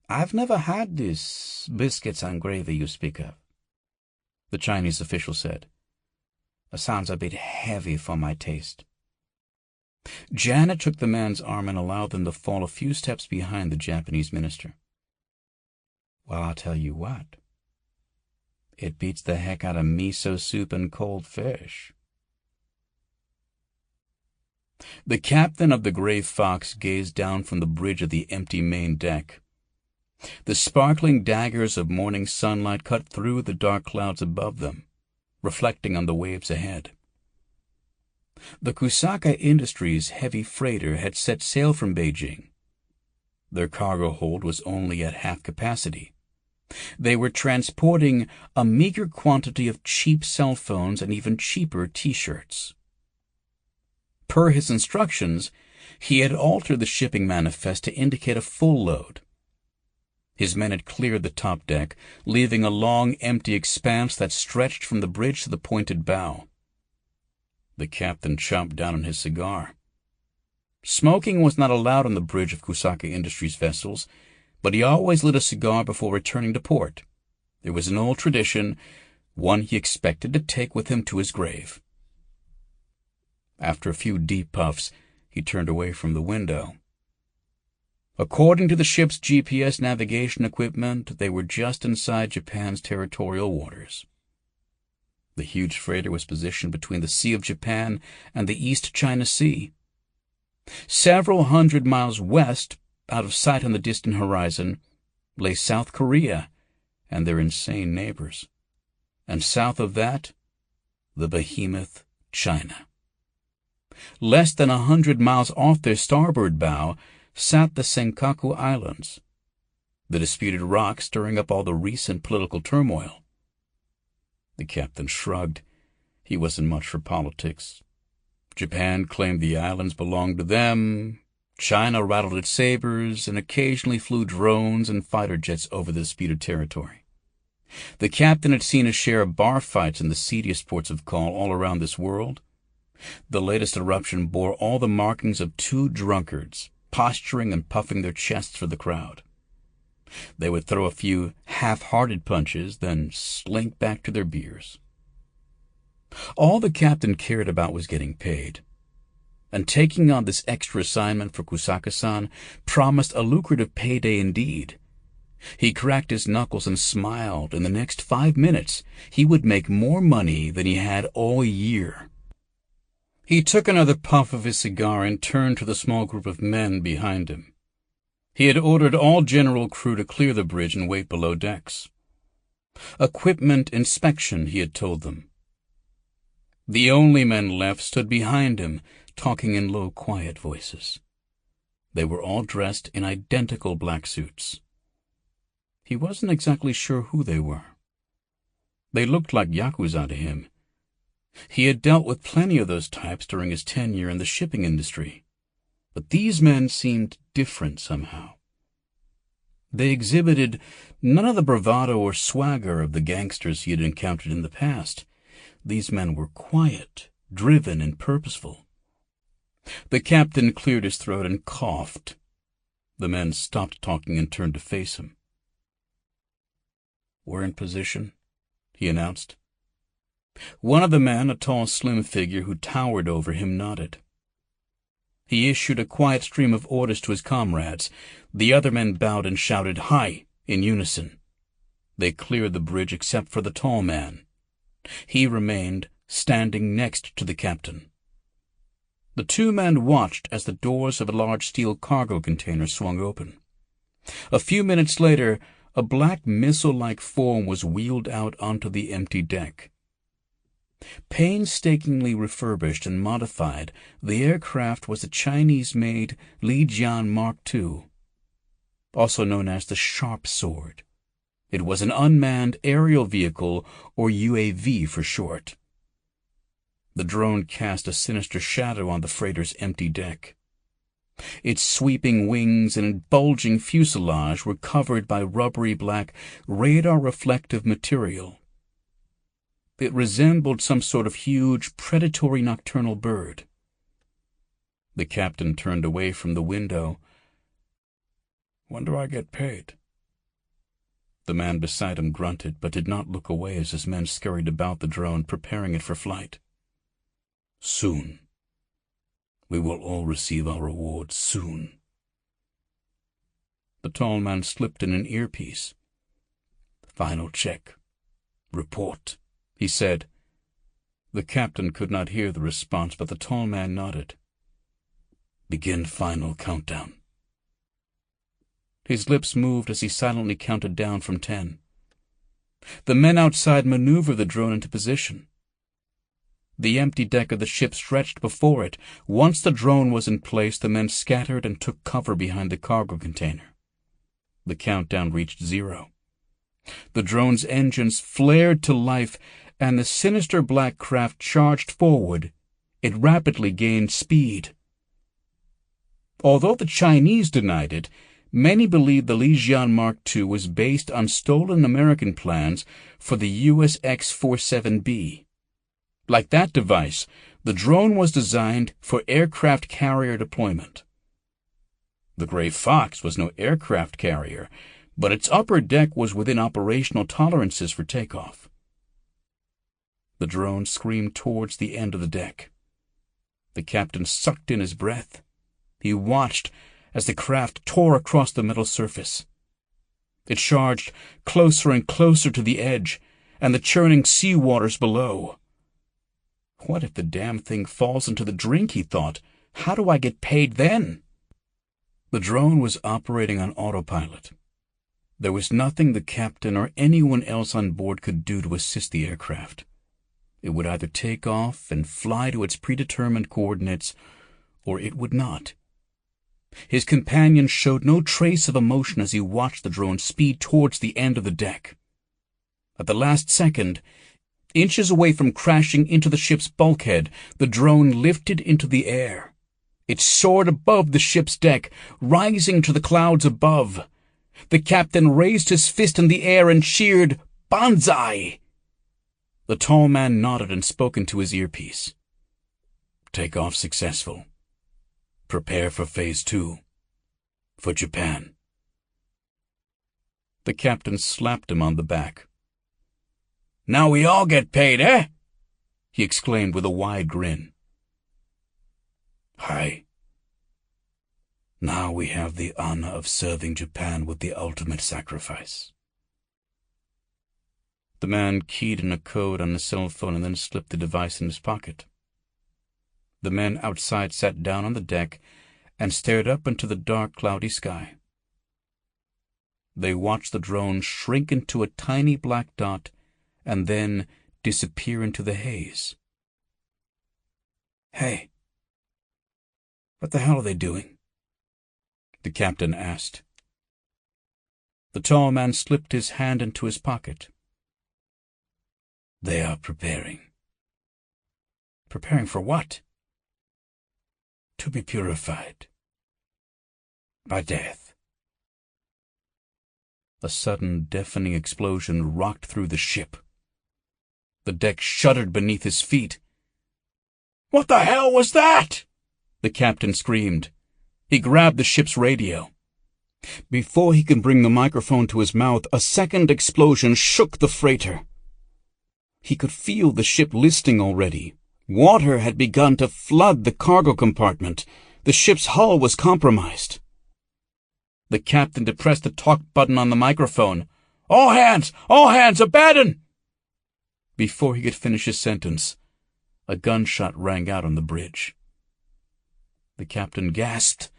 "I've never had this biscuits and gravy you speak of," the Chinese official said. "It sounds a bit heavy for my taste." Janet took the man's arm and allowed them to fall a few steps behind the Japanese minister. "Well, I'll tell you what. It beats the heck out of miso soup and cold fish." The captain of the Gray Fox gazed down from the bridge of the empty main deck. The sparkling daggers of morning sunlight cut through the dark clouds above them, reflecting on the waves ahead. The Kusaka Industries heavy freighter had set sail from Beijing. Their cargo hold was only at half capacity. They were transporting a meager quantity of cheap cell phones and even cheaper T-shirts. Per his instructions, he had altered the shipping manifest to indicate a full load. His men had cleared the top deck, leaving a long, empty expanse that stretched from the bridge to the pointed bow. The captain chomped down on his cigar. Smoking was not allowed on the bridge of Kusaka Industries vessels, but he always lit a cigar before returning to port. It was an old tradition, one he expected to take with him to his grave. After a few deep puffs, he turned away from the window. According to the ship's GPS navigation equipment, they were just inside Japan's territorial waters. The huge freighter was positioned between the Sea of Japan and the East China Sea. Several hundred miles west, out of sight on the distant horizon, lay South Korea and their insane neighbors. And south of that, the behemoth China. Less than 100 miles off their starboard bow sat the Senkaku Islands, the disputed rock stirring up all the recent political turmoil. The captain shrugged. He wasn't much for politics. Japan claimed the islands belonged to them. China rattled its sabers and occasionally flew drones and fighter jets over the disputed territory. The captain had seen a share of bar fights in the seediest ports of call all around this world. The latest eruption bore all the markings of two drunkards, posturing and puffing their chests for the crowd. They would throw a few half-hearted punches, then slink back to their beers. All the captain cared about was getting paid, and taking on this extra assignment for Kusaka-san promised a lucrative payday indeed. He cracked his knuckles and smiled. In the next 5 minutes, he would make more money than he had all year. He took another puff of his cigar and turned to the small group of men behind him. He had ordered all general crew to clear the bridge and wait below decks. Equipment inspection, he had told them. The only men left stood behind him, talking in low, quiet voices. They were all dressed in identical black suits. He wasn't exactly sure who they were. They looked like Yakuza to him. He had dealt with plenty of those types during his tenure in the shipping industry, but these men seemed different somehow. They exhibited none of the bravado or swagger of the gangsters he had encountered in the past. These men were quiet, driven, and purposeful. The captain cleared his throat and coughed. The men stopped talking and turned to face him. "We're in position," he announced. One of the men, a tall, slim figure who towered over him, nodded. He issued a quiet stream of orders to his comrades. The other men bowed and shouted, "Hi!" in unison. They cleared the bridge except for the tall man. He remained standing next to the captain. The two men watched as the doors of a large steel cargo container swung open. A few minutes later, a black missile-like form was wheeled out onto the empty deck. Painstakingly refurbished and modified, the aircraft was a Chinese-made Lijian Mark II, also known as the Sharp Sword. It was an unmanned aerial vehicle, or UAV for short. The drone cast a sinister shadow on the freighter's empty deck. Its sweeping wings and bulging fuselage were covered by rubbery black, radar-reflective material. It resembled some sort of huge, predatory nocturnal bird. The captain turned away from the window. "When do I get paid?" The man beside him grunted, but did not look away as his men scurried about the drone, preparing it for flight. "Soon. We will all receive our rewards soon." The tall man slipped in an earpiece. "Final check. Report," he said. The captain could not hear the response, but the tall man nodded. "Begin final countdown." His lips moved as he silently counted down from 10. The men outside maneuvered the drone into position. The empty deck of the ship stretched before it. Once the drone was in place, the men scattered and took cover behind the cargo container. The countdown reached 0. The drone's engines flared to life, and the sinister black craft charged forward. It rapidly gained speed. Although the Chinese denied it, many believed the Lijian Mark II was based on stolen American plans for the US X-47B. Like that device, the drone was designed for aircraft carrier deployment. The Gray Fox was no aircraft carrier, but its upper deck was within operational tolerances for takeoff. The drone screamed towards the end of the deck. The captain sucked in his breath. He watched as the craft tore across the metal surface. It charged closer and closer to the edge and the churning sea waters below. "What if the damn thing falls into the drink?" he thought. "How do I get paid then?" The drone was operating on autopilot. There was nothing the captain or anyone else on board could do to assist the aircraft. It would either take off and fly to its predetermined coordinates, or it would not. His companion showed no trace of emotion as he watched the drone speed towards the end of the deck. At the last second, inches away from crashing into the ship's bulkhead, the drone lifted into the air. It soared above the ship's deck, rising to the clouds above. The captain raised his fist in the air and cheered, "Banzai!" The tall man nodded and spoke into his earpiece. "Takeoff successful. Prepare for Phase 2. For Japan." The captain slapped him on the back. "Now we all get paid, eh?" he exclaimed with a wide grin. "Hi. Now we have the honor of serving Japan with the ultimate sacrifice." The man keyed in a code on the cell phone and then slipped the device in his pocket. The men outside sat down on the deck and stared up into the dark, cloudy sky. They watched the drone shrink into a tiny black dot and then disappear into the haze. "Hey, what the hell are they doing?" the captain asked. The tall man slipped his hand into his pocket. "They are preparing." "Preparing for what?" "To be purified. By death." A sudden, deafening explosion rocked through the ship. The deck shuddered beneath his feet. "What the hell was that?" the captain screamed. He grabbed the ship's radio. Before he could bring the microphone to his mouth, a second explosion shook the freighter. He could feel the ship listing already. Water had begun to flood the cargo compartment. The ship's hull was compromised. The captain depressed the talk button on the microphone. All hands, abandon! Before he could finish his sentence, a gunshot rang out on the bridge. The captain gasped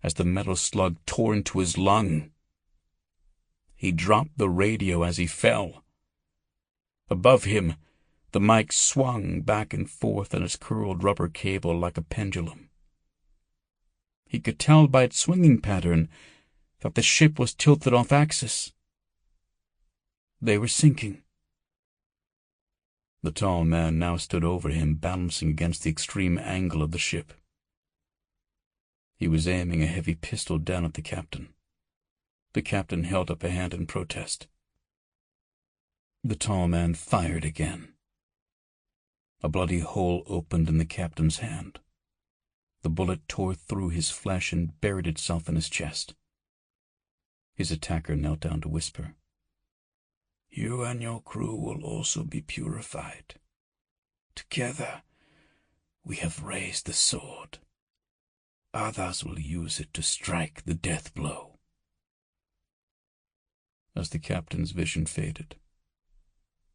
as the metal slug tore into his lung. He dropped the radio as he fell. Above him, the mic swung back and forth on its curled rubber cable like a pendulum. He could tell by its swinging pattern that the ship was tilted off axis. They were sinking. The tall man now stood over him, balancing against the extreme angle of the ship. He was aiming a heavy pistol down at the captain. The captain held up a hand in protest. The tall man fired again. A bloody hole opened in the captain's hand. The bullet tore through his flesh and buried itself in his chest. His attacker knelt down to whisper, "You and your crew will also be purified. Together, we have raised the sword. Others will use it to strike the death blow." As the captain's vision faded,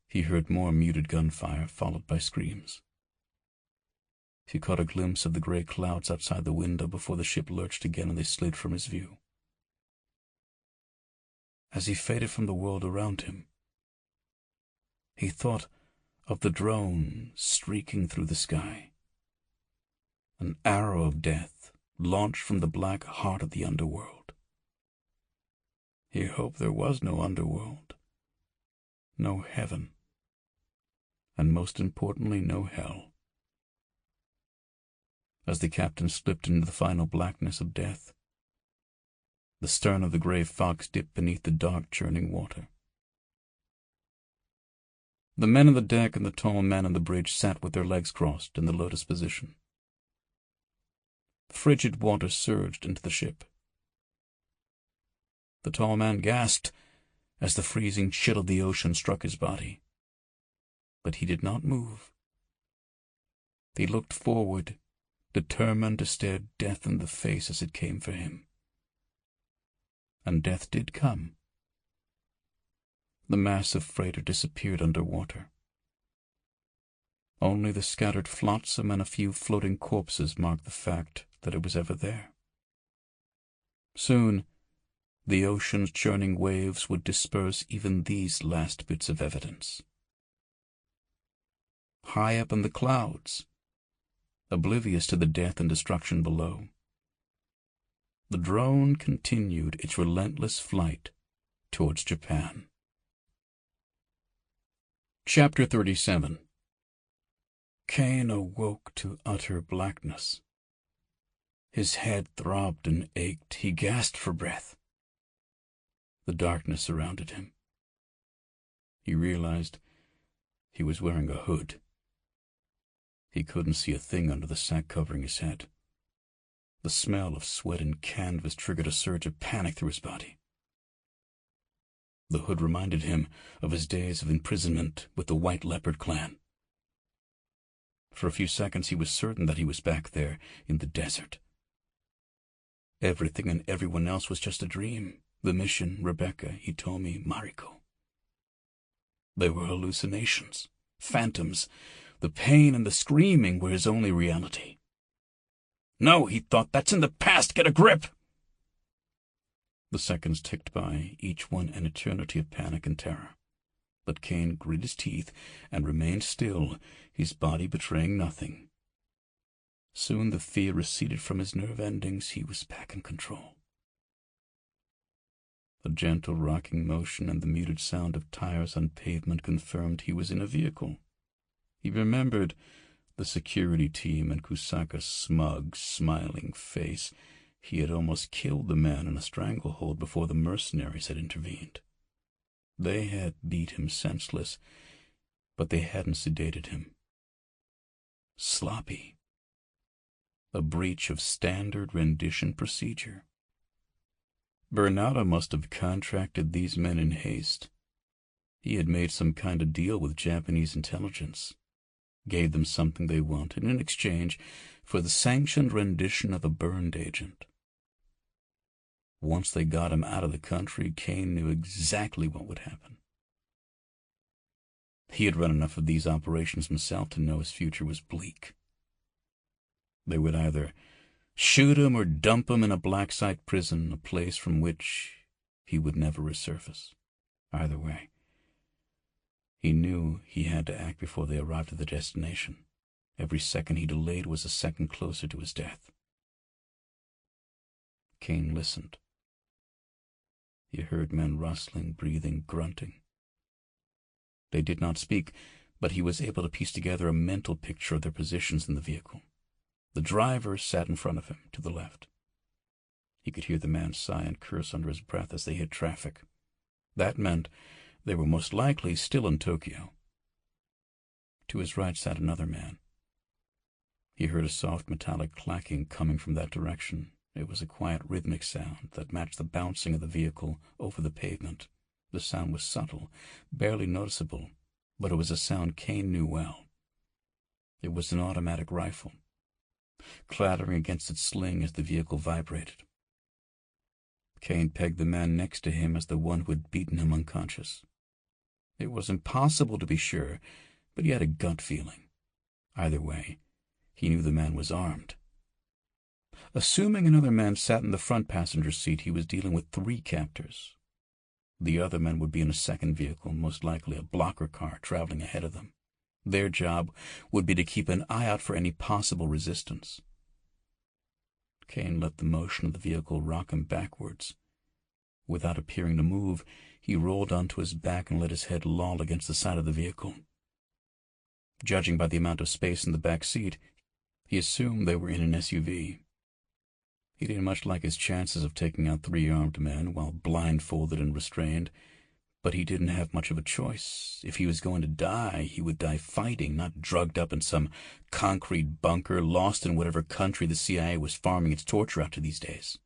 he heard more muted gunfire, followed by screams. He caught a glimpse of the gray clouds outside the window before the ship lurched again and they slid from his view. As he faded from the world around him, he thought of the drone streaking through the sky. An arrow of death launched from the black heart of the underworld. He hoped there was no underworld, no heaven, and most importantly, no hell. As the captain slipped into the final blackness of death, the stern of the gray fox dipped beneath the dark, churning water. The men on the deck and the tall man on the bridge sat with their legs crossed in the lotus position. Frigid water surged into the ship. The tall man gasped as the freezing chill of the ocean struck his body. But he did not move. He looked forward, determined to stare death in the face as it came for him. And death did come. The massive freighter disappeared underwater. Only the scattered flotsam and a few floating corpses marked the fact that it was ever there. Soon, the ocean's churning waves would disperse even these last bits of evidence. High up in the clouds, oblivious to the death and destruction below, the drone continued its relentless flight towards Japan. Chapter 37. Caine awoke to utter blackness. His head throbbed and ached. He gasped for breath. The darkness surrounded him. He realized he was wearing a hood. He couldn't see a thing under the sack covering his head. The smell of sweat and canvas triggered a surge of panic through his body. The hood reminded him of his days of imprisonment with the White Leopard clan. For a few seconds he was certain that he was back there in the desert. Everything and everyone else was just a dream. The mission, Rebecca, Hitomi, Mariko. They were hallucinations, phantoms. The pain and the screaming were his only reality. No, he thought, that's in the past. Get a grip! The seconds ticked by, each one an eternity of panic and terror. But Caine grit his teeth and remained still, his body betraying nothing. Soon the fear receded from his nerve endings. He was back in control. A gentle rocking motion and the muted sound of tires on pavement confirmed he was in a vehicle. He remembered the security team and Kusaka's smug, smiling face. He had almost killed the man in a stranglehold before the mercenaries had intervened. They had beat him senseless, but they hadn't sedated him. Sloppy. A breach of standard rendition procedure. Bernardo must have contracted these men in haste. He had made some kind of deal with Japanese intelligence, gave them something they wanted in exchange for the sanctioned rendition of a burned agent. Once they got him out of the country, Caine knew exactly what would happen. He had run enough of these operations himself to know his future was bleak. They would either shoot him or dump him in a black site prison, a place from which he would never resurface. Either way, he knew he had to act before they arrived at the destination. Every second he delayed was a second closer to his death. Caine listened. He heard men rustling, breathing, grunting. They did not speak, but he was able to piece together a mental picture of their positions in the vehicle. The driver sat in front of him, to the left. He could hear the man sigh and curse under his breath as they hit traffic. That meant they were most likely still in Tokyo. To his right sat another man. He heard a soft metallic clacking coming from that direction. It was a quiet rhythmic sound that matched the bouncing of the vehicle over the pavement. The sound was subtle, barely noticeable, but it was a sound Caine knew well. It was an automatic rifle, clattering against its sling as the vehicle vibrated. Caine pegged the man next to him as the one who had beaten him unconscious. It was impossible to be sure, but he had a gut feeling. Either way, he knew the man was armed. Assuming another man sat in the front passenger seat, he was dealing with 3 captors. The other men would be in a second vehicle, most likely a blocker car traveling ahead of them. Their job would be to keep an eye out for any possible resistance. Caine let the motion of the vehicle rock him backwards. Without appearing to move, he rolled onto his back and let his head loll against the side of the vehicle. Judging by the amount of space in the back seat, he assumed they were in an SUV. He didn't much like his chances of taking out 3 armed men while blindfolded and restrained, but he didn't have much of a choice. If he was going to die, he would die fighting, not drugged up in some concrete bunker, lost in whatever country the CIA was farming its torture out to these days.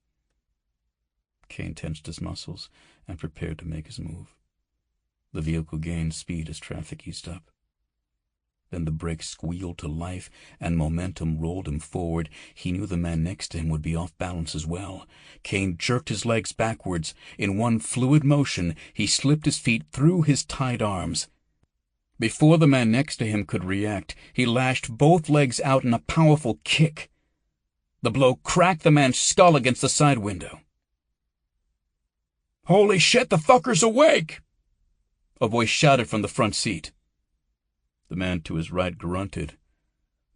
Caine tensed his muscles and prepared to make his move. The vehicle gained speed as traffic eased up. Then the brakes squealed to life, and momentum rolled him forward. He knew the man next to him would be off balance as well. Caine jerked his legs backwards. In one fluid motion, he slipped his feet through his tied arms. Before the man next to him could react, he lashed both legs out in a powerful kick. The blow cracked the man's skull against the side window. "Holy shit, the fucker's awake!" a voice shouted from the front seat. The man to his right grunted.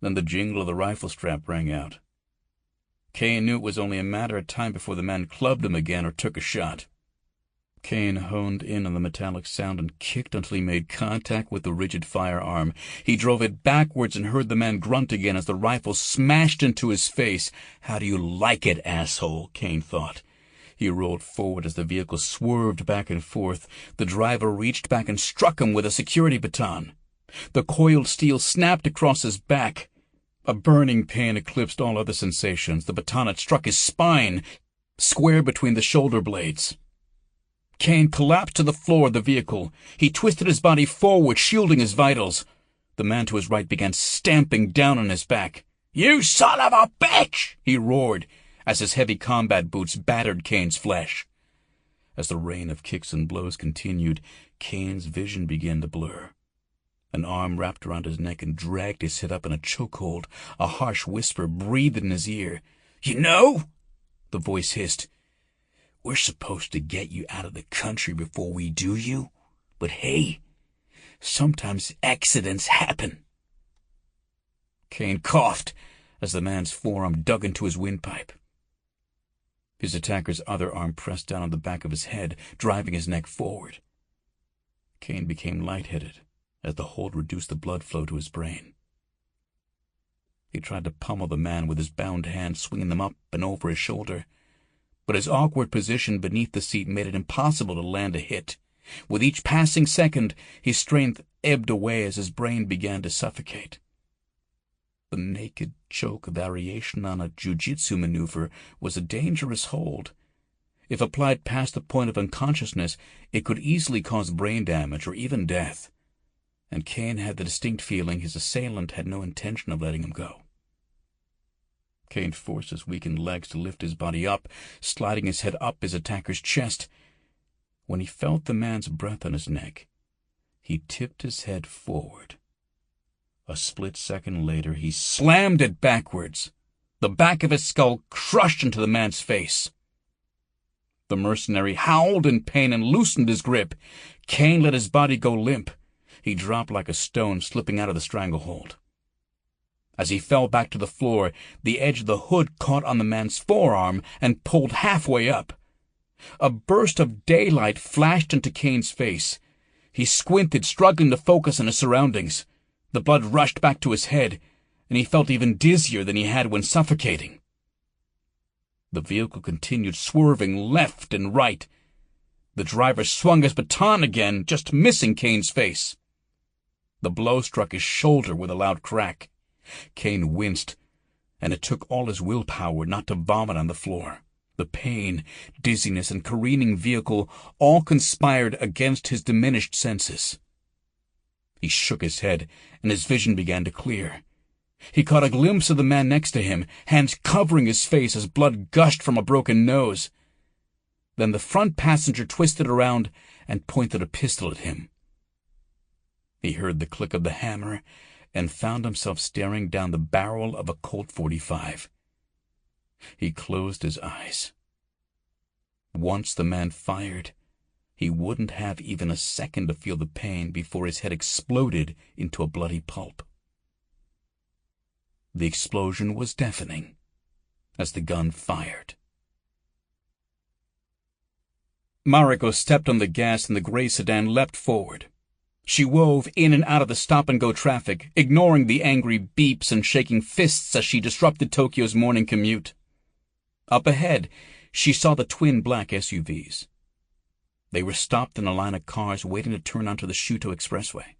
Then the jingle of the rifle strap rang out. Caine knew it was only a matter of time before the man clubbed him again or took a shot. Caine honed in on the metallic sound and kicked until he made contact with the rigid firearm. He drove it backwards and heard the man grunt again as the rifle smashed into his face. "How do you like it, asshole?" Caine thought. He rolled forward as the vehicle swerved back and forth. The driver reached back and struck him with a security baton. The coiled steel snapped across his back. A burning pain eclipsed all other sensations. The baton had struck his spine, square between the shoulder blades. Caine collapsed to the floor of the vehicle. He twisted his body forward, shielding his vitals. The man to his right began stamping down on his back. "You son of a bitch!" he roared, as his heavy combat boots battered Caine's flesh. As the rain of kicks and blows continued, Caine's vision began to blur. An arm wrapped around his neck and dragged his head up in a chokehold. A harsh whisper breathed in his ear. "You know," the voice hissed, "we're supposed to get you out of the country before we do you. But hey, sometimes accidents happen." Caine coughed as the man's forearm dug into his windpipe. His attacker's other arm pressed down on the back of his head, driving his neck forward. Caine became lightheaded as the hold reduced the blood flow to his brain. He tried to pummel the man with his bound hand, swinging them up and over his shoulder, but his awkward position beneath the seat made it impossible to land a hit. With each passing second, his strength ebbed away as his brain began to suffocate. The naked choke variation on a jiu-jitsu maneuver was a dangerous hold. If applied past the point of unconsciousness, it could easily cause brain damage or even death, and Caine had the distinct feeling his assailant had no intention of letting him go. Caine forced his weakened legs to lift his body up, sliding his head up his attacker's chest. When he felt the man's breath on his neck, he tipped his head forward. A split second later, he slammed it backwards. The back of his skull crushed into the man's face. The mercenary howled in pain and loosened his grip. Caine let his body go limp. He dropped like a stone, slipping out of the stranglehold. As he fell back to the floor, the edge of the hood caught on the man's forearm and pulled halfway up. A burst of daylight flashed into Caine's face. He squinted, struggling to focus on his surroundings. The blood rushed back to his head, and he felt even dizzier than he had when suffocating. The vehicle continued swerving left and right. The driver swung his baton again, just missing Caine's face. The blow struck his shoulder with a loud crack. Caine winced, and it took all his willpower not to vomit on the floor. The pain, dizziness, and careening vehicle all conspired against his diminished senses. He shook his head, and his vision began to clear. He caught a glimpse of the man next to him, hands covering his face as blood gushed from a broken nose. Then the front passenger twisted around and pointed a pistol at him. He heard the click of the hammer and found himself staring down the barrel of a Colt .45. He closed his eyes. Once the man fired, he wouldn't have even a second to feel the pain before his head exploded into a bloody pulp. The explosion was deafening as the gun fired. Mariko stepped on the gas and the gray sedan leapt forward. She wove in and out of the stop-and-go traffic, ignoring the angry beeps and shaking fists as she disrupted Tokyo's morning commute. Up ahead, she saw the twin black SUVs. They were stopped in a line of cars waiting to turn onto the Shuto Expressway.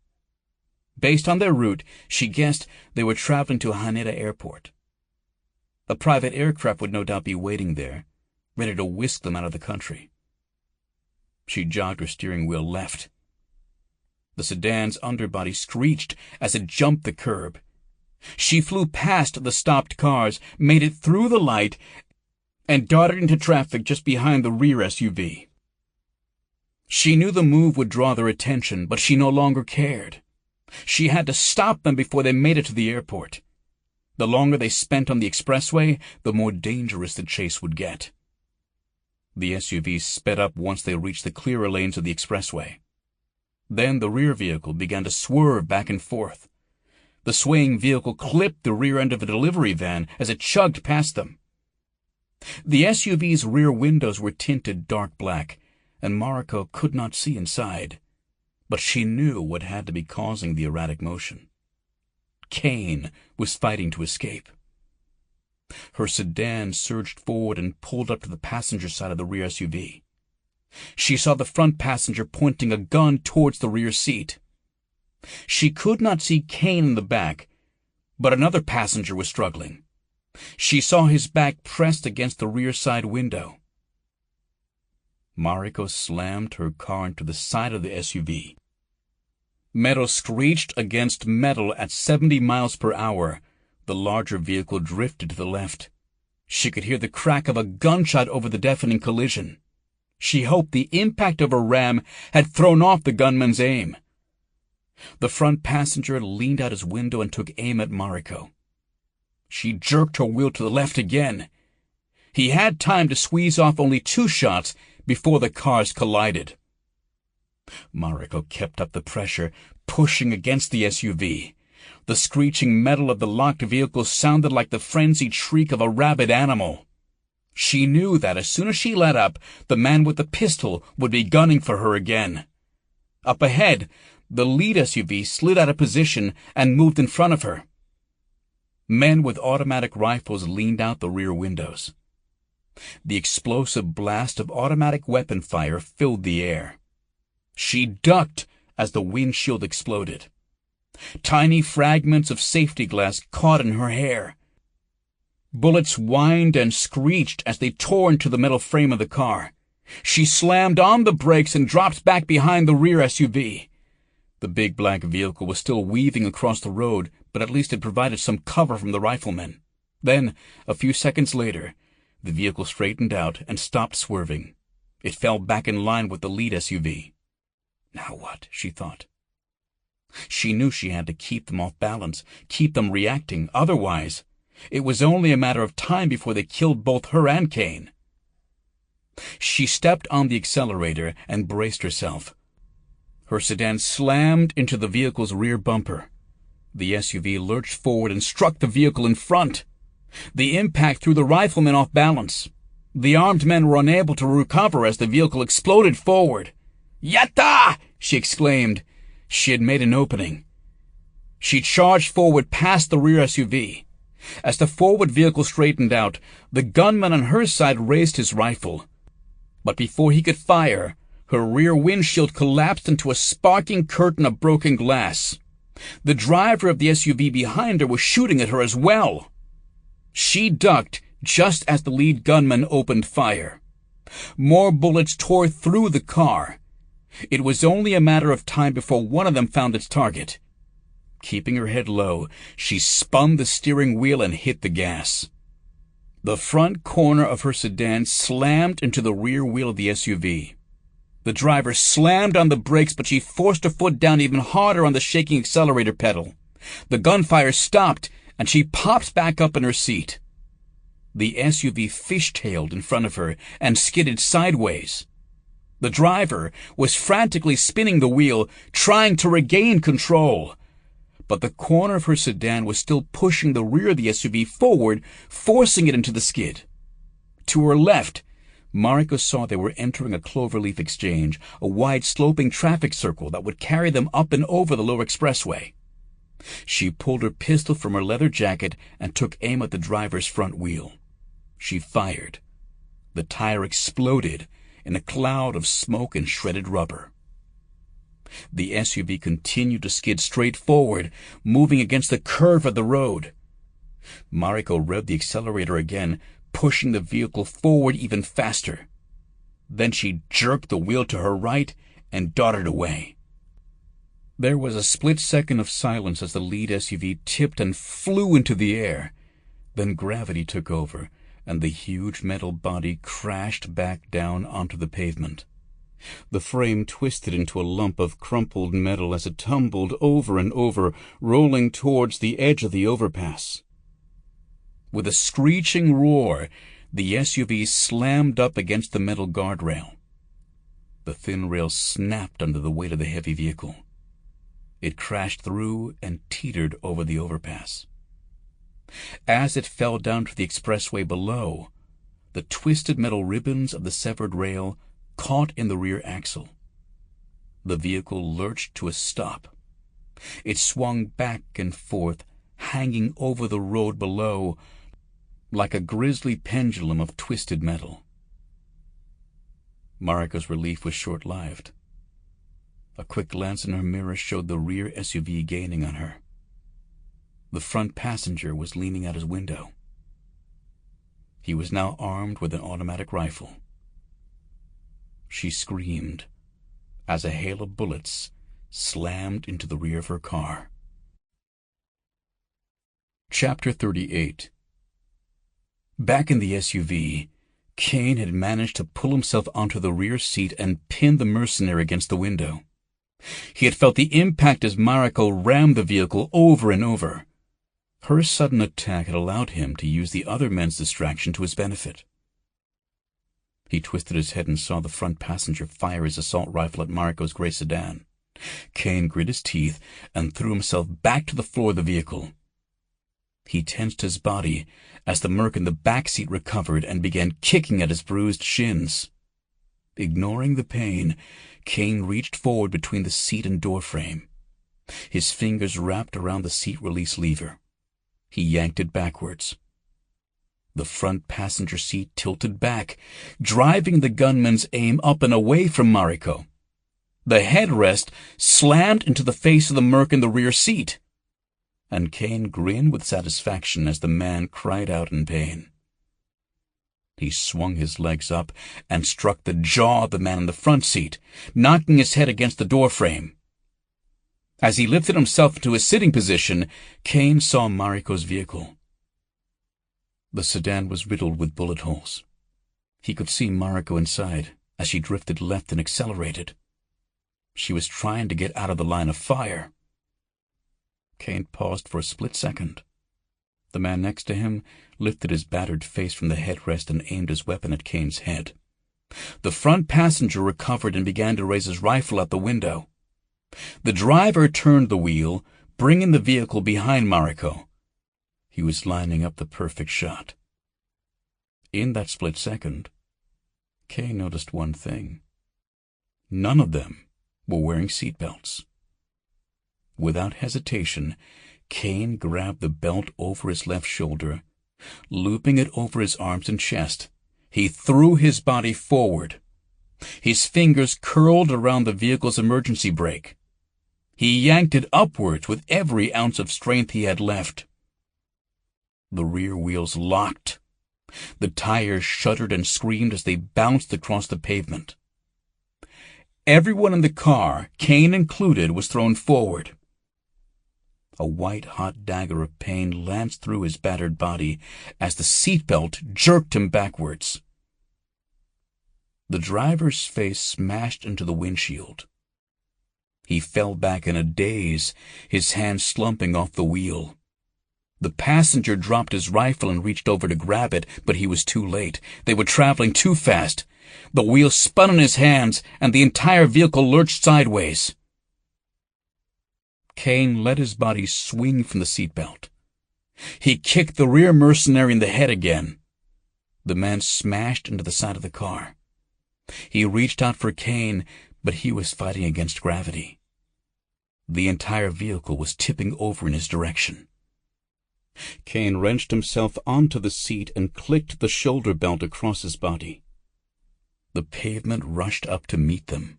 Based on their route, she guessed they were traveling to Haneda Airport. A private aircraft would no doubt be waiting there, ready to whisk them out of the country. She jogged her steering wheel left. The sedan's underbody screeched as it jumped the curb. She flew past the stopped cars, made it through the light, and darted into traffic just behind the rear SUV. She knew the move would draw their attention, but she no longer cared. She had to stop them before they made it to the airport. The longer they spent on the expressway, the more dangerous the chase would get. The SUVs sped up once they reached the clearer lanes of the expressway. Then the rear vehicle began to swerve back and forth. The swaying vehicle clipped the rear end of a delivery van as it chugged past them. The SUV's rear windows were tinted dark black, and Mariko could not see inside, but she knew what had to be causing the erratic motion. Caine was fighting to escape. Her sedan surged forward and pulled up to the passenger side of the rear SUV. She saw the front passenger pointing a gun towards the rear seat. She could not see Caine in the back, but another passenger was struggling. She saw his back pressed against the rear side window. Mariko slammed her car into the side of the SUV. Metal screeched against metal at 70 miles per hour. The larger vehicle drifted to the left. She could hear the crack of a gunshot over the deafening collision. She hoped the impact of her ram had thrown off the gunman's aim. The front passenger leaned out his window and took aim at Mariko. She jerked her wheel to the left again. He had time to squeeze off only 2 shots before the cars collided. Mariko kept up the pressure, pushing against the SUV. The screeching metal of the locked vehicle sounded like the frenzied shriek of a rabid animal. She knew that as soon as she let up, the man with the pistol would be gunning for her again. Up ahead, the lead SUV slid out of position and moved in front of her. Men with automatic rifles leaned out the rear windows. The explosive blast of automatic weapon fire filled the air. She ducked as the windshield exploded. Tiny fragments of safety glass caught in her hair. Bullets whined and screeched as they tore into the metal frame of the car. She slammed on the brakes and dropped back behind the rear SUV. The big black vehicle was still weaving across the road, but at least it provided some cover from the riflemen. Then, a few seconds later, the vehicle straightened out and stopped swerving. It fell back in line with the lead SUV. Now what? She thought. She knew she had to keep them off balance, keep them reacting. Otherwise, it was only a matter of time before they killed both her and Caine. She stepped on the accelerator and braced herself. Her sedan slammed into the vehicle's rear bumper. The SUV lurched forward and struck the vehicle in front. The impact threw the riflemen off balance. The armed men were unable to recover as the vehicle exploded forward. "Yatta!" she exclaimed. She had made an opening. She charged forward past the rear SUV. As the forward vehicle straightened out, the gunman on her side raised his rifle. But before he could fire, her rear windshield collapsed into a sparking curtain of broken glass. The driver of the SUV behind her was shooting at her as well. She ducked just as the lead gunman opened fire. More bullets tore through the car. It was only a matter of time before one of them found its target. Keeping her head low, she spun the steering wheel and hit the gas. The front corner of her sedan slammed into the rear wheel of the SUV. The driver slammed on the brakes, but she forced her foot down even harder on the shaking accelerator pedal. The gunfire stopped, and she popped back up in her seat. The SUV fishtailed in front of her and skidded sideways. The driver was frantically spinning the wheel, trying to regain control. But the corner of her sedan was still pushing the rear of the SUV forward, forcing it into the skid. To her left, Mariko saw they were entering a cloverleaf exchange, a wide sloping traffic circle that would carry them up and over the lower expressway. She pulled her pistol from her leather jacket and took aim at the driver's front wheel. She fired. The tire exploded in a cloud of smoke and shredded rubber. The SUV continued to skid straight forward, moving against the curve of the road. Mariko revved the accelerator again, pushing the vehicle forward even faster. Then she jerked the wheel to her right and darted away. There was a split second of silence as the lead SUV tipped and flew into the air. Then gravity took over, and the huge metal body crashed back down onto the pavement. The frame twisted into a lump of crumpled metal as it tumbled over and over, rolling towards the edge of the overpass. With a screeching roar, the SUV slammed up against the metal guardrail. The thin rail snapped under the weight of the heavy vehicle. It crashed through and teetered over the overpass. As it fell down to the expressway below, the twisted metal ribbons of the severed rail caught in the rear axle. The vehicle lurched to a stop. It swung back and forth, hanging over the road below, like a grisly pendulum of twisted metal. Mariko's relief was short-lived. A quick glance in her mirror showed the rear SUV gaining on her. The front passenger was leaning out his window. He was now armed with an automatic rifle. She screamed as a hail of bullets slammed into the rear of her car. Chapter 38. Back in the SUV, Caine had managed to pull himself onto the rear seat and pin the mercenary against the window. He had felt the impact as Mariko rammed the vehicle over and over. Her sudden attack had allowed him to use the other men's distraction to his benefit. He twisted his head and saw the front passenger fire his assault rifle at Mariko's gray sedan. Caine grit his teeth and threw himself back to the floor of the vehicle. He tensed his body as the merc in the back seat recovered and began kicking at his bruised shins. Ignoring the pain, Caine reached forward between the seat and door frame. His fingers wrapped around the seat release lever. He yanked it backwards. The front passenger seat tilted back, driving the gunman's aim up and away from Mariko. The headrest slammed into the face of the merc in the rear seat, and Caine grinned with satisfaction as the man cried out in pain. He swung his legs up and struck the jaw of the man in the front seat, knocking his head against the doorframe. As he lifted himself into a sitting position, Caine saw Mariko's vehicle. The sedan was riddled with bullet holes. He could see Mariko inside as she drifted left and accelerated. She was trying to get out of the line of fire. Caine paused for a split second. The man next to him lifted his battered face from the headrest and aimed his weapon at Caine's head. The front passenger recovered and began to raise his rifle out the window. The driver turned the wheel, bringing the vehicle behind Mariko. He was lining up the perfect shot. In that split second, Caine noticed one thing. None of them were wearing seatbelts. Without hesitation, Caine grabbed the belt over his left shoulder, looping it over his arms and chest. He threw his body forward. His fingers curled around the vehicle's emergency brake. He yanked it upwards with every ounce of strength he had left. The rear wheels locked. The tires shuddered and screamed as they bounced across the pavement. Everyone in the car, Caine included, was thrown forward. A white-hot dagger of pain lanced through his battered body as the seatbelt jerked him backwards. The driver's face smashed into the windshield. He fell back in a daze, his hands slumping off the wheel. The passenger dropped his rifle and reached over to grab it, but he was too late. They were traveling too fast. The wheel spun in his hands, and the entire vehicle lurched sideways. Caine let his body swing from the seatbelt. He kicked the rear mercenary in the head again. The man smashed into the side of the car. He reached out for Caine, but he was fighting against gravity. The entire vehicle was tipping over in his direction. Caine wrenched himself onto the seat and clicked the shoulder belt across his body. The pavement rushed up to meet them.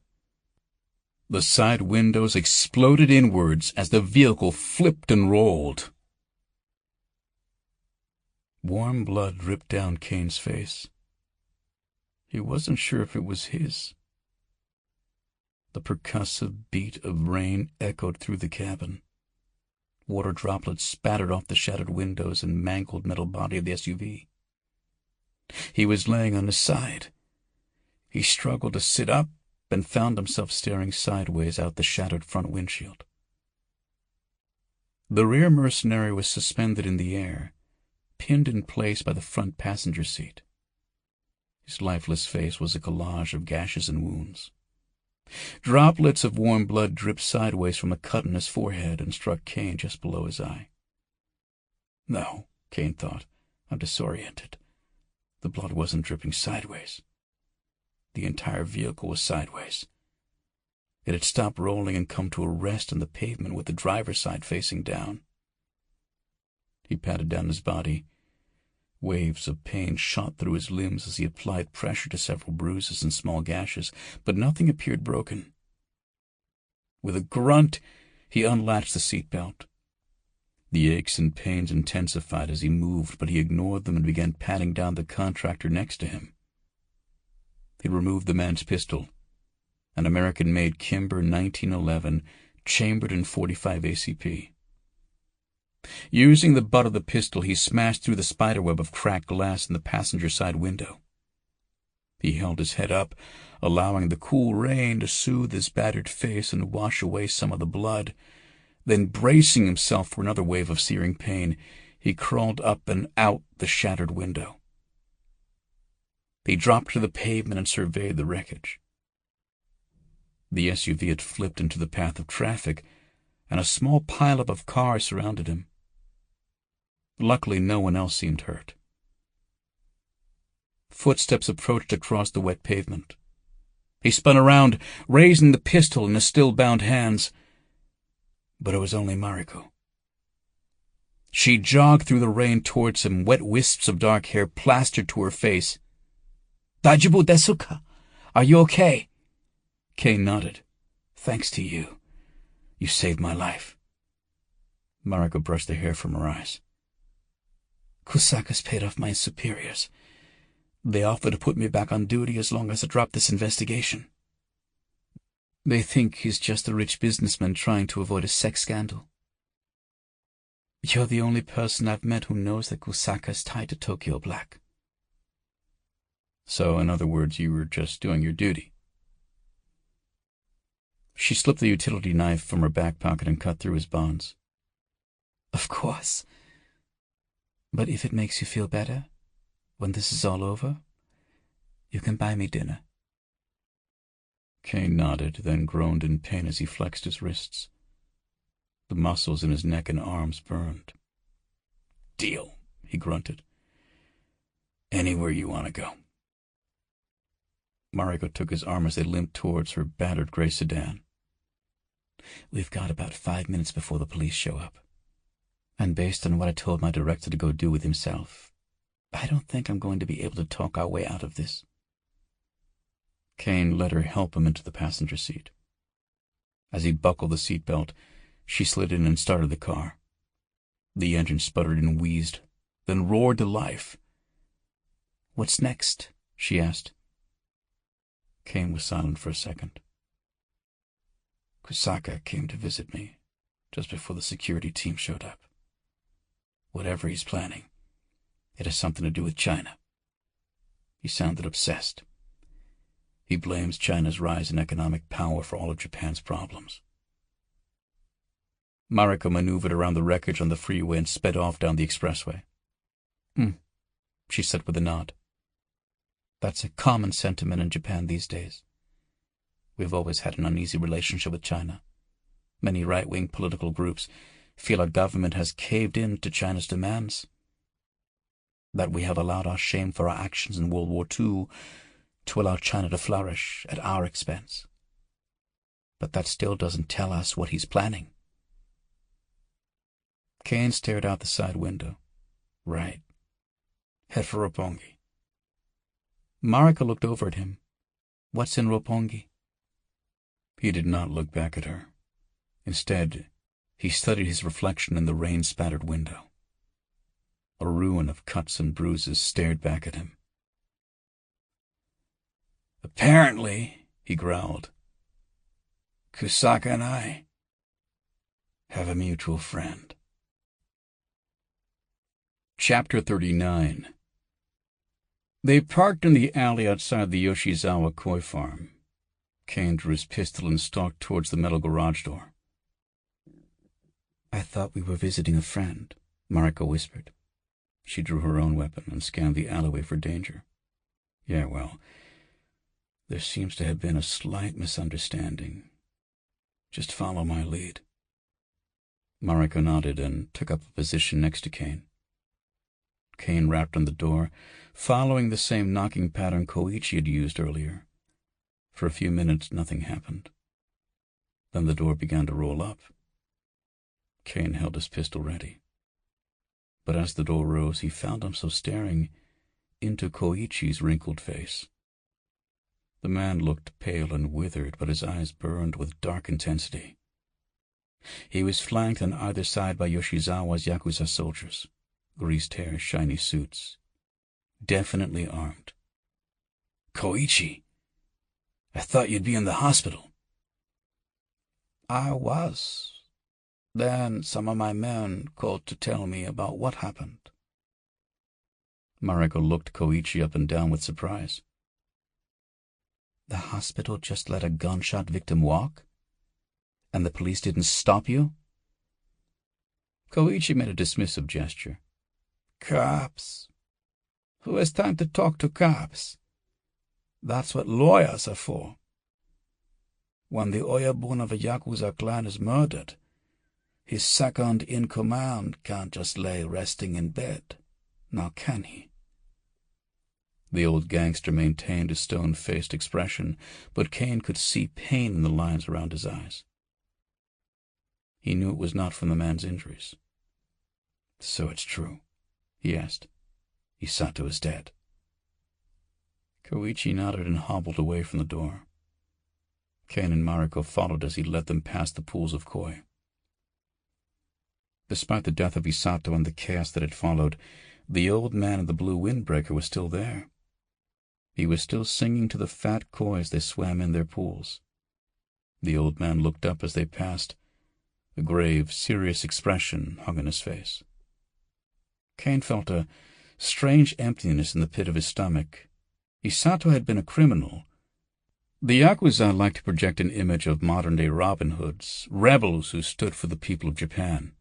The side windows exploded inwards as the vehicle flipped and rolled. Warm blood dripped down Caine's face. He wasn't sure if it was his. The percussive beat of rain echoed through the cabin. Water droplets spattered off the shattered windows and mangled metal body of the SUV. He was laying on his side. He struggled to sit up and found himself staring sideways out the shattered front windshield. The rear mercenary was suspended in the air, pinned in place by the front passenger seat. His lifeless face was a collage of gashes and wounds. Droplets of warm blood dripped sideways from a cut in his forehead and struck Caine just below his eye. No, Caine thought, I'm disoriented. The blood wasn't dripping sideways. The entire vehicle was sideways. It had stopped rolling and come to a rest on the pavement with the driver's side facing down. He patted down his body. Waves of pain shot through his limbs as he applied pressure to several bruises and small gashes, but nothing appeared broken. With a grunt, he unlatched the seatbelt. The aches and pains intensified as he moved, but he ignored them and began patting down the contractor next to him. He removed the man's pistol, an American-made Kimber 1911, chambered in .45 ACP. Using the butt of the pistol, he smashed through the spiderweb of cracked glass in the passenger side window. He held his head up, allowing the cool rain to soothe his battered face and wash away some of the blood. Then, bracing himself for another wave of searing pain, he crawled up and out the shattered window. He dropped to the pavement and surveyed the wreckage. The SUV had flipped into the path of traffic, and a small pileup of cars surrounded him. Luckily, no one else seemed hurt. Footsteps approached across the wet pavement. He spun around, raising the pistol in his still-bound hands. But it was only Mariko. She jogged through the rain towards him, wet wisps of dark hair plastered to her face. "Daijoubu desu ka? Are you okay?" Caine nodded. "Thanks to you. You saved my life." Mariko brushed the hair from her eyes. "Kusaka's paid off my superiors. They offer to put me back on duty as long as I drop this investigation. They think he's just a rich businessman trying to avoid a sex scandal. You're the only person I've met who knows that Kusaka is tied to Tokyo Black. So, in other words, you were just doing your duty. She slipped the utility knife from her back pocket and cut through his bonds. Of course. But if it makes you feel better, when this is all over, you can buy me dinner. Caine nodded, then groaned in pain as he flexed his wrists. The muscles in his neck and arms burned. Deal, he grunted. Anywhere you want to go. Mariko took his arm as they limped towards her battered gray sedan. We've got about 5 minutes before the police show up. And based on what I told my director to go do with himself, I don't think I'm going to be able to talk our way out of this. Caine let her help him into the passenger seat. As he buckled the seatbelt, she slid in and started the car. The engine sputtered and wheezed, then roared to life. What's next? She asked. Caine was silent for a second. Kusaka came to visit me just before the security team showed up. Whatever he's planning, it has something to do with China. He sounded obsessed. He blames China's rise in economic power for all of Japan's problems. Mariko maneuvered around the wreckage on the freeway and sped off down the expressway. She said with a nod. That's a common sentiment in Japan these days. We've always had an uneasy relationship with China. Many right-wing political groups feel our government has caved in to China's demands, that we have allowed our shame for our actions in World War II to allow China to flourish at our expense. But that still doesn't tell us what he's planning. Caine stared out the side window. Right. Head for Roppongi. Mariko looked over at him. What's in Roppongi? He did not look back at her. Instead, he studied his reflection in the rain-spattered window. A ruin of cuts and bruises stared back at him. Apparently, he growled, Kusaka and I have a mutual friend. Chapter 39. They parked in the alley outside the Yoshizawa koi farm. Caine drew his pistol and stalked towards the metal garage door. I thought we were visiting a friend, Mariko whispered. She drew her own weapon and scanned the alleyway for danger. Yeah, well, there seems to have been a slight misunderstanding. Just follow my lead. Mariko nodded and took up a position next to Caine. Caine rapped on the door, following the same knocking pattern Koichi had used earlier. For a few minutes, nothing happened. Then the door began to roll up. Caine held his pistol ready. But as the door rose, he found himself staring into Koichi's wrinkled face. The man looked pale and withered, but his eyes burned with dark intensity. He was flanked on either side by Yoshizawa's Yakuza soldiers, greased hair, shiny suits, definitely armed. Koichi, I thought you'd be in the hospital. I was. Then some of my men called to tell me about what happened. Mariko looked Koichi up and down with surprise. The hospital just let a gunshot victim walk? And the police didn't stop you? Koichi made a dismissive gesture. Cops? Who has time to talk to cops? That's what lawyers are for. When the Oyabun of a Yakuza clan is murdered, his second in command can't just lay resting in bed, now can he? The old gangster maintained a stone-faced expression, but Caine could see pain in the lines around his eyes. He knew it was not from the man's injuries. So it's true, he asked. Isato is dead. Koichi nodded and hobbled away from the door. Caine and Mariko followed as he led them past the pools of koi. Despite the death of Isato and the chaos that had followed, the old man in the blue windbreaker was still there, He was still singing to the fat koi as they swam in their pools. The old man looked up as they passed. A grave, serious expression hung on his face. Caine felt a strange emptiness in the pit of his stomach. Isato had been a criminal. The Yakuza liked to project an image of modern-day Robin Hoods, rebels who stood for the people of Japan.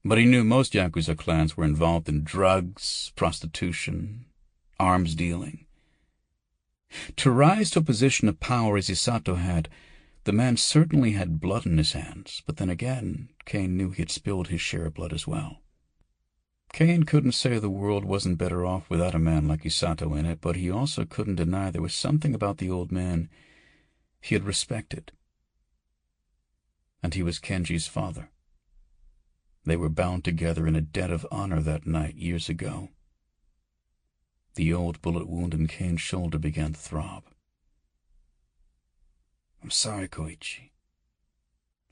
But he knew most Yakuza clans were involved in drugs, prostitution, arms dealing. To rise to a position of power as Isato had, the man certainly had blood in his hands, but then again, Caine knew he had spilled his share of blood as well. Caine couldn't say the world wasn't better off without a man like Isato in it, but he also couldn't deny there was something about the old man he had respected. And he was Kenji's father. They were bound together in a debt of honor that night years ago. The old bullet wound in Caine's shoulder began to throb. "I'm sorry, Koichi.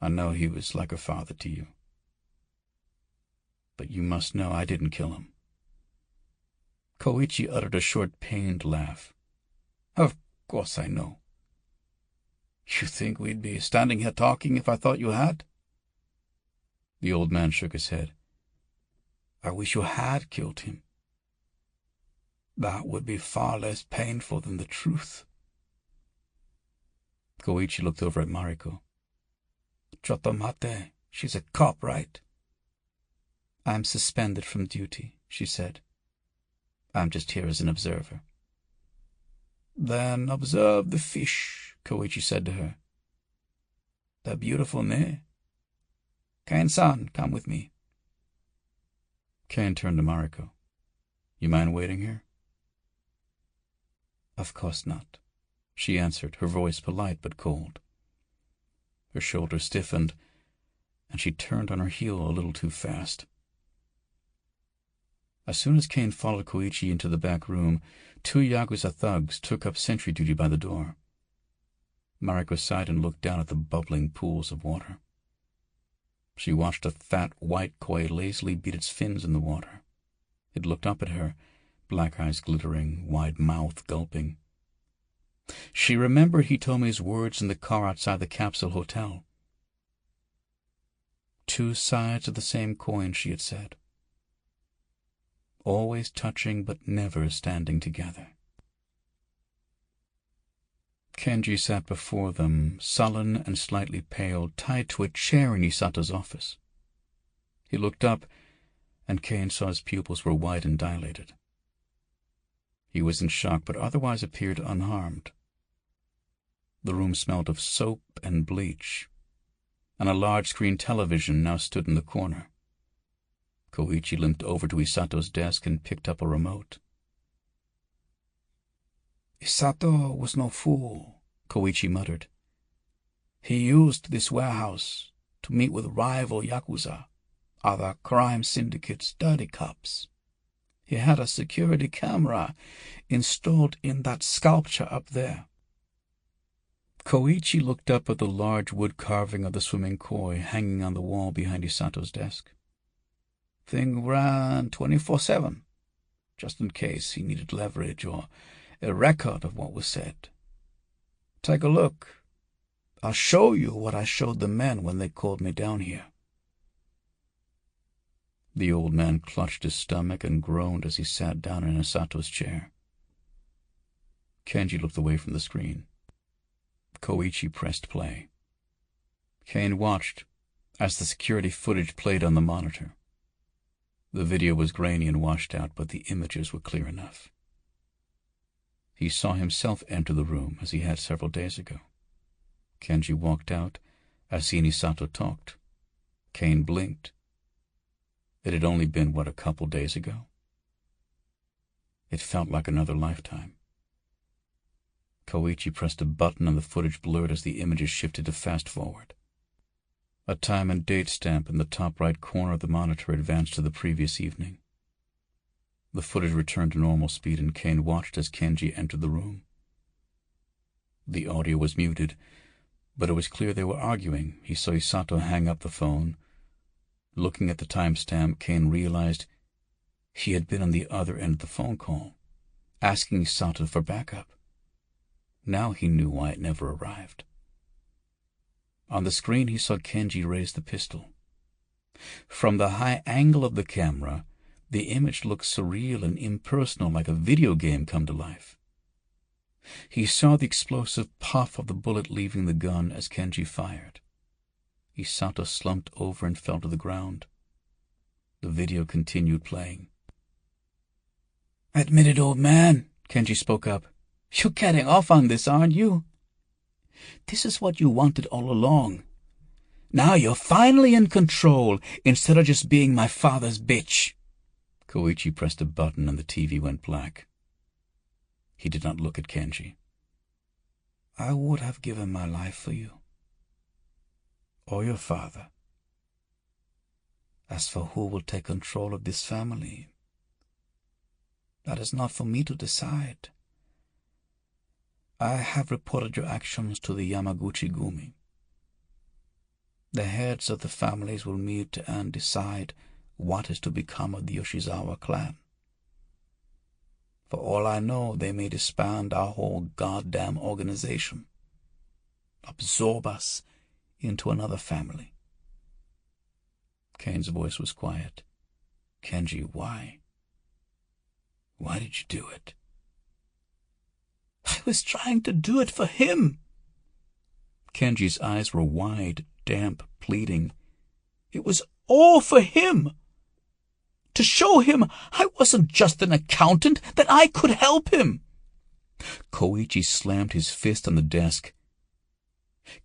I know he was like a father to you. But you must know I didn't kill him." Koichi uttered a short, pained laugh. "Of course I know. You think we'd be standing here talking if I thought you had?" The old man shook his head. "I wish you had killed him. That would be far less painful than the truth." Koichi looked over at Mariko. "Chotomate, she's a cop, right?" "I'm suspended from duty," she said. "I'm just here as an observer." "Then observe the fish," Koichi said to her. "They're beautiful, ne? Caine-san, come with me." Caine turned to Mariko. "You mind waiting here?" "Of course not," she answered, her voice polite but cold. Her shoulders stiffened, and she turned on her heel a little too fast. As soon as Caine followed Koichi into the back room, 2 Yakuza thugs took up sentry duty by the door. Mariko sighed and looked down at the bubbling pools of water. She watched a fat white koi lazily beat its fins in the water. It looked up at her, black eyes glittering, wide mouth gulping. She remembered Hitomi's words in the car outside the capsule hotel. 2 sides of the same coin, she had said. Always touching but never standing together. Kenji sat before them, sullen and slightly pale, tied to a chair in Isato's office. He looked up, and Caine saw his pupils were wide and dilated. He was in shock, but otherwise appeared unharmed. The room smelled of soap and bleach, and a large-screen television now stood in the corner. Koichi limped over to Isato's desk and picked up a remote. "Isato was no fool," Koichi muttered. "He used this warehouse to meet with rival Yakuza, other crime syndicates, dirty cops. He had a security camera installed in that sculpture up there." Koichi looked up at the large wood carving of the swimming koi hanging on the wall behind Isato's desk. "Thing ran 24/7, just in case he needed leverage or a record of what was said. Take a look. I'll show you what I showed the men when they called me down here." The old man clutched his stomach and groaned as he sat down in Isato's chair. Kenji looked away from the screen. Koichi pressed play. Caine watched as the security footage played on the monitor. The video was grainy and washed out, but the images were clear enough. He saw himself enter the room, as he had several days ago. Kenji walked out as he and Isato talked. Caine blinked. It had only been, a couple days ago? It felt like another lifetime. Koichi pressed a button and the footage blurred as the images shifted to fast forward. A time and date stamp in the top right corner of the monitor advanced to the previous evening. The footage returned to normal speed, and Caine watched as Kenji entered the room. The audio was muted, but it was clear they were arguing. He saw Isato hang up the phone. Looking at the timestamp, Caine realized he had been on the other end of the phone call. asking Sato for backup. Now he knew why it never arrived. On the screen he saw Kenji raise the pistol. From the high angle of the camera, the image looked surreal and impersonal, like a video game come to life. He saw the explosive puff of the bullet leaving the gun as Kenji fired. Isato slumped over and fell to the ground. The video continued playing. "Admit it, old man," Kenji spoke up. "You're getting off on this, aren't you? This is what you wanted all along. Now you're finally in control instead of just being my father's bitch." Koichi pressed a button and the TV went black. He did not look at Kenji. "I would have given my life for you. Or your father. As for who will take control of this family, that is not for me to decide. I have reported your actions to the Yamaguchi-gumi. The heads of the families will meet and decide what is to become of the Yoshizawa clan. For all I know, they may disband our whole goddamn organization, absorb us into another family." Caine's voice was quiet. "Kenji, why? Why did you do it?" "I was trying to do it for him." Kenji's eyes were wide, damp, pleading. "It was all for him. To show him I wasn't just an accountant, that I could help him." Koichi slammed his fist on the desk.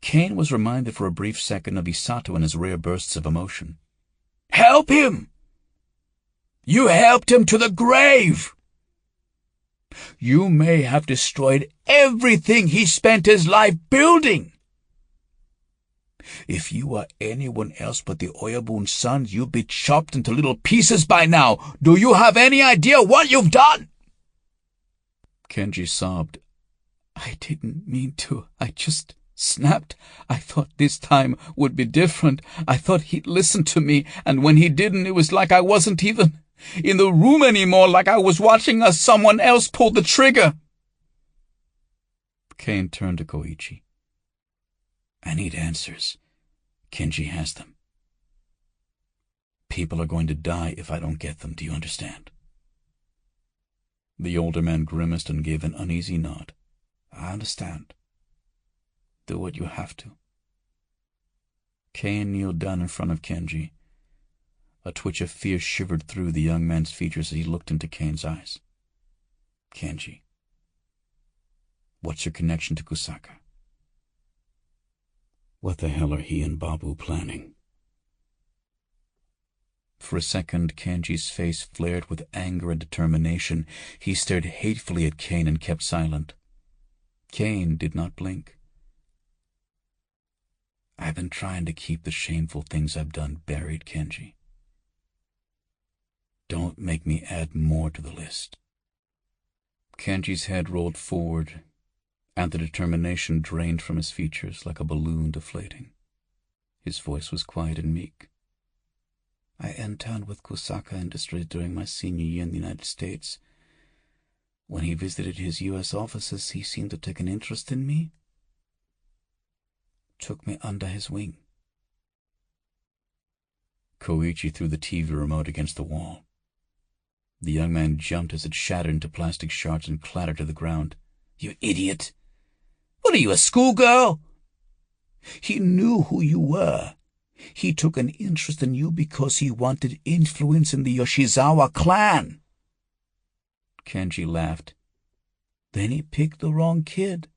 Caine was reminded for a brief second of Isato and his rare bursts of emotion. "Help him! You helped him to the grave! You may have destroyed everything he spent his life building. If you were anyone else but the Oyabun sons, you'd be chopped into little pieces by now. Do you have any idea what you've done?" Kenji sobbed. "I didn't mean to. I just snapped. I thought this time would be different. I thought he'd listen to me, and when he didn't, it was like I wasn't even in the room anymore, like I was watching someone else pull the trigger." Caine turned to Koichi. "I need answers. Kenji has them. People are going to die if I don't get them. Do you understand?" The older man grimaced and gave an uneasy nod. "I understand. Do what you have to." Caine kneeled down in front of Kenji. A twitch of fear shivered through the young man's features as he looked into Caine's eyes. "Kenji, what's your connection to Kusaka? What the hell are he and Babu planning?" For a second, Kenji's face flared with anger and determination. He stared hatefully at Caine and kept silent. Caine did not blink. "I've been trying to keep the shameful things I've done buried, Kenji. Don't make me add more to the list." Kenji's head rolled forward, and the determination drained from his features like a balloon deflating. His voice was quiet and meek. "I interned with Kusaka Industries during my senior year in the United States. When he visited his U.S. offices, he seemed to take an interest in me. Took me under his wing." Koichi threw the TV remote against the wall. The young man jumped as it shattered into plastic shards and clattered to the ground. "You idiot! What are you, a schoolgirl? He knew who you were. He took an interest in you because he wanted influence in the Yoshizawa clan." Kenji laughed. "Then he picked the wrong kid.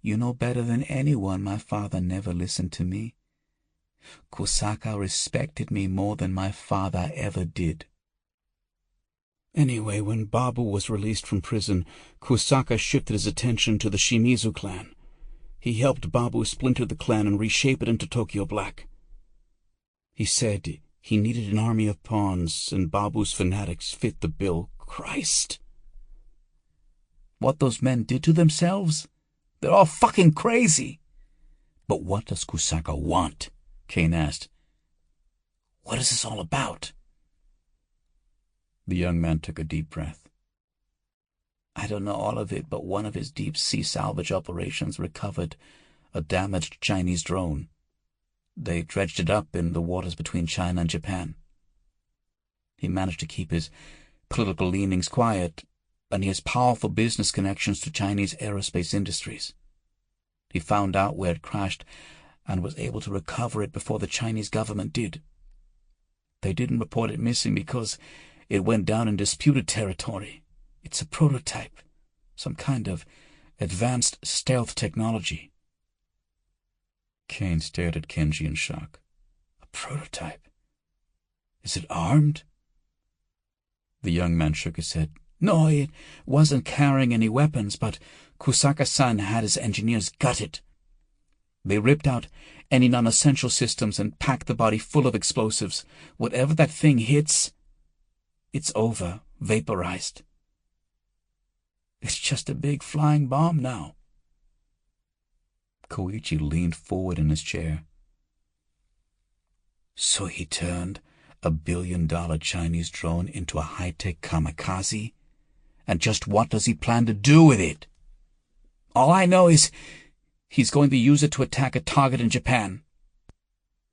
You know better than anyone my father never listened to me. Kusaka respected me more than my father ever did." Anyway, when Babu was released from prison, Kusaka shifted his attention to the Shimizu clan. He helped Babu splinter the clan and reshape it into Tokyo Black. He said he needed an army of pawns, and Babu's fanatics fit the bill. Christ! What those men did to themselves? They're all fucking crazy. But what does Kusaka want? Caine asked. What is this all about? The young man took a deep breath. I don't know all of it, but one of his deep-sea salvage operations recovered a damaged Chinese drone. They dredged it up in the waters between China and Japan. He managed to keep his political leanings quiet, and he has powerful business connections to Chinese aerospace industries. He found out where it crashed and was able to recover it before the Chinese government did. They didn't report it missing because it went down in disputed territory. It's a prototype, some kind of advanced stealth technology. Caine stared at Kenji in shock. A prototype? Is it armed? The young man shook his head. No, it wasn't carrying any weapons, but Kusaka-san had his engineers gut it. They ripped out any non-essential systems and packed the body full of explosives. Whatever that thing hits, it's over, vaporized. It's just a big flying bomb now. Koichi leaned forward in his chair. So he turned a $1 billion Chinese drone into a high-tech kamikaze? And just what does he plan to do with it? All I know is he's going to use it to attack a target in Japan.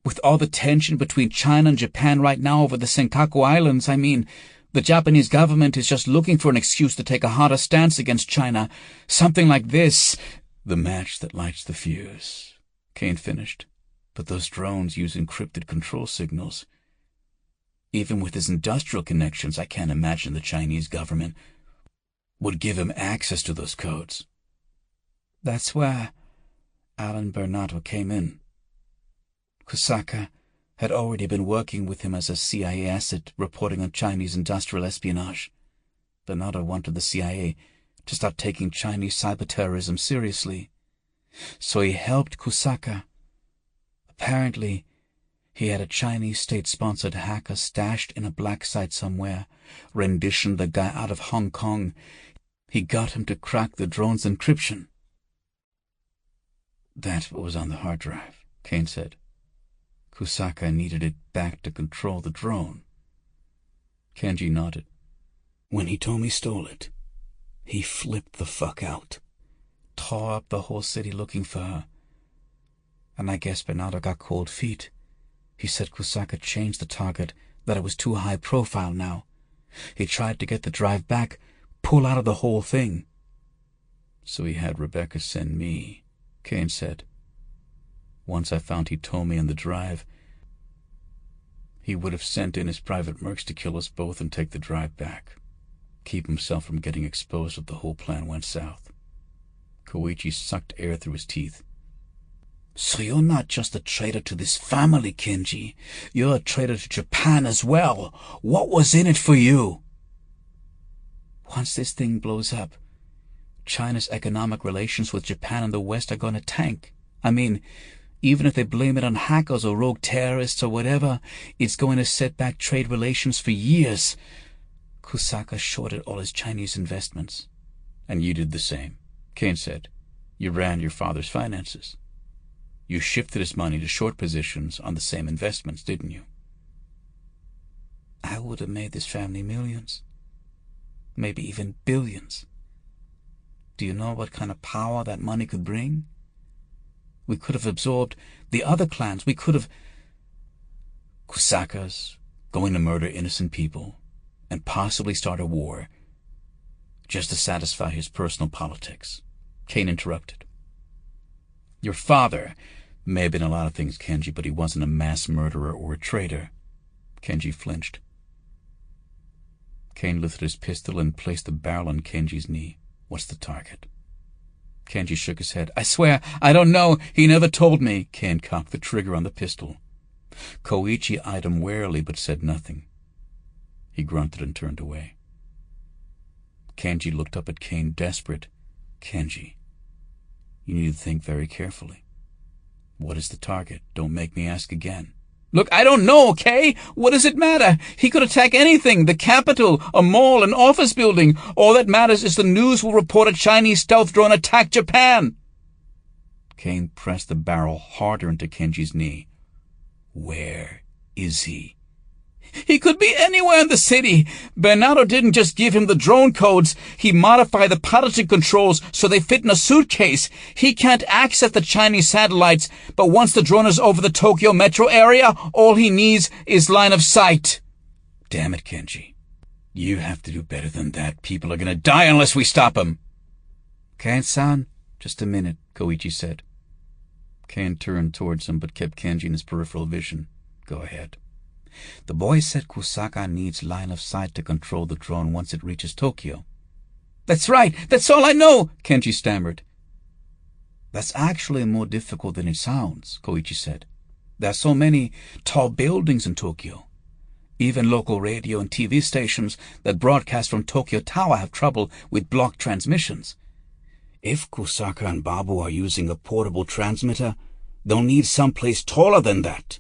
With all the tension between China and Japan right now over the Senkaku Islands, the Japanese government is just looking for an excuse to take a harder stance against China. Something like this. The match that lights the fuse, Caine finished. But those drones use encrypted control signals. Even with his industrial connections, I can't imagine the Chinese government would give him access to those codes. That's where Alan Bernardo came in. Kusaka had already been working with him as a CIA asset reporting on Chinese industrial espionage. Bernardo wanted the CIA to start taking Chinese cyber-terrorism seriously. So he helped Kusaka. Apparently, he had a Chinese state-sponsored hacker stashed in a black site somewhere, renditioned the guy out of Hong Kong. He got him to crack the drone's encryption. That's what was on the hard drive, Caine said. Kusaka needed it back to control the drone. Kenji nodded. When he told me stole it, he flipped the fuck out. Tore up the whole city looking for her. And I guess Bernardo got cold feet. He said Kusaka changed the target, that it was too high profile now. He tried to get the drive back, pull out of the whole thing. So he had Rebecca send me, Caine said. Once I found he told me on the drive, he would have sent in his private mercs to kill us both and take the drive back. Keep himself from getting exposed if the whole plan went south. Koichi sucked air through his teeth. So you're not just a traitor to this family, Kenji. You're a traitor to Japan as well. What was in it for you? Once this thing blows up, China's economic relations with Japan and the West are going to tank. Even if they blame it on hackers or rogue terrorists or whatever, it's going to set back trade relations for years. Kusaka shorted all his Chinese investments. And you did the same, Caine said. You ran your father's finances. You shifted his money to short positions on the same investments, didn't you? I would have made this family millions. Maybe even billions. Do you know what kind of power that money could bring? We could have absorbed the other clans. We could have... Kusaka's going to murder innocent people and possibly start a war just to satisfy his personal politics, Caine interrupted. Your father may have been a lot of things, Kenji, but he wasn't a mass murderer or a traitor. Kenji flinched. Caine lifted his pistol and placed the barrel on Kenji's knee. What's the target? Kenji shook his head. I swear, I don't know. He never told me. Caine cocked the trigger on the pistol. Koichi eyed him warily but said nothing. He grunted and turned away. Kenji looked up at Caine, desperate. Kenji, you need to think very carefully. What is the target? Don't make me ask again. Look, I don't know, okay? What does it matter? He could attack anything, the capital, a mall, an office building. All that matters is the news will report a Chinese stealth drone attacked Japan. Caine pressed the barrel harder into Kenji's knee. Where is he? He could be anywhere in the city. Bernardo didn't just give him the drone codes. He modified the piloting controls so they fit in a suitcase. He can't access the Chinese satellites, but once the drone is over the Tokyo metro area, all he needs is line of sight. Damn it, Kenji. You have to do better than that. People are gonna die unless we stop him. Caine-san, just a minute, Koichi said. Caine turned towards him but kept Kenji in his peripheral vision. Go ahead. The boy said Kusaka needs line of sight to control the drone once it reaches Tokyo. That's right. That's all I know, Kenji stammered. That's actually more difficult than it sounds, Koichi said. There are so many tall buildings in Tokyo. Even local radio and TV stations that broadcast from Tokyo Tower have trouble with blocked transmissions. If Kusaka and Babu are using a portable transmitter, they'll need someplace taller than that.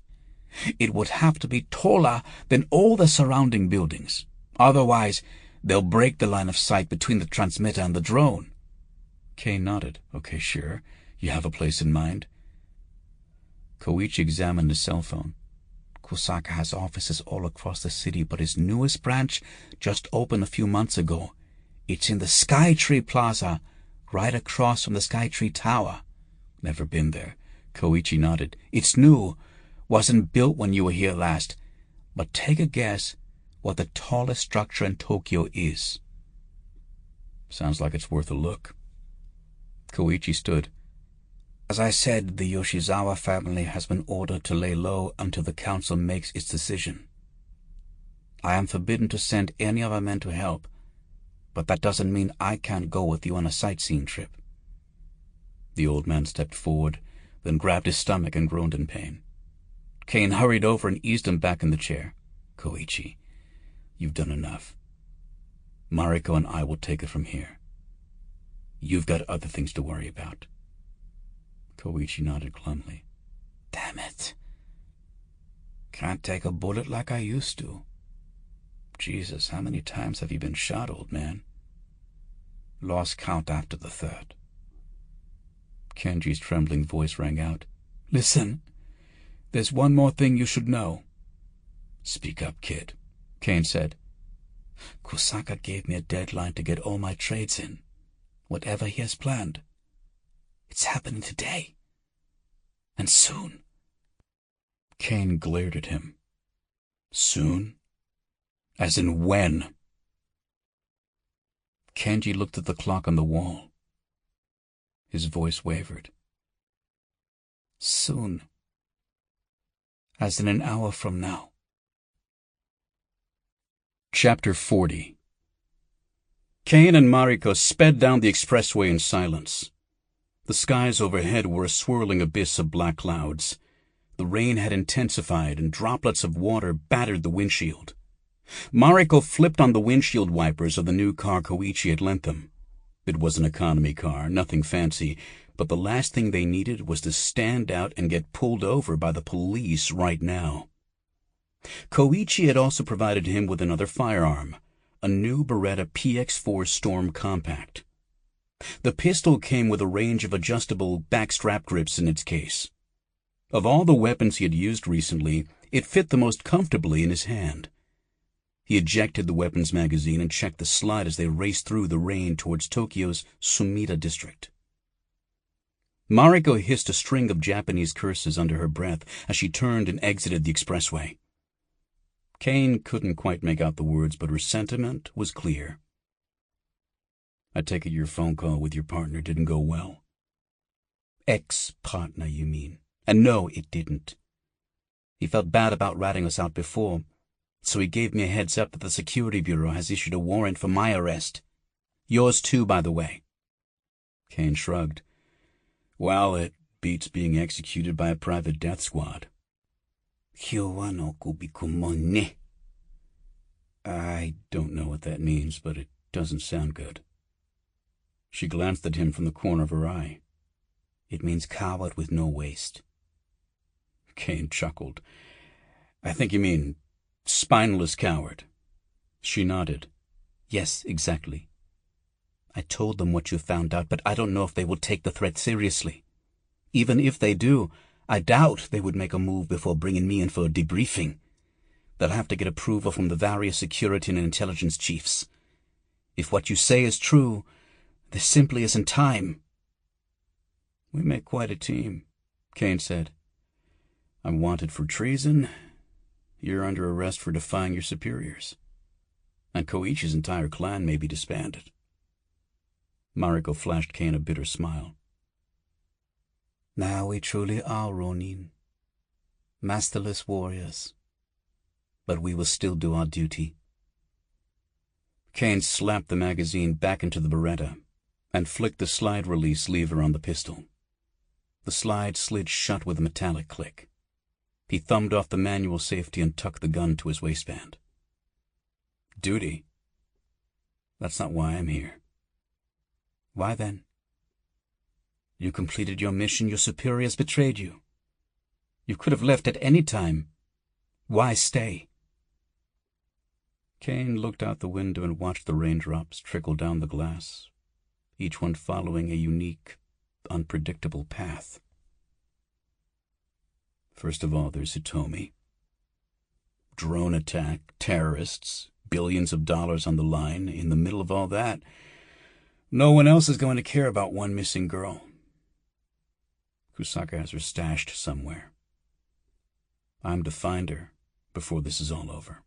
It would have to be taller than all the surrounding buildings. Otherwise, they'll break the line of sight between the transmitter and the drone. Caine nodded. Okay, sure. You have a place in mind? Koichi examined his cell phone. Kusaka has offices all across the city, but his newest branch just opened a few months ago. It's in the Skytree Plaza, right across from the Skytree Tower. Never been there. Koichi nodded. It's new. Wasn't built when you were here last. But take a guess what the tallest structure in Tokyo is. Sounds like it's worth a look. Koichi stood. As I said, the Yoshizawa family has been ordered to lay low until the council makes its decision. I am forbidden to send any of our men to help, but that doesn't mean I can't go with you on a sightseeing trip. The old man stepped forward, then grabbed his stomach and groaned in pain. Caine hurried over and eased him back in the chair. Koichi, you've done enough. Mariko and I will take it from here. You've got other things to worry about. Koichi nodded glumly. Damn it. Can't take a bullet like I used to. Jesus, how many times have you been shot, old man? Lost count after the third. Kenji's trembling voice rang out. Listen. There's one more thing you should know. Speak up, kid, Caine said. Kusaka gave me a deadline to get all my trades in. Whatever he has planned. It's happening today. And soon. Caine glared at him. Soon? As in when? Kenji looked at the clock on the wall. His voice wavered. Soon. As in an hour from now. Chapter 40. Caine and Mariko sped down the expressway in silence. The skies overhead were a swirling abyss of black clouds. The rain had intensified and droplets of water battered the windshield. Mariko flipped on the windshield wipers of the new car Koichi had lent them. It was an economy car, nothing fancy, but the last thing they needed was to stand out and get pulled over by the police right now. Koichi had also provided him with another firearm, a new Beretta PX-4 Storm Compact. The pistol came with a range of adjustable backstrap grips in its case. Of all the weapons he had used recently, it fit the most comfortably in his hand. He ejected the weapons magazine and checked the slide as they raced through the rain towards Tokyo's Sumida district. Mariko hissed a string of Japanese curses under her breath as she turned and exited the expressway. Caine couldn't quite make out the words, but her sentiment was clear. I take it your phone call with your partner didn't go well. Ex-partner, you mean? And no, it didn't. He felt bad about ratting us out before, so he gave me a heads up that the Security Bureau has issued a warrant for my arrest. Yours too, by the way. Caine shrugged. Well, it beats being executed by a private death squad. I don't know what that means, but it doesn't sound good. She glanced at him from the corner of her eye. It means coward with no waist. Caine chuckled. I think you mean spineless coward. She nodded. Yes, exactly. I told them what you found out, but I don't know if they will take the threat seriously. Even if they do, I doubt they would make a move before bringing me in for a debriefing. They'll have to get approval from the various security and intelligence chiefs. If what you say is true, there simply isn't time." "We make quite a team," Caine said. "I'm wanted for treason. You're under arrest for defying your superiors. And Koichi's entire clan may be disbanded." Mariko flashed Caine a bitter smile. "Now we truly are Ronin, masterless warriors. But we will still do our duty." Caine slapped the magazine back into the Beretta and flicked the slide release lever on the pistol. The slide slid shut with a metallic click. He thumbed off the manual safety and tucked the gun to his waistband. "Duty? That's not why I'm here." "Why then?" "You completed your mission. Your superiors betrayed you. You could have left at any time. Why stay?" Caine looked out the window and watched the raindrops trickle down the glass, each one following a unique, unpredictable path. First of all, there's Hitomi. Drone attack, terrorists, billions of dollars on the line. In the middle of all that, no one else is going to care about one missing girl. Kusaka has her stashed somewhere. I'm to find her before this is all over.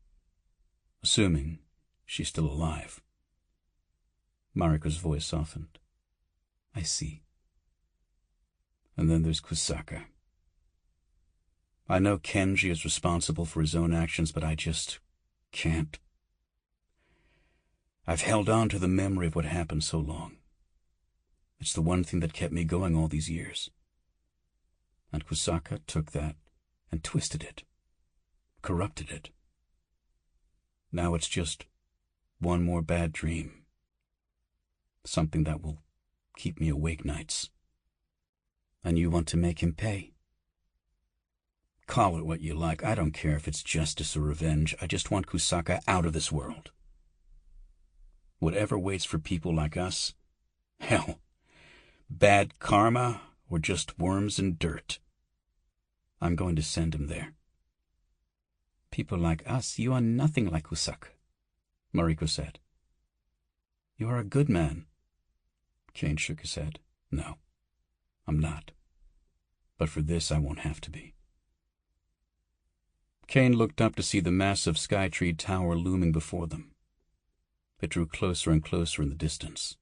Assuming she's still alive. Mariko's voice softened. "I see." And then there's Kusaka. I know Kenji is responsible for his own actions, but I just can't. I've held on to the memory of what happened so long. It's the one thing that kept me going all these years. And Kusaka took that and twisted it, corrupted it. Now it's just one more bad dream. Something that will keep me awake nights. And you want to make him pay? Call it what you like. I don't care if it's justice or revenge. I just want Kusaka out of this world. Whatever waits for people like us, hell, bad karma or just worms and dirt, I'm going to send him there. People like us? You are nothing like Kusaka, Mariko said. You are a good man. Caine shook his head. No, I'm not. But for this, I won't have to be. Caine looked up to see the massive Skytree tower looming before them. It drew closer and closer in the distance.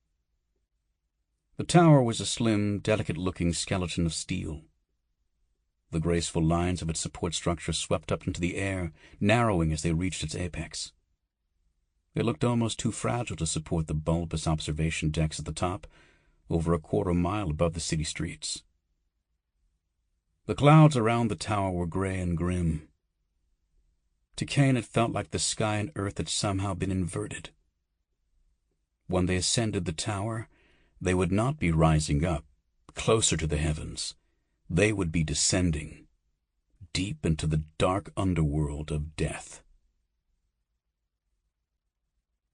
The tower was a slim, delicate-looking skeleton of steel. The graceful lines of its support structure swept up into the air, narrowing as they reached its apex. It looked almost too fragile to support the bulbous observation decks at the top, over a quarter-mile above the city streets. The clouds around the tower were gray and grim. To Caine it felt like the sky and earth had somehow been inverted. When they ascended the tower, they would not be rising up, closer to the heavens. They would be descending, deep into the dark underworld of death.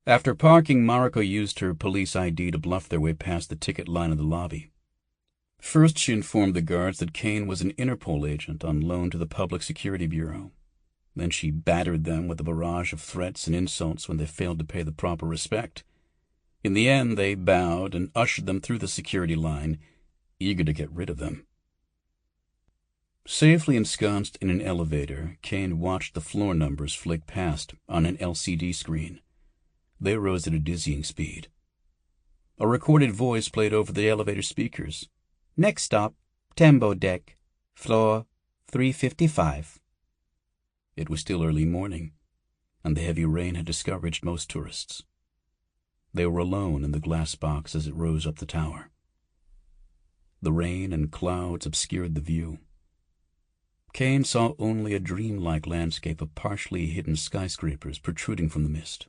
After parking, Mariko used her police ID to bluff their way past the ticket line in the lobby. First, she informed the guards that Caine was an Interpol agent on loan to the Public Security Bureau. Then she battered them with a barrage of threats and insults when they failed to pay the proper respect. In the end, they bowed and ushered them through the security line, eager to get rid of them. Safely ensconced in an elevator, Caine watched the floor numbers flick past on an LCD screen. They rose at a dizzying speed. A recorded voice played over the elevator speakers. "Next stop, Tembo Deck, floor 355. It was still early morning, and the heavy rain had discouraged most tourists. They were alone in the glass box as it rose up the tower. The rain and clouds obscured the view. Caine saw only a dreamlike landscape of partially hidden skyscrapers protruding from the mist.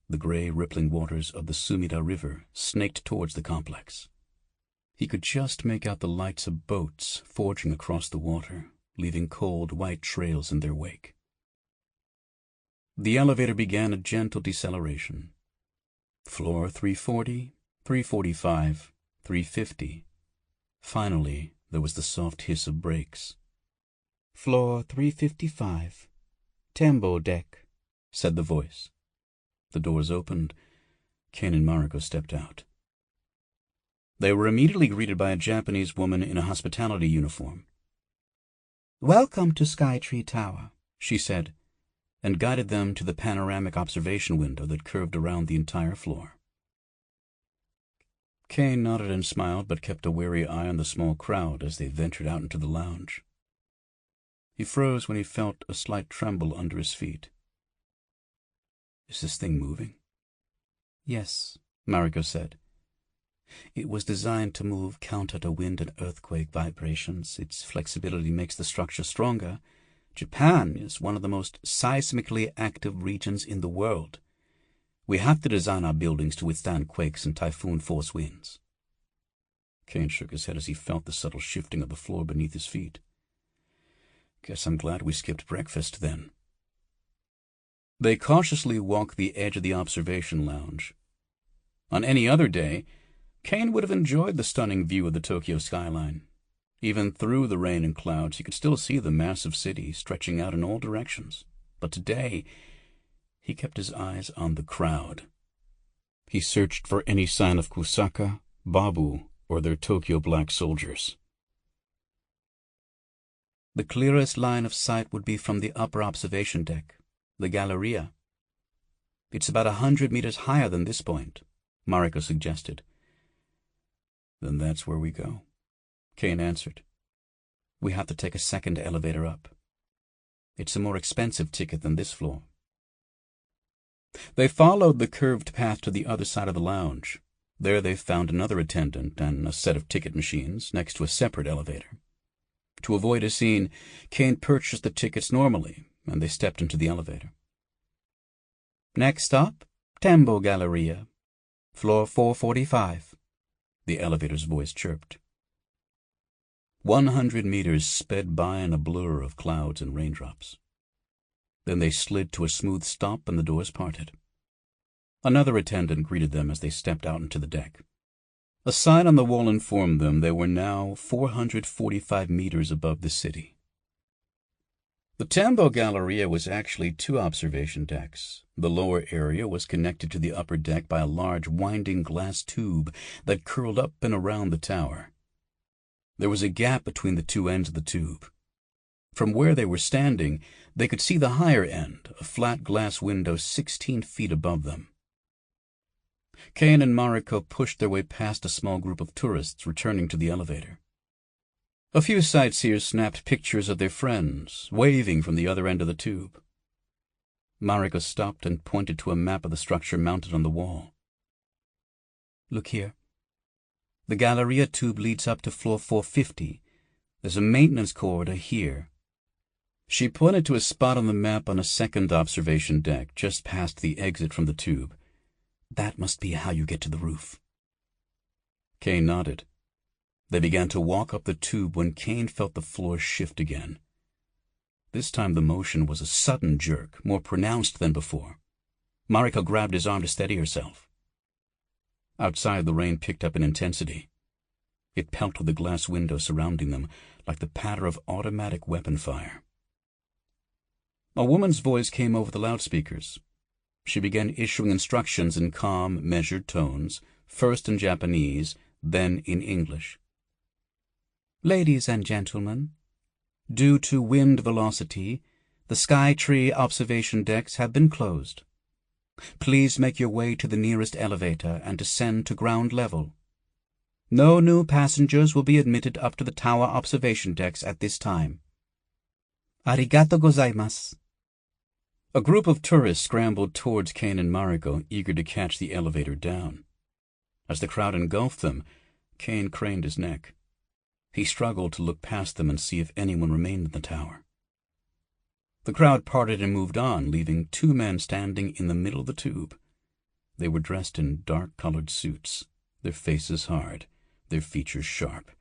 The gray, rippling waters of the Sumida River snaked towards the complex. He could just make out the lights of boats forging across the water, leaving cold, white trails in their wake. The elevator began a gentle deceleration. Floor 340, 345, 350. Finally, there was the soft hiss of brakes. Floor 355. Tembo deck, said the voice. The doors opened. Caine and Mariko stepped out. They were immediately greeted by a Japanese woman in a hospitality uniform. "Welcome to Skytree Tower," she said, and guided them to the panoramic observation window that curved around the entire floor. Caine nodded and smiled, but kept a wary eye on the small crowd as they ventured out into the lounge. He froze when he felt a slight tremble under his feet. "Is this thing moving?" "Yes," Mariko said. "It was designed to move counter to wind and earthquake vibrations. Its flexibility makes the structure stronger. Japan is one of the most seismically active regions in the world. We have to design our buildings to withstand quakes and typhoon-force winds." Caine shook his head as he felt the subtle shifting of the floor beneath his feet. "Guess I'm glad we skipped breakfast, then." They cautiously walked the edge of the observation lounge. On any other day, Caine would have enjoyed the stunning view of the Tokyo skyline. Even through the rain and clouds, he could still see the massive city stretching out in all directions. But today, he kept his eyes on the crowd. He searched for any sign of Kusaka, Babu, or their Tokyo black soldiers. The clearest line of sight would be from the upper observation deck, the Galleria. "It's about 100 meters higher than this point," Mariko suggested. "Then that's where we go," Caine answered. "We have to take a second elevator up. It's a more expensive ticket than this floor." They followed the curved path to the other side of the lounge. There they found another attendant and a set of ticket machines next to a separate elevator. To avoid a scene, Caine purchased the tickets normally, and they stepped into the elevator. "Next stop, Tembo Galleria, floor 445, the elevator's voice chirped. 100 meters sped by in a blur of clouds and raindrops. Then they slid to a smooth stop and the doors parted. Another attendant greeted them as they stepped out into the deck. A sign on the wall informed them they were now 445 meters above the city. The Tembo Galleria was actually 2 observation decks. The lower area was connected to the upper deck by a large winding glass tube that curled up and around the tower. There was a gap between the 2 ends of the tube. From where they were standing, they could see the higher end, a flat glass window 16 feet above them. Caine and Mariko pushed their way past a small group of tourists returning to the elevator. A few sightseers snapped pictures of their friends, waving from the other end of the tube. Mariko stopped and pointed to a map of the structure mounted on the wall. "Look here. The Galleria tube leads up to floor 450. There's a maintenance corridor here." She pointed to a spot on the map on a second observation deck, just past the exit from the tube. "That must be how you get to the roof." Caine nodded. They began to walk up the tube when Caine felt the floor shift again. This time the motion was a sudden jerk, more pronounced than before. Mariko grabbed his arm to steady herself. Outside, the rain picked up in intensity. It pelted the glass window surrounding them like the patter of automatic weapon fire. A woman's voice came over the loudspeakers. She began issuing instructions in calm, measured tones, first in Japanese, then in English. "Ladies and gentlemen, due to wind velocity, the Skytree observation decks have been closed. Please make your way to the nearest elevator and descend to ground level. No new passengers will be admitted up to the tower observation decks at this time. Arigato gozaimasu." A group of tourists scrambled towards Caine and Mariko, eager to catch the elevator down. As the crowd engulfed them, Caine craned his neck. He struggled to look past them and see if anyone remained in the tower. The crowd parted and moved on, leaving 2 men standing in the middle of the tube. They were dressed in dark-colored suits, their faces hard, their features sharp.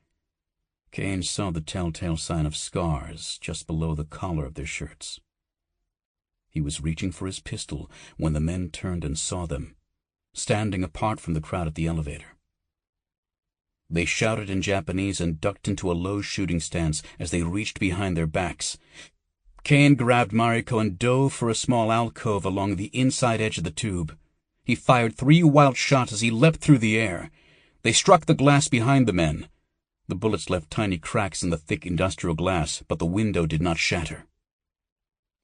Caine saw the telltale sign of scars just below the collar of their shirts. He was reaching for his pistol when the men turned and saw them, standing apart from the crowd at the elevator. They shouted in Japanese and ducked into a low shooting stance as they reached behind their backs. Caine grabbed Mariko and dove for a small alcove along the inside edge of the tube. He fired 3 wild shots as he leapt through the air. They struck the glass behind the men. The bullets left tiny cracks in the thick industrial glass, but the window did not shatter.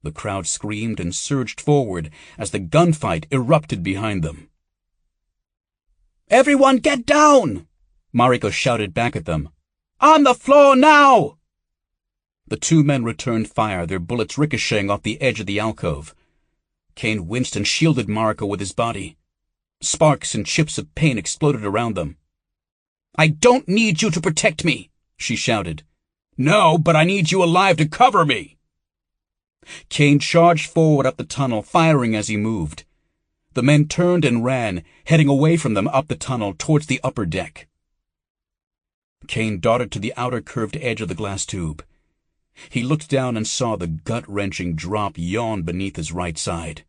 The crowd screamed and surged forward as the gunfight erupted behind them. "Everyone get down!" Mariko shouted back at them. "On the floor now!" The 2 men returned fire, their bullets ricocheting off the edge of the alcove. Caine winced and shielded Mariko with his body. Sparks and chips of paint exploded around them. "I don't need you to protect me," she shouted. "No, but I need you alive to cover me." Caine charged forward up the tunnel, firing as he moved. The men turned and ran, heading away from them up the tunnel towards the upper deck. Caine darted to the outer curved edge of the glass tube. He looked down and saw the gut-wrenching drop yawn beneath his right side.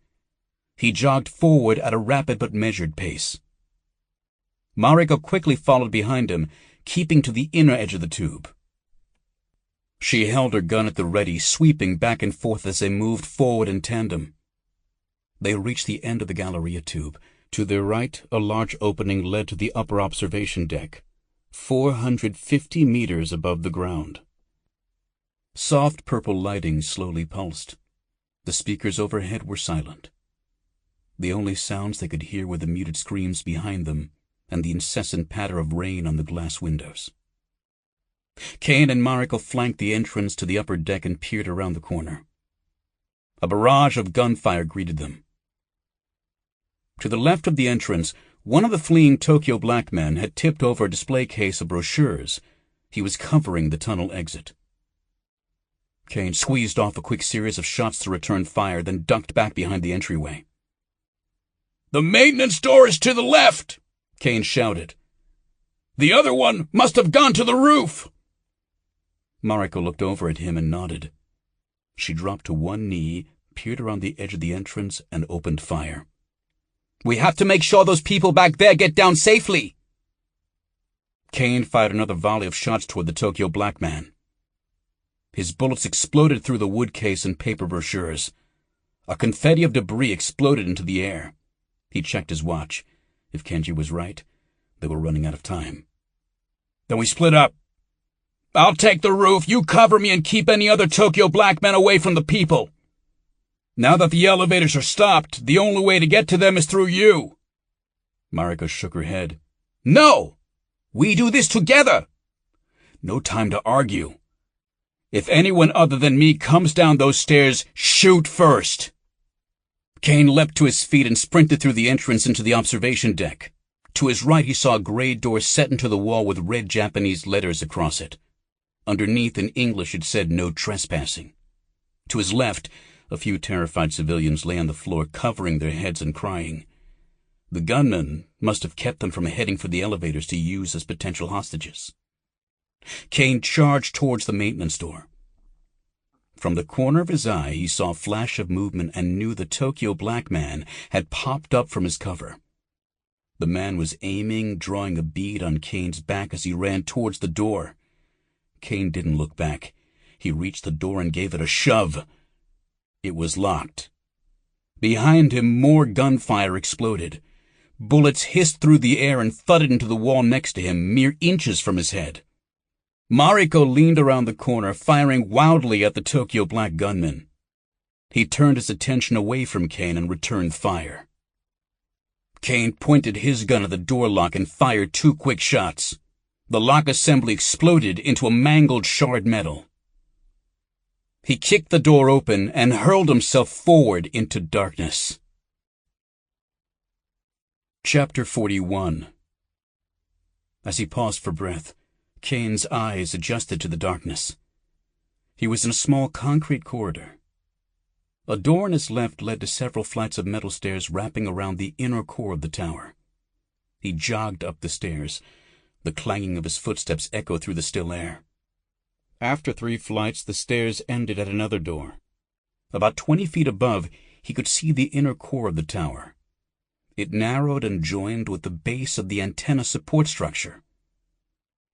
He jogged forward at a rapid but measured pace. Mariko quickly followed behind him, keeping to the inner edge of the tube. She held her gun at the ready, sweeping back and forth as they moved forward in tandem. They reached the end of the Galleria tube. To their right, a large opening led to the upper observation deck, 450 meters above the ground. Soft purple lighting slowly pulsed. The speakers overhead were silent. The only sounds they could hear were the muted screams behind them and the incessant patter of rain on the glass windows. Caine and Mariko flanked the entrance to the upper deck and peered around the corner. A barrage of gunfire greeted them. To the left of the entrance, one of the fleeing Tokyo black men had tipped over a display case of brochures. He was covering the tunnel exit. Caine squeezed off a quick series of shots to return fire, then ducked back behind the entryway. "The maintenance door is to the left," Caine shouted. "The other one must have gone to the roof." Mariko looked over at him and nodded. She dropped to one knee, peered around the edge of the entrance, and opened fire. "We have to make sure those people back there get down safely." Caine fired another volley of shots toward the Tokyo black man. His bullets exploded through the wood case and paper brochures. A confetti of debris exploded into the air. He checked his watch. If Kenji was right, they were running out of time. "Then we split up. I'll take the roof, you cover me, and keep any other Tokyo black men away from the people. Now that the elevators are stopped, the only way to get to them is through you." Mariko shook her head. "No! We do this together!" "No time to argue. If anyone other than me comes down those stairs, shoot first." Caine leapt to his feet and sprinted through the entrance into the observation deck. To his right he saw a gray door set into the wall with red Japanese letters across it. Underneath in English it said "No trespassing." To his left, a few terrified civilians lay on the floor covering their heads and crying. The gunmen must have kept them from heading for the elevators to use as potential hostages. Caine charged towards the maintenance door. From the corner of his eye he saw a flash of movement and knew the Tokyo black man had popped up from his cover. The man was aiming, drawing a bead on Caine's back as he ran towards the door. Caine didn't look back. He reached the door and gave it a shove. It was locked. Behind him, more gunfire exploded. Bullets hissed through the air and thudded into the wall next to him, mere inches from his head. Mariko leaned around the corner, firing wildly at the Tokyo black gunman. He turned his attention away from Caine and returned fire. Caine pointed his gun at the door lock and fired 2 quick shots. The lock assembly exploded into a mangled shard metal. He kicked the door open and hurled himself forward into darkness. Chapter 41. As he paused for breath, Caine's eyes adjusted to the darkness. He was in a small concrete corridor. A door on his left led to several flights of metal stairs wrapping around the inner core of the tower. He jogged up the stairs. The clanging of his footsteps echoed through the still air. After 3 flights, the stairs ended at another door. About 20 feet above, he could see the inner core of the tower. It narrowed and joined with the base of the antenna support structure.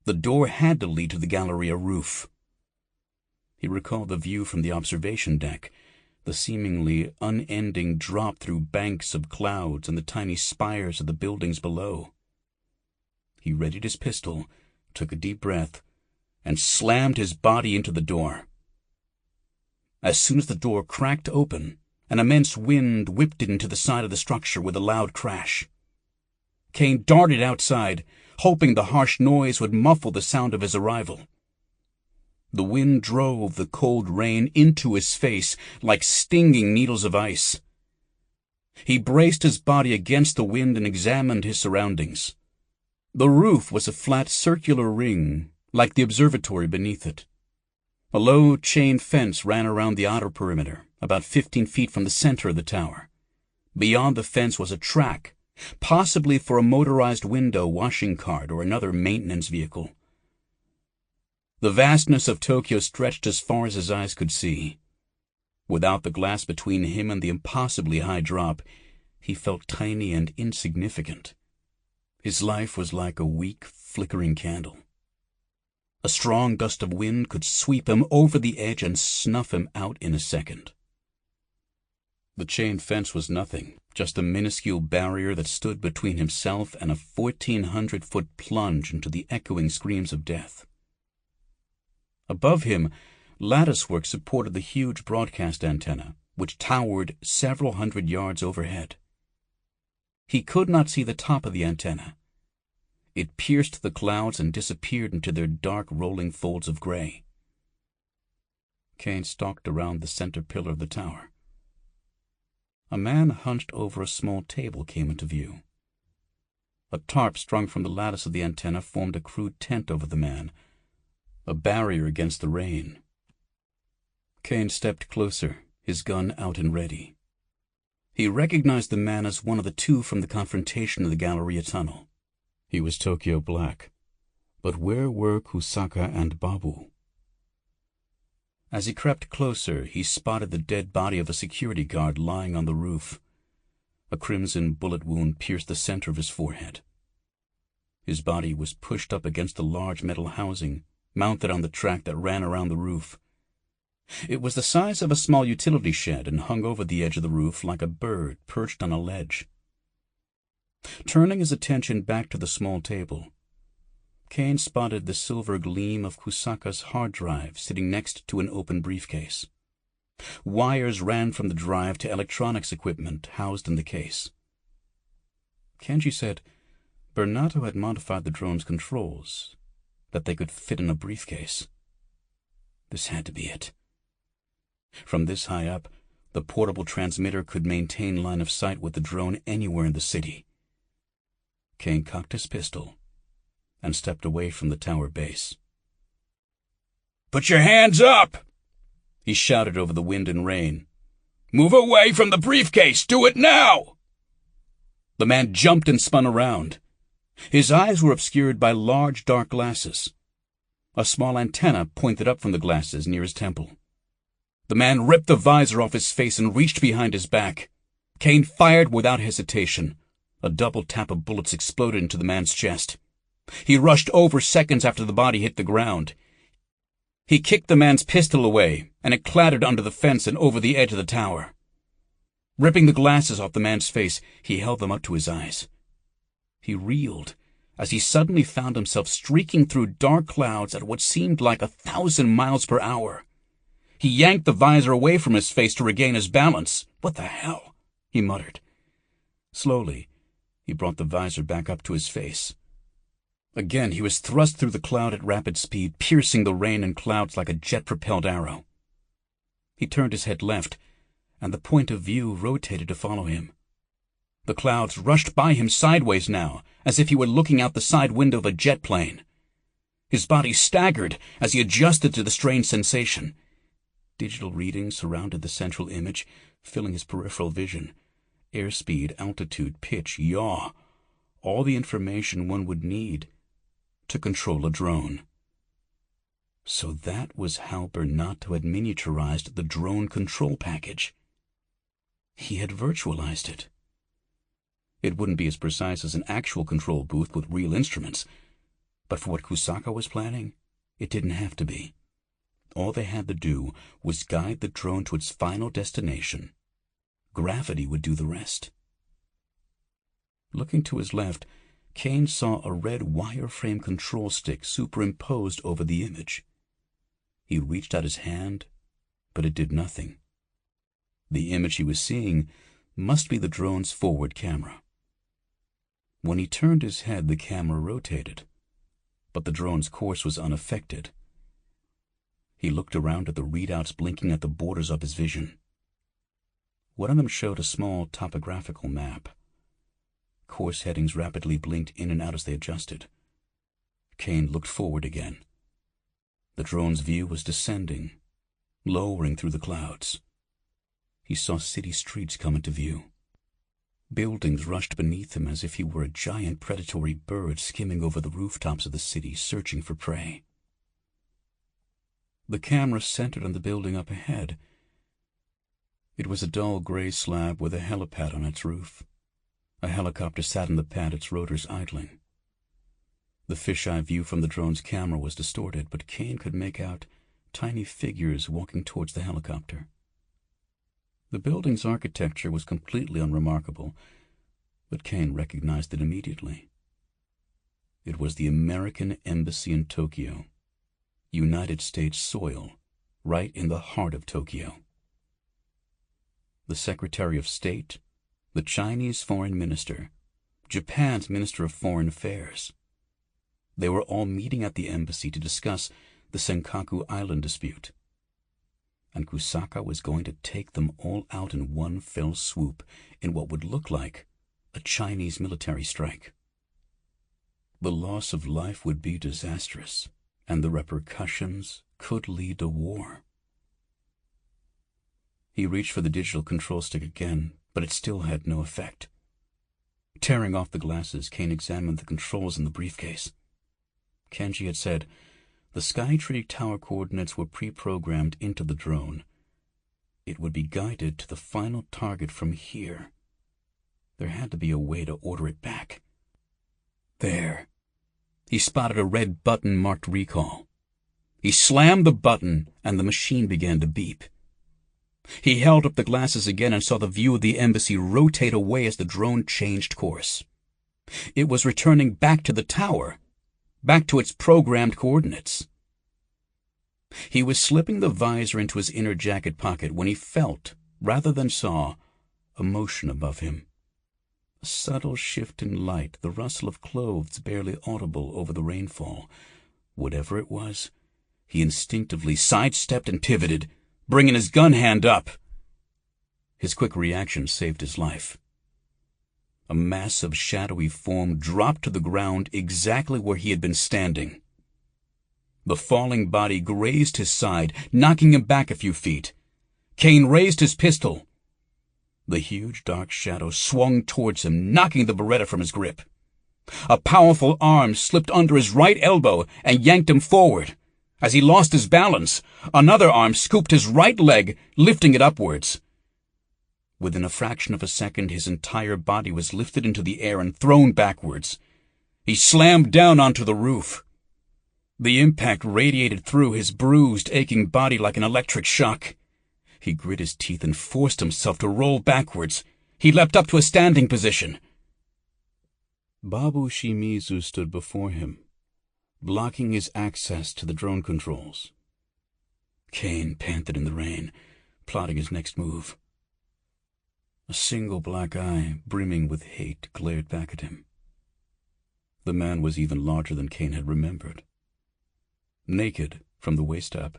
The door had to lead to the Galleria roof. He recalled the view from the observation deck, the seemingly unending drop through banks of clouds and the tiny spires of the buildings below. He readied his pistol, took a deep breath, and slammed his body into the door. As soon as the door cracked open, an immense wind whipped it into the side of the structure with a loud crash. Caine darted outside, hoping the harsh noise would muffle the sound of his arrival. The wind drove the cold rain into his face like stinging needles of ice. He braced his body against the wind and examined his surroundings. The roof was a flat circular ring, like the observatory beneath it. A low chain fence ran around the outer perimeter, about 15 feet from the center of the tower. Beyond the fence was a track, possibly for a motorized window washing cart or another maintenance vehicle. The vastness of Tokyo stretched as far as his eyes could see. Without the glass between him and the impossibly high drop, he felt tiny and insignificant. His life was like a weak, flickering candle. A strong gust of wind could sweep him over the edge and snuff him out in a second. The chain fence was nothing, just a minuscule barrier that stood between himself and a 1,400-foot plunge into the echoing screams of death. Above him, latticework supported the huge broadcast antenna, which towered several hundred yards overhead. He could not see the top of the antenna. It pierced the clouds and disappeared into their dark rolling folds of gray. Caine stalked around the center pillar of the tower. A man hunched over a small table came into view. A tarp strung from the lattice of the antenna formed a crude tent over the man, a barrier against the rain. Caine stepped closer, his gun out and ready. He recognized the man as one of the two from the confrontation in the Galleria tunnel. He was Tokyo Black. But where were Kusaka and Babu? As he crept closer, he spotted the dead body of a security guard lying on the roof. A crimson bullet wound pierced the center of his forehead. His body was pushed up against a large metal housing, mounted on the track that ran around the roof. It was the size of a small utility shed and hung over the edge of the roof like a bird perched on a ledge. Turning his attention back to the small table, Caine spotted the silver gleam of Kusaka's hard drive sitting next to an open briefcase. Wires ran from the drive to electronics equipment housed in the case. Kenji said Bernato had modified the drone's controls, that they could fit in a briefcase. This had to be it. From this high up, the portable transmitter could maintain line of sight with the drone anywhere in the city. Caine cocked his pistol and stepped away from the tower base. "Put your hands up!" he shouted over the wind and rain. "Move away from the briefcase! Do it now!" The man jumped and spun around. His eyes were obscured by large dark glasses. A small antenna pointed up from the glasses near his temple. The man ripped the visor off his face and reached behind his back. Caine fired without hesitation. A double tap of bullets exploded into the man's chest. He rushed over seconds after the body hit the ground. He kicked the man's pistol away, and it clattered under the fence and over the edge of the tower. Ripping the glasses off the man's face, he held them up to his eyes. He reeled as he suddenly found himself streaking through dark clouds at what seemed like 1,000 miles per hour. He yanked the visor away from his face to regain his balance. "What the hell?" he muttered. Slowly, he brought the visor back up to his face. Again, he was thrust through the cloud at rapid speed, piercing the rain and clouds like a jet-propelled arrow. He turned his head left, and the point of view rotated to follow him. The clouds rushed by him sideways now, as if he were looking out the side window of a jet plane. His body staggered as he adjusted to the strange sensation. Digital readings surrounded the central image, filling his peripheral vision. Airspeed, altitude, pitch, yaw. All the information one would need to control a drone. So that was how Bernato had miniaturized the drone control package. He had virtualized it. It wouldn't be as precise as an actual control booth with real instruments, but for what Kusaka was planning, it didn't have to be. all they had to do was guide the drone to its final destination. Gravity would do the rest. Looking to his left, Caine saw a red wireframe control stick superimposed over the image. He reached out his hand, but it did nothing. The image he was seeing must be the drone's forward camera. When he turned his head, the camera rotated, but the drone's course was unaffected. He looked around at the readouts blinking at the borders of his vision. One of them showed a small topographical map. Course headings rapidly blinked in and out as they adjusted. Caine looked forward again. The drone's view was descending, lowering through the clouds. He saw city streets come into view. Buildings rushed beneath him as if he were a giant predatory bird skimming over the rooftops of the city, searching for prey. The camera centered on the building up ahead. It was a dull gray slab with a helipad on its roof. A helicopter sat on the pad, its rotors idling. The fisheye view from the drone's camera was distorted, but Caine could make out tiny figures walking towards the helicopter. The building's architecture was completely unremarkable, but Caine recognized it immediately. It was the American Embassy in Tokyo, United States soil, right in the heart of Tokyo. The Secretary of State, the Chinese Foreign Minister, Japan's Minister of Foreign Affairs. They were all meeting at the embassy to discuss the Senkaku Island dispute. And Kusaka was going to take them all out in one fell swoop in what would look like a Chinese military strike. The loss of life would be disastrous, and the repercussions could lead to war. He reached for the digital control stick again, but it still had no effect. Tearing off the glasses, Caine examined the controls in the briefcase. Kenji had said the Skytree Tower coordinates were pre-programmed into the drone. It would be guided to the final target from here. There had to be a way to order it back. There. He spotted a red button marked recall. He slammed the button, and the machine began to beep. He held up the glasses again and saw the view of the embassy rotate away as the drone changed course. It was returning back to the tower, back to its programmed coordinates. He was slipping the visor into his inner jacket pocket when he felt, rather than saw, a motion above him. A subtle shift in light, the rustle of clothes barely audible over the rainfall. Whatever it was, he instinctively sidestepped and pivoted, bringing his gun hand up. His quick reaction saved his life. A massive, shadowy form dropped to the ground exactly where he had been standing. The falling body grazed his side, knocking him back a few feet. Caine raised his pistol. The huge, dark shadow swung towards him, knocking the Beretta from his grip. A powerful arm slipped under his right elbow and yanked him forward. As he lost his balance, another arm scooped his right leg, lifting it upwards. Within a fraction of a second, his entire body was lifted into the air and thrown backwards. He slammed down onto the roof. The impact radiated through his bruised, aching body like an electric shock. He grit his teeth and forced himself to roll backwards. He leapt up to a standing position. Babu Shimizu stood before him, blocking his access to the drone controls. Caine panted in the rain, plotting his next move. A single black eye, brimming with hate, glared back at him. The man was even larger than Caine had remembered. Naked, from the waist up,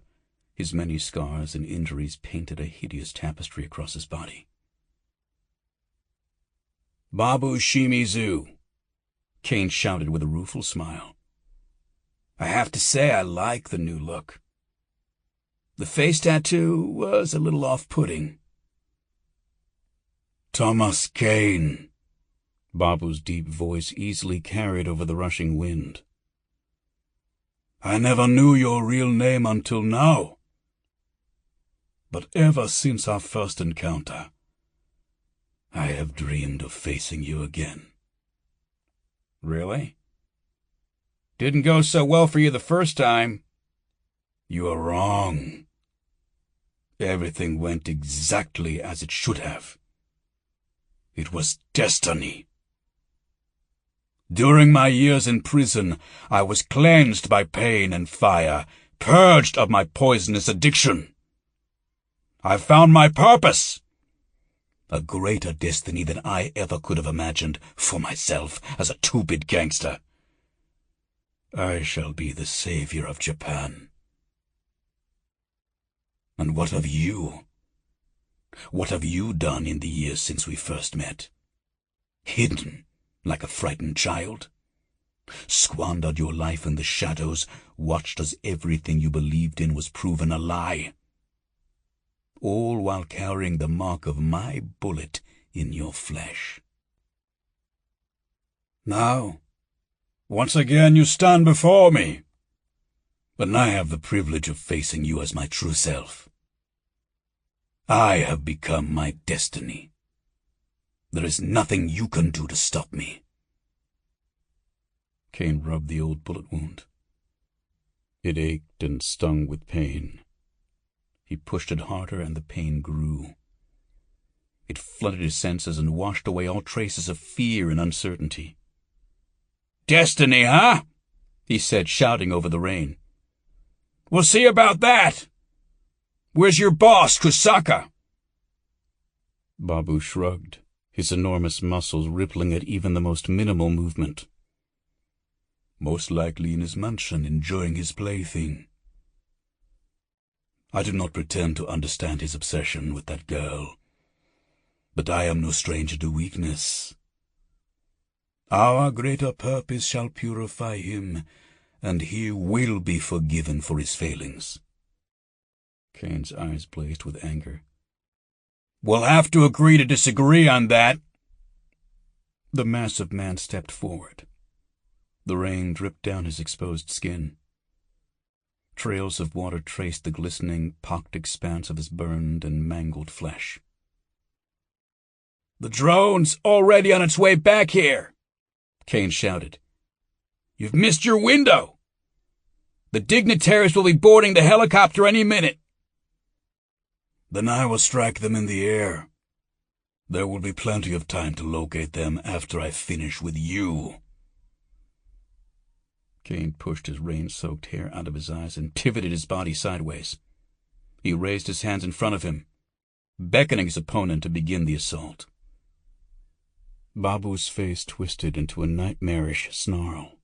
his many scars and injuries painted a hideous tapestry across his body. "Babu Shimizu," Caine shouted with a rueful smile. "I have to say I like the new look. The face tattoo was a little off-putting." "Thomas Caine," Babu's deep voice easily carried over the rushing wind. "I never knew your real name until now. But ever since our first encounter, I have dreamed of facing you again." "Really? Didn't go so well for you the first time." You are wrong. Everything went exactly as it should have. It was destiny. During my years in prison, I was cleansed by pain and fire, purged of my poisonous addiction. I found my purpose. A greater destiny than I ever could have imagined for myself as a two-bit gangster. I shall be the savior of Japan. And what of you? What have you done in the years since we first met? Hidden like a frightened child? Squandered your life in the shadows, watched as everything you believed in was proven a lie. All while carrying the mark of my bullet in your flesh. Now, once again you stand before me, but I have the privilege of facing you as my true self. I have become my destiny. There is nothing you can do to stop me. Caine rubbed the old bullet wound. It ached and stung with pain. He pushed it harder, and the pain grew. It flooded his senses and washed away all traces of fear and uncertainty. Destiny, huh? He said, shouting over the rain. We'll see about that. Where's your boss, Kusaka? Babu shrugged, his enormous muscles rippling at even the most minimal movement. Most likely in his mansion, enjoying his plaything. I do not pretend to understand his obsession with that girl, but I am no stranger to weakness. Our greater purpose shall purify him, and he will be forgiven for his failings. Caine's eyes blazed with anger. We'll have to agree to disagree on that. The massive man stepped forward. The rain dripped down his exposed skin. Trails of water traced the glistening, pocked expanse of his burned and mangled flesh. The drone's already on its way back here, Caine shouted. You've missed your window. The dignitaries will be boarding the helicopter any minute. Then I will strike them in the air. There will be plenty of time to locate them after I finish with you. Caine pushed his rain-soaked hair out of his eyes and pivoted his body sideways. He raised his hands in front of him, beckoning his opponent to begin the assault. Babu's face twisted into a nightmarish snarl.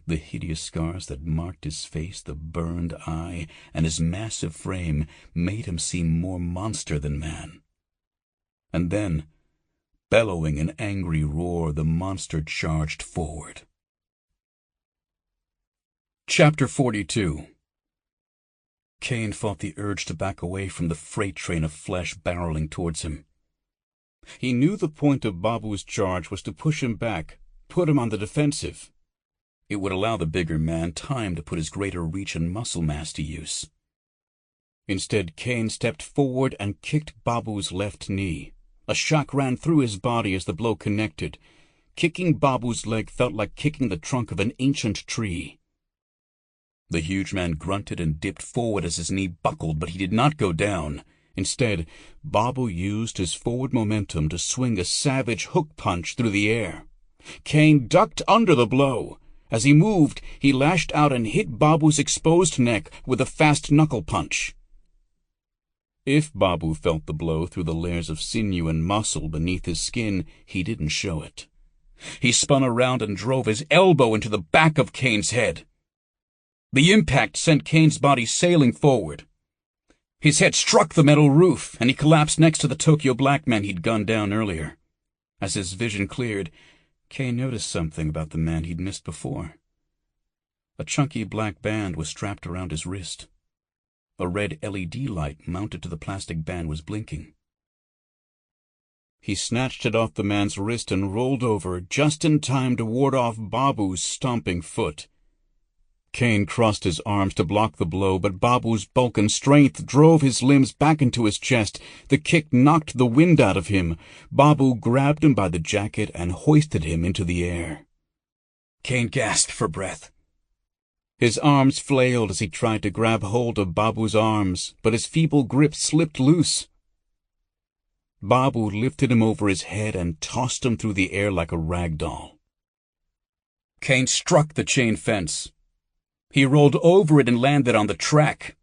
The hideous scars that marked his face, the burned eye, and his massive frame made him seem more monster than man. And then, bellowing an angry roar, the monster charged forward. Chapter 42. Caine fought the urge to back away from the freight train of flesh barreling towards him. He knew the point of Babu's charge was to push him back, put him on the defensive. It would allow the bigger man time to put his greater reach and muscle mass to use. Instead, Caine stepped forward and kicked Babu's left knee. A shock ran through his body as the blow connected. Kicking Babu's leg felt like kicking the trunk of an ancient tree. The huge man grunted and dipped forward as his knee buckled, but he did not go down. Instead, Babu used his forward momentum to swing a savage hook punch through the air. Caine ducked under the blow. As he moved, he lashed out and hit Babu's exposed neck with a fast knuckle punch. If Babu felt the blow through the layers of sinew and muscle beneath his skin, he didn't show it. He spun around and drove his elbow into the back of Caine's head. The impact sent Caine's body sailing forward. His head struck the metal roof, and he collapsed next to the Tokyo black man he'd gunned down earlier. As his vision cleared, Caine noticed something about the man he'd missed before. A chunky black band was strapped around his wrist. A red LED light mounted to the plastic band was blinking. He snatched it off the man's wrist and rolled over just in time to ward off Babu's stomping foot. Caine crossed his arms to block the blow, but Babu's bulk and strength drove his limbs back into his chest. The kick knocked the wind out of him. Babu grabbed him by the jacket and hoisted him into the air. Caine gasped for breath. His arms flailed as he tried to grab hold of Babu's arms, but his feeble grip slipped loose. Babu lifted him over his head and tossed him through the air like a rag doll. Caine struck the chain fence. He rolled over it and landed on the track.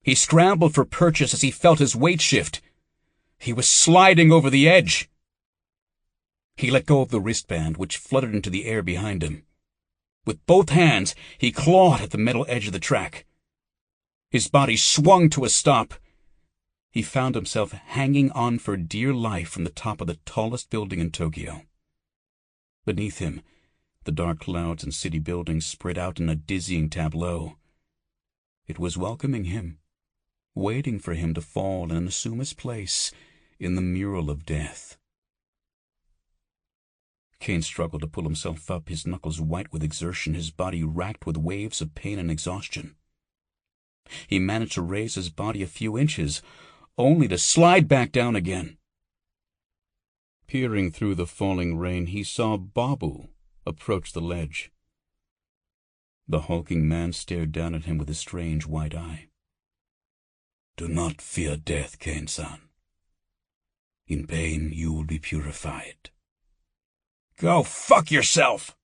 He scrambled for purchase as he felt his weight shift. He was sliding over the edge. He let go of the wristband, which fluttered into the air behind him. With both hands, he clawed at the metal edge of the track. His body swung to a stop. He found himself hanging on for dear life from the top of the tallest building in Tokyo. Beneath him, the dark clouds and city buildings spread out in a dizzying tableau. It was welcoming him, waiting for him to fall and assume his place in the mural of death. Caine struggled to pull himself up, his knuckles white with exertion, his body racked with waves of pain and exhaustion. He managed to raise his body a few inches, only to slide back down again. Peering through the falling rain, he saw Babu approach the ledge. The hulking man stared down at him with a strange white eye. "Do not fear death, Caine-san. In pain you will be purified." "Go fuck yourself!"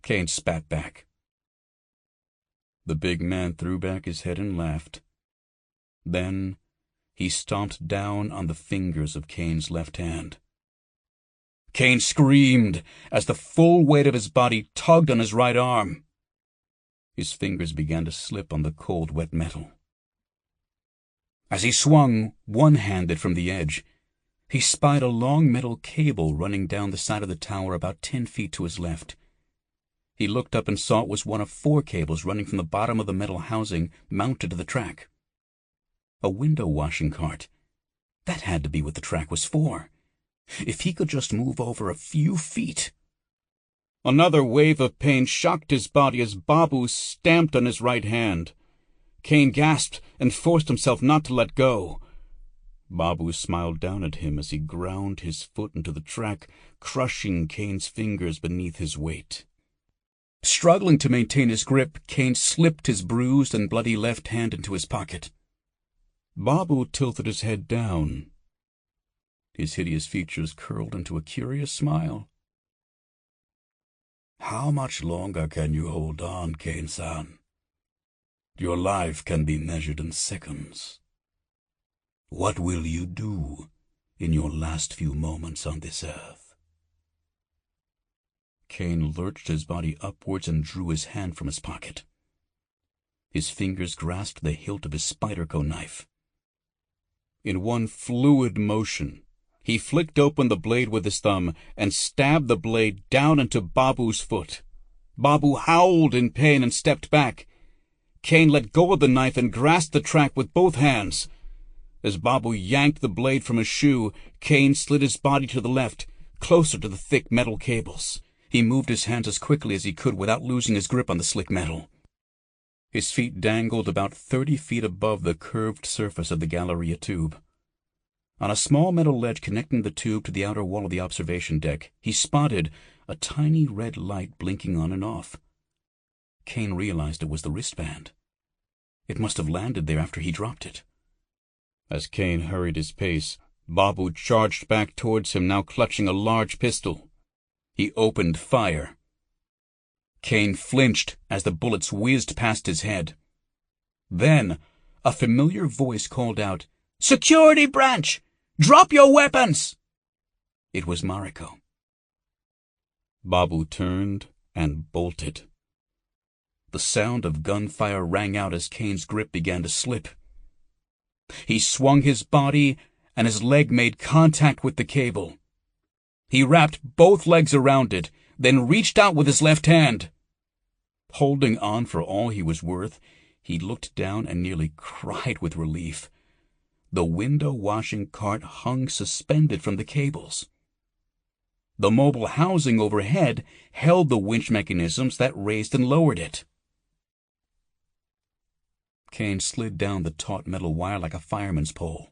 Caine spat back. The big man threw back his head and laughed. Then he stomped down on the fingers of Caine's left hand. Caine screamed as the full weight of his body tugged on his right arm. His fingers began to slip on the cold, wet metal. As he swung one-handed from the edge, he spied a long metal cable running down the side of the tower about 10 feet to his left. He looked up and saw it was one of 4 cables running from the bottom of the metal housing mounted to the track. A window washing cart. That had to be what the track was for. If he could just move over a few feet. Another wave of pain shocked his body as Babu stamped on his right hand. Caine gasped and forced himself not to let go. Babu smiled down at him as he ground his foot into the track, crushing Caine's fingers beneath his weight. Struggling to maintain his grip, Caine slipped his bruised and bloody left hand into his pocket. Babu tilted his head down. His hideous features curled into a curious smile. "How much longer can you hold on, Caine-san? Your life can be measured in seconds. What will you do in your last few moments on this earth?" Caine lurched his body upwards and drew his hand from his pocket. His fingers grasped the hilt of his Spyderco knife. In one fluid motion, he flicked open the blade with his thumb and stabbed the blade down into Babu's foot. Babu howled in pain and stepped back. Caine let go of the knife and grasped the track with both hands. As Babu yanked the blade from his shoe, Caine slid his body to the left, closer to the thick metal cables. He moved his hands as quickly as he could without losing his grip on the slick metal. His feet dangled about 30 feet above the curved surface of the Galleria tube. On a small metal ledge connecting the tube to the outer wall of the observation deck, he spotted a tiny red light blinking on and off. Caine realized it was the wristband. It must have landed there after he dropped it. As Caine hurried his pace, Babu charged back towards him, now clutching a large pistol. He opened fire. Caine flinched as the bullets whizzed past his head. Then a familiar voice called out, "Security branch! Drop your weapons!" It was Mariko. Babu turned and bolted. The sound of gunfire rang out as Caine's grip began to slip. He swung his body, and his leg made contact with the cable. He wrapped both legs around it, then reached out with his left hand. Holding on for all he was worth, he looked down and nearly cried with relief. The window-washing cart hung suspended from the cables. The mobile housing overhead held the winch mechanisms that raised and lowered it. Caine slid down the taut metal wire like a fireman's pole.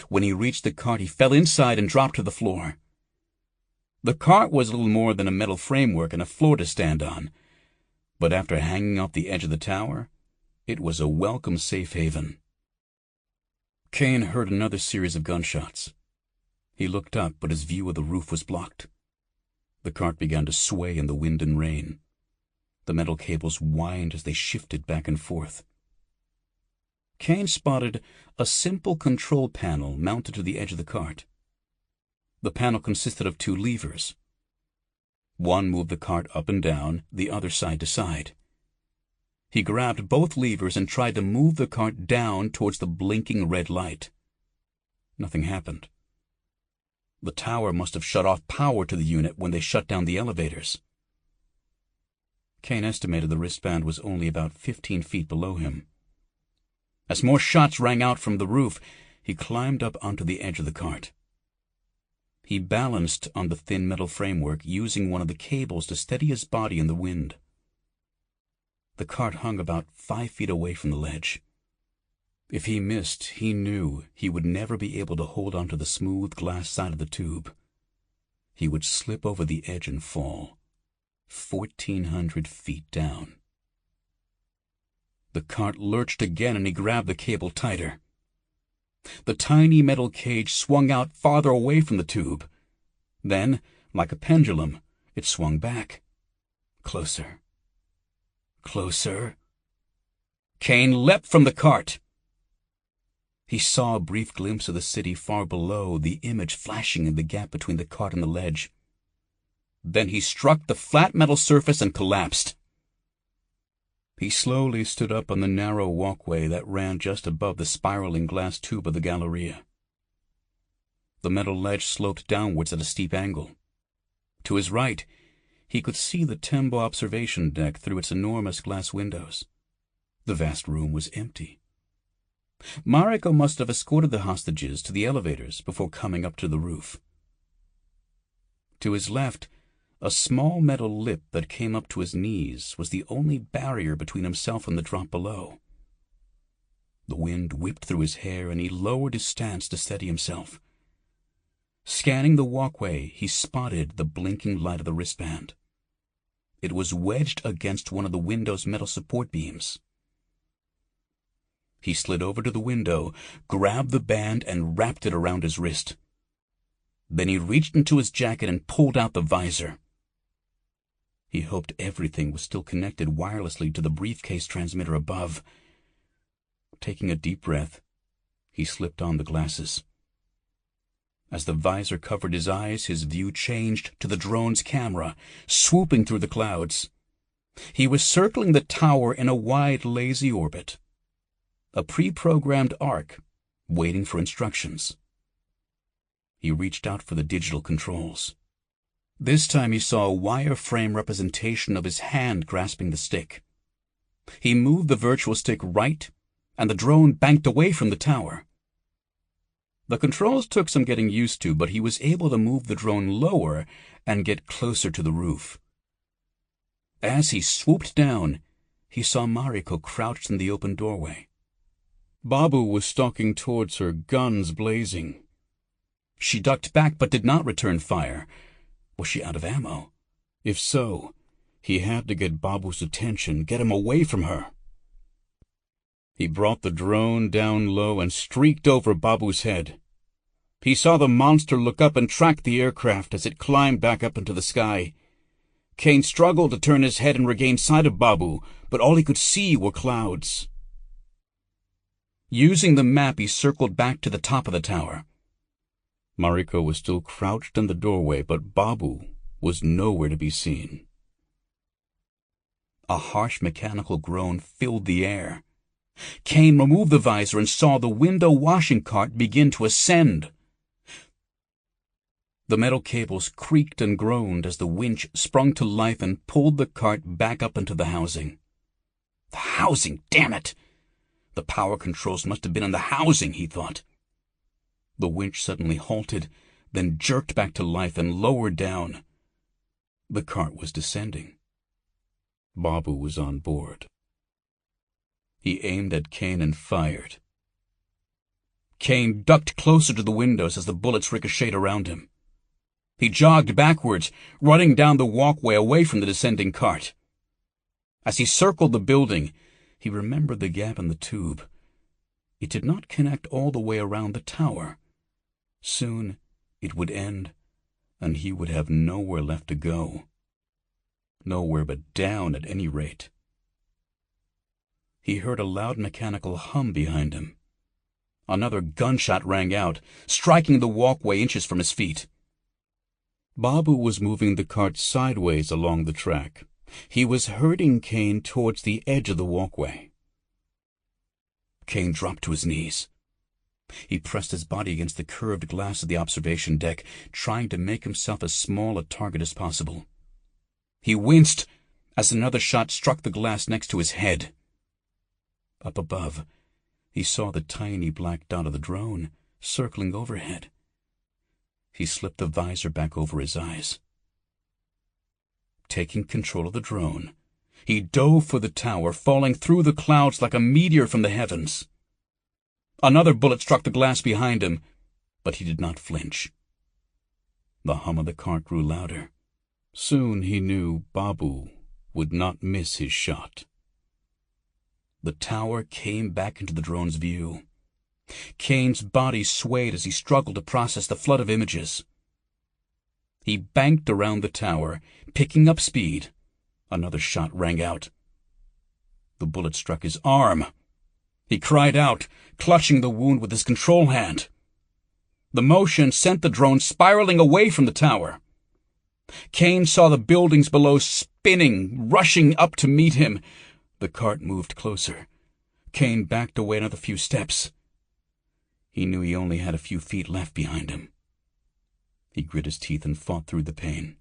When he reached the cart, he fell inside and dropped to the floor. The cart was little more than a metal framework and a floor to stand on, But after hanging off the edge of the tower, it was a welcome safe haven. Caine heard another series of gunshots. He looked up, but his view of the roof was blocked. The cart began to sway in the wind and rain. The metal cables whined as they shifted back and forth. Caine spotted a simple control panel mounted to the edge of the cart. The panel consisted of 2 levers. One moved the cart up and down, the other side to side. He grabbed both levers and tried to move the cart down towards the blinking red light. Nothing happened. The tower must have shut off power to the unit when they shut down the elevators. Caine estimated the wristband was only about 15 feet below him. As more shots rang out from the roof, he climbed up onto the edge of the cart. He balanced on the thin metal framework, using one of the cables to steady his body in the wind. The cart hung about 5 feet away from the ledge. If he missed, he knew he would never be able to hold onto the smooth glass side of the tube. He would slip over the edge and fall, 1,400 feet down. The cart lurched again and he grabbed the cable tighter. The tiny metal cage swung out farther away from the tube. Then, like a pendulum, it swung back. Closer. Closer. Caine leapt from the cart. He saw a brief glimpse of the city far below, the image flashing in the gap between the cart and the ledge. Then he struck the flat metal surface and collapsed. He slowly stood up on the narrow walkway that ran just above the spiraling glass tube of the Galleria. The metal ledge sloped downwards at a steep angle. To his right, he could see the Tembo observation deck through its enormous glass windows. The vast room was empty. Mariko must have escorted the hostages to the elevators before coming up to the roof. To his left, a small metal lip that came up to his knees was the only barrier between himself and the drop below. The wind whipped through his hair, and he lowered his stance to steady himself. Scanning the walkway, he spotted the blinking light of the wristband. It was wedged against one of the window's metal support beams. He slid over to the window, grabbed the band, and wrapped it around his wrist. Then he reached into his jacket and pulled out the visor. He hoped everything was still connected wirelessly to the briefcase transmitter above. Taking a deep breath, he slipped on the glasses. As the visor covered his eyes, his view changed to the drone's camera, swooping through the clouds. He was circling the tower in a wide, lazy orbit. A pre-programmed arc, waiting for instructions. He reached out for the digital controls. This time he saw a wireframe representation of his hand grasping the stick. He moved the virtual stick right, and the drone banked away from the tower. The controls took some getting used to, but he was able to move the drone lower and get closer to the roof. As he swooped down, he saw Mariko crouched in the open doorway. Babu was stalking towards her, guns blazing. She ducked back but did not return fire. Was she out of ammo? If so, he had to get Babu's attention, get him away from her. He brought the drone down low and streaked over Babu's head. He saw the monster look up and track the aircraft as it climbed back up into the sky. Caine struggled to turn his head and regain sight of Babu, but all he could see were clouds. Using the map, he circled back to the top of the tower. Mariko was still crouched in the doorway, but Babu was nowhere to be seen. A harsh mechanical groan filled the air. Caine removed the visor and saw the window washing cart begin to ascend. The metal cables creaked and groaned as the winch sprung to life and pulled the cart back up into the housing. The housing, damn it! The power controls must have been in the housing, he thought. The winch suddenly halted, then jerked back to life and lowered down. The cart was descending. Babu was on board. He aimed at Caine and fired. Caine ducked closer to the windows as the bullets ricocheted around him. He jogged backwards, running down the walkway away from the descending cart. As he circled the building, he remembered the gap in the tube. It did not connect all the way around the tower. Soon it would end, and he would have nowhere left to go. Nowhere but down, at any rate. He heard a loud mechanical hum behind him. Another gunshot rang out, striking the walkway inches from his feet. Babu was moving the cart sideways along the track. He was herding Caine towards the edge of the walkway. Caine dropped to his knees. He pressed his body against the curved glass of the observation deck, trying to make himself as small a target as possible. He winced as another shot struck the glass next to his head. Up above, he saw the tiny black dot of the drone circling overhead. He slipped the visor back over his eyes. Taking control of the drone, he dove for the tower, falling through the clouds like a meteor from the heavens. Another bullet struck the glass behind him, but he did not flinch. The hum of the cart grew louder. Soon he knew Babu would not miss his shot. The tower came back into the drone's view. Caine's body swayed as he struggled to process the flood of images. He banked around the tower, picking up speed. Another shot rang out. The bullet struck his arm. He cried out, clutching the wound with his control hand. The motion sent the drone spiraling away from the tower. Caine saw the buildings below spinning, rushing up to meet him. The cart moved closer. Caine backed away another few steps. He knew he only had a few feet left behind him. He grit his teeth and fought through the pain.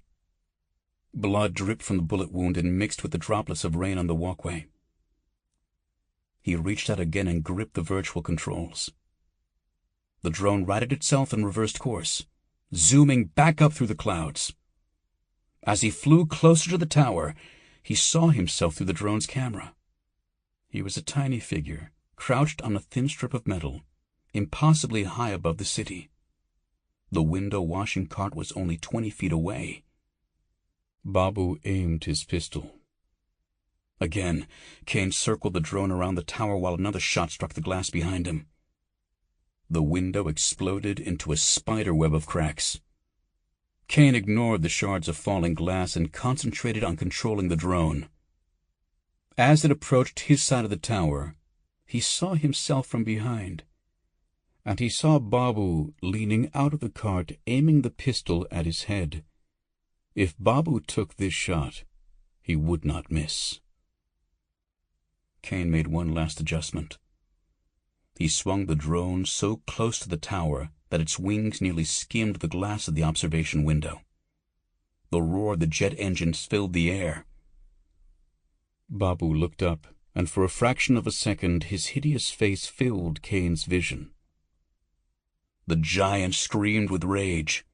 Blood dripped from the bullet wound and mixed with the droplets of rain on the walkway. He reached out again and gripped the virtual controls. The drone righted itself and reversed course, zooming back up through the clouds. As he flew closer to the tower, he saw himself through the drone's camera. He was a tiny figure, crouched on a thin strip of metal, impossibly high above the city. The window-washing cart was only 20 feet away. Babu aimed his pistol. Again, Caine circled the drone around the tower while another shot struck the glass behind him. The window exploded into a spider web of cracks. Caine ignored the shards of falling glass and concentrated on controlling the drone. As it approached his side of the tower, he saw himself from behind, and he saw Babu leaning out of the cart, aiming the pistol at his head. If Babu took this shot, he would not miss. Caine made one last adjustment. He swung the drone so close to the tower that its wings nearly skimmed the glass of the observation window. The roar of the jet engines filled the air. Babu looked up, and for a fraction of a second his hideous face filled Caine's vision. The giant screamed with rage.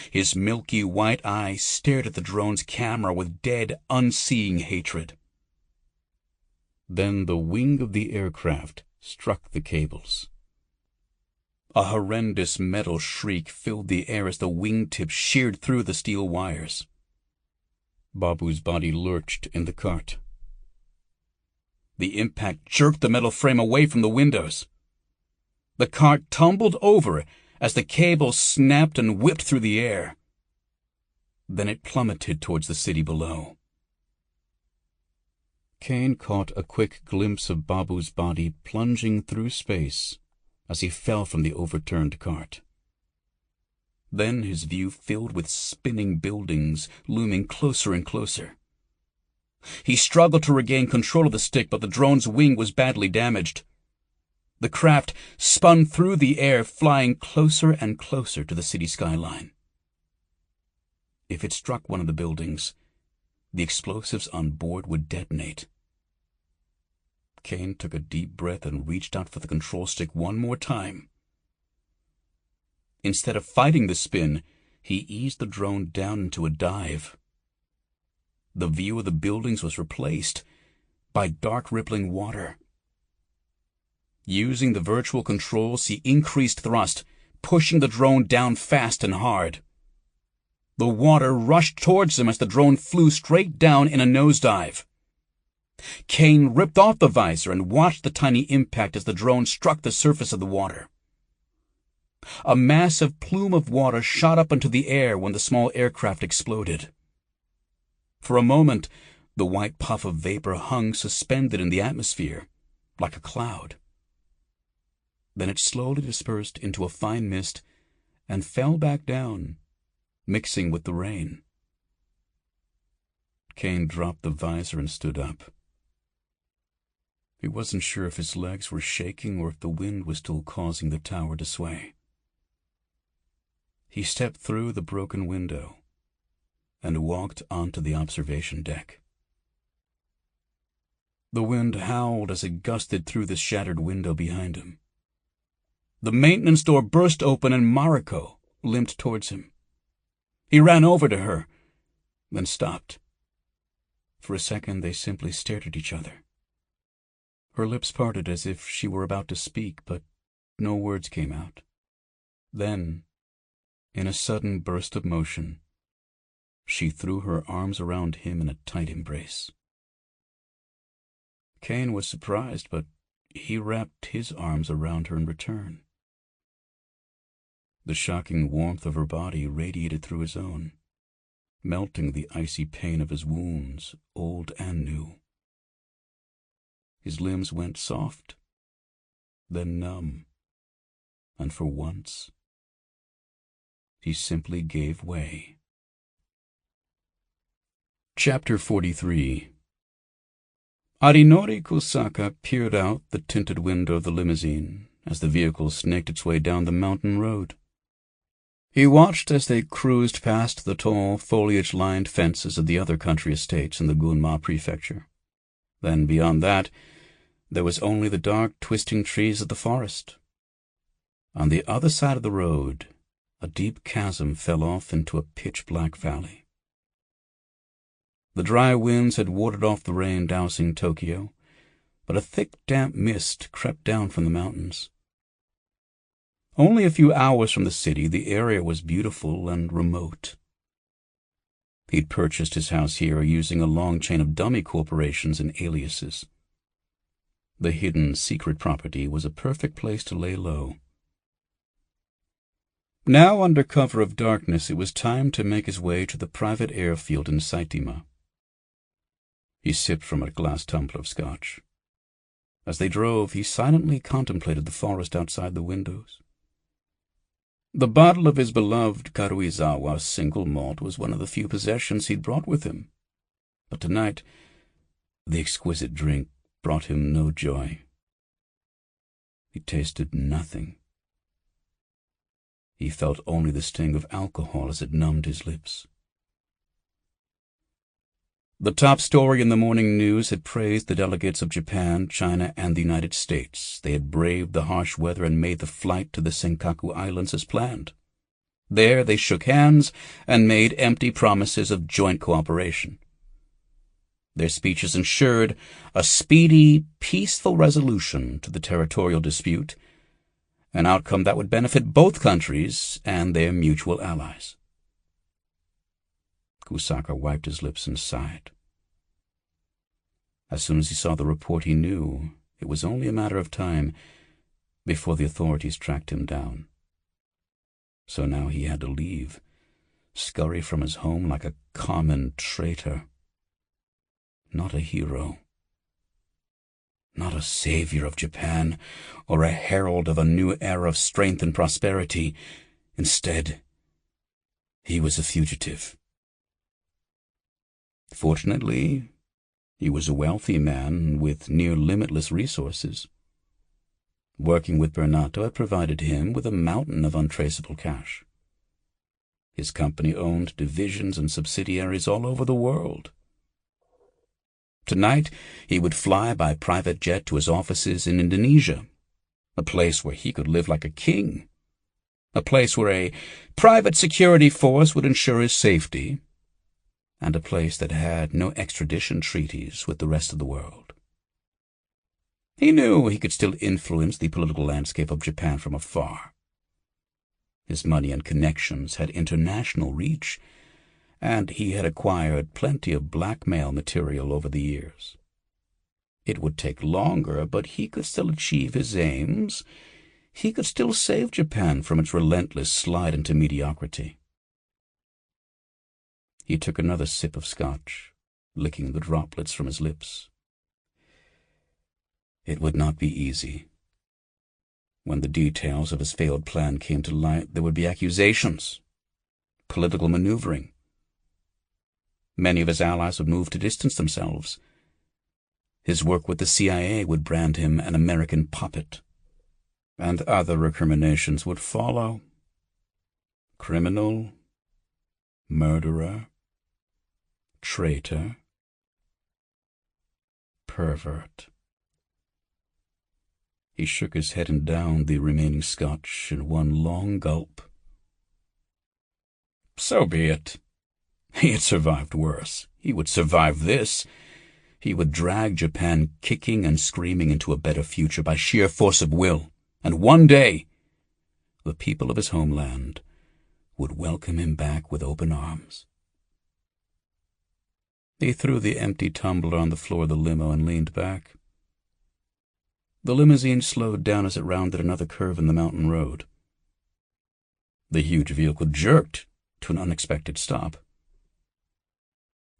His milky white eyes stared at the drone's camera with dead, unseeing hatred. Then the wing of the aircraft struck the cables. A horrendous metal shriek filled the air as the wingtips sheared through the steel wires. Babu's body lurched in the cart. The impact jerked the metal frame away from the windows. The cart tumbled over as the cables snapped and whipped through the air. Then it plummeted towards the city below. Caine caught a quick glimpse of Babu's body plunging through space as he fell from the overturned cart. Then his view filled with spinning buildings looming closer and closer. He struggled to regain control of the stick, but the drone's wing was badly damaged. The craft spun through the air, flying closer and closer to the city skyline. If it struck one of the buildings, the explosives on board would detonate. Caine took a deep breath and reached out for the control stick one more time. Instead of fighting the spin, he eased the drone down into a dive. The view of the buildings was replaced by dark rippling water. Using the virtual controls, he increased thrust, pushing the drone down fast and hard. The water rushed towards him as the drone flew straight down in a nosedive. Caine ripped off the visor and watched the tiny impact as the drone struck the surface of the water. A massive plume of water shot up into the air when the small aircraft exploded. For a moment, the white puff of vapor hung suspended in the atmosphere, like a cloud. Then it slowly dispersed into a fine mist and fell back down, mixing with the rain. Caine dropped the visor and stood up. He wasn't sure if his legs were shaking or if the wind was still causing the tower to sway. He stepped through the broken window and walked onto the observation deck. The wind howled as it gusted through the shattered window behind him. The maintenance door burst open and Mariko limped towards him. He ran over to her, then stopped. For a second they simply stared at each other. Her lips parted as if she were about to speak, but no words came out. Then, in a sudden burst of motion, she threw her arms around him in a tight embrace. Caine was surprised, but he wrapped his arms around her in return. The shocking warmth of her body radiated through his own, melting the icy pain of his wounds, old and new. His limbs went soft, then numb, and for once, he simply gave way. Chapter 43. Arinori Kusaka peered out the tinted window of the limousine as the vehicle snaked its way down the mountain road. He watched as they cruised past the tall, foliage-lined fences of the other country estates in the Gunma prefecture. Then, beyond that, there was only the dark, twisting trees of the forest. On the other side of the road, a deep chasm fell off into a pitch-black valley. The dry winds had warded off the rain dousing Tokyo, but a thick, damp mist crept down from the mountains. Only a few hours from the city, the area was beautiful and remote. He'd purchased his house here using a long chain of dummy corporations and aliases. The hidden, secret property was a perfect place to lay low. Now, under cover of darkness, it was time to make his way to the private airfield in Saitama. He sipped from a glass tumbler of scotch. As they drove, he silently contemplated the forest outside the windows. The bottle of his beloved Karuizawa single malt was one of the few possessions he'd brought with him. But tonight, the exquisite drink brought him no joy. He tasted nothing. He felt only the sting of alcohol as it numbed his lips. The top story in the morning news had praised the delegates of Japan, China, and the United States. They had braved the harsh weather and made the flight to the Senkaku Islands as planned. There they shook hands and made empty promises of joint cooperation. Their speeches ensured a speedy, peaceful resolution to the territorial dispute, an outcome that would benefit both countries and their mutual allies. Kusaka wiped his lips and sighed. As soon as he saw the report, he knew it was only a matter of time before the authorities tracked him down. So now he had to leave, scurry from his home like a common traitor. Not a hero. Not a savior of Japan, or a herald of a new era of strength and prosperity. Instead, he was a fugitive. Fortunately, he was a wealthy man with near-limitless resources. Working with Bernato had provided him with a mountain of untraceable cash. His company owned divisions and subsidiaries all over the world. Tonight, he would fly by private jet to his offices in Indonesia, a place where he could live like a king, a place where a private security force would ensure his safety, and a place that had no extradition treaties with the rest of the world. He knew he could still influence the political landscape of Japan from afar. His money and connections had international reach, and he had acquired plenty of blackmail material over the years. It would take longer, but he could still achieve his aims. He could still save Japan from its relentless slide into mediocrity. He took another sip of scotch, licking the droplets from his lips. It would not be easy. When the details of his failed plan came to light, there would be accusations, political maneuvering. Many of his allies would move to distance themselves. His work with the CIA would brand him an American puppet, and other recriminations would follow. Criminal, murderer, traitor, pervert. He shook his head and downed the remaining scotch in one long gulp. So be it. He had survived worse. He would survive this. He would drag Japan kicking and screaming into a better future by sheer force of will. And one day, the people of his homeland would welcome him back with open arms. He threw the empty tumbler on the floor of the limo and leaned back. The limousine slowed down as it rounded another curve in the mountain road. The huge vehicle jerked to an unexpected stop.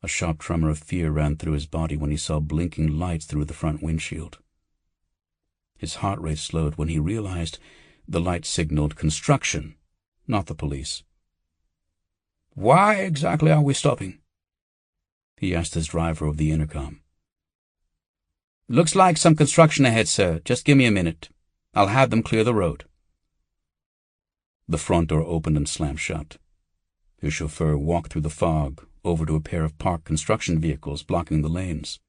A sharp tremor of fear ran through his body when he saw blinking lights through the front windshield. His heart rate slowed when he realized the light signaled construction, not the police. "Why exactly are we stopping?" he asked his driver over the intercom. "Looks like some construction ahead, sir. Just give me a minute. I'll have them clear the road." The front door opened and slammed shut. His chauffeur walked through the fog, over to a pair of parked construction vehicles blocking the lanes.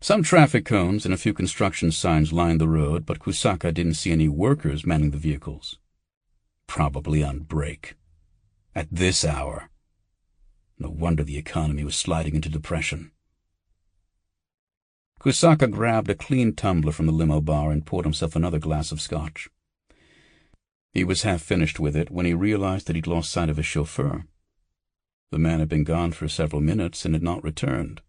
Some traffic cones and a few construction signs lined the road, but Kusaka didn't see any workers manning the vehicles. Probably on break. At this hour. No wonder the economy was sliding into depression. Kusaka grabbed a clean tumbler from the limo bar and poured himself another glass of scotch. He was half finished with it when he realized that he'd lost sight of his chauffeur. The man had been gone for several minutes and had not returned.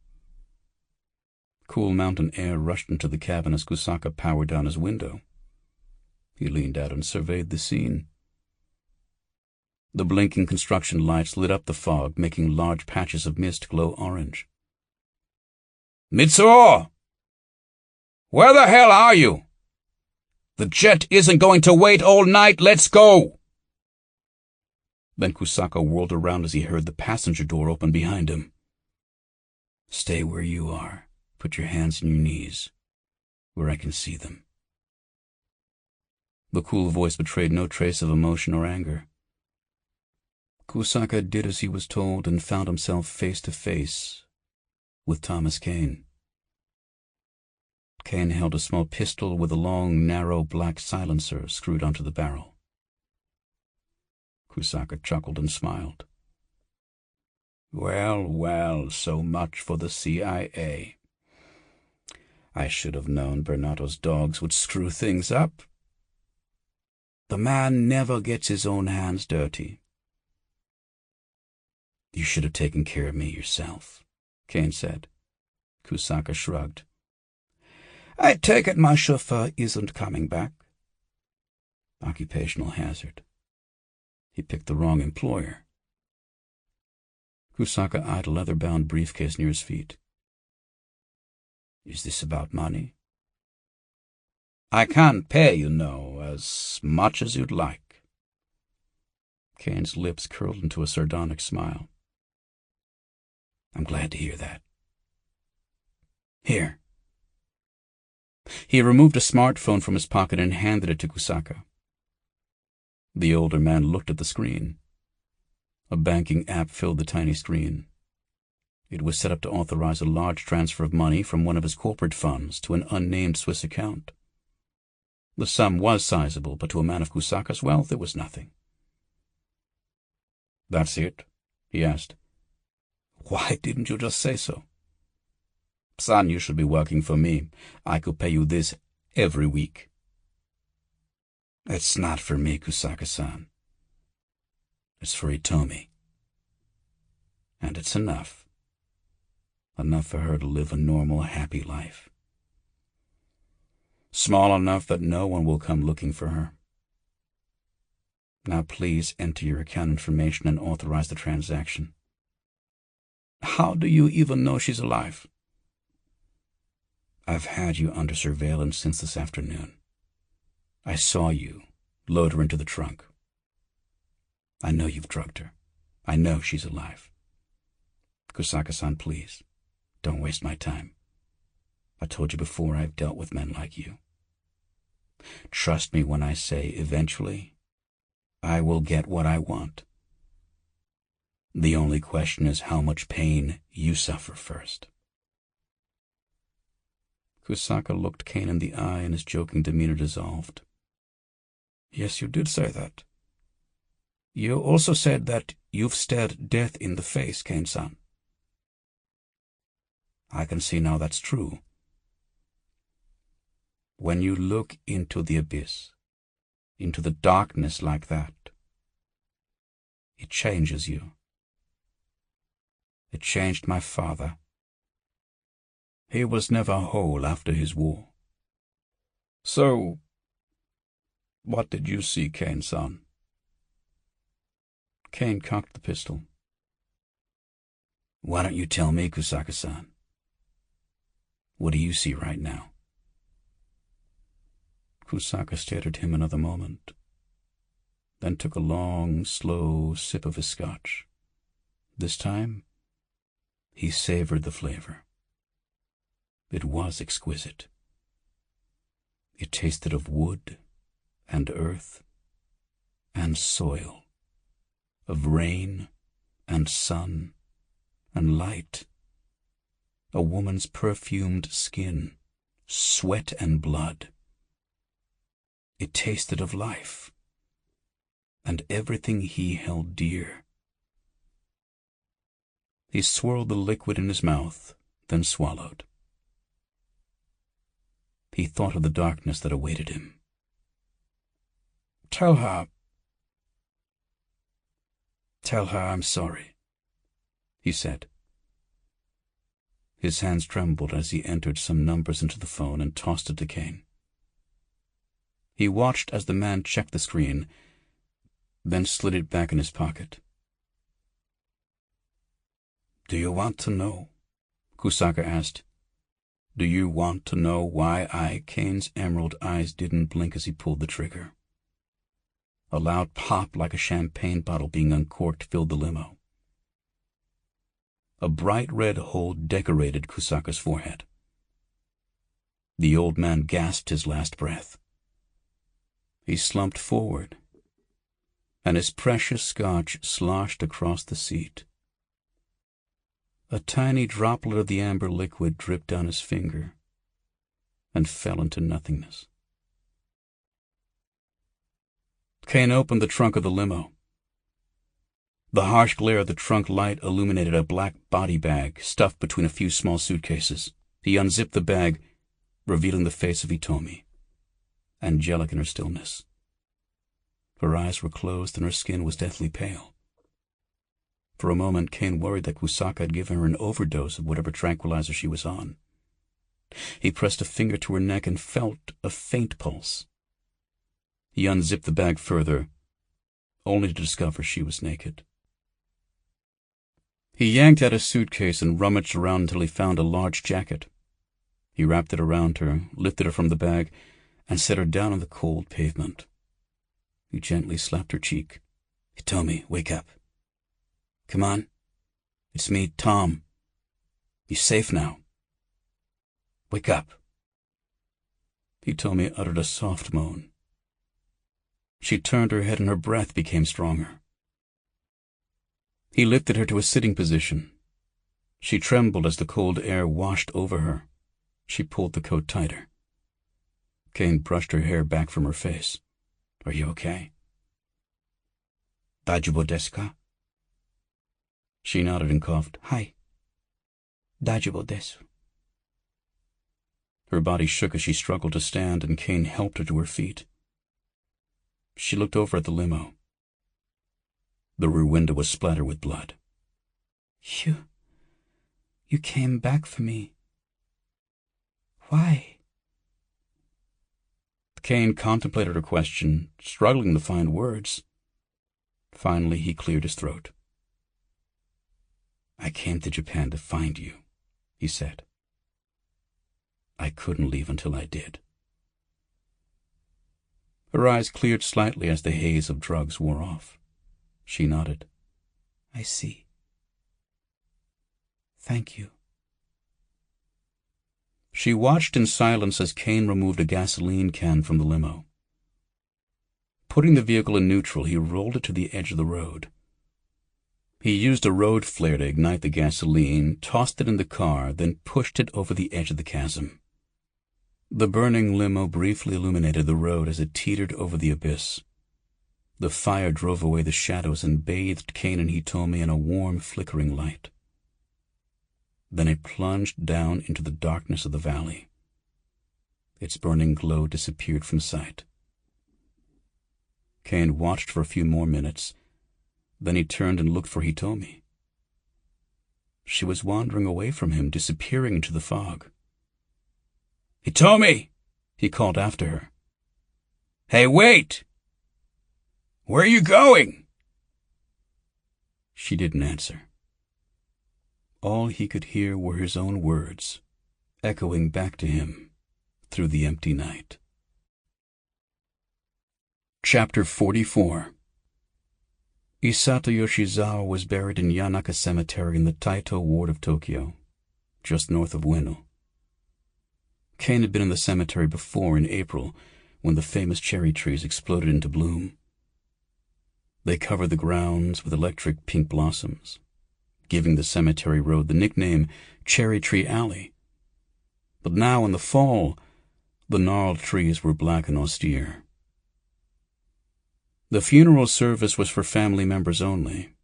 Cool mountain air rushed into the cabin as Kusaka powered down his window. He leaned out and surveyed the scene. The blinking construction lights lit up the fog, making large patches of mist glow orange. "Mitsuo! Where the hell are you? The jet isn't going to wait all night. Let's go!" Then Kusaka whirled around as he heard the passenger door open behind him. "Stay where you are. Put your hands on your knees, where I can see them." The cool voice betrayed no trace of emotion or anger. Kusaka did as he was told and found himself face to face with Thomas Caine. Caine held a small pistol with a long, narrow black silencer screwed onto the barrel. Kusaka chuckled and smiled. "Well, well, so much for the CIA. I should have known Bernato's dogs would screw things up. The man never gets his own hands dirty." "You should have taken care of me yourself," Caine said. Kusaka shrugged. "I take it my chauffeur isn't coming back." Occupational hazard. He picked the wrong employer. Kusaka eyed a leather-bound briefcase near his feet. "Is this about money?" "I can't pay, you know, as much as you'd like." Caine's lips curled into a sardonic smile. "I'm glad to hear that. Here." He removed a smartphone from his pocket and handed it to Kusaka. The older man looked at the screen. A banking app filled the tiny screen. It was set up to authorize a large transfer of money from one of his corporate funds to an unnamed Swiss account. The sum was sizable, but to a man of Kusaka's wealth it was nothing. "That's it?" he asked. "Why didn't you just say so?" "Son, you should be working for me. I could pay you this every week." "It's not for me, Kusaka-san. It's for Hitomi. And it's enough. enough for her to live a normal, happy life. Small enough that no one will come looking for her. Now please enter your account information and authorize the transaction. How do you even know she's alive? I've had you under surveillance since this afternoon. I saw you load her into the trunk. I know you've drugged her. I know she's alive. Kusaka-san, please, don't waste my time. I told you before, I've dealt with men like you. Trust me when I say eventually I will get what I want. The only question is how much pain you suffer first. Kusaka looked Caine in the eye and his joking demeanor dissolved. Yes, you did say that. You also said that you've stared death in the face, Caine-san. I can see now that's true. When you look into the abyss, into the darkness like that, it changes you. It changed my father. He was never whole after his war. So, what did you see, Caine-san? Caine cocked the pistol. Why don't you tell me, Kusaka-san? What do you see right now? Kusaka stared at him another moment, then took a long, slow sip of his scotch. This time, he savored the flavor. It was exquisite. It tasted of wood and earth and soil, of rain and sun and light, a woman's perfumed skin, sweat and blood. It tasted of life and everything he held dear. He swirled the liquid in his mouth, then swallowed. He thought of the darkness that awaited him. Tell her I'm sorry, he said. His hands trembled as he entered some numbers into the phone and tossed it to Caine. He watched as the man checked the screen, then slid it back in his pocket. Do you want to know? Kusaka asked. Do you want to know why Caine's emerald eyes didn't blink as he pulled the trigger? A loud pop like a champagne bottle being uncorked filled the limo. A bright red hole decorated Kusaka's forehead. The old man gasped his last breath. He slumped forward, and his precious scotch sloshed across the seat. A tiny droplet of the amber liquid dripped down his finger and fell into nothingness. Caine opened the trunk of the limo. The harsh glare of the trunk light illuminated a black body bag stuffed between a few small suitcases. He unzipped the bag, revealing the face of Hitomi, angelic in her stillness. Her eyes were closed and her skin was deathly pale. For a moment, Caine worried that Kusaka had given her an overdose of whatever tranquilizer she was on. He pressed a finger to her neck and felt a faint pulse. He unzipped the bag further, only to discover she was naked. He yanked out a suitcase and rummaged around until he found a large jacket. He wrapped it around her, lifted her from the bag, and set her down on the cold pavement. He gently slapped her cheek. "Hitomi, wake up. Come on. It's me, Tom. You're safe now. Wake up." Hitomi uttered a soft moan. She turned her head and her breath became stronger. He lifted her to a sitting position. She trembled as the cold air washed over her. She pulled the coat tighter. Caine brushed her hair back from her face. "Are you okay?" "Daijoubu desu ka?" She nodded and coughed. "Hai. Daijoubu desu." Her body shook as she struggled to stand, and Caine helped her to her feet. She looked over at the limo. The rear window was splattered with blood. You came back for me. Why? Caine contemplated her question, struggling to find words. Finally, he cleared his throat. I came to Japan to find you, he said. I couldn't leave until I did. Her eyes cleared slightly as the haze of drugs wore off. She nodded. I see. Thank you. She watched in silence as Caine removed a gasoline can from the limo. Putting the vehicle in neutral, he rolled it to the edge of the road. He used a road flare to ignite the gasoline, tossed it in the car, then pushed it over the edge of the chasm. The burning limo briefly illuminated the road as it teetered over the abyss. The fire drove away the shadows and bathed Caine and Hitomi in a warm, flickering light. Then it plunged down into the darkness of the valley. Its burning glow disappeared from sight. Caine watched for a few more minutes. Then he turned and looked for Hitomi. She was wandering away from him, disappearing into the fog. "Hitomi!" he called after her. "Hey, wait! Where are you going?" She didn't answer. All he could hear were his own words, echoing back to him through the empty night. Chapter 44. Isato Yoshizawa was buried in Yanaka Cemetery in the Taito ward of Tokyo, just north of Ueno. Caine had been in the cemetery before in April, when the famous cherry trees exploded into bloom. They covered the grounds with electric pink blossoms, giving the cemetery road the nickname Cherry Tree Alley. But now in the fall, the gnarled trees were black and austere. The funeral service was for family members only.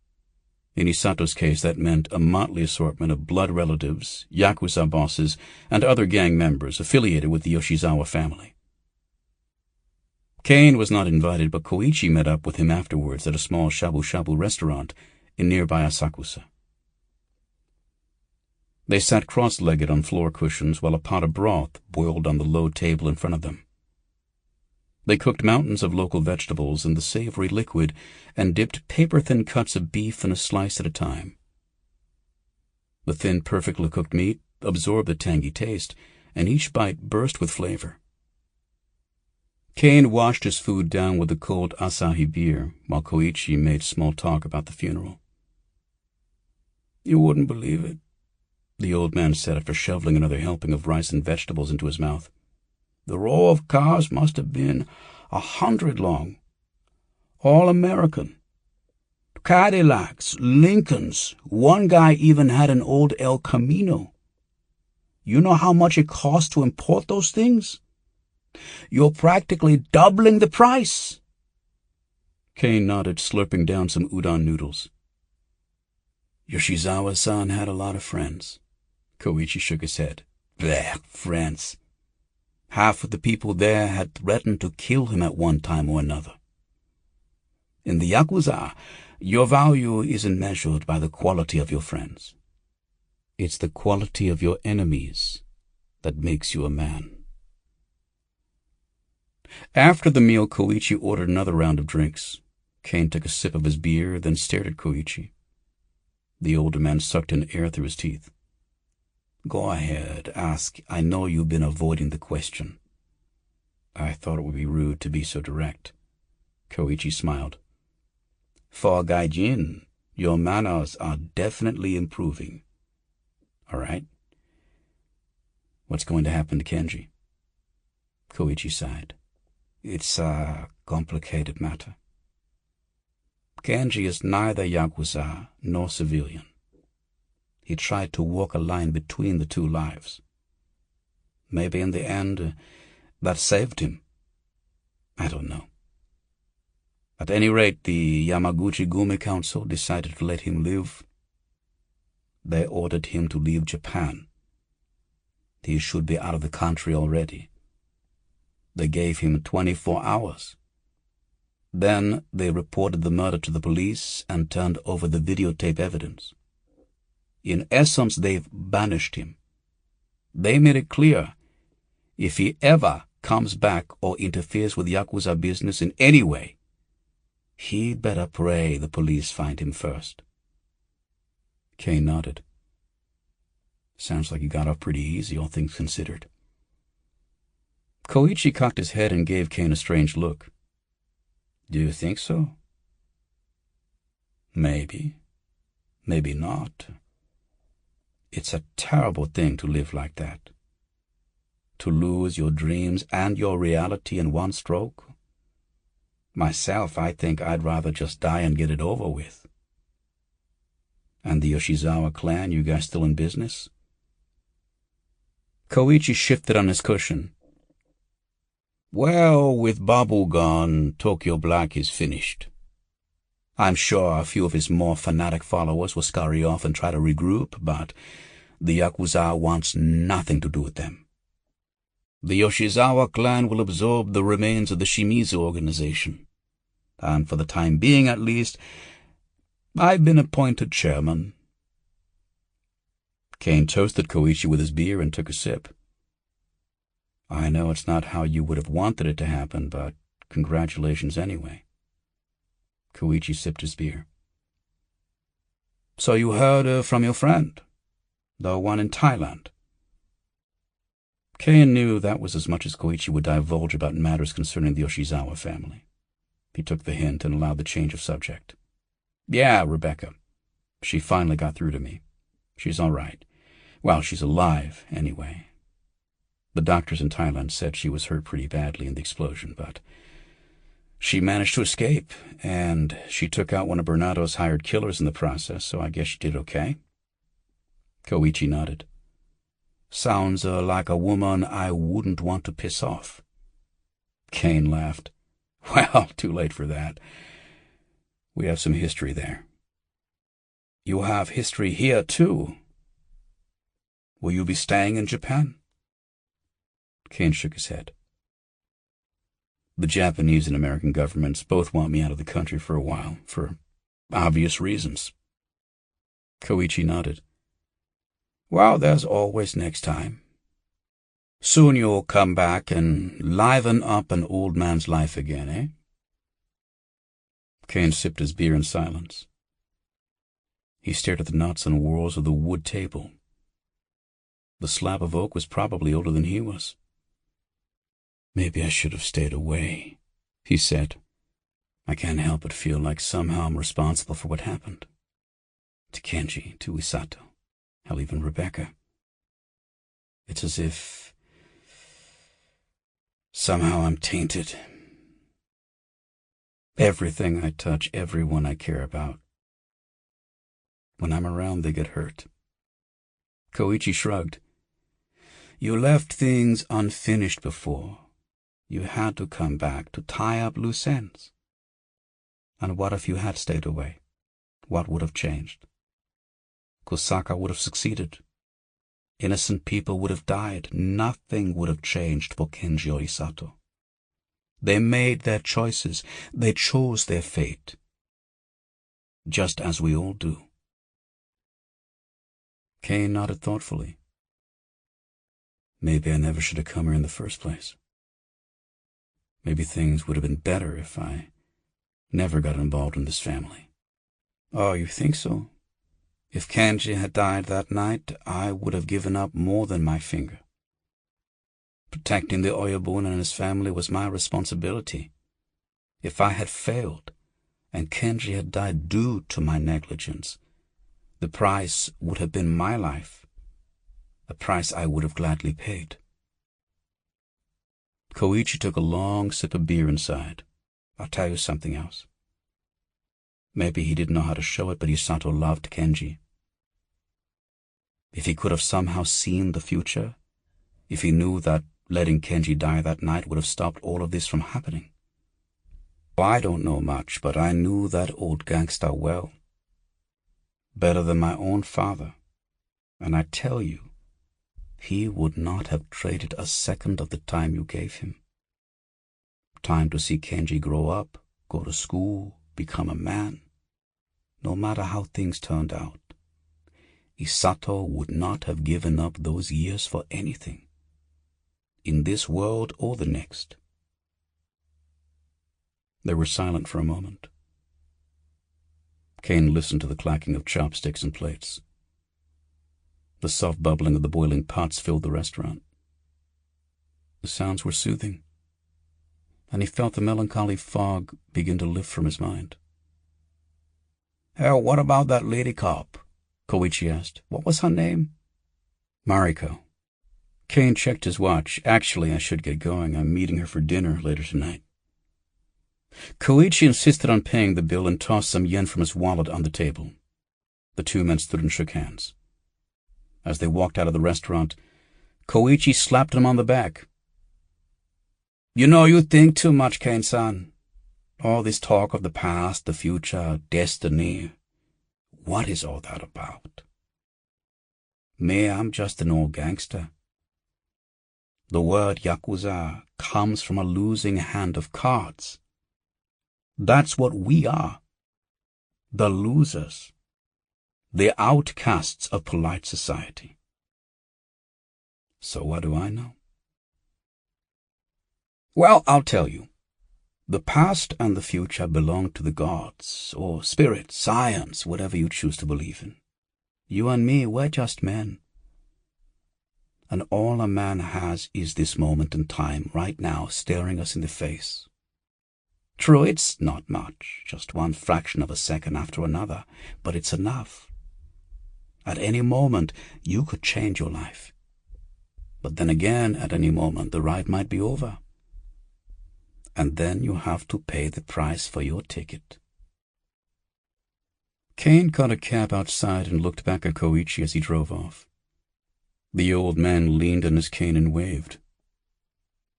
In Isato's case, that meant a motley assortment of blood relatives, yakuza bosses, and other gang members affiliated with the Yoshizawa family. Caine was not invited, but Koichi met up with him afterwards at a small shabu-shabu restaurant in nearby Asakusa. They sat cross-legged on floor cushions while a pot of broth boiled on the low table in front of them. They cooked mountains of local vegetables in the savory liquid and dipped paper-thin cuts of beef in a slice at a time. The thin, perfectly cooked meat absorbed the tangy taste, and each bite burst with flavor. Caine washed his food down with the cold Asahi beer, while Koichi made small talk about the funeral. "You wouldn't believe it," the old man said after shoveling another helping of rice and vegetables into his mouth. "The row of cars must have been 100 long. All American. Cadillacs, Lincolns. One guy even had an old El Camino. You know how much it costs to import those things? You're practically doubling the price." Caine nodded, slurping down some udon noodles. "Yoshizawa-san had a lot of friends." Koichi shook his head. "Bleh, friends. Half of the people there had threatened to kill him at one time or another. In the Yakuza, your value isn't measured by the quality of your friends. It's the quality of your enemies that makes you a man." After the meal, Koichi ordered another round of drinks. Caine took a sip of his beer, then stared at Koichi. The older man sucked in air through his teeth. "Go ahead, ask. I know you've been avoiding the question." "I thought it would be rude to be so direct." Koichi smiled. "For Gaijin, your manners are definitely improving." "All right. What's going to happen to Kenji?" Koichi sighed. "It's a complicated matter. Kenji is neither Yakuza nor civilian. He tried to walk a line between the two lives. Maybe in the end, that saved him. I don't know. At any rate, the Yamaguchi Gumi Council decided to let him live. They ordered him to leave Japan. He should be out of the country already. They gave him 24 hours. Then they reported the murder to the police and turned over the videotape evidence. In essence, they've banished him. They made it clear, if he ever comes back or interferes with Yakuza business in any way, he'd better pray the police find him first. Caine nodded. Sounds like you got off pretty easy, all things considered. Koichi cocked his head and gave Caine a strange look. Do you think so? Maybe. Maybe not. It's a terrible thing to live like that. To lose your dreams and your reality in one stroke. Myself, I think I'd rather just die and get it over with. And the Yoshizawa clan, you guys still in business? Koichi shifted on his cushion. Well, with Babu gone, Tokyo Black is finished. I'm sure a few of his more fanatic followers will scurry off and try to regroup, but the Yakuza wants nothing to do with them. The Yoshizawa clan will absorb the remains of the Shimizu organization. And for the time being, at least, I've been appointed chairman. Caine toasted Koichi with his beer and took a sip. I know it's not how you would have wanted it to happen, but congratulations anyway. Koichi sipped his beer. So you heard from your friend, the one in Thailand? Caine knew that was as much as Koichi would divulge about matters concerning the Yoshizawa family. He took the hint and allowed the change of subject. Yeah, Rebecca. She finally got through to me. She's all right. Well, she's alive, anyway. The doctors in Thailand said she was hurt pretty badly in the explosion, but she managed to escape, and she took out one of Bernardo's hired killers in the process, so I guess she did okay. Koichi nodded. Sounds like a woman I wouldn't want to piss off. Caine laughed. Well, too late for that. We have some history there. You have history here, too. Will you be staying in Japan? Caine shook his head. The Japanese and American governments both want me out of the country for a while, for obvious reasons. Koichi nodded. Well, there's always next time. Soon you'll come back and liven up an old man's life again, eh? Caine sipped his beer in silence. He stared at the knots and whorls of the wood table. The slab of oak was probably older than he was. Maybe I should have stayed away, he said. I can't help but feel like somehow I'm responsible for what happened. To Kenji, to Isato, hell, even Rebecca. It's as if somehow I'm tainted. Everything I touch, everyone I care about. When I'm around, they get hurt. Koichi shrugged. You left things unfinished before. You had to come back to tie up loose ends. And what if you had stayed away? What would have changed? Kusaka would have succeeded. Innocent people would have died. Nothing would have changed for Kenji or Isato. They made their choices. They chose their fate. Just as we all do. Caine nodded thoughtfully. Maybe I never should have come here in the first place. Maybe things would have been better if I never got involved in this family. Oh, you think so? If Kenji had died that night, I would have given up more than my finger. Protecting the Oyabun and his family was my responsibility. If I had failed, and Kenji had died due to my negligence, the price would have been my life, a price I would have gladly paid. Koichi took a long sip of beer and sighed. I'll tell you something else. Maybe he didn't know how to show it, but Isato loved Kenji. If he could have somehow seen the future, if he knew that letting Kenji die that night would have stopped all of this from happening. I don't know much, but I knew that old gangster well. Better than my own father. And I tell you, he would not have traded a second of the time you gave him. Time to see Kenji grow up, go to school, become a man. No matter how things turned out. Isato would not have given up those years for anything, in this world or the next. They were silent for a moment. Caine listened to the clacking of chopsticks and plates. The soft bubbling of the boiling pots filled the restaurant. The sounds were soothing, and he felt the melancholy fog begin to lift from his mind. "Hell, what about that lady cop?" Koichi asked. "What was her name?" "Mariko." Caine checked his watch. "Actually, I should get going. I'm meeting her for dinner later tonight." Koichi insisted on paying the bill and tossed some yen from his wallet on the table. The two men stood and shook hands. As they walked out of the restaurant, Koichi slapped him on the back. "You know, you think too much, Caine-san. All this talk of the past, the future, destiny. What is all that about? Me, I'm just an old gangster. The word Yakuza comes from a losing hand of cards. That's what we are. The losers. The outcasts of polite society. So what do I know? Well, I'll tell you. The past and the future belong to the gods, or spirit, science, whatever you choose to believe in. You and me, we're just men. And all a man has is this moment in time, right now, staring us in the face. True, it's not much, just one fraction of a second after another, but it's enough. At any moment, you could change your life. But then again, at any moment, the ride might be over. And then you have to pay the price for your ticket. Caine caught a cab outside and looked back at Koichi as he drove off. The old man leaned on his cane and waved.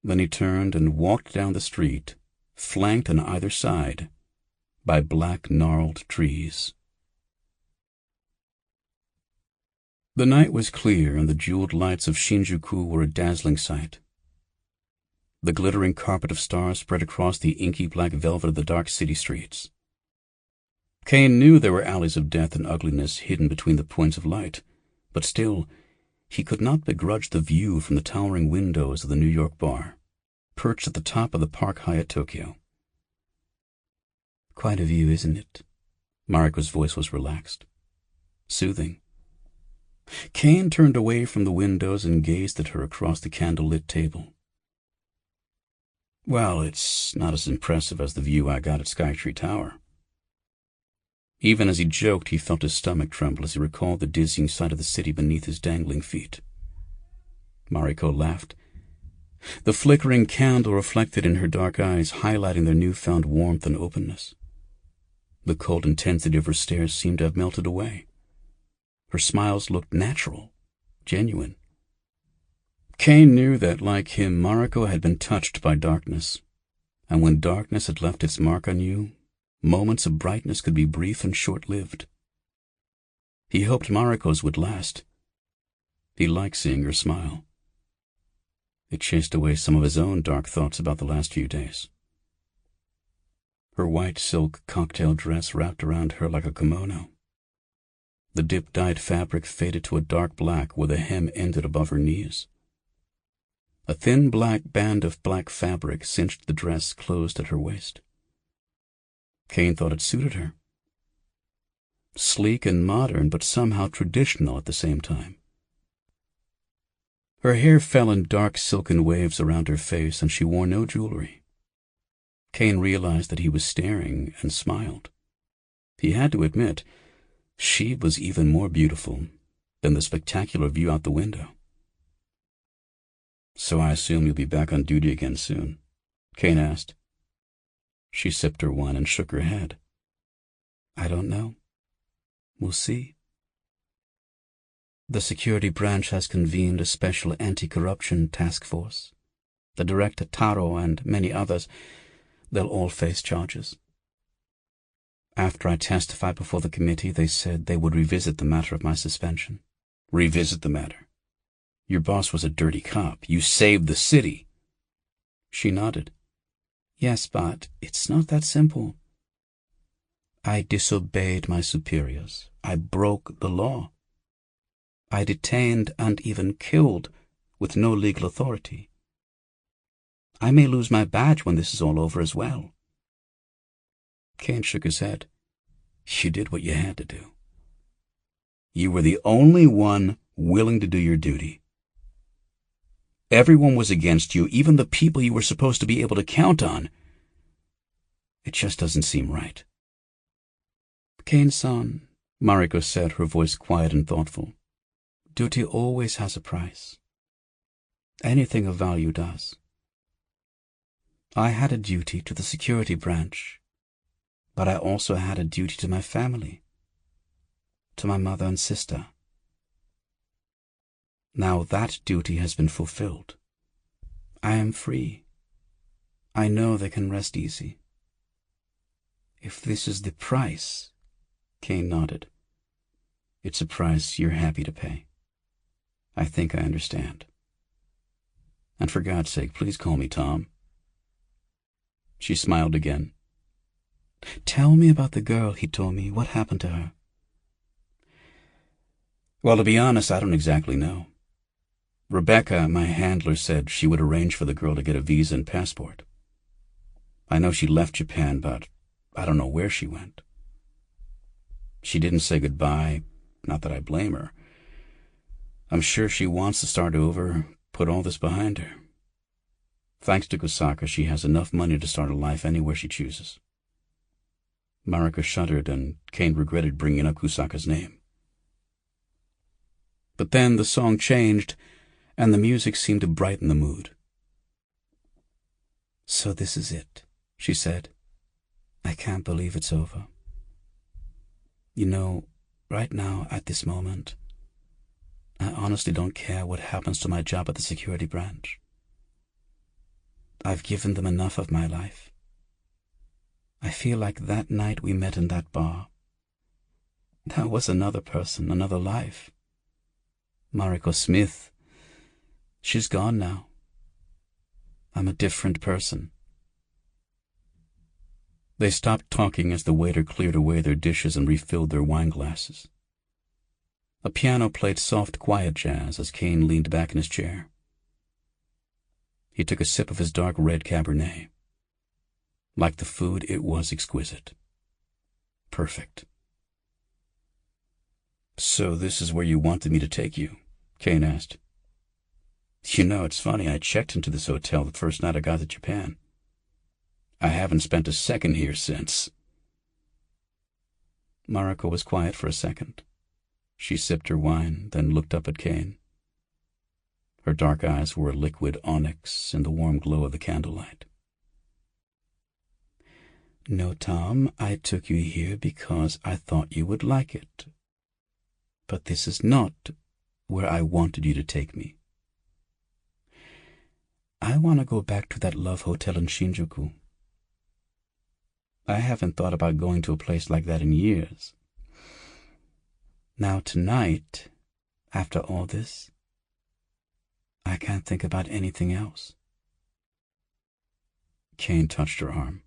Then he turned and walked down the street, flanked on either side by black gnarled trees. The night was clear, and the jeweled lights of Shinjuku were a dazzling sight. The glittering carpet of stars spread across the inky black velvet of the dark city streets. Caine knew there were alleys of death and ugliness hidden between the points of light, but still, he could not begrudge the view from the towering windows of the New York bar, perched at the top of the Park Hyatt Tokyo. "Quite a view, isn't it?" Mariko's voice was relaxed, soothing. Caine turned away from the windows and gazed at her across the candle-lit table. "Well, it's not as impressive as the view I got at Skytree Tower." Even as he joked, he felt his stomach tremble as he recalled the dizzying sight of the city beneath his dangling feet. Mariko laughed. The flickering candle reflected in her dark eyes, highlighting their newfound warmth and openness. The cold intensity of her stares seemed to have melted away. Her smiles looked natural, genuine. Caine knew that, like him, Mariko had been touched by darkness, and when darkness had left its mark on you, moments of brightness could be brief and short-lived. He hoped Mariko's would last. He liked seeing her smile. It chased away some of his own dark thoughts about the last few days. Her white silk cocktail dress wrapped around her like a kimono. The dip-dyed fabric faded to a dark black where the hem ended above her knees. A thin black band of black fabric cinched the dress closed at her waist. Caine thought it suited her. Sleek and modern, but somehow traditional at the same time. Her hair fell in dark silken waves around her face, and she wore no jewelry. Caine realized that he was staring and smiled. He had to admit, she was even more beautiful than the spectacular view out the window. "So I assume you'll be back on duty again soon?" Caine asked. She sipped her wine and shook her head. "I don't know. We'll see. The security branch has convened a special anti-corruption task force. The director Taro and many others, they'll all face charges. After I testified before the committee, they said they would revisit the matter of my suspension." "Revisit the matter? Your boss was a dirty cop. You saved the city." She nodded. "Yes, but it's not that simple. I disobeyed my superiors. I broke the law. I detained and even killed with no legal authority. I may lose my badge when this is all over as well. Caine shook his head. You did what you had to do. You were the only one willing to do your duty. Everyone was against you, even the people you were supposed to be able to count on. It just doesn't seem right. Caine-san, Mariko said, her voice quiet and thoughtful, duty always has a price. Anything of value does. I had a duty to the security branch, but I also had a duty to my family, to my mother and sister. Now that duty has been fulfilled. I am free. I know they can rest easy. If this is the price, Caine nodded, it's a price you're happy to pay. I think I understand. And for God's sake, please call me Tom. She smiled again. Tell me about the girl, he told me. What happened to her? Well, to be honest, I don't exactly know. Rebecca, my handler, said she would arrange for the girl to get a visa and passport. I know she left Japan, but I don't know where she went. She didn't say goodbye, not that I blame her. I'm sure she wants to start over, put all this behind her. Thanks to Kusaka, she has enough money to start a life anywhere she chooses. Mariko shuddered, and Caine regretted bringing up Kusaka's name. But then the song changed, and the music seemed to brighten the mood. So this is it, she said. I can't believe it's over. You know, right now, at this moment, I honestly don't care what happens to my job at the security branch. I've given them enough of my life. I feel like that night we met in that bar. That was another person, another life. Mariko Smith. She's gone now. I'm a different person. They stopped talking as the waiter cleared away their dishes and refilled their wine glasses. A piano played soft, quiet jazz as Caine leaned back in his chair. He took a sip of his dark red Cabernet. Like the food, it was exquisite. Perfect. So this is where you wanted me to take you? Caine asked. You know, it's funny, I checked into this hotel the first night I got to Japan. I haven't spent a second here since. Mariko was quiet for a second. She sipped her wine, then looked up at Caine. Her dark eyes were a liquid onyx in the warm glow of the candlelight. No, Tom, I took you here because I thought you would like it. But this is not where I wanted you to take me. I want to go back to that love hotel in Shinjuku. I haven't thought about going to a place like that in years. Now tonight, after all this, I can't think about anything else. Caine touched her arm.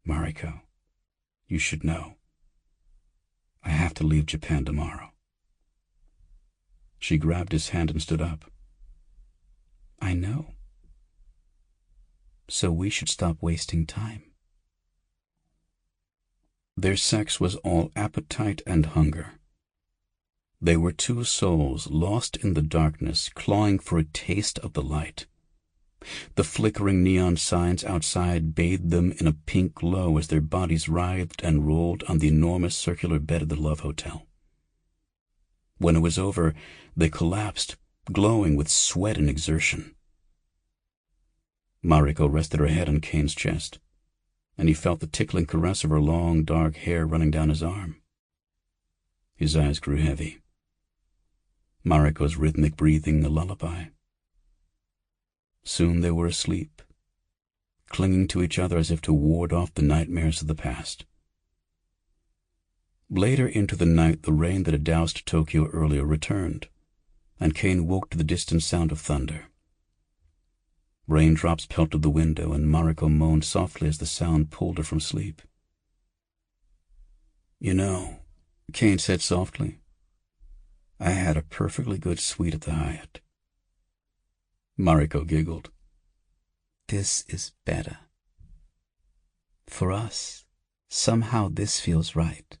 Mariko, you should know. I have to leave Japan tomorrow. She grabbed his hand and stood up. I know. So we should stop wasting time. Their sex was all appetite and hunger. They were two souls lost in the darkness, clawing for a taste of the light. The flickering neon signs outside bathed them in a pink glow as their bodies writhed and rolled on the enormous circular bed of the Love Hotel. When it was over, they collapsed, glowing with sweat and exertion. Mariko rested her head on Caine's chest, and he felt the tickling caress of her long, dark hair running down his arm. His eyes grew heavy. Mariko's rhythmic breathing a lullaby. Soon they were asleep, clinging to each other as if to ward off the nightmares of the past. Later into the night, the rain that had doused Tokyo earlier returned, and Caine woke to the distant sound of thunder. Raindrops pelted the window, and Mariko moaned softly as the sound pulled her from sleep. You know, Caine said softly, I had a perfectly good suite at the Hyatt. Mariko giggled. This is better. For us, somehow this feels right.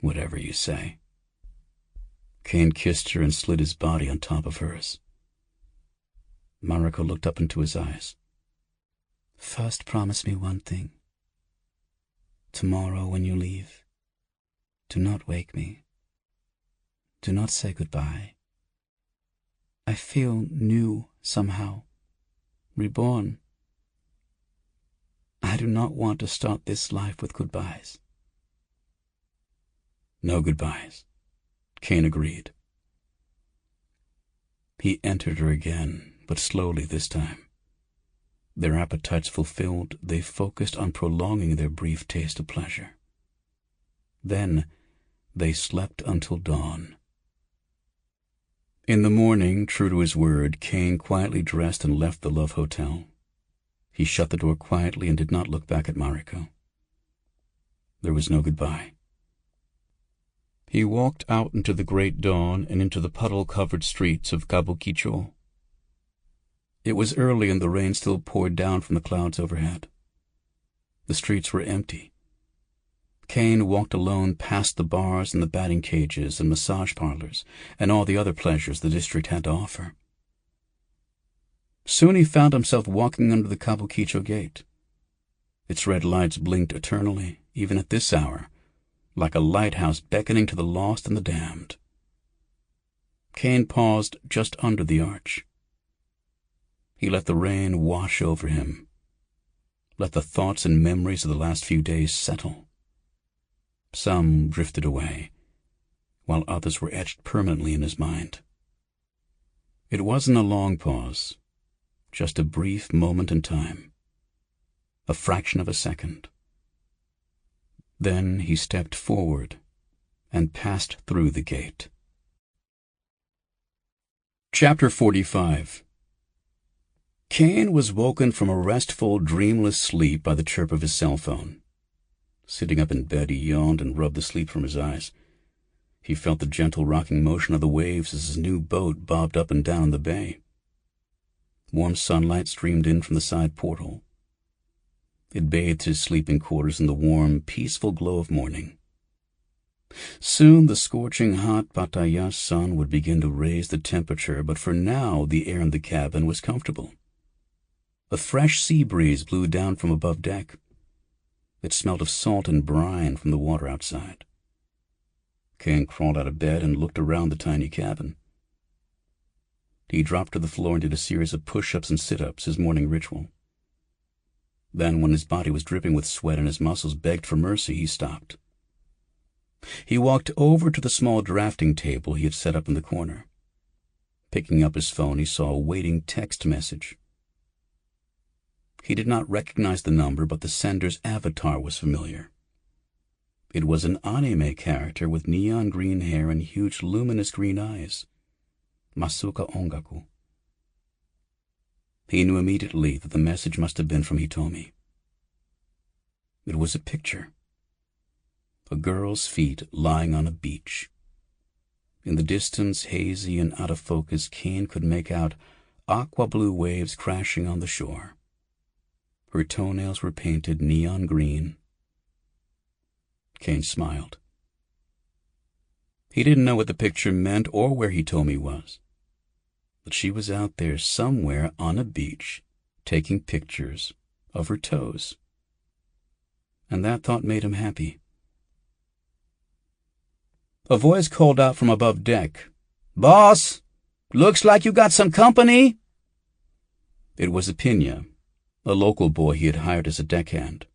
Whatever you say. Caine kissed her and slid his body on top of hers. Mariko looked up into his eyes. First promise me one thing. Tomorrow when you leave, do not wake me. Do not say goodbye. I feel new somehow, reborn. I do not want to start this life with goodbyes. No goodbyes, Caine agreed. He entered her again, but slowly this time. Their appetites fulfilled, they focused on prolonging their brief taste of pleasure. Then they slept until dawn. In the morning, true to his word, Caine quietly dressed and left the Love Hotel. He shut the door quietly and did not look back at Mariko. There was no goodbye. He walked out into the great dawn and into the puddle-covered streets of Kabukicho. It was early and the rain still poured down from the clouds overhead. The streets were empty. Caine walked alone past the bars and the batting cages and massage parlors and all the other pleasures the district had to offer. Soon he found himself walking under the Kabukicho gate. Its red lights blinked eternally, even at this hour, like a lighthouse beckoning to the lost and the damned. Caine paused just under the arch. He let the rain wash over him, let the thoughts and memories of the last few days settle. Some drifted away, while others were etched permanently in his mind. It wasn't a long pause, just a brief moment in time, a fraction of a second. Then he stepped forward and passed through the gate. Chapter 45. Caine was woken from a restful, dreamless sleep by the chirp of his cell phone. Sitting up in bed, he yawned and rubbed the sleep from his eyes. He felt the gentle rocking motion of the waves as his new boat bobbed up and down the bay. Warm sunlight streamed in from the side portal. It bathed his sleeping quarters in the warm, peaceful glow of morning. Soon the scorching hot Pattaya sun would begin to raise the temperature, but for now the air in the cabin was comfortable. A fresh sea breeze blew down from above deck. It smelled of salt and brine from the water outside. Caine crawled out of bed and looked around the tiny cabin. He dropped to the floor and did a series of push-ups and sit-ups, his morning ritual. Then, when his body was dripping with sweat and his muscles begged for mercy, he stopped. He walked over to the small drafting table he had set up in the corner. Picking up his phone, he saw a waiting text message. He did not recognize the number, but the sender's avatar was familiar. It was an anime character with neon green hair and huge luminous green eyes. Masuka Ongaku. He knew immediately that the message must have been from Hitomi. It was a picture. A girl's feet lying on a beach. In the distance, hazy and out of focus, Caine could make out aqua-blue waves crashing on the shore. Her toenails were painted neon green. Caine smiled. He didn't know what the picture meant or where Hitomi was. But she was out there somewhere on a beach, taking pictures of her toes. And that thought made him happy. A voice called out from above deck, "Boss, looks like you got some company." It was Pinya, a local boy he had hired as a deckhand.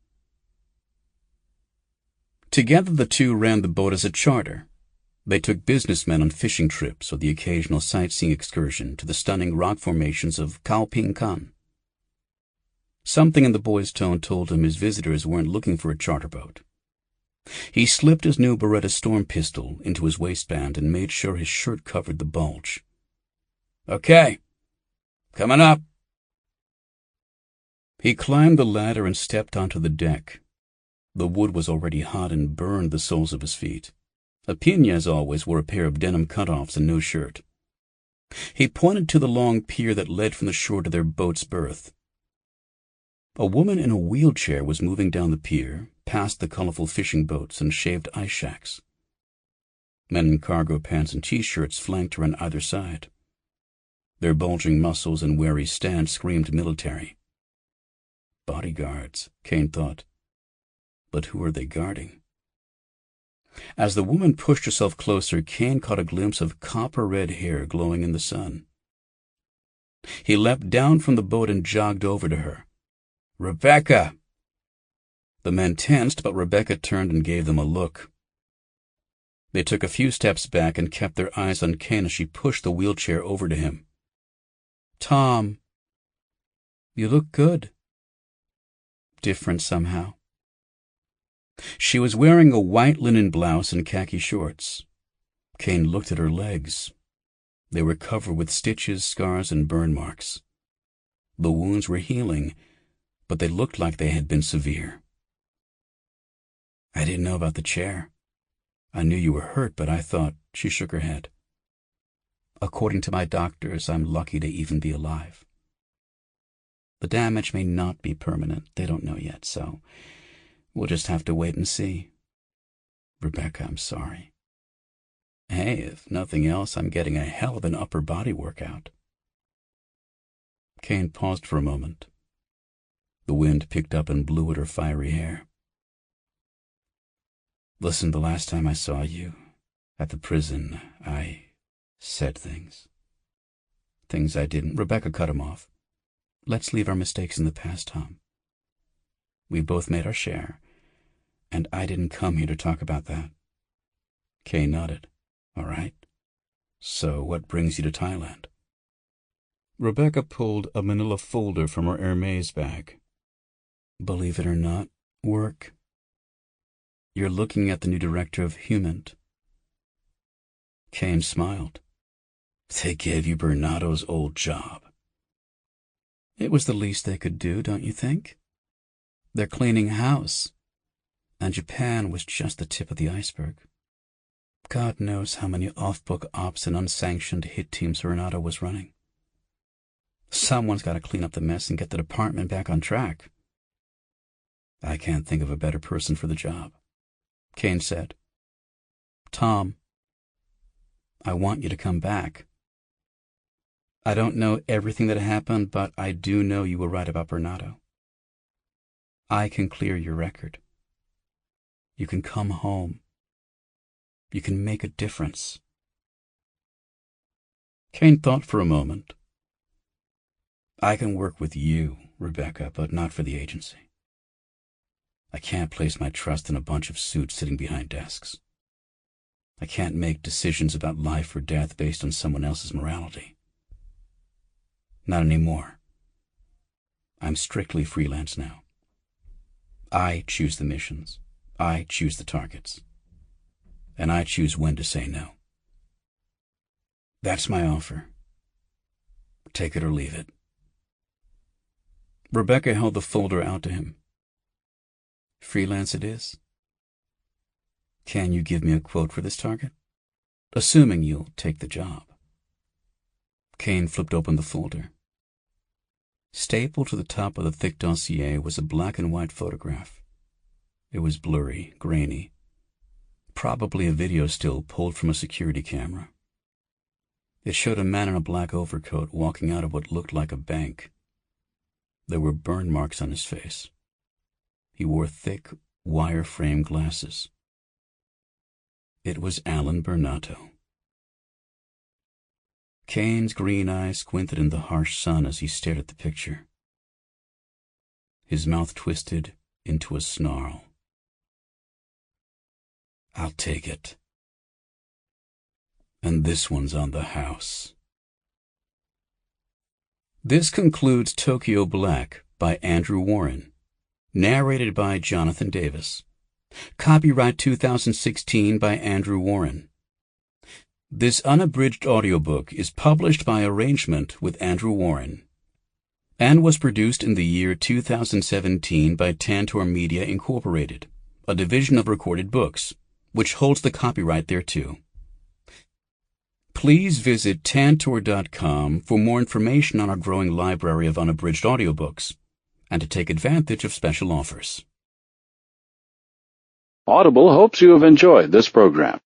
Together the two ran the boat as a charter. They took businessmen on fishing trips or the occasional sightseeing excursion to the stunning rock formations of Kaoping-kan. Something in the boy's tone told him his visitors weren't looking for a charter boat. He slipped his new Beretta storm pistol into his waistband and made sure his shirt covered the bulge. "Okay, coming up." He climbed the ladder and stepped onto the deck. The wood was already hot and burned the soles of his feet. Apina, as always, wore a pair of denim cutoffs and no shirt. He pointed to the long pier that led from the shore to their boat's berth. A woman in a wheelchair was moving down the pier, past the colorful fishing boats and shaved ice shacks. Men in cargo pants and T-shirts flanked her on either side. Their bulging muscles and wary stance screamed military. Bodyguards, Caine thought. But who are they guarding? As the woman pushed herself closer, Caine caught a glimpse of copper-red hair glowing in the sun. He leapt down from the boat and jogged over to her. "Rebecca!" The men tensed, but Rebecca turned and gave them a look. They took a few steps back and kept their eyes on Caine as she pushed the wheelchair over to him. "Tom, you look good. Different somehow." She was wearing a white linen blouse and khaki shorts. Caine looked at her legs. They were covered with stitches, scars, and burn marks. The wounds were healing, but they looked like they had been severe. "I didn't know about the chair. I knew you were hurt, but I thought—" She shook her head. "According to my doctors, I'm lucky to even be alive. The damage may not be permanent. They don't know yet, so we'll just have to wait and see. Rebecca, I'm sorry. Hey, if nothing else, I'm getting a hell of an upper body workout." Caine paused for a moment. The wind picked up and blew at her fiery hair. "Listen, the last time I saw you, at the prison, I said things. Things I didn't—" Rebecca cut him off. "Let's leave our mistakes in the past, Tom. We both made our share, and I didn't come here to talk about that." Caine nodded. "All right. So what brings you to Thailand?" Rebecca pulled a manila folder from her Hermes bag. "Believe it or not, work. You're looking at the new director of Humant." Caine smiled. "They gave you Bernardo's old job." "It was the least they could do, don't you think? They're cleaning house, and Japan was just the tip of the iceberg. God knows how many off-book ops and unsanctioned hit teams Bernardo was running. Someone's got to clean up the mess and get the department back on track. I can't think of a better person for the job," Caine said. "Tom, I want you to come back. I don't know everything that happened, but I do know you were right about Bernardo. I can clear your record. You can come home. You can make a difference." Caine thought for a moment. "I can work with you, Rebecca, but not for the agency. I can't place my trust in a bunch of suits sitting behind desks. I can't make decisions about life or death based on someone else's morality. Not anymore. I'm strictly freelance now. I choose the missions. I choose the targets. And I choose when to say no. That's my offer. Take it or leave it." Rebecca held the folder out to him. "Freelance it is. Can you give me a quote for this target? Assuming you'll take the job." Caine flipped open the folder. Stapled to the top of the thick dossier was a black and white photograph. It was blurry, grainy, probably a video still pulled from a security camera. It showed a man in a black overcoat walking out of what looked like a bank. There were burn marks on his face. He wore thick, wire-frame glasses. It was Alan Bernardo. Caine's green eyes squinted in the harsh sun as he stared at the picture. His mouth twisted into a snarl. "I'll take it. And this one's on the house." This concludes Tokyo Black by Andrew Warren, narrated by Jonathan Davis. Copyright 2016 by Andrew Warren. This unabridged audiobook is published by arrangement with Andrew Warren and was produced in the year 2017 by Tantor Media Incorporated, a division of Recorded Books, which holds the copyright thereto. Please visit tantor.com for more information on our growing library of unabridged audiobooks and to take advantage of special offers. Audible hopes you have enjoyed this program.